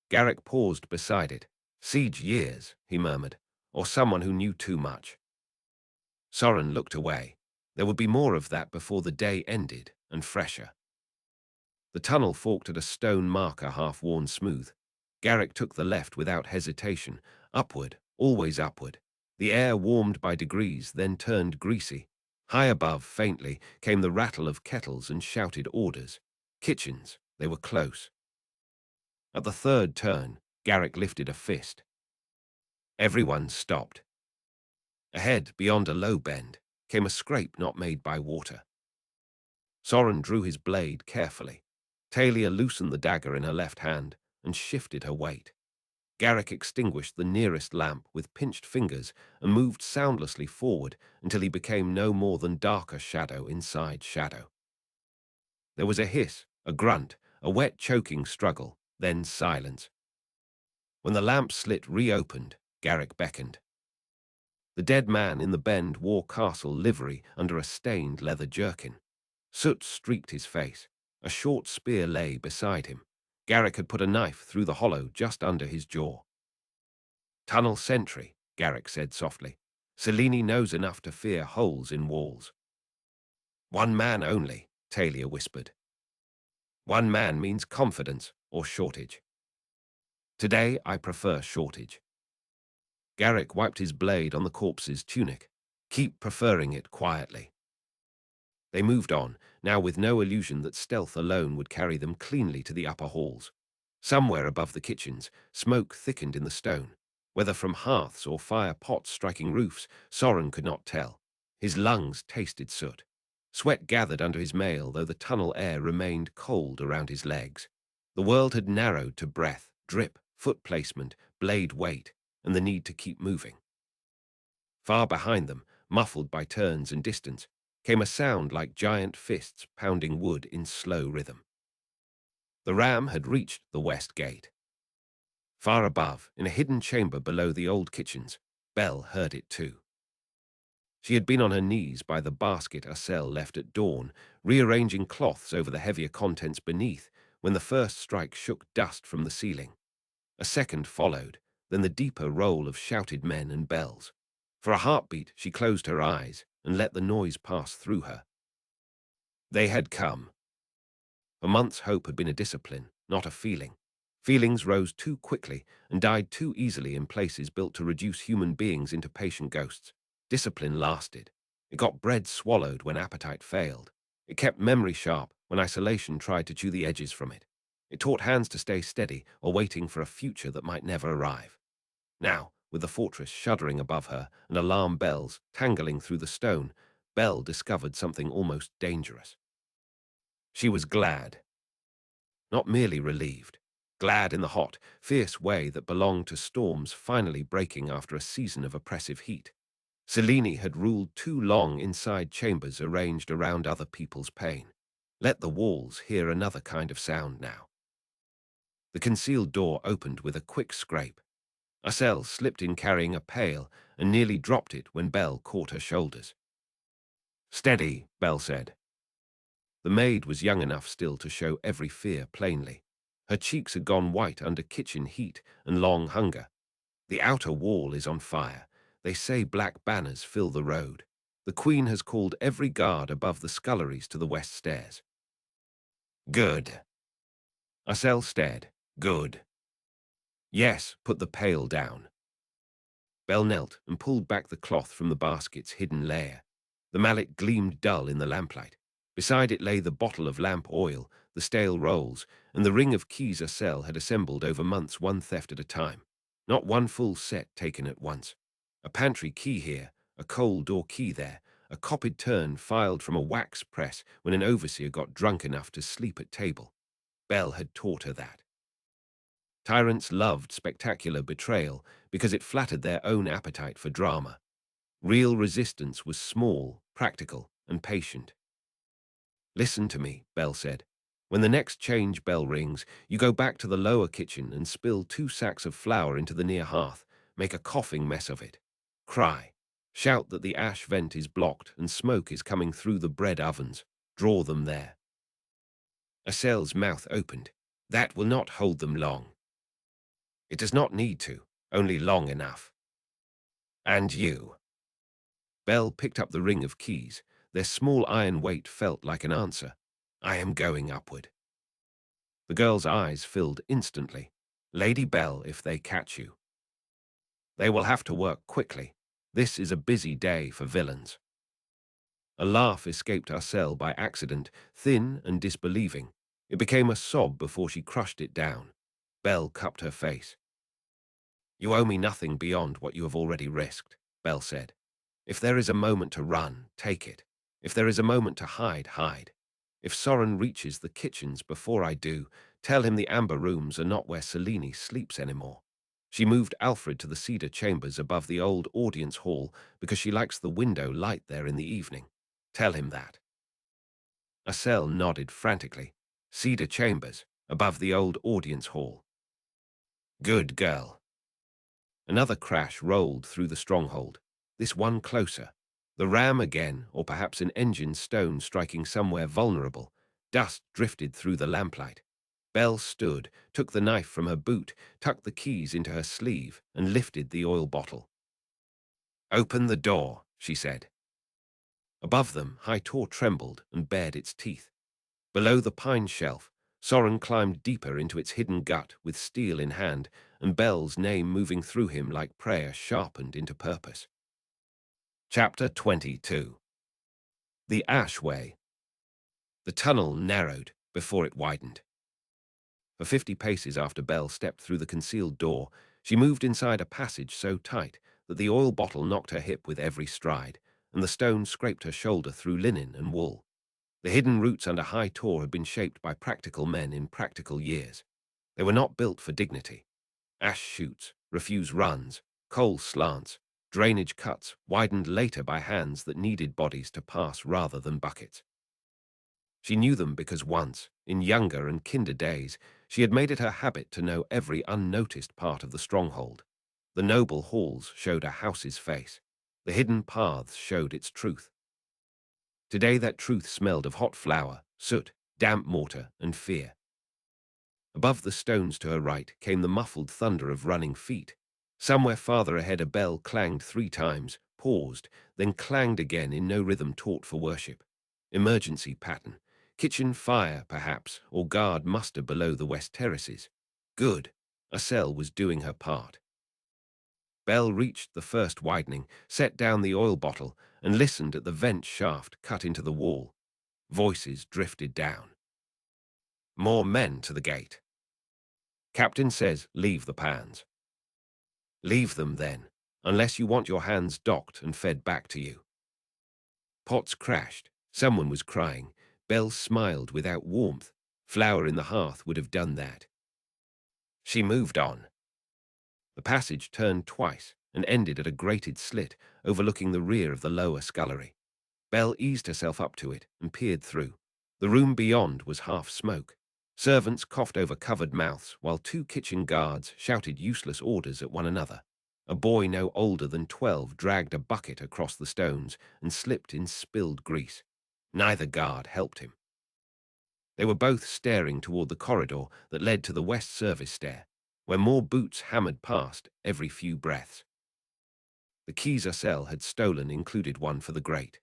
Garrick paused beside it. "Siege years," he murmured, "or someone who knew too much." Soren looked away. There would be more of that before the day ended, and fresher. The tunnel forked at a stone marker half worn smooth. Garrick took the left without hesitation, upward, always upward. The air warmed by degrees, then turned greasy. High above, faintly, came the rattle of kettles and shouted orders. Kitchens, they were close. At the third turn, Garrick lifted a fist. Everyone stopped. Ahead, beyond a low bend, came a scrape not made by water. Soren drew his blade carefully. Talia loosened the dagger in her left hand and shifted her weight. Garrick extinguished the nearest lamp with pinched fingers and moved soundlessly forward until he became no more than darker shadow inside shadow. There was a hiss, a grunt, a wet choking struggle, then silence. When the lamp slit reopened, Garrick beckoned. The dead man in the bend wore castle livery under a stained leather jerkin. Soot streaked his face. A short spear lay beside him. Garrick had put a knife through the hollow just under his jaw. "Tunnel sentry," Garrick said softly. "Selene knows enough to fear holes in walls." "One man only," Talia whispered. "One man means confidence or shortage. Today I prefer shortage." Garrick wiped his blade on the corpse's tunic. "Keep preferring it quietly." They moved on, now with no illusion that stealth alone would carry them cleanly to the upper halls. Somewhere above the kitchens, smoke thickened in the stone. Whether from hearths or fire pots striking roofs, Soren could not tell. His lungs tasted soot. Sweat gathered under his mail, though the tunnel air remained cold around his legs. The world had narrowed to breath, drip, foot placement, blade weight, and the need to keep moving. Far behind them, muffled by turns and distance, came a sound like giant fists pounding wood in slow rhythm. The ram had reached the west gate. Far above, in a hidden chamber below the old kitchens, Belle heard it too. She had been on her knees by the basket Ursel left at dawn, rearranging cloths over the heavier contents beneath, when the first strike shook dust from the ceiling. A second followed, then the deeper roll of shouted men and bells. For a heartbeat, she closed her eyes and let the noise pass through her. They had come. For months hope had been a discipline, not a feeling. Feelings rose too quickly and died too easily in places built to reduce human beings into patient ghosts. Discipline lasted. It got bread swallowed when appetite failed. It kept memory sharp when isolation tried to chew the edges from it. It taught hands to stay steady while waiting for a future that might never arrive. Now, with the fortress shuddering above her and alarm bells tangling through the stone, Belle discovered something almost dangerous. She was glad. Not merely relieved. Glad in the hot, fierce way that belonged to storms finally breaking after a season of oppressive heat. Selene had ruled too long inside chambers arranged around other people's pain. Let the walls hear another kind of sound now. The concealed door opened with a quick scrape. Ursel slipped in carrying a pail and nearly dropped it when Belle caught her shoulders. "Steady," Belle said. The maid was young enough still to show every fear plainly. Her cheeks had gone white under kitchen heat and long hunger. "The outer wall is on fire. They say black banners fill the road. The Queen has called every guard above the sculleries to the west stairs." "Good." Ursel stared. "Good." "Yes, put the pail down." Belle knelt and pulled back the cloth from the basket's hidden layer. The mallet gleamed dull in the lamplight. Beside it lay the bottle of lamp oil, the stale rolls, and the ring of keys Ursel had assembled over months, one theft at a time. Not one full set taken at once. A pantry key here, a coal door key there, a copied turn filed from a wax press when an overseer got drunk enough to sleep at table. Belle had taught her that. Tyrants loved spectacular betrayal because it flattered their own appetite for drama. Real resistance was small, practical, and patient. "Listen to me," Belle said. "When the next change bell rings, you go back to the lower kitchen and spill 2 sacks of flour into the near hearth. Make a coughing mess of it. Cry. Shout that the ash vent is blocked and smoke is coming through the bread ovens. Draw them there." Ursel's mouth opened. "That will not hold them long." "It does not need to, only long enough." "And you?" Belle picked up the ring of keys. Their small iron weight felt like an answer. "I am going upward." The girl's eyes filled instantly. "Lady Belle, if they catch you." "They will have to work quickly. This is a busy day for villains." A laugh escaped Ursel by accident, thin and disbelieving. It became a sob before she crushed it down. Belle cupped her face. You owe me nothing beyond what you have already risked, Bell said. If there is a moment to run, take it. If there is a moment to hide, hide. If Soren reaches the kitchens before I do, tell him the amber rooms are not where Selene sleeps anymore. She moved Alfred to the cedar chambers above the old audience hall because she likes the window light there in the evening. Tell him that. Acel nodded frantically. Cedar chambers, above the old audience hall. Good girl. Another crash rolled through the stronghold, this one closer. The ram again, or perhaps an engine stone striking somewhere vulnerable. Dust drifted through the lamplight. Belle stood, took the knife from her boot, tucked the keys into her sleeve, and lifted the oil bottle. Open the door, she said. Above them, High Tor trembled and bared its teeth. Below the pine shelf, Soren climbed deeper into its hidden gut with steel in hand, and Belle's name moving through him like prayer sharpened into purpose. Chapter 22. The Ash Way. The tunnel narrowed before it widened. For 50 paces after Belle stepped through the concealed door, she moved inside a passage so tight that the oil bottle knocked her hip with every stride, and the stone scraped her shoulder through linen and wool. The hidden roots under High Tor had been shaped by practical men in practical years. They were not built for dignity. Ash chutes, refuse runs, coal slants, drainage cuts widened later by hands that needed bodies to pass rather than buckets. She knew them because once, in younger and kinder days, she had made it her habit to know every unnoticed part of the stronghold. The noble halls showed a house's face. The hidden paths showed its truth. Today that truth smelled of hot flour, soot, damp mortar, and fear. Above the stones to her right came the muffled thunder of running feet. Somewhere farther ahead a bell clanged 3 times, paused, then clanged again in no rhythm taught for worship. Emergency pattern. Kitchen fire, perhaps, or guard muster below the west terraces. Good. Acel was doing her part. Bell reached the first widening, set down the oil bottle, and listened at the vent shaft cut into the wall. Voices drifted down. More men to the gate. Captain says, leave the pans. Leave them then, unless you want your hands docked and fed back to you. Pots crashed. Someone was crying. Belle smiled without warmth. Flour in the hearth would have done that. She moved on. The passage turned twice and ended at a grated slit overlooking the rear of the lower scullery. Belle eased herself up to it and peered through. The room beyond was half smoke. Servants coughed over covered mouths while 2 kitchen guards shouted useless orders at one another. A boy no older than 12 dragged a bucket across the stones and slipped in spilled grease. Neither guard helped him. They were both staring toward the corridor that led to the west service stair, where more boots hammered past every few breaths. The keys Acel had stolen included one for the grate.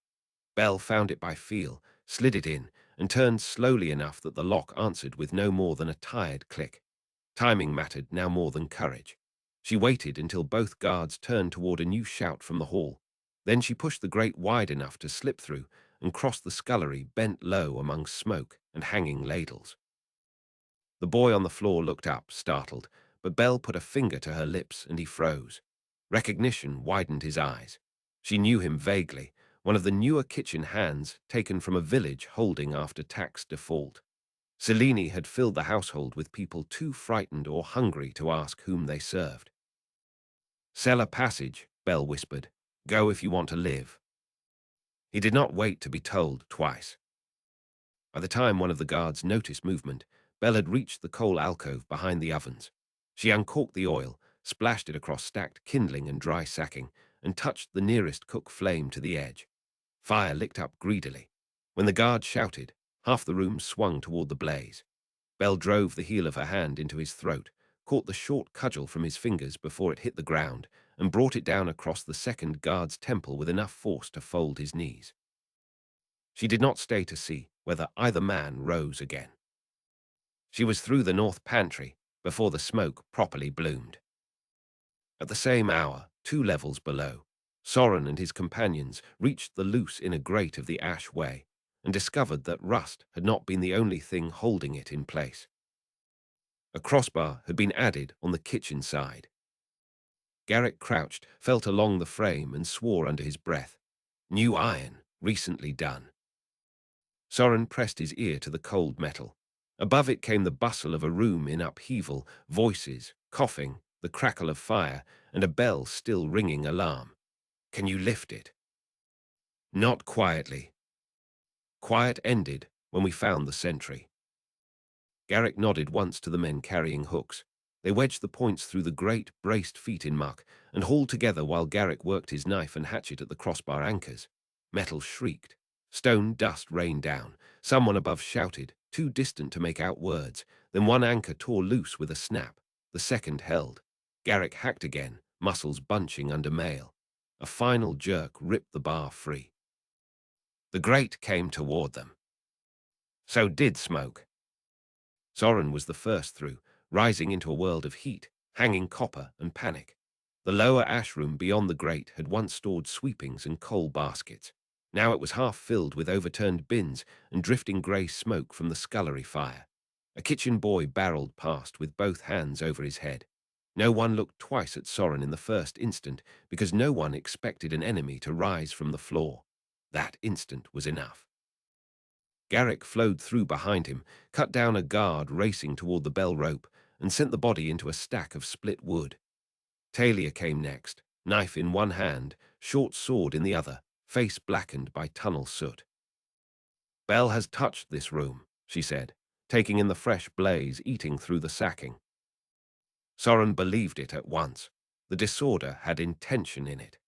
Belle found it by feel, slid it in, and turned slowly enough that the lock answered with no more than a tired click. Timing mattered now more than courage. She waited until both guards turned toward a new shout from the hall. Then she pushed the grate wide enough to slip through and crossed the scullery bent low among smoke and hanging ladles. The boy on the floor looked up, startled, but Belle put a finger to her lips and he froze. Recognition widened his eyes. She knew him vaguely, one of the newer kitchen hands taken from a village holding after tax default. Selene had filled the household with people too frightened or hungry to ask whom they served. Cellar passage, Belle whispered. Go if you want to live. He did not wait to be told twice. By the time one of the guards noticed movement, Belle had reached the coal alcove behind the ovens. She uncorked the oil, splashed it across stacked kindling and dry sacking, and touched the nearest cook flame to the edge. Fire licked up greedily. When the guard shouted, half the room swung toward the blaze. Belle drove the heel of her hand into his throat, caught the short cudgel from his fingers before it hit the ground, and brought it down across the second guard's temple with enough force to fold his knees. She did not stay to see whether either man rose again. She was through the north pantry before the smoke properly bloomed. At the same hour, 2 levels below, Soren and his companions reached the loose inner grate of the Ash Way and discovered that rust had not been the only thing holding it in place. A crossbar had been added on the kitchen side. Garrick crouched, felt along the frame, and swore under his breath. New iron, recently done. Soren pressed his ear to the cold metal. Above it came the bustle of a room in upheaval, voices, coughing, the crackle of fire, and a bell still ringing alarm. Can you lift it? Not quietly. Quiet ended when we found the sentry. Garrick nodded once to the men carrying hooks. They wedged the points through the great, braced feet in muck, and hauled together while Garrick worked his knife and hatchet at the crossbar anchors. Metal shrieked. Stone dust rained down. Someone above shouted, too distant to make out words. Then one anchor tore loose with a snap. The second held. Garrick hacked again, muscles bunching under mail. A final jerk ripped the bar free. The grate came toward them. So did smoke. Soren was the first through, rising into a world of heat, hanging copper and panic. The lower ash room beyond the grate had once stored sweepings and coal baskets. Now it was half filled with overturned bins and drifting grey smoke from the scullery fire. A kitchen boy barreled past with both hands over his head. No one looked twice at Soren in the first instant because no one expected an enemy to rise from the floor. That instant was enough. Garrick flowed through behind him, cut down a guard racing toward the bell rope, and sent the body into a stack of split wood. Talia came next, knife in one hand, short sword in the other, face blackened by tunnel soot. Bell has touched this room, she said, taking in the fresh blaze eating through the sacking. Soren believed it at once. The disorder had intention in it.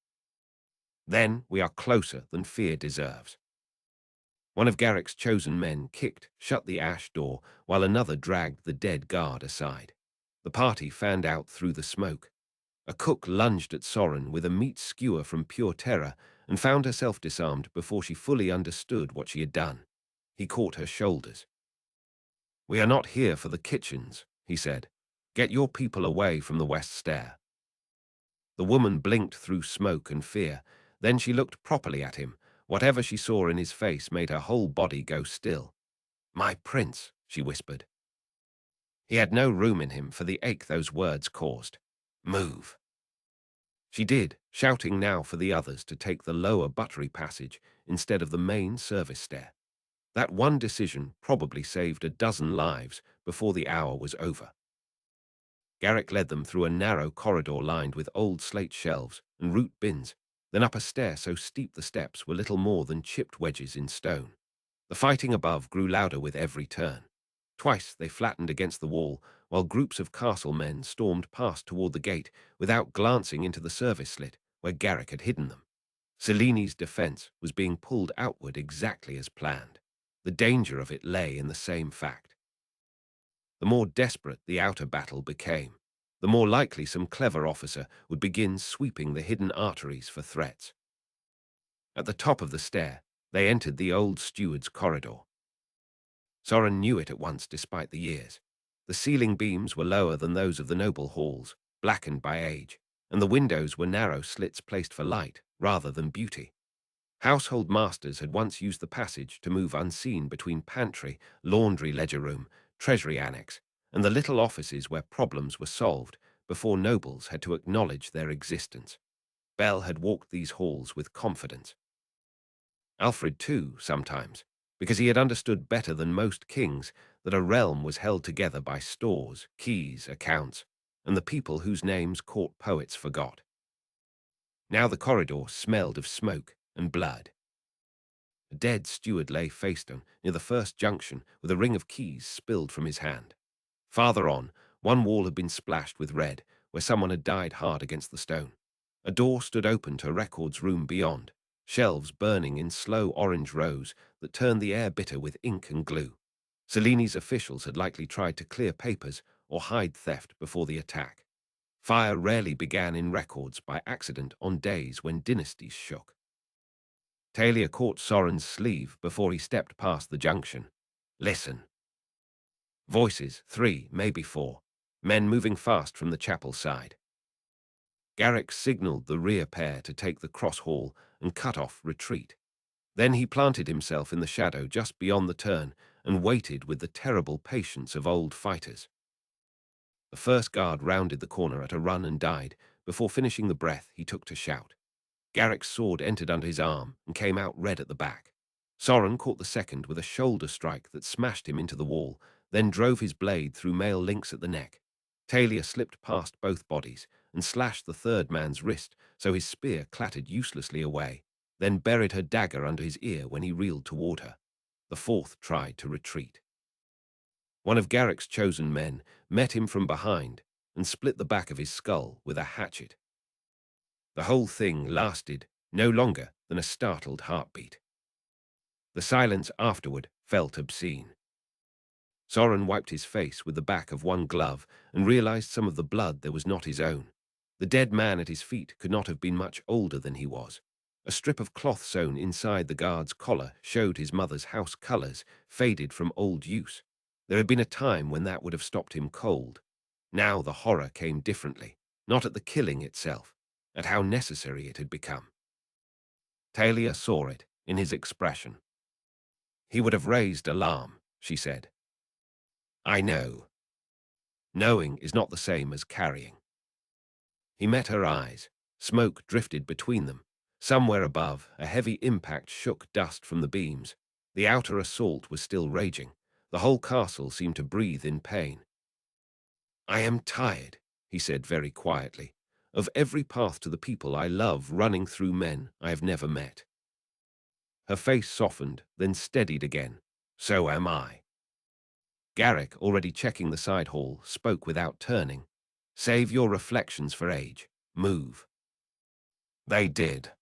Then we are closer than fear deserves. One of Garrick's chosen men kicked, shut the ash door, while another dragged the dead guard aside. The party fanned out through the smoke. A cook lunged at Soren with a meat skewer from pure terror and found herself disarmed before she fully understood what she had done. He caught her shoulders. "We are not here for the kitchens," he said. "Get your people away from the west stair." The woman blinked through smoke and fear. Then she looked properly at him. Whatever she saw in his face made her whole body go still. "My prince," she whispered. He had no room in him for the ache those words caused. "Move." She did, shouting now for the others to take the lower buttery passage instead of the main service stair. That one decision probably saved a dozen lives before the hour was over. Garrick led them through a narrow corridor lined with old slate shelves and root bins, then up a stair so steep the steps were little more than chipped wedges in stone. The fighting above grew louder with every turn. Twice they flattened against the wall, while groups of castle men stormed past toward the gate without glancing into the service slit where Garrick had hidden them. Seleni's defense was being pulled outward exactly as planned. The danger of it lay in the same fact. The more desperate the outer battle became, the more likely some clever officer would begin sweeping the hidden arteries for threats. At the top of the stair, they entered the old steward's corridor. Soren knew it at once despite the years. The ceiling beams were lower than those of the noble halls, blackened by age, and the windows were narrow slits placed for light rather than beauty. Household masters had once used the passage to move unseen between pantry, laundry ledger room, treasury annex, and the little offices where problems were solved before nobles had to acknowledge their existence. Bell had walked these halls with confidence. Alfred, too, sometimes, because he had understood better than most kings that a realm was held together by stores, keys, accounts, and the people whose names court poets forgot. Now the corridor smelled of smoke and blood. A dead steward lay face down near the first junction with a ring of keys spilled from his hand. Farther on, one wall had been splashed with red, where someone had died hard against the stone. A door stood open to a records room beyond, shelves burning in slow orange rows that turned the air bitter with ink and glue. Seleni's officials had likely tried to clear papers or hide theft before the attack. Fire rarely began in records by accident on days when dynasties shook. Talia caught Soren's sleeve before he stepped past the junction. "Listen." Voices, 3, maybe 4. Men moving fast from the chapel side. Garrick signaled the rear pair to take the cross hall and cut off retreat. Then he planted himself in the shadow just beyond the turn and waited with the terrible patience of old fighters. The The first guard rounded the corner at a run and died, before finishing the breath he took to shout. Garrick's sword entered under his arm and came out red at the back. Soren caught the second with a shoulder strike that smashed him into the wall, then drove his blade through male links at the neck. Talia slipped past both bodies and slashed the third man's wrist so his spear clattered uselessly away, then buried her dagger under his ear when he reeled toward her. The fourth tried to retreat. One of Garrick's chosen men met him from behind and split the back of his skull with a hatchet. The whole thing lasted no longer than a startled heartbeat. The silence afterward felt obscene. Soren wiped his face with the back of one glove and realized some of the blood there was not his own. The dead man at his feet could not have been much older than he was. A strip of cloth sewn inside the guard's collar showed his mother's house colors, faded from old use. There had been a time when that would have stopped him cold. Now the horror came differently, not at the killing itself, at how necessary it had become. Talia saw it in his expression. He would have raised alarm, she said. I know. Knowing is not the same as carrying. He met her eyes. Smoke drifted between them. Somewhere above, a heavy impact shook dust from the beams. The outer assault was still raging. The whole castle seemed to breathe in pain. I am tired, he said very quietly, of every path to the people I love running through men I have never met. Her face softened, then steadied again. So am I. Garrick, already checking the side hall, spoke without turning. Save your reflections for age. Move. They did.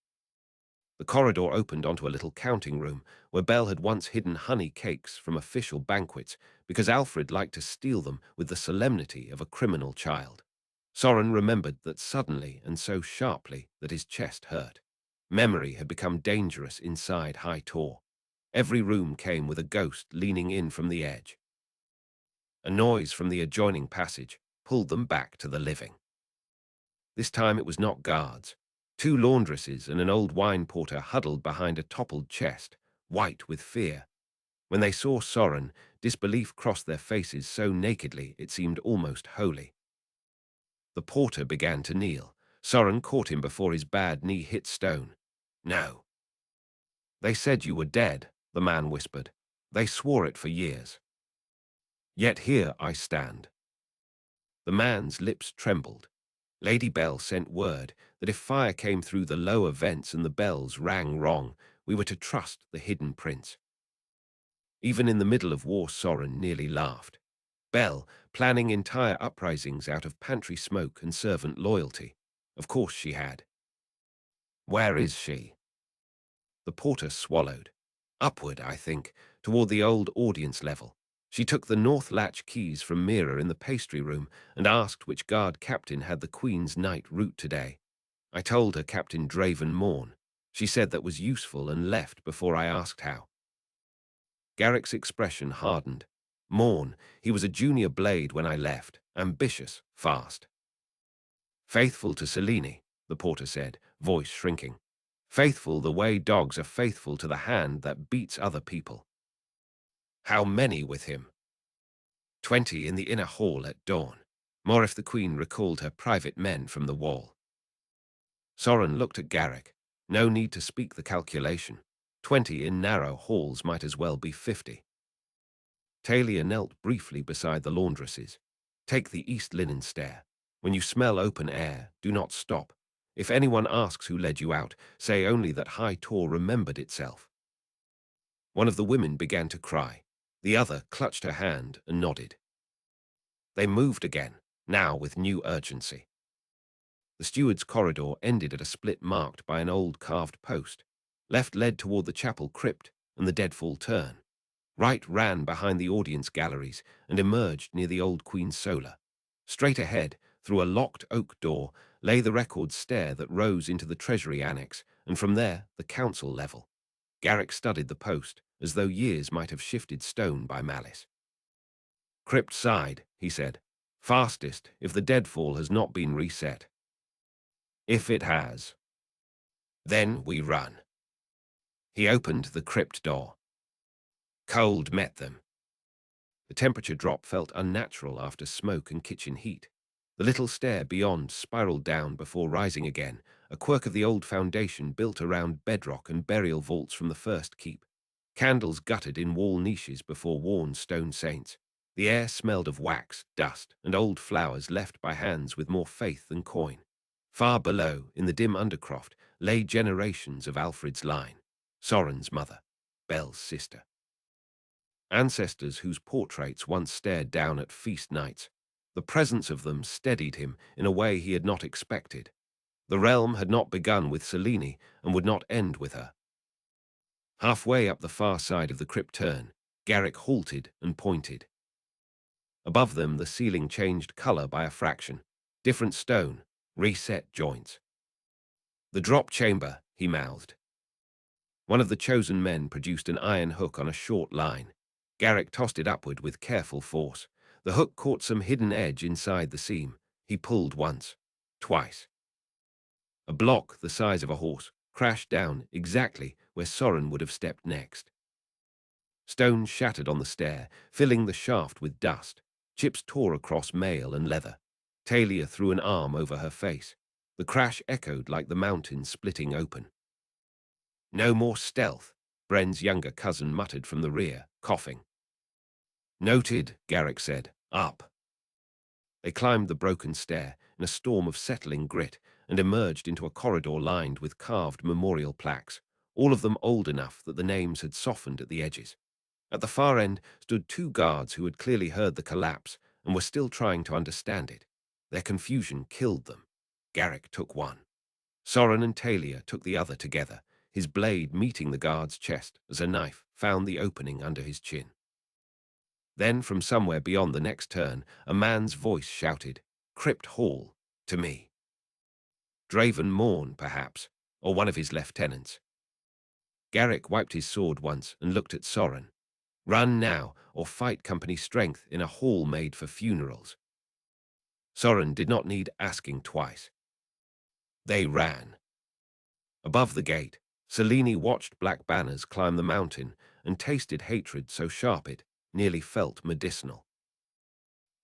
The corridor opened onto a little counting room where Belle had once hidden honey cakes from official banquets because Alfred liked to steal them with the solemnity of a criminal child. Soren remembered that suddenly and so sharply that his chest hurt. Memory had become dangerous inside High Tor. Every room came with a ghost leaning in from the edge. A noise from the adjoining passage pulled them back to the living. This time it was not guards. Two laundresses and an old wine porter huddled behind a toppled chest, white with fear. When they saw Soren, disbelief crossed their faces so nakedly it seemed almost holy. The porter began to kneel. Soren caught him before his bad knee hit stone. No. They said you were dead, the man whispered. They swore it for years. Yet here I stand. The man's lips trembled. Lady Bell sent word that if fire came through the lower vents and the bells rang wrong, we were to trust the hidden prince. Even in the middle of war, Soren nearly laughed. Bell, planning entire uprisings out of pantry smoke and servant loyalty. Of course she had. Where is she? The porter swallowed. Upward, I think, toward the old audience level. She took the north latch keys from Mira in the pastry room and asked which guard captain had the Queen's night route today. I told her Captain Draven Morn. She said that was useful and left before I asked how. Garrick's expression hardened. Morn, he was a junior blade when I left, ambitious, fast. Faithful to Selene, the porter said, voice shrinking. Faithful the way dogs are faithful to the hand that beats other people. How many with him? 20 in the inner hall at dawn. More if the Queen recalled her private men from the wall. Soren looked at Garrick. No need to speak the calculation. 20 in narrow halls might as well be 50. Talia knelt briefly beside the laundresses. Take the east linen stair. When you smell open air, do not stop. If anyone asks who led you out, say only that High Tor remembered itself. One of the women began to cry. The other clutched her hand and nodded. They moved again, now with new urgency. The steward's corridor ended at a split marked by an old carved post. Left led toward the chapel crypt and the deadfall turn. Right ran behind the audience galleries and emerged near the old Queen's solar. Straight ahead, through a locked oak door, lay the record stair that rose into the treasury annex, and from there, the council level. Garrick studied the post, as though years might have shifted stone by malice. Crypt side, he said. Fastest, if the deadfall has not been reset. If it has. Then we run. He opened the crypt door. Cold met them. The temperature drop felt unnatural after smoke and kitchen heat. The little stair beyond spiraled down before rising again, a quirk of the old foundation built around bedrock and burial vaults from the first keep. Candles guttered in wall niches before worn stone saints. The air smelled of wax, dust, and old flowers left by hands with more faith than coin. Far below, in the dim undercroft, lay generations of Alfred's line, Soren's mother, Belle's sister. Ancestors whose portraits once stared down at feast nights. The presence of them steadied him in a way he had not expected. The realm had not begun with Selene and would not end with her. Halfway up the far side of the crypt turn, Garrick halted and pointed. Above them, the ceiling changed color by a fraction. Different stone, reset joints. "The drop chamber," he mouthed. One of the chosen men produced an iron hook on a short line. Garrick tossed it upward with careful force. The hook caught some hidden edge inside the seam. He pulled once, twice. A block the size of a horse crashed down exactly where Soren would have stepped next. Stones shattered on the stair, filling the shaft with dust. Chips tore across mail and leather. Talia threw an arm over her face. The crash echoed like the mountains splitting open. "No more stealth," Bren's younger cousin muttered from the rear, coughing. "Noted," Garrick said. "Up." They climbed the broken stair in a storm of settling grit and emerged into a corridor lined with carved memorial plaques, all of them old enough that the names had softened at the edges. At the far end stood two guards who had clearly heard the collapse and were still trying to understand it. Their confusion killed them. Garrick took one. Soren and Talia took the other together, his blade meeting the guard's chest as a knife found the opening under his chin. Then, from somewhere beyond the next turn, a man's voice shouted, "Crypt Hall, to me." Draven Morn, perhaps, or one of his lieutenants. Garrick wiped his sword once and looked at Soren. Run now, or fight company strength in a hall made for funerals. Soren did not need asking twice. They ran. Above the gate, Selene watched black banners climb the mountain and tasted hatred so sharp it nearly felt medicinal.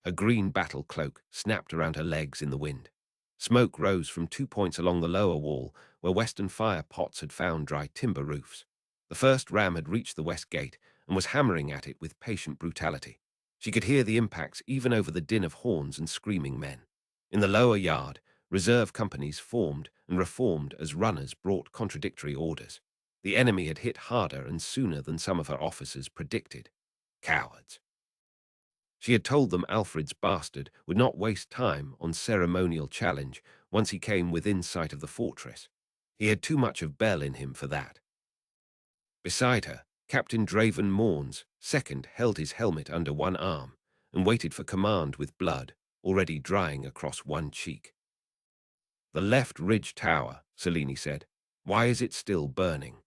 Her green battle cloak snapped around her legs in the wind. Smoke rose from 2 points along the lower wall where western fire pots had found dry timber roofs. The first ram had reached the west gate and was hammering at it with patient brutality. She could hear the impacts even over the din of horns and screaming men. In the lower yard, reserve companies formed and reformed as runners brought contradictory orders. The enemy had hit harder and sooner than some of her officers predicted. Cowards. She had told them Alfred's bastard would not waste time on ceremonial challenge once he came within sight of the fortress. He had too much of Belle in him for that. Beside her, Captain Draven Morn's second held his helmet under one arm and waited for command with blood already drying across one cheek. "The left ridge tower," Selene said. "Why is it still burning?"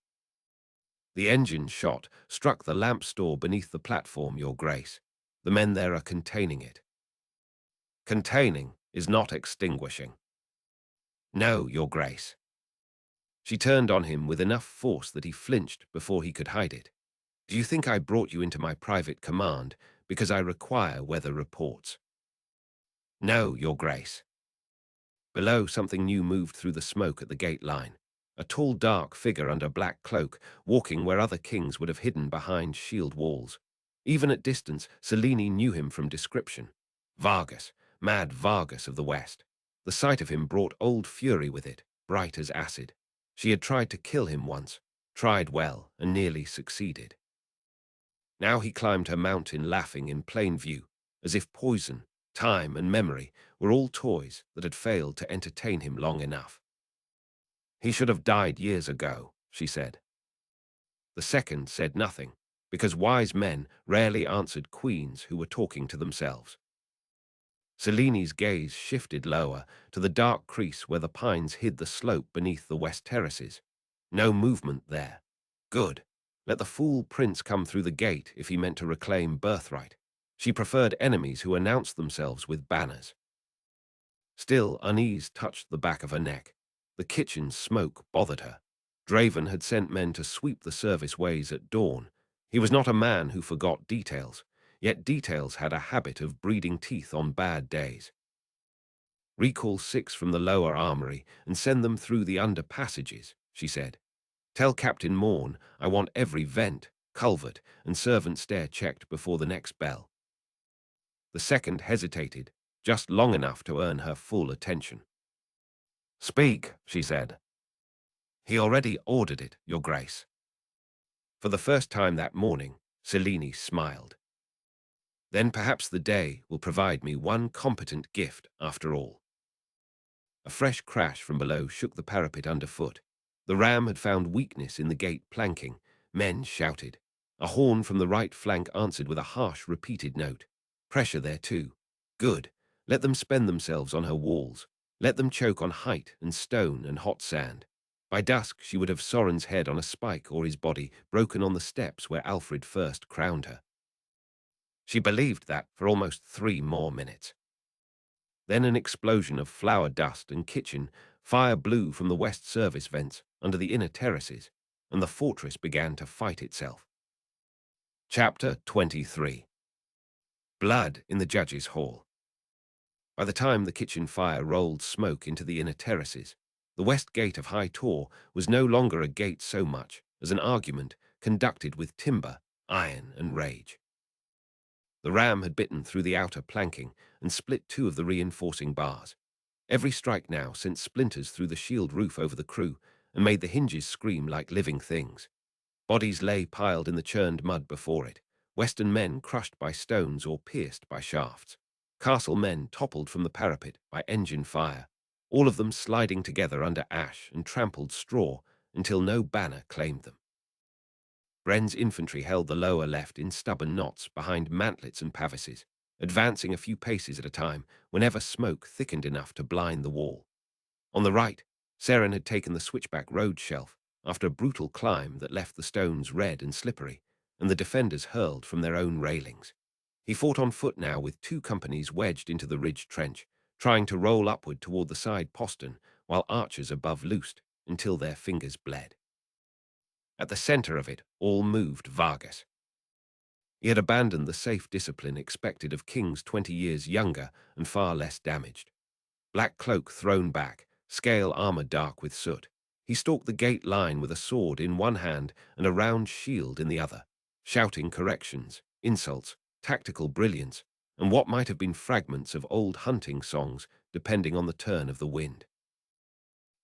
"The engine shot struck the lamp store beneath the platform, Your Grace. The men there are containing it." "Containing is not extinguishing." "No, Your Grace." She turned on him with enough force that he flinched before he could hide it. "Do you think I brought you into my private command because I require weather reports?" "No, Your Grace." Below, something new moved through the smoke at the gate line. A tall, dark figure under black cloak, walking where other kings would have hidden behind shield walls. Even at distance, Selene knew him from description. Vargas, mad Vargas of the West. The sight of him brought old fury with it, bright as acid. She had tried to kill him once, tried well, and nearly succeeded. Now he climbed her mountain laughing in plain view, as if poison, time, and memory were all toys that had failed to entertain him long enough. "He should have died years ago," she said. The second said nothing, because wise men rarely answered queens who were talking to themselves. Selene's gaze shifted lower, to the dark crease where the pines hid the slope beneath the west terraces. No movement there. Good. Let the fool prince come through the gate if he meant to reclaim birthright. She preferred enemies who announced themselves with banners. Still, unease touched the back of her neck. The kitchen's smoke bothered her. Draven had sent men to sweep the service ways at dawn. He was not a man who forgot details. Yet details had a habit of breeding teeth on bad days. "Recall 6 from the lower armory and send them through the under passages," she said. "Tell Captain Morn I want every vent, culvert, and servant stair checked before the next bell." The second hesitated, just long enough to earn her full attention. "Speak," she said. "He already ordered it, Your Grace." For the first time that morning, Selene smiled. "Then perhaps the day will provide me one competent gift after all." A fresh crash from below shook the parapet underfoot. The ram had found weakness in the gate planking. Men shouted. A horn from the right flank answered with a harsh, repeated note. Pressure there too. Good. Let them spend themselves on her walls. Let them choke on height and stone and hot sand. By dusk she would have Soren's head on a spike or his body broken on the steps where Alfred first crowned her. She believed that for almost 3 more minutes. Then an explosion of flour dust and kitchen fire blew from the west service vents under the inner terraces, and the fortress began to fight itself. Chapter 23. Blood in the Judge's Hall. By the time the kitchen fire rolled smoke into the inner terraces, the west gate of High Tor was no longer a gate so much as an argument conducted with timber, iron, and rage. The ram had bitten through the outer planking and split 2 of the reinforcing bars. Every strike now sent splinters through the shield roof over the crew and made the hinges scream like living things. Bodies lay piled in the churned mud before it, Western men crushed by stones or pierced by shafts. Castle men toppled from the parapet by engine fire, all of them sliding together under ash and trampled straw until no banner claimed them. Bren's infantry held the lower left in stubborn knots behind mantlets and pavises, advancing a few paces at a time whenever smoke thickened enough to blind the wall. On the right, Seren had taken the switchback road shelf after a brutal climb that left the stones red and slippery, and the defenders hurled from their own railings. He fought on foot now with 2 companies wedged into the ridge trench, trying to roll upward toward the side postern while archers above loosed until their fingers bled. At the center of it all moved Vargas. He had abandoned the safe discipline expected of kings 20 years younger and far less damaged. Black cloak thrown back, scale armor dark with soot, he stalked the gate line with a sword in one hand and a round shield in the other, shouting corrections, insults, tactical brilliance, and what might have been fragments of old hunting songs depending on the turn of the wind.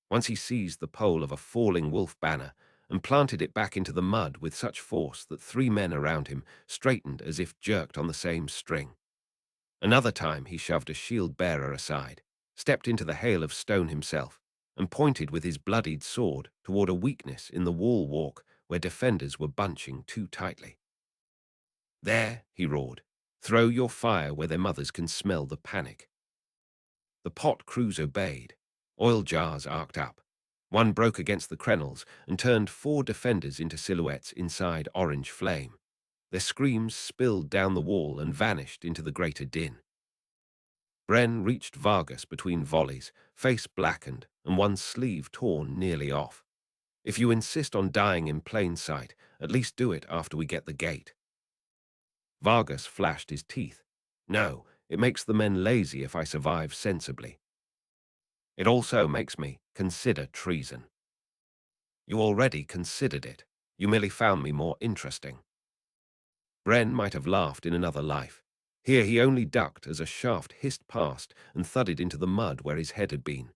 Once he seized the pole of a falling wolf banner and planted it back into the mud with such force that 3 men around him straightened as if jerked on the same string. Another time he shoved a shield-bearer aside, stepped into the hail of stone himself, and pointed with his bloodied sword toward a weakness in the wall walk where defenders were bunching too tightly. "There," he roared, "throw your fire where their mothers can smell the panic." The pot crews obeyed. Oil jars arced up. One broke against the crenels and turned 4 defenders into silhouettes inside orange flame. Their screams spilled down the wall and vanished into the greater din. Bren reached Vargas between volleys, face blackened and one sleeve torn nearly off. "If you insist on dying in plain sight, at least do it after we get the gate." Vargas flashed his teeth. "No, it makes the men lazy if I survive sensibly. It also makes me consider treason." "You already considered it. You merely found me more interesting." Bren might have laughed in another life. Here he only ducked as a shaft hissed past and thudded into the mud where his head had been.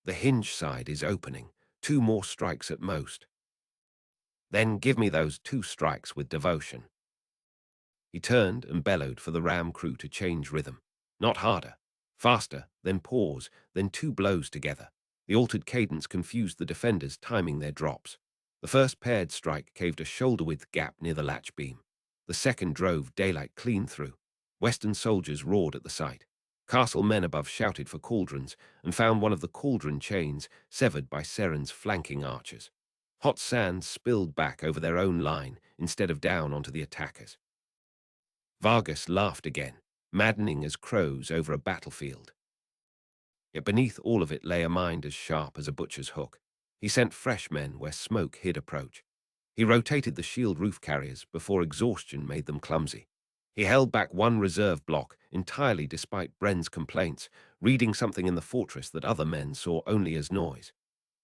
"The hinge side is opening. 2 more strikes at most." "Then give me those 2 strikes with devotion." He turned and bellowed for the ram crew to change rhythm. Not harder. Faster, then pause, then 2 blows together. The altered cadence confused the defenders, timing their drops. The first paired strike caved a shoulder-width gap near the latch beam. The second drove daylight clean through. Western soldiers roared at the sight. Castle men above shouted for cauldrons and found one of the cauldron chains severed by Seren's flanking archers. Hot sand spilled back over their own line instead of down onto the attackers. Vargas laughed again, maddening as crows over a battlefield. Yet beneath all of it lay a mind as sharp as a butcher's hook. He sent fresh men where smoke hid approach. He rotated the shield roof carriers before exhaustion made them clumsy. He held back one reserve block entirely despite Bren's complaints, reading something in the fortress that other men saw only as noise,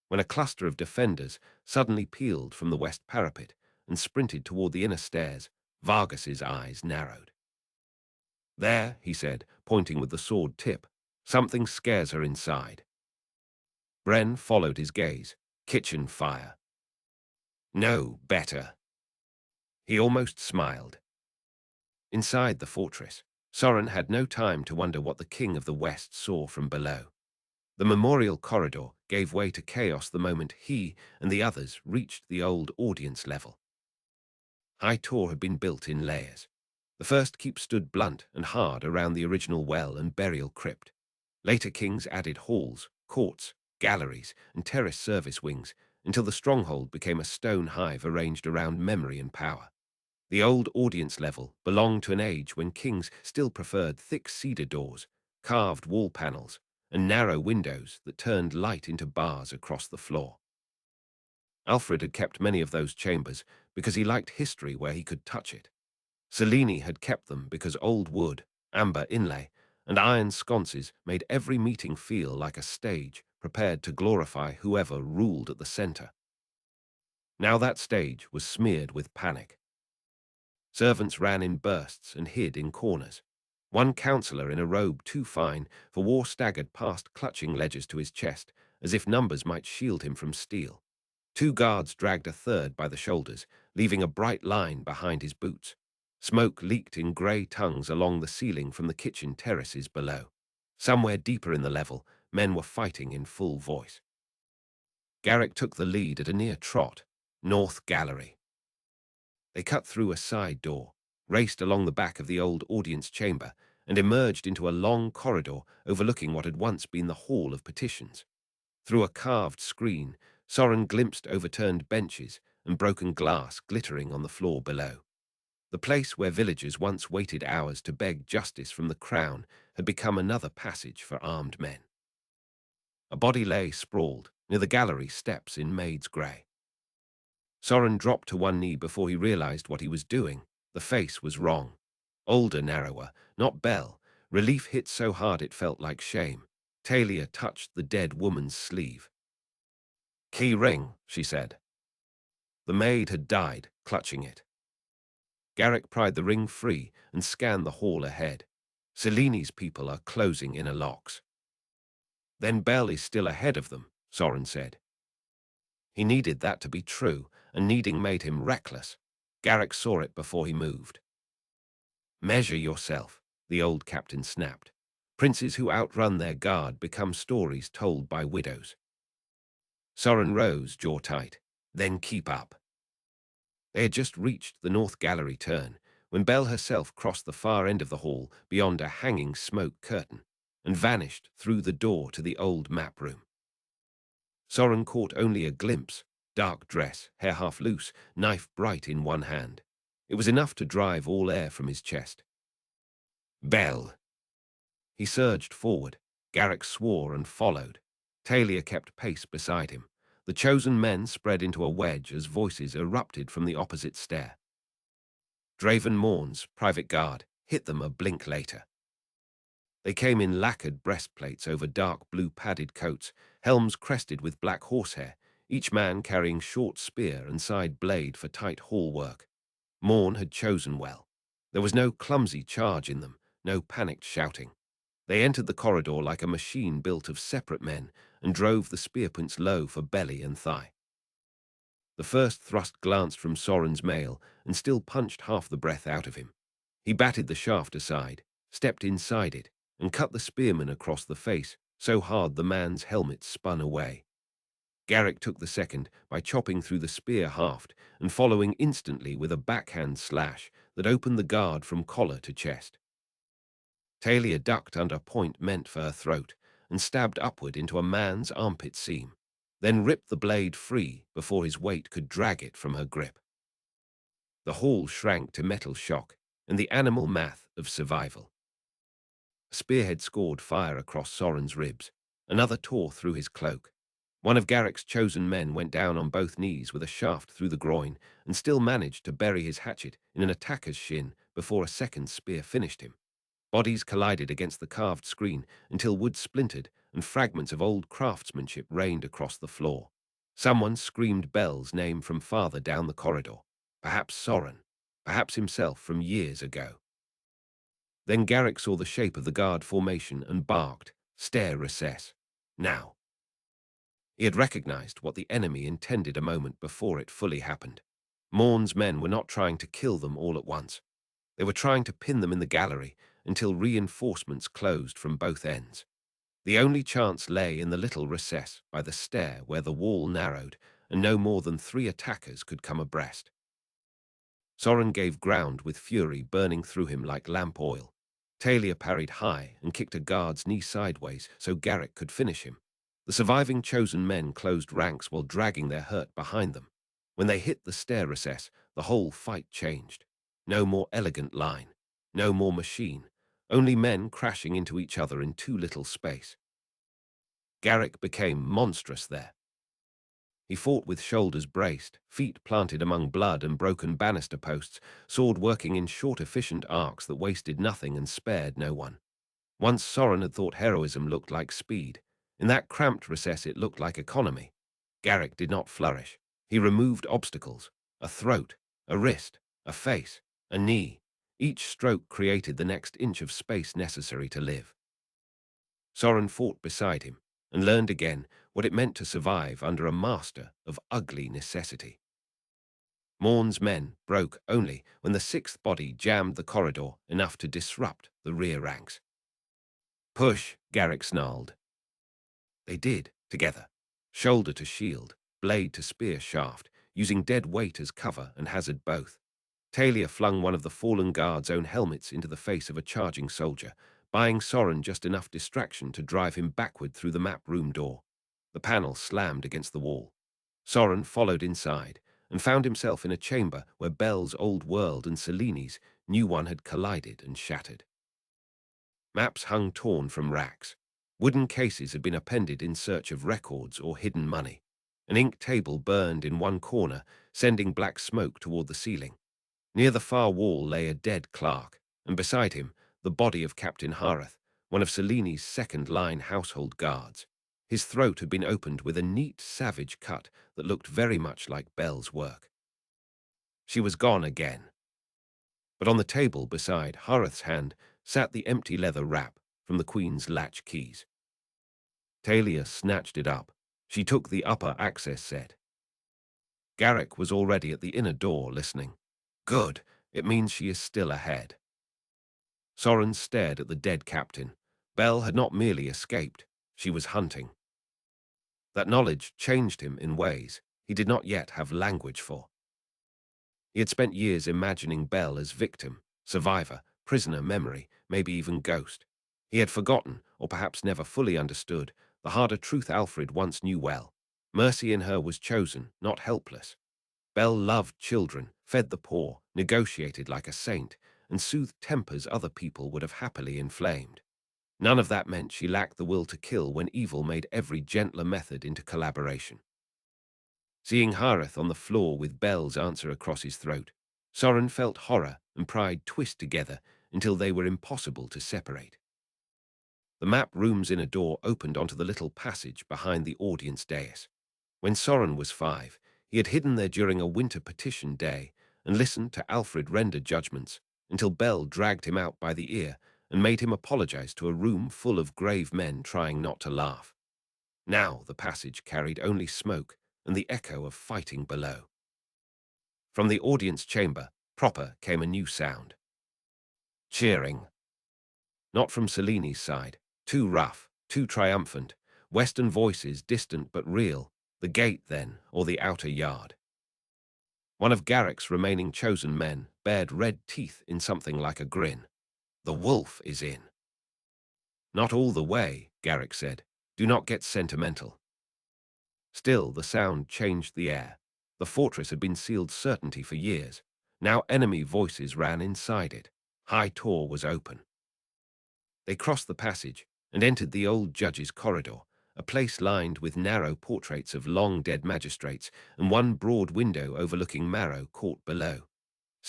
when a cluster of defenders suddenly peeled from the west parapet and sprinted toward the inner stairs. Vargas's eyes narrowed. "There," he said, pointing with the sword tip. "Something scares her inside." Bren followed his gaze. "Kitchen fire." "No, better." He almost smiled. Inside the fortress, Soren had no time to wonder what the King of the West saw from below. The memorial corridor gave way to chaos the moment he and the others reached the old audience level. High Tor had been built in layers. The first keep stood blunt and hard around the original well and burial crypt. Later kings added halls, courts, galleries, and terrace service wings until the stronghold became a stone hive arranged around memory and power. The old audience level belonged to an age when kings still preferred thick cedar doors, carved wall panels, and narrow windows that turned light into bars across the floor. Alfred had kept many of those chambers because he liked history where he could touch it. Cellini had kept them because old wood, amber inlay, and iron sconces made every meeting feel like a stage prepared to glorify whoever ruled at the center. Now that stage was smeared with panic. Servants ran in bursts and hid in corners. One counselor in a robe too fine for war staggered past, clutching ledgers to his chest, as if numbers might shield him from steel. Two guards dragged a third by the shoulders, leaving a bright line behind his boots. Smoke leaked in grey tongues along the ceiling from the kitchen terraces below. Somewhere deeper in the level, men were fighting in full voice. Garrick took the lead at a near trot. North Gallery. They cut through a side door, raced along the back of the old audience chamber, and emerged into a long corridor overlooking what had once been the Hall of Petitions. Through a carved screen, Soren glimpsed overturned benches and broken glass glittering on the floor below. The place where villagers once waited hours to beg justice from the crown had become another passage for armed men. A body lay sprawled near the gallery steps in maids' grey. Soren dropped to one knee before he realized what he was doing. The face was wrong. Older, narrower, not Belle. Relief hit so hard it felt like shame. Talia touched the dead woman's sleeve. "Key ring," she said. The maid had died, clutching it. Garrick pried the ring free and scanned the hall ahead. Cellini's people are closing inner locks. "Then Belle is still ahead of them," Soren said. He needed that to be true, and needing made him reckless. Garrick saw it before he moved. "Measure yourself," the old captain snapped. "Princes who outrun their guard become stories told by widows." Soren rose, jaw tight. "Then keep up." They had just reached the north gallery turn when Belle herself crossed the far end of the hall beyond a hanging smoke curtain and vanished through the door to the old map room. Soren caught only a glimpse, dark dress, hair half loose, knife bright in one hand. It was enough to drive all air from his chest. "Belle!" He surged forward. Garrick swore and followed. Talia kept pace beside him. The chosen men spread into a wedge as voices erupted from the opposite stair. Draven Morn's private guard hit them a blink later. They came in lacquered breastplates over dark blue padded coats, helms crested with black horsehair, each man carrying short spear and side blade for tight hall work. Morn had chosen well. There was no clumsy charge in them, no panicked shouting. They entered the corridor like a machine built of separate men and drove the spear points low for belly and thigh. The first thrust glanced from Soren's mail and still punched half the breath out of him. He batted the shaft aside, stepped inside it, and cut the spearman across the face so hard the man's helmet spun away. Garrick took the second by chopping through the spear haft and following instantly with a backhand slash that opened the guard from collar to chest. Talia ducked under point meant for her throat and stabbed upward into a man's armpit seam, then ripped the blade free before his weight could drag it from her grip. The hall shrank to metal shock and the animal math of survival. A spearhead scored fire across Soren's ribs. Another tore through his cloak. One of Garrick's chosen men went down on both knees with a shaft through the groin and still managed to bury his hatchet in an attacker's shin before a second spear finished him. Bodies collided against the carved screen until wood splintered and fragments of old craftsmanship rained across the floor. Someone screamed Bel's name from farther down the corridor. Perhaps Soren, perhaps himself from years ago. Then Garrick saw the shape of the guard formation and barked, "Stair recess. Now." He had recognized what the enemy intended a moment before it fully happened. Morn's men were not trying to kill them all at once. They were trying to pin them in the gallery until reinforcements closed from both ends. The only chance lay in the little recess by the stair where the wall narrowed and no more than 3 attackers could come abreast. Soren gave ground with fury burning through him like lamp oil. Talia parried high and kicked a guard's knee sideways so Garrick could finish him. The surviving chosen men closed ranks while dragging their hurt behind them. When they hit the stair recess, the whole fight changed. No more elegant line, no more machine, only men crashing into each other in too little space. Garrick became monstrous there. He fought with shoulders braced, feet planted among blood and broken banister posts, sword working in short efficient arcs that wasted nothing and spared no one. Once Soren had thought heroism looked like speed. In that cramped recess it looked like economy. Garrick did not flourish. He removed obstacles, a throat, a wrist, a face, a knee. Each stroke created the next inch of space necessary to live. Soren fought beside him and learned again what it meant to survive under a master of ugly necessity. Morn's men broke only when the 6th body jammed the corridor enough to disrupt the rear ranks. "Push," Garrick snarled. They did, together, shoulder to shield, blade to spear shaft, using dead weight as cover and hazard both. Talia flung one of the fallen guard's own helmets into the face of a charging soldier, buying Soren just enough distraction to drive him backward through the map room door. The panel slammed against the wall. Soren followed inside and found himself in a chamber where Bel's old world and Seleni's new one had collided and shattered. Maps hung torn from racks. Wooden cases had been appended in search of records or hidden money. An ink table burned in one corner, sending black smoke toward the ceiling. Near the far wall lay a dead clerk, and beside him, the body of Captain Hareth, one of Seleni's second-line household guards. His throat had been opened with a neat, savage cut that looked very much like Bel's work. She was gone again. But on the table beside Hareth's hand sat the empty leather wrap from the Queen's latch keys. Talia snatched it up. She took the upper access set. Garrick was already at the inner door listening. Good, it means she is still ahead. Soren stared at the dead captain. Bel had not merely escaped, she was hunting. That knowledge changed him in ways he did not yet have language for. He had spent years imagining Bel as victim, survivor, prisoner memory, maybe even ghost. He had forgotten, or perhaps never fully understood, the harder truth Alfred once knew well. Mercy in her was chosen, not helpless. Bel loved children, fed the poor, negotiated like a saint, and soothed tempers other people would have happily inflamed. None of that meant she lacked the will to kill when evil made every gentler method into collaboration. Seeing Hareth on the floor with Bel's answer across his throat, Soren felt horror and pride twist together until they were impossible to separate. The map room's inner door opened onto the little passage behind the audience dais. When Soren was 5, he had hidden there during a winter petition day and listened to Alfred render judgments until Bel dragged him out by the ear and made him apologize to a room full of grave men trying not to laugh. Now the passage carried only smoke and the echo of fighting below. From the audience chamber proper came a new sound. Cheering. Not from Seleni's side, too rough, too triumphant, Western voices distant but real, the gate then, or the outer yard. One of Garrick's remaining chosen men bared red teeth in something like a grin. The wolf is in. Not all the way, Garrick said. Do not get sentimental. Still, the sound changed the air. The fortress had been sealed certainty for years. Now enemy voices ran inside it. High Tor was open. They crossed the passage and entered the old judge's corridor, a place lined with narrow portraits of long-dead magistrates and one broad window overlooking Marrow Court below.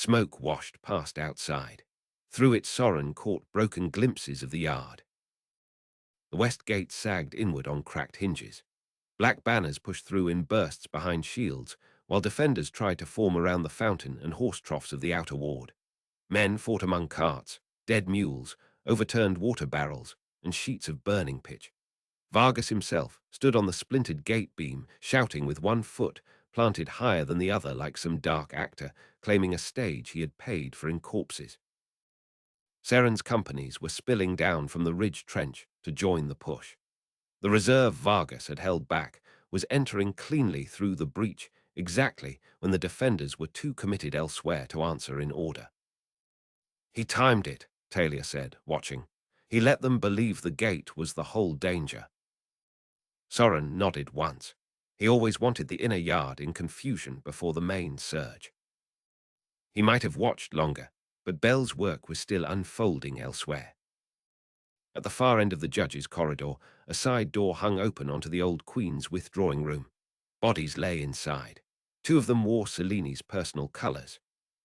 Smoke washed past outside. Through it Soren caught broken glimpses of the yard. The west gate sagged inward on cracked hinges. Black banners pushed through in bursts behind shields, while defenders tried to form around the fountain and horse troughs of the outer ward. Men fought among carts, dead mules, overturned water barrels, and sheets of burning pitch. Vargas himself stood on the splintered gate beam, shouting with one foot planted higher than the other like some dark actor, claiming a stage he had paid for in corpses. Seren's companies were spilling down from the ridge trench to join the push. The reserve Vargas had held back was entering cleanly through the breach exactly when the defenders were too committed elsewhere to answer in order. He timed it, Talia said, watching. He let them believe the gate was the whole danger. Soren nodded once. He always wanted the inner yard in confusion before the main surge. He might have watched longer, but Bell's work was still unfolding elsewhere. At the far end of the judge's corridor, a side door hung open onto the old Queen's withdrawing room. Bodies lay inside. Two of them wore Seleni's personal colours.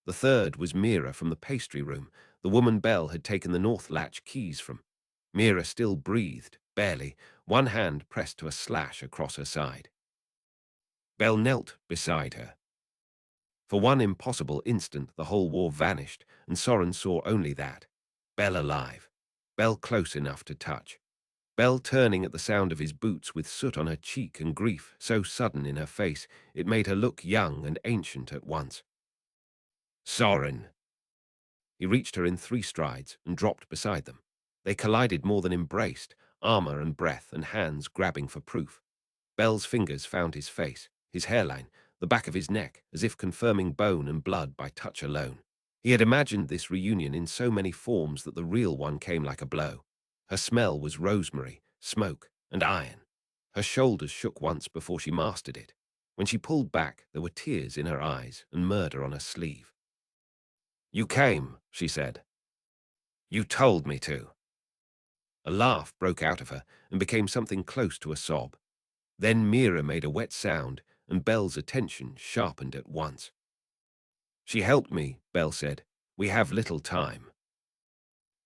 The third was Mira from the pastry room, the woman Bell had taken the north latch keys from. Mira still breathed, barely, one hand pressed to a slash across her side. Bell knelt beside her. For one impossible instant the whole war vanished, and Soren saw only that. Bell alive. Bell close enough to touch. Bell turning at the sound of his boots with soot on her cheek and grief so sudden in her face it made her look young and ancient at once. Soren! He reached her in 3 strides and dropped beside them. They collided more than embraced, armor and breath and hands grabbing for proof. Bell's fingers found his face, his hairline, the back of his neck, as if confirming bone and blood by touch alone. He had imagined this reunion in so many forms that the real one came like a blow. Her smell was rosemary, smoke, and iron. Her shoulders shook once before she mastered it. When she pulled back, there were tears in her eyes and murder on her sleeve. "You came," she said. "You told me to." A laugh broke out of her and became something close to a sob. Then Mira made a wet sound, and Bell's attention sharpened at once. "She helped me," Bell said. "We have little time."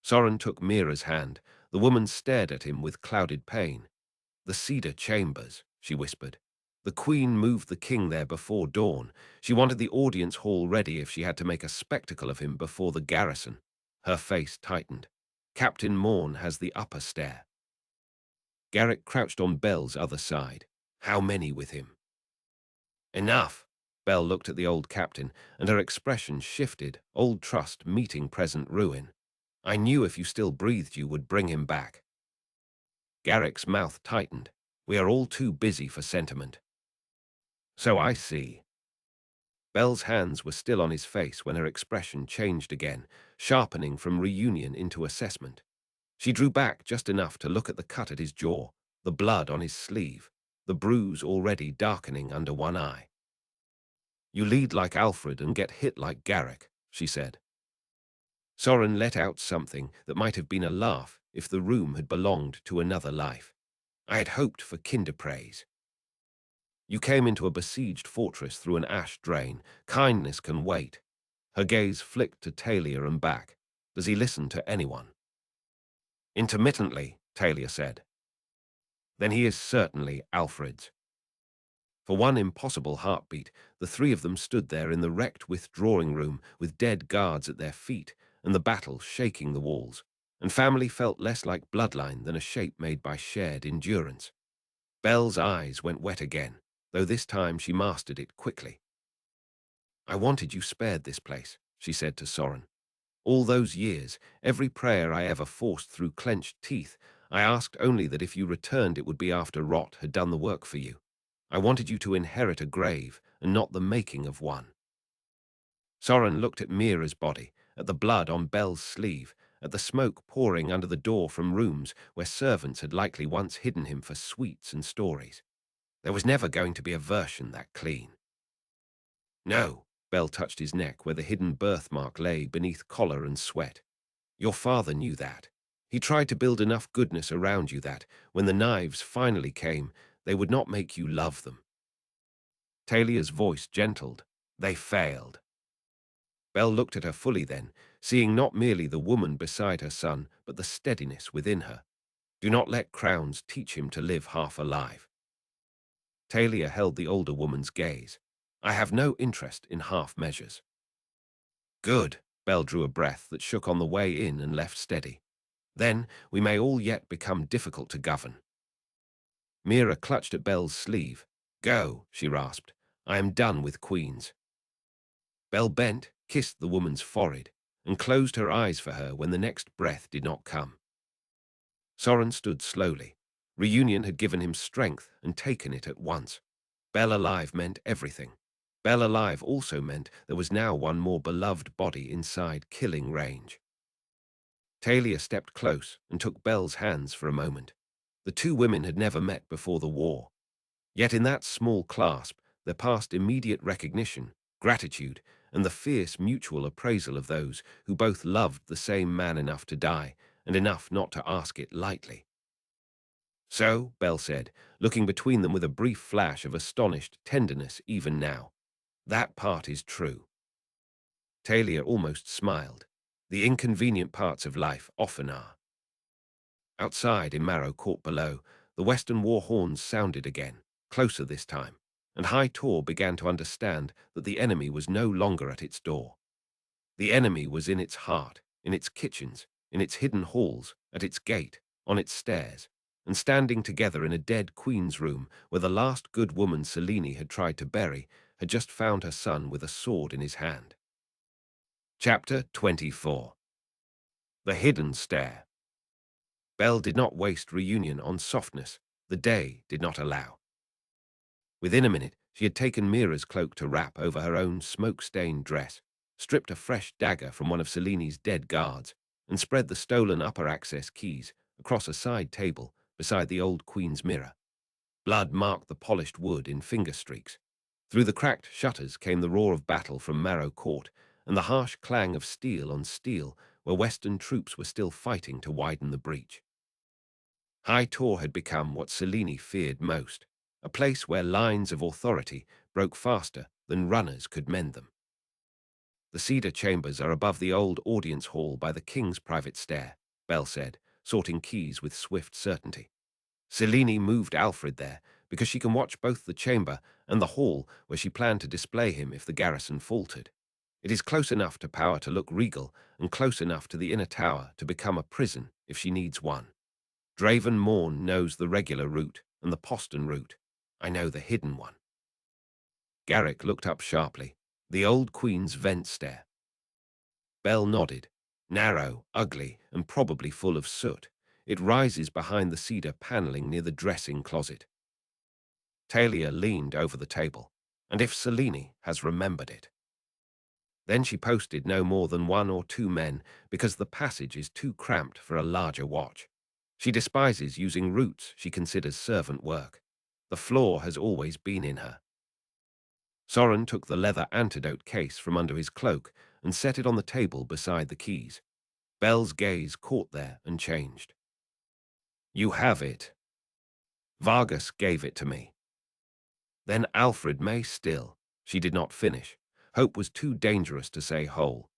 Soren took Mira's hand. The woman stared at him with clouded pain. "The cedar chambers," she whispered. "The Queen moved the king there before dawn. She wanted the audience hall ready if she had to make a spectacle of him before the garrison." Her face tightened. "Captain Morn has the upper stair." Garrick crouched on Bell's other side. How many with him? "Enough." Bell looked at the old captain, and her expression shifted, old trust meeting present ruin. "I knew if you still breathed you would bring him back." Garrick's mouth tightened. "We are all too busy for sentiment." "So I see." Bell's hands were still on his face when her expression changed again, sharpening from reunion into assessment. She drew back just enough to look at the cut at his jaw, the blood on his sleeve, the bruise already darkening under one eye. "You lead like Alfred and get hit like Garrick," she said. Soren let out something that might have been a laugh if the room had belonged to another life. "I had hoped for kinderpraise." "You came into a besieged fortress through an ash drain. Kindness can wait." Her gaze flicked to Talia and back. "Does he listen to anyone?" "Intermittently," Talia said. "Then he is certainly Alfred's." For one impossible heartbeat, the 3 of them stood there in the wrecked withdrawing room with dead guards at their feet and the battle shaking the walls, and family felt less like bloodline than a shape made by shared endurance. Bell's eyes went wet again, though this time she mastered it quickly. "I wanted you spared this place," she said to Soren. "All those years, every prayer I ever forced through clenched teeth, I asked only that if you returned it would be after rot had done the work for you. I wanted you to inherit a grave and not the making of one." Soren looked at Mira's body, at the blood on Bell's sleeve, at the smoke pouring under the door from rooms where servants had likely once hidden him for sweets and stories. There was never going to be a version that clean. "No," Bell touched his neck where the hidden birthmark lay beneath collar and sweat. "Your father knew that. He tried to build enough goodness around you that, when the knives finally came, they would not make you love them." Talia's voice gentled. "They failed." Belle looked at her fully then, seeing not merely the woman beside her son, but the steadiness within her. Do not let crowns teach him to live half alive. Talia held the older woman's gaze. I have no interest in half measures. Good. Belle drew a breath that shook on the way in and left steady. Then we may all yet become difficult to govern. Mira clutched at Belle's sleeve. Go, she rasped. I am done with queens. Belle bent, kissed the woman's forehead, and closed her eyes for her when the next breath did not come. Soren stood slowly. Reunion had given him strength and taken it at once. Belle alive meant everything. Belle alive also meant there was now one more beloved body inside killing range. Talia stepped close and took Belle's hands for a moment. The two women had never met before the war. Yet in that small clasp there passed immediate recognition, gratitude, and the fierce mutual appraisal of those who both loved the same man enough to die and enough not to ask it lightly. So, Belle said, looking between them with a brief flash of astonished tenderness even now, that part is true. Talia almost smiled. The inconvenient parts of life often are. Outside, in Marrow Court below, the Western war horns sounded again, closer this time, and High Tor began to understand that the enemy was no longer at its door. The enemy was in its heart, in its kitchens, in its hidden halls, at its gate, on its stairs, and standing together in a dead queen's room where the last good woman Selene had tried to bury had just found her son with a sword in his hand. Chapter 24. The Hidden Stair. Belle did not waste reunion on softness. The day did not allow. Within a minute, she had taken Mira's cloak to wrap over her own smoke-stained dress, stripped a fresh dagger from one of Selene's dead guards, and spread the stolen upper access keys across a side table beside the old queen's mirror. Blood marked the polished wood in finger streaks. Through the cracked shutters came the roar of battle from Marrow Court and the harsh clang of steel on steel where Western troops were still fighting to widen the breach. High Tor had become what Selene feared most, a place where lines of authority broke faster than runners could mend them. The cedar chambers are above the old audience hall by the king's private stair, Belle said, sorting keys with swift certainty. Selene moved Alfred there because she can watch both the chamber and the hall where she planned to display him if the garrison faltered. It is close enough to power to look regal and close enough to the inner tower to become a prison if she needs one. Draven Morn knows the regular route and the postern route. I know the hidden one. Garrick looked up sharply. The old queen's vent stair. Belle nodded. Narrow, ugly, and probably full of soot. It rises behind the cedar paneling near the dressing closet. Talia leaned over the table. And if Selene has remembered it. Then she posted no more than 1 or 2 men because the passage is too cramped for a larger watch. She despises using routes she considers servant work. The flaw has always been in her. Soren took the leather antidote case from under his cloak and set it on the table beside the keys. Belle's gaze caught there and changed. You have it. Vargas gave it to me. Then Alfred may still. She did not finish. Hope was too dangerous to say whole.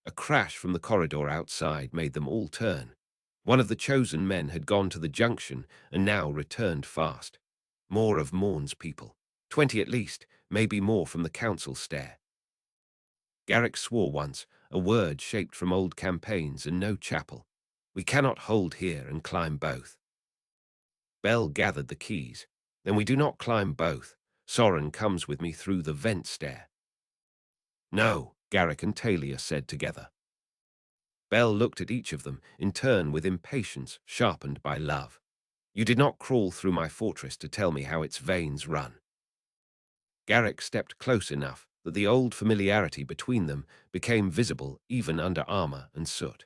A crash from the corridor outside made them all turn. One of the chosen men had gone to the junction and now returned fast. More of Morn's people. 20 at least, maybe more from the council stair. Garrick swore once, a word shaped from old campaigns and no chapel. We cannot hold here and climb both. Belle gathered the keys. Then we do not climb both. Soren comes with me through the vent stair. No, Garrick and Talia said together. Belle looked at each of them, in turn with impatience sharpened by love. You did not crawl through my fortress to tell me how its veins run. Garrick stepped close enough that the old familiarity between them became visible even under armor and soot.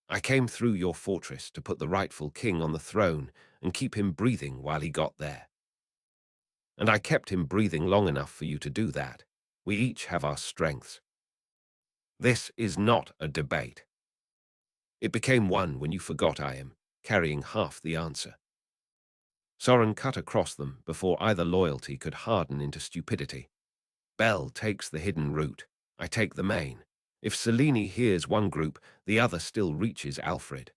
I came through your fortress to put the rightful king on the throne and keep him breathing while he got there. And I kept him breathing long enough for you to do that. We each have our strengths. This is not a debate. It became one when you forgot I am carrying half the answer. Soren cut across them before either loyalty could harden into stupidity. Belle takes the hidden route. I take the main. If Selene hears one group, the other still reaches Alfred.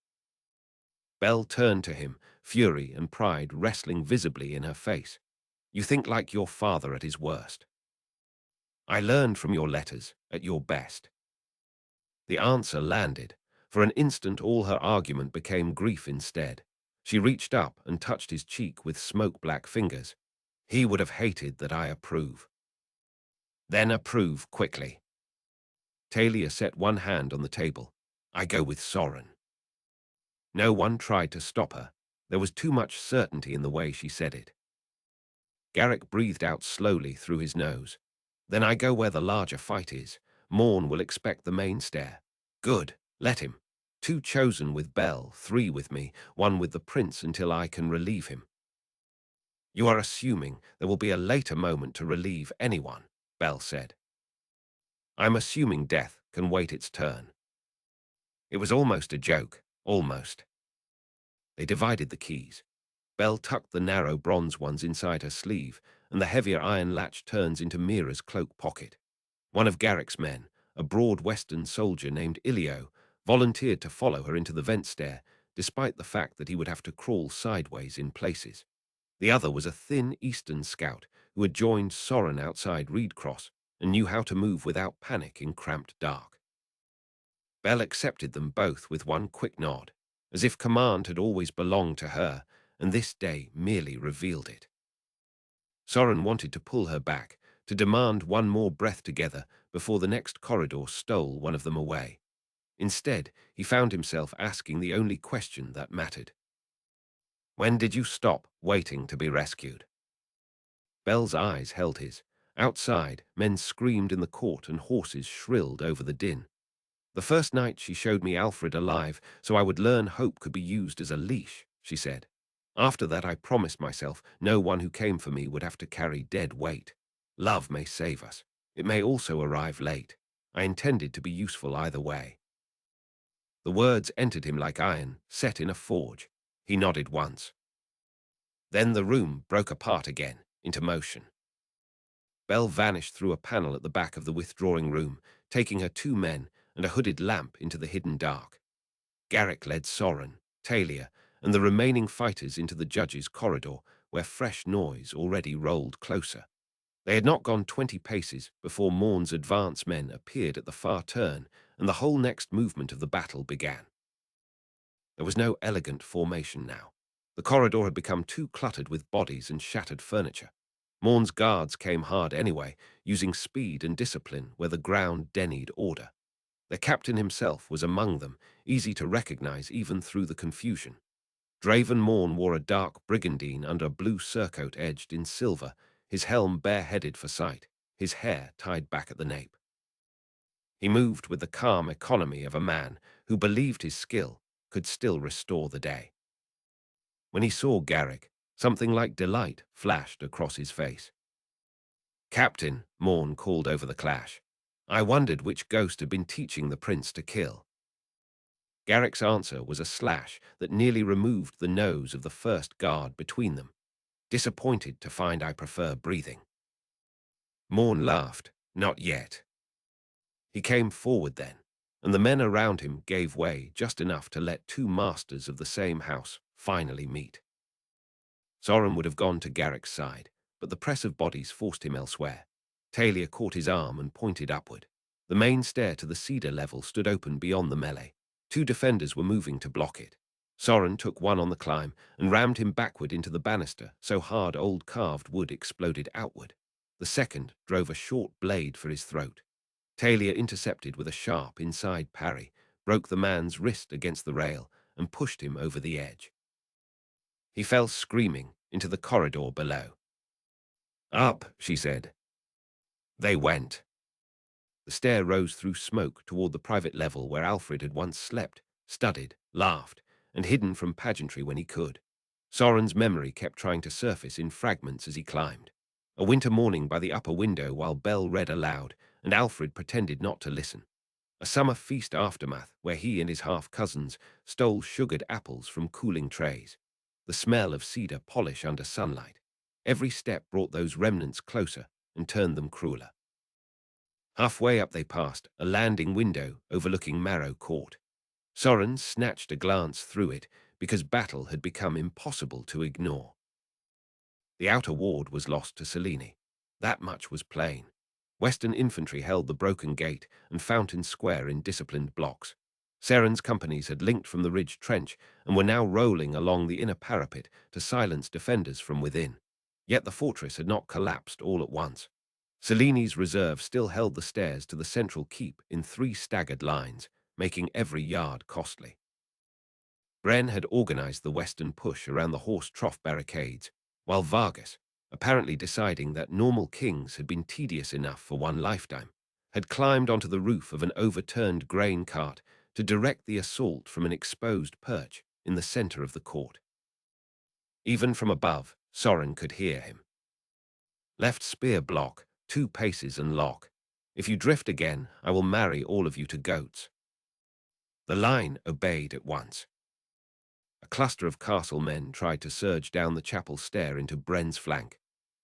Belle turned to him, fury and pride wrestling visibly in her face. You think like your father at his worst. I learned from your letters, at your best. The answer landed. For an instant all her argument became grief instead. She reached up and touched his cheek with smoke-black fingers. He would have hated that I approve. Then approve quickly. Talia set one hand on the table. I go with Soren. No one tried to stop her. There was too much certainty in the way she said it. Garrick breathed out slowly through his nose. Then I go where the larger fight is. Morn will expect the main stair. Good, let him. 2 chosen with Belle, 3 with me, 1 with the prince until I can relieve him. You are assuming there will be a later moment to relieve anyone, Belle said. I'm assuming death can wait its turn. It was almost a joke, almost. They divided the keys. Belle tucked the narrow bronze ones inside her sleeve, and the heavier iron latch turns into Mira's cloak pocket. One of Garrick's men, a broad Western soldier named Ilio, volunteered to follow her into the vent stair, despite the fact that he would have to crawl sideways in places. The other was a thin Eastern scout who had joined Soren outside Reed Cross and knew how to move without panic in cramped dark. Belle accepted them both with one quick nod, as if command had always belonged to her, and this day merely revealed it. Soren wanted to pull her back, to demand one more breath together before the next corridor stole one of them away. Instead, he found himself asking the only question that mattered. When did you stop waiting to be rescued? Belle's eyes held his. Outside, men screamed in the court and horses shrilled over the din. The first night she showed me Alfred alive, so I would learn hope could be used as a leash, she said. After that I promised myself no one who came for me would have to carry dead weight. Love may save us. It may also arrive late. I intended to be useful either way. The words entered him like iron, set in a forge. He nodded once. Then the room broke apart again, into motion. Belle vanished through a panel at the back of the withdrawing room, taking her 2 men and a hooded lamp into the hidden dark. Garrick led Soren, Talia, and the remaining fighters into the judge's corridor, where fresh noise already rolled closer. They had not gone 20 paces before Morn's advance men appeared at the far turn, and the whole next movement of the battle began. There was no elegant formation now. The corridor had become too cluttered with bodies and shattered furniture. Morn's guards came hard anyway, using speed and discipline where the ground denied order. The captain himself was among them, easy to recognize even through the confusion. Draven Morn wore a dark brigandine under a blue surcoat edged in silver, his helm bare-headed for sight, his hair tied back at the nape. He moved with the calm economy of a man who believed his skill could still restore the day. When he saw Garrick, something like delight flashed across his face. "Captain," Morn called over the clash. I wondered which ghost had been teaching the prince to kill. Garrick's answer was a slash that nearly removed the nose of the first guard between them. Disappointed to find I prefer breathing. Morn laughed. Not yet. He came forward then, and the men around him gave way just enough to let 2 masters of the same house finally meet. Soren would have gone to Garrick's side, but the press of bodies forced him elsewhere. Talia caught his arm and pointed upward. The main stair to the cedar level stood open beyond the melee. 2 defenders were moving to block it. Soren took one on the climb and rammed him backward into the banister so hard old carved wood exploded outward. The second drove a short blade for his throat. Talia intercepted with a sharp inside parry, broke the man's wrist against the rail, and pushed him over the edge. He fell screaming into the corridor below. "Up," she said. They went. The stair rose through smoke toward the private level where Alfred had once slept, studied, laughed, and hidden from pageantry when he could. Soren's memory kept trying to surface in fragments as he climbed. A winter morning by the upper window while Belle read aloud, and Alfred pretended not to listen. A summer feast aftermath where he and his half-cousins stole sugared apples from cooling trays. The smell of cedar polish under sunlight. Every step brought those remnants closer and turned them crueler. Halfway up they passed a landing window overlooking Marrow Court. Soren snatched a glance through it because battle had become impossible to ignore. The outer ward was lost to Selene. That much was plain. Western infantry held the broken gate and Fountain Square in disciplined blocks. Seren's companies had linked from the ridge trench and were now rolling along the inner parapet to silence defenders from within. Yet the fortress had not collapsed all at once. Selene's reserve still held the stairs to the central keep in 3 staggered lines, making every yard costly. Bren had organized the western push around the horse trough barricades, while Vargas, apparently deciding that normal kings had been tedious enough for one lifetime, had climbed onto the roof of an overturned grain cart to direct the assault from an exposed perch in the center of the court. Even from above, Soren could hear him. Left spear block, 2 paces and lock. If you drift again, I will marry all of you to goats. The line obeyed at once. A cluster of castle men tried to surge down the chapel stair into Bren's flank.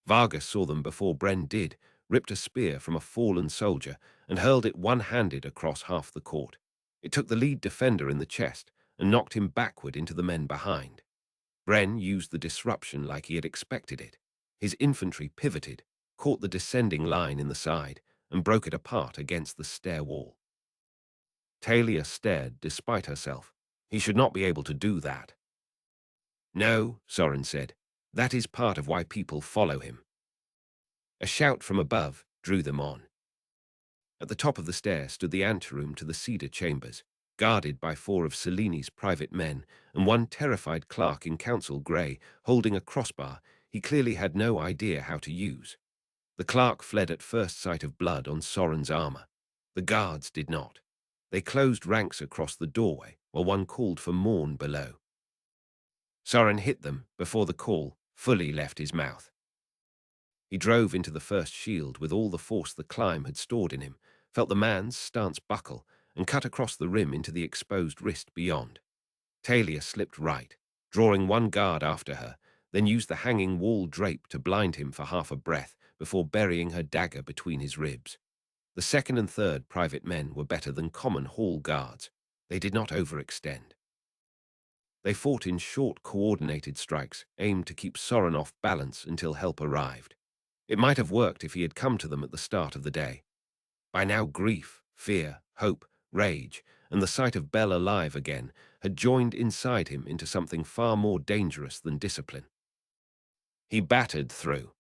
Vargas saw them before Bren did, ripped a spear from a fallen soldier and hurled it one-handed across half the court. It took the lead defender in the chest and knocked him backward into the men behind. Bren used the disruption like he had expected it. His infantry pivoted, caught the descending line in the side, and broke it apart against the stair wall. Talia stared despite herself. He should not be able to do that. No, Soren said. That is part of why people follow him. A shout from above drew them on. At the top of the stair stood the anteroom to the cedar chambers, guarded by 4 of Selene's private men and one terrified clerk in council grey holding a crossbar he clearly had no idea how to use. The clerk fled at first sight of blood on Soren's armor. The guards did not. They closed ranks across the doorway while one called for Morn below. Soren hit them before the call fully left his mouth. He drove into the first shield with all the force the climb had stored in him, felt the man's stance buckle, and cut across the rim into the exposed wrist beyond. Talia slipped right, drawing one guard after her, then used the hanging wall drape to blind him for half a breath before burying her dagger between his ribs. The second and third private men were better than common hall guards. They did not overextend. They fought in short, coordinated strikes, aimed to keep Soren off balance until help arrived. It might have worked if he had come to them at the start of the day. By now grief, fear, hope, rage, and the sight of Belle alive again had joined inside him into something far more dangerous than discipline. He battered through.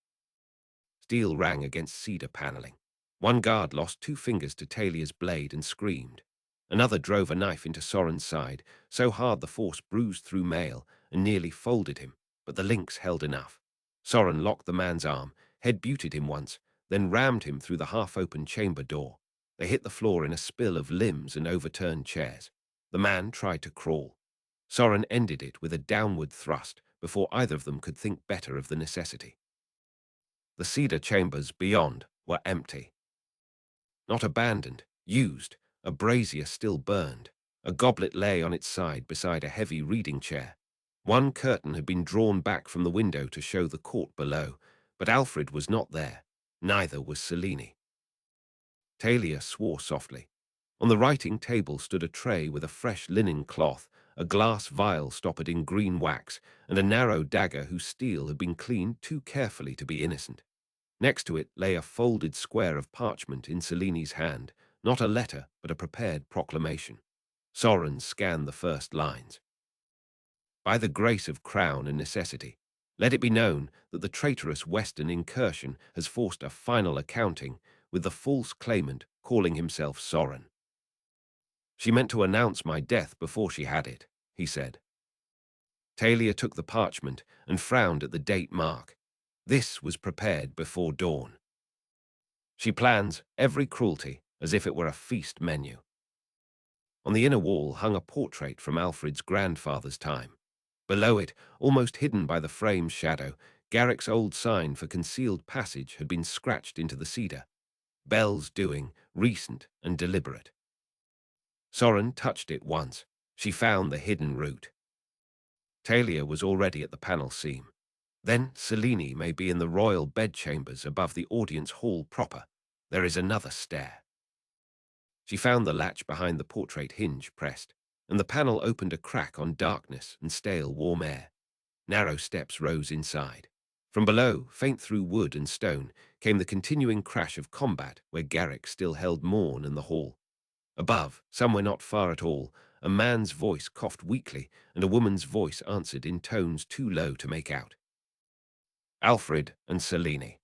Steel rang against cedar paneling. One guard lost 2 fingers to Talia's blade and screamed. Another drove a knife into Soren's side, so hard the force bruised through mail and nearly folded him, but the links held enough. Soren locked the man's arm, head-butted him once, then rammed him through the half-open chamber door. They hit the floor in a spill of limbs and overturned chairs. The man tried to crawl. Soren ended it with a downward thrust before either of them could think better of the necessity. The cedar chambers beyond were empty. Not abandoned, used. A brazier still burned. A goblet lay on its side beside a heavy reading chair. One curtain had been drawn back from the window to show the court below, but Alfred was not there. Neither was Selene. Talia swore softly. On the writing table stood a tray with a fresh linen cloth, a glass vial stoppered in green wax, and a narrow dagger whose steel had been cleaned too carefully to be innocent. Next to it lay a folded square of parchment in Selene's hand, not a letter, but a prepared proclamation. Soren scanned the first lines. By the grace of crown and necessity, let it be known that the traitorous Western incursion has forced a final accounting with the false claimant calling himself Soren. She meant to announce my death before she had it, he said. Talia took the parchment and frowned at the date mark. This was prepared before dawn. She plans every cruelty as if it were a feast menu. On the inner wall hung a portrait from Alfred's grandfather's time. Below it, almost hidden by the frame's shadow, Garrick's old sign for concealed passage had been scratched into the cedar. Belle's doing, recent and deliberate. Soren touched it once. She found the hidden route. Talia was already at the panel seam. Then Selene may be in the royal bedchambers above the audience hall proper. There is another stair. She found the latch behind the portrait hinge pressed, and the panel opened a crack on darkness and stale, warm air. Narrow steps rose inside. From below, faint through wood and stone, came the continuing crash of combat where Garrick still held Morn in the hall. Above, somewhere not far at all, a man's voice coughed weakly, and a woman's voice answered in tones too low to make out. Alfred and Selene.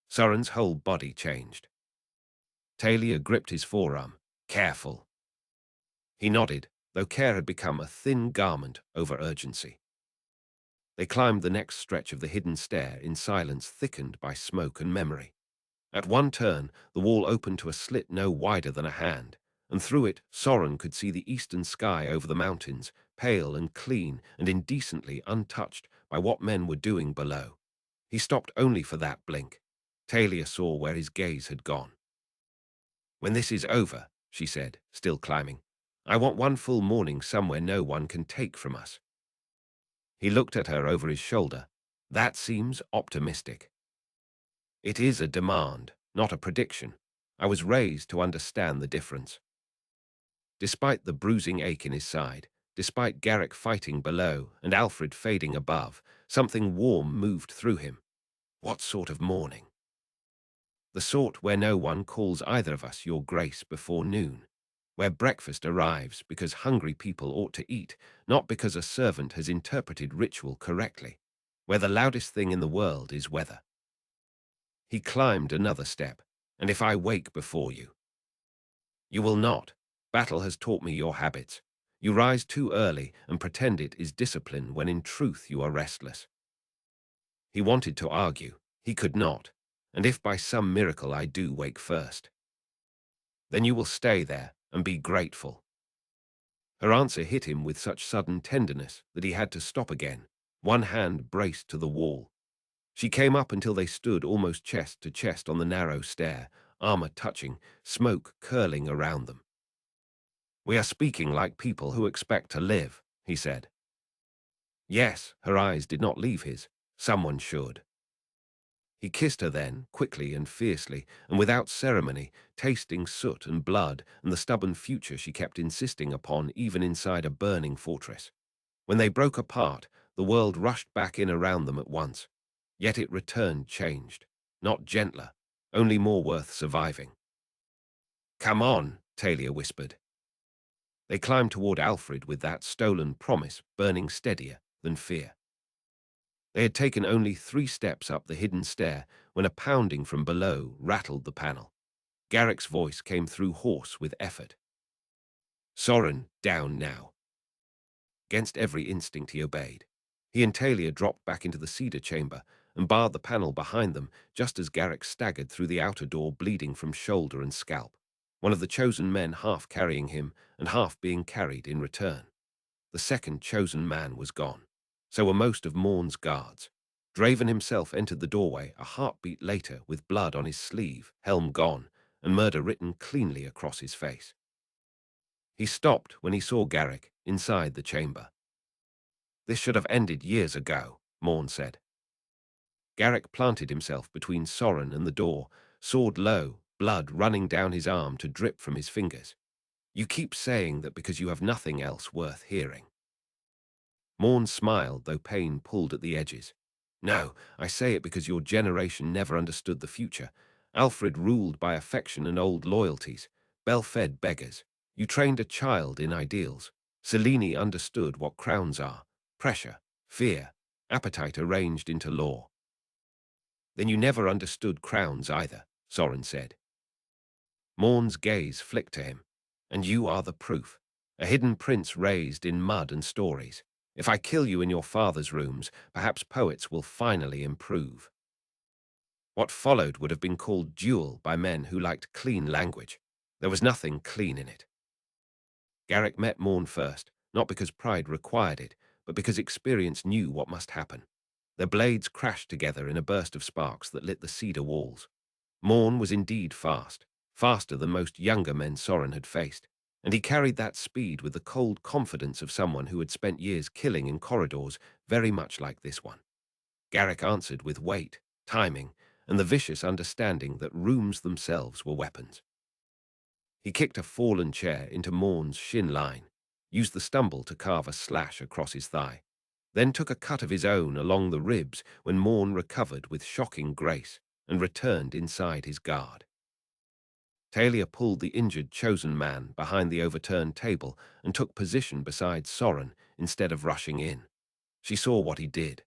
Soren's whole body changed. Talia gripped his forearm. Careful. He nodded, though care had become a thin garment over urgency. They climbed the next stretch of the hidden stair in silence thickened by smoke and memory. At one turn, the wall opened to a slit no wider than a hand, and through it Soren could see the eastern sky over the mountains, pale and clean and indecently untouched by what men were doing below. He stopped only for that blink. Talia saw where his gaze had gone. When this is over, she said, still climbing, I want one full morning somewhere no one can take from us. He looked at her over his shoulder. That seems optimistic. It is a demand, not a prediction. I was raised to understand the difference. Despite the bruising ache in his side, despite Garrick fighting below and Alfred fading above, something warm moved through him. What sort of morning? The sort where no one calls either of us your grace before noon, where breakfast arrives because hungry people ought to eat, not because a servant has interpreted ritual correctly, where the loudest thing in the world is weather. He climbed another step. And if I wake before you? You will not. Battle has taught me your habits. You rise too early and pretend it is discipline when in truth you are restless. He wanted to argue. He could not. And if by some miracle I do wake first, then you will stay there and be grateful. Her answer hit him with such sudden tenderness that he had to stop again, one hand braced to the wall. She came up until they stood almost chest to chest on the narrow stair, armor touching, smoke curling around them. We are speaking like people who expect to live, he said. Yes, her eyes did not leave his. Someone should. He kissed her then, quickly and fiercely, and without ceremony, tasting soot and blood and the stubborn future she kept insisting upon even inside a burning fortress. When they broke apart, the world rushed back in around them at once. Yet it returned changed, not gentler, only more worth surviving. Come on, Talia whispered. They climbed toward Alfred with that stolen promise burning steadier than fear. They had taken only 3 steps up the hidden stair when a pounding from below rattled the panel. Garrick's voice came through hoarse with effort. Soren, down now. Against every instinct he obeyed. He and Talia dropped back into the cedar chamber and barred the panel behind them just as Garrick staggered through the outer door bleeding from shoulder and scalp, one of the chosen men half carrying him and half being carried in return. The second chosen man was gone. So were most of Morn's guards. Draven himself entered the doorway a heartbeat later with blood on his sleeve, helm gone, and murder written cleanly across his face. He stopped when he saw Garrick inside the chamber. This should have ended years ago, Morn said. Garrick planted himself between Soren and the door, sword low, blood running down his arm to drip from his fingers. You keep saying that because you have nothing else worth hearing. Morn smiled, though pain pulled at the edges. No, I say it because your generation never understood the future. Alfred ruled by affection and old loyalties, bell-fed beggars. You trained a child in ideals. Selene understood what crowns are, pressure, fear, appetite arranged into law. Then you never understood crowns either, Soren said. Morn's gaze flicked to him. And you are the proof. A hidden prince raised in mud and stories. If I kill you in your father's rooms, perhaps poets will finally improve. What followed would have been called duel by men who liked clean language. There was nothing clean in it. Garrick met Morn first, not because pride required it, but because experience knew what must happen. Their blades crashed together in a burst of sparks that lit the cedar walls. Morn was indeed fast, faster than most younger men Soren had faced, and he carried that speed with the cold confidence of someone who had spent years killing in corridors very much like this one. Garrick answered with weight, timing, and the vicious understanding that rooms themselves were weapons. He kicked a fallen chair into Morn's shin line, used the stumble to carve a slash across his thigh, then took a cut of his own along the ribs when Morn recovered with shocking grace and returned inside his guard. Talia pulled the injured chosen man behind the overturned table and took position beside Soren instead of rushing in. She saw what he did.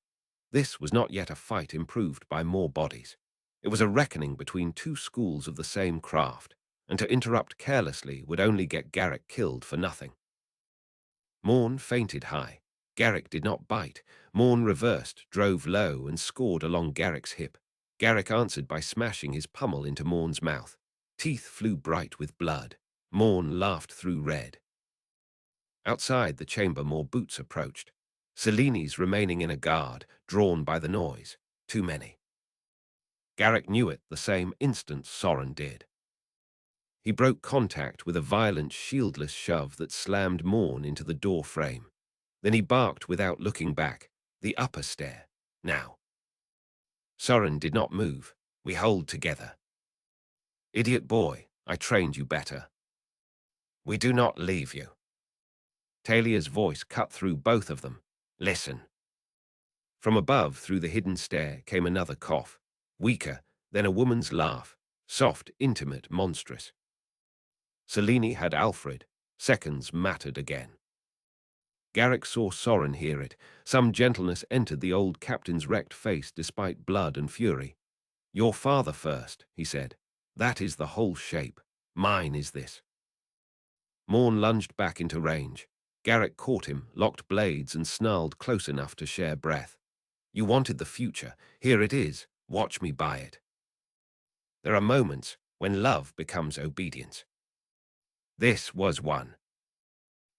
This was not yet a fight improved by more bodies. It was a reckoning between two schools of the same craft, and to interrupt carelessly would only get Garrick killed for nothing. Morn feinted high. Garrick did not bite. Morn reversed, drove low, and scored along Garrick's hip. Garrick answered by smashing his pummel into Morn's mouth. Teeth flew bright with blood. Morn laughed through red. Outside the chamber more boots approached. Seleni's remaining in a guard, drawn by the noise. Too many. Garrick knew it the same instant Soren did. He broke contact with a violent, shieldless shove that slammed Morn into the door frame. Then he barked without looking back. The upper stair. Now. Soren did not move. We hold together. Idiot boy, I trained you better. We do not leave you. Talia's voice cut through both of them. Listen. From above, through the hidden stair, came another cough. Weaker, then a woman's laugh. Soft, intimate, monstrous. Selene had Alfred. Seconds mattered again. Garrick saw Soren hear it. Some gentleness entered the old captain's wrecked face despite blood and fury. Your father first, he said. That is the whole shape. Mine is this. Morn lunged back into range. Garrick caught him, locked blades, and snarled close enough to share breath. You wanted the future. Here it is. Watch me buy it. There are moments when love becomes obedience. This was one.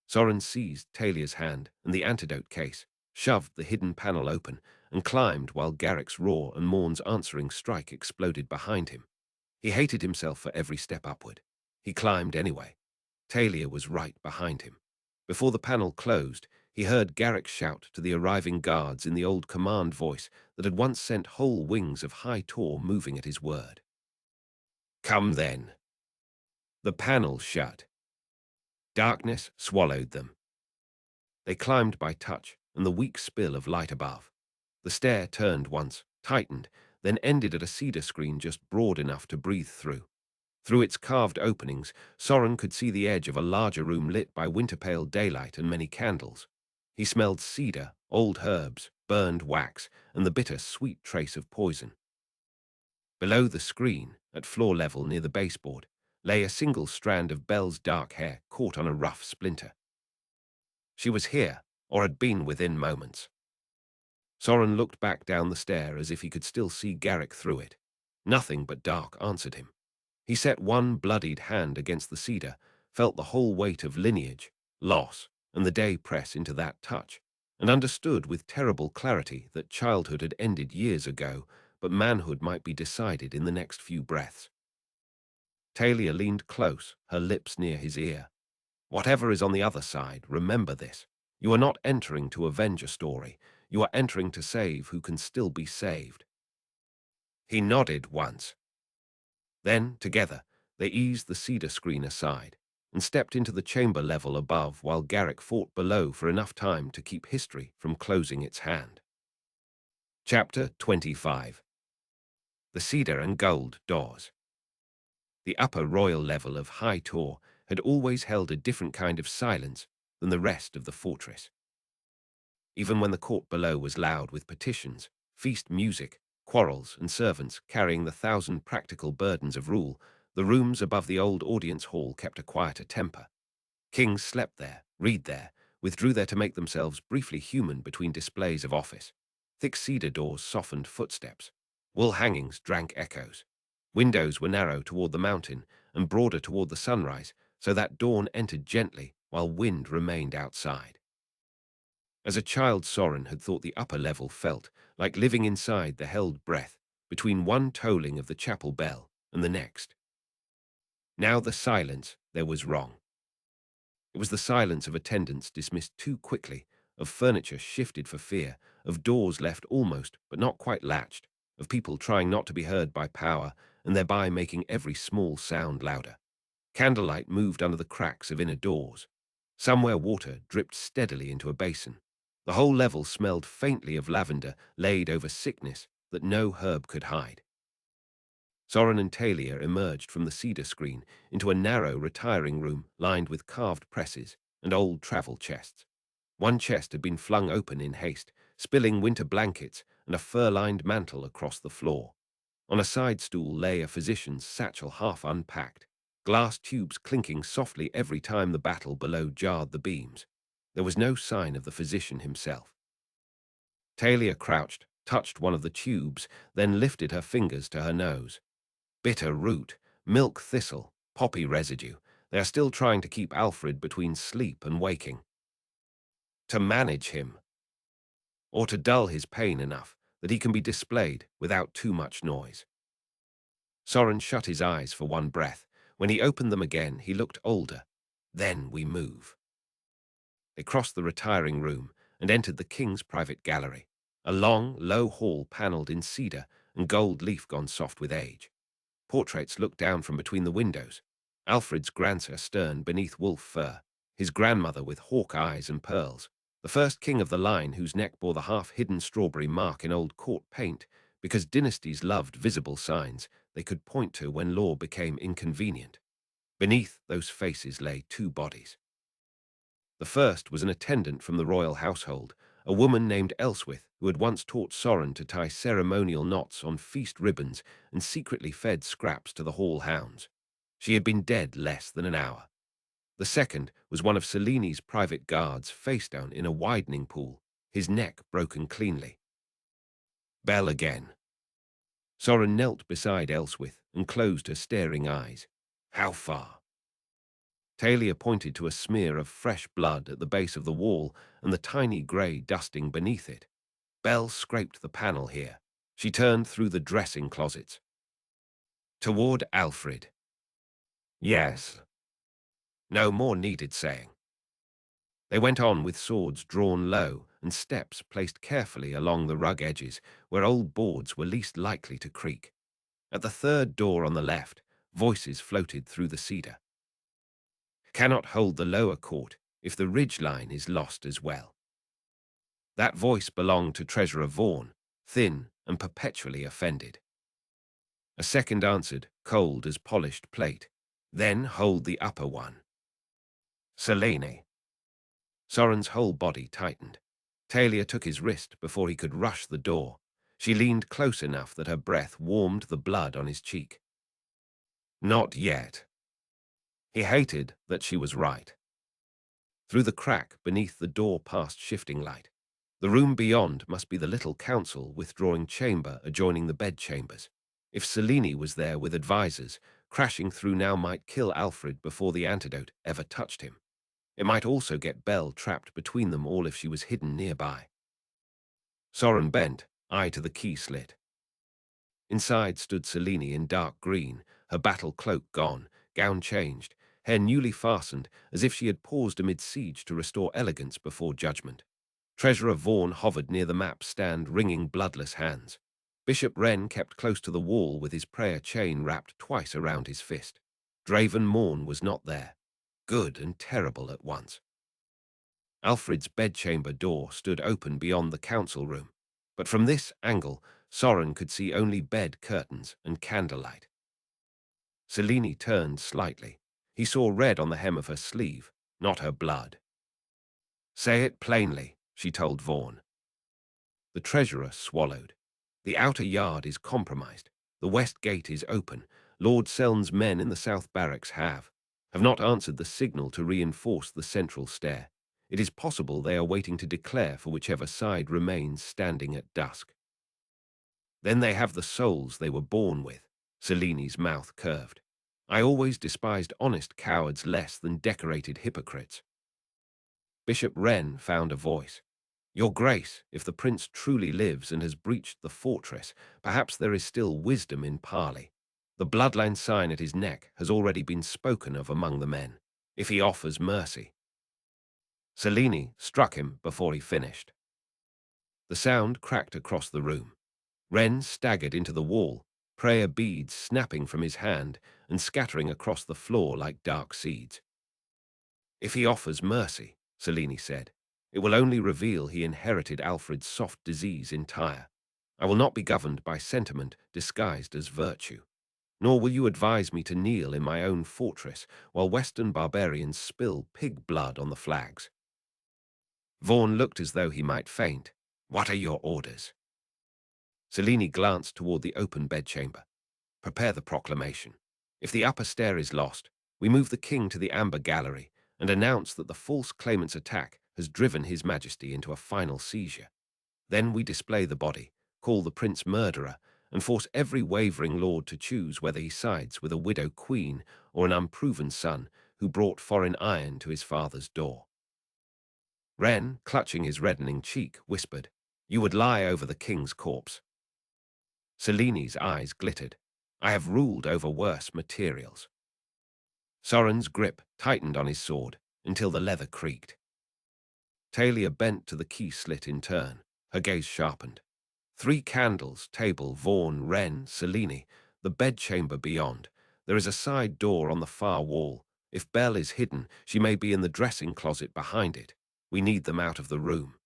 Soren seized Talia's hand and the antidote case, shoved the hidden panel open, and climbed while Garrick's roar and Morn's answering strike exploded behind him. He hated himself for every step upward. He climbed anyway. Talia was right behind him. Before the panel closed, he heard Garrick shout to the arriving guards in the old command voice that had once sent whole wings of high Tor moving at his word. Come then. The panel shut. Darkness swallowed them. They climbed by touch and the weak spill of light above. The stair turned once, tightened, then ended at a cedar screen just broad enough to breathe through. Through its carved openings, Soren could see the edge of a larger room lit by winter-pale daylight and many candles. He smelled cedar, old herbs, burned wax, and the bitter, sweet trace of poison. Below the screen, at floor level near the baseboard, lay a single strand of Belle's dark hair caught on a rough splinter. She was here, or had been within moments. Soren looked back down the stair as if he could still see Garrick through it. Nothing but dark answered him. He set one bloodied hand against the cedar, felt the whole weight of lineage, loss, and the day press into that touch, and understood with terrible clarity that childhood had ended years ago, but manhood might be decided in the next few breaths. Talia leaned close, her lips near his ear. Whatever is on the other side, remember this. You are not entering to avenge a story. You are entering to save who can still be saved. He nodded once. Then, together, they eased the cedar screen aside and stepped into the chamber level above while Garrick fought below for enough time to keep history from closing its hand. Chapter 25. The Cedar and Gold Doors. The upper royal level of High Tor had always held a different kind of silence than the rest of the fortress. Even when the court below was loud with petitions, feast music, quarrels, and servants carrying the 1,000 practical burdens of rule, the rooms above the old audience hall kept a quieter temper. Kings slept there, read there, withdrew there to make themselves briefly human between displays of office. Thick cedar doors softened footsteps. Wool hangings drank echoes. Windows were narrow toward the mountain and broader toward the sunrise, so that dawn entered gently while wind remained outside. As a child, Soren had thought the upper level felt like living inside the held breath between one tolling of the chapel bell and the next. Now the silence there was wrong. It was the silence of attendants dismissed too quickly, of furniture shifted for fear, of doors left almost but not quite latched, of people trying not to be heard by power and thereby making every small sound louder. Candlelight moved under the cracks of inner doors. Somewhere water dripped steadily into a basin. The whole level smelled faintly of lavender laid over sickness that no herb could hide. Soren and Talia emerged from the cedar screen into a narrow retiring room lined with carved presses and old travel chests. One chest had been flung open in haste, spilling winter blankets and a fur-lined mantle across the floor. On a side stool lay a physician's satchel half unpacked, glass tubes clinking softly every time the battle below jarred the beams. There was no sign of the physician himself. Talia crouched, touched one of the tubes, then lifted her fingers to her nose. Bitter root, milk thistle, poppy residue. They are still trying to keep Alfred between sleep and waking. To manage him, or to dull his pain enough that he can be displayed without too much noise. Soren shut his eyes for one breath. When he opened them again, he looked older. Then we move. They crossed the retiring room and entered the king's private gallery, a long, low hall panelled in cedar and gold leaf gone soft with age. Portraits looked down from between the windows. Alfred's grandson stern beneath wolf fur, his grandmother with hawk eyes and pearls, the first king of the line whose neck bore the half-hidden strawberry mark in old court paint, because dynasties loved visible signs they could point to when law became inconvenient. Beneath those faces lay two bodies. The first was an attendant from the royal household, a woman named Elswith, who had once taught Soren to tie ceremonial knots on feast ribbons and secretly fed scraps to the hall hounds. She had been dead less than an hour. The second was one of Seleni's private guards, face down in a widening pool, his neck broken cleanly. Bell again. Soren knelt beside Elswith and closed her staring eyes. How far? Talia pointed to a smear of fresh blood at the base of the wall and the tiny grey dusting beneath it. Bell scraped the panel here. She turned through the dressing closets. Toward Alfred. Yes. No more needed saying. They went on with swords drawn low and steps placed carefully along the rug edges where old boards were least likely to creak. At the third door on the left, voices floated through the cedar. Cannot hold the lower court if the ridge line is lost as well. That voice belonged to Treasurer Vaughan, thin and perpetually offended. A second answered, cold as polished plate. Then hold the upper one. Selene. Soren's whole body tightened. Talia took his wrist before he could rush the door. She leaned close enough that her breath warmed the blood on his cheek. Not yet. He hated that she was right. Through the crack beneath the door passed shifting light. The room beyond must be the little council withdrawing chamber adjoining the bedchambers. If Selene was there with advisers, crashing through now might kill Alfred before the antidote ever touched him. It might also get Belle trapped between them all if she was hidden nearby. Soren bent, eye to the key slit. Inside stood Selene in dark green, her battle cloak gone, gown changed, hair newly fastened, as if she had paused amid siege to restore elegance before judgment. Treasurer Vaughan hovered near the map stand, wringing bloodless hands. Bishop Wren kept close to the wall with his prayer chain wrapped twice around his fist. Draven Morn was not there. Good and terrible at once. Alfred's bedchamber door stood open beyond the council room, but from this angle, Soren could see only bed curtains and candlelight. Selene turned slightly. He saw red on the hem of her sleeve, not her blood. Say it plainly, she told Vaughan. The treasurer swallowed. The outer yard is compromised. The west gate is open. Lord Selne's men in the south barracks have not answered the signal to reinforce the central stair. It is possible they are waiting to declare for whichever side remains standing at dusk. Then they have the souls they were born with. Selene's mouth curved. I always despised honest cowards less than decorated hypocrites. Bishop Wren found a voice. Your Grace, if the prince truly lives and has breached the fortress, perhaps there is still wisdom in parley. The bloodline sign at his neck has already been spoken of among the men, if he offers mercy. Selene struck him before he finished. The sound cracked across the room. Wren staggered into the wall, prayer beads snapping from his hand and scattering across the floor like dark seeds. "If he offers mercy," Selene said, "it will only reveal he inherited Alfred's soft disease entire. I will not be governed by sentiment disguised as virtue. Nor will you advise me to kneel in my own fortress while Western barbarians spill pig blood on the flags." Vaughan looked as though he might faint. "What are your orders?" Selene glanced toward the open bedchamber. "Prepare the proclamation. If the upper stair is lost, we move the king to the amber gallery and announce that the false claimant's attack has driven his majesty into a final seizure. Then we display the body, call the prince murderer, and force every wavering lord to choose whether he sides with a widow queen or an unproven son who brought foreign iron to his father's door." Wren, clutching his reddening cheek, whispered, "You would lie over the king's corpse." Selene's eyes glittered. "I have ruled over worse materials." Soren's grip tightened on his sword until the leather creaked. Talia bent to the key slit in turn, her gaze sharpened. 3 candles, table, Vaughan, Wren, Selene, the bedchamber beyond. There is a side door on the far wall. If Belle is hidden, she may be in the dressing closet behind it. We need them out of the room.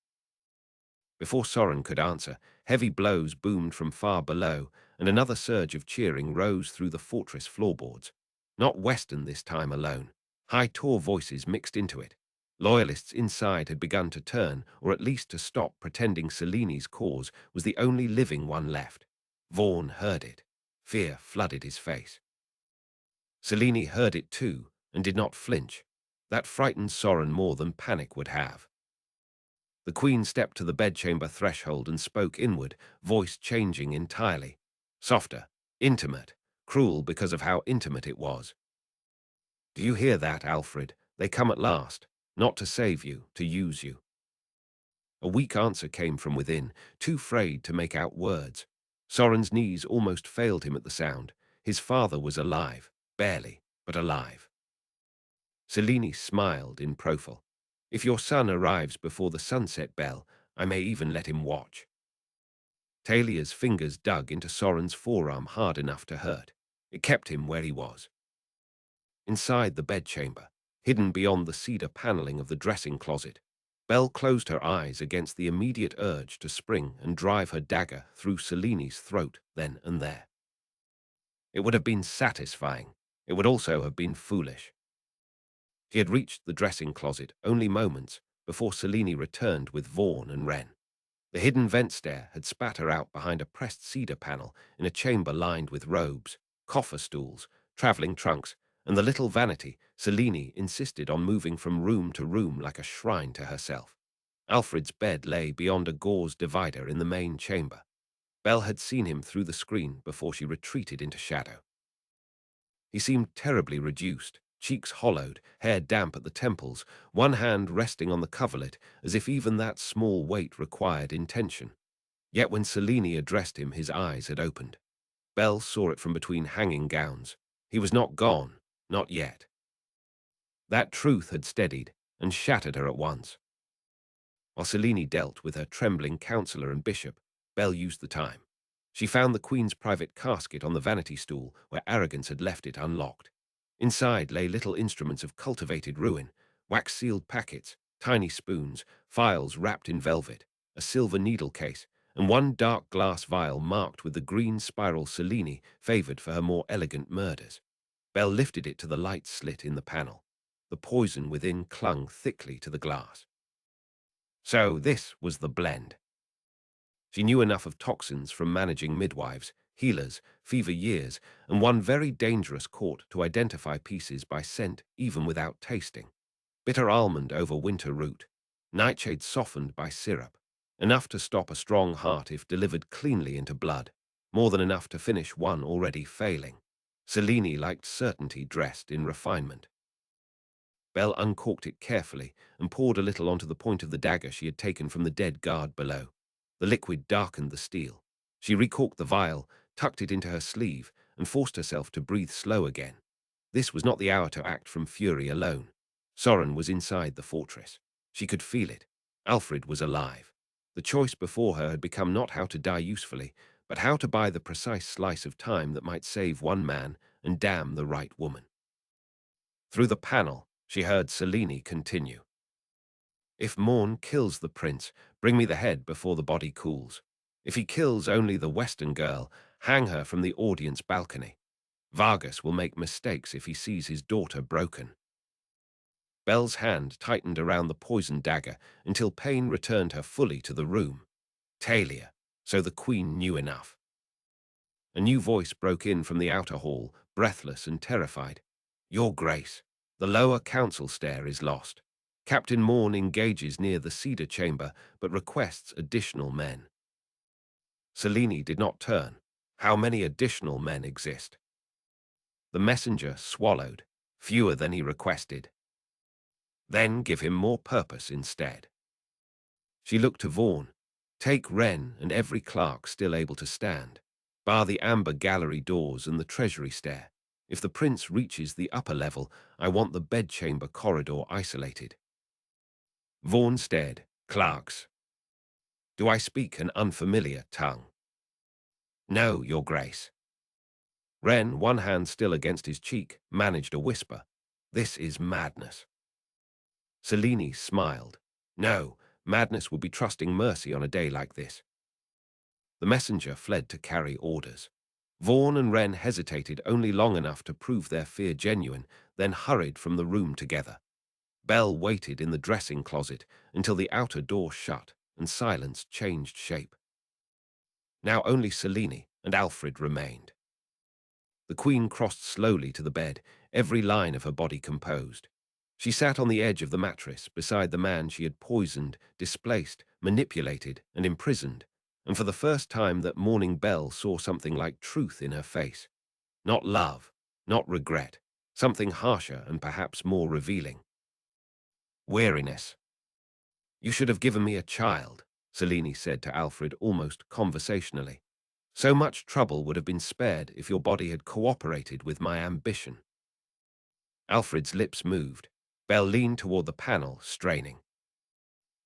Before Soren could answer, heavy blows boomed from far below, and another surge of cheering rose through the fortress floorboards. Not Western this time alone. High Tor voices mixed into it. Loyalists inside had begun to turn, or at least to stop pretending Selene's cause was the only living one left. Vaughan heard it. Fear flooded his face. Selene heard it too, and did not flinch. That frightened Soren more than panic would have. The queen stepped to the bedchamber threshold and spoke inward, voice changing entirely. Softer, intimate, cruel because of how intimate it was. "Do you hear that, Alfred? They come at last, not to save you, to use you." A weak answer came from within, too frayed to make out words. Soren's knees almost failed him at the sound. His father was alive, barely, but alive. Selene smiled in profile. "If your son arrives before the sunset bell, I may even let him watch." Talia's fingers dug into Soren's forearm hard enough to hurt. It kept him where he was. Inside the bedchamber, hidden beyond the cedar paneling of the dressing closet, Belle closed her eyes against the immediate urge to spring and drive her dagger through Selene's throat then and there. It would have been satisfying. It would also have been foolish. She had reached the dressing closet only moments before Selene returned with Vaughan and Wren. The hidden vent stair had spat her out behind a pressed cedar panel in a chamber lined with robes, coffer stools, traveling trunks, and the little vanity Selene insisted on moving from room to room like a shrine to herself. Alfred's bed lay beyond a gauze divider in the main chamber. Belle had seen him through the screen before she retreated into shadow. He seemed terribly reduced, cheeks hollowed, hair damp at the temples, one hand resting on the coverlet as if even that small weight required intention. Yet when Selene addressed him, his eyes had opened. Belle saw it from between hanging gowns. He was not gone, not yet. That truth had steadied and shattered her at once. While Selene dealt with her trembling counselor and bishop, Belle used the time. She found the queen's private casket on the vanity stool where arrogance had left it unlocked. Inside lay little instruments of cultivated ruin, wax-sealed packets, tiny spoons, files wrapped in velvet, a silver needle case, and one dark glass vial marked with the green spiral Selene favored for her more elegant murders. Belle lifted it to the light slit in the panel. The poison within clung thickly to the glass. So this was the blend. She knew enough of toxins from managing midwives, healers, fever years, and one very dangerous court to identify pieces by scent even without tasting. Bitter almond over winter root, nightshade softened by syrup, enough to stop a strong heart if delivered cleanly into blood, more than enough to finish one already failing. Selene liked certainty dressed in refinement. Belle uncorked it carefully and poured a little onto the point of the dagger she had taken from the dead guard below. The liquid darkened the steel. She recorked the vial, tucked it into her sleeve, and forced herself to breathe slow again. This was not the hour to act from fury alone. Soren was inside the fortress. She could feel it. Alfred was alive. The choice before her had become not how to die usefully, but how to buy the precise slice of time that might save one man and damn the right woman. Through the panel, she heard Selene continue. If Morn kills the prince, bring me the head before the body cools. If he kills only the Western girl, hang her from the audience balcony. Vargas will make mistakes if he sees his daughter broken. Belle's hand tightened around the poisoned dagger until pain returned her fully to the room. Talia, so the queen knew enough. A new voice broke in from the outer hall, breathless and terrified. Your Grace, the lower council stair is lost. Captain Morn engages near the cedar chamber, but requests additional men. Selene did not turn. How many additional men exist? The messenger swallowed, fewer than he requested. Then give him more purpose instead. She looked to Vaughan. Take Wren and every clerk still able to stand. Bar the amber gallery doors and the treasury stair. If the prince reaches the upper level, I want the bedchamber corridor isolated. Vaughan stared. Clerks. Do I speak an unfamiliar tongue? No, Your Grace. Wren, one hand still against his cheek, managed a whisper. This is madness. Selene smiled. No, madness would be trusting mercy on a day like this. The messenger fled to carry orders. Vaughan and Wren hesitated only long enough to prove their fear genuine, then hurried from the room together. Belle waited in the dressing closet until the outer door shut and silence changed shape. Now only Selene and Alfred remained. The queen crossed slowly to the bed, every line of her body composed. She sat on the edge of the mattress beside the man she had poisoned, displaced, manipulated, and imprisoned, and for the first time that morning Belle saw something like truth in her face. Not love, not regret, something harsher and perhaps more revealing. Weariness. You should have given me a child, Selene said to Alfred almost conversationally. So much trouble would have been spared if your body had cooperated with my ambition. Alfred's lips moved. Belle leaned toward the panel, straining.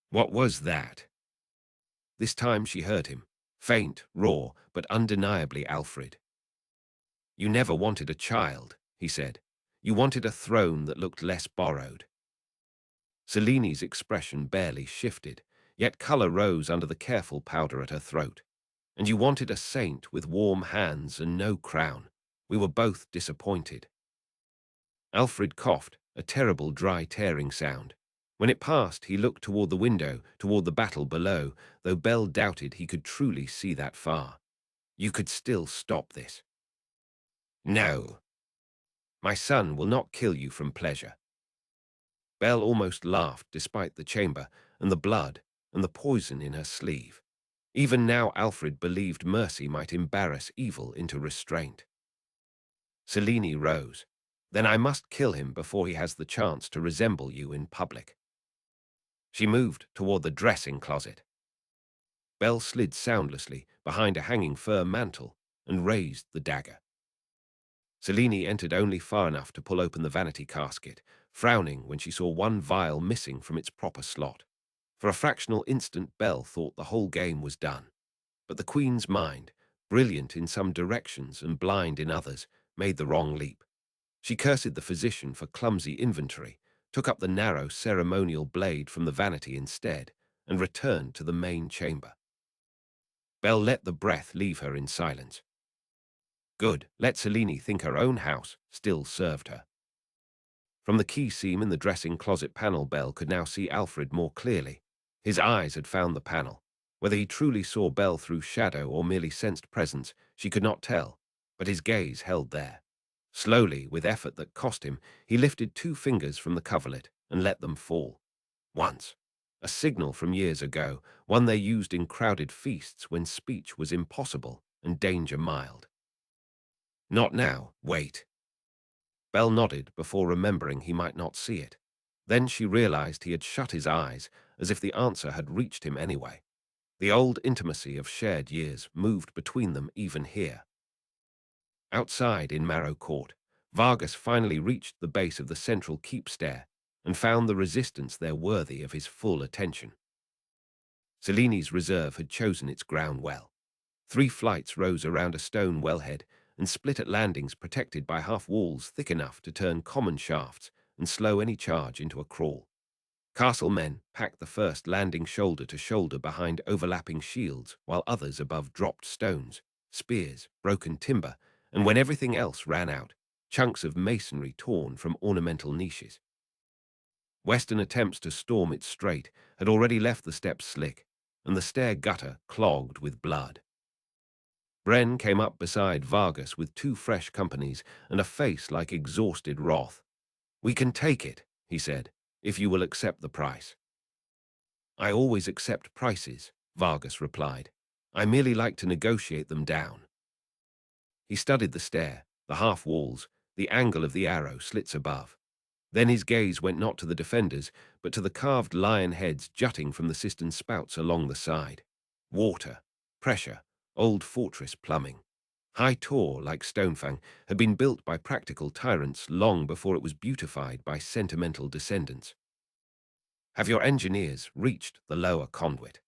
What was that? This time she heard him. Faint, raw, but undeniably Alfred. You never wanted a child, he said. You wanted a throne that looked less borrowed. Selene's expression barely shifted, yet color rose under the careful powder at her throat. And you wanted a saint with warm hands and no crown. We were both disappointed. Alfred coughed, a terrible dry tearing sound. When it passed, he looked toward the window, toward the battle below, though Belle doubted he could truly see that far. You could still stop this. No. My son will not kill you from pleasure. Belle almost laughed despite the chamber and the blood and the poison in her sleeve. Even now Alfred believed mercy might embarrass evil into restraint. Selene rose. Then I must kill him before he has the chance to resemble you in public. She moved toward the dressing closet. Belle slid soundlessly behind a hanging fur mantle and raised the dagger. Selene entered only far enough to pull open the vanity casket, frowning when she saw one vial missing from its proper slot. For a fractional instant Belle thought the whole game was done. But the queen's mind, brilliant in some directions and blind in others, made the wrong leap. She cursed the physician for clumsy inventory, took up the narrow ceremonial blade from the vanity instead, and returned to the main chamber. Belle let the breath leave her in silence. Good, let Selene think her own house still served her. From the key seam in the dressing closet panel, Belle could now see Alfred more clearly. His eyes had found the panel. Whether he truly saw Belle through shadow or merely sensed presence, she could not tell, but his gaze held there. Slowly, with effort that cost him, he lifted 2 fingers from the coverlet and let them fall. Once. A signal from years ago, one they used in crowded feasts when speech was impossible and danger mild. Not now, wait. Belle nodded before remembering he might not see it. Then she realized he had shut his eyes, as if the answer had reached him anyway. The old intimacy of shared years moved between them even here. Outside in Marrow Court, Vargas finally reached the base of the central keep stair and found the resistance there worthy of his full attention. Selene's reserve had chosen its ground well. 3 flights rose around a stone wellhead and split at landings protected by half walls thick enough to turn common shafts and slow any charge into a crawl. Castle men packed the first landing shoulder to shoulder behind overlapping shields, while others above dropped stones, spears, broken timber, and when everything else ran out, chunks of masonry torn from ornamental niches. Western attempts to storm its strait had already left the steps slick, and the stair gutter clogged with blood. Bren came up beside Vargas with 2 fresh companies and a face like exhausted wrath. "We can take it," he said, "if you will accept the price." "I always accept prices," Vargas replied. "I merely like to negotiate them down." He studied the stair, the half walls, the angle of the arrow slits above. Then his gaze went not to the defenders, but to the carved lion heads jutting from the cistern spouts along the side. Water, pressure, old fortress plumbing. High Tor, like Stonefang, had been built by practical tyrants long before it was beautified by sentimental descendants. "Have your engineers reached the lower conduit?"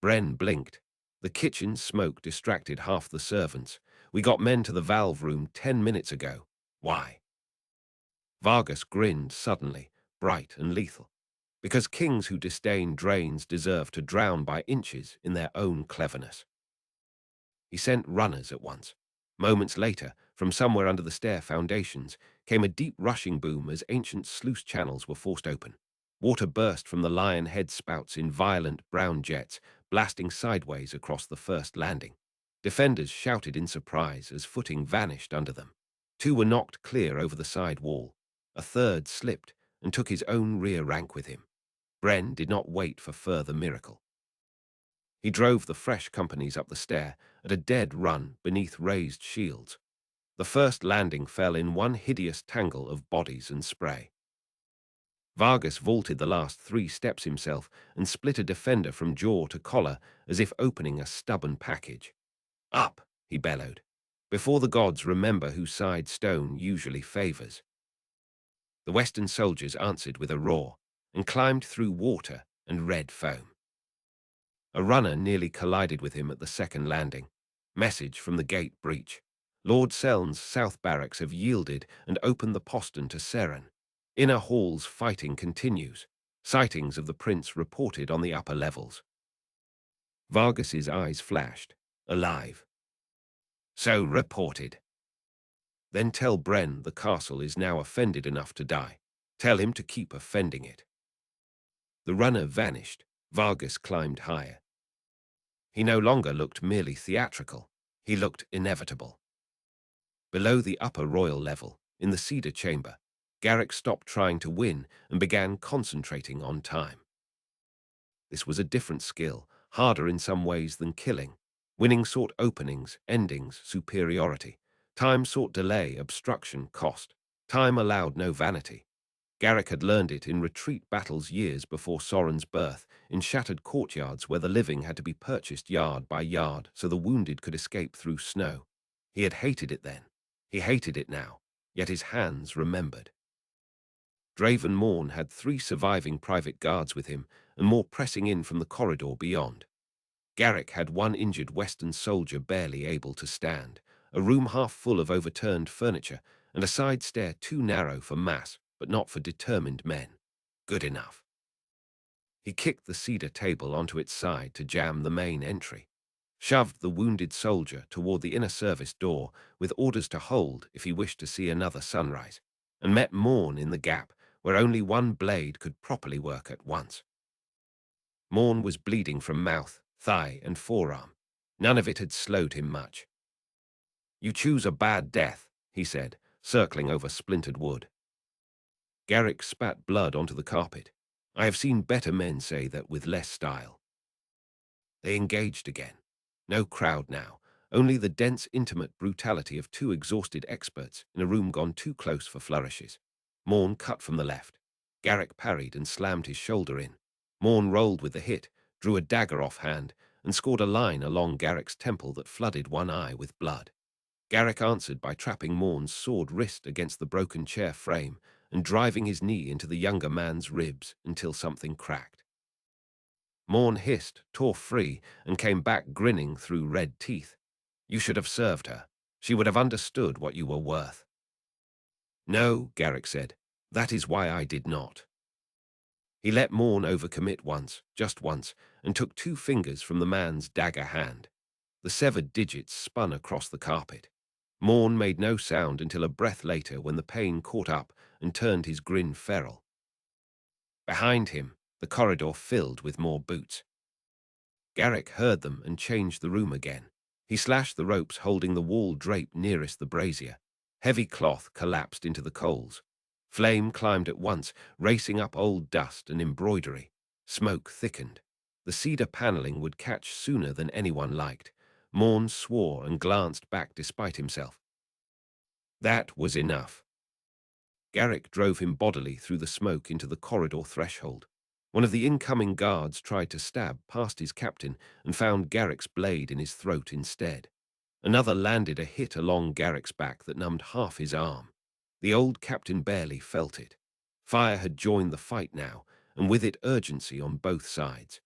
Bren blinked. The kitchen smoke distracted half the servants. "We got men to the valve room 10 minutes ago." "Why?" Vargas grinned suddenly, bright and lethal. "Because kings who disdain drains deserve to drown by inches in their own cleverness." He sent runners at once. Moments later, from somewhere under the stair foundations, came a deep rushing boom as ancient sluice channels were forced open. Water burst from the lion head spouts in violent brown jets, blasting sideways across the first landing. Defenders shouted in surprise as footing vanished under them. 2 were knocked clear over the side wall. A third slipped and took his own rear rank with him. Bren did not wait for further miracle. He drove the fresh companies up the stair at a dead run beneath raised shields. The first landing fell in one hideous tangle of bodies and spray. Vargas vaulted the last 3 steps himself and split a defender from jaw to collar as if opening a stubborn package. "Up!" he bellowed. "Before the gods remember whose side stone usually favors." The Western soldiers answered with a roar and climbed through water and red foam. A runner nearly collided with him at the second landing. Message from the gate breach. "Lord Seln's south barracks have yielded and opened the postern to Seren. Inner halls fighting continues. Sightings of the prince reported on the upper levels." Vargas's eyes flashed. "Alive." "So reported." "Then tell Bren the castle is now offended enough to die. Tell him to keep offending it." The runner vanished. Vargas climbed higher. He no longer looked merely theatrical. He looked inevitable. Below the upper royal level, in the cedar chamber, Garrick stopped trying to win and began concentrating on time. This was a different skill, harder in some ways than killing. Winning sought openings, endings, superiority. Time sought delay, obstruction, cost. Time allowed no vanity. Garrick had learned it in retreat battles years before Soren's birth, in shattered courtyards where the living had to be purchased yard by yard so the wounded could escape through snow. He had hated it then. He hated it now, yet his hands remembered. Draven Morn had 3 surviving private guards with him, and more pressing in from the corridor beyond. Garrick had 1 injured Western soldier barely able to stand, a room half full of overturned furniture, and a side stair too narrow for mass, but not for determined men. Good enough. He kicked the cedar table onto its side to jam the main entry, shoved the wounded soldier toward the inner service door with orders to hold if he wished to see another sunrise, and met Morn in the gap where only 1 blade could properly work at once. Morn was bleeding from mouth, thigh, and forearm. None of it had slowed him much. "You choose a bad death," he said, circling over splintered wood. Garrick spat blood onto the carpet. "I have seen better men say that with less style." They engaged again. No crowd now, only the dense, intimate brutality of 2 exhausted experts in a room gone too close for flourishes. Morn cut from the left. Garrick parried and slammed his shoulder in. Morn rolled with the hit, drew a dagger offhand, and scored a line along Garrick's temple that flooded 1 eye with blood. Garrick answered by trapping Morn's sword wrist against the broken chair frame and driving his knee into the younger man's ribs until something cracked. Morn hissed, tore free, and came back grinning through red teeth. You should have served her. She would have understood what you were worth. No, Garrick said. That is why I did not. He let Morn overcommit once, just once, and took 2 fingers from the man's dagger hand. The severed digits spun across the carpet. Morn made no sound until a breath later when the pain caught up and turned his grin feral. Behind him, the corridor filled with more boots. Garrick heard them and changed the room again. He slashed the ropes holding the wall drape nearest the brazier. Heavy cloth collapsed into the coals. Flame climbed at once, racing up old dust and embroidery. Smoke thickened. The cedar paneling would catch sooner than anyone liked. Morn swore and glanced back despite himself. That was enough. Garrick drove him bodily through the smoke into the corridor threshold. One of the incoming guards tried to stab past his captain and found Garrick's blade in his throat instead. Another landed a hit along Garrick's back that numbed half his arm. The old captain barely felt it. Fire had joined the fight now, and with it urgency on both sides.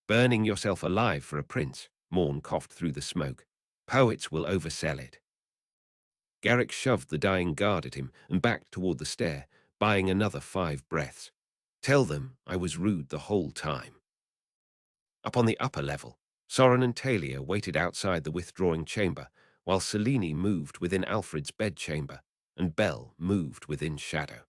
Burning yourself alive for a prince, Morn coughed through the smoke. Poets will oversell it. Garrick shoved the dying guard at him and backed toward the stair, buying another 5 breaths. Tell them I was rude the whole time. Up on the upper level, Soren and Talia waited outside the withdrawing chamber, while Selene moved within Alfred's bedchamber, and Belle moved within shadow.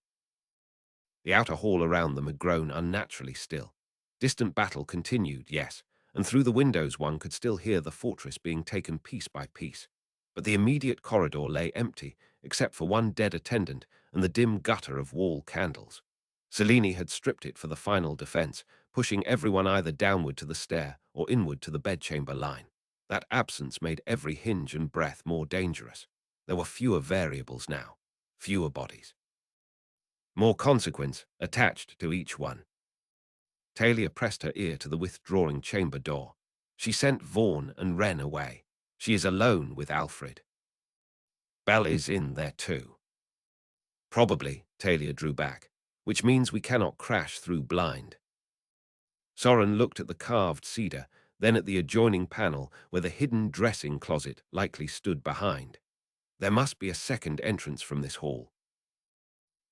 The outer hall around them had grown unnaturally still. Distant battle continued, yes, and through the windows one could still hear the fortress being taken piece by piece. But the immediate corridor lay empty, except for one dead attendant and the dim gutter of wall candles. Selene had stripped it for the final defense, pushing everyone either downward to the stair or inward to the bedchamber line. That absence made every hinge and breath more dangerous. There were fewer variables now, fewer bodies. More consequence attached to each one. Talia pressed her ear to the withdrawing chamber door. She sent Vaughan and Wren away. She is alone with Alfred. Belle is in there too. Probably, Talia drew back, which means we cannot crash through blind. Soren looked at the carved cedar, then at the adjoining panel where the hidden dressing closet likely stood behind. There must be a second entrance from this hall.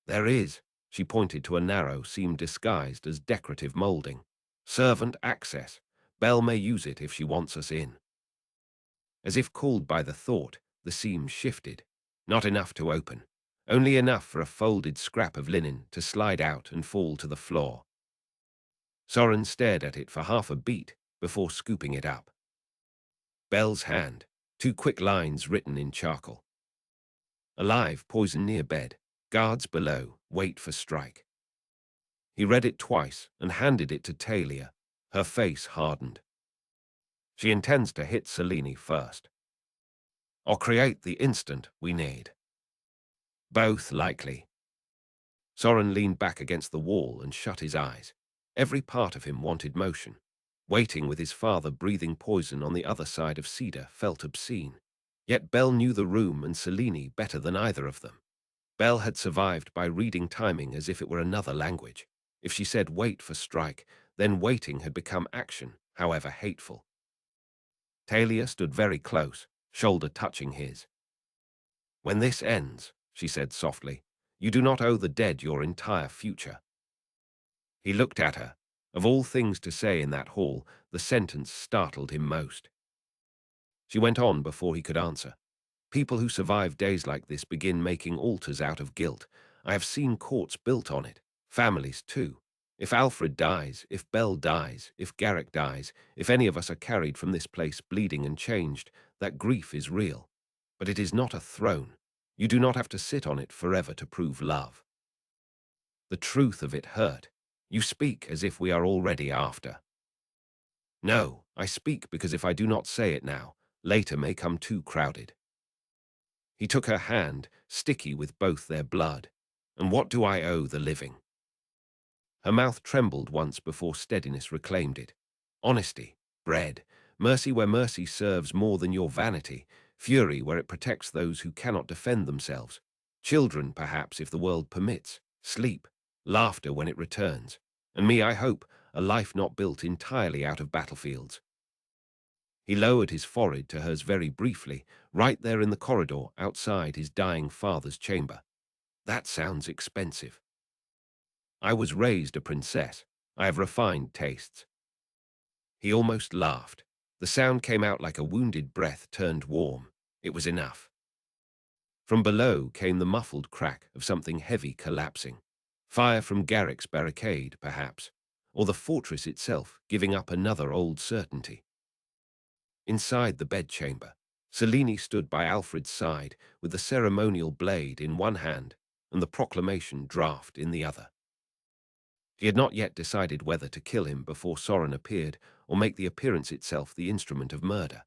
There is. She pointed to a narrow seam disguised as decorative molding. Servant access. Belle may use it if she wants us in. As if called by the thought, the seam shifted. Not enough to open. Only enough for a folded scrap of linen to slide out and fall to the floor. Soren stared at it for half a beat before scooping it up. Belle's hand. 2 quick lines written in charcoal. Alive, poison near bed. Guards below, wait for strike. He read it twice and handed it to Talia. Her face hardened. She intends to hit Selene first. Or create the instant we need. Both likely. Soren leaned back against the wall and shut his eyes. Every part of him wanted motion. Waiting with his father breathing poison on the other side of cedar felt obscene. Yet Belle knew the room and Selene better than either of them. Belle had survived by reading timing as if it were another language. If she said wait for strike, then waiting had become action, however hateful. Talia stood very close, shoulder touching his. When this ends, she said softly, you do not owe the dead your entire future. He looked at her. Of all things to say in that hall, the sentence startled him most. She went on before he could answer. People who survive days like this begin making altars out of guilt. I have seen courts built on it. Families, too. If Alfred dies, if Belle dies, if Garrick dies, if any of us are carried from this place bleeding and changed, that grief is real. But it is not a throne. You do not have to sit on it forever to prove love. The truth of it hurt. You speak as if we are already after. No, I speak because if I do not say it now, later may come too crowded. He took her hand, sticky with both their blood. And what do I owe the living? Her mouth trembled once before steadiness reclaimed it. Honesty, bread, mercy where mercy serves more than your vanity, fury where it protects those who cannot defend themselves, children perhaps if the world permits, sleep, laughter when it returns. And me, I hope, a life not built entirely out of battlefields. He lowered his forehead to hers very briefly, right there in the corridor outside his dying father's chamber. That sounds expensive. I was raised a princess. I have refined tastes. He almost laughed. The sound came out like a wounded breath turned warm. It was enough. From below came the muffled crack of something heavy collapsing. Fire from Garrick's barricade, perhaps, or the fortress itself giving up another old certainty. Inside the bedchamber, Selene stood by Alfred's side with the ceremonial blade in one hand and the proclamation draft in the other. He had not yet decided whether to kill him before Soren appeared or make the appearance itself the instrument of murder.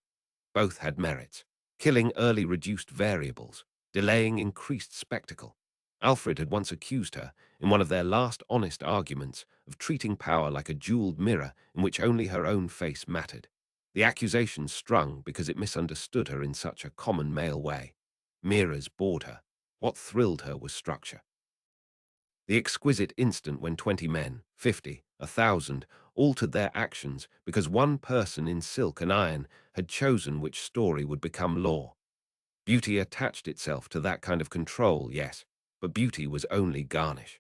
Both had merits. Killing early reduced variables, delaying increased spectacle. Alfred had once accused her, in one of their last honest arguments, of treating power like a jeweled mirror in which only her own face mattered. The accusation strung because it misunderstood her in such a common male way. Mirrors bored her. What thrilled her was structure. The exquisite instant when 20 men, 50, 1,000, altered their actions because one person in silk and iron had chosen which story would become law. Beauty attached itself to that kind of control, yes, but beauty was only garnish.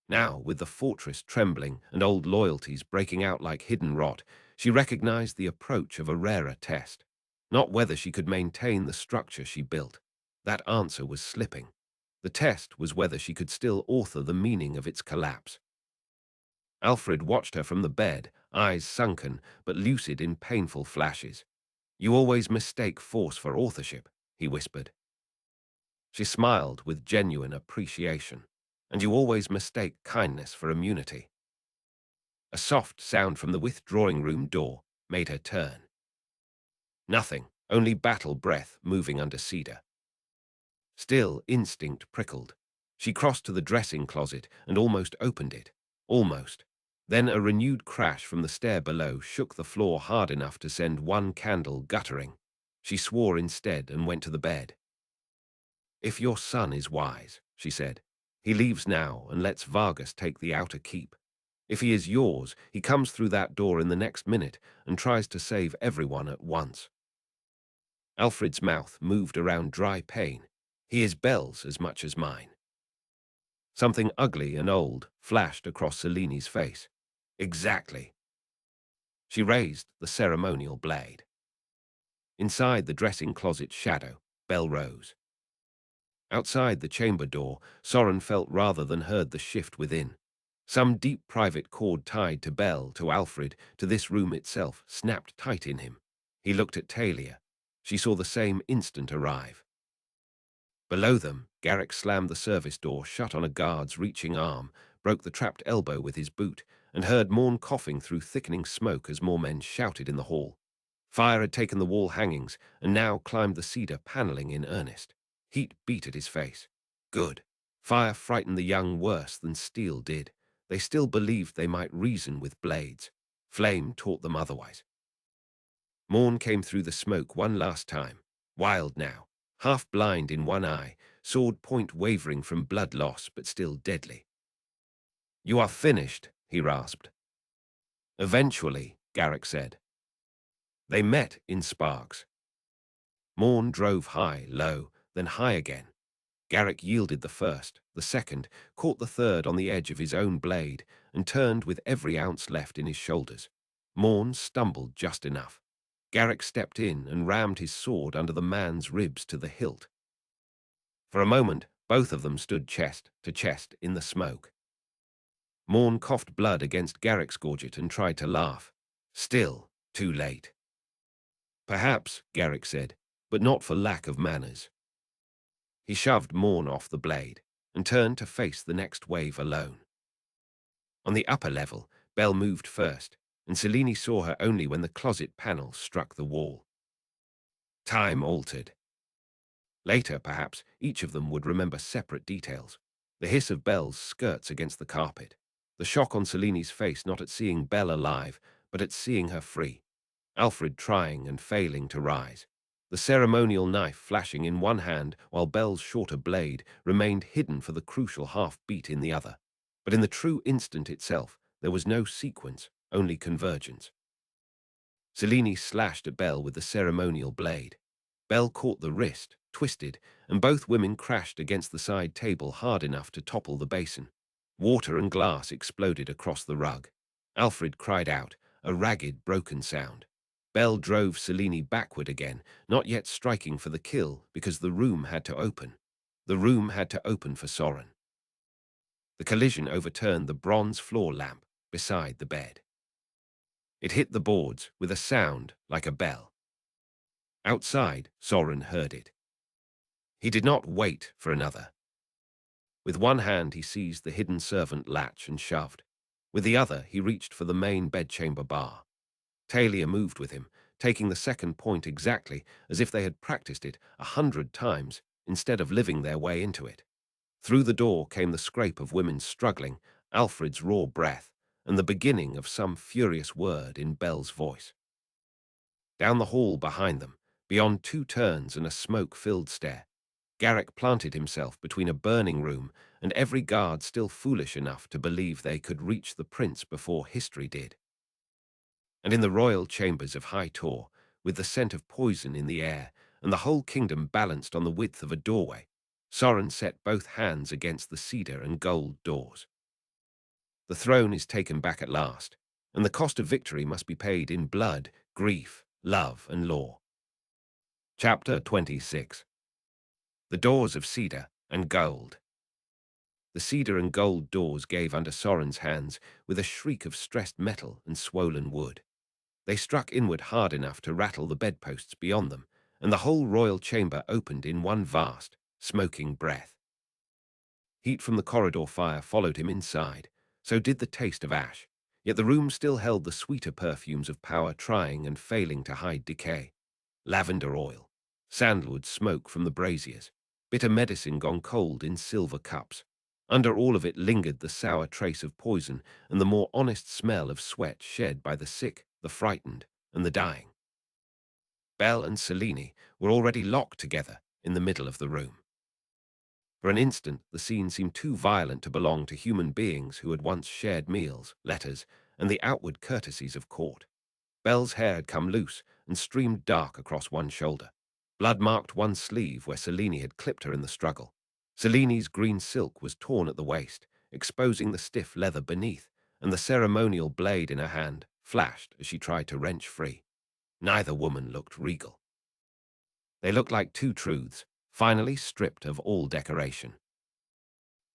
Now, with the fortress trembling and old loyalties breaking out like hidden rot, she recognized the approach of a rarer test. Not whether she could maintain the structure she built. That answer was slipping. The test was whether she could still author the meaning of its collapse. Alfred watched her from the bed, eyes sunken but lucid in painful flashes. "You always mistake force for authorship," he whispered. She smiled with genuine appreciation. "And you always mistake kindness for immunity." A soft sound from the withdrawing room door made her turn. Nothing, only battle breath moving under cedar. Still, instinct prickled. She crossed to the dressing closet and almost opened it. Almost. Then a renewed crash from the stair below shook the floor hard enough to send one candle guttering. She swore instead and went to the bed. "If your son is wise," she said, "he leaves now and lets Vargas take the outer keep. If he is yours, he comes through that door in the next minute and tries to save everyone at once." Alfred's mouth moved around dry pain. "He is Belle's as much as mine." Something ugly and old flashed across Selene's face. "Exactly." She raised the ceremonial blade. Inside the dressing closet's shadow, Belle rose. Outside the chamber door, Soren felt rather than heard the shift within. Some deep private cord tied to Belle, to Alfred, to this room itself, snapped tight in him. He looked at Talia. She saw the same instant arrive. Below them, Garrick slammed the service door shut on a guard's reaching arm, broke the trapped elbow with his boot, and heard Morn coughing through thickening smoke as more men shouted in the hall. Fire had taken the wall hangings and now climbed the cedar paneling in earnest. Heat beat at his face. Good. Fire frightened the young worse than steel did. They still believed they might reason with blades. Flame taught them otherwise. Morn came through the smoke one last time, wild now, half blind in one eye, sword point wavering from blood loss but still deadly. "You are finished," he rasped. "Eventually," Garrick said. They met in sparks. Morn drove high, low, then high again. Garrick yielded the first, the second, caught the third on the edge of his own blade, and turned with every ounce left in his shoulders. Morn stumbled just enough. Garrick stepped in and rammed his sword under the man's ribs to the hilt. For a moment, both of them stood chest to chest in the smoke. Morn coughed blood against Garrick's gorget and tried to laugh. Still, too late. "Perhaps," Garrick said, "but not for lack of manners." He shoved Morn off the blade and turned to face the next wave alone. On the upper level, Belle moved first, and Selene saw her only when the closet panel struck the wall. Time altered. Later, perhaps, each of them would remember separate details. The hiss of Belle's skirts against the carpet. The shock on Selene's face not at seeing Belle alive, but at seeing her free. Alfred trying and failing to rise. The ceremonial knife flashing in one hand while Belle's shorter blade remained hidden for the crucial half-beat in the other. But in the true instant itself, There was no sequence, only convergence. Selene slashed at Belle with the ceremonial blade. Belle caught the wrist, twisted, and both women crashed against the side table hard enough to topple the basin. Water and glass exploded across the rug. Alfred cried out, a ragged, broken sound. Belle drove Selene backward again, not yet striking for the kill because the room had to open. The room had to open for Soren. The collision overturned the bronze floor lamp beside the bed. It hit the boards with a sound like a bell. Outside, Soren heard it. He did not wait for another. With one hand he seized the hidden servant latch and shoved. With the other he reached for the main bedchamber bar. Talia moved with him, taking the second point exactly as if they had practiced it 100 times instead of living their way into it. Through the door came the scrape of women struggling, Alfred's raw breath, and the beginning of some furious word in Belle's voice. Down the hall behind them, beyond 2 turns and a smoke-filled stair, Garrick planted himself between a burning room and every guard still foolish enough to believe they could reach the prince before history did. And in the royal chambers of High Tor, with the scent of poison in the air and the whole kingdom balanced on the width of a doorway, Soren set both hands against the cedar and gold doors. The throne is taken back at last, and the cost of victory must be paid in blood, grief, love, and law. Chapter 26. The Doors of Cedar and Gold. The cedar and gold doors gave under Soren's hands with a shriek of stressed metal and swollen wood. They struck inward hard enough to rattle the bedposts beyond them, and the whole royal chamber opened in one vast, smoking breath. Heat from the corridor fire followed him inside, so did the taste of ash, yet the room still held the sweeter perfumes of power trying and failing to hide decay. Lavender oil, sandalwood smoke from the braziers, bitter medicine gone cold in silver cups. Under all of it lingered the sour trace of poison and the more honest smell of sweat shed by the sick, the frightened, and the dying. Belle and Selene were already locked together in the middle of the room. For an instant, the scene seemed too violent to belong to human beings who had once shared meals, letters, and the outward courtesies of court. Belle's hair had come loose and streamed dark across one shoulder. Blood marked one sleeve where Selene had clipped her in the struggle. Selene's green silk was torn at the waist, exposing the stiff leather beneath, and the ceremonial blade in her hand flashed as she tried to wrench free. Neither woman looked regal. They looked like two truths, finally stripped of all decoration.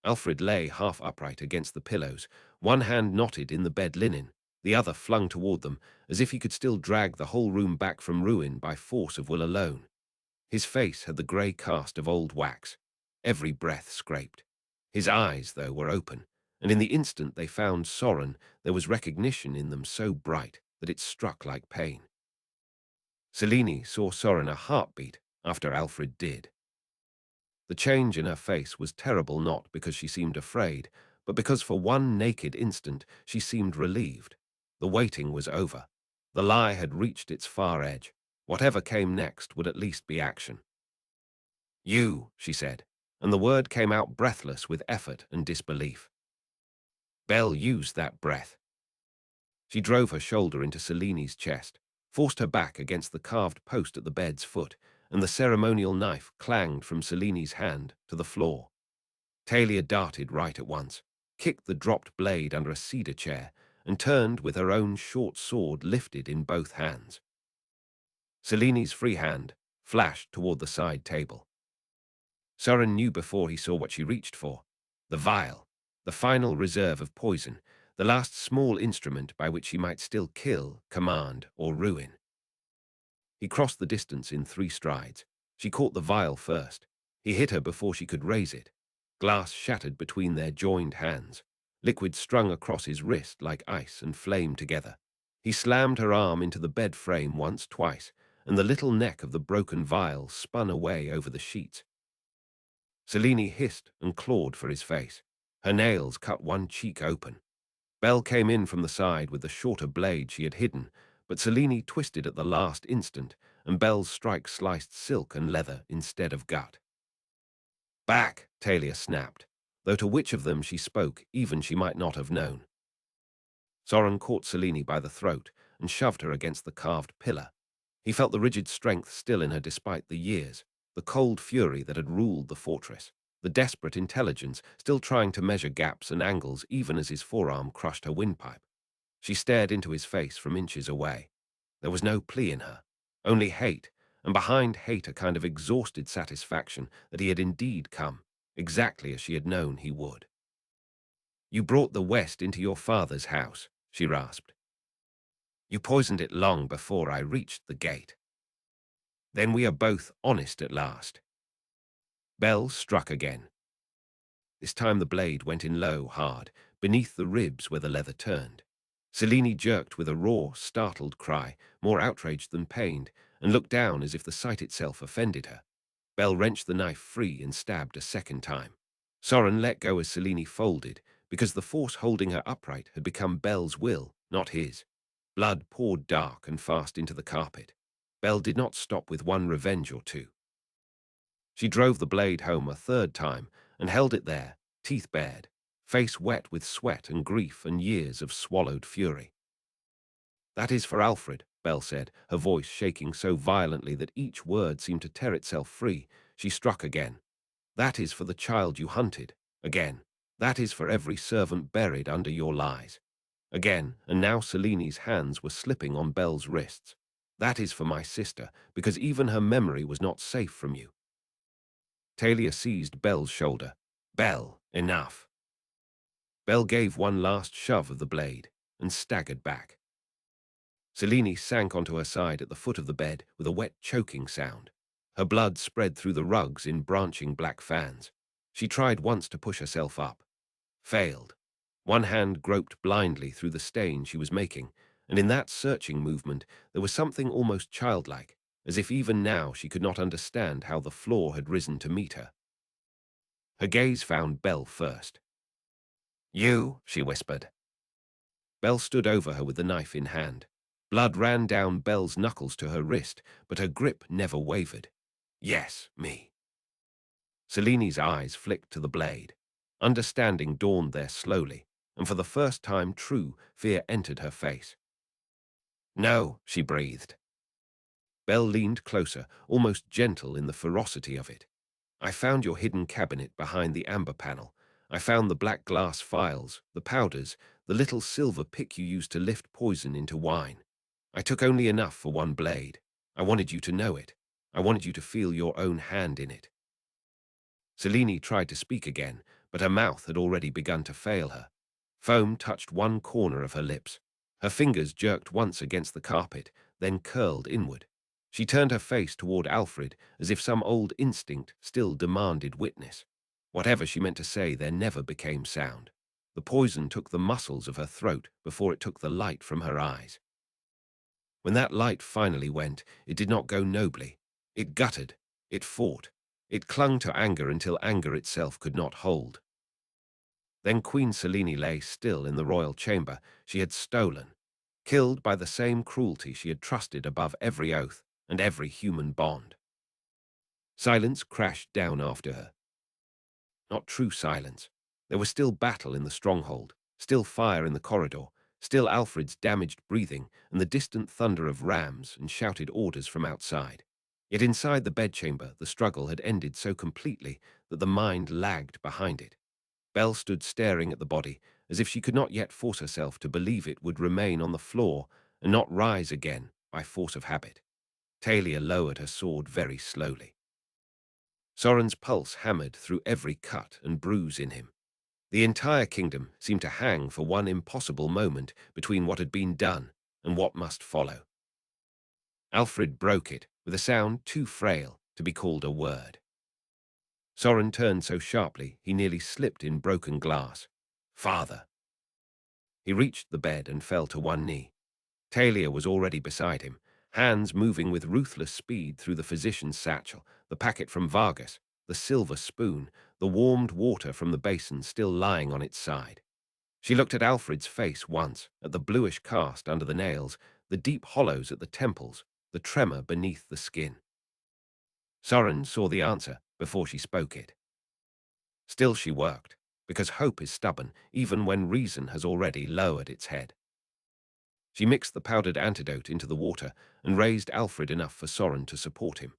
Alfred lay half upright against the pillows, one hand knotted in the bed linen, the other flung toward them, as if he could still drag the whole room back from ruin by force of will alone. His face had the grey cast of old wax, every breath scraped. His eyes, though, were open, and in the instant they found Soren, there was recognition in them so bright that it struck like pain. Selene saw Soren a heartbeat after Alfred did. The change in her face was terrible not because she seemed afraid, but because for one naked instant she seemed relieved. The waiting was over. The lie had reached its far edge. Whatever came next would at least be action. "You," she said, and the word came out breathless with effort and disbelief. Belle used that breath. She drove her shoulder into Selene's chest, forced her back against the carved post at the bed's foot, and the ceremonial knife clanged from Selene's hand to the floor. Talia darted right at once, kicked the dropped blade under a cedar chair, and turned with her own short sword lifted in both hands. Selene's free hand flashed toward the side table. Soren knew before he saw what she reached for. The vial, the final reserve of poison, the last small instrument by which she might still kill, command, or ruin. He crossed the distance in 3 strides. She caught the vial first. He hit her before she could raise it. Glass shattered between their joined hands. Liquid strung across his wrist like ice and flame together. He slammed her arm into the bed frame once, twice, and the little neck of the broken vial spun away over the sheets. Selene hissed and clawed for his face. Her nails cut one cheek open. Belle came in from the side with the shorter blade she had hidden, but Selene twisted at the last instant, and Belle's strike sliced silk and leather instead of gut. "Back!" Talia snapped, though to which of them she spoke even she might not have known. Soren caught Selene by the throat and shoved her against the carved pillar. He felt the rigid strength still in her despite the years, the cold fury that had ruled the fortress, the desperate intelligence still trying to measure gaps and angles even as his forearm crushed her windpipe. She stared into his face from inches away. There was no plea in her, only hate, and behind hate a kind of exhausted satisfaction that he had indeed come, exactly as she had known he would. "You brought the West into your father's house," she rasped. "You poisoned it long before I reached the gate. Then we are both honest at last." Bell struck again. This time the blade went in low, hard, beneath the ribs where the leather turned. Selene jerked with a raw, startled cry, more outraged than pained, and looked down as if the sight itself offended her. Bell wrenched the knife free and stabbed a second time. Soren let go as Selene folded, because the force holding her upright had become Bell's will, not his. Blood poured dark and fast into the carpet. Bell did not stop with one revenge or two. She drove the blade home a third time and held it there, teeth bared, face wet with sweat and grief and years of swallowed fury. "That is for Alfred," Bell said, her voice shaking so violently that each word seemed to tear itself free. She struck again. "That is for the child you hunted." Again. "That is for every servant buried under your lies." Again, and now Selene's hands were slipping on Bell's wrists. "That is for my sister, because even her memory was not safe from you." Talia seized Bell's shoulder. "Bell, enough." Bell gave one last shove of the blade and staggered back. Selene sank onto her side at the foot of the bed with a wet, choking sound. Her blood spread through the rugs in branching black fans. She tried once to push herself up. Failed. One hand groped blindly through the stain she was making, and in that searching movement there was something almost childlike, as if even now she could not understand how the floor had risen to meet her. Her gaze found Bell first. "You," she whispered. Bell stood over her with the knife in hand. Blood ran down Bell's knuckles to her wrist, but her grip never wavered. "Yes, me." Selene's eyes flicked to the blade. Understanding dawned there slowly, and for the first time true fear entered her face. "No," she breathed. Bell leaned closer, almost gentle in the ferocity of it. "I found your hidden cabinet behind the amber panel. I found the black glass files, the powders, the little silver pick you used to lift poison into wine. I took only enough for one blade. I wanted you to know it. I wanted you to feel your own hand in it." Selene tried to speak again, but her mouth had already begun to fail her. Foam touched one corner of her lips. Her fingers jerked once against the carpet, then curled inward. She turned her face toward Alfred as if some old instinct still demanded witness. Whatever she meant to say, there never became sound. The poison took the muscles of her throat before it took the light from her eyes. When that light finally went, it did not go nobly. It gutted. It fought. It clung to anger until anger itself could not hold. Then Queen Selene lay still in the royal chamber she had stolen, killed by the same cruelty she had trusted above every oath and every human bond. Silence crashed down after her. Not true silence. There was still battle in the stronghold, still fire in the corridor, still Alfred's damaged breathing and the distant thunder of rams and shouted orders from outside. Yet inside the bedchamber, the struggle had ended so completely that the mind lagged behind it. Bell stood staring at the body, as if she could not yet force herself to believe it would remain on the floor and not rise again by force of habit. Talia lowered her sword very slowly. Soren's pulse hammered through every cut and bruise in him. The entire kingdom seemed to hang for one impossible moment between what had been done and what must follow. Alfred broke it with a sound too frail to be called a word. Soren turned so sharply he nearly slipped in broken glass. "Father." He reached the bed and fell to one knee. Talia was already beside him, hands moving with ruthless speed through the physician's satchel, the packet from Vargas, the silver spoon, the warmed water from the basin still lying on its side. She looked at Alfred's face once, at the bluish cast under the nails, the deep hollows at the temples, the tremor beneath the skin. Soren saw the answer before she spoke it. Still she worked, because hope is stubborn even when reason has already lowered its head. She mixed the powdered antidote into the water and raised Alfred enough for Soren to support him.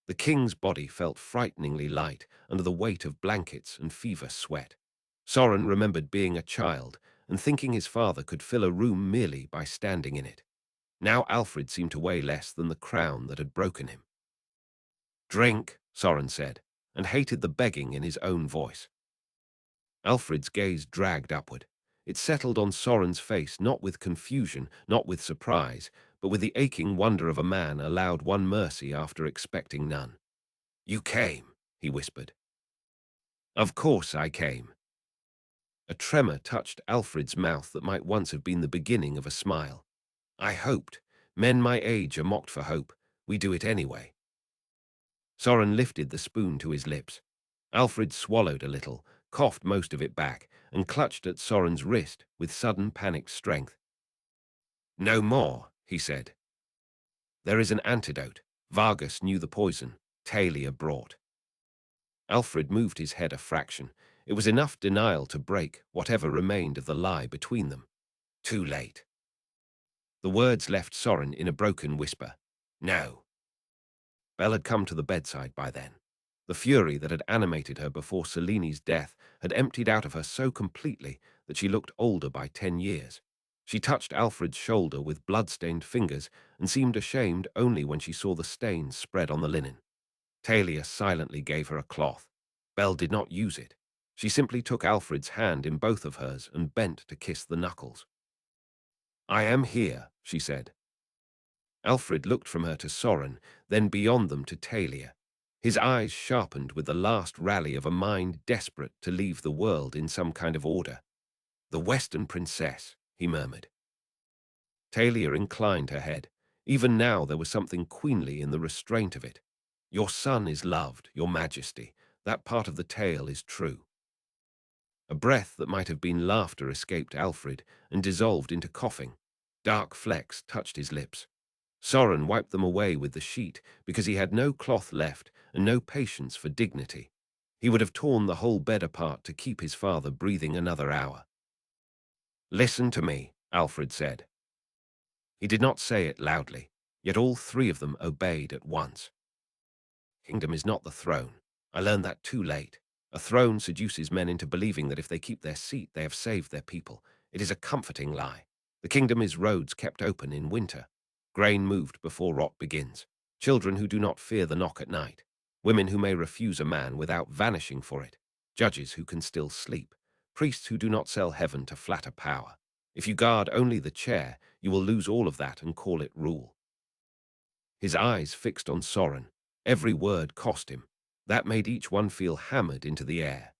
The king's body felt frighteningly light under the weight of blankets and fever sweat. Soren remembered being a child and thinking his father could fill a room merely by standing in it. Now Alfred seemed to weigh less than the crown that had broken him. "Drink," Soren said, and hated the begging in his own voice. Alfred's gaze dragged upward. It settled on Soren's face, not with confusion, not with surprise, but with the aching wonder of a man allowed one mercy after expecting none. "You came," he whispered. "Of course I came." A tremor touched Alfred's mouth that might once have been the beginning of a smile. "I hoped. Men my age are mocked for hope. We do it anyway." Soren lifted the spoon to his lips. Alfred swallowed a little, coughed most of it back, and clutched at Soren's wrist with sudden panicked strength. "No more," he said. "There is an antidote. Vargas knew the poison. Talia brought." Alfred moved his head a fraction. It was enough denial to break whatever remained of the lie between them. "Too late." The words left Soren in a broken whisper. "No." Belle had come to the bedside by then. The fury that had animated her before Selini's death had emptied out of her so completely that she looked older by 10 years. She touched Alfred's shoulder with blood-stained fingers and seemed ashamed only when she saw the stains spread on the linen. Talia silently gave her a cloth. Belle did not use it. She simply took Alfred's hand in both of hers and bent to kiss the knuckles. "I am here," she said. Alfred looked from her to Soren, then beyond them to Talia. His eyes sharpened with the last rally of a mind desperate to leave the world in some kind of order. "The Western Princess," he murmured. Talia inclined her head. Even now there was something queenly in the restraint of it. "Your son is loved, Your Majesty. That part of the tale is true." A breath that might have been laughter escaped Alfred and dissolved into coughing. Dark flecks touched his lips. Soren wiped them away with the sheet because he had no cloth left and no patience for dignity. He would have torn the whole bed apart to keep his father breathing another hour. "Listen to me," Alfred said. He did not say it loudly, yet all three of them obeyed at once. "Kingdom is not the throne. I learned that too late. A throne seduces men into believing that if they keep their seat, they have saved their people. It is a comforting lie. The kingdom is roads kept open in winter. Grain moved before rot begins. Children who do not fear the knock at night. Women who may refuse a man without vanishing for it. Judges who can still sleep. Priests who do not sell heaven to flatter power. If you guard only the chair, you will lose all of that and call it rule." His eyes fixed on Soren. Every word cost him. That made each one feel hammered into the air.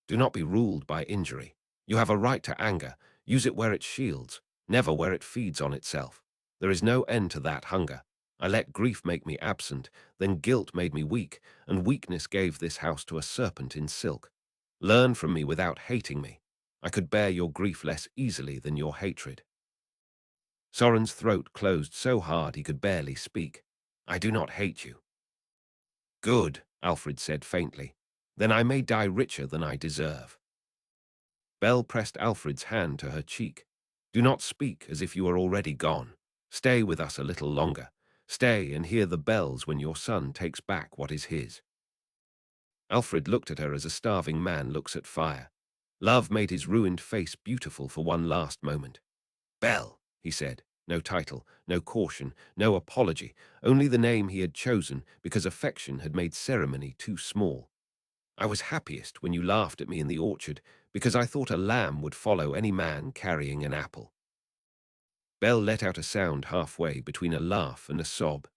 "Do not be ruled by injury. You have a right to anger. Use it where it shields, never where it feeds on itself. There is no end to that hunger. I let grief make me absent, then guilt made me weak, and weakness gave this house to a serpent in silk. Learn from me without hating me. I could bear your grief less easily than your hatred." Soren's throat closed so hard he could barely speak. "I do not hate you." "Good," Alfred said faintly. "Then I may die richer than I deserve." Belle pressed Alfred's hand to her cheek. "Do not speak as if you are already gone. Stay with us a little longer. Stay and hear the bells when your son takes back what is his." Alfred looked at her as a starving man looks at fire. Love made his ruined face beautiful for one last moment. "Belle," he said. No title, no caution, no apology, only the name he had chosen because affection had made ceremony too small. "I was happiest when you laughed at me in the orchard because I thought a lamb would follow any man carrying an apple." Belle let out a sound halfway between a laugh and a sob.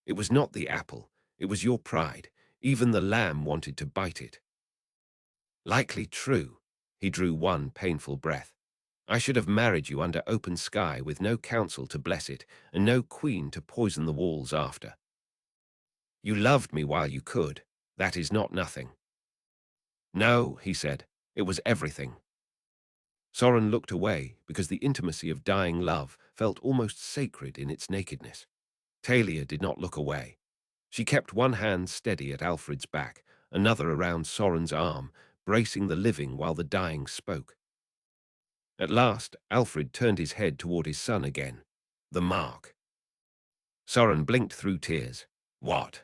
"It was not the apple. It was your pride. Even the lamb wanted to bite it." "Likely true." He drew one painful breath. "I should have married you under open sky with no council to bless it and no queen to poison the walls after. You loved me while you could. That is not nothing." "No," he said. "It was everything." Soren looked away because the intimacy of dying love felt almost sacred in its nakedness. Talia did not look away. She kept one hand steady at Alfred's back, another around Soren's arm, bracing the living while the dying spoke. At last, Alfred turned his head toward his son again. The mark. Soren blinked through tears. What?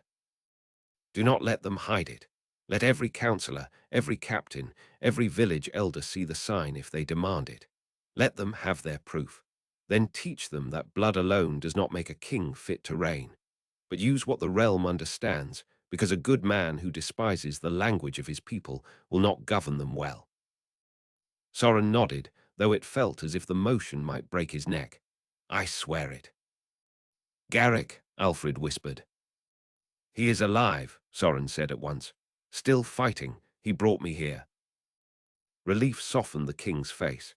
Do not let them hide it. Let every councillor, every captain, every village elder see the sign if they demand it. Let them have their proof. Then teach them that blood alone does not make a king fit to reign. But use what the realm understands, because a good man who despises the language of his people will not govern them well. Soren nodded, though it felt as if the motion might break his neck. I swear it. Garrick, Alfred whispered. He is alive, Soren said at once. Still fighting, he brought me here. Relief softened the king's face.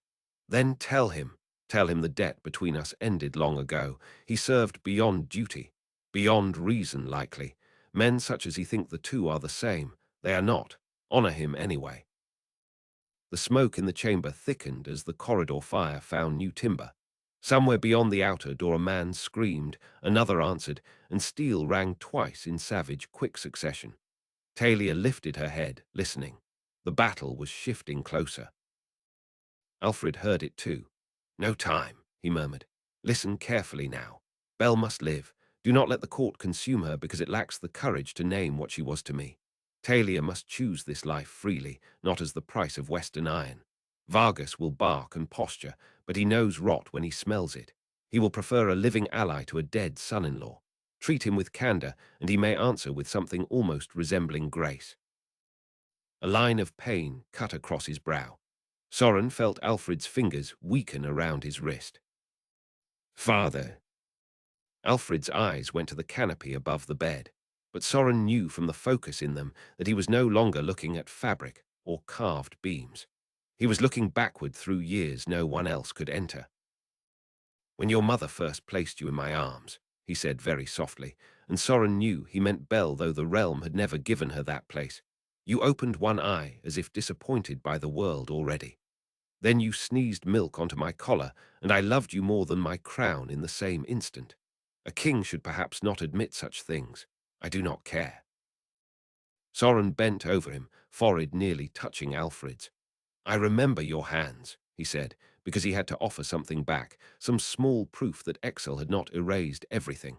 Then tell him the debt between us ended long ago. He served beyond duty, beyond reason likely. Men such as he think the two are the same. They are not. Honor him anyway. The smoke in the chamber thickened as the corridor fire found new timber. Somewhere beyond the outer door a man screamed, another answered, and steel rang twice in savage, quick succession. Talia lifted her head, listening. The battle was shifting closer. Alfred heard it too. No time, he murmured. Listen carefully now. Belle must live. Do not let the court consume her because it lacks the courage to name what she was to me. Talia must choose this life freely, not as the price of Western iron. Vargas will bark and posture, but he knows rot when he smells it. He will prefer a living ally to a dead son-in-law. Treat him with candor, and he may answer with something almost resembling grace. A line of pain cut across his brow. Soren felt Alfred's fingers weaken around his wrist. Father. Alfred's eyes went to the canopy above the bed, but Soren knew from the focus in them that he was no longer looking at fabric or carved beams. He was looking backward through years no one else could enter. When your mother first placed you in my arms, he said very softly, and Soren knew he meant Belle, though the realm had never given her that place. You opened one eye as if disappointed by the world already. Then you sneezed milk onto my collar, and I loved you more than my crown in the same instant. A king should perhaps not admit such things. I do not care. Soren bent over him, forehead nearly touching Alfred's. I remember your hands, he said, because he had to offer something back, some small proof that exile had not erased everything.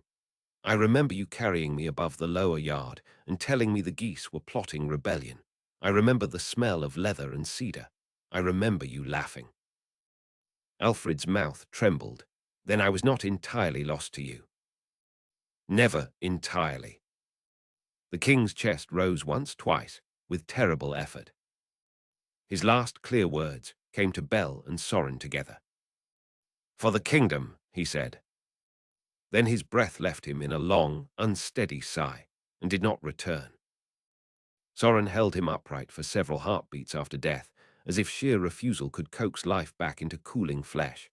I remember you carrying me above the lower yard and telling me the geese were plotting rebellion. I remember the smell of leather and cedar. I remember you laughing. Alfred's mouth trembled. Then I was not entirely lost to you. Never entirely. The king's chest rose once, twice, with terrible effort. His last clear words came to Belle and Soren together. For the kingdom, he said. Then his breath left him in a long, unsteady sigh, and did not return. Soren held him upright for several heartbeats after death, as if sheer refusal could coax life back into cooling flesh.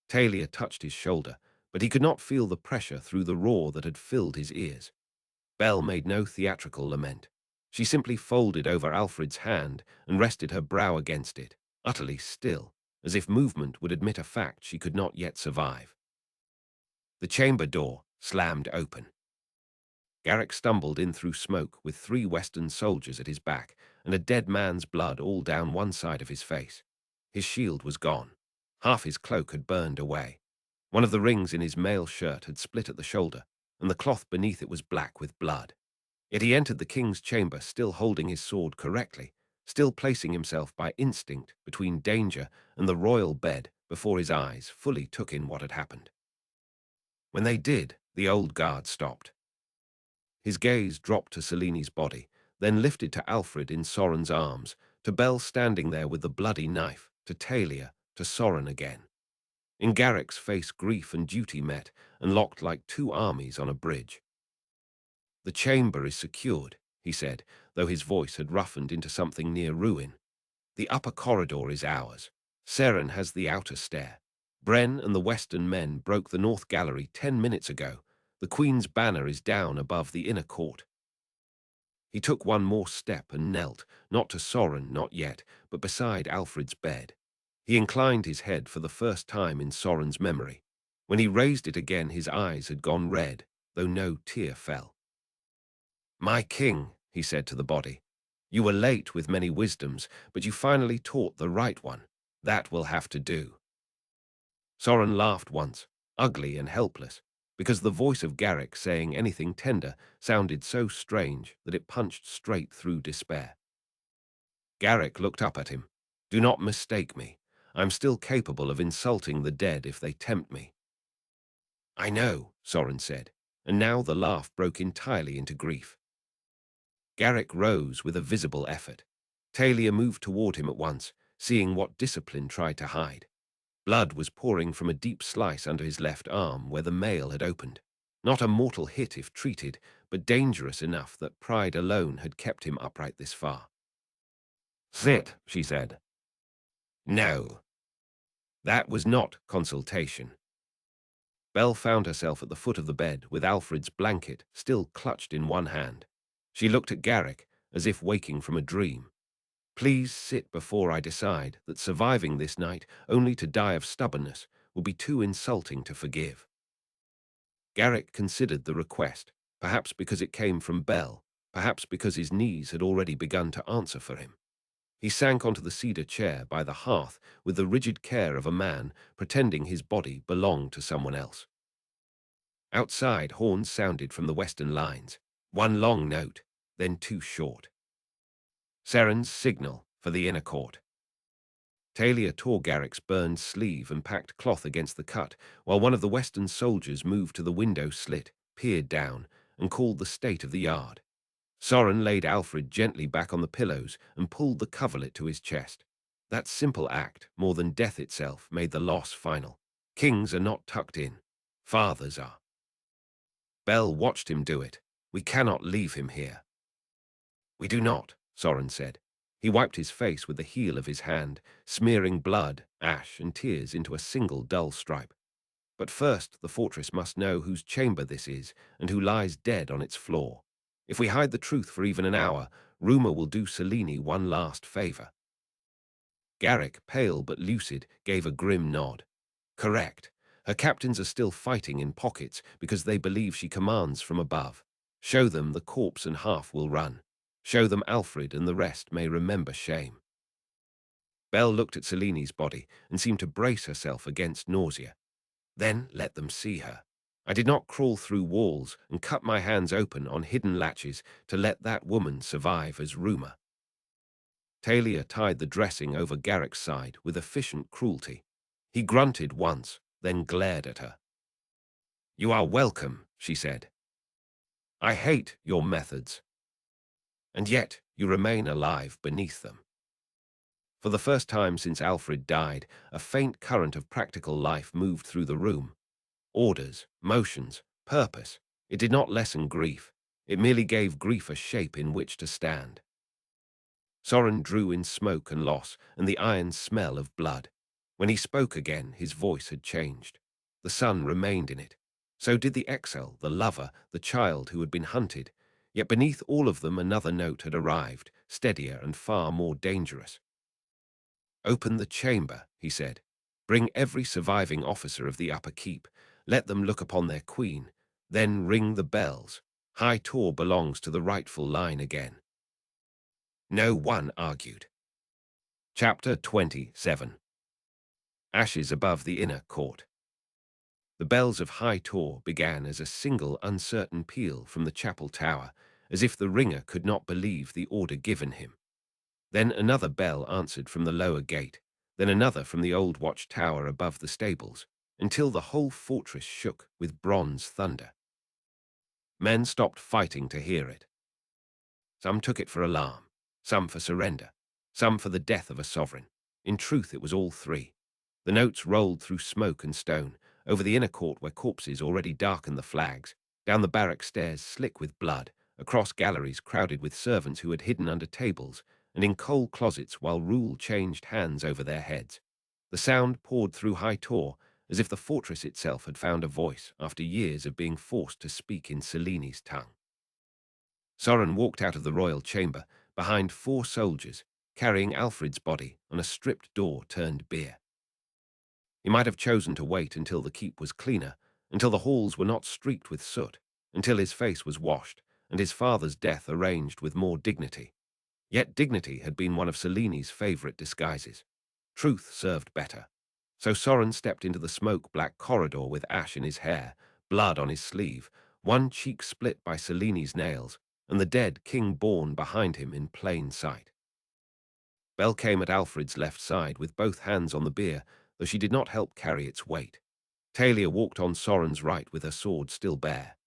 Talia touched his shoulder, but he could not feel the pressure through the roar that had filled his ears. Belle made no theatrical lament. She simply folded over Alfred's hand and rested her brow against it, utterly still, as if movement would admit a fact she could not yet survive. The chamber door slammed open. Garrick stumbled in through smoke with 3 Western soldiers at his back and a dead man's blood all down one side of his face. His shield was gone. Half his cloak had burned away. One of the rings in his mail shirt had split at the shoulder, and the cloth beneath it was black with blood. Yet he entered the king's chamber still holding his sword correctly, still placing himself by instinct between danger and the royal bed before his eyes fully took in what had happened. When they did, the old guard stopped. His gaze dropped to Seleni's body, then lifted to Alfred in Soren's arms, to Belle standing there with the bloody knife, to Talia, to Soren again. In Garrick's face grief and duty met and locked like 2 armies on a bridge. The chamber is secured, he said, though his voice had roughened into something near ruin. The upper corridor is ours. Seren has the outer stair. Bren and the Western men broke the north gallery 10 minutes ago. The Queen's banner is down above the inner court. He took one more step and knelt, not to Soren, not yet, but beside Alfred's bed. He inclined his head for the first time in Soren's memory. When he raised it again, his eyes had gone red, though no tear fell. My king, he said to the body, you were late with many wisdoms, but you finally taught the right one. That will have to do. Soren laughed once, ugly and helpless, because the voice of Garrick saying anything tender sounded so strange that it punched straight through despair. Garrick looked up at him. Do not mistake me. I'm still capable of insulting the dead if they tempt me. I know, Soren said, and now the laugh broke entirely into grief. Garrick rose with a visible effort. Talia moved toward him at once, seeing what discipline tried to hide. Blood was pouring from a deep slice under his left arm where the mail had opened. Not a mortal hit if treated, but dangerous enough that pride alone had kept him upright this far. Sit, she said. No. That was not consultation. Belle found herself at the foot of the bed with Alfred's blanket still clutched in one hand. She looked at Garrick as if waking from a dream. Please sit before I decide that surviving this night only to die of stubbornness will be too insulting to forgive. Garrick considered the request, perhaps because it came from Belle, perhaps because his knees had already begun to answer for him. He sank onto the cedar chair by the hearth with the rigid care of a man pretending his body belonged to someone else. Outside, horns sounded from the western lines, one long note, then two short. Seren's signal for the inner court. Talia tore Garrick's burned sleeve and packed cloth against the cut, while one of the western soldiers moved to the window slit, peered down, and called the state of the yard. Soren laid Alfred gently back on the pillows and pulled the coverlet to his chest. That simple act, more than death itself, made the loss final. Kings are not tucked in. Fathers are. Belle watched him do it. We cannot leave him here. We do not, Soren said. He wiped his face with the heel of his hand, smearing blood, ash, and tears into a single dull stripe. But first the fortress must know whose chamber this is and who lies dead on its floor. If we hide the truth for even an hour, rumor will do Selene one last favor. Garrick, pale but lucid, gave a grim nod. Correct. Her captains are still fighting in pockets because they believe she commands from above. Show them the corpse and half will run. Show them Alfred and the rest may remember shame. Belle looked at Selene's body and seemed to brace herself against nausea. Then let them see her. I did not crawl through walls and cut my hands open on hidden latches to let that woman survive as rumor. Talia tied the dressing over Garrick's side with efficient cruelty. He grunted once, then glared at her. You are welcome, she said. I hate your methods. And yet you remain alive beneath them. For the first time since Alfred died, a faint current of practical life moved through the room. Orders, motions, purpose. It did not lessen grief. It merely gave grief a shape in which to stand. Soren drew in smoke and loss and the iron smell of blood. When he spoke again, his voice had changed. The sun remained in it. So did the exile, the lover, the child who had been hunted. Yet beneath all of them another note had arrived, steadier and far more dangerous. Open the chamber, he said. Bring every surviving officer of the upper keep. Let them look upon their queen. Then ring the bells. High Tor belongs to the rightful line again. No one argued. Chapter 27. Ashes above the inner court. The bells of High Tor began as a single uncertain peal from the chapel tower, as if the ringer could not believe the order given him. Then another bell answered from the lower gate, then another from the old watch tower above the stables, until the whole fortress shook with bronze thunder. Men stopped fighting to hear it. Some took it for alarm, some for surrender, some for the death of a sovereign. In truth, it was all three. The notes rolled through smoke and stone, over the inner court where corpses already darkened the flags, down the barrack stairs slick with blood, across galleries crowded with servants who had hidden under tables, and in coal closets while rule changed hands over their heads. The sound poured through High Tor, as if the fortress itself had found a voice after years of being forced to speak in Selene's tongue. Soren walked out of the royal chamber, behind 4 soldiers, carrying Alfred's body on a stripped door turned bier. He might have chosen to wait until the keep was cleaner, until the halls were not streaked with soot, until his face was washed, and his father's death arranged with more dignity. Yet dignity had been one of Selene's favorite disguises. Truth served better. So Soren stepped into the smoke-black corridor with ash in his hair, blood on his sleeve, one cheek split by Seleni's nails, and the dead king born behind him in plain sight. Belle came at Alfred's left side with both hands on the bier, though she did not help carry its weight. Talia walked on Soren's right with her sword still bare.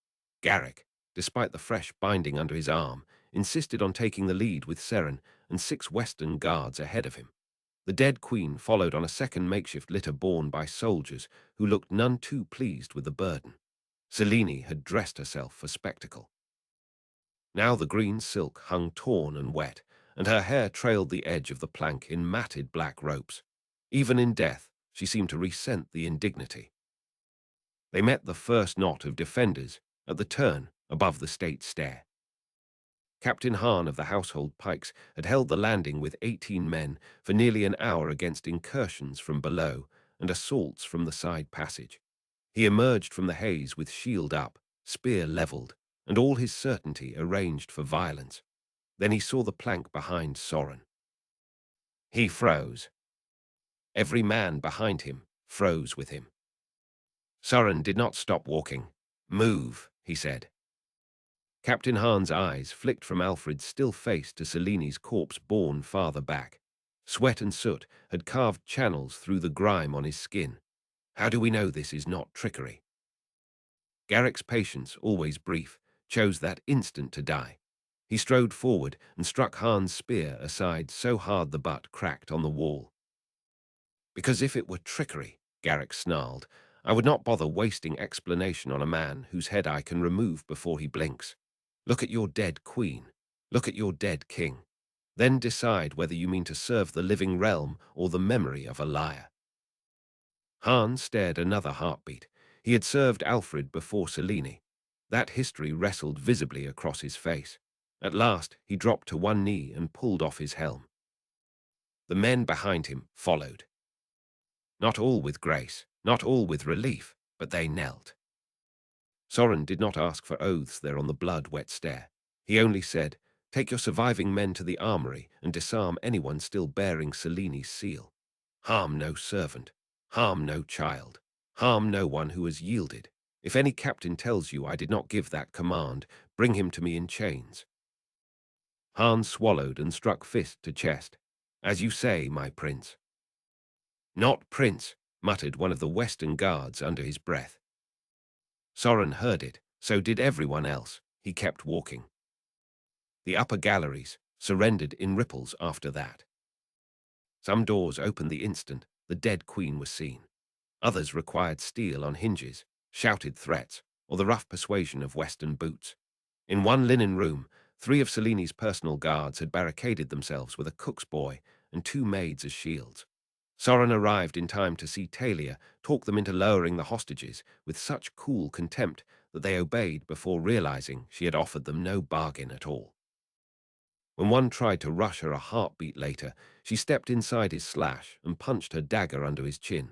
Garrick, despite the fresh binding under his arm, insisted on taking the lead with Seren and 6 Western guards ahead of him. The dead queen followed on a second makeshift litter borne by soldiers who looked none too pleased with the burden. Selene had dressed herself for spectacle. Now the green silk hung torn and wet, and her hair trailed the edge of the plank in matted black ropes. Even in death, she seemed to resent the indignity. They met the first knot of defenders at the turn above the state stair. Captain Hahn of the household pikes had held the landing with 18 men for nearly an hour against incursions from below and assaults from the side passage. He emerged from the haze with shield up, spear levelled, and all his certainty arranged for violence. Then he saw the plank behind Soren. He froze. Every man behind him froze with him. Soren did not stop walking. "Move," he said. Captain Hahn's eyes flicked from Alfred's still face to Selene's corpse borne farther back. Sweat and soot had carved channels through the grime on his skin. How do we know this is not trickery? Garrick's patience, always brief, chose that instant to die. He strode forward and struck Hahn's spear aside so hard the butt cracked on the wall. Because if it were trickery, Garrick snarled, I would not bother wasting explanation on a man whose head I can remove before he blinks. Look at your dead queen. Look at your dead king. Then decide whether you mean to serve the living realm or the memory of a liar. Hahn stared another heartbeat. He had served Alfred before Selene. That history wrestled visibly across his face. At last, he dropped to one knee and pulled off his helm. The men behind him followed. Not all with grace, not all with relief, but they knelt. Soren did not ask for oaths there on the blood-wet stair. He only said, take your surviving men to the armory and disarm anyone still bearing Selene's seal. Harm no servant, harm no child, harm no one who has yielded. If any captain tells you I did not give that command, bring him to me in chains. Hahn swallowed and struck fist to chest. As you say, my prince. Not prince, muttered one of the Western guards under his breath. Soren heard it, so did everyone else. He kept walking. The upper galleries surrendered in ripples after that. Some doors opened the instant the dead queen was seen. Others required steel on hinges, shouted threats, or the rough persuasion of Western boots. In one linen room, 3 of Selene's personal guards had barricaded themselves with a cook's boy and 2 maids as shields. Soren arrived in time to see Talia talk them into lowering the hostages with such cool contempt that they obeyed before realizing she had offered them no bargain at all. When one tried to rush her a heartbeat later, she stepped inside his slash and punched her dagger under his chin.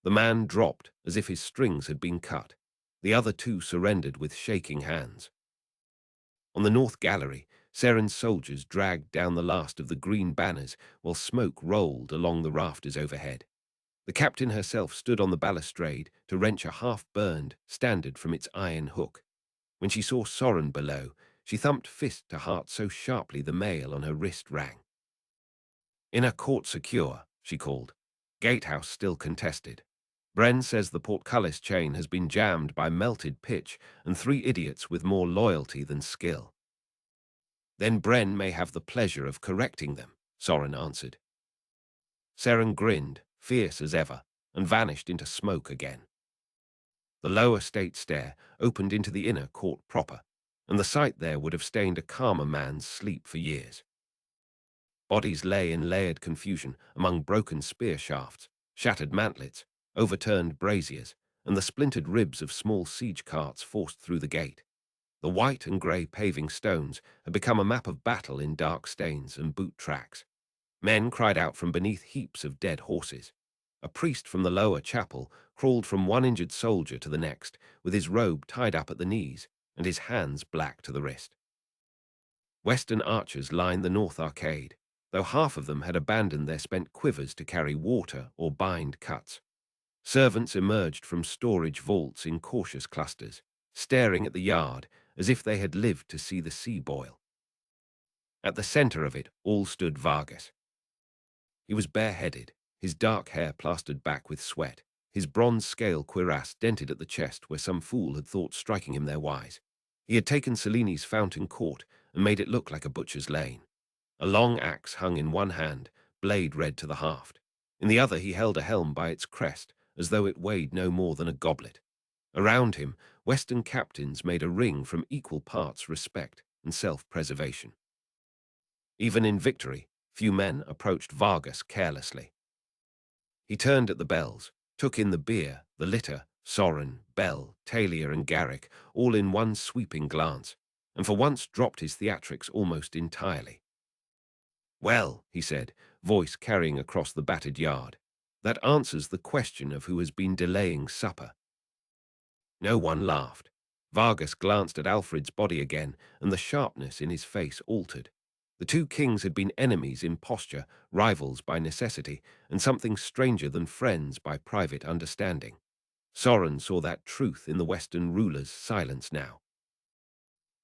The man dropped as if his strings had been cut. The other 2 surrendered with shaking hands. On the north gallery, Seren's soldiers dragged down the last of the green banners while smoke rolled along the rafters overhead. The captain herself stood on the balustrade to wrench a half-burned standard from its iron hook. When she saw Soren below, she thumped fist to heart so sharply the mail on her wrist rang. Inner court secure, she called. Gatehouse still contested. Bren says the portcullis chain has been jammed by melted pitch and 3 idiots with more loyalty than skill. Then Bren may have the pleasure of correcting them, Soren answered. Seren grinned, fierce as ever, and vanished into smoke again. The lower state stair opened into the inner court proper, and the sight there would have stained a calmer man's sleep for years. Bodies lay in layered confusion among broken spear shafts, shattered mantlets, overturned braziers, and the splintered ribs of small siege carts forced through the gate. The white and grey paving stones had become a map of battle in dark stains and boot tracks. Men cried out from beneath heaps of dead horses. A priest from the lower chapel crawled from one injured soldier to the next, with his robe tied up at the knees and his hands black to the wrist. Western archers lined the north arcade. though half of them had abandoned their spent quivers to carry water or bind cuts. Servants emerged from storage vaults in cautious clusters, staring at the yard as if they had lived to see the sea boil. At the center of it all stood Vargas. He was bareheaded, his dark hair plastered back with sweat, his bronze-scale cuirass dented at the chest where some fool had thought striking him there wise. He had taken Cellini's fountain court and made it look like a butcher's lane. A long axe hung in one hand, blade red to the haft. In the other he held a helm by its crest, as though it weighed no more than a goblet. Around him, Western captains made a ring from equal parts respect and self-preservation. Even in victory, few men approached Vargas carelessly. He turned at the bells, took in the beer, the litter, Soren, Bell, Talia and Garrick, all in one sweeping glance, and for once dropped his theatrics almost entirely. "Well," he said, voice carrying across the battered yard, "that answers the question of who has been delaying supper." No one laughed. Vargas glanced at Alfred's body again, and the sharpness in his face altered. The two kings had been enemies in posture, rivals by necessity, and something stranger than friends by private understanding. Soren saw that truth in the Western ruler's silence now.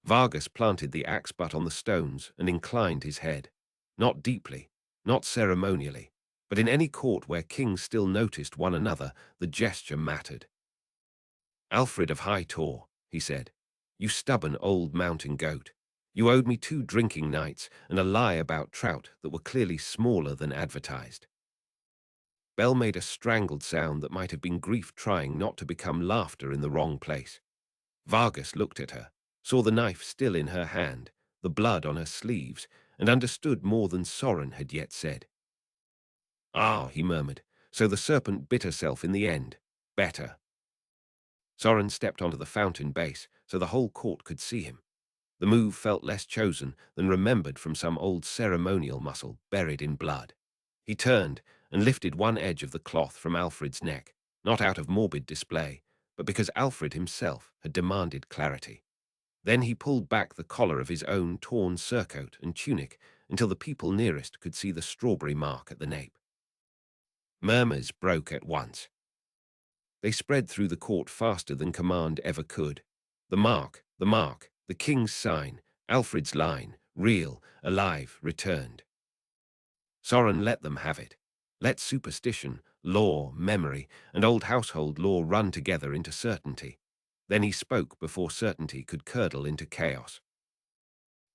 Vargas planted the axe butt on the stones and inclined his head. Not deeply, not ceremonially, but in any court where kings still noticed one another, the gesture mattered. "Alfred of High Tor," he said, "you stubborn old mountain goat. You owed me 2 drinking nights and a lie about trout that were clearly smaller than advertised." Bell made a strangled sound that might have been grief trying not to become laughter in the wrong place. Vargas looked at her, saw the knife still in her hand, the blood on her sleeves, and understood more than Soren had yet said. "Ah," he murmured, "so the serpent bit herself in the end. Better." Soren stepped onto the fountain base so the whole court could see him. The move felt less chosen than remembered from some old ceremonial muscle buried in blood. He turned and lifted one edge of the cloth from Alfred's neck, not out of morbid display, but because Alfred himself had demanded clarity. Then he pulled back the collar of his own torn surcoat and tunic until the people nearest could see the strawberry mark at the nape. Murmurs broke at once. They spread through the court faster than command ever could. The mark, the king's sign, Alfred's line, real, alive, returned. Soren let them have it. Let superstition, law, memory, and old household law run together into certainty. Then he spoke before certainty could curdle into chaos.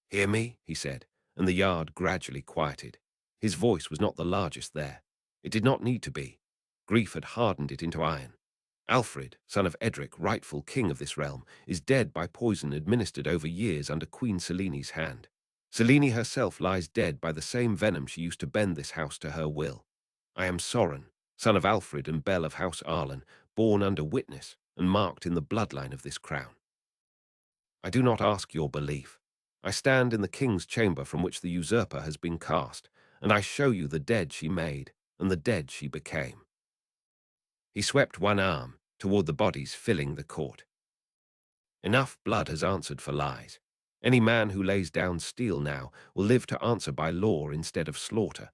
"Hear me?" he said, and the yard gradually quieted. His voice was not the largest there. It did not need to be. Grief had hardened it into iron. "Alfred, son of Edric, rightful king of this realm, is dead by poison administered over years under Queen Cellini's hand. Cellini herself lies dead by the same venom she used to bend this house to her will. I am Soren, son of Alfred and Bell of House Arlen, born under witness and marked in the bloodline of this crown. I do not ask your belief. I stand in the king's chamber from which the usurper has been cast, and I show you the dead she made and the dead she became." He swept one arm toward the bodies filling the court. "Enough blood has answered for lies. Any man who lays down steel now will live to answer by law instead of slaughter.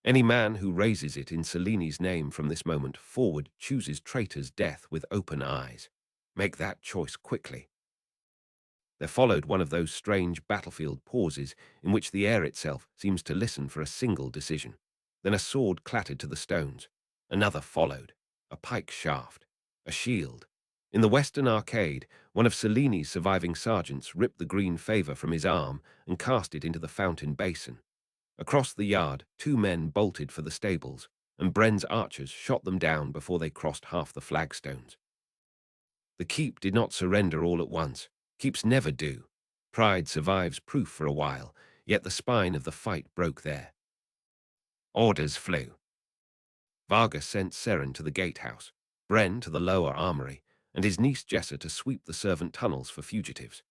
Any man who raises it in Cellini's name from this moment forward chooses traitor's death with open eyes. Make that choice quickly." There followed one of those strange battlefield pauses in which the air itself seems to listen for a single decision. Then a sword clattered to the stones. Another followed, a pike shaft, a shield. In the western arcade, one of Cellini's surviving sergeants ripped the green favor from his arm and cast it into the fountain basin. Across the yard, 2 men bolted for the stables, and Bren's archers shot them down before they crossed half the flagstones. The keep did not surrender all at once. Keeps never do. Pride survives proof for a while, yet the spine of the fight broke there. Orders flew. Vargas sent Seren to the gatehouse, Bren to the lower armory, and his niece Jessa to sweep the servant tunnels for fugitives.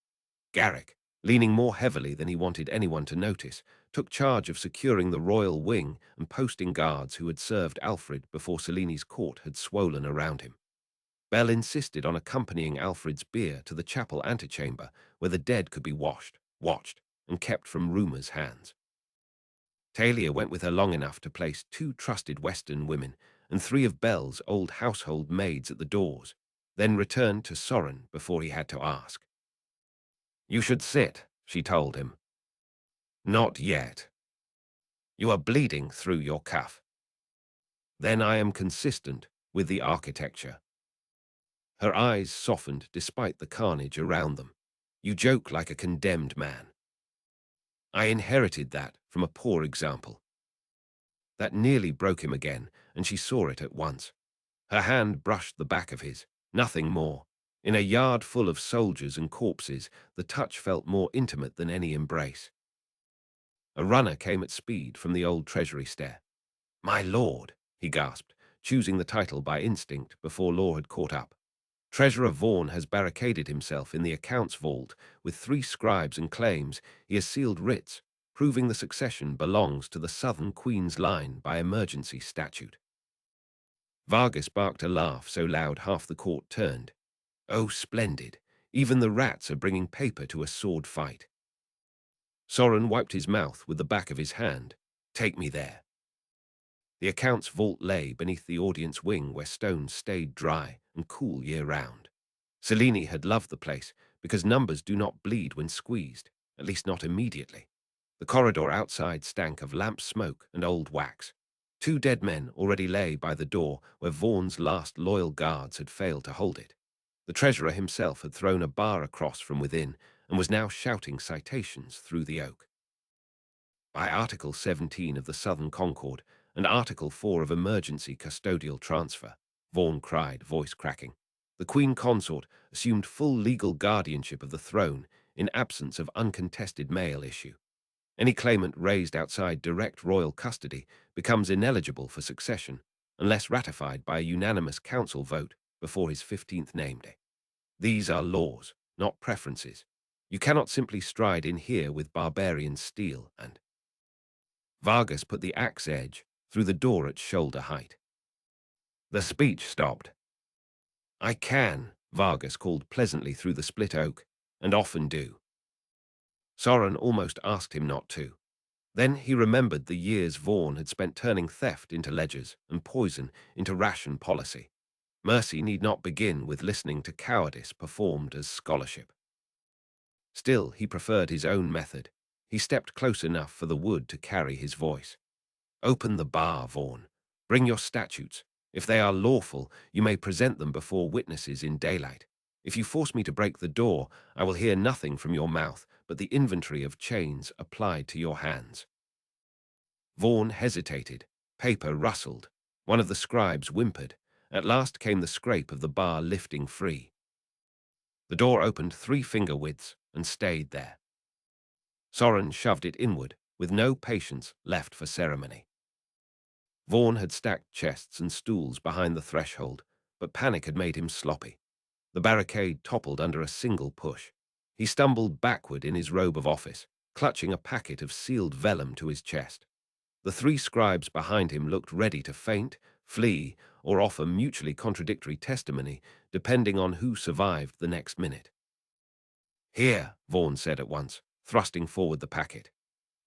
Garrick, leaning more heavily than he wanted anyone to notice, took charge of securing the royal wing and posting guards who had served Alfred before Cellini's court had swollen around him. Bell insisted on accompanying Alfred's bier to the chapel antechamber, where the dead could be washed, watched, and kept from rumor's hands. Talia went with her long enough to place 2 trusted Western women and 3 of Belle's old household maids at the doors, then returned to Soren before he had to ask. "You should sit," she told him. "Not yet. You are bleeding through your cuff." "Then I am consistent with the architecture." Her eyes softened despite the carnage around them. "You joke like a condemned man." "I inherited that from a poor example." That nearly broke him again, and she saw it at once. Her hand brushed the back of his, nothing more. In a yard full of soldiers and corpses, the touch felt more intimate than any embrace. A runner came at speed from the old treasury stair. "My lord," he gasped, choosing the title by instinct before Law had caught up. "Treasurer Vaughan has barricaded himself in the accounts vault with 3 scribes and claims he has sealed writs, proving the succession belongs to the Southern Queen's line by emergency statute." Vargas barked a laugh so loud half the court turned. "Oh, splendid. Even the rats are bringing paper to a sword fight." Soren wiped his mouth with the back of his hand. "Take me there." The accounts vault lay beneath the audience wing where stones stayed dry and cool year-round. Selene had loved the place because numbers do not bleed when squeezed, at least not immediately. The corridor outside stank of lamp smoke and old wax. 2 dead men already lay by the door where Vaughan's last loyal guards had failed to hold it. The treasurer himself had thrown a bar across from within and was now shouting citations through the oak. By Article 17 of the Southern Concord and Article 4 of Emergency Custodial Transfer, Vaughan cried, voice cracking, the Queen Consort assumed full legal guardianship of the throne in absence of uncontested male issue. Any claimant raised outside direct royal custody becomes ineligible for succession unless ratified by a unanimous council vote before his 15th name day. These are laws, not preferences. You cannot simply stride in here with barbarian steel and... Vargas put the axe edge through the door at shoulder height. The speech stopped. "I can," Vargas called pleasantly through the split oak, "and often do." Soren almost asked him not to. Then he remembered the years Vaughan had spent turning theft into ledgers and poison into ration policy. Mercy need not begin with listening to cowardice performed as scholarship. Still, he preferred his own method. He stepped close enough for the wood to carry his voice. "Open the bar, Vaughan. Bring your statutes. If they are lawful, you may present them before witnesses in daylight. If you force me to break the door, I will hear nothing from your mouth but the inventory of chains applied to your hands." Vaughan hesitated. Paper rustled. One of the scribes whimpered. At last came the scrape of the bar lifting free. The door opened 3 finger widths and stayed there. Soren shoved it inward, with no patience left for ceremony. Vaughan had stacked chests and stools behind the threshold, but panic had made him sloppy. The barricade toppled under a single push. He stumbled backward in his robe of office, clutching a packet of sealed vellum to his chest. The 3 scribes behind him looked ready to faint, flee, or offer mutually contradictory testimony, depending on who survived the next minute. "Here," Vaughan said at once, thrusting forward the packet.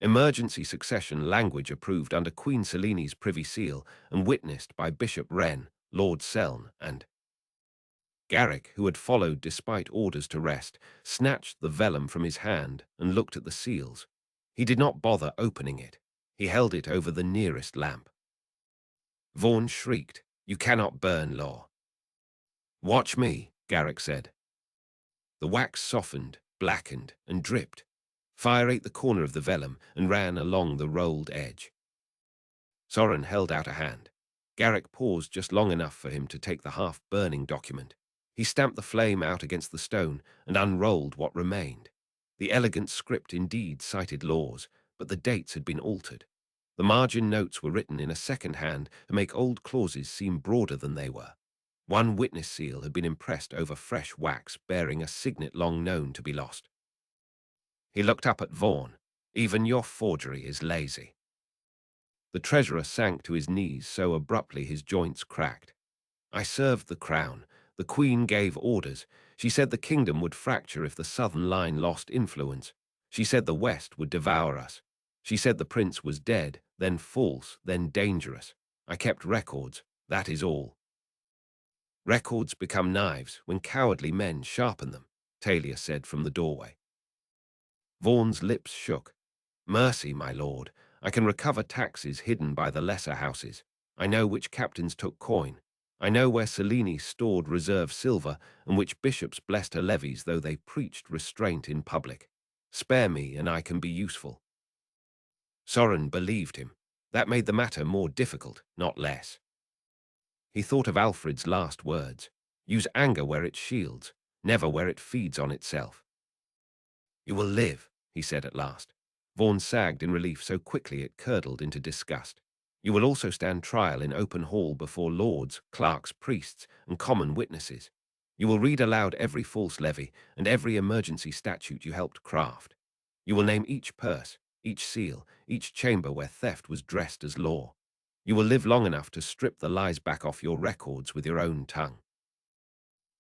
Emergency succession language approved under Queen Selene's privy seal and witnessed by Bishop Wren, Lord Selne, and... Garrick, who had followed despite orders to rest, snatched the vellum from his hand and looked at the seals. He did not bother opening it. He held it over the nearest lamp. Vaughan shrieked, "You cannot burn law." "Watch me," Garrick said. The wax softened, blackened, and dripped. Fire ate the corner of the vellum and ran along the rolled edge. Soren held out a hand. Garrick paused just long enough for him to take the half-burning document. He stamped the flame out against the stone and unrolled what remained. The elegant script indeed cited laws, but the dates had been altered. The margin notes were written in a second hand to make old clauses seem broader than they were. One witness seal had been impressed over fresh wax bearing a signet long known to be lost. He looked up at Vaughan. "Even your forgery is lazy." The treasurer sank to his knees so abruptly his joints cracked. "I served the crown. The Queen gave orders. She said the kingdom would fracture if the southern line lost influence. She said the West would devour us. She said the prince was dead, then false, then dangerous. I kept records, that is all. Records become knives when cowardly men sharpen them, Talia said from the doorway. Vaughan's lips shook. Mercy, my lord, I can recover taxes hidden by the lesser houses. I know which captains took coin. I know where Selene stored reserve silver and which bishops blessed her levies though they preached restraint in public. Spare me and I can be useful. Soren believed him. That made the matter more difficult, not less. He thought of Alfred's last words. Use anger where it shields, never where it feeds on itself. You will live, he said at last. Vaughan sagged in relief so quickly it curdled into disgust. You will also stand trial in open hall before lords, clerks, priests, and common witnesses. You will read aloud every false levy and every emergency statute you helped craft. You will name each purse, each seal, each chamber where theft was dressed as law. You will live long enough to strip the lies back off your records with your own tongue.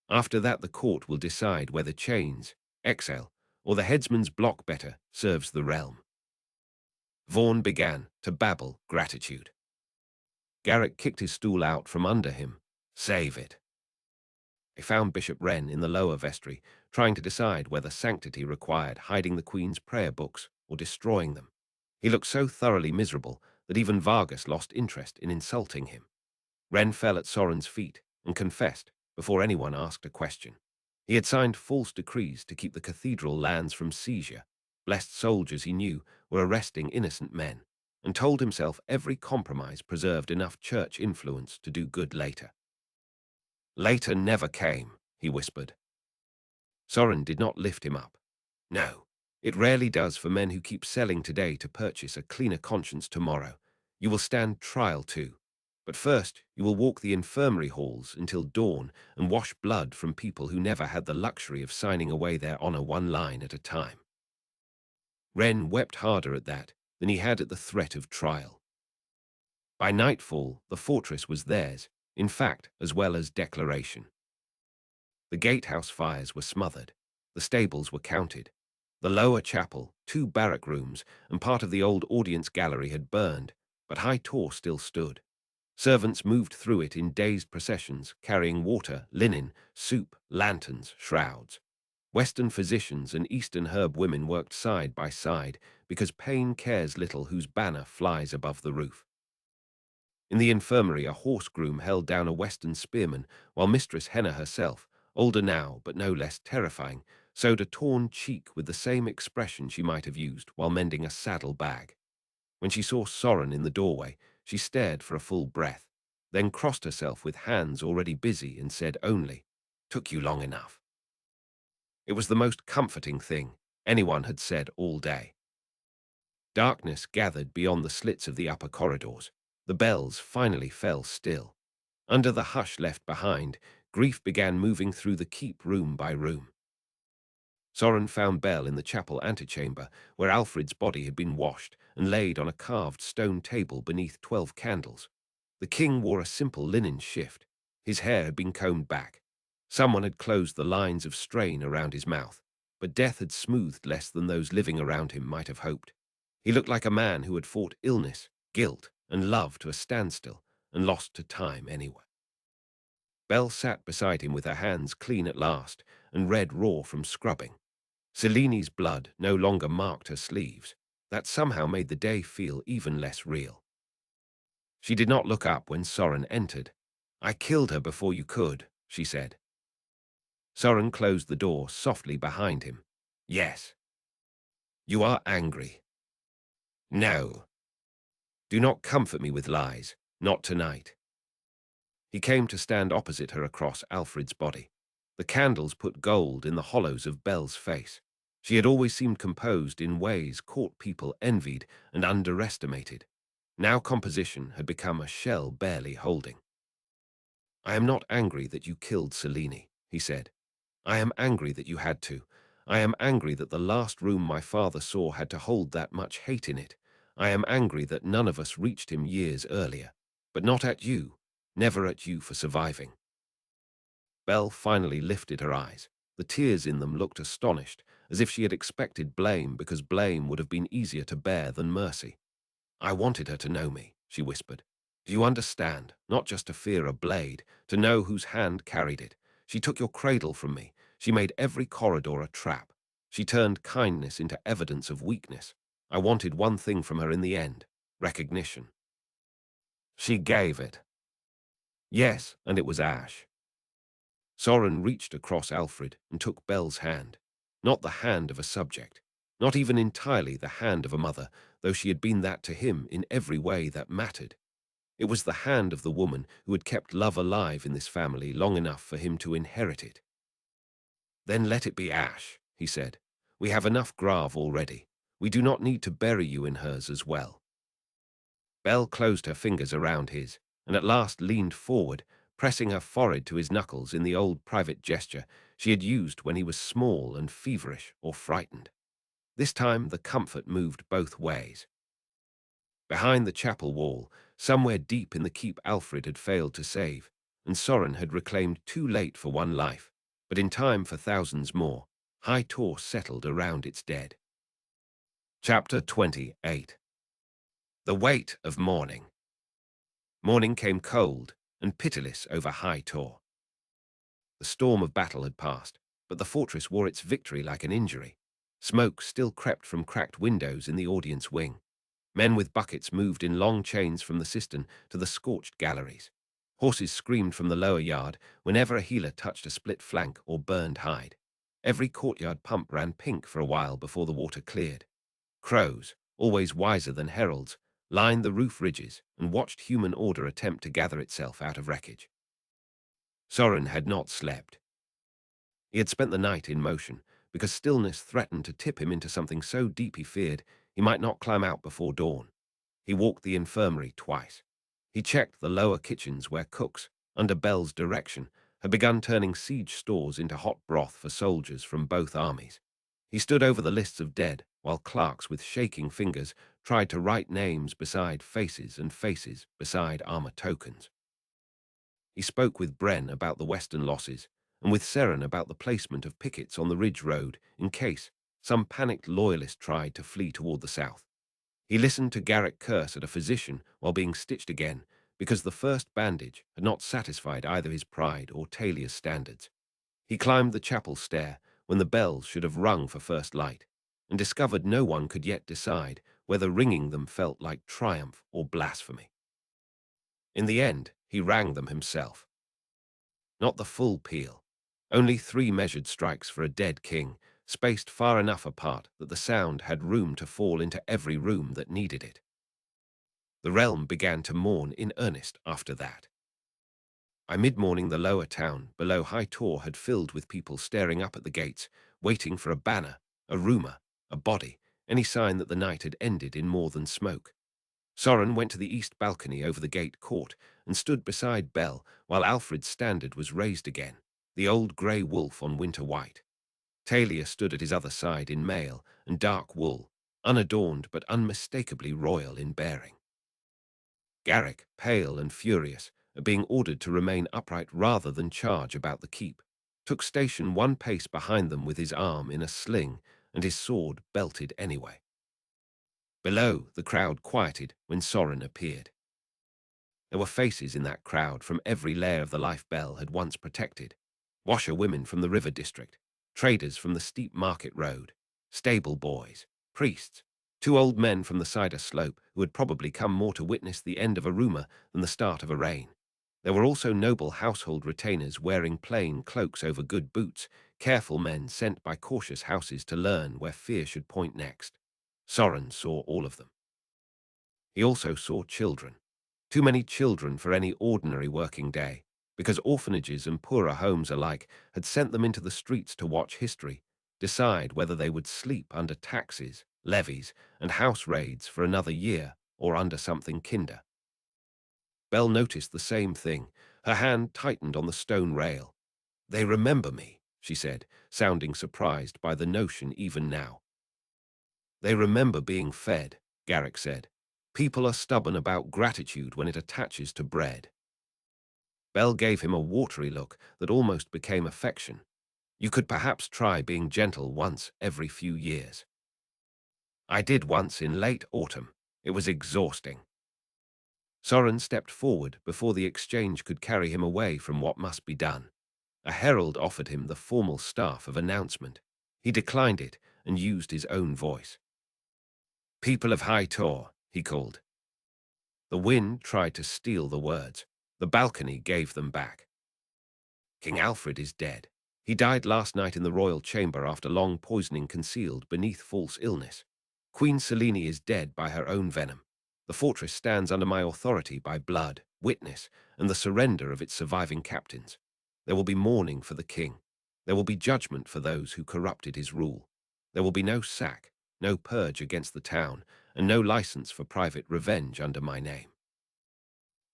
After that the court will decide whether chains, exile, or the headsman's block better serves the realm. Vaughan began to babble gratitude. Garrick kicked his stool out from under him. Save it. They found Bishop Wren in the lower vestry, trying to decide whether sanctity required hiding the Queen's prayer books or destroying them. He looked so thoroughly miserable that even Vargas lost interest in insulting him. Wren fell at Soren's feet and confessed before anyone asked a question. He had signed false decrees to keep the cathedral lands from seizure. Blessed soldiers he knew were arresting innocent men, and told himself every compromise preserved enough church influence to do good later. Later never came, he whispered. Soren did not lift him up. No, it rarely does for men who keep selling today to purchase a cleaner conscience tomorrow. You will stand trial too. But first, you will walk the infirmary halls until dawn and wash blood from people who never had the luxury of signing away their honor one line at a time. Wren wept harder at that than he had at the threat of trial. By nightfall, the fortress was theirs, in fact, as well as declaration. The gatehouse fires were smothered. The stables were counted. The lower chapel, 2 barrack rooms, and part of the old audience gallery had burned, but High Tor still stood. Servants moved through it in dazed processions, carrying water, linen, soup, lanterns, shrouds. Western physicians and Eastern herb women worked side by side because pain cares little whose banner flies above the roof. In the infirmary, a horse groom held down a Western spearman, while Mistress Henna herself, older now but no less terrifying, sewed a torn cheek with the same expression she might have used while mending a saddle bag. When she saw Soren in the doorway, she stared for a full breath, then crossed herself with hands already busy and said only, "Took you long enough." It was the most comforting thing anyone had said all day. Darkness gathered beyond the slits of the upper corridors. The bells finally fell still. Under the hush left behind, grief began moving through the keep room by room. Soren found Bell in the chapel antechamber, where Alfred's body had been washed and laid on a carved stone table beneath 12 candles. The king wore a simple linen shift. His hair had been combed back. Someone had closed the lines of strain around his mouth, but death had smoothed less than those living around him might have hoped. He looked like a man who had fought illness, guilt, and love to a standstill and lost to time anyway. Belle sat beside him with her hands clean at last and red raw from scrubbing. Selene's blood no longer marked her sleeves. That somehow made the day feel even less real. She did not look up when Soren entered. "I killed her before you could," she said. Soren closed the door softly behind him. "Yes." "You are angry." "No." "Do not comfort me with lies. Not tonight." He came to stand opposite her across Alfred's body. The candles put gold in the hollows of Belle's face. She had always seemed composed in ways court people envied and underestimated. Now composition had become a shell barely holding. "I am not angry that you killed Selene," he said. "I am angry that you had to. I am angry that the last room my father saw had to hold that much hate in it. I am angry that none of us reached him years earlier. But not at you, never at you for surviving." Belle finally lifted her eyes. The tears in them looked astonished, as if she had expected blame because blame would have been easier to bear than mercy. "I wanted her to know me," she whispered. "Do you understand? Not just to fear a blade, to know whose hand carried it. She took your cradle from me. She made every corridor a trap. She turned kindness into evidence of weakness. I wanted one thing from her in the end: recognition. She gave it. Yes, and it was Ash." Soren reached across Alfred and took Belle's hand. Not the hand of a subject, not even entirely the hand of a mother, though she had been that to him in every way that mattered. It was the hand of the woman who had kept love alive in this family long enough for him to inherit it. "Then let it be Ash," he said. "We have enough Grav already. We do not need to bury you in hers as well." Belle closed her fingers around his, and at last leaned forward, pressing her forehead to his knuckles in the old private gesture she had used when he was small and feverish or frightened. This time the comfort moved both ways. Behind the chapel wall, somewhere deep in the keep Alfred had failed to save, and Soren had reclaimed too late for one life, but in time for thousands more, High Tor settled around its dead. Chapter 28. The Weight of Morning. Morning came cold and pitiless over High Tor. The storm of battle had passed, but the fortress wore its victory like an injury. Smoke still crept from cracked windows in the audience wing. Men with buckets moved in long chains from the cistern to the scorched galleries. Horses screamed from the lower yard whenever a healer touched a split flank or burned hide. Every courtyard pump ran pink for a while before the water cleared. Crows, always wiser than heralds, lined the roof ridges and watched human order attempt to gather itself out of wreckage. Soren had not slept. He had spent the night in motion, because stillness threatened to tip him into something so deep he feared he might not climb out before dawn. He walked the infirmary twice. He checked the lower kitchens where cooks, under Belle's direction, had begun turning siege stores into hot broth for soldiers from both armies. He stood over the lists of dead, while clerks with shaking fingers tried to write names beside faces and faces beside armor tokens. He spoke with Bren about the western losses, and with Seren about the placement of pickets on the Ridge Road in case some panicked loyalist tried to flee toward the south. He listened to Garrick curse at a physician while being stitched again because the first bandage had not satisfied either his pride or Talia's standards. He climbed the chapel stair when the bells should have rung for first light, and discovered no one could yet decide whether ringing them felt like triumph or blasphemy. In the end, he rang them himself. Not the full peal, only 3 measured strikes for a dead king, spaced far enough apart that the sound had room to fall into every room that needed it. The realm began to mourn in earnest after that. By mid-morning the lower town below High Tor had filled with people staring up at the gates, waiting for a banner, a rumor, a body, any sign that the night had ended in more than smoke. Soren went to the east balcony over the gate court and stood beside Belle while Alfred's standard was raised again, the old grey wolf on winter white. Talia stood at his other side in mail and dark wool, unadorned but unmistakably royal in bearing. Garrick, pale and furious, at being ordered to remain upright rather than charge about the keep, took station 1 pace behind them with his arm in a sling and his sword belted anyway. Below, the crowd quieted when Soren appeared. There were faces in that crowd from every layer of the life Belle had once protected. Washerwomen from the river district, traders from the steep market road, stable boys, priests, 2 old men from the cider slope who had probably come more to witness the end of a rumor than the start of a reign. There were also noble household retainers wearing plain cloaks over good boots, careful men sent by cautious houses to learn where fear should point next. Soren saw all of them. He also saw children. Too many children for any ordinary working day, because orphanages and poorer homes alike had sent them into the streets to watch history, decide whether they would sleep under taxes, levies, and house raids for another year or under something kinder. Belle noticed the same thing. Her hand tightened on the stone rail. "They remember me," she said, sounding surprised by the notion even now. "They remember being fed," Garrick said. "People are stubborn about gratitude when it attaches to bread." Belle gave him a watery look that almost became affection. You could perhaps try being gentle once every few years. I did once in late autumn. It was exhausting. Soren stepped forward before the exchange could carry him away from what must be done. A herald offered him the formal staff of announcement. He declined it and used his own voice. "People of High Tor," he called. The wind tried to steal the words. The balcony gave them back. "King Alfred is dead. He died last night in the royal chamber after long poisoning concealed beneath false illness. Queen Selene is dead by her own venom. The fortress stands under my authority by blood, witness, and the surrender of its surviving captains. There will be mourning for the king. There will be judgment for those who corrupted his rule. There will be no sack, no purge against the town, and no license for private revenge under my name.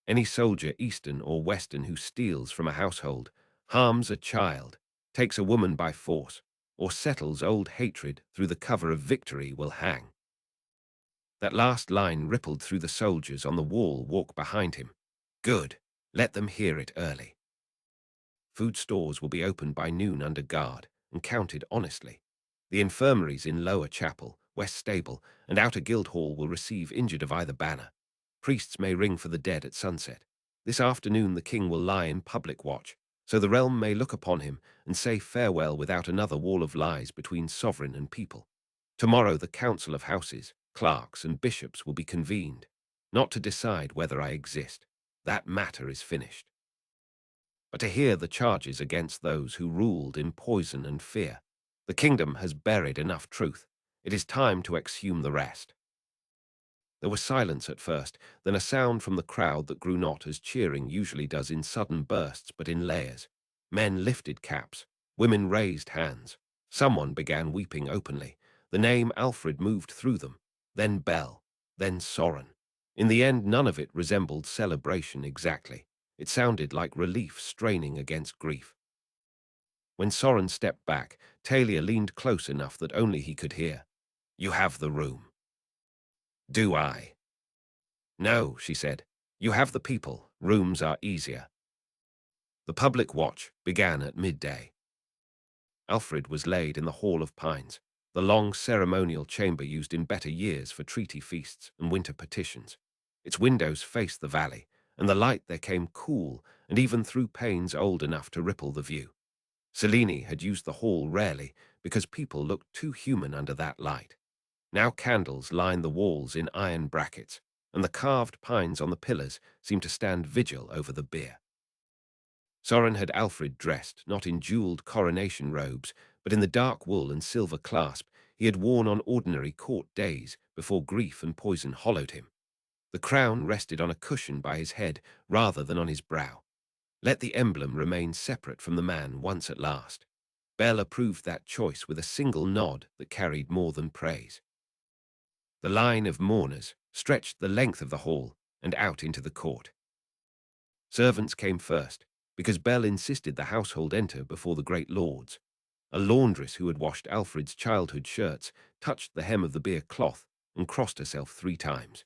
Any soldier, Eastern or Western, who steals from a household, harms a child, takes a woman by force, or settles old hatred through the cover of victory will hang." That last line rippled through the soldiers on the wall walk behind him. Good. Let them hear it early. Food stores will be opened by noon under guard and counted honestly. The infirmaries in Lower Chapel, West Stable, and Outer Guildhall will receive injured of either banner. Priests may ring for the dead at sunset. This afternoon the king will lie in public watch, so the realm may look upon him and say farewell without another wall of lies between sovereign and people. Tomorrow the council of houses, clerks, and bishops will be convened, not to decide whether I exist. That matter is finished. But to hear the charges against those who ruled in poison and fear. The kingdom has buried enough truth. It is time to exhume the rest. There was silence at first, then a sound from the crowd that grew not as cheering usually does in sudden bursts, but in layers. Men lifted caps. Women raised hands. Someone began weeping openly. The name Alfred moved through them. Then Bell. Then Soren. In the end, none of it resembled celebration exactly. It sounded like relief straining against grief. When Soren stepped back, Talia leaned close enough that only he could hear. "You have the room." "Do I?" "No," she said. "You have the people. Rooms are easier." The public watch began at midday. Alfred was laid in the Hall of Pines, the long ceremonial chamber used in better years for treaty feasts and winter petitions. Its windows faced the valley, and the light there came cool and even through panes old enough to ripple the view. Selene had used the hall rarely because people looked too human under that light. Now candles lined the walls in iron brackets, and the carved pines on the pillars seemed to stand vigil over the bier. Soren had Alfred dressed, not in jeweled coronation robes, but in the dark wool and silver clasp he had worn on ordinary court days before grief and poison hollowed him. The crown rested on a cushion by his head rather than on his brow. Let the emblem remain separate from the man once at last. Bell approved that choice with a single nod that carried more than praise. The line of mourners stretched the length of the hall and out into the court. Servants came first, because Bell insisted the household enter before the great lords. A laundress who had washed Alfred's childhood shirts touched the hem of the bier cloth and crossed herself 3 times.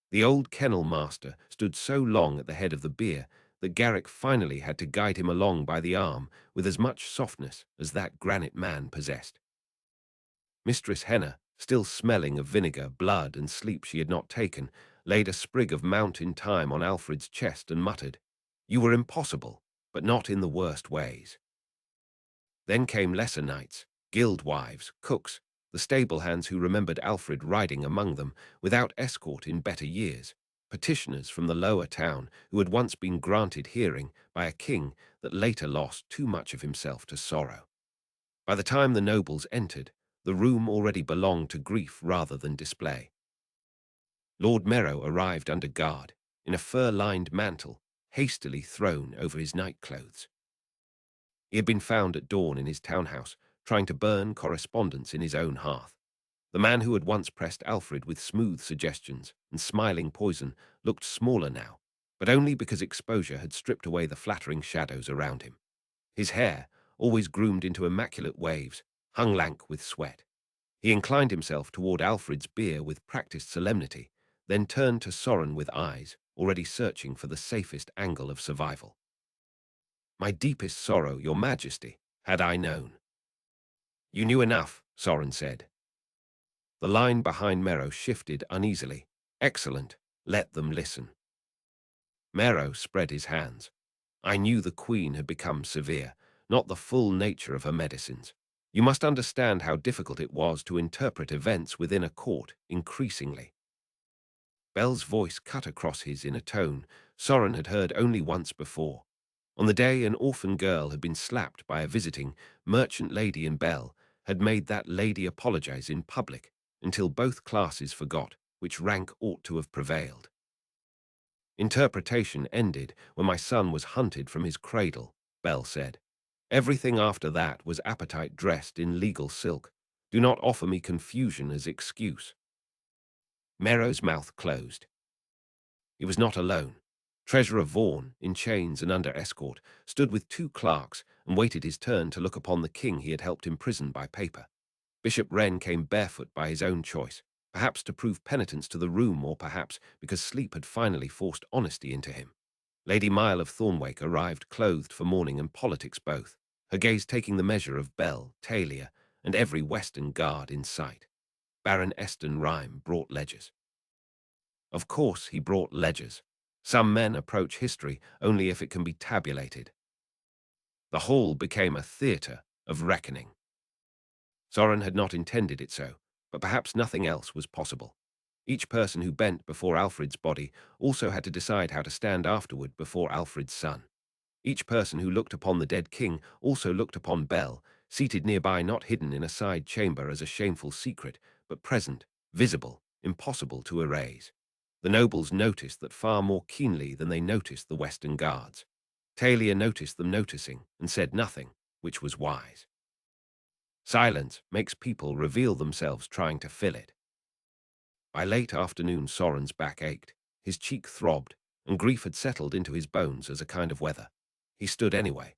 The old kennel master stood so long at the head of the bier that Garrick finally had to guide him along by the arm with as much softness as that granite man possessed. Mistress Henna, still smelling of vinegar, blood, and sleep she had not taken, laid a sprig of mountain thyme on Alfred's chest and muttered, "You were impossible, but not in the worst ways." Then came lesser knights, guild wives, cooks, the stable hands who remembered Alfred riding among them without escort in better years, petitioners from the lower town who had once been granted hearing by a king that later lost too much of himself to sorrow. By the time the nobles entered, the room already belonged to grief rather than display. Lord Merrow arrived under guard, in a fur-lined mantle, hastily thrown over his nightclothes. He had been found at dawn in his townhouse, trying to burn correspondence in his own hearth. The man who had once pressed Alfred with smooth suggestions and smiling poison looked smaller now, but only because exposure had stripped away the flattering shadows around him. His hair, always groomed into immaculate waves, hung lank with sweat. He inclined himself toward Alfred's bier with practiced solemnity, then turned to Soren with eyes already searching for the safest angle of survival. "My deepest sorrow, your majesty, had I known." You knew enough, Soren said. The line behind Mero shifted uneasily. Excellent. Let them listen. Mero spread his hands. I knew the queen had become severe, not the full nature of her medicines. You must understand how difficult it was to interpret events within a court increasingly. Bell's voice cut across his in a tone Soren had heard only once before. On the day an orphan girl had been slapped by a visiting merchant lady in Bell, had made that lady apologize in public until both classes forgot which rank ought to have prevailed. Interpretation ended when my son was hunted from his cradle, Bell said. Everything after that was appetite dressed in legal silk. Do not offer me confusion as excuse. Mero's mouth closed. He was not alone. Treasurer Vaughan, in chains and under escort, stood with 2 clerks and waited his turn to look upon the king he had helped imprison by paper. Bishop Wren came barefoot by his own choice, perhaps to prove penitence to the room or perhaps because sleep had finally forced honesty into him. Lady Mile of Thornwake arrived clothed for mourning and politics both, her gaze taking the measure of Bell, Talia, and every Western guard in sight. Baron Eston Rhyme brought ledgers. Of course he brought ledgers. Some men approach history only if it can be tabulated. The hall became a theatre of reckoning. Soren had not intended it so, but perhaps nothing else was possible. Each person who bent before Alfred's body also had to decide how to stand afterward before Alfred's son. Each person who looked upon the dead king also looked upon Bell, seated nearby, not hidden in a side chamber as a shameful secret, but present, visible, impossible to erase. The nobles noticed that far more keenly than they noticed the Western guards. Talia noticed them noticing and said nothing, which was wise. Silence makes people reveal themselves trying to fill it. By late afternoon, Soren's back ached, his cheek throbbed, and grief had settled into his bones as a kind of weather. He stood anyway.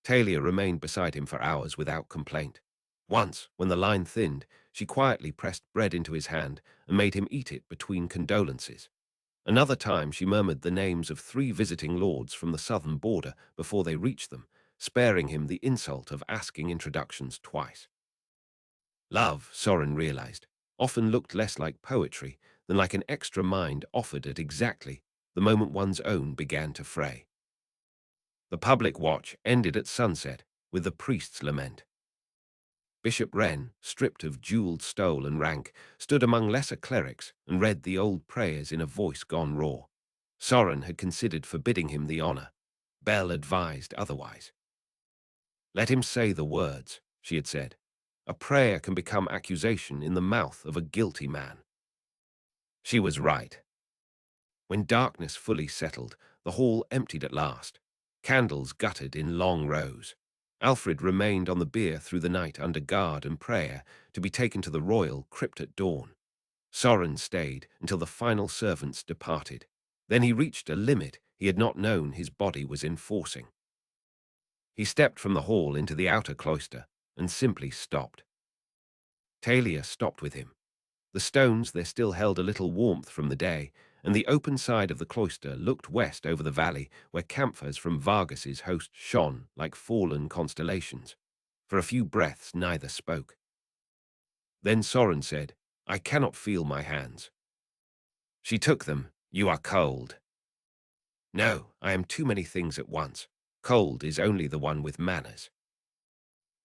Talia remained beside him for hours without complaint. Once, when the line thinned, she quietly pressed bread into his hand and made him eat it between condolences. Another time she murmured the names of 3 visiting lords from the southern border before they reached them, sparing him the insult of asking introductions twice. Love, Soren realized, often looked less like poetry than like an extra mind offered at exactly the moment one's own began to fray. The public watch ended at sunset with the priest's lament. Bishop Wren, stripped of jeweled stole and rank, stood among lesser clerics and read the old prayers in a voice gone raw. Soren had considered forbidding him the honor. Bell advised otherwise. Let him say the words, she had said. A prayer can become accusation in the mouth of a guilty man. She was right. When darkness fully settled, the hall emptied at last. Candles guttered in long rows. Alfred remained on the bier through the night under guard and prayer to be taken to the royal crypt at dawn. Soren stayed until the final servants departed. Then he reached a limit he had not known his body was enforcing. He stepped from the hall into the outer cloister and simply stopped. Talia stopped with him. The stones there still held a little warmth from the day, and the open side of the cloister looked west over the valley where campfires from Vargas's host shone like fallen constellations. For a few breaths neither spoke. Then Soren said, I cannot feel my hands. She took them. You are cold. No, I am too many things at once. Cold is only the one with manners.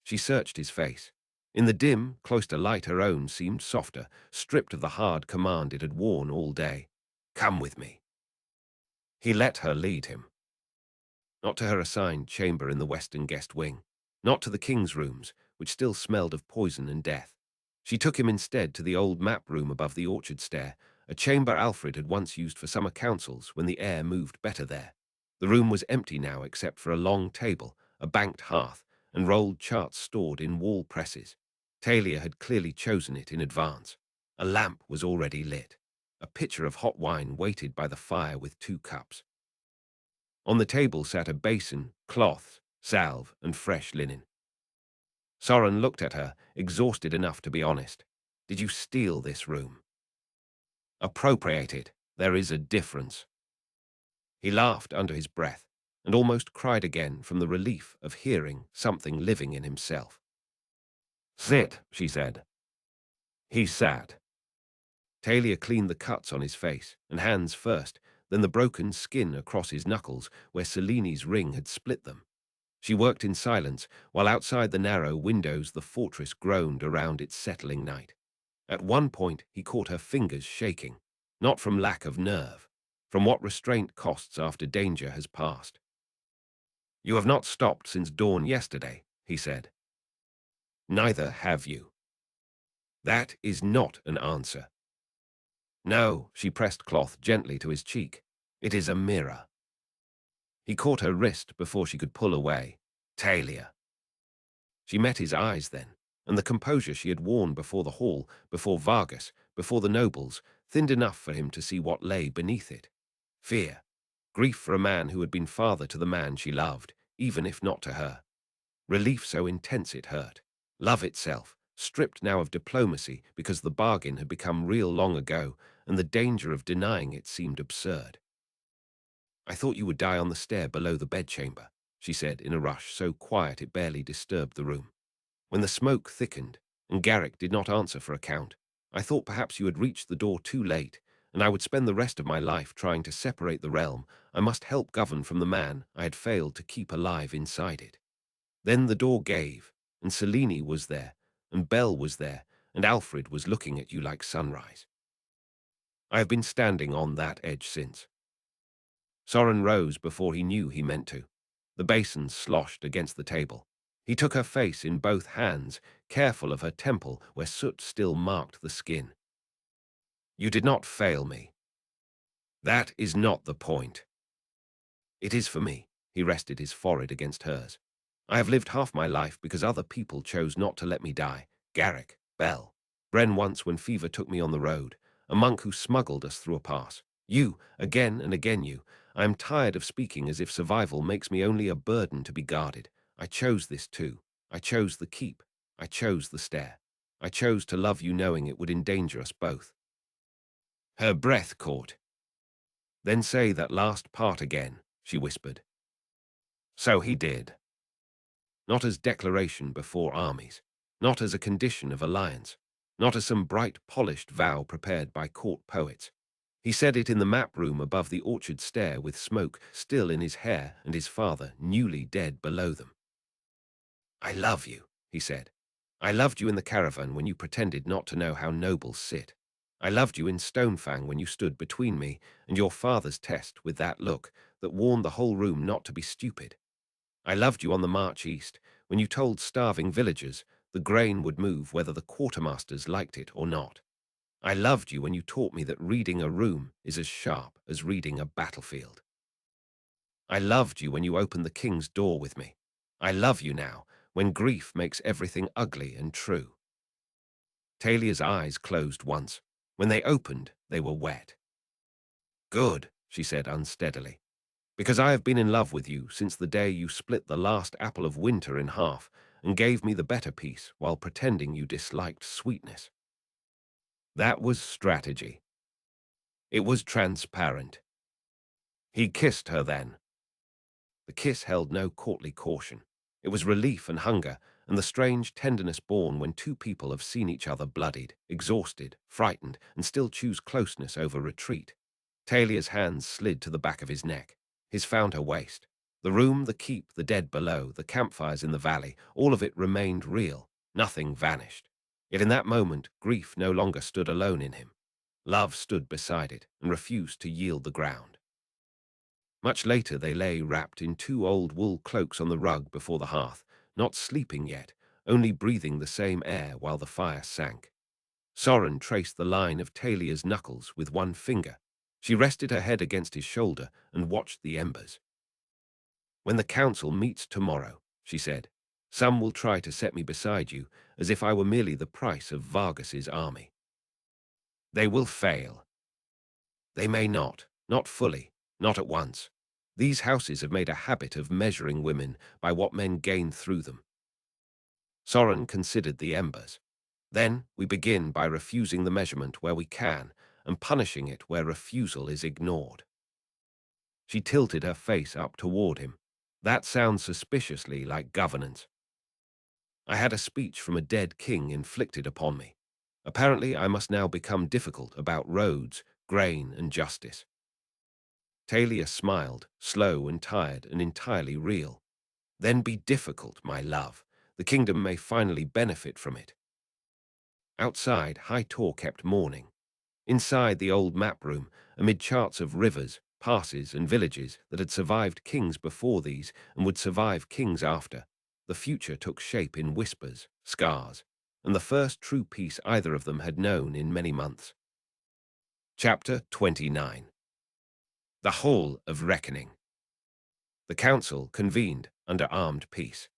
She searched his face. In the dim, cloister light her own seemed softer, stripped of the hard command it had worn all day. Come with me. He let her lead him. Not to her assigned chamber in the western guest wing, not to the king's rooms, which still smelled of poison and death. She took him instead to the old map room above the orchard stair, a chamber Alfred had once used for summer councils when the air moved better there. The room was empty now except for a long table, a banked hearth, and rolled charts stored in wall presses. Talia had clearly chosen it in advance. A lamp was already lit. A pitcher of hot wine waited by the fire with 2 cups. On the table sat a basin, cloths, salve, and fresh linen. Soren looked at her, exhausted enough to be honest. Did you steal this room? Appropriate it. There is a difference. He laughed under his breath, and almost cried again from the relief of hearing something living in himself. Sit, she said. He sat. Talia cleaned the cuts on his face, and hands first, then the broken skin across his knuckles where Seleni's ring had split them. She worked in silence, while outside the narrow windows the fortress groaned around its settling night. At one point he caught her fingers shaking, not from lack of nerve, from what restraint costs after danger has passed. You have not stopped since dawn yesterday, he said. Neither have you. That is not an answer. No, she pressed cloth gently to his cheek. It is a mirror. He caught her wrist before she could pull away. Talia. She met his eyes then, and the composure she had worn before the hall, before Vargas, before the nobles, thinned enough for him to see what lay beneath it. Fear. Grief for a man who had been father to the man she loved, even if not to her. Relief so intense it hurt. Love itself, stripped now of diplomacy because the bargain had become real long ago, and the danger of denying it seemed absurd. I thought you would die on the stair below the bedchamber, she said in a rush so quiet it barely disturbed the room. When the smoke thickened, and Garrick did not answer for a count, I thought perhaps you had reached the door too late, and I would spend the rest of my life trying to separate the realm I must help govern from the man I had failed to keep alive inside it. Then the door gave, and Selene was there, and Belle was there, and Alfred was looking at you like sunrise. I have been standing on that edge since. Soren rose before he knew he meant to. The basins sloshed against the table. He took her face in both hands, careful of her temple where soot still marked the skin. You did not fail me. That is not the point. It is for me. He rested his forehead against hers. I have lived half my life because other people chose not to let me die. Garrick, Bell, Bren once when fever took me on the road, a monk who smuggled us through a pass. You, again and again you. I am tired of speaking as if survival makes me only a burden to be guarded. I chose this too. I chose the keep. I chose the stare. I chose to love you knowing it would endanger us both. Her breath caught. Then say that last part again, she whispered. So he did. Not as declaration before armies, not as a condition of alliance, not as some bright, polished vow prepared by court poets. He said it in the map room above the orchard stair with smoke still in his hair and his father newly dead below them. I love you, he said. I loved you in the caravan when you pretended not to know how nobles sit. I loved you in Stonefang when you stood between me and your father's test with that look that warned the whole room not to be stupid. I loved you on the march east when you told starving villagers the grain would move whether the quartermasters liked it or not. I loved you when you taught me that reading a room is as sharp as reading a battlefield. I loved you when you opened the king's door with me. I love you now, when grief makes everything ugly and true. Talia's eyes closed once. When they opened, they were wet. Good, she said unsteadily, because I have been in love with you since the day you split the last apple of winter in half and gave me the better piece while pretending you disliked sweetness. That was strategy. It was transparent. He kissed her then. The kiss held no courtly caution. It was relief and hunger, and the strange tenderness born when two people have seen each other bloodied, exhausted, frightened, and still choose closeness over retreat. Talia's hands slid to the back of his neck. His found her waist. The room, the keep, the dead below, the campfires in the valley, all of it remained real. Nothing vanished. Yet in that moment, grief no longer stood alone in him. Love stood beside it and refused to yield the ground. Much later they lay wrapped in two old wool cloaks on the rug before the hearth, not sleeping yet, only breathing the same air while the fire sank. Soren traced the line of Talia's knuckles with one finger. She rested her head against his shoulder and watched the embers. When the council meets tomorrow, she said, some will try to set me beside you as if I were merely the price of Vargas's army. They will fail. They may not fully, not at once. These houses have made a habit of measuring women by what men gain through them. Soren considered the embers. Then we begin by refusing the measurement where we can and punishing it where refusal is ignored. She tilted her face up toward him. That sounds suspiciously like governance. I had a speech from a dead king inflicted upon me. Apparently, I must now become difficult about roads, grain, and justice. Talia smiled, slow and tired and entirely real. Then be difficult, my love. The kingdom may finally benefit from it. Outside, High Tor kept mourning. Inside the old map room, amid charts of rivers, passes, and villages that had survived kings before these and would survive kings after, the future took shape in whispers, scars, and the first true peace either of them had known in many months. Chapter 29. The Hall of Reckoning. The council convened under armed peace.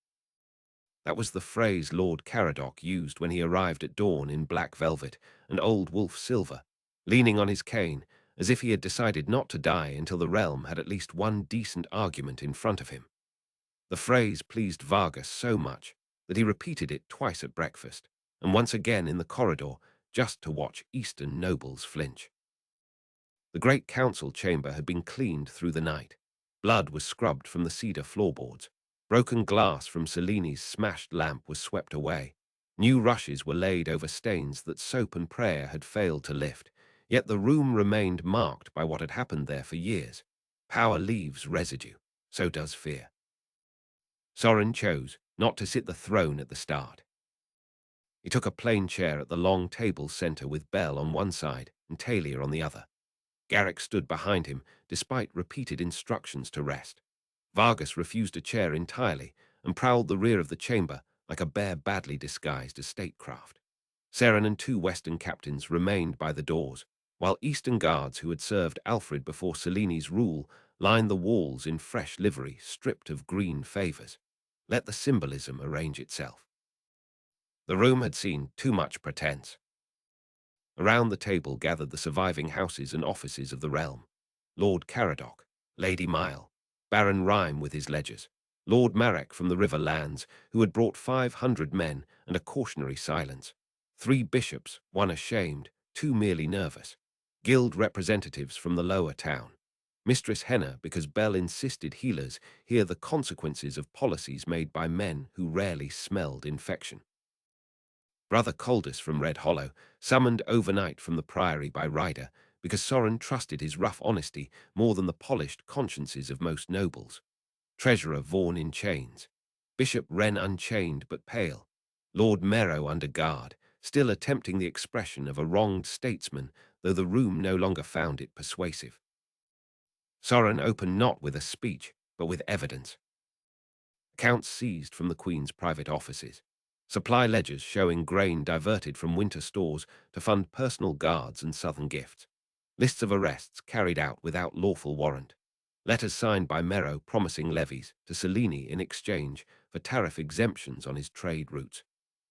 That was the phrase Lord Caradoc used when he arrived at dawn in black velvet and old wolf silver, leaning on his cane, as if he had decided not to die until the realm had at least one decent argument in front of him. The phrase pleased Vargas so much that he repeated it twice at breakfast, and once again in the corridor, just to watch Eastern nobles flinch. The great council chamber had been cleaned through the night. Blood was scrubbed from the cedar floorboards. Broken glass from Cellini's smashed lamp was swept away. New rushes were laid over stains that soap and prayer had failed to lift, yet the room remained marked by what had happened there for years. Power leaves residue, so does fear. Sorin chose not to sit the throne at the start. He took a plain chair at the long table's center with Bell on one side and Talia on the other. Garrick stood behind him, despite repeated instructions to rest. Vargas refused a chair entirely and prowled the rear of the chamber like a bear badly disguised as statecraft. Seren and two Western captains remained by the doors, while Eastern guards who had served Alfred before Cellini's rule lined the walls in fresh livery stripped of green favors. Let the symbolism arrange itself. The room had seen too much pretense. Around the table gathered the surviving houses and offices of the realm. Lord Caradoc, Lady Mile, Baron Rhyme with his ledgers, Lord Marek from the river lands, who had brought 500 men and a cautionary silence, 3 bishops, 1 ashamed, 2 merely nervous, guild representatives from the lower town, Mistress Henna because Bell insisted healers hear the consequences of policies made by men who rarely smelled infection. Brother Coldus from Red Hollow, summoned overnight from the priory by Ryder, because Sorin trusted his rough honesty more than the polished consciences of most nobles. Treasurer Vaughan in chains. Bishop Wren unchained but pale. Lord Merrow under guard, still attempting the expression of a wronged statesman, though the room no longer found it persuasive. Sorin opened not with a speech, but with evidence. Accounts seized from the Queen's private offices. Supply ledgers showing grain diverted from winter stores to fund personal guards and southern gifts. Lists of arrests carried out without lawful warrant. Letters signed by Merrow promising levies to Cellini in exchange for tariff exemptions on his trade routes.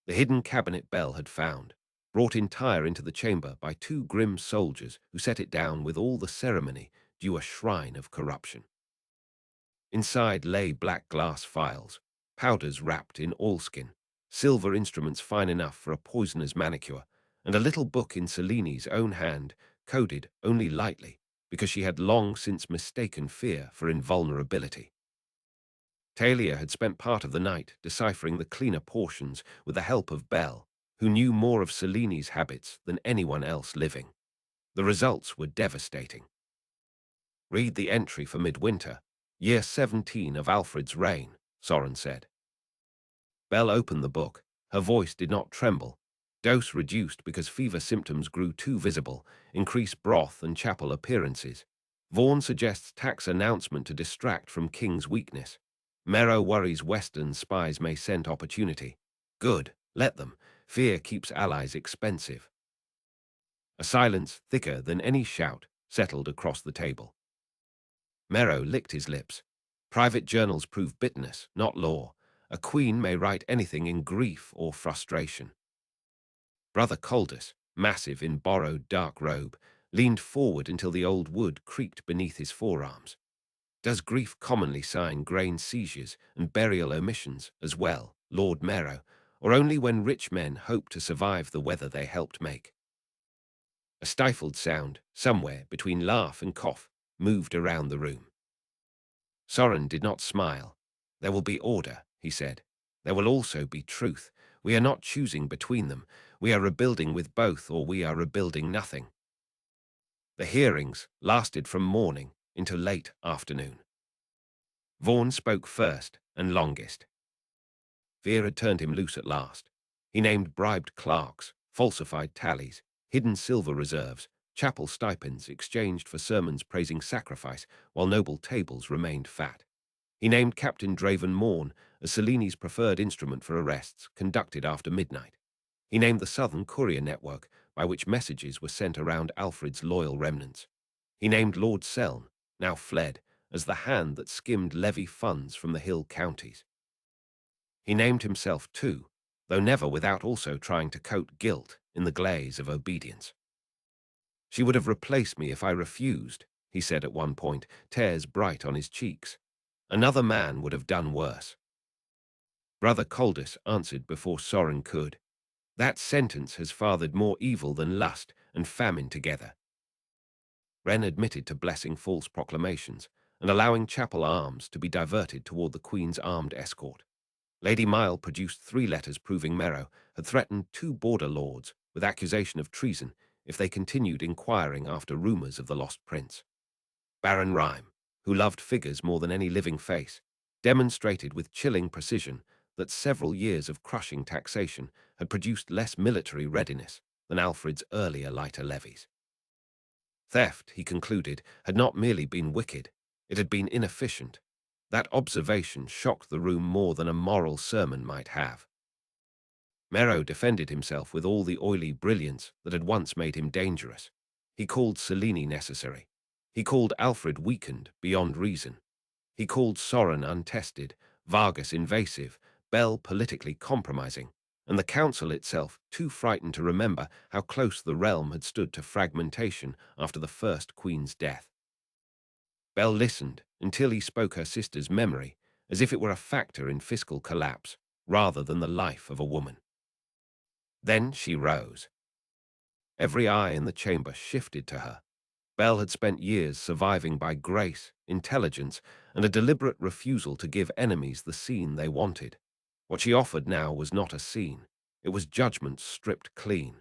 The hidden cabinet Bell had found, brought entire into the chamber by 2 grim soldiers who set it down with all the ceremony due a shrine of corruption. Inside lay black glass files, powders wrapped in oilskin, silver instruments fine enough for a poisoner's manicure, and a little book in Cellini's own hand, coded only lightly, because she had long since mistaken fear for invulnerability. Talia had spent part of the night deciphering the cleaner portions with the help of Bell, who knew more of Cellini's habits than anyone else living. The results were devastating. Read the entry for midwinter, year 17 of Alfred's reign, Sorin said. Bell opened the book. Her voice did not tremble. Dose reduced because fever symptoms grew too visible, increased broth and chapel appearances. Vaughan suggests tax announcement to distract from King's weakness. Merrow worries Western spies may scent opportunity. Good, let them. Fear keeps allies expensive. A silence thicker than any shout settled across the table. Merrow licked his lips. Private journals prove bitterness, not law. A queen may write anything in grief or frustration. Brother Coldus, massive in borrowed dark robe, leaned forward until the old wood creaked beneath his forearms. Does grief commonly sign grain seizures and burial omissions as well, Lord Merrow, or only when rich men hope to survive the weather they helped make? A stifled sound, somewhere between laugh and cough, moved around the room. Sorin did not smile. There will be order, he said. There will also be truth. We are not choosing between them. We are rebuilding with both, or we are rebuilding nothing. The hearings lasted from morning into late afternoon. Vaughan spoke first and longest. Fear had turned him loose at last. He named bribed clerks, falsified tallies, hidden silver reserves, chapel stipends exchanged for sermons praising sacrifice, while noble tables remained fat. He named Captain Draven Morn as Cellini's preferred instrument for arrests conducted after midnight. He named the Southern Courier Network, by which messages were sent around Alfred's loyal remnants. He named Lord Selne, now fled, as the hand that skimmed levy funds from the hill counties. He named himself too, though never without also trying to coat guilt in the glaze of obedience. She would have replaced me if I refused, he said at one point, tears bright on his cheeks. Another man would have done worse. Brother Coldus answered before Sorin could. That sentence has fathered more evil than lust and famine together. Wren admitted to blessing false proclamations and allowing chapel arms to be diverted toward the Queen's armed escort. Lady Mile produced 3 letters proving Merrow had threatened 2 border lords with accusation of treason if they continued inquiring after rumors of the lost prince. Baron Rhyme, who loved figures more than any living face, demonstrated with chilling precision that several years of crushing taxation had produced less military readiness than Alfred's earlier lighter levies. Theft, he concluded, had not merely been wicked, it had been inefficient. That observation shocked the room more than a moral sermon might have. Merrow defended himself with all the oily brilliance that had once made him dangerous. He called Cellini necessary. He called Alfred weakened beyond reason. He called Sorin untested, Vargas invasive, Bell politically compromising, and the council itself too frightened to remember how close the realm had stood to fragmentation after the first queen's death. Bell listened until he spoke her sister's memory as if it were a factor in fiscal collapse rather than the life of a woman. Then she rose. Every eye in the chamber shifted to her. Bell had spent years surviving by grace, intelligence, and a deliberate refusal to give enemies the scene they wanted. What she offered now was not a scene. It was judgment stripped clean.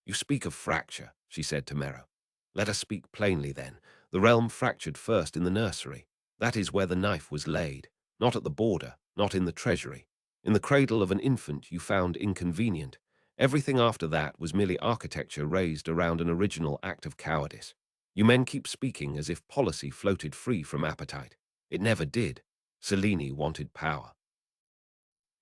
You speak of fracture, she said to Merrow. Let us speak plainly then. The realm fractured first in the nursery. That is where the knife was laid, not at the border, not in the treasury. In the cradle of an infant you found inconvenient. Everything after that was merely architecture raised around an original act of cowardice. You men keep speaking as if policy floated free from appetite. It never did. Cellini wanted power.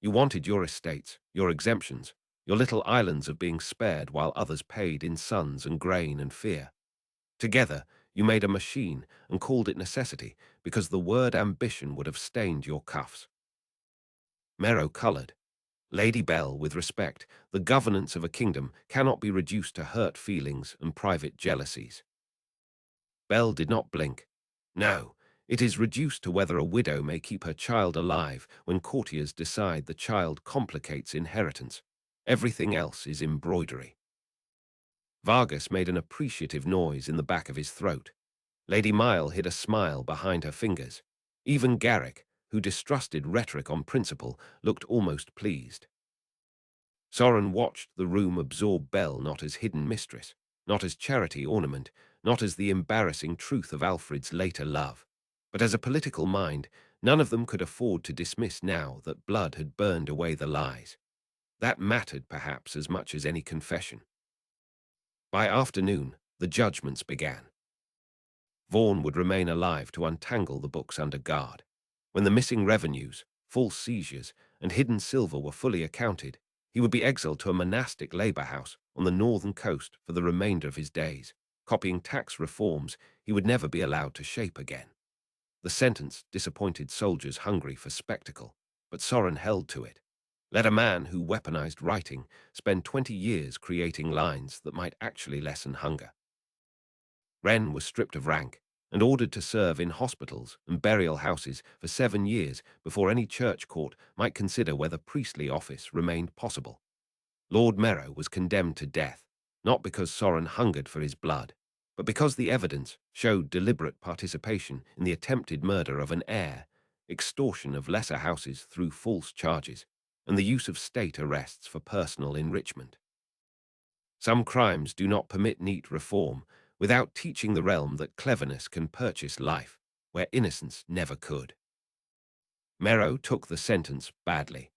You wanted your estates, your exemptions, your little islands of being spared while others paid in sons and grain and fear. Together, you made a machine and called it necessity because the word ambition would have stained your cuffs. Merrow coloured. Lady Bell, with respect, the governance of a kingdom cannot be reduced to hurt feelings and private jealousies. Bell did not blink. No, it is reduced to whether a widow may keep her child alive when courtiers decide the child complicates inheritance. Everything else is embroidery. Vargas made an appreciative noise in the back of his throat. Lady Mile hid a smile behind her fingers. Even Garrick, who distrusted rhetoric on principle, looked almost pleased. Sorin watched the room absorb Bell not as hidden mistress, not as charity ornament, not as the embarrassing truth of Alfred's later love, but as a political mind. None of them could afford to dismiss now that blood had burned away the lies. That mattered perhaps as much as any confession. By afternoon, the judgments began. Vaughan would remain alive to untangle the books under guard. When the missing revenues, false seizures, and hidden silver were fully accounted, he would be exiled to a monastic labor house on the northern coast for the remainder of his days, copying tax reforms he would never be allowed to shape again. The sentence disappointed soldiers hungry for spectacle, but Sorin held to it. Let a man who weaponized writing spend 20 years creating lines that might actually lessen hunger. Wren was stripped of rank and ordered to serve in hospitals and burial houses for 7 years before any church court might consider whether priestly office remained possible. Lord Merrow was condemned to death, not because Sorin hungered for his blood, but because the evidence showed deliberate participation in the attempted murder of an heir extortion of lesser houses through false charges, and the use of state arrests for personal enrichment. Some crimes do not permit neat reform without teaching the realm that cleverness can purchase life, where innocence never could. Mero took the sentence badly.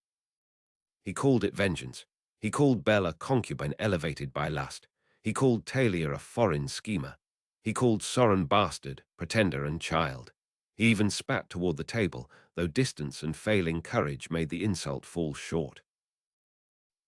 He called it vengeance. He called Bel a concubine elevated by lust. He called Talia a foreign schemer. He called Soren bastard, pretender, and child. He even spat toward the table, though distance and failing courage made the insult fall short.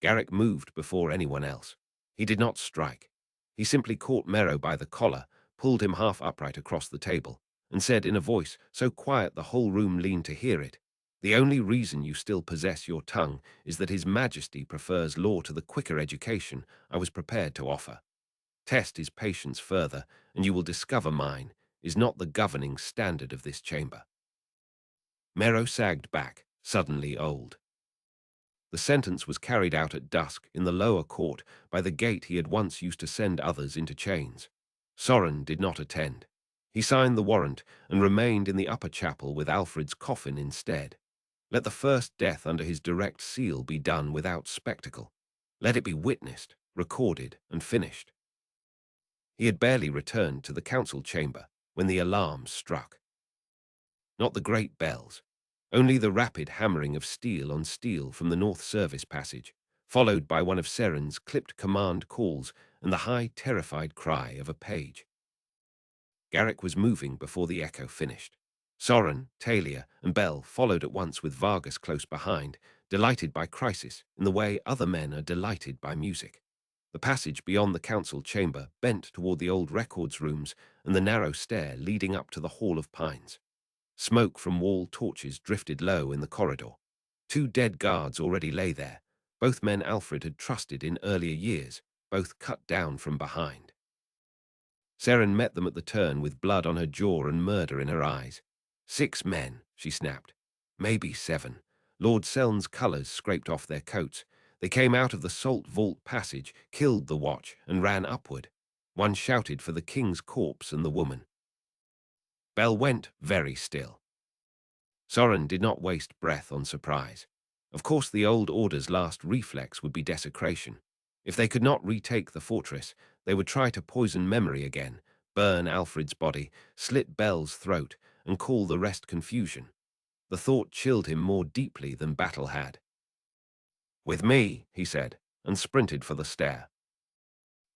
Garrick moved before anyone else. He did not strike. He simply caught Mero by the collar, pulled him half upright across the table, and said in a voice so quiet the whole room leaned to hear it, "The only reason you still possess your tongue is that His Majesty prefers law to the quicker education I was prepared to offer. Test his patience further, and you will discover mine is not the governing standard of this chamber." Mero sagged back, suddenly old. The sentence was carried out at dusk in the lower court by the gate he had once used to send others into chains. Soren did not attend. He signed the warrant and remained in the upper chapel with Alfred's coffin instead. Let the first death under his direct seal be done without spectacle. Let it be witnessed, recorded, and finished. He had barely returned to the council chamber when the alarm struck. Not the great bells, only the rapid hammering of steel on steel from the North Service passage, followed by one of Seren's clipped command calls and the high, terrified cry of a page. Garrick was moving before the echo finished. Soren, Talia, and Bell followed at once with Vargas close behind, delighted by crisis in the way other men are delighted by music. The passage beyond the council chamber bent toward the old records rooms and the narrow stair leading up to the Hall of Pines. Smoke from wall torches drifted low in the corridor. 2 dead guards already lay there, both men Alfred had trusted in earlier years, both cut down from behind. Seren met them at the turn with blood on her jaw and murder in her eyes. 6 men, she snapped. Maybe 7. Lord Seln's colours scraped off their coats. They came out of the salt vault passage, killed the watch, and ran upward. One shouted for the king's corpse and the woman. Bell went very still. Soren did not waste breath on surprise. Of course the old order's last reflex would be desecration. If they could not retake the fortress, they would try to poison memory again, burn Alfred's body, slit Bell's throat, and call the rest confusion. The thought chilled him more deeply than battle had. "With me," he said, and sprinted for the stair.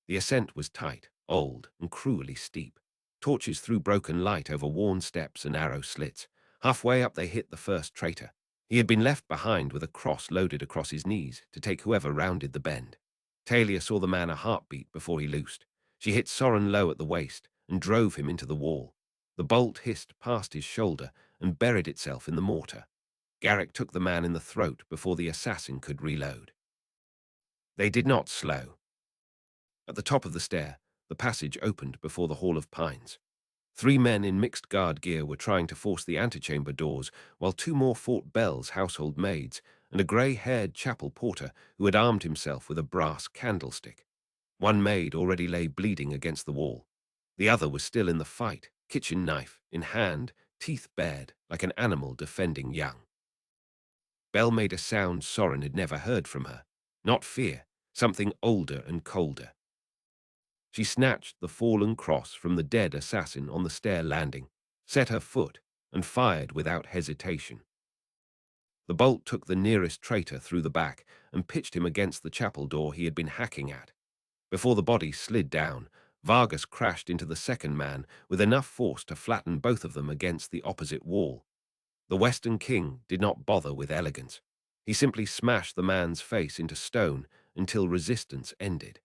The ascent was tight, old, and cruelly steep. Torches threw broken light over worn steps and arrow slits. Halfway up they hit the first traitor. He had been left behind with a cross loaded across his knees to take whoever rounded the bend. Talia saw the man a heartbeat before he loosed. She hit Soren low at the waist and drove him into the wall. The bolt hissed past his shoulder and buried itself in the mortar. Garrick took the man in the throat before the assassin could reload. They did not slow. At the top of the stair, the passage opened before the Hall of Pines. 3 men in mixed guard gear were trying to force the antechamber doors, while 2 more fought Bell's household maids and a grey-haired chapel porter who had armed himself with a brass candlestick. One maid already lay bleeding against the wall. The other was still in the fight, kitchen knife in hand, teeth bared, like an animal defending young. Bell made a sound Soren had never heard from her. Not fear, something older and colder. She snatched the fallen cross from the dead assassin on the stair landing, set her foot, and fired without hesitation. The bolt took the nearest traitor through the back and pitched him against the chapel door he had been hacking at. Before the body slid down, Vargas crashed into the second man with enough force to flatten both of them against the opposite wall. The Western King did not bother with elegance. He simply smashed the man's face into stone until resistance ended.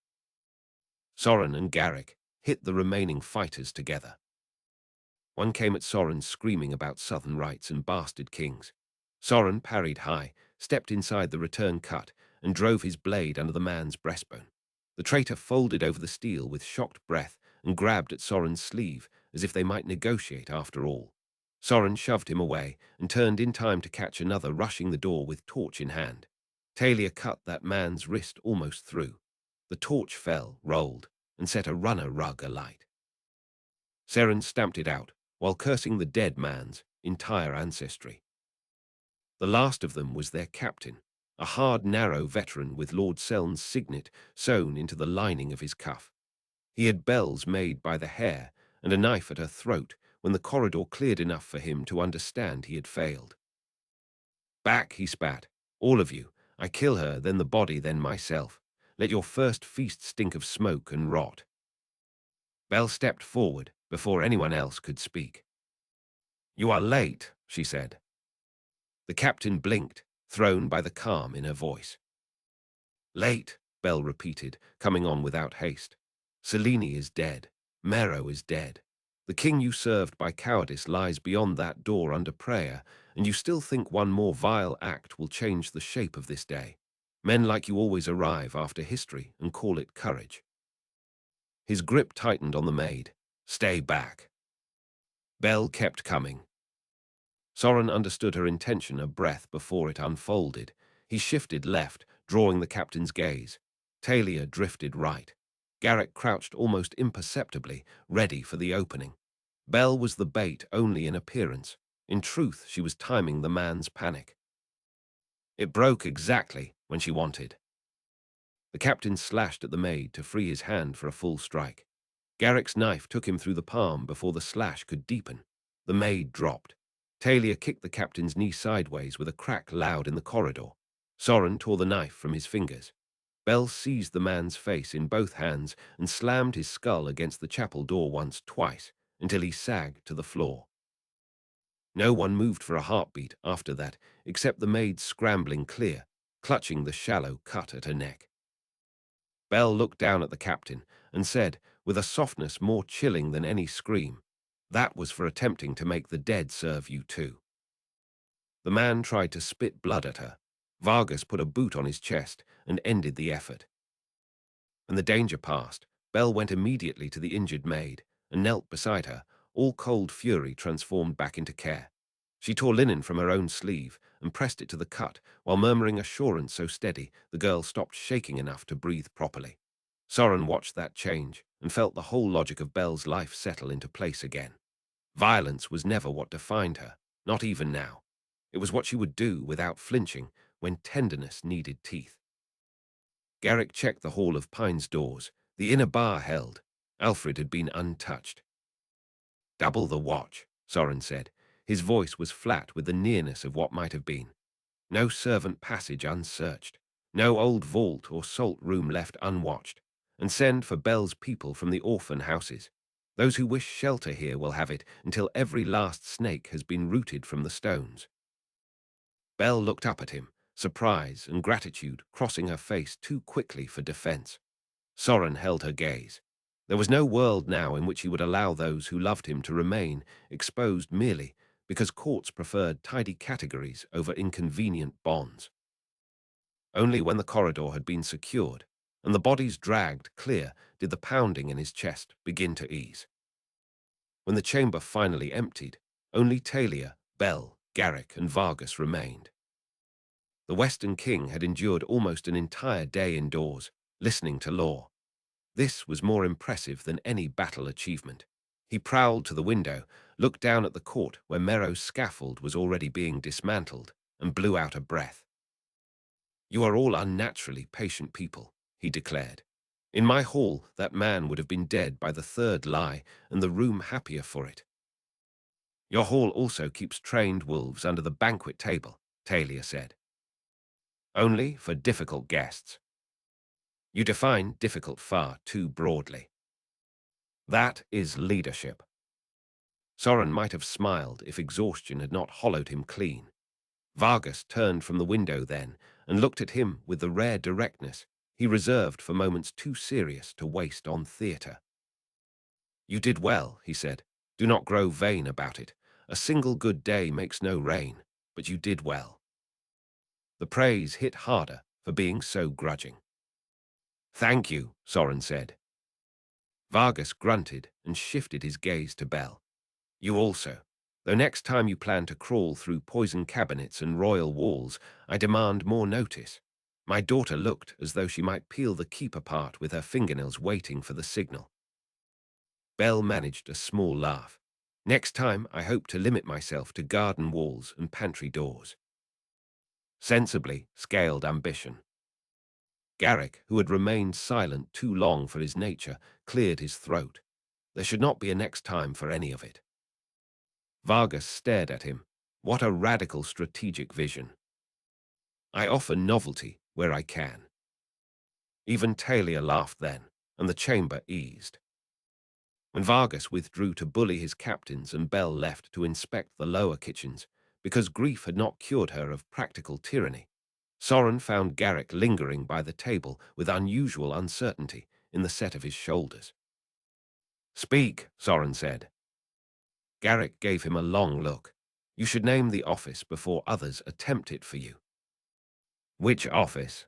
Soren and Garrick hit the remaining fighters together. One came at Soren screaming about southern rights and bastard kings. Soren parried high, stepped inside the return cut, and drove his blade under the man's breastbone. The traitor folded over the steel with shocked breath and grabbed at Soren's sleeve as if they might negotiate after all. Soren shoved him away and turned in time to catch another rushing the door with torch in hand. Talia cut that man's wrist almost through. The torch fell, rolled, and set a runner rug alight. Seren stamped it out, while cursing the dead man's entire ancestry. The last of them was their captain, a hard, narrow veteran with Lord Selne's signet sewn into the lining of his cuff. He had bells made by the hair and a knife at her throat when the corridor cleared enough for him to understand he had failed. "Back," he spat. "All of you. I kill her, then the body, then myself. Let your first feast stink of smoke and rot." Belle stepped forward before anyone else could speak. "You are late," she said. The captain blinked, thrown by the calm in her voice. "Late," Belle repeated, coming on without haste. "Selene is dead. Mero is dead. The king you served by cowardice lies beyond that door under prayer, and you still think one more vile act will change the shape of this day. Men like you always arrive after history and call it courage." His grip tightened on the maid. "Stay back." Belle kept coming. Soren understood her intention a breath before it unfolded. He shifted left, drawing the captain's gaze. Talia drifted right. Garrick crouched almost imperceptibly, ready for the opening. Belle was the bait only in appearance. In truth, she was timing the man's panic. It broke exactly when she wanted. The captain slashed at the maid to free his hand for a full strike. Garrick's knife took him through the palm before the slash could deepen. The maid dropped. Talia kicked the captain's knee sideways with a crack loud in the corridor. Soren tore the knife from his fingers. Belle seized the man's face in both hands and slammed his skull against the chapel door once, twice, until he sagged to the floor. No one moved for a heartbeat after that, except the maid scrambling clear, clutching the shallow cut at her neck. Belle looked down at the captain and said, with a softness more chilling than any scream, "That was for attempting to make the dead serve you too." The man tried to spit blood at her. Vargas put a boot on his chest and ended the effort. When the danger passed, Belle went immediately to the injured maid and knelt beside her, all cold fury transformed back into care. She tore linen from her own sleeve and pressed it to the cut, while murmuring assurance so steady the girl stopped shaking enough to breathe properly. Soren watched that change and felt the whole logic of Belle's life settle into place again. Violence was never what defined her, not even now. It was what she would do without flinching when tenderness needed teeth. Garrick checked the Hall of Pines doors. The inner bar held. Alfred had been untouched. "Double the watch," Soren said. His voice was flat with the nearness of what might have been. "No servant passage unsearched. No old vault or salt room left unwatched. And send for Belle's people from the orphan houses. Those who wish shelter here will have it until every last snake has been rooted from the stones." Belle looked up at him, surprise and gratitude crossing her face too quickly for defense. Soren held her gaze. There was no world now in which he would allow those who loved him to remain exposed merely because courts preferred tidy categories over inconvenient bonds. Only when the corridor had been secured and the bodies dragged clear did the pounding in his chest begin to ease. When the chamber finally emptied, only Talia, Belle, Garrick, and Vargas remained. The Western King had endured almost an entire day indoors, listening to law. This was more impressive than any battle achievement. He prowled to the window, looked down at the court where Mero's scaffold was already being dismantled, and blew out a breath. "You are all unnaturally patient people," he declared. "In my hall, that man would have been dead by the third lie, and the room happier for it." "Your hall also keeps trained wolves under the banquet table," Talia said. "Only for difficult guests." "You define difficult far too broadly." "That is leadership." Soren might have smiled if exhaustion had not hollowed him clean. Vargas turned from the window then and looked at him with the rare directness he reserved for moments too serious to waste on theatre. "You did well," he said. "Do not grow vain about it. A single good day makes no rain, but you did well." The praise hit harder for being so grudging. "Thank you," Soren said. Vargas grunted and shifted his gaze to Belle. "You also. Though next time you plan to crawl through poison cabinets and royal walls, I demand more notice." My daughter looked as though she might peel the keep apart with her fingernails waiting for the signal. Belle managed a small laugh. "Next time I hope to limit myself to garden walls and pantry doors." Sensibly scaled ambition. Garrick, who had remained silent too long for his nature, cleared his throat. There should not be a next time for any of it. Vargas stared at him. What a radical strategic vision. I offer novelty where I can. Even Talia laughed then, and the chamber eased. When Vargas withdrew to bully his captains and Bell left to inspect the lower kitchens, because grief had not cured her of practical tyranny, Soren found Garrick lingering by the table with unusual uncertainty in the set of his shoulders. "Speak," Soren said. Garrick gave him a long look. "You should name the office before others attempt it for you." "Which office?"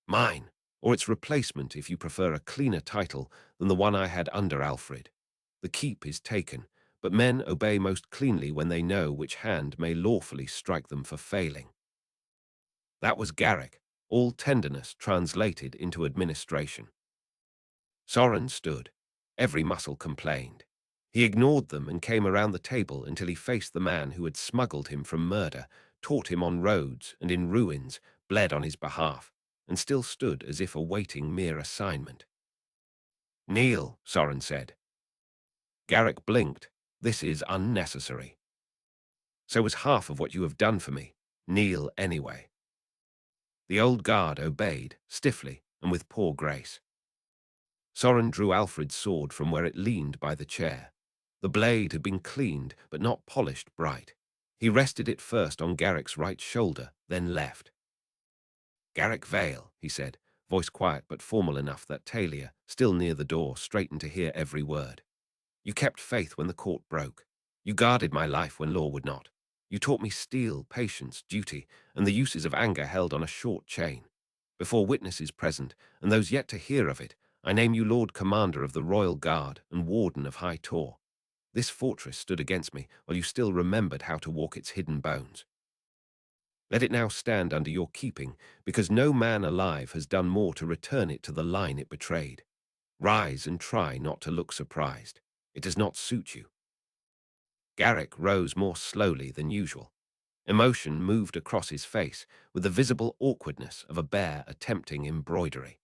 "Mine, or its replacement if you prefer a cleaner title than the one I had under Alfred. The keep is taken, but men obey most cleanly when they know which hand may lawfully strike them for failing." That was Garrick, all tenderness translated into administration. Soren stood. Every muscle complained. He ignored them and came around the table until he faced the man who had smuggled him from murder, taught him on roads and in ruins, bled on his behalf, and still stood as if awaiting mere assignment. "Kneel," Soren said. Garrick blinked. "This is unnecessary." "So is half of what you have done for me. Kneel anyway." The old guard obeyed, stiffly and with poor grace. Soren drew Alfred's sword from where it leaned by the chair. The blade had been cleaned, but not polished bright. He rested it first on Garrick's right shoulder, then left. "Garrick Vale," he said, voice quiet but formal enough that Talia, still near the door, straightened to hear every word. "You kept faith when the court broke. You guarded my life when law would not. You taught me steel, patience, duty, and the uses of anger held on a short chain. Before witnesses present, and those yet to hear of it, I name you Lord Commander of the Royal Guard and Warden of High Tor. This fortress stood against me while you still remembered how to walk its hidden bones. Let it now stand under your keeping, because no man alive has done more to return it to the line it betrayed. Rise and try not to look surprised. It does not suit you." Garrick rose more slowly than usual. Emotion moved across his face with the visible awkwardness of a bear attempting embroidery.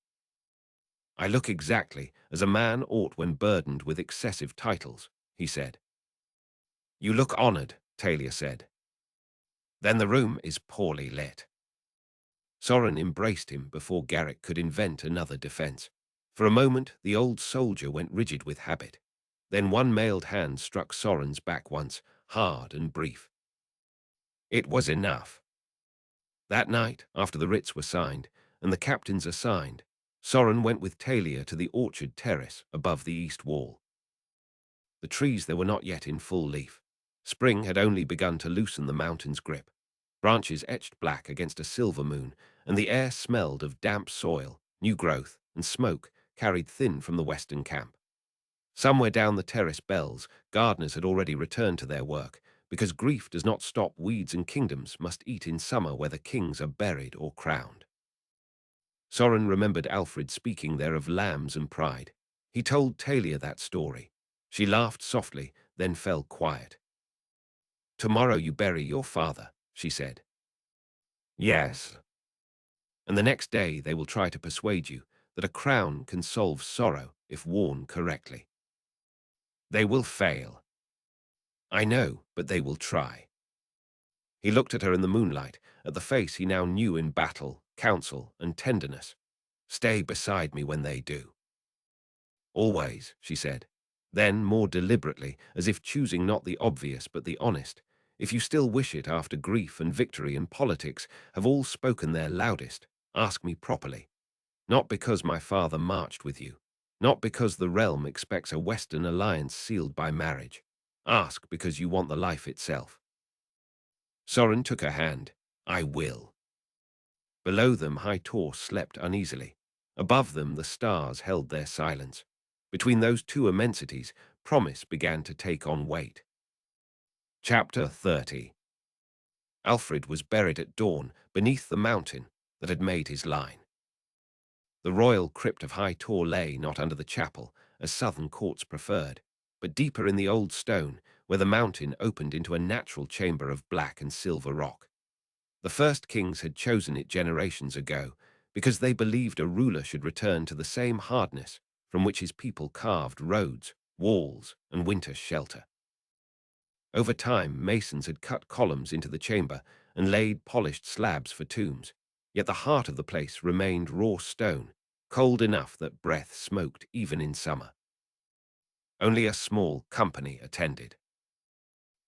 "I look exactly as a man ought when burdened with excessive titles," he said. "You look honored," Talia said. "Then the room is poorly lit." Soren embraced him before Garrick could invent another defense. For a moment, the old soldier went rigid with habit. Then one mailed hand struck Soren's back once, hard and brief. It was enough. That night, after the writs were signed and the captains assigned, Soren went with Talia to the orchard terrace above the east wall. The trees there were not yet in full leaf. Spring had only begun to loosen the mountain's grip. Branches etched black against a silver moon, and the air smelled of damp soil, new growth, and smoke carried thin from the western camp. Somewhere down the terrace bells, gardeners had already returned to their work, because grief does not stop weeds and kingdoms must eat in summer whether kings are buried or crowned. Soren remembered Alfred speaking there of lambs and pride. He told Talia that story. She laughed softly, then fell quiet. "Tomorrow you bury your father," she said. "Yes." "And the next day they will try to persuade you that a crown can solve sorrow if worn correctly. They will fail. I know, but they will try." He looked at her in the moonlight, at the face he now knew in battle, counsel, and tenderness. "Stay beside me when they do." "Always," she said. Then, more deliberately, as if choosing not the obvious but the honest, "If you still wish it after grief and victory and politics have all spoken their loudest, ask me properly. Not because my father marched with you. Not because the realm expects a Western alliance sealed by marriage. Ask because you want the life itself." Soren took her hand. "I will." Below them, High Tor slept uneasily. Above them, the stars held their silence. Between those two immensities, promise began to take on weight. Chapter 30. Alfred was buried at dawn beneath the mountain that had made his line. The royal crypt of High Tor lay not under the chapel, as southern courts preferred, but deeper in the old stone, where the mountain opened into a natural chamber of black and silver rock. The first kings had chosen it generations ago because they believed a ruler should return to the same hardness from which his people carved roads, walls, and winter shelter. Over time, masons had cut columns into the chamber and laid polished slabs for tombs, yet the heart of the place remained raw stone, cold enough that breath smoked even in summer. Only a small company attended.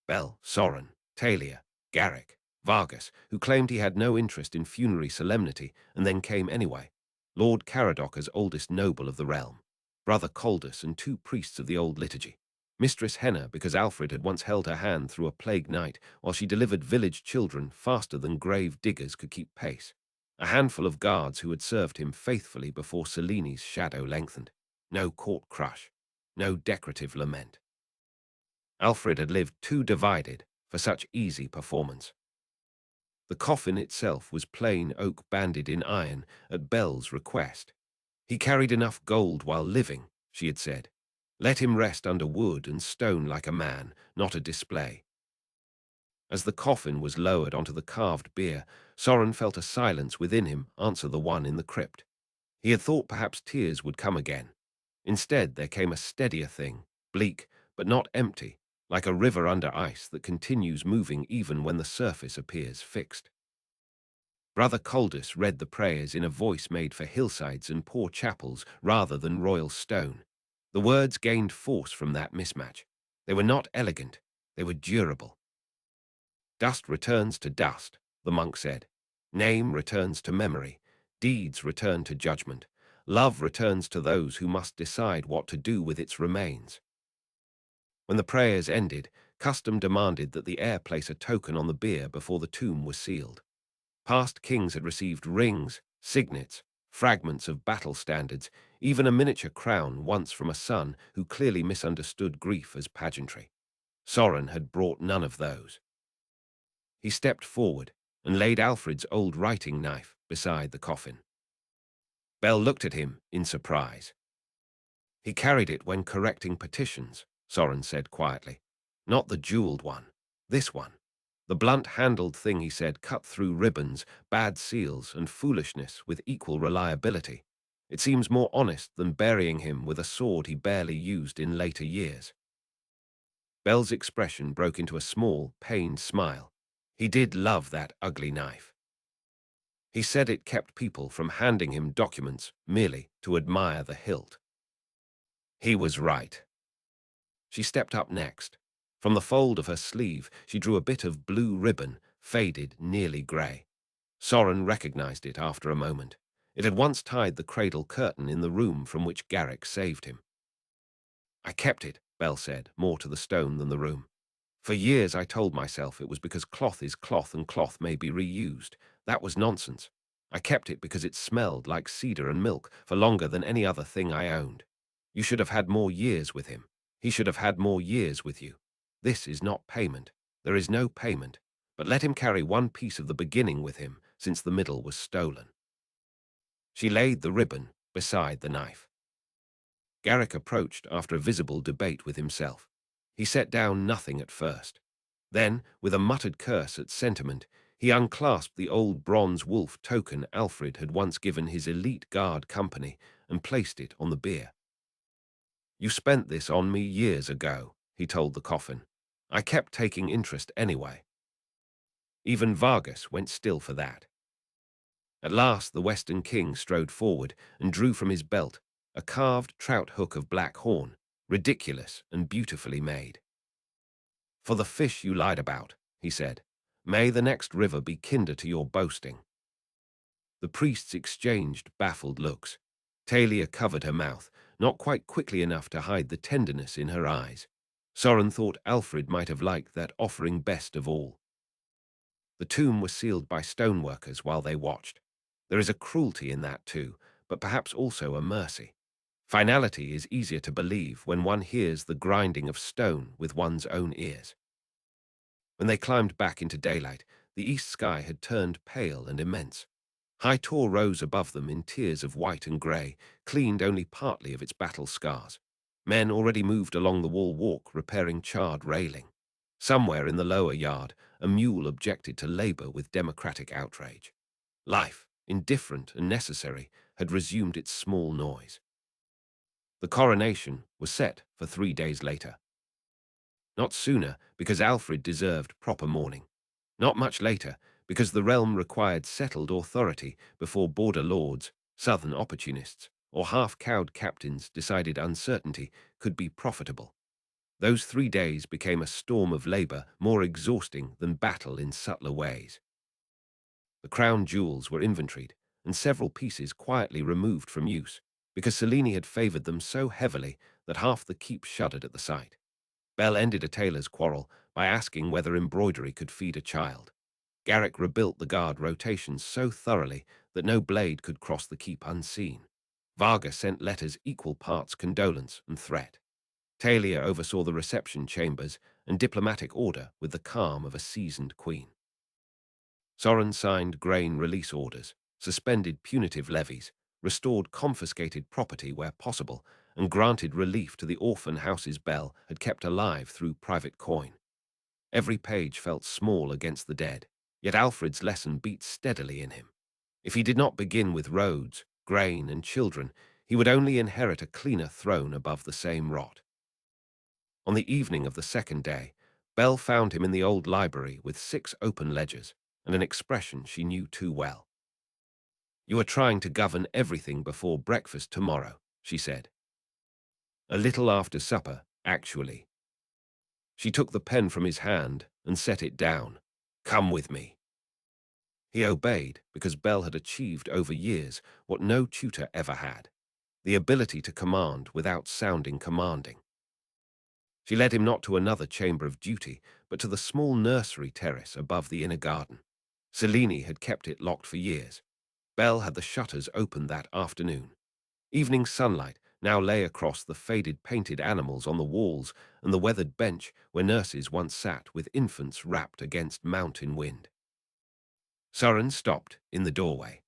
Bell, Soren, Talia, Garrick, Vargas, who claimed he had no interest in funerary solemnity and then came anyway, Lord Caradoc as oldest noble of the realm, Brother Coldus and 2 priests of the old liturgy, Mistress Henna because Alfred had once held her hand through a plague night while she delivered village children faster than grave diggers could keep pace, a handful of guards who had served him faithfully before Cellini's shadow lengthened. No court crush, no decorative lament. Alfred had lived too divided for such easy performance. The coffin itself was plain oak banded in iron at Bell's request. He carried enough gold while living, she had said. Let him rest under wood and stone like a man, not a display. As the coffin was lowered onto the carved bier, Soren felt a silence within him answer the one in the crypt. He had thought perhaps tears would come again. Instead, there came a steadier thing, bleak, but not empty, like a river under ice that continues moving even when the surface appears fixed. Brother Coldus read the prayers in a voice made for hillsides and poor chapels rather than royal stone. The words gained force from that mismatch. They were not elegant, they were durable. Dust returns to dust, the monk said. Name returns to memory. Deeds return to judgment. Love returns to those who must decide what to do with its remains. When the prayers ended, custom demanded that the heir place a token on the bier before the tomb was sealed. Past kings had received rings, signets, fragments of battle standards, even a miniature crown once from a son who clearly misunderstood grief as pageantry. Soren had brought none of those. He stepped forward and laid Alfred's old writing knife beside the coffin. Bell looked at him in surprise. He carried it when correcting petitions, Soren said quietly. Not the jeweled one. This one. The blunt-handled thing, he said, cut through ribbons, bad seals, and foolishness with equal reliability. It seems more honest than burying him with a sword he barely used in later years. Bell's expression broke into a small, pained smile. He did love that ugly knife. He said it kept people from handing him documents merely to admire the hilt. He was right. She stepped up next. From the fold of her sleeve, she drew a bit of blue ribbon, faded, nearly grey. Soren recognized it after a moment. It had once tied the cradle curtain in the room from which Garrick saved him. I kept it, Bell said, more to the stone than the room. For years I told myself it was because cloth is cloth and cloth may be reused. That was nonsense. I kept it because it smelled like cedar and milk for longer than any other thing I owned. You should have had more years with him. He should have had more years with you. This is not payment. There is no payment. But let him carry one piece of the beginning with him, since the middle was stolen. She laid the ribbon beside the knife. Garrick approached after a visible debate with himself. He set down nothing at first. Then, with a muttered curse at sentiment, he unclasped the old bronze wolf token Alfred had once given his elite guard company and placed it on the bier. You spent this on me years ago, he told the coffin. I kept taking interest anyway. Even Vargas went still for that. At last the Western king strode forward and drew from his belt a carved trout hook of black horn, ridiculous and beautifully made. For the fish you lied about, he said, may the next river be kinder to your boasting. The priests exchanged baffled looks. Talia covered her mouth, not quite quickly enough to hide the tenderness in her eyes. Soren thought Alfred might have liked that offering best of all. The tomb was sealed by stoneworkers while they watched. There is a cruelty in that too, but perhaps also a mercy. Finality is easier to believe when one hears the grinding of stone with one's own ears. When they climbed back into daylight, the east sky had turned pale and immense. High Tor rose above them in tiers of white and grey, cleaned only partly of its battle scars. Men already moved along the wall walk, repairing charred railing. Somewhere in the lower yard, a mule objected to labor with democratic outrage. Life, indifferent and necessary, had resumed its small noise. The coronation was set for 3 days later. Not sooner, because Alfred deserved proper mourning. Not much later, because the realm required settled authority before border lords, southern opportunists, or half-cowed captains decided uncertainty could be profitable. Those 3 days became a storm of labor more exhausting than battle in subtler ways. The crown jewels were inventoried, and several pieces quietly removed from use, because Selene had favored them so heavily that half the keep shuddered at the sight. Belle ended a tailor's quarrel by asking whether embroidery could feed a child. Garrick rebuilt the guard rotations so thoroughly that no blade could cross the keep unseen. Varga sent letters equal parts condolence and threat. Talia oversaw the reception chambers and diplomatic order with the calm of a seasoned queen. Soren signed grain release orders, suspended punitive levies, restored confiscated property where possible, and granted relief to the orphan houses Belle had kept alive through private coin. Every page felt small against the dead, yet Alfred's lesson beat steadily in him. If he did not begin with roads, grain, and children, he would only inherit a cleaner throne above the same rot. On the evening of the second day, Belle found him in the old library with 6 open ledgers and an expression she knew too well. "You are trying to govern everything before breakfast tomorrow," she said. "A little after supper, actually." She took the pen from his hand and set it down. "Come with me." He obeyed because Belle had achieved over years what no tutor ever had: the ability to command without sounding commanding. She led him not to another chamber of duty, but to the small nursery terrace above the inner garden. Selene had kept it locked for years. Belle had the shutters opened that afternoon. Evening sunlight now lay across the faded painted animals on the walls and the weathered bench where nurses once sat with infants wrapped against mountain wind. Soren stopped in the doorway.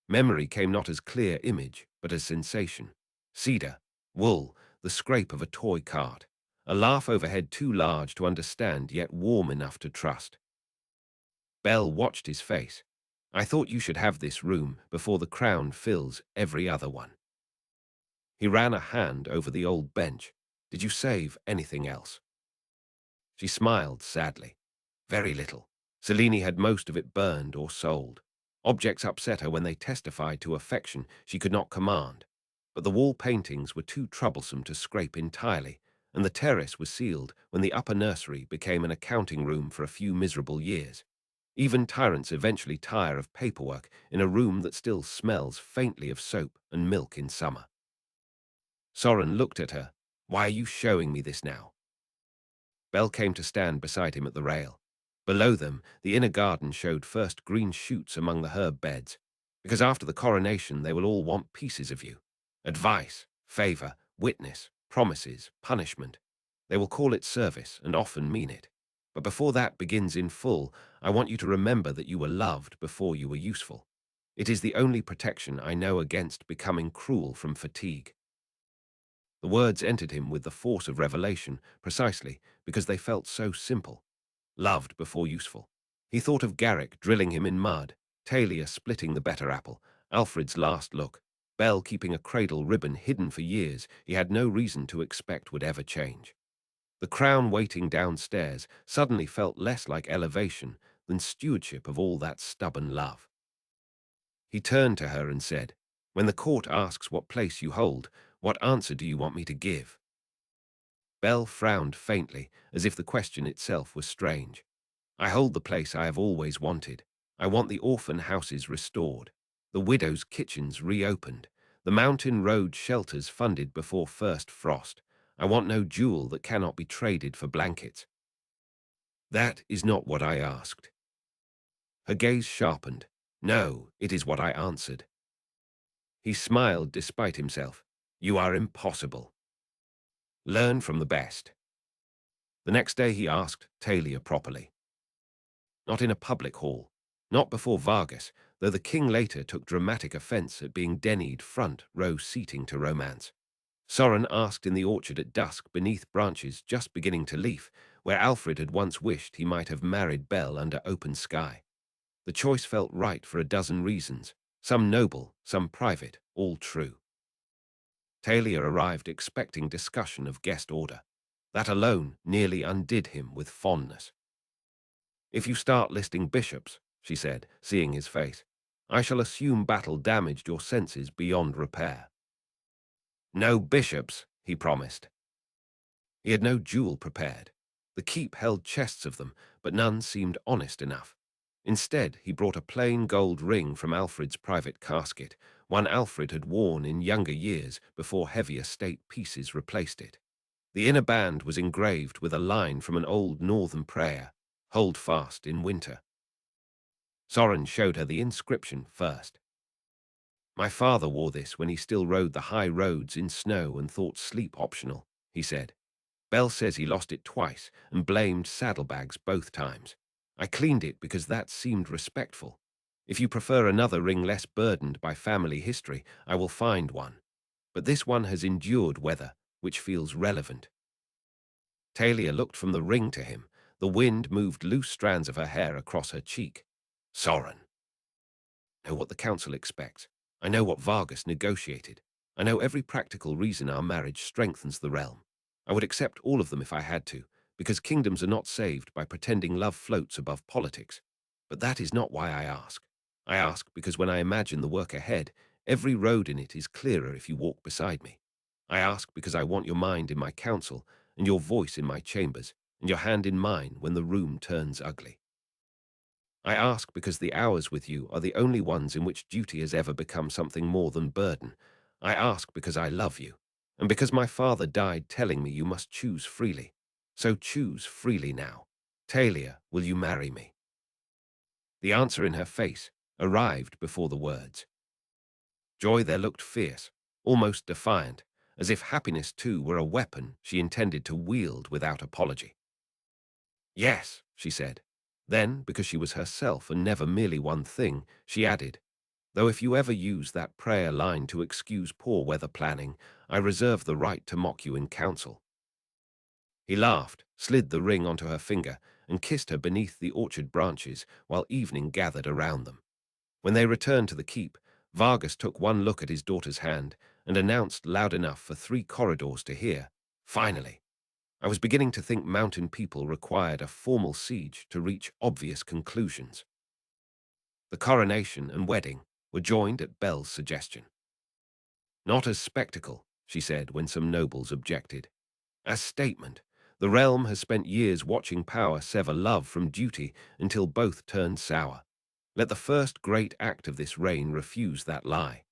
Memory came not as clear image, but as sensation. Cedar, wool, the scrape of a toy cart, a laugh overhead too large to understand yet warm enough to trust. Belle watched his face. "I thought you should have this room before the crown fills every other one." He ran a hand over the old bench. "Did you save anything else?" She smiled sadly. "Very little. Selene had most of it burned or sold. Objects upset her when they testified to affection she could not command. But the wall paintings were too troublesome to scrape entirely, and the terrace was sealed when the upper nursery became an accounting room for a few miserable years. Even tyrants eventually tire of paperwork in a room that still smells faintly of soap and milk in summer." Soren looked at her. "Why are you showing me this now?" Belle came to stand beside him at the rail. Below them, the inner garden showed first green shoots among the herb beds, because after the coronation they will all want pieces of you. Advice, favor, witness, promises, punishment. They will call it service and often mean it. But before that begins in full, I want you to remember that you were loved before you were useful. It is the only protection I know against becoming cruel from fatigue. The words entered him with the force of revelation, precisely because they felt so simple. Loved before useful. He thought of Garrick drilling him in mud, Talia splitting the better apple, Alfred's last look, Belle keeping a cradle ribbon hidden for years he had no reason to expect would ever change. The crown waiting downstairs suddenly felt less like elevation than stewardship of all that stubborn love. He turned to her and said, "When the court asks what place you hold, what answer do you want me to give?" Belle frowned faintly, as if the question itself was strange. "I hold the place I have always wanted. I want the orphan houses restored, the widows' kitchens reopened, the mountain road shelters funded before first frost. I want no jewel that cannot be traded for blankets." "That is not what I asked." Her gaze sharpened. "No, it is what I answered." He smiled despite himself. "You are impossible. Learn from the best." The next day he asked Talia properly. Not in a public hall, not before Vargas, though the king later took dramatic offense at being denied front row seating to romance. Soren asked in the orchard at dusk beneath branches just beginning to leaf, where Alfred had once wished he might have married Belle under open sky. The choice felt right for a dozen reasons, some noble, some private, all true. Talia arrived expecting discussion of guest order. That alone nearly undid him with fondness. "If you start listing bishops," she said, seeing his face, "I shall assume battle damaged your senses beyond repair." "No bishops," he promised. He had no jewel prepared. The keep held chests of them, but none seemed honest enough. Instead, he brought a plain gold ring from Alfred's private casket, one Alfred had worn in younger years before heavier state pieces replaced it. The inner band was engraved with a line from an old northern prayer, "Hold fast in winter." Soren showed her the inscription first. "My father wore this when he still rode the high roads in snow and thought sleep optional," he said. "Belle says he lost it twice and blamed saddlebags both times. I cleaned it because that seemed respectful. If you prefer another ring less burdened by family history, I will find one. But this one has endured weather, which feels relevant." Talia looked from the ring to him. The wind moved loose strands of her hair across her cheek. "Soren, I know what the council expects. I know what Vargas negotiated. I know every practical reason our marriage strengthens the realm. I would accept all of them if I had to, because kingdoms are not saved by pretending love floats above politics. But that is not why I ask. I ask because when I imagine the work ahead, every road in it is clearer if you walk beside me. I ask because I want your mind in my council, and your voice in my chambers, and your hand in mine when the room turns ugly. I ask because the hours with you are the only ones in which duty has ever become something more than burden. I ask because I love you, and because my father died telling me you must choose freely. So choose freely now. Talia, will you marry me?" The answer in her face arrived before the words. Joy there looked fierce, almost defiant, as if happiness too were a weapon she intended to wield without apology. "Yes," she said. Then, because she was herself and never merely one thing, she added, "Though if you ever use that prayer line to excuse poor weather planning, I reserve the right to mock you in council." He laughed, slid the ring onto her finger, and kissed her beneath the orchard branches while evening gathered around them. When they returned to the keep, Vargas took one look at his daughter's hand and announced loud enough for 3 corridors to hear, "Finally! I was beginning to think mountain people required a formal siege to reach obvious conclusions." The coronation and wedding were joined at Belle's suggestion. "Not as spectacle," she said when some nobles objected. "As statement. The realm has spent years watching power sever love from duty until both turned sour. Let the first great act of this reign refuse that lie."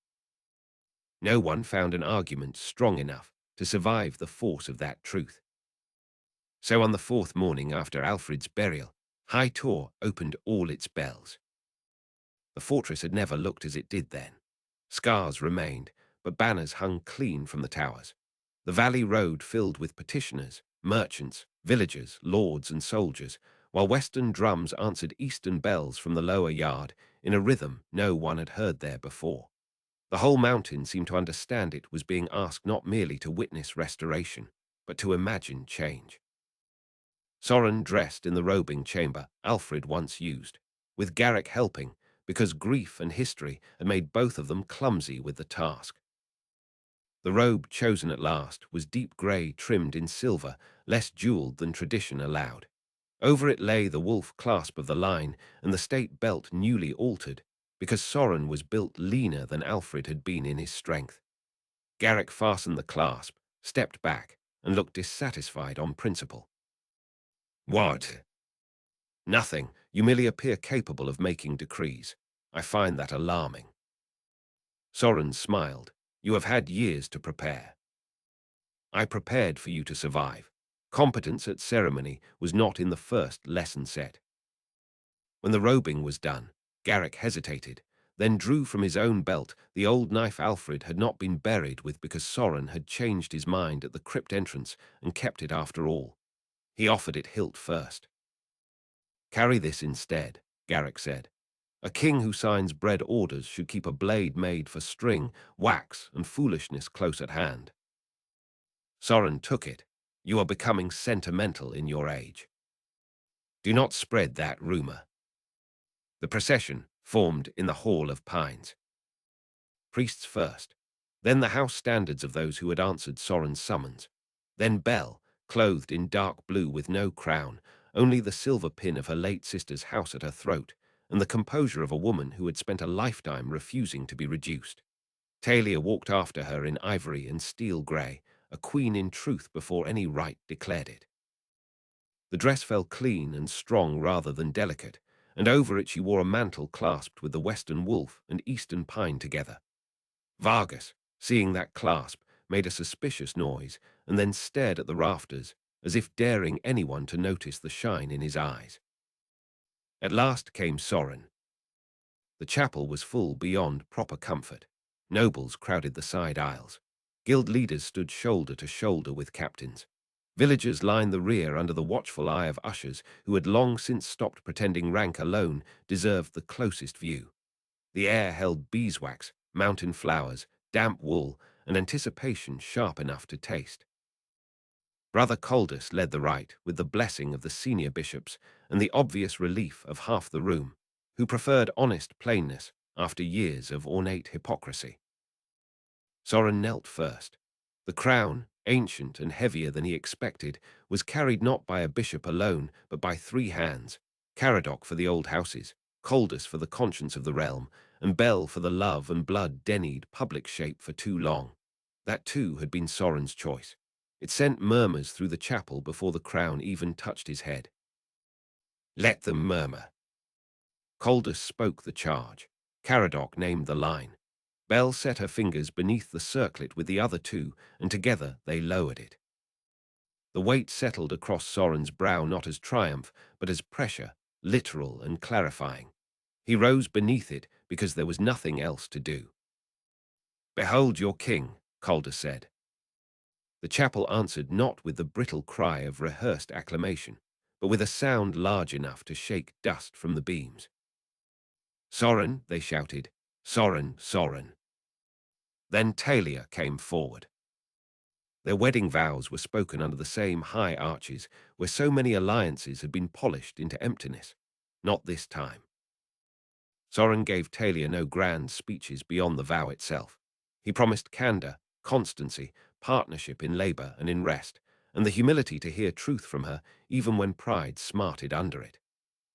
No one found an argument strong enough to survive the force of that truth. So on the 4th morning after Alfred's burial, High Tor opened all its bells. The fortress had never looked as it did then. Scars remained, but banners hung clean from the towers. The valley road filled with petitioners, merchants, villagers, lords and soldiers, while western drums answered eastern bells from the lower yard in a rhythm no one had heard there before. The whole mountain seemed to understand it was being asked not merely to witness restoration, but to imagine change. Soren dressed in the robing chamber Alfred once used, with Garrick helping, because grief and history had made both of them clumsy with the task. The robe chosen at last was deep grey trimmed in silver, less jewelled than tradition allowed. Over it lay the wolf clasp of the line and the state belt newly altered, because Soren was built leaner than Alfred had been in his strength. Garrick fastened the clasp, stepped back, and looked dissatisfied on principle. "What?" "Nothing. You merely appear capable of making decrees. I find that alarming." Soren smiled. "You have had years to prepare." "I prepared for you to survive. Competence at ceremony was not in the first lesson set." When the robing was done, Garrick hesitated, then drew from his own belt the old knife Alfred had not been buried with because Soren had changed his mind at the crypt entrance and kept it after all. He offered it hilt first. "Carry this instead," Garrick said. "A king who signs bread orders should keep a blade made for string, wax, and foolishness close at hand." Soren took it. You are becoming sentimental in your age. Do not spread that rumor. The procession formed in the Hall of Pines. Priests first, then the house standards of those who had answered Soren's summons, then Belle, clothed in dark blue with no crown, only the silver pin of her late sister's house at her throat, and the composure of a woman who had spent a lifetime refusing to be reduced. Talia walked after her in ivory and steel grey, a queen in truth before any rite declared it. The dress fell clean and strong rather than delicate, and over it she wore a mantle clasped with the western wolf and eastern pine together. Vargas, seeing that clasp, made a suspicious noise and then stared at the rafters, as if daring anyone to notice the shine in his eyes. At last came Soren. The chapel was full beyond proper comfort. Nobles crowded the side aisles. Guild leaders stood shoulder to shoulder with captains. Villagers lined the rear under the watchful eye of ushers who had long since stopped pretending rank alone deserved the closest view. The air held beeswax, mountain flowers, damp wool, and anticipation sharp enough to taste. Brother Coldus led the rite with the blessing of the senior bishops and the obvious relief of half the room, who preferred honest plainness after years of ornate hypocrisy. Soren knelt first. The crown, ancient and heavier than he expected, was carried not by a bishop alone, but by 3 hands, Caradoc for the old houses, Coldus for the conscience of the realm, and Bell for the love and blood denied public shape for too long. That too had been Soren's choice. It sent murmurs through the chapel before the crown even touched his head. Let them murmur. Coldus spoke the charge. Caradoc named the line. Bell set her fingers beneath the circlet with the other 2, and together they lowered it. The weight settled across Soren's brow not as triumph, but as pressure, literal and clarifying. He rose beneath it because there was nothing else to do. Behold your king, Calder said. The chapel answered not with the brittle cry of rehearsed acclamation, but with a sound large enough to shake dust from the beams. Soren, they shouted. Soren, Soren. Then Talia came forward. Their wedding vows were spoken under the same high arches where so many alliances had been polished into emptiness. Not this time. Soren gave Talia no grand speeches beyond the vow itself. He promised candor, constancy, partnership in labor and in rest, and the humility to hear truth from her even when pride smarted under it.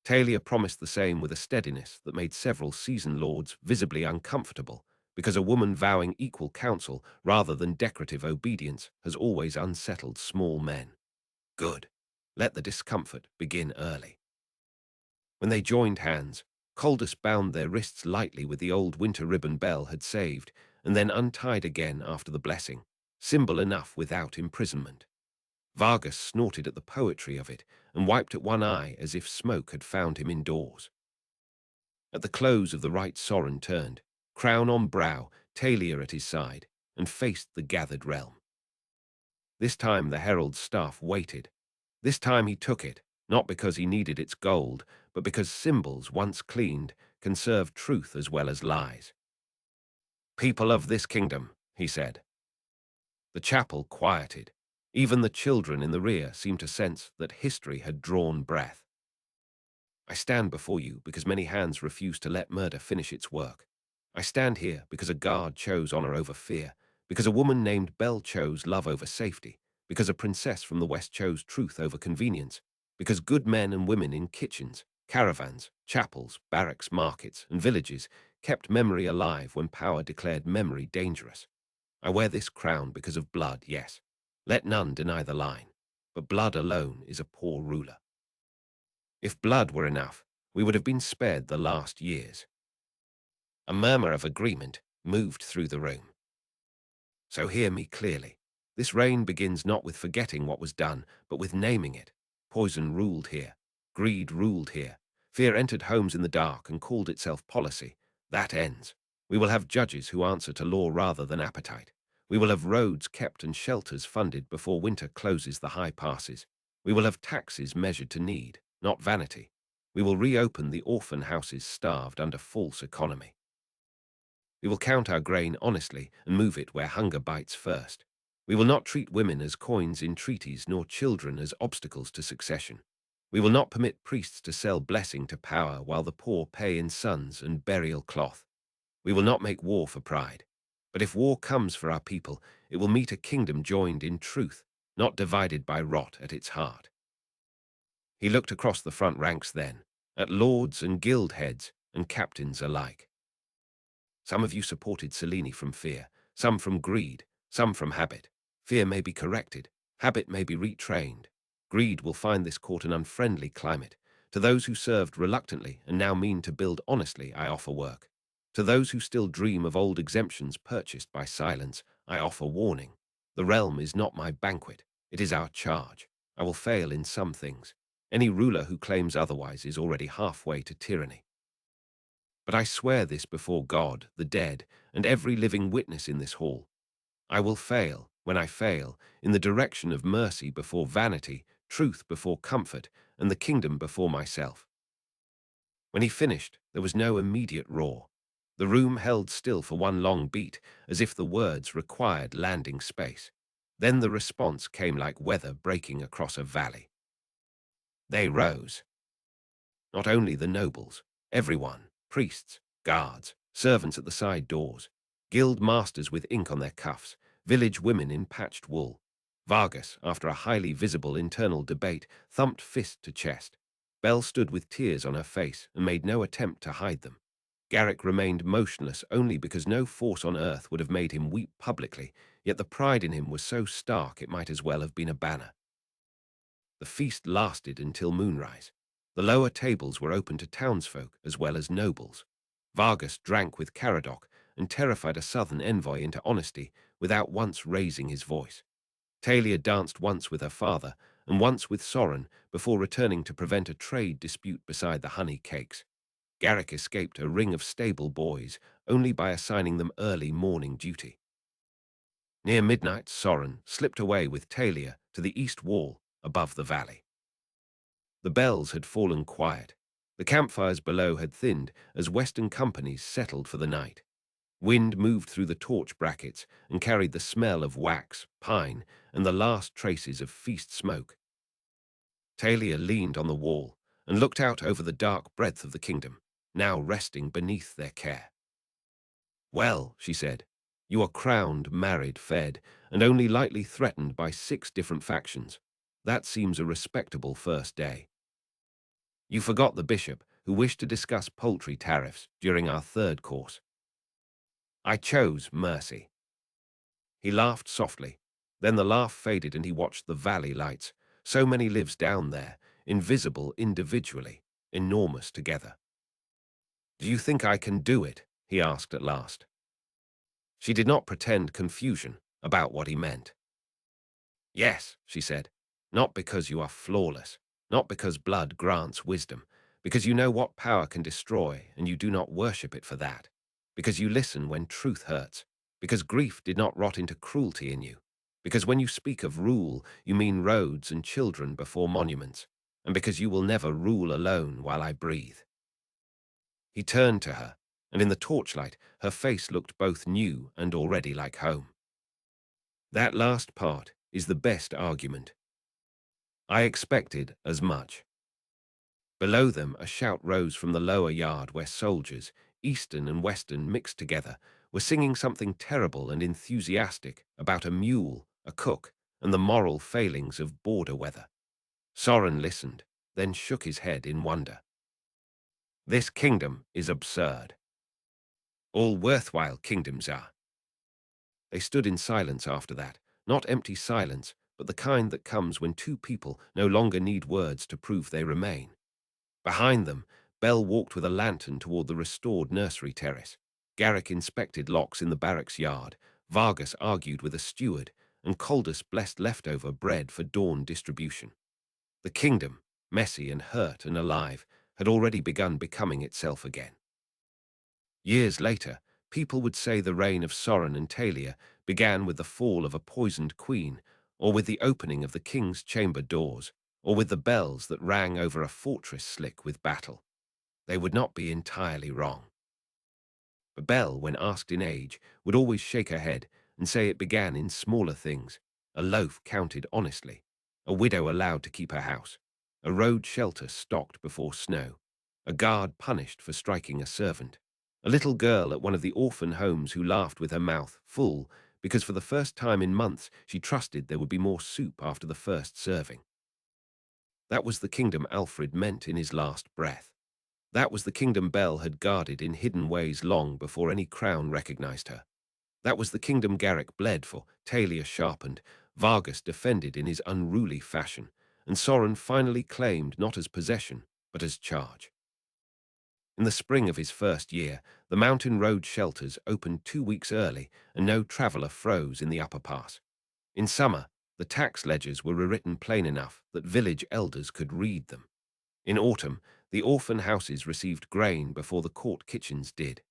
Talia promised the same with a steadiness that made several seasoned lords visibly uncomfortable, because a woman vowing equal counsel rather than decorative obedience has always unsettled small men. Good. Let the discomfort begin early. When they joined hands, Coldus bound their wrists lightly with the old winter ribbon Bell had saved, and then untied again after the blessing, symbol enough without imprisonment. Vargas snorted at the poetry of it and wiped at one eye as if smoke had found him indoors. At the close of the rite Soren turned, crown on brow, Talia at his side, and faced the gathered realm. This time the herald's staff waited. This time he took it, not because he needed its gold, but because symbols, once cleaned, can serve truth as well as lies. People of this kingdom, he said. The chapel quieted. Even the children in the rear seemed to sense that history had drawn breath. I stand before you because many hands refused to let murder finish its work. I stand here because a guard chose honor over fear, because a woman named Belle chose love over safety, because a princess from the West chose truth over convenience, because good men and women in kitchens, caravans, chapels, barracks, markets, and villages kept memory alive when power declared memory dangerous. I wear this crown because of blood, yes. Let none deny the line. But blood alone is a poor ruler. If blood were enough, we would have been spared the last years. A murmur of agreement moved through the room. So hear me clearly. This reign begins not with forgetting what was done, but with naming it. Poison ruled here. Greed ruled here. Fear entered homes in the dark and called itself policy. That ends. We will have judges who answer to law rather than appetite. We will have roads kept and shelters funded before winter closes the high passes. We will have taxes measured to need, not vanity. We will reopen the orphan houses starved under false economy. We will count our grain honestly and move it where hunger bites first. We will not treat women as coins in treaties, nor children as obstacles to succession. We will not permit priests to sell blessing to power while the poor pay in sons and burial cloth. We will not make war for pride. But if war comes for our people, it will meet a kingdom joined in truth, not divided by rot at its heart. He looked across the front ranks then, at lords and guild heads and captains alike. Some of you supported Selene from fear, some from greed, some from habit. Fear may be corrected, habit may be retrained. Greed will find this court an unfriendly climate. To those who served reluctantly and now mean to build honestly, I offer work. To those who still dream of old exemptions purchased by silence, I offer warning. The realm is not my banquet, it is our charge. I will fail in some things. Any ruler who claims otherwise is already halfway to tyranny. But I swear this before God, the dead, and every living witness in this hall. I will fail, when I fail, in the direction of mercy before vanity, truth before comfort, and the kingdom before myself. When he finished, there was no immediate roar. The room held still for one long beat, as if the words required landing space. Then the response came like weather breaking across a valley. They rose. Not only the nobles, everyone, priests, guards, servants at the side doors, guild masters with ink on their cuffs, village women in patched wool. Vargas, after a highly visible internal debate, thumped fist to chest. Belle stood with tears on her face and made no attempt to hide them. Garrick remained motionless only because no force on earth would have made him weep publicly, yet the pride in him was so stark it might as well have been a banner. The feast lasted until moonrise. The lower tables were open to townsfolk as well as nobles. Vargas drank with Caradoc and terrified a southern envoy into honesty without once raising his voice. Talia danced once with her father and once with Soren before returning to prevent a trade dispute beside the honey cakes. Garrick escaped a ring of stable boys only by assigning them early morning duty. Near midnight, Soren slipped away with Talia to the east wall above the valley. The bells had fallen quiet. The campfires below had thinned as western companies settled for the night. Wind moved through the torch brackets and carried the smell of wax, pine, and the last traces of feast smoke. Talia leaned on the wall and looked out over the dark breadth of the kingdom, now resting beneath their care. "Well," she said, "you are crowned, married, fed, and only lightly threatened by 6 different factions. That seems a respectable first day. You forgot the bishop, who wished to discuss poultry tariffs during our 3rd course. I chose mercy." He laughed softly. Then the laugh faded and he watched the valley lights. So many lives down there, invisible individually, enormous together. "Do you think I can do it?" he asked at last. She did not pretend confusion about what he meant. "Yes," she said, "not because you are flawless, not because blood grants wisdom, because you know what power can destroy and you do not worship it for that, because you listen when truth hurts, because grief did not rot into cruelty in you, because when you speak of rule, you mean roads and children before monuments, and because you will never rule alone while I breathe." He turned to her, and in the torchlight, her face looked both new and already like home. "That last part is the best argument. I expected as much." Below them, a shout rose from the lower yard where soldiers, eastern and western mixed together, were singing something terrible and enthusiastic about a mule, a cook, and the moral failings of border weather. Soren listened, then shook his head in wonder. "This kingdom is absurd. All worthwhile kingdoms are." They stood in silence after that, not empty silence, but the kind that comes when 2 people no longer need words to prove they remain. Behind them, Belle walked with a lantern toward the restored nursery terrace. Garrick inspected locks in the barracks yard, Vargas argued with a steward, and Coldus blessed leftover bread for dawn distribution. The kingdom, messy and hurt and alive, had already begun becoming itself again. Years later, people would say the reign of Soren and Talia began with the fall of a poisoned queen, or with the opening of the king's chamber doors, or with the bells that rang over a fortress slick with battle. They would not be entirely wrong. But Belle, when asked in age, would always shake her head and say it began in smaller things: a loaf counted honestly, a widow allowed to keep her house, a road shelter stocked before snow, a guard punished for striking a servant, a little girl at one of the orphan homes who laughed with her mouth full because for the first time in months she trusted there would be more soup after the first serving. That was the kingdom Alfred meant in his last breath. That was the kingdom Belle had guarded in hidden ways long before any crown recognized her. That was the kingdom Garrick bled for, Talia sharpened, Vargas defended in his unruly fashion, and Soren finally claimed not as possession, but as charge. In the spring of his first year, the mountain road shelters opened 2 weeks early, and no traveller froze in the upper pass. In summer, the tax ledgers were rewritten plain enough that village elders could read them. In autumn, the orphan houses received grain before the court kitchens did.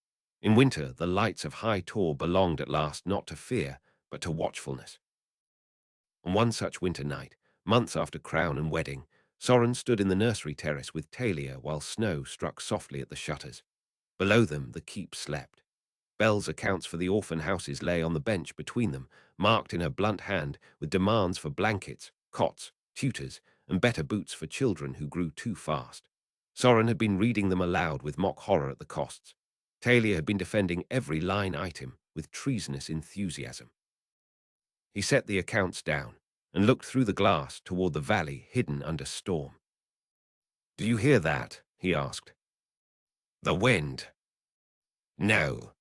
In winter, the lights of High Tor belonged at last not to fear, but to watchfulness. On one such winter night, months after crown and wedding, Soren stood in the nursery terrace with Talia while snow struck softly at the shutters. Below them, the keep slept. Belle's accounts for the orphan houses lay on the bench between them, marked in her blunt hand with demands for blankets, cots, tutors, and better boots for children who grew too fast. Soren had been reading them aloud with mock horror at the costs. Talia had been defending every line item with treasonous enthusiasm. He set the accounts down and looked through the glass toward the valley hidden under storm. "Do you hear that?" he asked. "The wind." "No."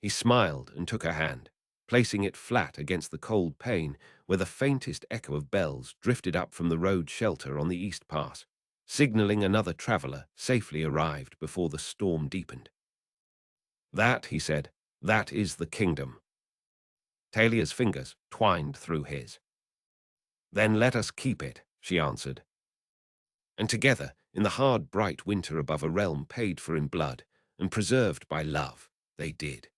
He smiled and took her hand, placing it flat against the cold pane where the faintest echo of bells drifted up from the road shelter on the East Pass, signaling another traveller safely arrived before the storm deepened. "That," he said, "that is the kingdom." Talia's fingers twined through his. "Then let us keep it," she answered. And together, in the hard, bright winter above a realm paid for in blood and preserved by love, they did.